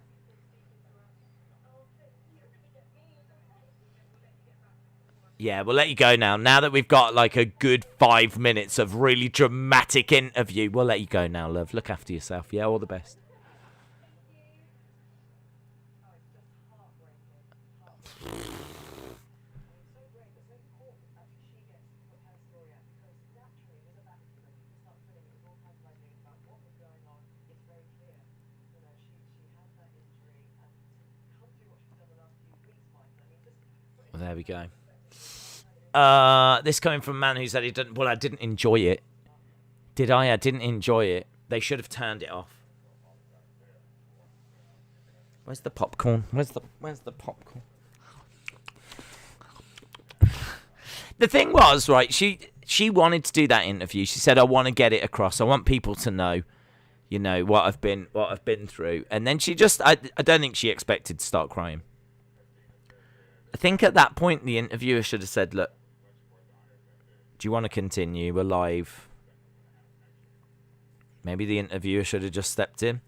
Yeah, we'll let you go now. Now that we've got like a good 5 minutes of really dramatic interview, we'll let you go now, love. Look after yourself. Yeah, all the best. Well, there we go. This coming from a man who said he didn't. Well, I didn't enjoy it. Did I? I didn't enjoy it. They should have turned it off. Where's the popcorn? Where's the popcorn? The thing was, right, she wanted to do that interview. She said, I want to get it across. I want people to know, you know, what I've been through. And then she just I don't think she expected to start crying. I think at that point the interviewer should have said, look, do you want to continue? We're live. Maybe the interviewer should have just stepped in.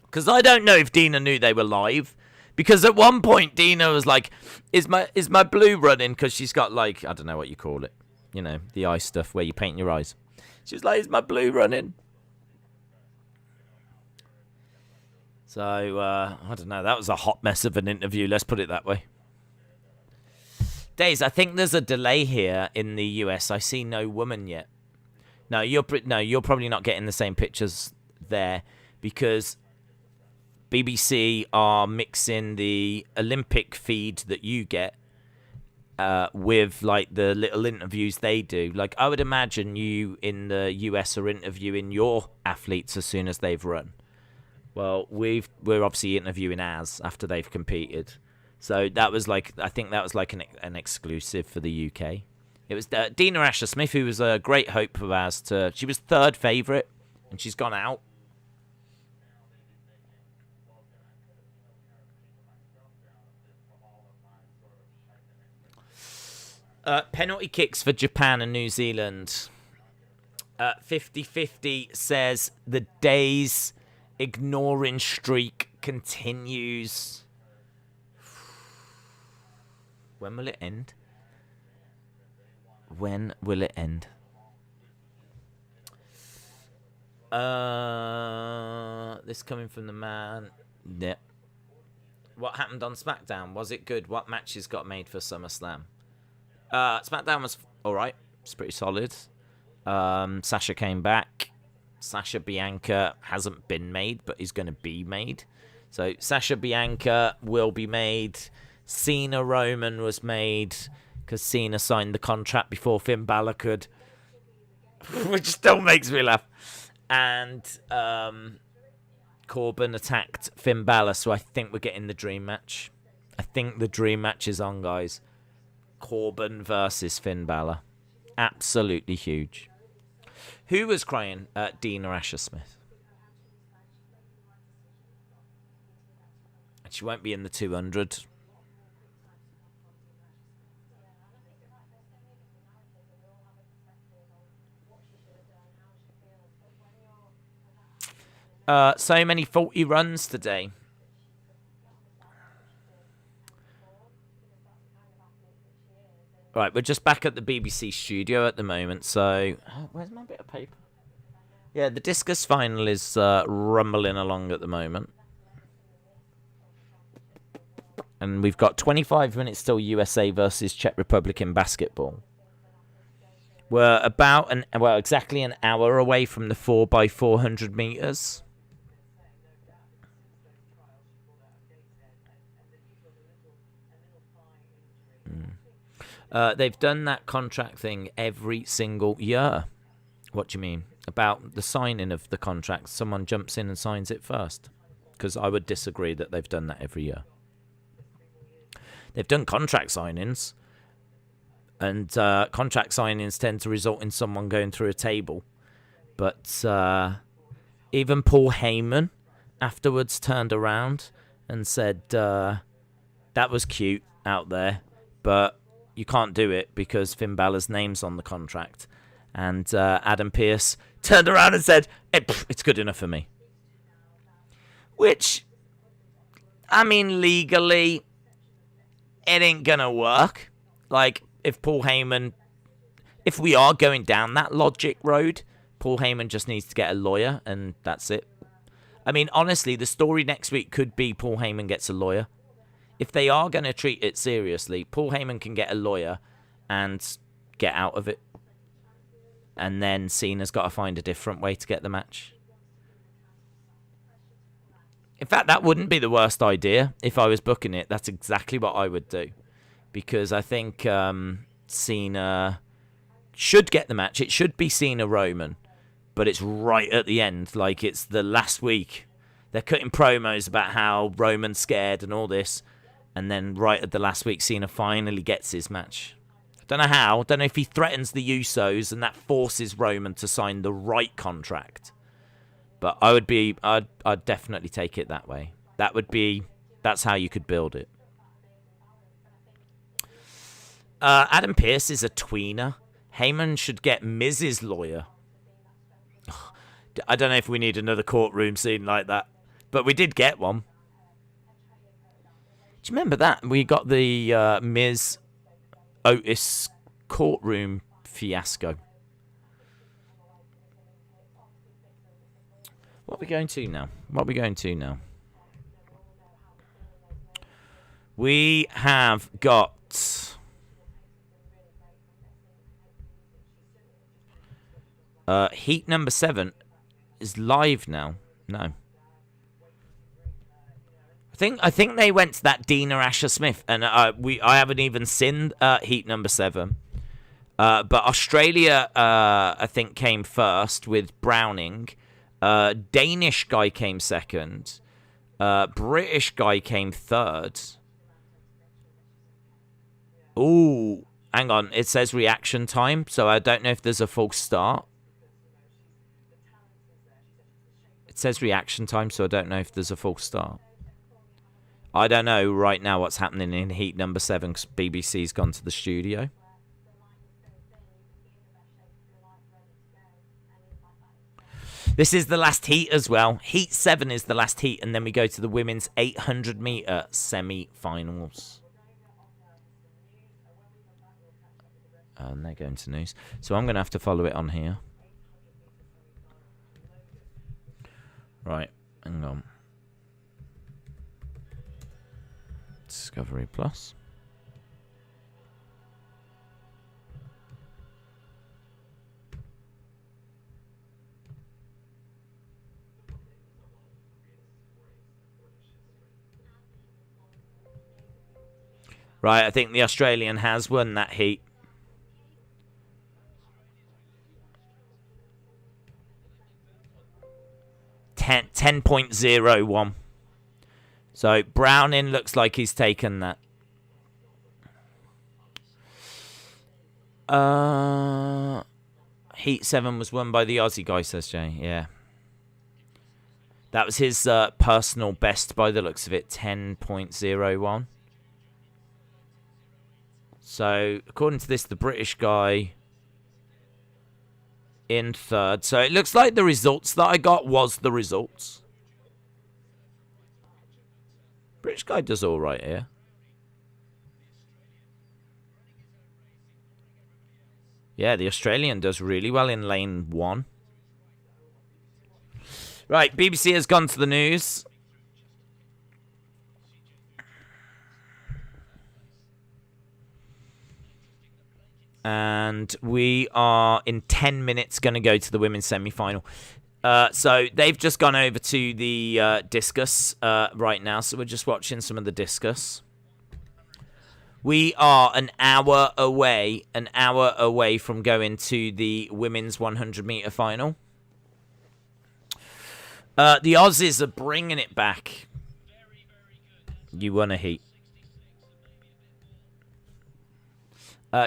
Because I don't know if Dina knew they were live. Because at one point, Dina was like, is my blue running? Because she's got, like, I don't know what you call it. You know, the eye stuff where you paint your eyes. She was like, is my blue running? So, I don't know. That was a hot mess of an interview. Let's put it that way. Days, I think there's a delay here in the US. I see no woman yet. No, you're probably not getting the same pictures there because BBC are mixing the Olympic feed that you get with like the little interviews they do. Like I would imagine you in the US are interviewing your athletes as soon as they've run. Well, we're obviously interviewing ours after they've competed. So that was like, I think that was like an exclusive for the UK. It was Dina Asher-Smith, who was a great hope of ours. She was third favourite, and she's gone out. Penalty kicks for Japan and New Zealand. 50-50 says the day's ignoring streak continues. When will it end? When will it end? This coming from the man. Yeah. What happened on SmackDown? Was it good? What matches got made for SummerSlam? SmackDown was alright. It's pretty solid. Sasha came back. Sasha Bianca hasn't been made, but is going to be made. So Sasha Bianca will be made. Cena Roman was made because Cena signed the contract before Finn Balor could, which still makes me laugh. And Corbin attacked Finn Balor, so I think we're getting the dream match. I think the dream match is on, guys. Corbin versus Finn Balor. Absolutely huge. Who was crying? Dina Asher-Smith. And she won't be in the 200. So many faulty runs today. Right, we're just back at the BBC studio at the moment, so... where's my bit of paper? Yeah, the discus final is rumbling along at the moment. And we've got 25 minutes till USA versus Czech Republic in basketball. We're about exactly an hour away from the 4x400 meters. They've done that contract thing every single year. What do you mean? About the signing of the contract. Someone jumps in and signs it first. Because I would disagree that they've done that every year. They've done contract signings. And contract signings tend to result in someone going through a table. But even Paul Heyman afterwards turned around and said, that was cute out there, but you can't do it because Finn Balor's name's on the contract. And Adam Pearce turned around and said, it's good enough for me. Which, I mean, legally, it ain't gonna work. Like, if we are going down that logic road, Paul Heyman just needs to get a lawyer, and that's it. I mean, honestly, the story next week could be Paul Heyman gets a lawyer. If they are going to treat it seriously, Paul Heyman can get a lawyer and get out of it. And then Cena's got to find a different way to get the match. In fact, that wouldn't be the worst idea. If I was booking it, that's exactly what I would do. Because I think Cena should get the match. It should be Cena-Roman. But it's right at the end. Like, it's the last week. They're cutting promos about how Roman's scared and all this. And then right at the last week, Cena finally gets his match. I don't know how. I don't know if he threatens the Usos and that forces Roman to sign the right contract. But I'd definitely take it that way. That's how you could build it. Adam Pearce is a tweener. Heyman should get Miz's lawyer. I don't know if we need another courtroom scene like that. But we did get one. Do you remember that? We got the Miz Otis courtroom fiasco. What are we going to now? We have got Heat number 7 is live now. No. I think they went to that Dina Asher Smith, and I haven't even seen Heat number 7. But Australia, I think, came first with Browning. Danish guy came second. British guy came third. Ooh, hang on. It says reaction time, so I don't know if there's a false start. It says reaction time, so I don't know if there's a false start. I don't know right now what's happening in Heat number 7 because BBC's gone to the studio. This is the last heat as well. Heat 7 is the last heat, and then we go to the women's 800-meter semi-finals. And they're going to news. So I'm going to have to follow it on here. Right, hang on. Discovery Plus. Right, I think the Australian has won that heat. Ten 10.01. So Browning looks like he's taken that. Heat 7 was won by the Aussie guy, says Jay. Yeah. That was his personal best by the looks of it, 10.01. So, according to this, the British guy in third. So, it looks like the results that I got was the results. British guy does all right here. Yeah, the Australian does really well in lane 1. Right, BBC has gone to the news. And we are, in 10 minutes, going to go to the women's semi-final. So they've just gone over to the discus right now. So we're just watching some of the discus. We are an hour away from going to the women's 100-meter final. The Aussies are bringing it back. You won a heat.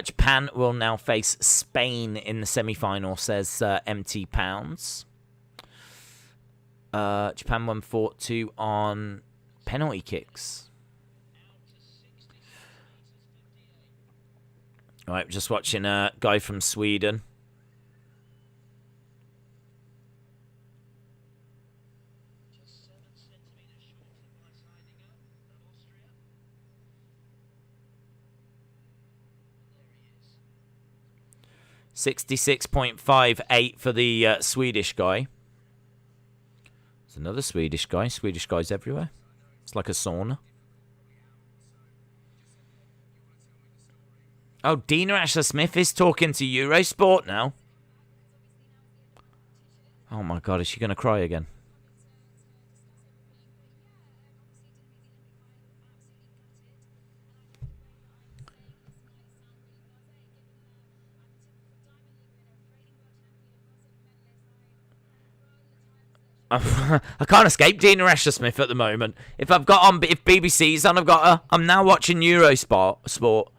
Japan will now face Spain in the semi-final, says MT Pounds. Japan won 4-2 on penalty kicks. All right, just watching a guy from Sweden. $66.58 for the Swedish guy. There's another Swedish guy. Swedish guys everywhere. It's like a sauna. Oh, Dina Asher-Smith is talking to Eurosport now. Oh my God, is she going to cry again? I can't escape Dina Asher-Smith at the moment. If BBC's on, I'm now watching Eurosport.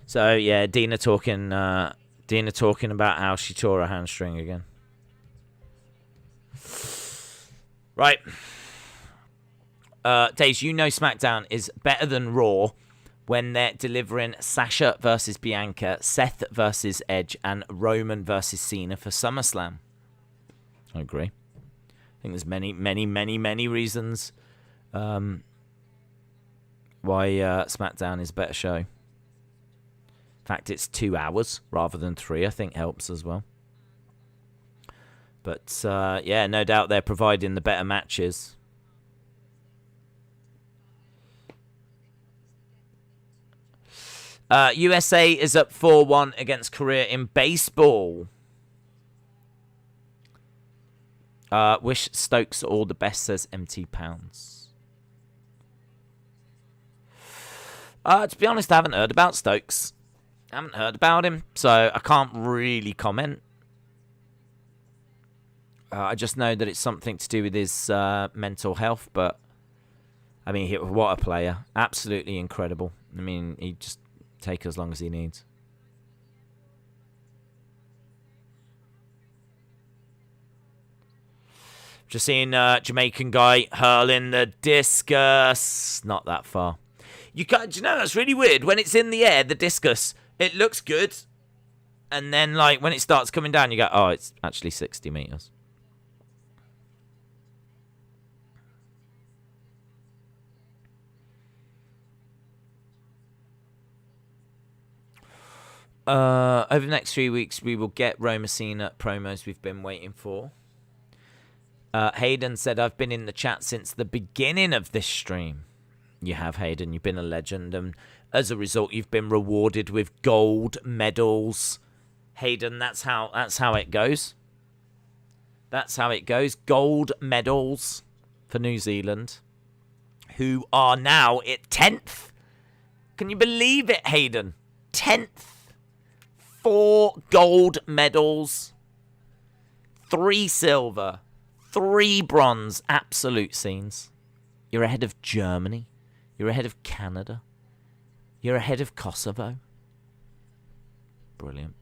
So yeah, Dina talking about how she tore her hamstring again. Right. Days, you know SmackDown is better than Raw when they're delivering Sasha versus Bianca, Seth versus Edge, and Roman versus Cena for SummerSlam. I agree. I think there's many reasons why SmackDown is a better show. In fact, it's 2 hours rather than 3. I think helps as well. But, yeah, no doubt they're providing the better matches. USA is up 4-1 against Korea in baseball. Wish Stokes all the best, says MT Pounds. To be honest, I haven't heard about Stokes. I haven't heard about him, so I can't really comment. I just know that it's something to do with his mental health, but I mean, what a player. Absolutely incredible. I mean, he just take as long as he needs. Just seeing Jamaican guy hurling the discus. Not that far. Do you know, that's really weird. When it's in the air, the discus, it looks good. And then, like, when it starts coming down, you go, oh, it's actually 60 meters. Over the next 3 weeks, we will get Roma Cena promos we've been waiting for. Hayden said, I've been in the chat since the beginning of this stream. You have, Hayden. You've been a legend. And as a result, you've been rewarded with gold medals. Hayden, that's how it goes. That's how it goes. Gold medals for New Zealand, who are now at 10th. Can you believe it, Hayden? 10th. 4 gold medals. 3 silver. 3 bronze. Absolute scenes. You're ahead of Germany. You're ahead of Canada. You're ahead of Kosovo. Brilliant.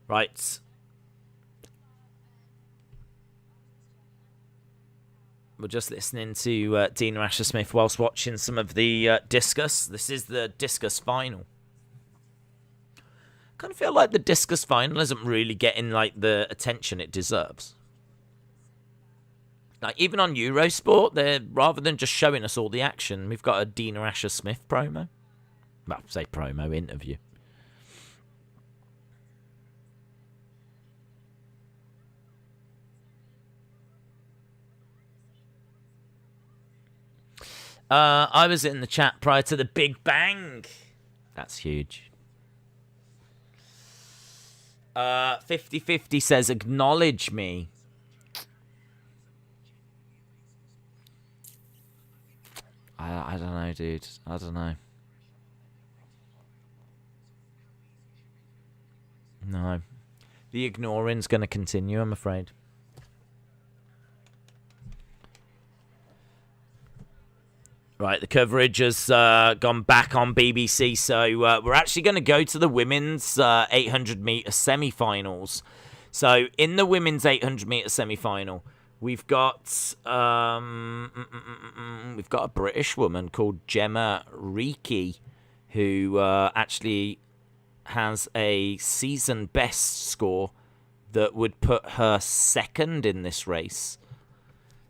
Right. We're just listening to Dina Asher-Smith whilst watching some of the discus. This is the discus final. Kind of feel like the discus final isn't really getting like the attention it deserves. Like even on Eurosport, they're rather than just showing us all the action, we've got a Dina Asher-Smith promo. Well, say promo interview. I was in the chat prior to the Big Bang. That's huge. 50-50 says, acknowledge me. I don't know, dude. I don't know. No. The ignoring's going to continue, I'm afraid. Right, the coverage has gone back on BBC, so we're actually going to go to the women's 800-metre semi-finals. So, in the women's 800-metre semi-final, we've got a British woman called Gemma Reekie, who actually has a season best score that would put her second in this race.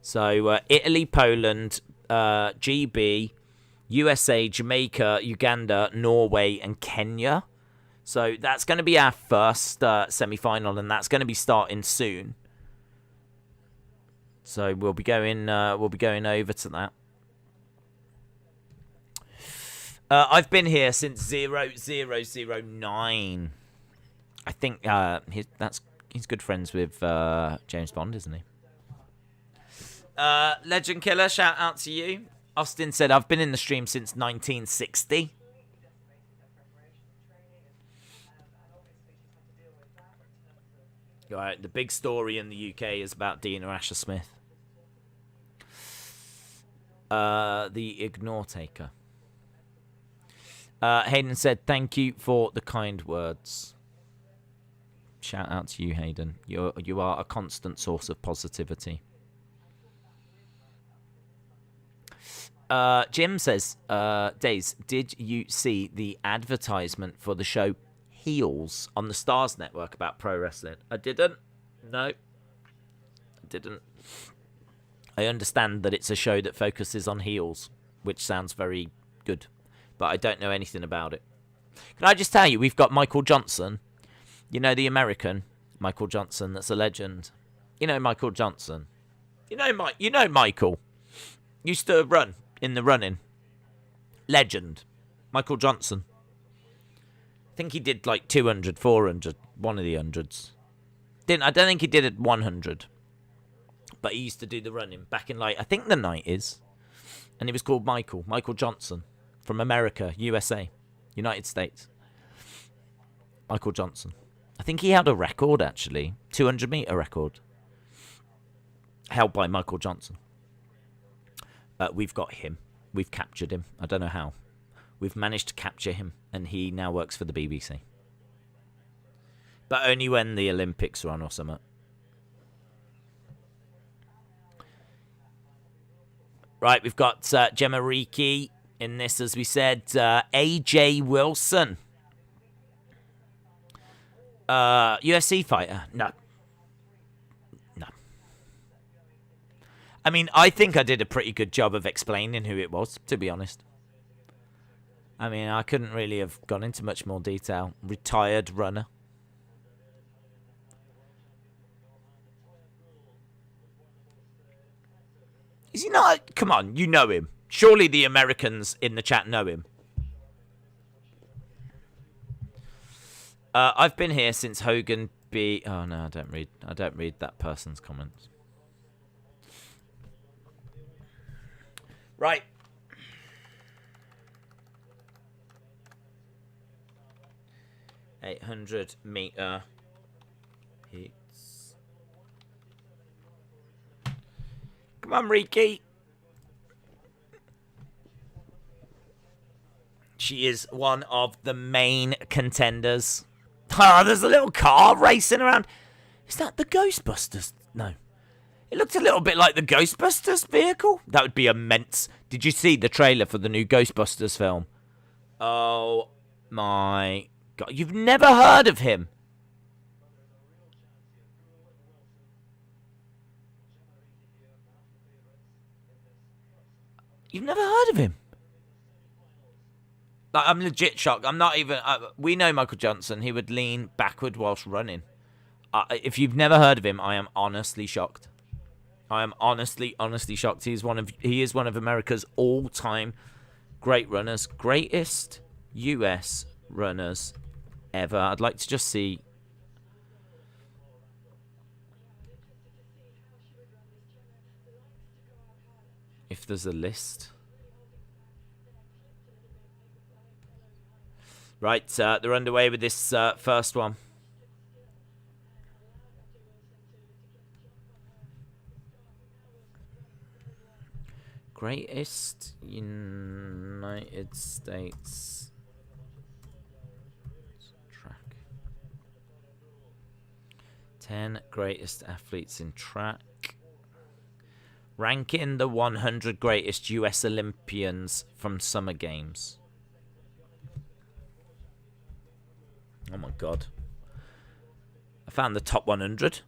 So, Italy, Poland, GB, USA, Jamaica, Uganda, Norway, and Kenya. So that's going to be our first semi-final, and that's going to be starting soon. So we'll be going over to that. I've been here since 0009. I think he's good friends with James Bond, isn't he? Legend Killer, shout out to you. Austin said, I've been in the stream since 1960. Right, the big story in the UK is about Dina Asher Smith. The ignore taker. Hayden said, thank you for the kind words. Shout out to you, Hayden. You are a constant source of positivity. Jim says, Days, did you see the advertisement for the show Heels on the Stars Network about pro wrestling? I didn't. No. I didn't. I understand that it's a show that focuses on heels, which sounds very good, but I don't know anything about it. Can I just tell you, we've got Michael Johnson. You know, the American Michael Johnson, that's a legend. You know Michael Johnson. You know Michael. Used to run in the running. Legend. Michael Johnson. I think he did like 200, 400, one of the hundreds. I don't think he did it 100. But he used to do the running back in like, I think the 90s. And he was called Michael Johnson. From America, USA, United States. Michael Johnson. I think he had a record, actually. 200-metre record. Held by Michael Johnson. We've got him. We've captured him. I don't know how. We've managed to capture him, and he now works for the BBC. But only when the Olympics are on or something. Right, we've got Gemma Reekie in this, as we said. AJ Wilson. UFC fighter? No. I mean, I think I did a pretty good job of explaining who it was, to be honest. I mean, I couldn't really have gone into much more detail. Retired runner. Is he not? Come on, you know him. Surely the Americans in the chat know him. I've been here since Hogan B. Oh no, I don't read that person's comments. Right. $800-meter heats. Come on, Riki. She is one of the main contenders. Oh, there's a little car racing around. Is that the Ghostbusters? No. It looked a little bit like the Ghostbusters vehicle. That would be immense. Did you see the trailer for the new Ghostbusters film? Oh my God. You've never heard of him? You've never heard of him? Like, I'm legit shocked. I'm not even... we know Michael Johnson. He would lean backward whilst running. If you've never heard of him, I am honestly shocked. I am honestly shocked. He is one of America's all-time great runners. Greatest US runners ever. I'd like to just see. If there's a list. Right, they're underway with this first one. Greatest United States track. 10 greatest athletes in track. Ranking the 100 greatest US Olympians from Summer Games. Oh my god. I found the top 100.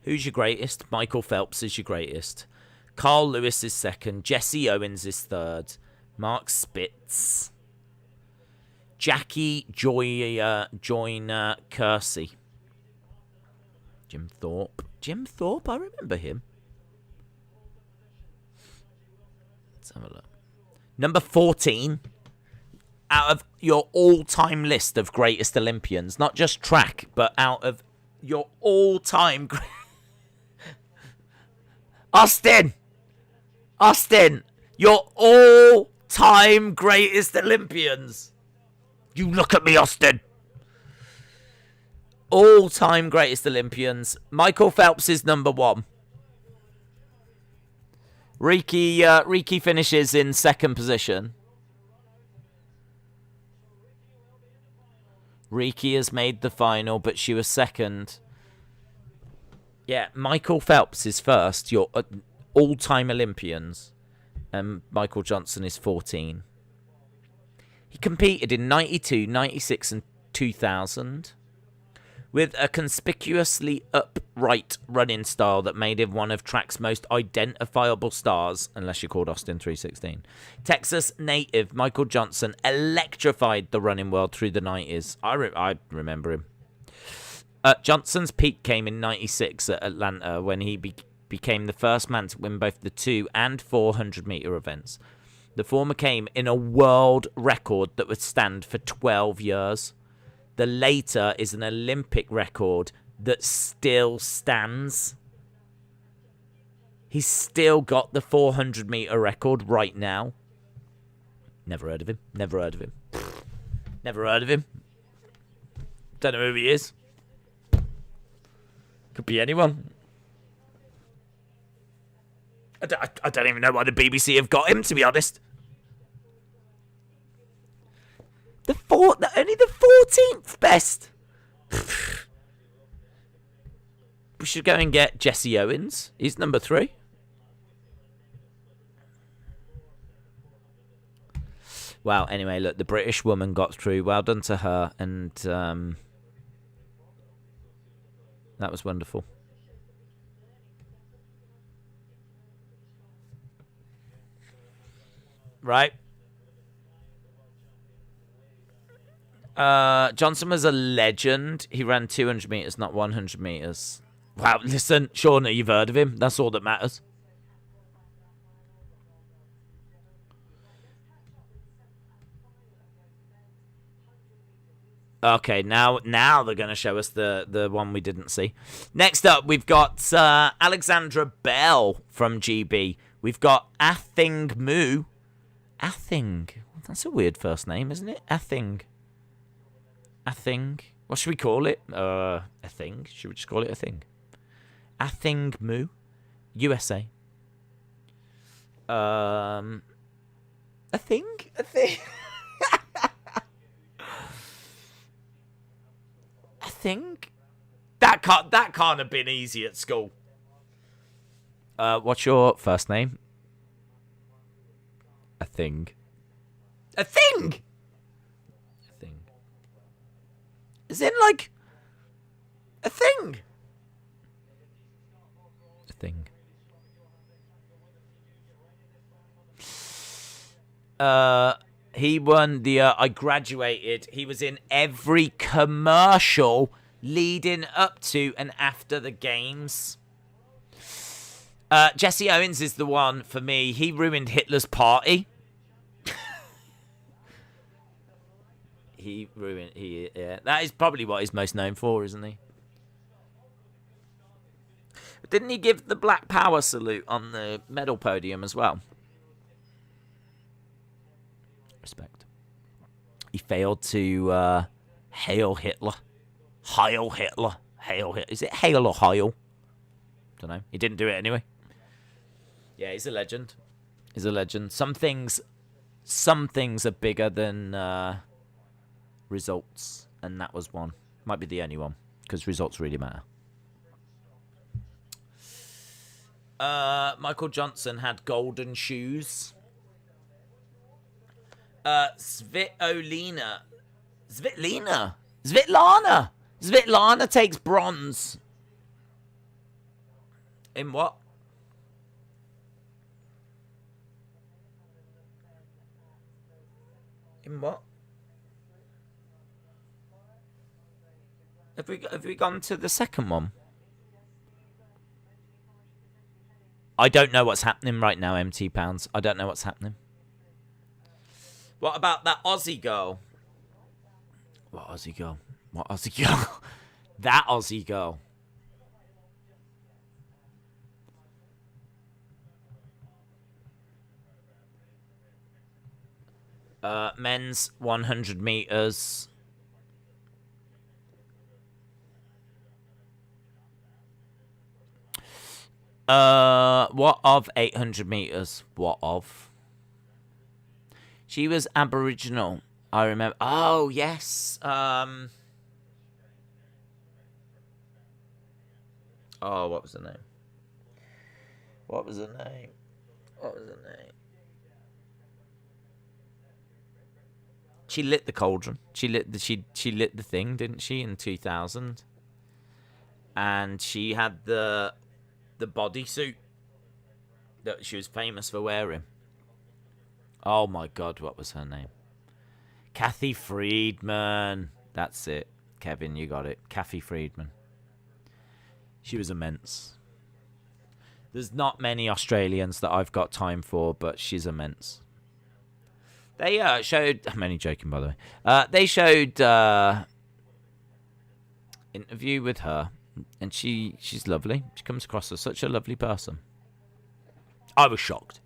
Who's your greatest? Michael Phelps is your greatest. Carl Lewis is second. Jesse Owens is third. Mark Spitz. Jackie Joyner Kersey. Jim Thorpe. Jim Thorpe? I remember him. Let's have a look. Number 14. Out of your all-time list of greatest Olympians. Not just track, but out of your all-time... Austin! Austin! Your all-time greatest Olympians. You look at me, Austin. All-time greatest Olympians. Michael Phelps is number 1. Riki finishes in second position. Riki has made the final, but she was second. Yeah, Michael Phelps is first. Your all-time Olympians. And Michael Johnson is 14. He competed in 92, 96 and 2000. With a conspicuously upright running style that made him one of track's most identifiable stars, unless you're called Austin 316. Texas native Michael Johnson electrified the running world through the 90s. I remember him. Johnson's peak came in 96 at Atlanta when he became the first man to win both the 200 and 400 meter events. The former came in a world record that would stand for 12 years. The later is an Olympic record that still stands. He's still got the 400 meter record right now. Never heard of him. Never heard of him. Never heard of him. Don't know who he is. Could be anyone. I don't even know why the BBC have got him, to be honest. Only the 14th best. We should go and get Jesse Owens. He's number 3. Wow, anyway, look, the British woman got through. Well done to her. And that was wonderful. Right. Johnson was a legend. He ran 200 meters, not 100 meters. Wow, listen, Shauna, you've heard of him. That's all that matters. Okay, now they're going to show us the one we didn't see. Next up, we've got Alexandra Bell from GB. We've got Athing Mu. Athing. That's a weird first name, isn't it? Athing. Athing. What should we call it? A thing. Should we just call it a thing? Athing Mu. USA. A thing? A thing? I think that can't have been easy at school. What's your first name? A thing. A thing. A thing. As in, like, a thing. A thing. He won the, I graduated. He was in every commercial leading up to and after the games. Jesse Owens is the one for me. He ruined Hitler's party. Yeah, that is probably what he's most known for, isn't he? But didn't he give the Black Power salute on the medal podium as well? Respect. He failed to hail Hitler. Heil Hitler. Hail Hitler. Is it hail or heil? Don't know. He didn't do it anyway. Yeah, he's a legend. He's a legend. Some things are bigger than results, and that was one. Might be the only one, because results really matter. Michael Johnson had golden shoes. Svitlana takes bronze. In what? In what? Have we gone to the second one? I don't know what's happening right now, MT Pounds. I don't know what's happening. What about that Aussie girl? What Aussie girl? What Aussie girl? That Aussie girl. Men's 100 meters. What of 800 meters? What of? She was Aboriginal. I remember. Oh, yes. Oh, what was her name? What was her name? What was her name? She lit the cauldron. She lit the thing, didn't she, in 2000? And she had the bodysuit that she was famous for wearing. Oh my God, what was her name? Kathy Friedman. That's it. Kevin, you got it. Kathy Friedman. She was immense. There's not many Australians that I've got time for, but she's immense. They showed... I'm only joking, by the way. They showed interview with her, and she's lovely. She comes across as such a lovely person. I was shocked.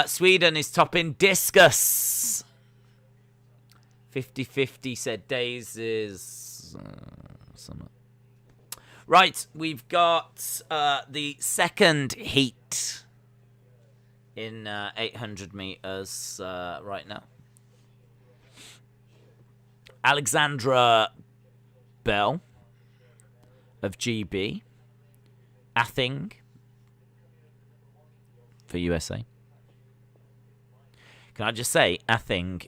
Sweden is topping discus. 50-50 said Days is... something. Right, we've got the second heat in 800 meters right now. Alexandra Bell of GB. Athing for USA. Can I just say, Athing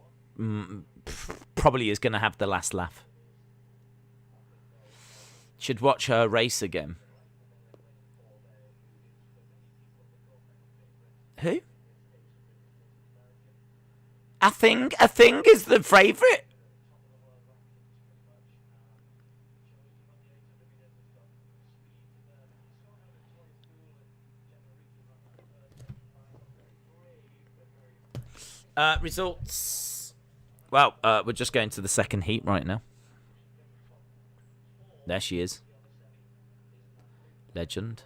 probably is going to have the last laugh. Should watch her race again. Who? Athing is the favourite. Results. Well, we're just going to the second heat right now. There she is. Legend.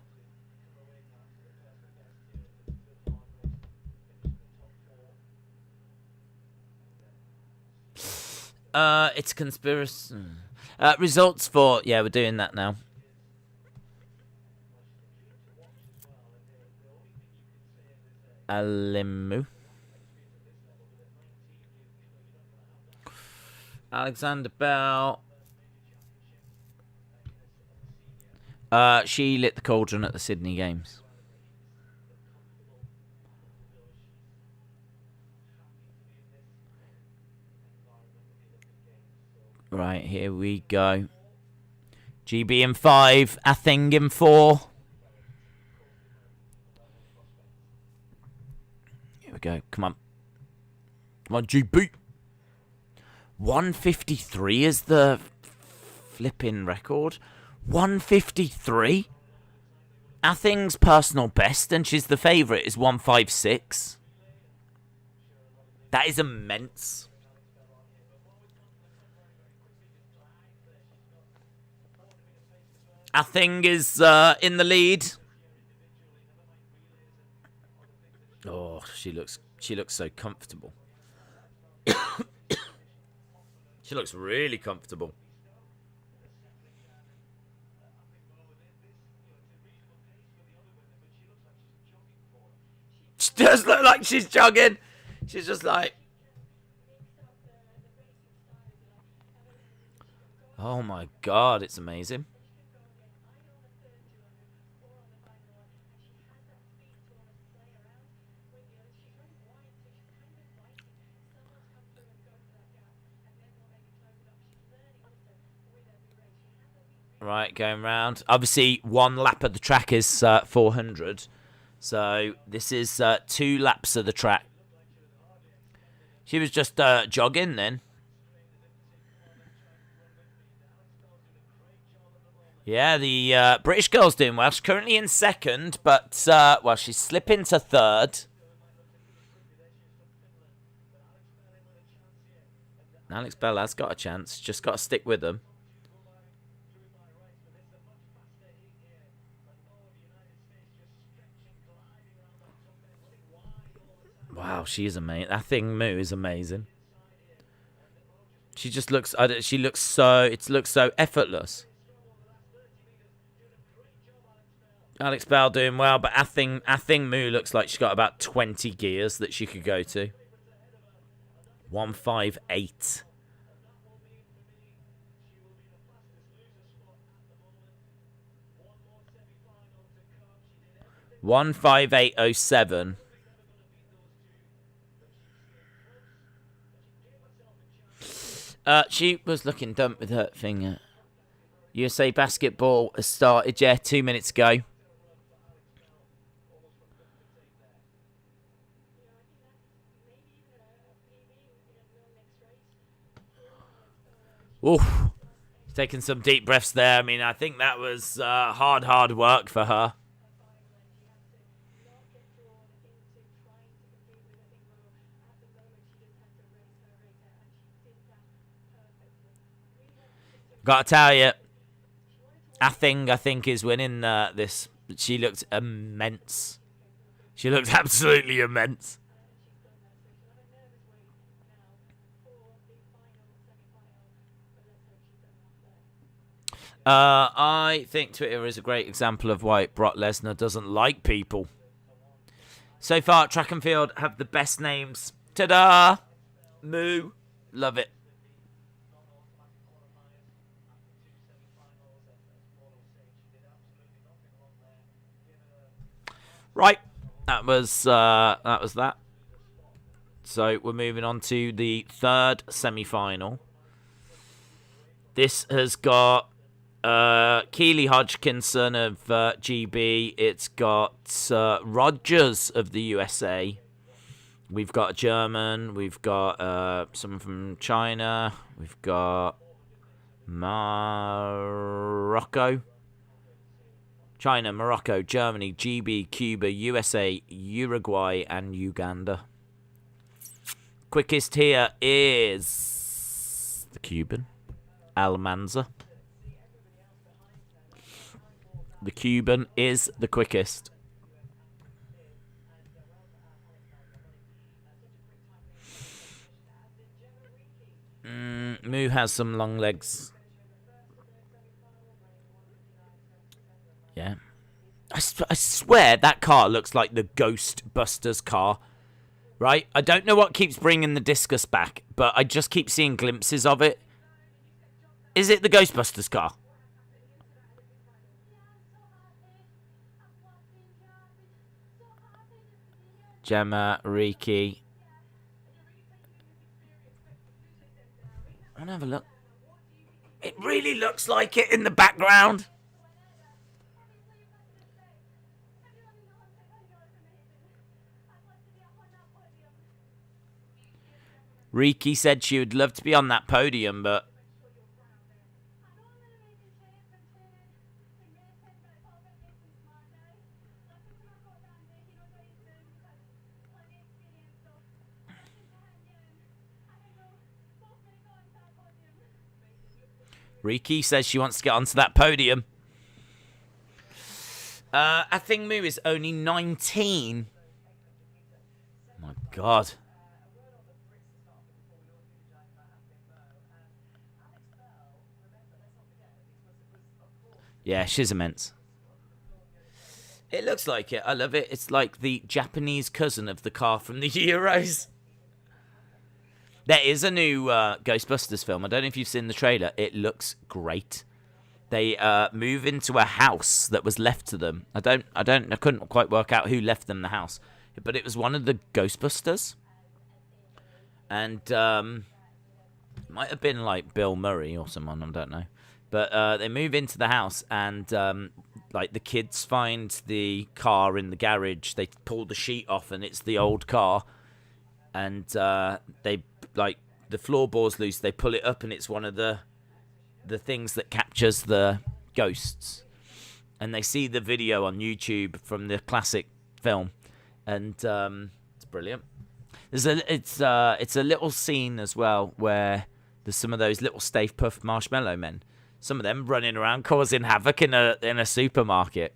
It's conspiracy. Results for... Yeah, we're doing that now. Alimu. Alexander Bell. She lit the cauldron at the Sydney Games. Right, here we go. GB in 5, Athing in 4. Here we go. Come on. Come on, GB. 153 is the flipping record. 153? Athing's personal best, and she's the favourite, is 156. That is immense. Athing is in the lead. Oh, she looks so comfortable. She looks really comfortable. She does look like she's jogging. She's just like... Oh my god, it's amazing. Right, going round. Obviously, one lap of the track is 400. So, this is 2 laps of the track. She was just jogging then. Yeah, the British girl's doing well. She's currently in second, but, well, she's slipping to third. Alex Bell has got a chance. Just got to stick with them. Wow, she is amazing. That thing Moo is amazing. She just looks. She looks so. It looks so effortless. Alex Bell doing well, but Athing Moo looks like she's got about 20 gears that she could go to. 158. 158.07. She was looking dumb with her finger. USA basketball has started, yeah, 2 minutes ago. Oof. Taking some deep breaths there. I mean, I think that was hard work for her. Gotta tell you, Athing, I think, is winning this. She looked immense. She looked absolutely immense. I think Twitter is a great example of why Brock Lesnar doesn't like people. So far, track and field have the best names. Ta-da! Moo. Love it. Right, that was that. So we're moving on to the third semi-final. This has got Keely Hodgkinson of GB. It's got Rogers of the USA. We've got a German. We've got someone from China. We've got Morocco. China, Morocco, Germany, GB, Cuba, USA, Uruguay, and Uganda. Quickest here is the Cuban, Almanza. The Cuban is the quickest. Moo has some long legs. Yeah. I swear that car looks like the Ghostbusters car. Right? I don't know what keeps bringing the discus back, but I just keep seeing glimpses of it. Is it the Ghostbusters car? Gemma, Riki. I want to have a look. It really looks like it in the background. Riki said she would love to be on that podium, but... Riki says she wants to get onto that podium. I think Moo is only 19. My God. Yeah, she's immense. It looks like it. I love it. It's like the Japanese cousin of the car from the Euros. There is a new Ghostbusters film. I don't know if you've seen the trailer. It looks great. They move into a house that was left to them. I couldn't quite work out who left them the house, but it was one of the Ghostbusters, and it might have been like Bill Murray or someone. I don't know, but they move into the house, and like the kids find the car in the garage. They pull the sheet off, and it's the old car, and they like the floorboard's loose. They pull it up, and it's one of the things that captures the ghosts, and they see the video on YouTube from the classic film, and it's brilliant. It's a little scene as well where there's some of those little Stay Puft Marshmallow Men, some of them running around causing havoc in a supermarket.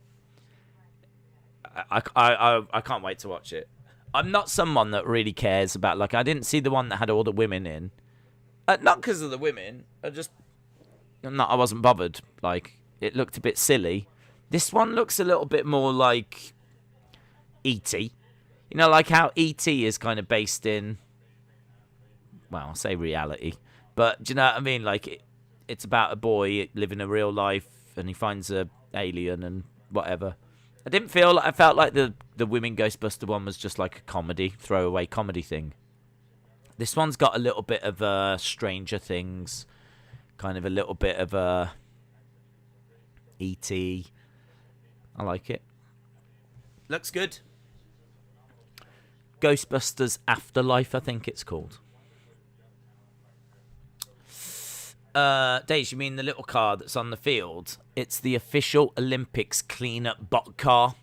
I can't wait to watch it. I'm not someone that really cares about, like, I didn't see the one that had all the women in, not because of the women. I wasn't bothered. Like, it looked a bit silly. This one looks a little bit more like E.T. You know, like how E.T. is kind of based in, well, I'll say reality. But, do you know what I mean? Like, it's about a boy living a real life, and he finds a alien and whatever. I felt like the Women Ghostbuster one was just like a comedy, throwaway comedy thing. This one's got a little bit of Stranger Things, kind of a little bit of E.T. I like it. Looks good. Ghostbusters Afterlife, I think it's called. Days, you mean the little car that's on the field? It's the official Olympics clean-up bot car.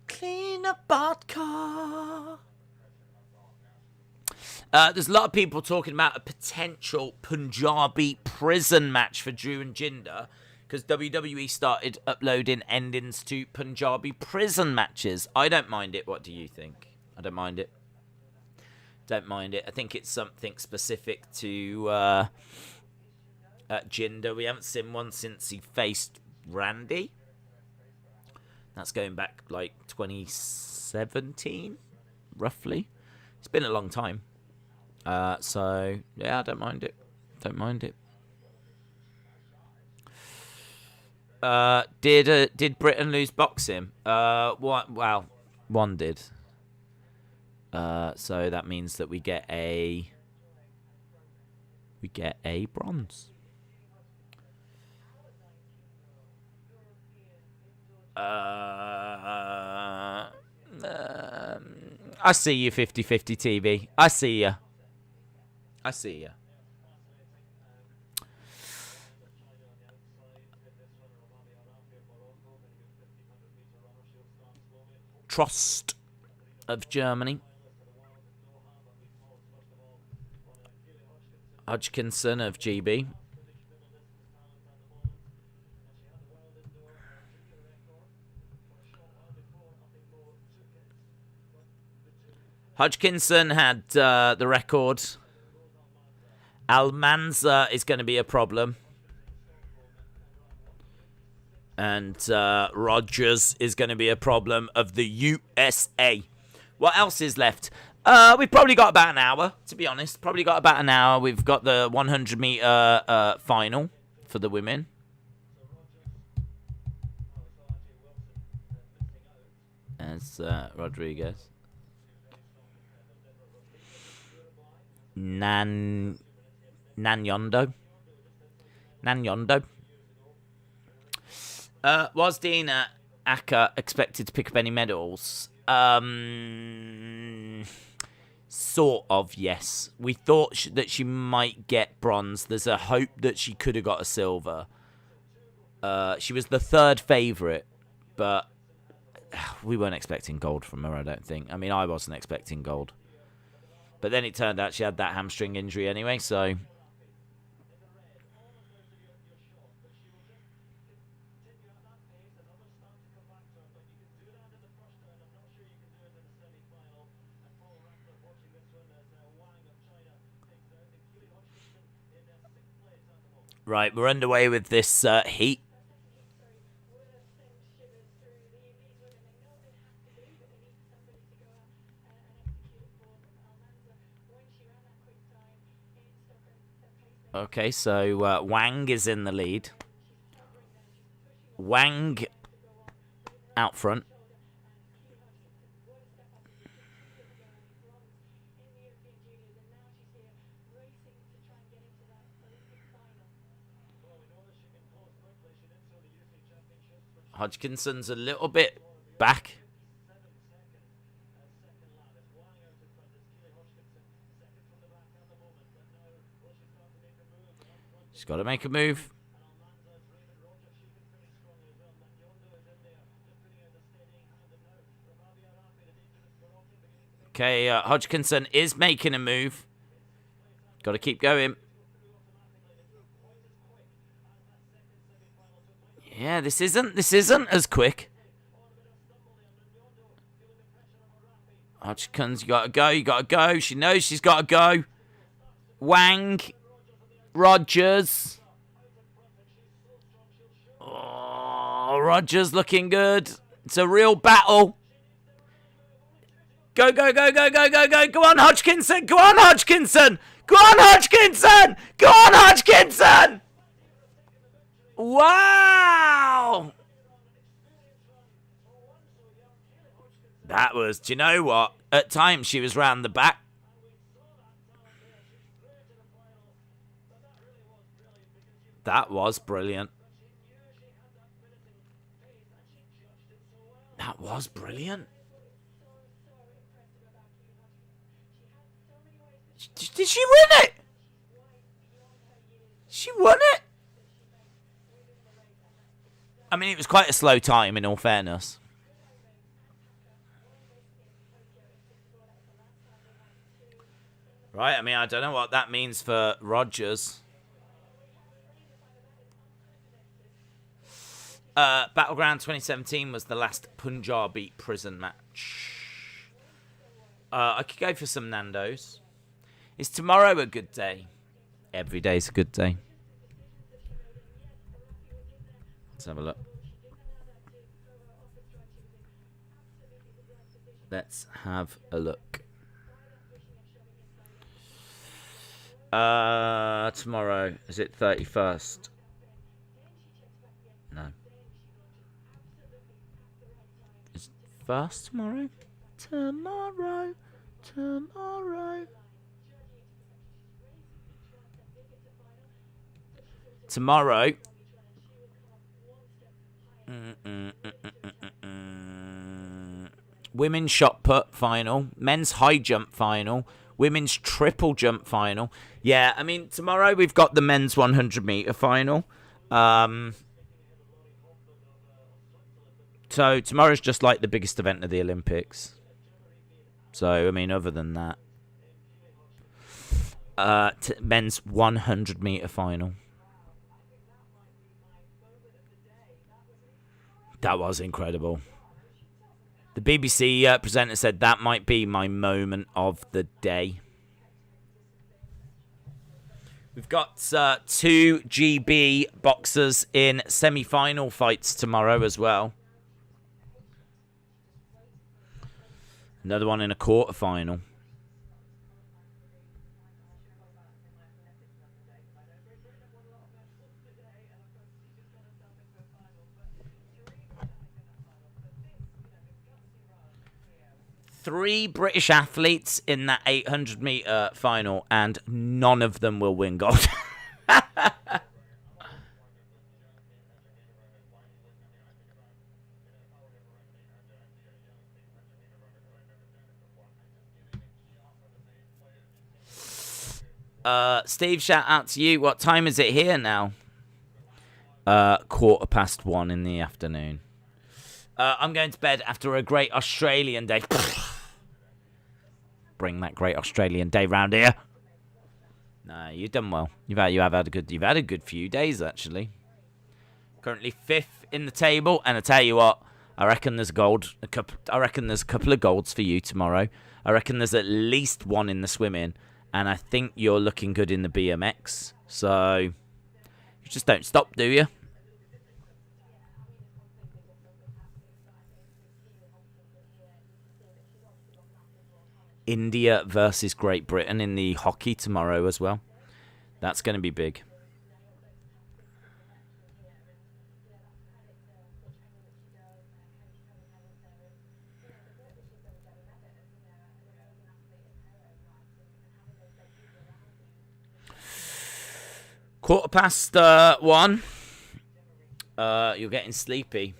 Clean-up bot car. There's a lot of people talking about a potential Punjabi prison match for Drew and Jinder, because WWE started uploading endings to Punjabi prison matches. I don't mind it. What do you think? I don't mind it. Don't mind it. I think it's something specific to Jinder. We haven't seen one since he faced Randy. That's going back like 2017, roughly. It's been a long time. So, yeah, I don't mind it. Don't mind it. Did Britain lose boxing? Well, one did. So that means that we get a bronze. I see you, 50-50 TV. I see you. I see you. Trost of Germany. Hodgkinson of GB. Hodgkinson had the record. Almanza is going to be a problem. And Rogers is going to be a problem of the USA. What else is left? We've probably got about an hour, to be honest. Probably got about an hour. We've got the 100-meter final for the women. That's Rodriguez. Nanyondo. Was Dina Aka expected to pick up any medals? Sort of, yes. We thought that she might get bronze. There's a hope that she could have got a silver. She was the third favourite, but we weren't expecting gold from her, I don't think. I mean, I wasn't expecting gold. But then it turned out she had that hamstring injury anyway, so... Right, we're underway with this heat. Okay, so Wang is in the lead. Wang out front. Hodgkinson's a little bit back. She's got to make a move. Okay, Hodgkinson is making a move. Got to keep going. Yeah, this isn't as quick. Hodgkins, you gotta go, you gotta go. She knows she's gotta go. Wang. Rogers. Oh, Rogers looking good. It's a real battle. Go, go, go, go, go, go, go. Go on, Hodgkinson. Go on, Hodgkinson. Go on, Hodgkinson. Go on, Hodgkinson. Wow. That was, do you know what? At times she was round the back. That was brilliant. That was brilliant. Did she win it? She won it? I mean, it was quite a slow time, in all fairness. Right, I mean, I don't know what that means for Rogers. Battleground 2017 was the last Punjabi prison match. I could go for some Nando's. Is tomorrow a good day? Every day's a good day. Let's have a look. Let's have a look. Tomorrow, is it 31st? No. Is it first tomorrow? Tomorrow. Tomorrow. Women's shot put final. Men's high jump final. Women's triple jump final. Yeah, I mean, tomorrow we've got the men's 100-meter final. So tomorrow's just like the biggest event of the Olympics. So, I mean, other than that. Men's 100-meter final. That was incredible. The BBC presenter said that might be my moment of the day. We've got 2 GB boxers in semi-final fights tomorrow as well. Another one in a quarter-final. Three British athletes in that 800-meter final, and none of them will win gold. Steve, shout out to you. What time is it here now? 1:15 in the afternoon. I'm going to bed after a great Australian day. Bring that great Australian day round here. No, you've done well. You've had a good few days actually. Currently 5th in the table, and I tell you what, I reckon there's I reckon there's a couple of golds for you tomorrow. I reckon there's at least one in the swimming, and I think you're looking good in the BMX. So you You just don't stop, do you? India versus Great Britain in the hockey tomorrow as well. That's going to be big. Quarter past 1. You're getting sleepy.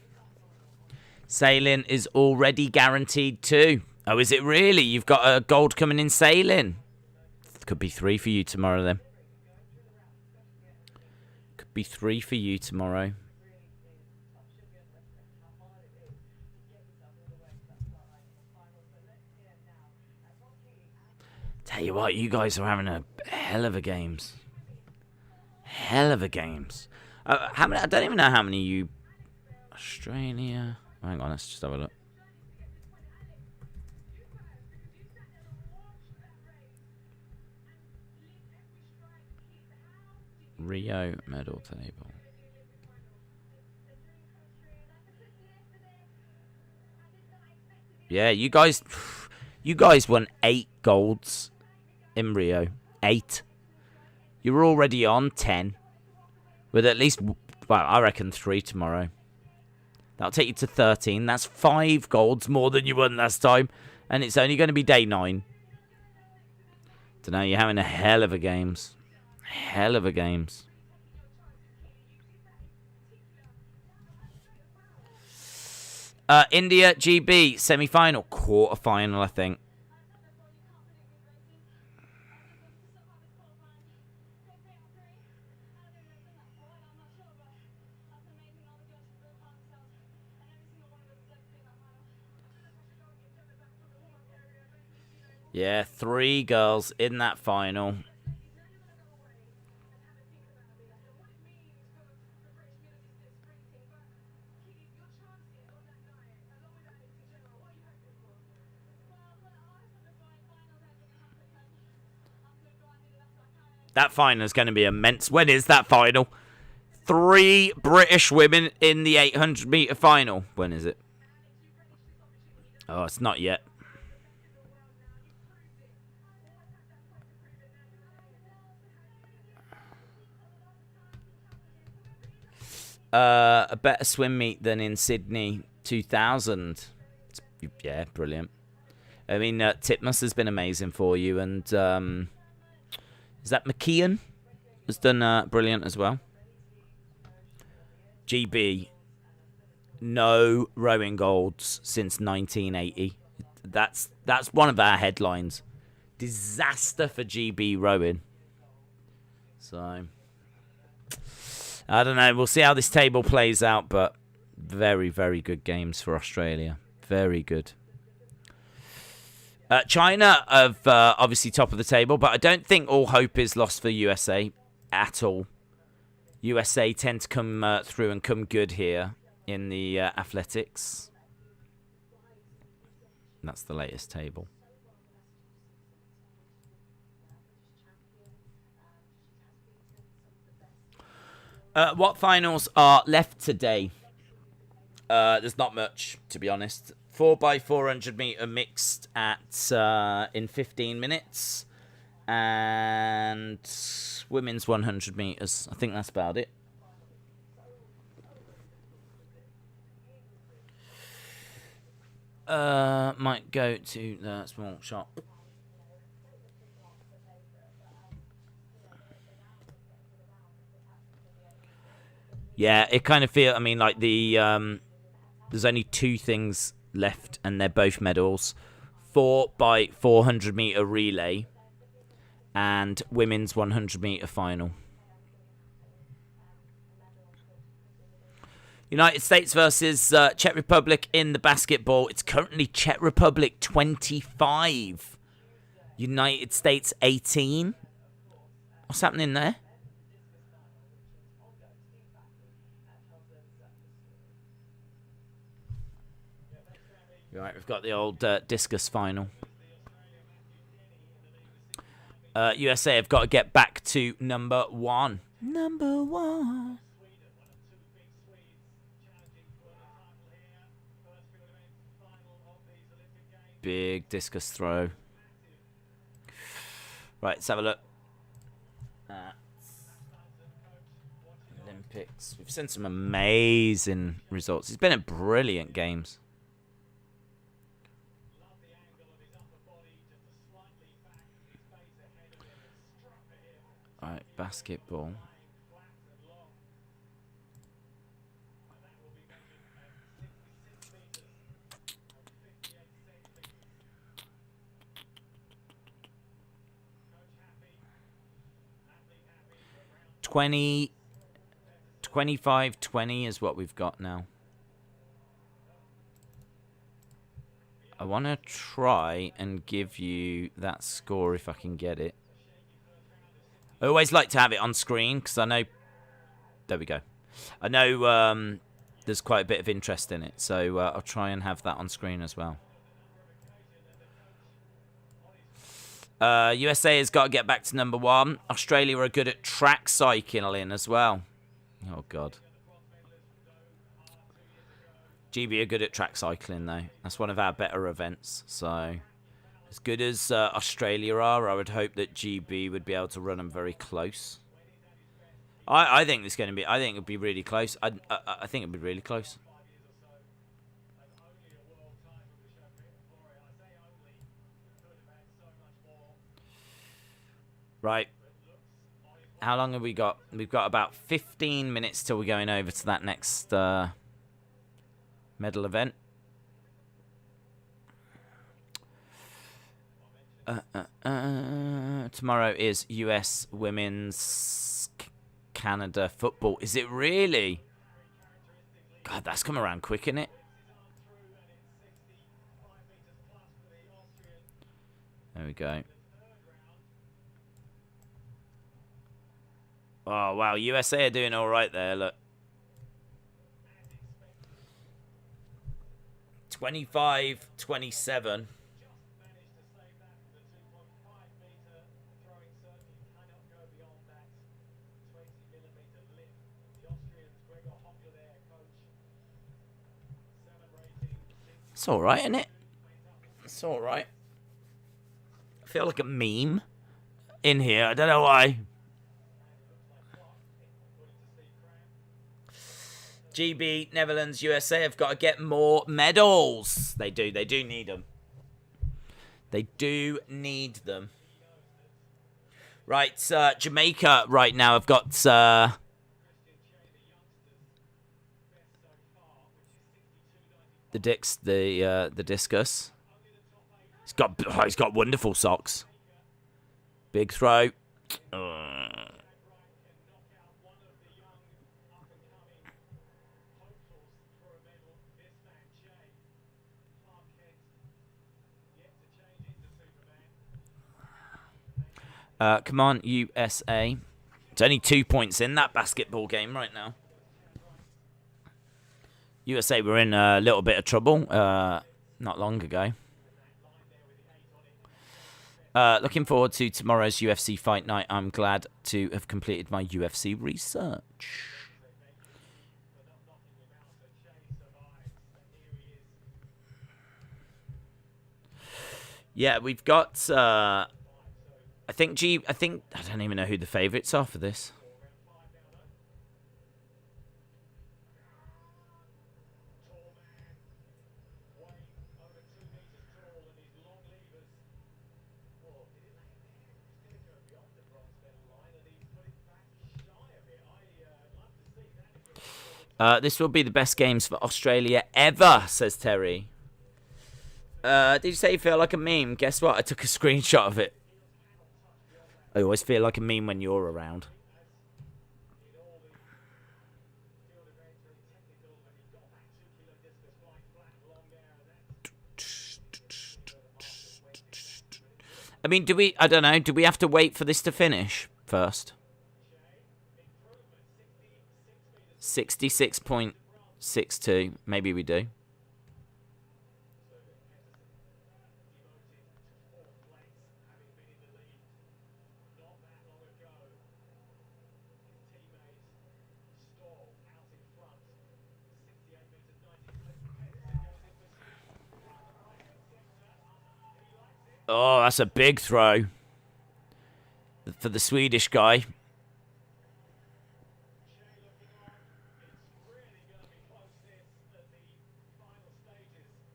Sailing is already guaranteed too. Oh, is it really? You've got a gold coming in sailing. Could be 3 for you tomorrow then. Could be 3 for you tomorrow. Tell you what, you guys are having a hell of a games. Hell of a games. How many? I don't even know how many you... Australia... Hang on, let's just have a look. Rio medal table. Yeah, you guys won 8 golds in Rio. 8. You were already on 10. With at least, well, I reckon 3 tomorrow. That'll take you to 13. That's 5 golds more than you won last time. And it's only going to be day 9. Don't know, you're having a hell of a games. Hell of a games. India, GB, semi-final. Quarter-final, I think. Yeah, 3 girls in that final. That final is going to be immense. When is that final? 3 British women in the 800-meter final. When is it? Oh, it's not yet. A better swim meet than in Sydney 2000. Yeah, brilliant. I mean, Titmus has been amazing for you, and is that McKeon? Has done brilliant as well. GB, no rowing golds since 1980. That's one of our headlines. Disaster for GB rowing. So I don't know. We'll see how this table plays out, but very, very good games for Australia. Very good. China have obviously top of the table, but I don't think all hope is lost for USA at all. USA tend to come through and come good here in the athletics. That's the latest table. What finals are left today? There's not much, to be honest. 4x400 meter mixed at in 15 minutes, and women's 100 meters. I think that's about it. Might go to the small shop. Yeah, it kind of feels... I mean, like, the... there's only 2 things left, and they're both medals. 4x400 meter relay and women's 100 meter final. United States versus Czech Republic in the basketball. It's currently Czech Republic 25. United States 18. What's happening there? Right, we've got the old discus final. USA have got to get back to number 1. Number 1. Big discus throw. Right, let's have a look. Olympics. We've seen some amazing results. It's been at brilliant games. Alright, basketball. $25-20 is what we've got now. I want to try and give you that score if I can get it. I always like to have it on screen because I know... There we go. I know there's quite a bit of interest in it, so I'll try and have that on screen as well. USA has got to get back to number 1. Australia are good at track cycling as well. Oh, God. GB are good at track cycling, though. That's one of our better events. So, as good as Australia are, I would hope that GB would be able to run them very close. I think it's going to be... I think it would be really close. I think it would be really close. Right. How long have we got? We've got about 15 minutes till we're going over to that next medal event. Tomorrow is US Women's Canada football. Is it really? God, that's come around quick, isn't it? There we go. Oh, wow. USA are doing all right there, look. 25-27. It's all right, isn't it? It's all right. I feel like a meme in here. I don't know why. GB, Netherlands, USA have got to get more medals. They do. They do need them. They do need them. Right, Jamaica right now have got... the discus. He's got wonderful socks. Big throw. Come on, USA. It's only 2 points in that basketball game right now. USA were in a little bit of trouble not long ago. Looking forward to tomorrow's UFC fight night. I'm glad to have completed my UFC research. Yeah, we've got... I don't even know who the favourites are for this. This will be the best games for Australia ever, says Terry. Did you say you feel like a meme? Guess what? I took a screenshot of it. I always feel like a meme when you're around. I mean, I don't know, do we have to wait for this to finish first? 66.62. Maybe we do. Oh, that's a big throw for the Swedish guy.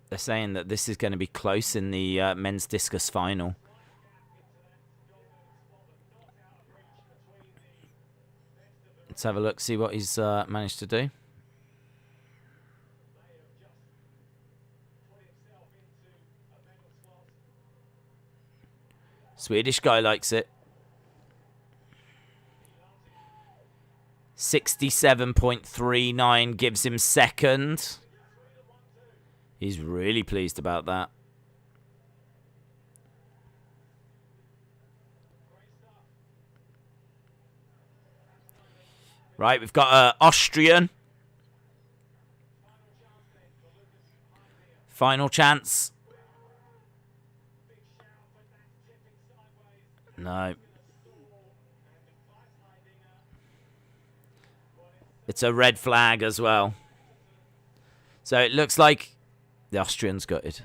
They're saying that this is going to be close in the men's discus final. Let's have a look, see what he's managed to do. Swedish guy likes it. 67.39 gives him second. He's really pleased about that. Right, we've got Austrian. Final chance. No. It's a red flag as well. So it looks like the Austrians got it.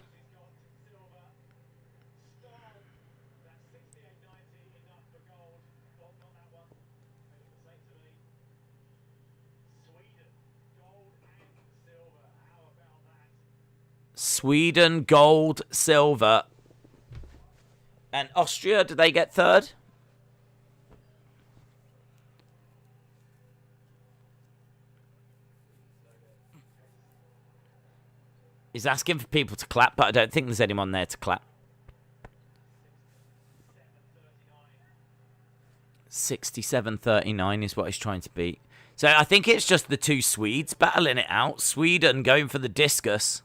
Sweden, gold, silver. And Austria, did they get third? He's asking for people to clap, but I don't think there's anyone there to clap. 67.39 is what he's trying to beat. So I think it's just the two Swedes battling it out. Sweden going for the discus.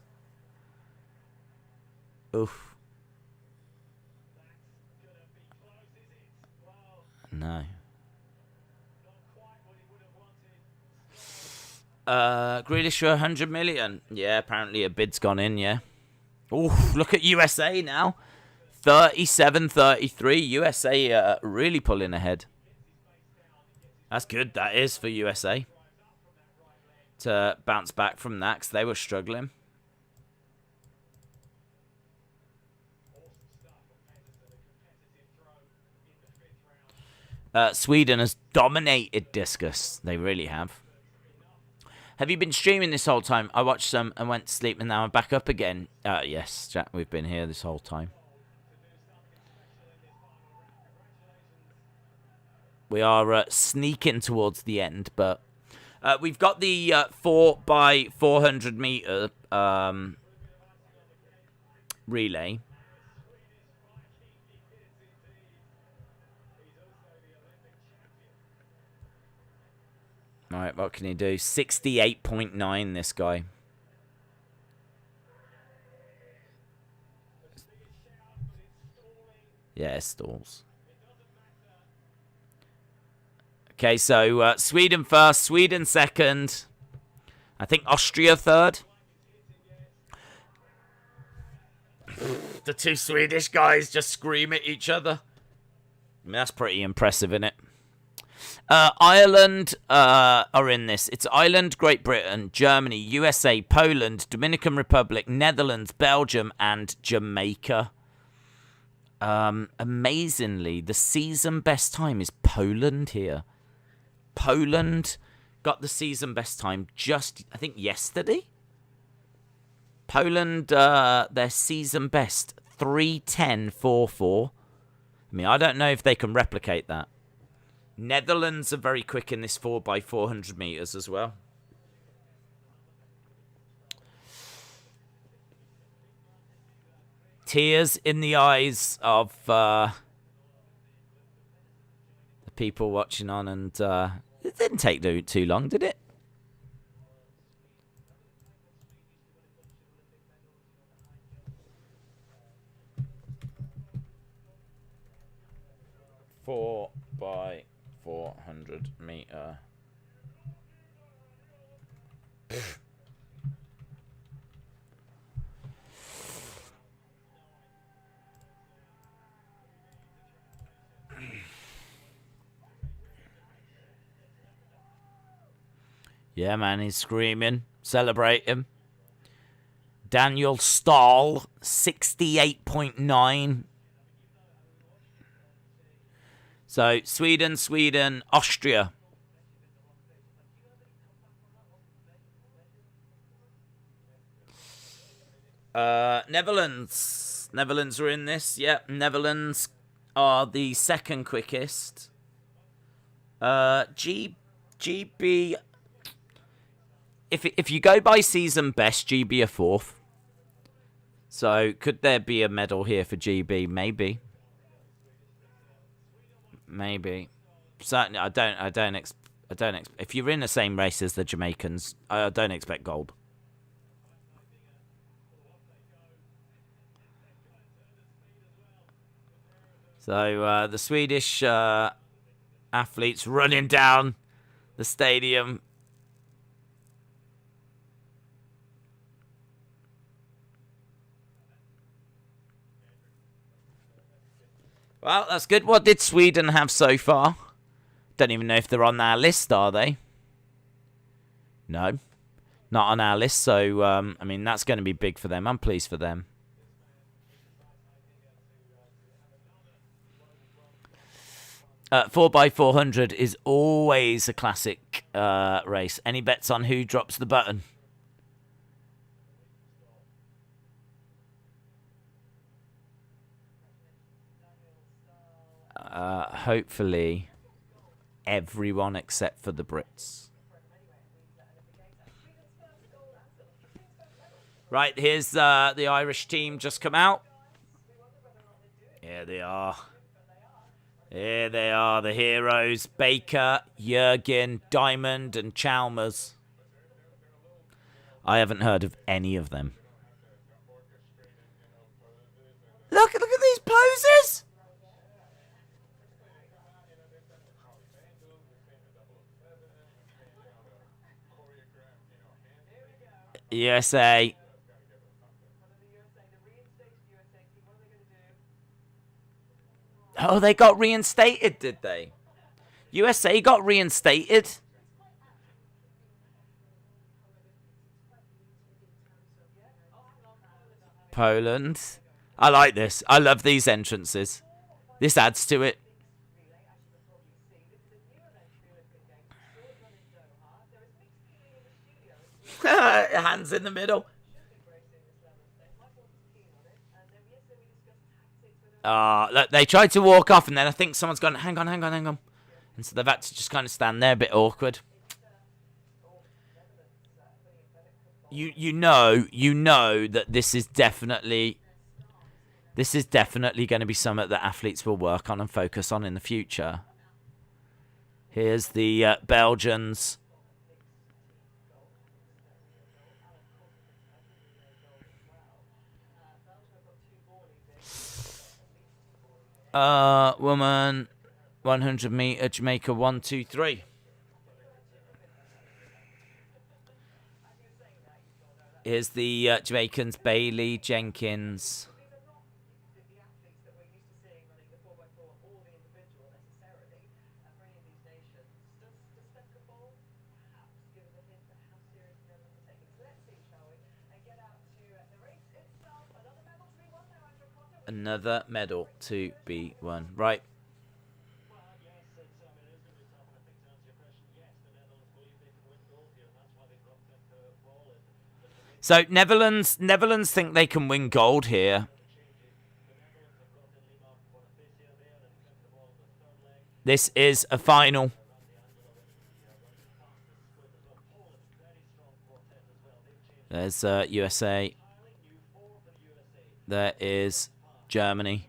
Oof. No. Grealish for 100 million. Yeah, apparently a bid's gone in, yeah. Oof, look at USA now. 37-33. USA really pulling ahead. That's good, that is, for USA. To bounce back from that, because they were struggling. Sweden has dominated discus. They really have. Have you been streaming this whole time? I watched some and went to sleep, and now I'm back up again. Yes, Jack, we've been here this whole time. We are sneaking towards the end, but we've got the 4x400 meter relay. All right, what can he do? 68.9, this guy. Yeah, stalls. Okay, so Sweden first, Sweden second. I think Austria third. The two Swedish guys just scream at each other. I mean, that's pretty impressive, isn't it? Ireland are in this. It's Ireland, Great Britain, Germany, USA, Poland, Dominican Republic, Netherlands, Belgium, and Jamaica. Amazingly, the season best time is Poland here. Poland got the season best time just, I think, yesterday. Poland, their season best, 3:10.44. I mean, I don't know if they can replicate that. Netherlands are very quick in this 4x400 meters as well. Tears in the eyes of the people watching on, and it didn't take too long, did it? Four by 400 meter. Yeah, man, he's screaming. Celebrate him. Daniel Stahl, 68.9. So, Sweden, Austria. Netherlands. Netherlands are in this. Yep, Netherlands are the second quickest. GB. If you go by season best, GB are fourth. So could there be a medal here for GB? Maybe. Maybe. Certainly, I don't expect. If you're in the same race as the Jamaicans, I don't expect gold. So the Swedish athletes running down the stadium. Well, that's good. What did Sweden have so far? Don't even know if they're on our list, are they? No. Not on our list, so, I mean, that's going to be big for them. I'm pleased for them. Uh, 4x400 is always a classic race. Any bets on who drops the button? Hopefully everyone except for the Brits. Right, here's the Irish team just come out. Here they are. Here they are, the heroes. Baker, Jurgen, Diamond, and Chalmers. I haven't heard of any of them. Look at these poses! USA. Oh, they got reinstated, did they? USA got reinstated? Poland. I like this. I love these entrances. This adds to it. Hands in the middle. Look, they tried to walk off, and then I think someone's gone, hang on. And so they've had to just kind of stand there, a bit awkward. You know that this is definitely going to be something that athletes will work on and focus on in the future. Here's the Belgians. Woman, 100 meter, Jamaica, 1, 2, 3. Here's the Jamaicans, Bailey, Jenkins. Another medal to be won. Right. So Netherlands think they can win gold here. This is a final. There's USA. There is Germany.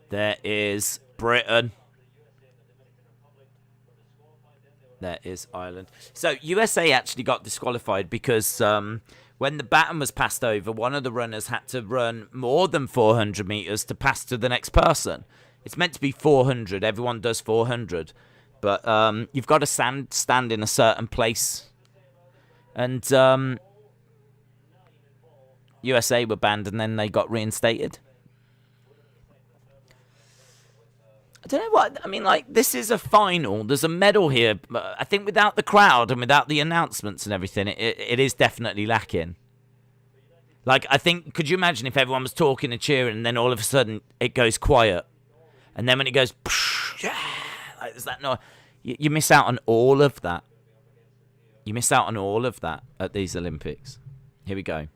There is Britain. There is Ireland. So USA actually got disqualified because when the baton was passed over, one of the runners had to run more than 400 meters to pass to the next person. It's meant to be 400. Everyone does 400. But you've got to stand in a certain place. And USA were banned and then they got reinstated. I don't know what, I mean, like, this is a final. There's a medal here. I think without the crowd and without the announcements and everything, it is definitely lacking. Like, I think, could you imagine if everyone was talking and cheering and then all of a sudden it goes quiet? And then when it goes, psh, Like, is that no? You miss out on all of that. You miss out on all of that at these Olympics. Here we go.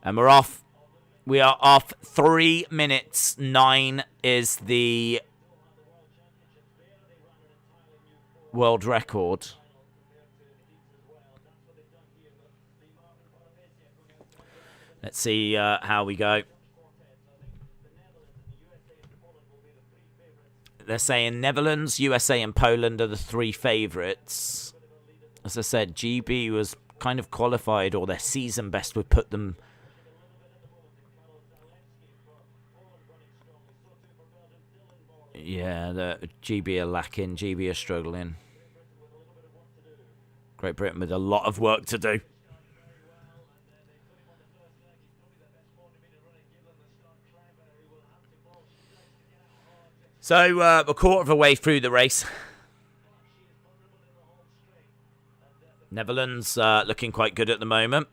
And we're off. We are off 3 minutes. 9 is the world record. Let's see how we go. They're saying Netherlands, USA, and Poland are the 3 favourites. As I said, GB was kind of qualified, or their season best would put them. Yeah, the GB are lacking. GB are struggling. Great Britain with a lot of work to do. So, we're a quarter of a way through the race. Netherlands looking quite good at the moment.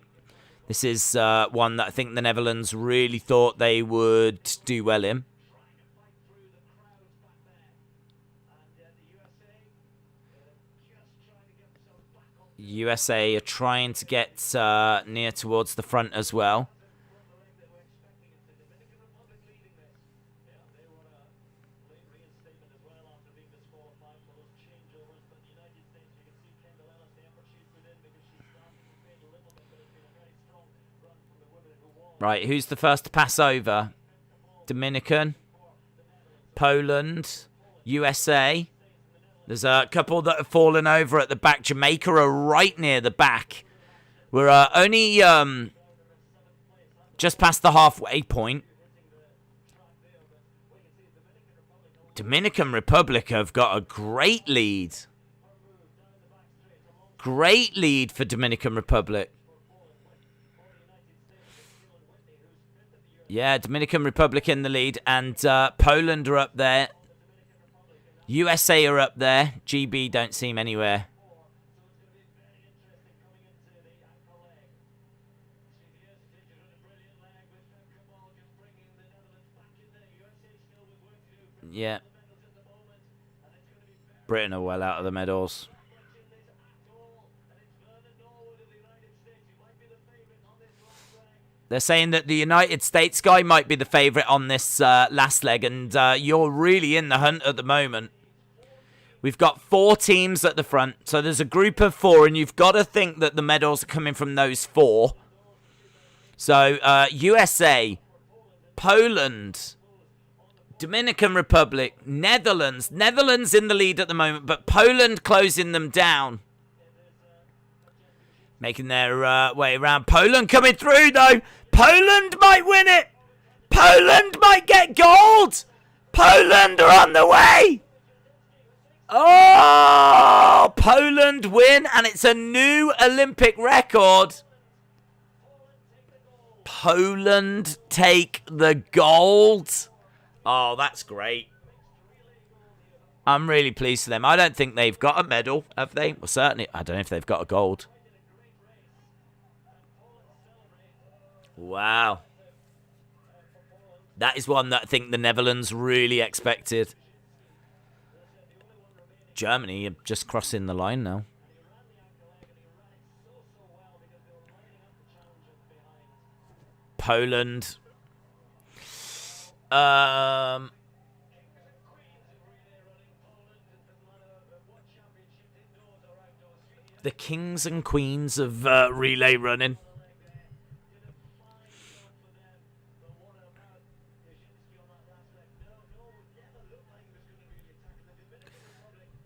This is one that I think the Netherlands really thought they would do well in. USA are trying to get near towards the front as well. Right, who's the first to pass over? Dominican, Poland, USA. There's a couple that have fallen over at the back. Jamaica are right near the back. We're only just past the halfway point. Dominican Republic have got a great lead. Great lead for Dominican Republic. Yeah, Dominican Republic in the lead, and Poland are up there. USA are up there. GB don't seem anywhere. Yeah. Britain are well out of the medals. They're saying that the United States guy might be the favourite on this last leg, and you're really in the hunt at the moment. We've got 4 teams at the front, so there's a group of 4, and you've got to think that the medals are coming from those 4. So, USA, Poland, Dominican Republic, Netherlands. Netherlands in the lead at the moment, but Poland closing them down. Making their way around. Poland coming through, though. Poland might win it. Poland might get gold. Poland are on the way. Oh, Poland win, and it's a new Olympic record. Poland take the gold. Oh, that's great. I'm really pleased for them. I don't think they've got a medal, have they? Well, certainly, I don't know if they've got a gold. Wow. That is one that I think the Netherlands really expected. Germany are just crossing the line now. Poland. The kings and queens of relay running.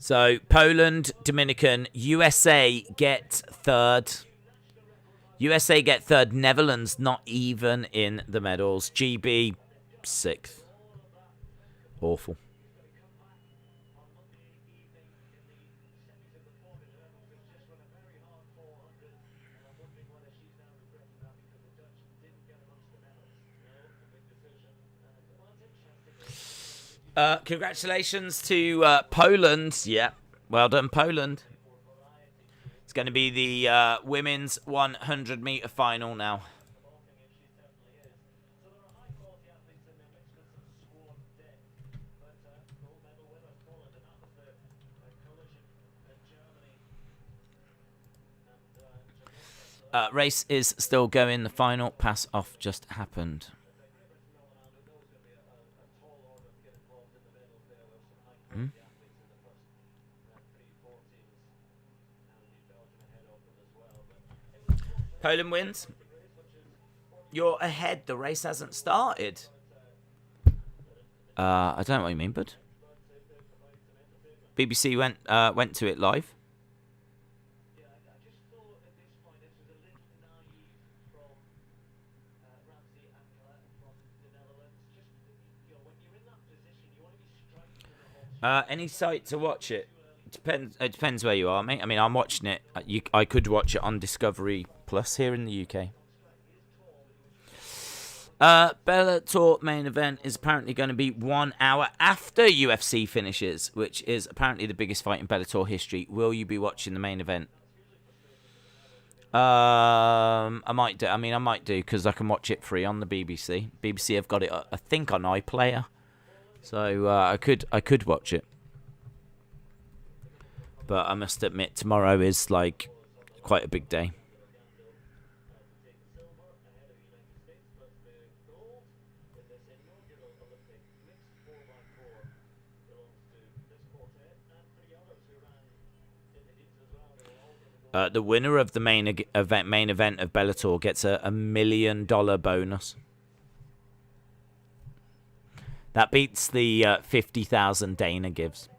So, Poland, Dominican, USA get 3rd. USA get 3rd. Netherlands not even in the medals. GB, 6th. Awful. Congratulations to Poland. Yeah, well done, Poland. It's going to be the women's 100-meter final now. Race is still going. The final pass off just happened. Poland wins. You're ahead. The race hasn't started. I don't know what you mean, bud. BBC went to it live. Any site to watch it? It depends where you are, mate. I mean, I'm watching it. I could watch it on Discovery Plus here in the UK. Bellator main event is apparently going to be 1 hour after UFC finishes, which is apparently the biggest fight in Bellator history. Will you be watching the main event? I might do. I mean, I might do because I can watch it free on the BBC. BBC have got it, I think, on iPlayer, so I could watch it. But I must admit, tomorrow is like quite a big day. The winner of the main event of Bellator gets a $1 million bonus. That beats the 50,000 Dana gives.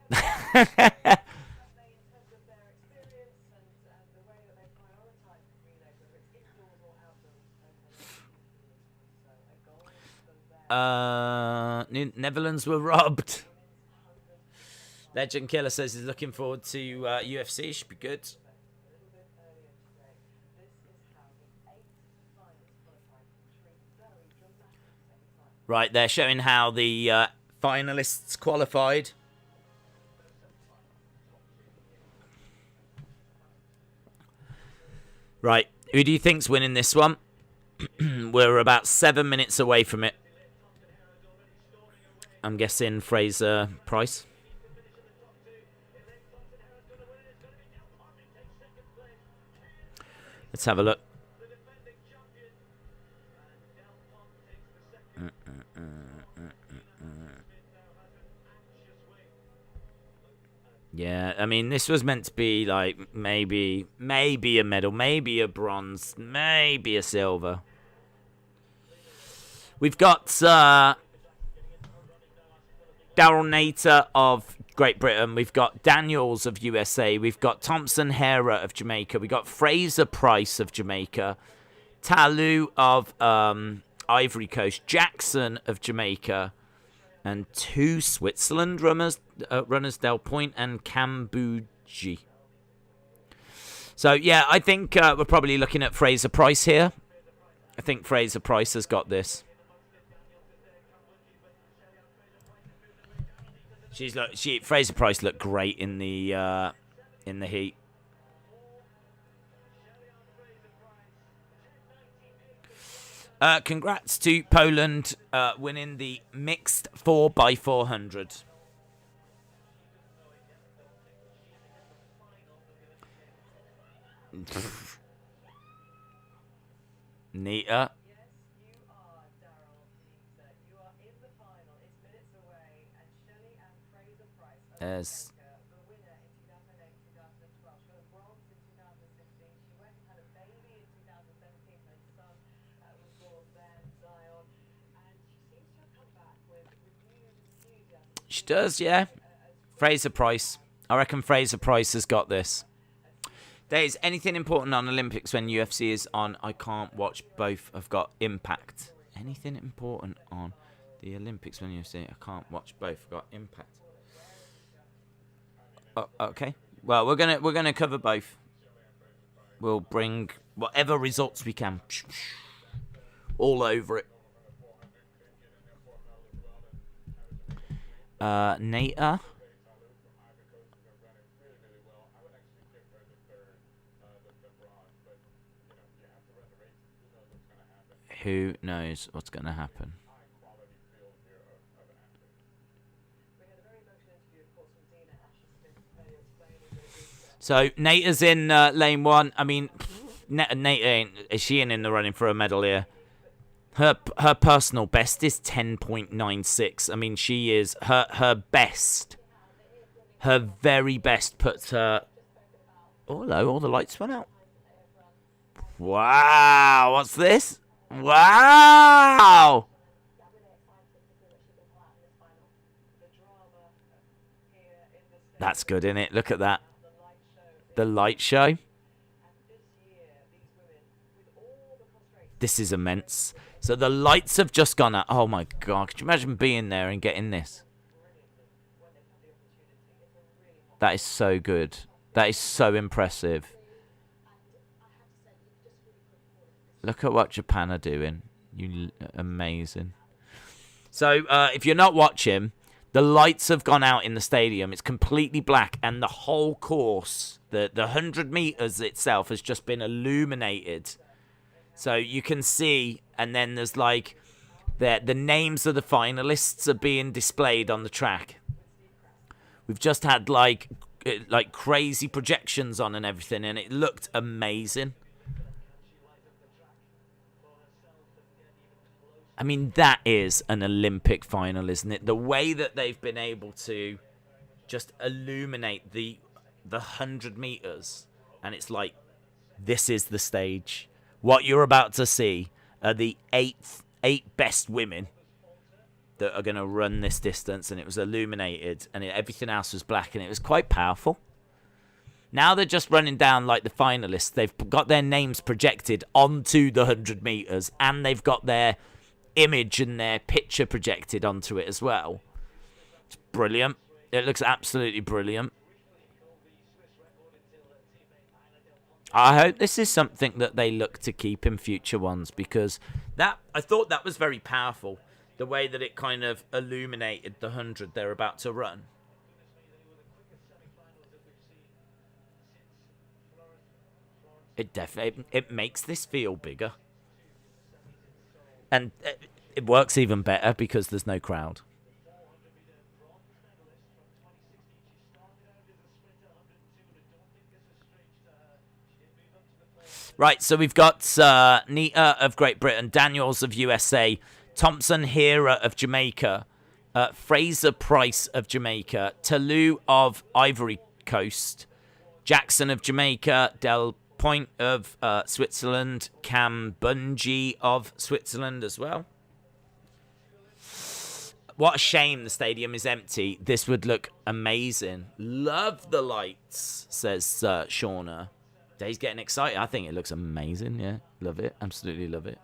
Netherlands were robbed. Legend Killer says he's looking forward to UFC. Should be good. Right, they're showing how the finalists qualified. Right, who do you think's winning this one? We're about 7 minutes away from it. I'm guessing Fraser Price. Let's have a look. Yeah, I mean, this was meant to be like maybe a medal, maybe a bronze, maybe a silver. We've got Daryl Nater of Great Britain. We've got Daniels of USA. We've got Thompson Hera of Jamaica. We've got Fraser Price of Jamaica. Talu of Ivory Coast. Jackson of Jamaica. And 2 Switzerland runners, Del Point and Cambuji. So, yeah, I think we're probably looking at Fraser Price here. I think Fraser Price has got this. Fraser Price looked great in the heat. Congrats to Poland winning the mixed 4x400. Nita. There's she does, yeah. Fraser Price. I reckon Fraser Price has got this. There's anything important on Olympics when UFC is on? I can't watch both. I've got Impact. Anything important on the Olympics when UFC? I can't watch both. I've got Impact. Oh, okay. Well, we're gonna cover both. We'll bring whatever results we can. All over it. Nata. Who knows what's going to happen? So, Nata's in lane 1. I mean, Nate, is she in the running for a medal here? Her personal best is 10.96. I mean, she is her best. Her very best puts her. Oh, hello! All the lights went out. Wow! What's this? Wow! That's good, isn't it? Look at that. The light show. This is immense. So the lights have just gone out. Oh my god, could you imagine being there and getting this? That is so good. That is so impressive. Look at what Japan are doing. Amazing. So if you're not watching, the lights have gone out in the stadium. It's completely black, and the whole course, the 100 meters itself, has just been illuminated. So you can see, and then there's like the names of the finalists are being displayed on the track. We've just had like crazy projections on and everything, and it looked amazing. I mean, that is an Olympic final, isn't it? The way that they've been able to just illuminate the 100 meters, and it's like, this is the stage. What you're about to see are the eight best women that are going to run this distance, and it was illuminated, and everything else was black, and it was quite powerful. Now they're just running down like the finalists. They've got their names projected onto the 100 meters, and they've got their image and their picture projected onto it as well. It's brilliant. It looks absolutely brilliant. I hope this is something that they look to keep in future ones, because I thought that was very powerful, the way that it kind of illuminated the 100 they're about to run. It makes this feel bigger. And it works even better because there's no crowd. Right, so we've got Nita of Great Britain, Daniels of USA, Thompson Hera of Jamaica, Fraser Price of Jamaica, Talou of Ivory Coast, Jackson of Jamaica, Del Point of Switzerland, Cam Bungie of Switzerland as well. What a shame the stadium is empty. This would look amazing. Love the lights, says Shauna. He's getting excited. I think it looks amazing. Yeah, love it. Absolutely love it.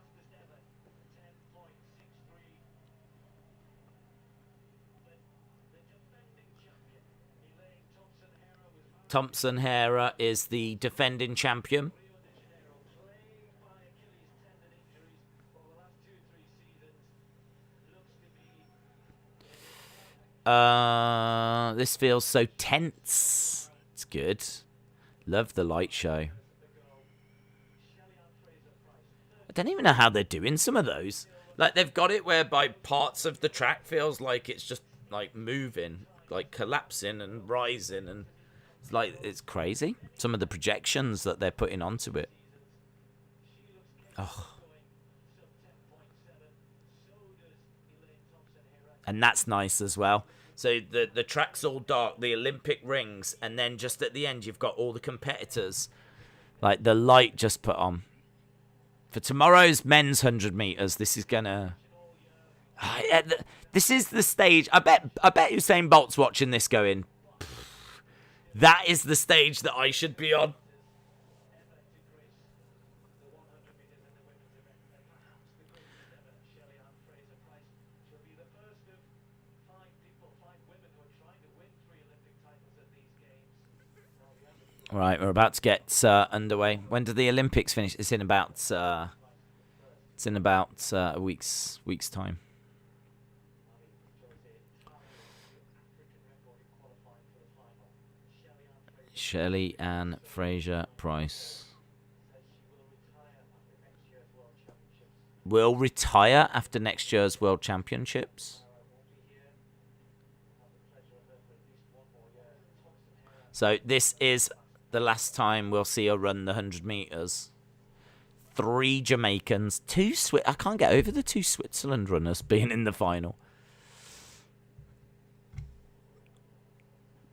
Thompson Hera is the defending champion. This feels so tense. It's good. Love the light show. I don't even know how they're doing some of those. Like, they've got it whereby parts of the track feels like it's just like moving, like collapsing and rising, and it's like, it's crazy. Some of the projections that they're putting onto it. Oh. And that's nice as well. So the track's all dark, the Olympic rings, and then just at the end you've got all the competitors. Like, the light just put on. For tomorrow's men's 100 meters, this is gonna... This is the stage. I bet Usain Bolt's watching this going, that is the stage that I should be on. Right, we're about to get underway. When do the Olympics finish? It's in about a week's time. Shelley Ann Fraser Price will retire after next year's World Championships. So this is the last time we'll see her run the 100 meters. 3 Jamaicans, 2 I can't get over the 2 Switzerland runners being in the final.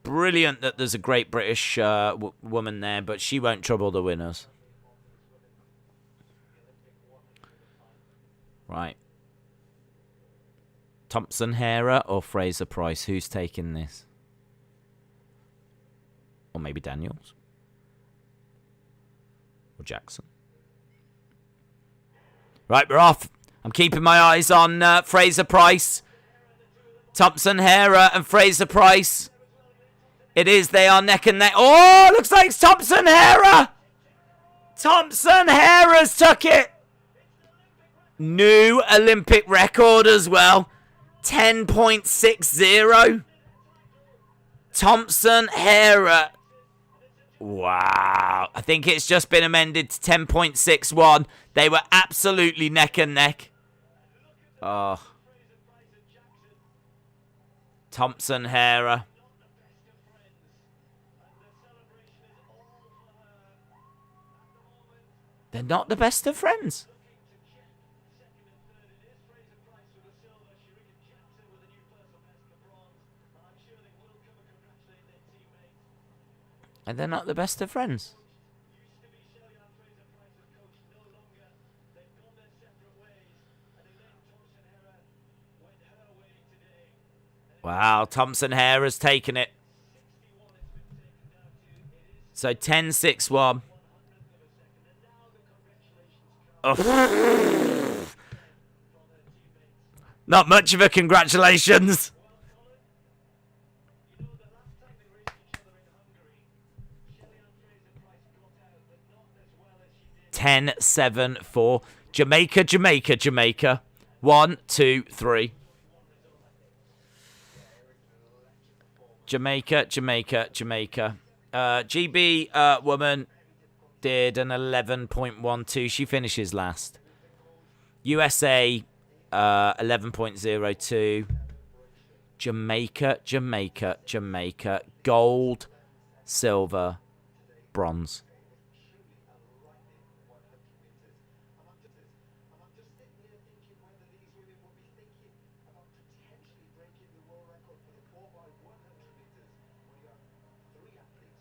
Brilliant that there's a great British woman there, but she won't trouble the winners. Right. Thompson Hera or Fraser Price? Who's taking this? Or maybe Daniels? Or Jackson? Right, we're off. I'm keeping my eyes on Fraser Price. Thompson Hera and Fraser Price. It is. They are neck and neck. Oh, looks like it's Thompson Hera. Thompson Hera's took it. New Olympic record as well. 10.60. Thompson Hera. Wow. I think it's just been amended to 10.61. They were absolutely neck and neck. Oh. Thompson Hera. They're not the best of friends. And they're not the best of friends. Wow, Thompson Hera's taken it. So 10-6-1. Oh. Not much of a congratulations. 10-7-4. Jamaica, Jamaica, Jamaica. 1, 2, 3. Jamaica, Jamaica, Jamaica. GB woman did an 11.12. She finishes last. USA 11.02. Jamaica, Jamaica, Jamaica. Gold, silver, bronze.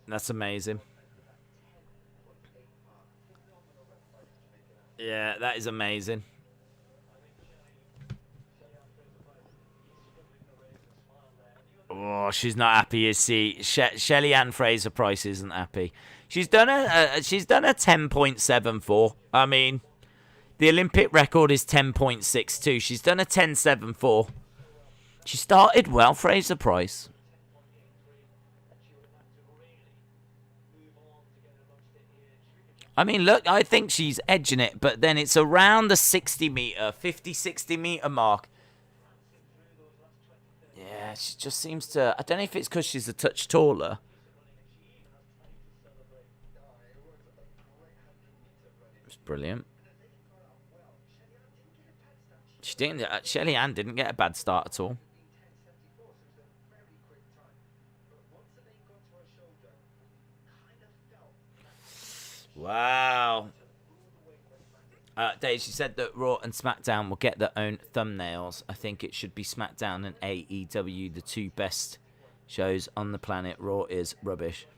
That's amazing. Yeah, that is amazing. Oh, she's not happy, is she? Shelly Ann Fraser Price isn't happy. She's done a 10.74. I mean, the Olympic record is 10.62. She's done a 10.74. She started well, Fraser Price. I mean, look, I think she's edging it, but then it's around the 60-meter, 50-60-meter mark. Yeah, she just seems to... I don't know if it's because she's a touch taller. It's brilliant. She didn't... Shelly Ann didn't get a bad start at all. Wow. Dave, she said that Raw and SmackDown will get their own thumbnails. I think it should be SmackDown and AEW, the two best shows on the planet. Raw is rubbish.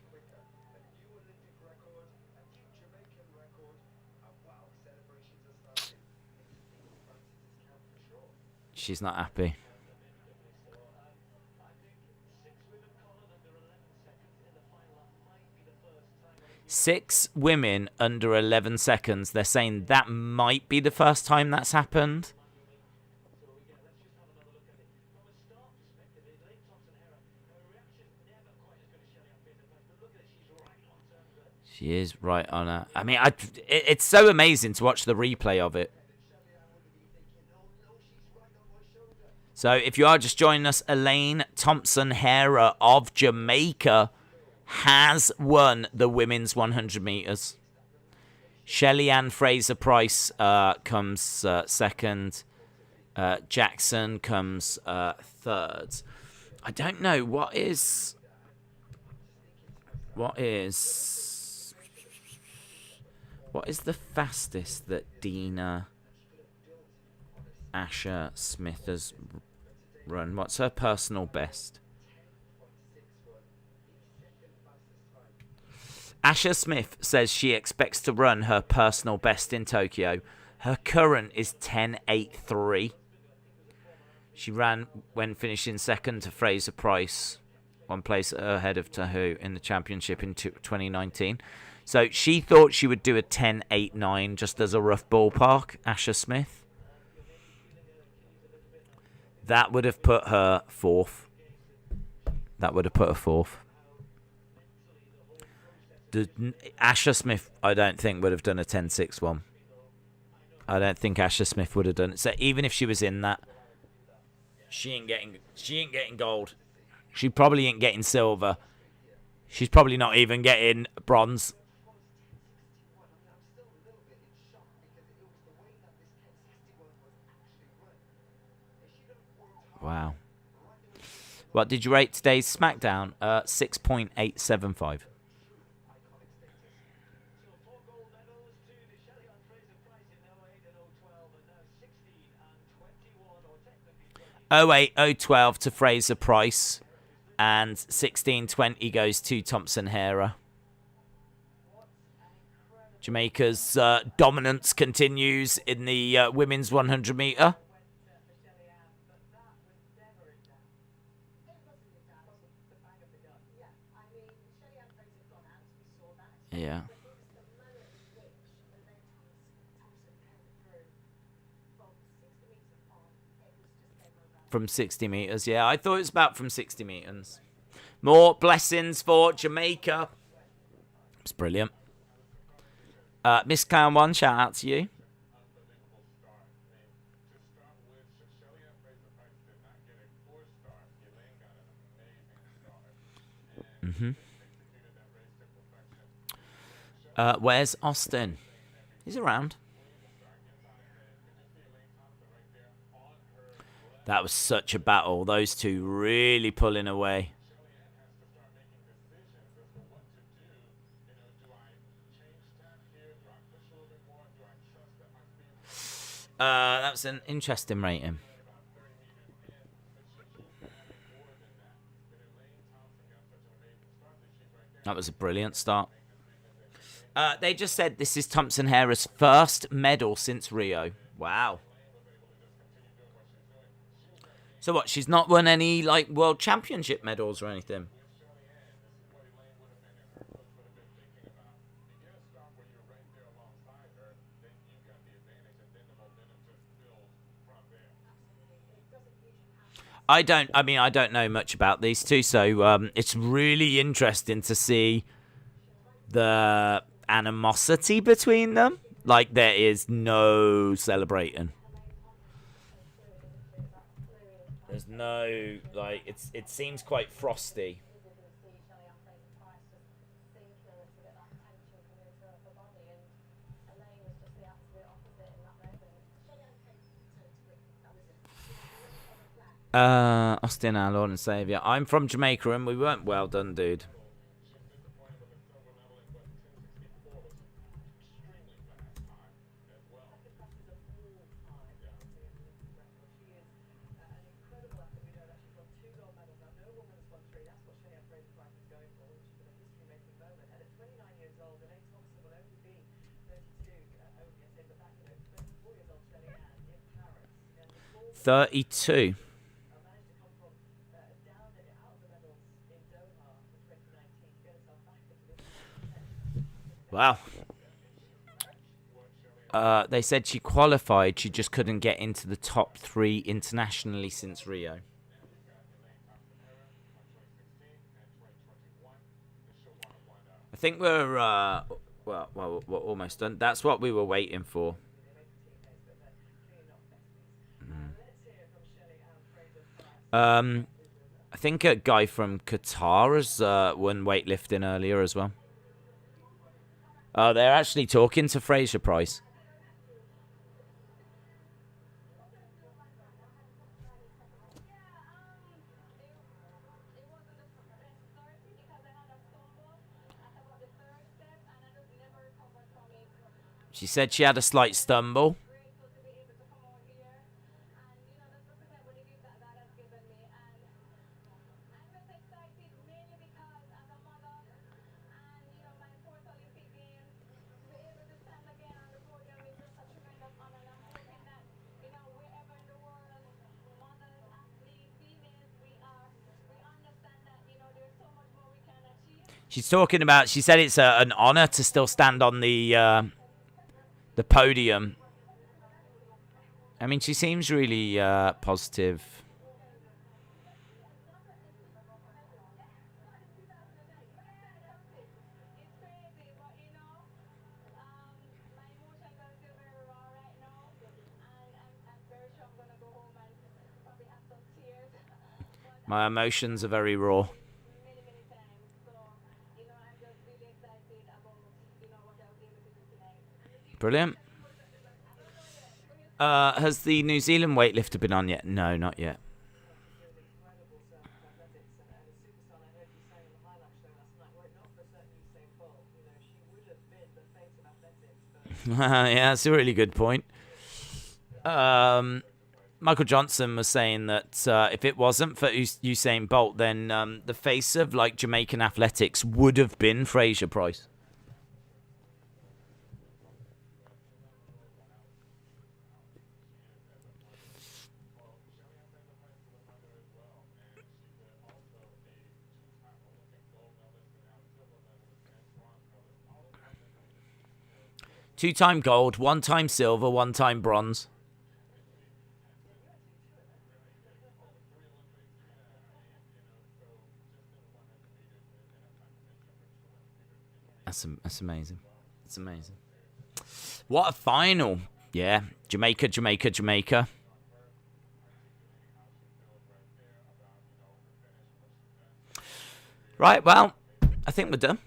She's not happy. 6 women under 11 seconds. They're saying that might be the first time that's happened. She is right on her. I mean, it's so amazing to watch the replay of it. So if you are just joining us, Elaine Thompson-Hera of Jamaica has won the women's 100 meters. Shelly Ann Fraser Price comes second. Jackson comes third. I don't know what is What is the fastest that Dina Asher Smith has run? What's her personal best? Asher Smith says she expects to run her personal best in Tokyo. Her current is 10.83. She ran when finishing second to Fraser Price, one place ahead of Tahu in the championship in 2019. So she thought she would do a 10.89 just as a rough ballpark, Asher Smith. That would have put her fourth. Asher Smith, I don't think, would have done a 10.61. I don't think Asher Smith would have done it. So even if she was in that, she ain't getting gold. She probably ain't getting silver. She's probably not even getting bronze. Wow. What did you rate today's SmackDown? 6.875. Oh 08, 012 to Fraser Price, and 16.20 goes to Thompson Hera. Jamaica's dominance continues in the women's 100 meter. Yeah. From 60 meters, yeah. I thought it was about from 60 meters. More blessings for Jamaica. It's brilliant. Miss Clown One, shout out to you. Where's Austin? He's around. That was such a battle. Those two really pulling away. That's an interesting rating. That was a brilliant start. They just said this is Thompson Hera's first medal since Rio. Wow. So what, she's not won any, like, world championship medals or anything? I don't know much about these two, so it's really interesting to see the animosity between them. Like, there is no celebrating. There's no, like, it seems quite frosty. Austin, our Lord and Savior. I'm from Jamaica and we weren't well done, dude. $32. Wow. They said she qualified. She just couldn't get into the top 3 internationally since Rio. I think we're we're almost done. That's what we were waiting for. I think a guy from Qatar has won weightlifting earlier as well. Oh, they're actually talking to Fraser Price. She said she had a slight stumble. She's talking about, she said it's an honor to still stand on the podium. I mean, she seems really positive. My emotions are very raw. Brilliant. Has the New Zealand weightlifter been on yet? No, not yet. Yeah, that's a really good point. Michael Johnson was saying that if it wasn't for Usain Bolt, then the face of like Jamaican athletics would have been Fraser Price. Two-time gold, one-time silver, one-time bronze. That's amazing. It's amazing. What a final. Yeah, Jamaica, Jamaica, Jamaica. Right, well, I think we're done.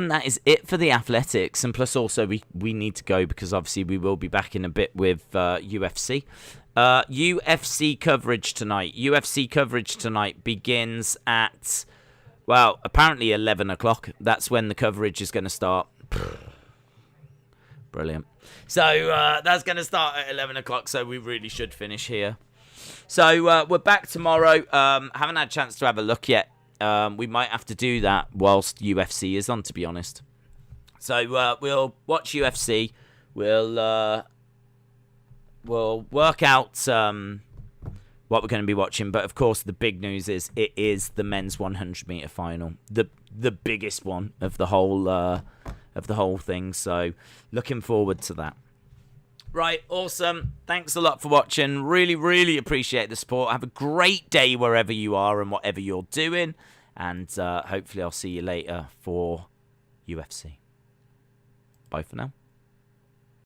That is it for the athletics. And plus also we need to go because obviously we will be back in a bit with UFC. UFC coverage tonight. UFC coverage tonight begins at, well, apparently 11 o'clock. That's when the coverage is going to start. Brilliant. So that's going to start at 11 o'clock, so we really should finish here. So we're back tomorrow. Haven't had a chance to have a look yet. We might have to do that whilst UFC is on, to be honest. So we'll watch UFC. We'll work out what we're going to be watching. But of course, the big news is it is the men's 100-meter final, the biggest one of the whole thing. So looking forward to that. Right, awesome. Thanks a lot for watching. Really, really appreciate the support. Have a great day wherever you are and whatever you're doing. And hopefully I'll see you later for UFC. Bye for now.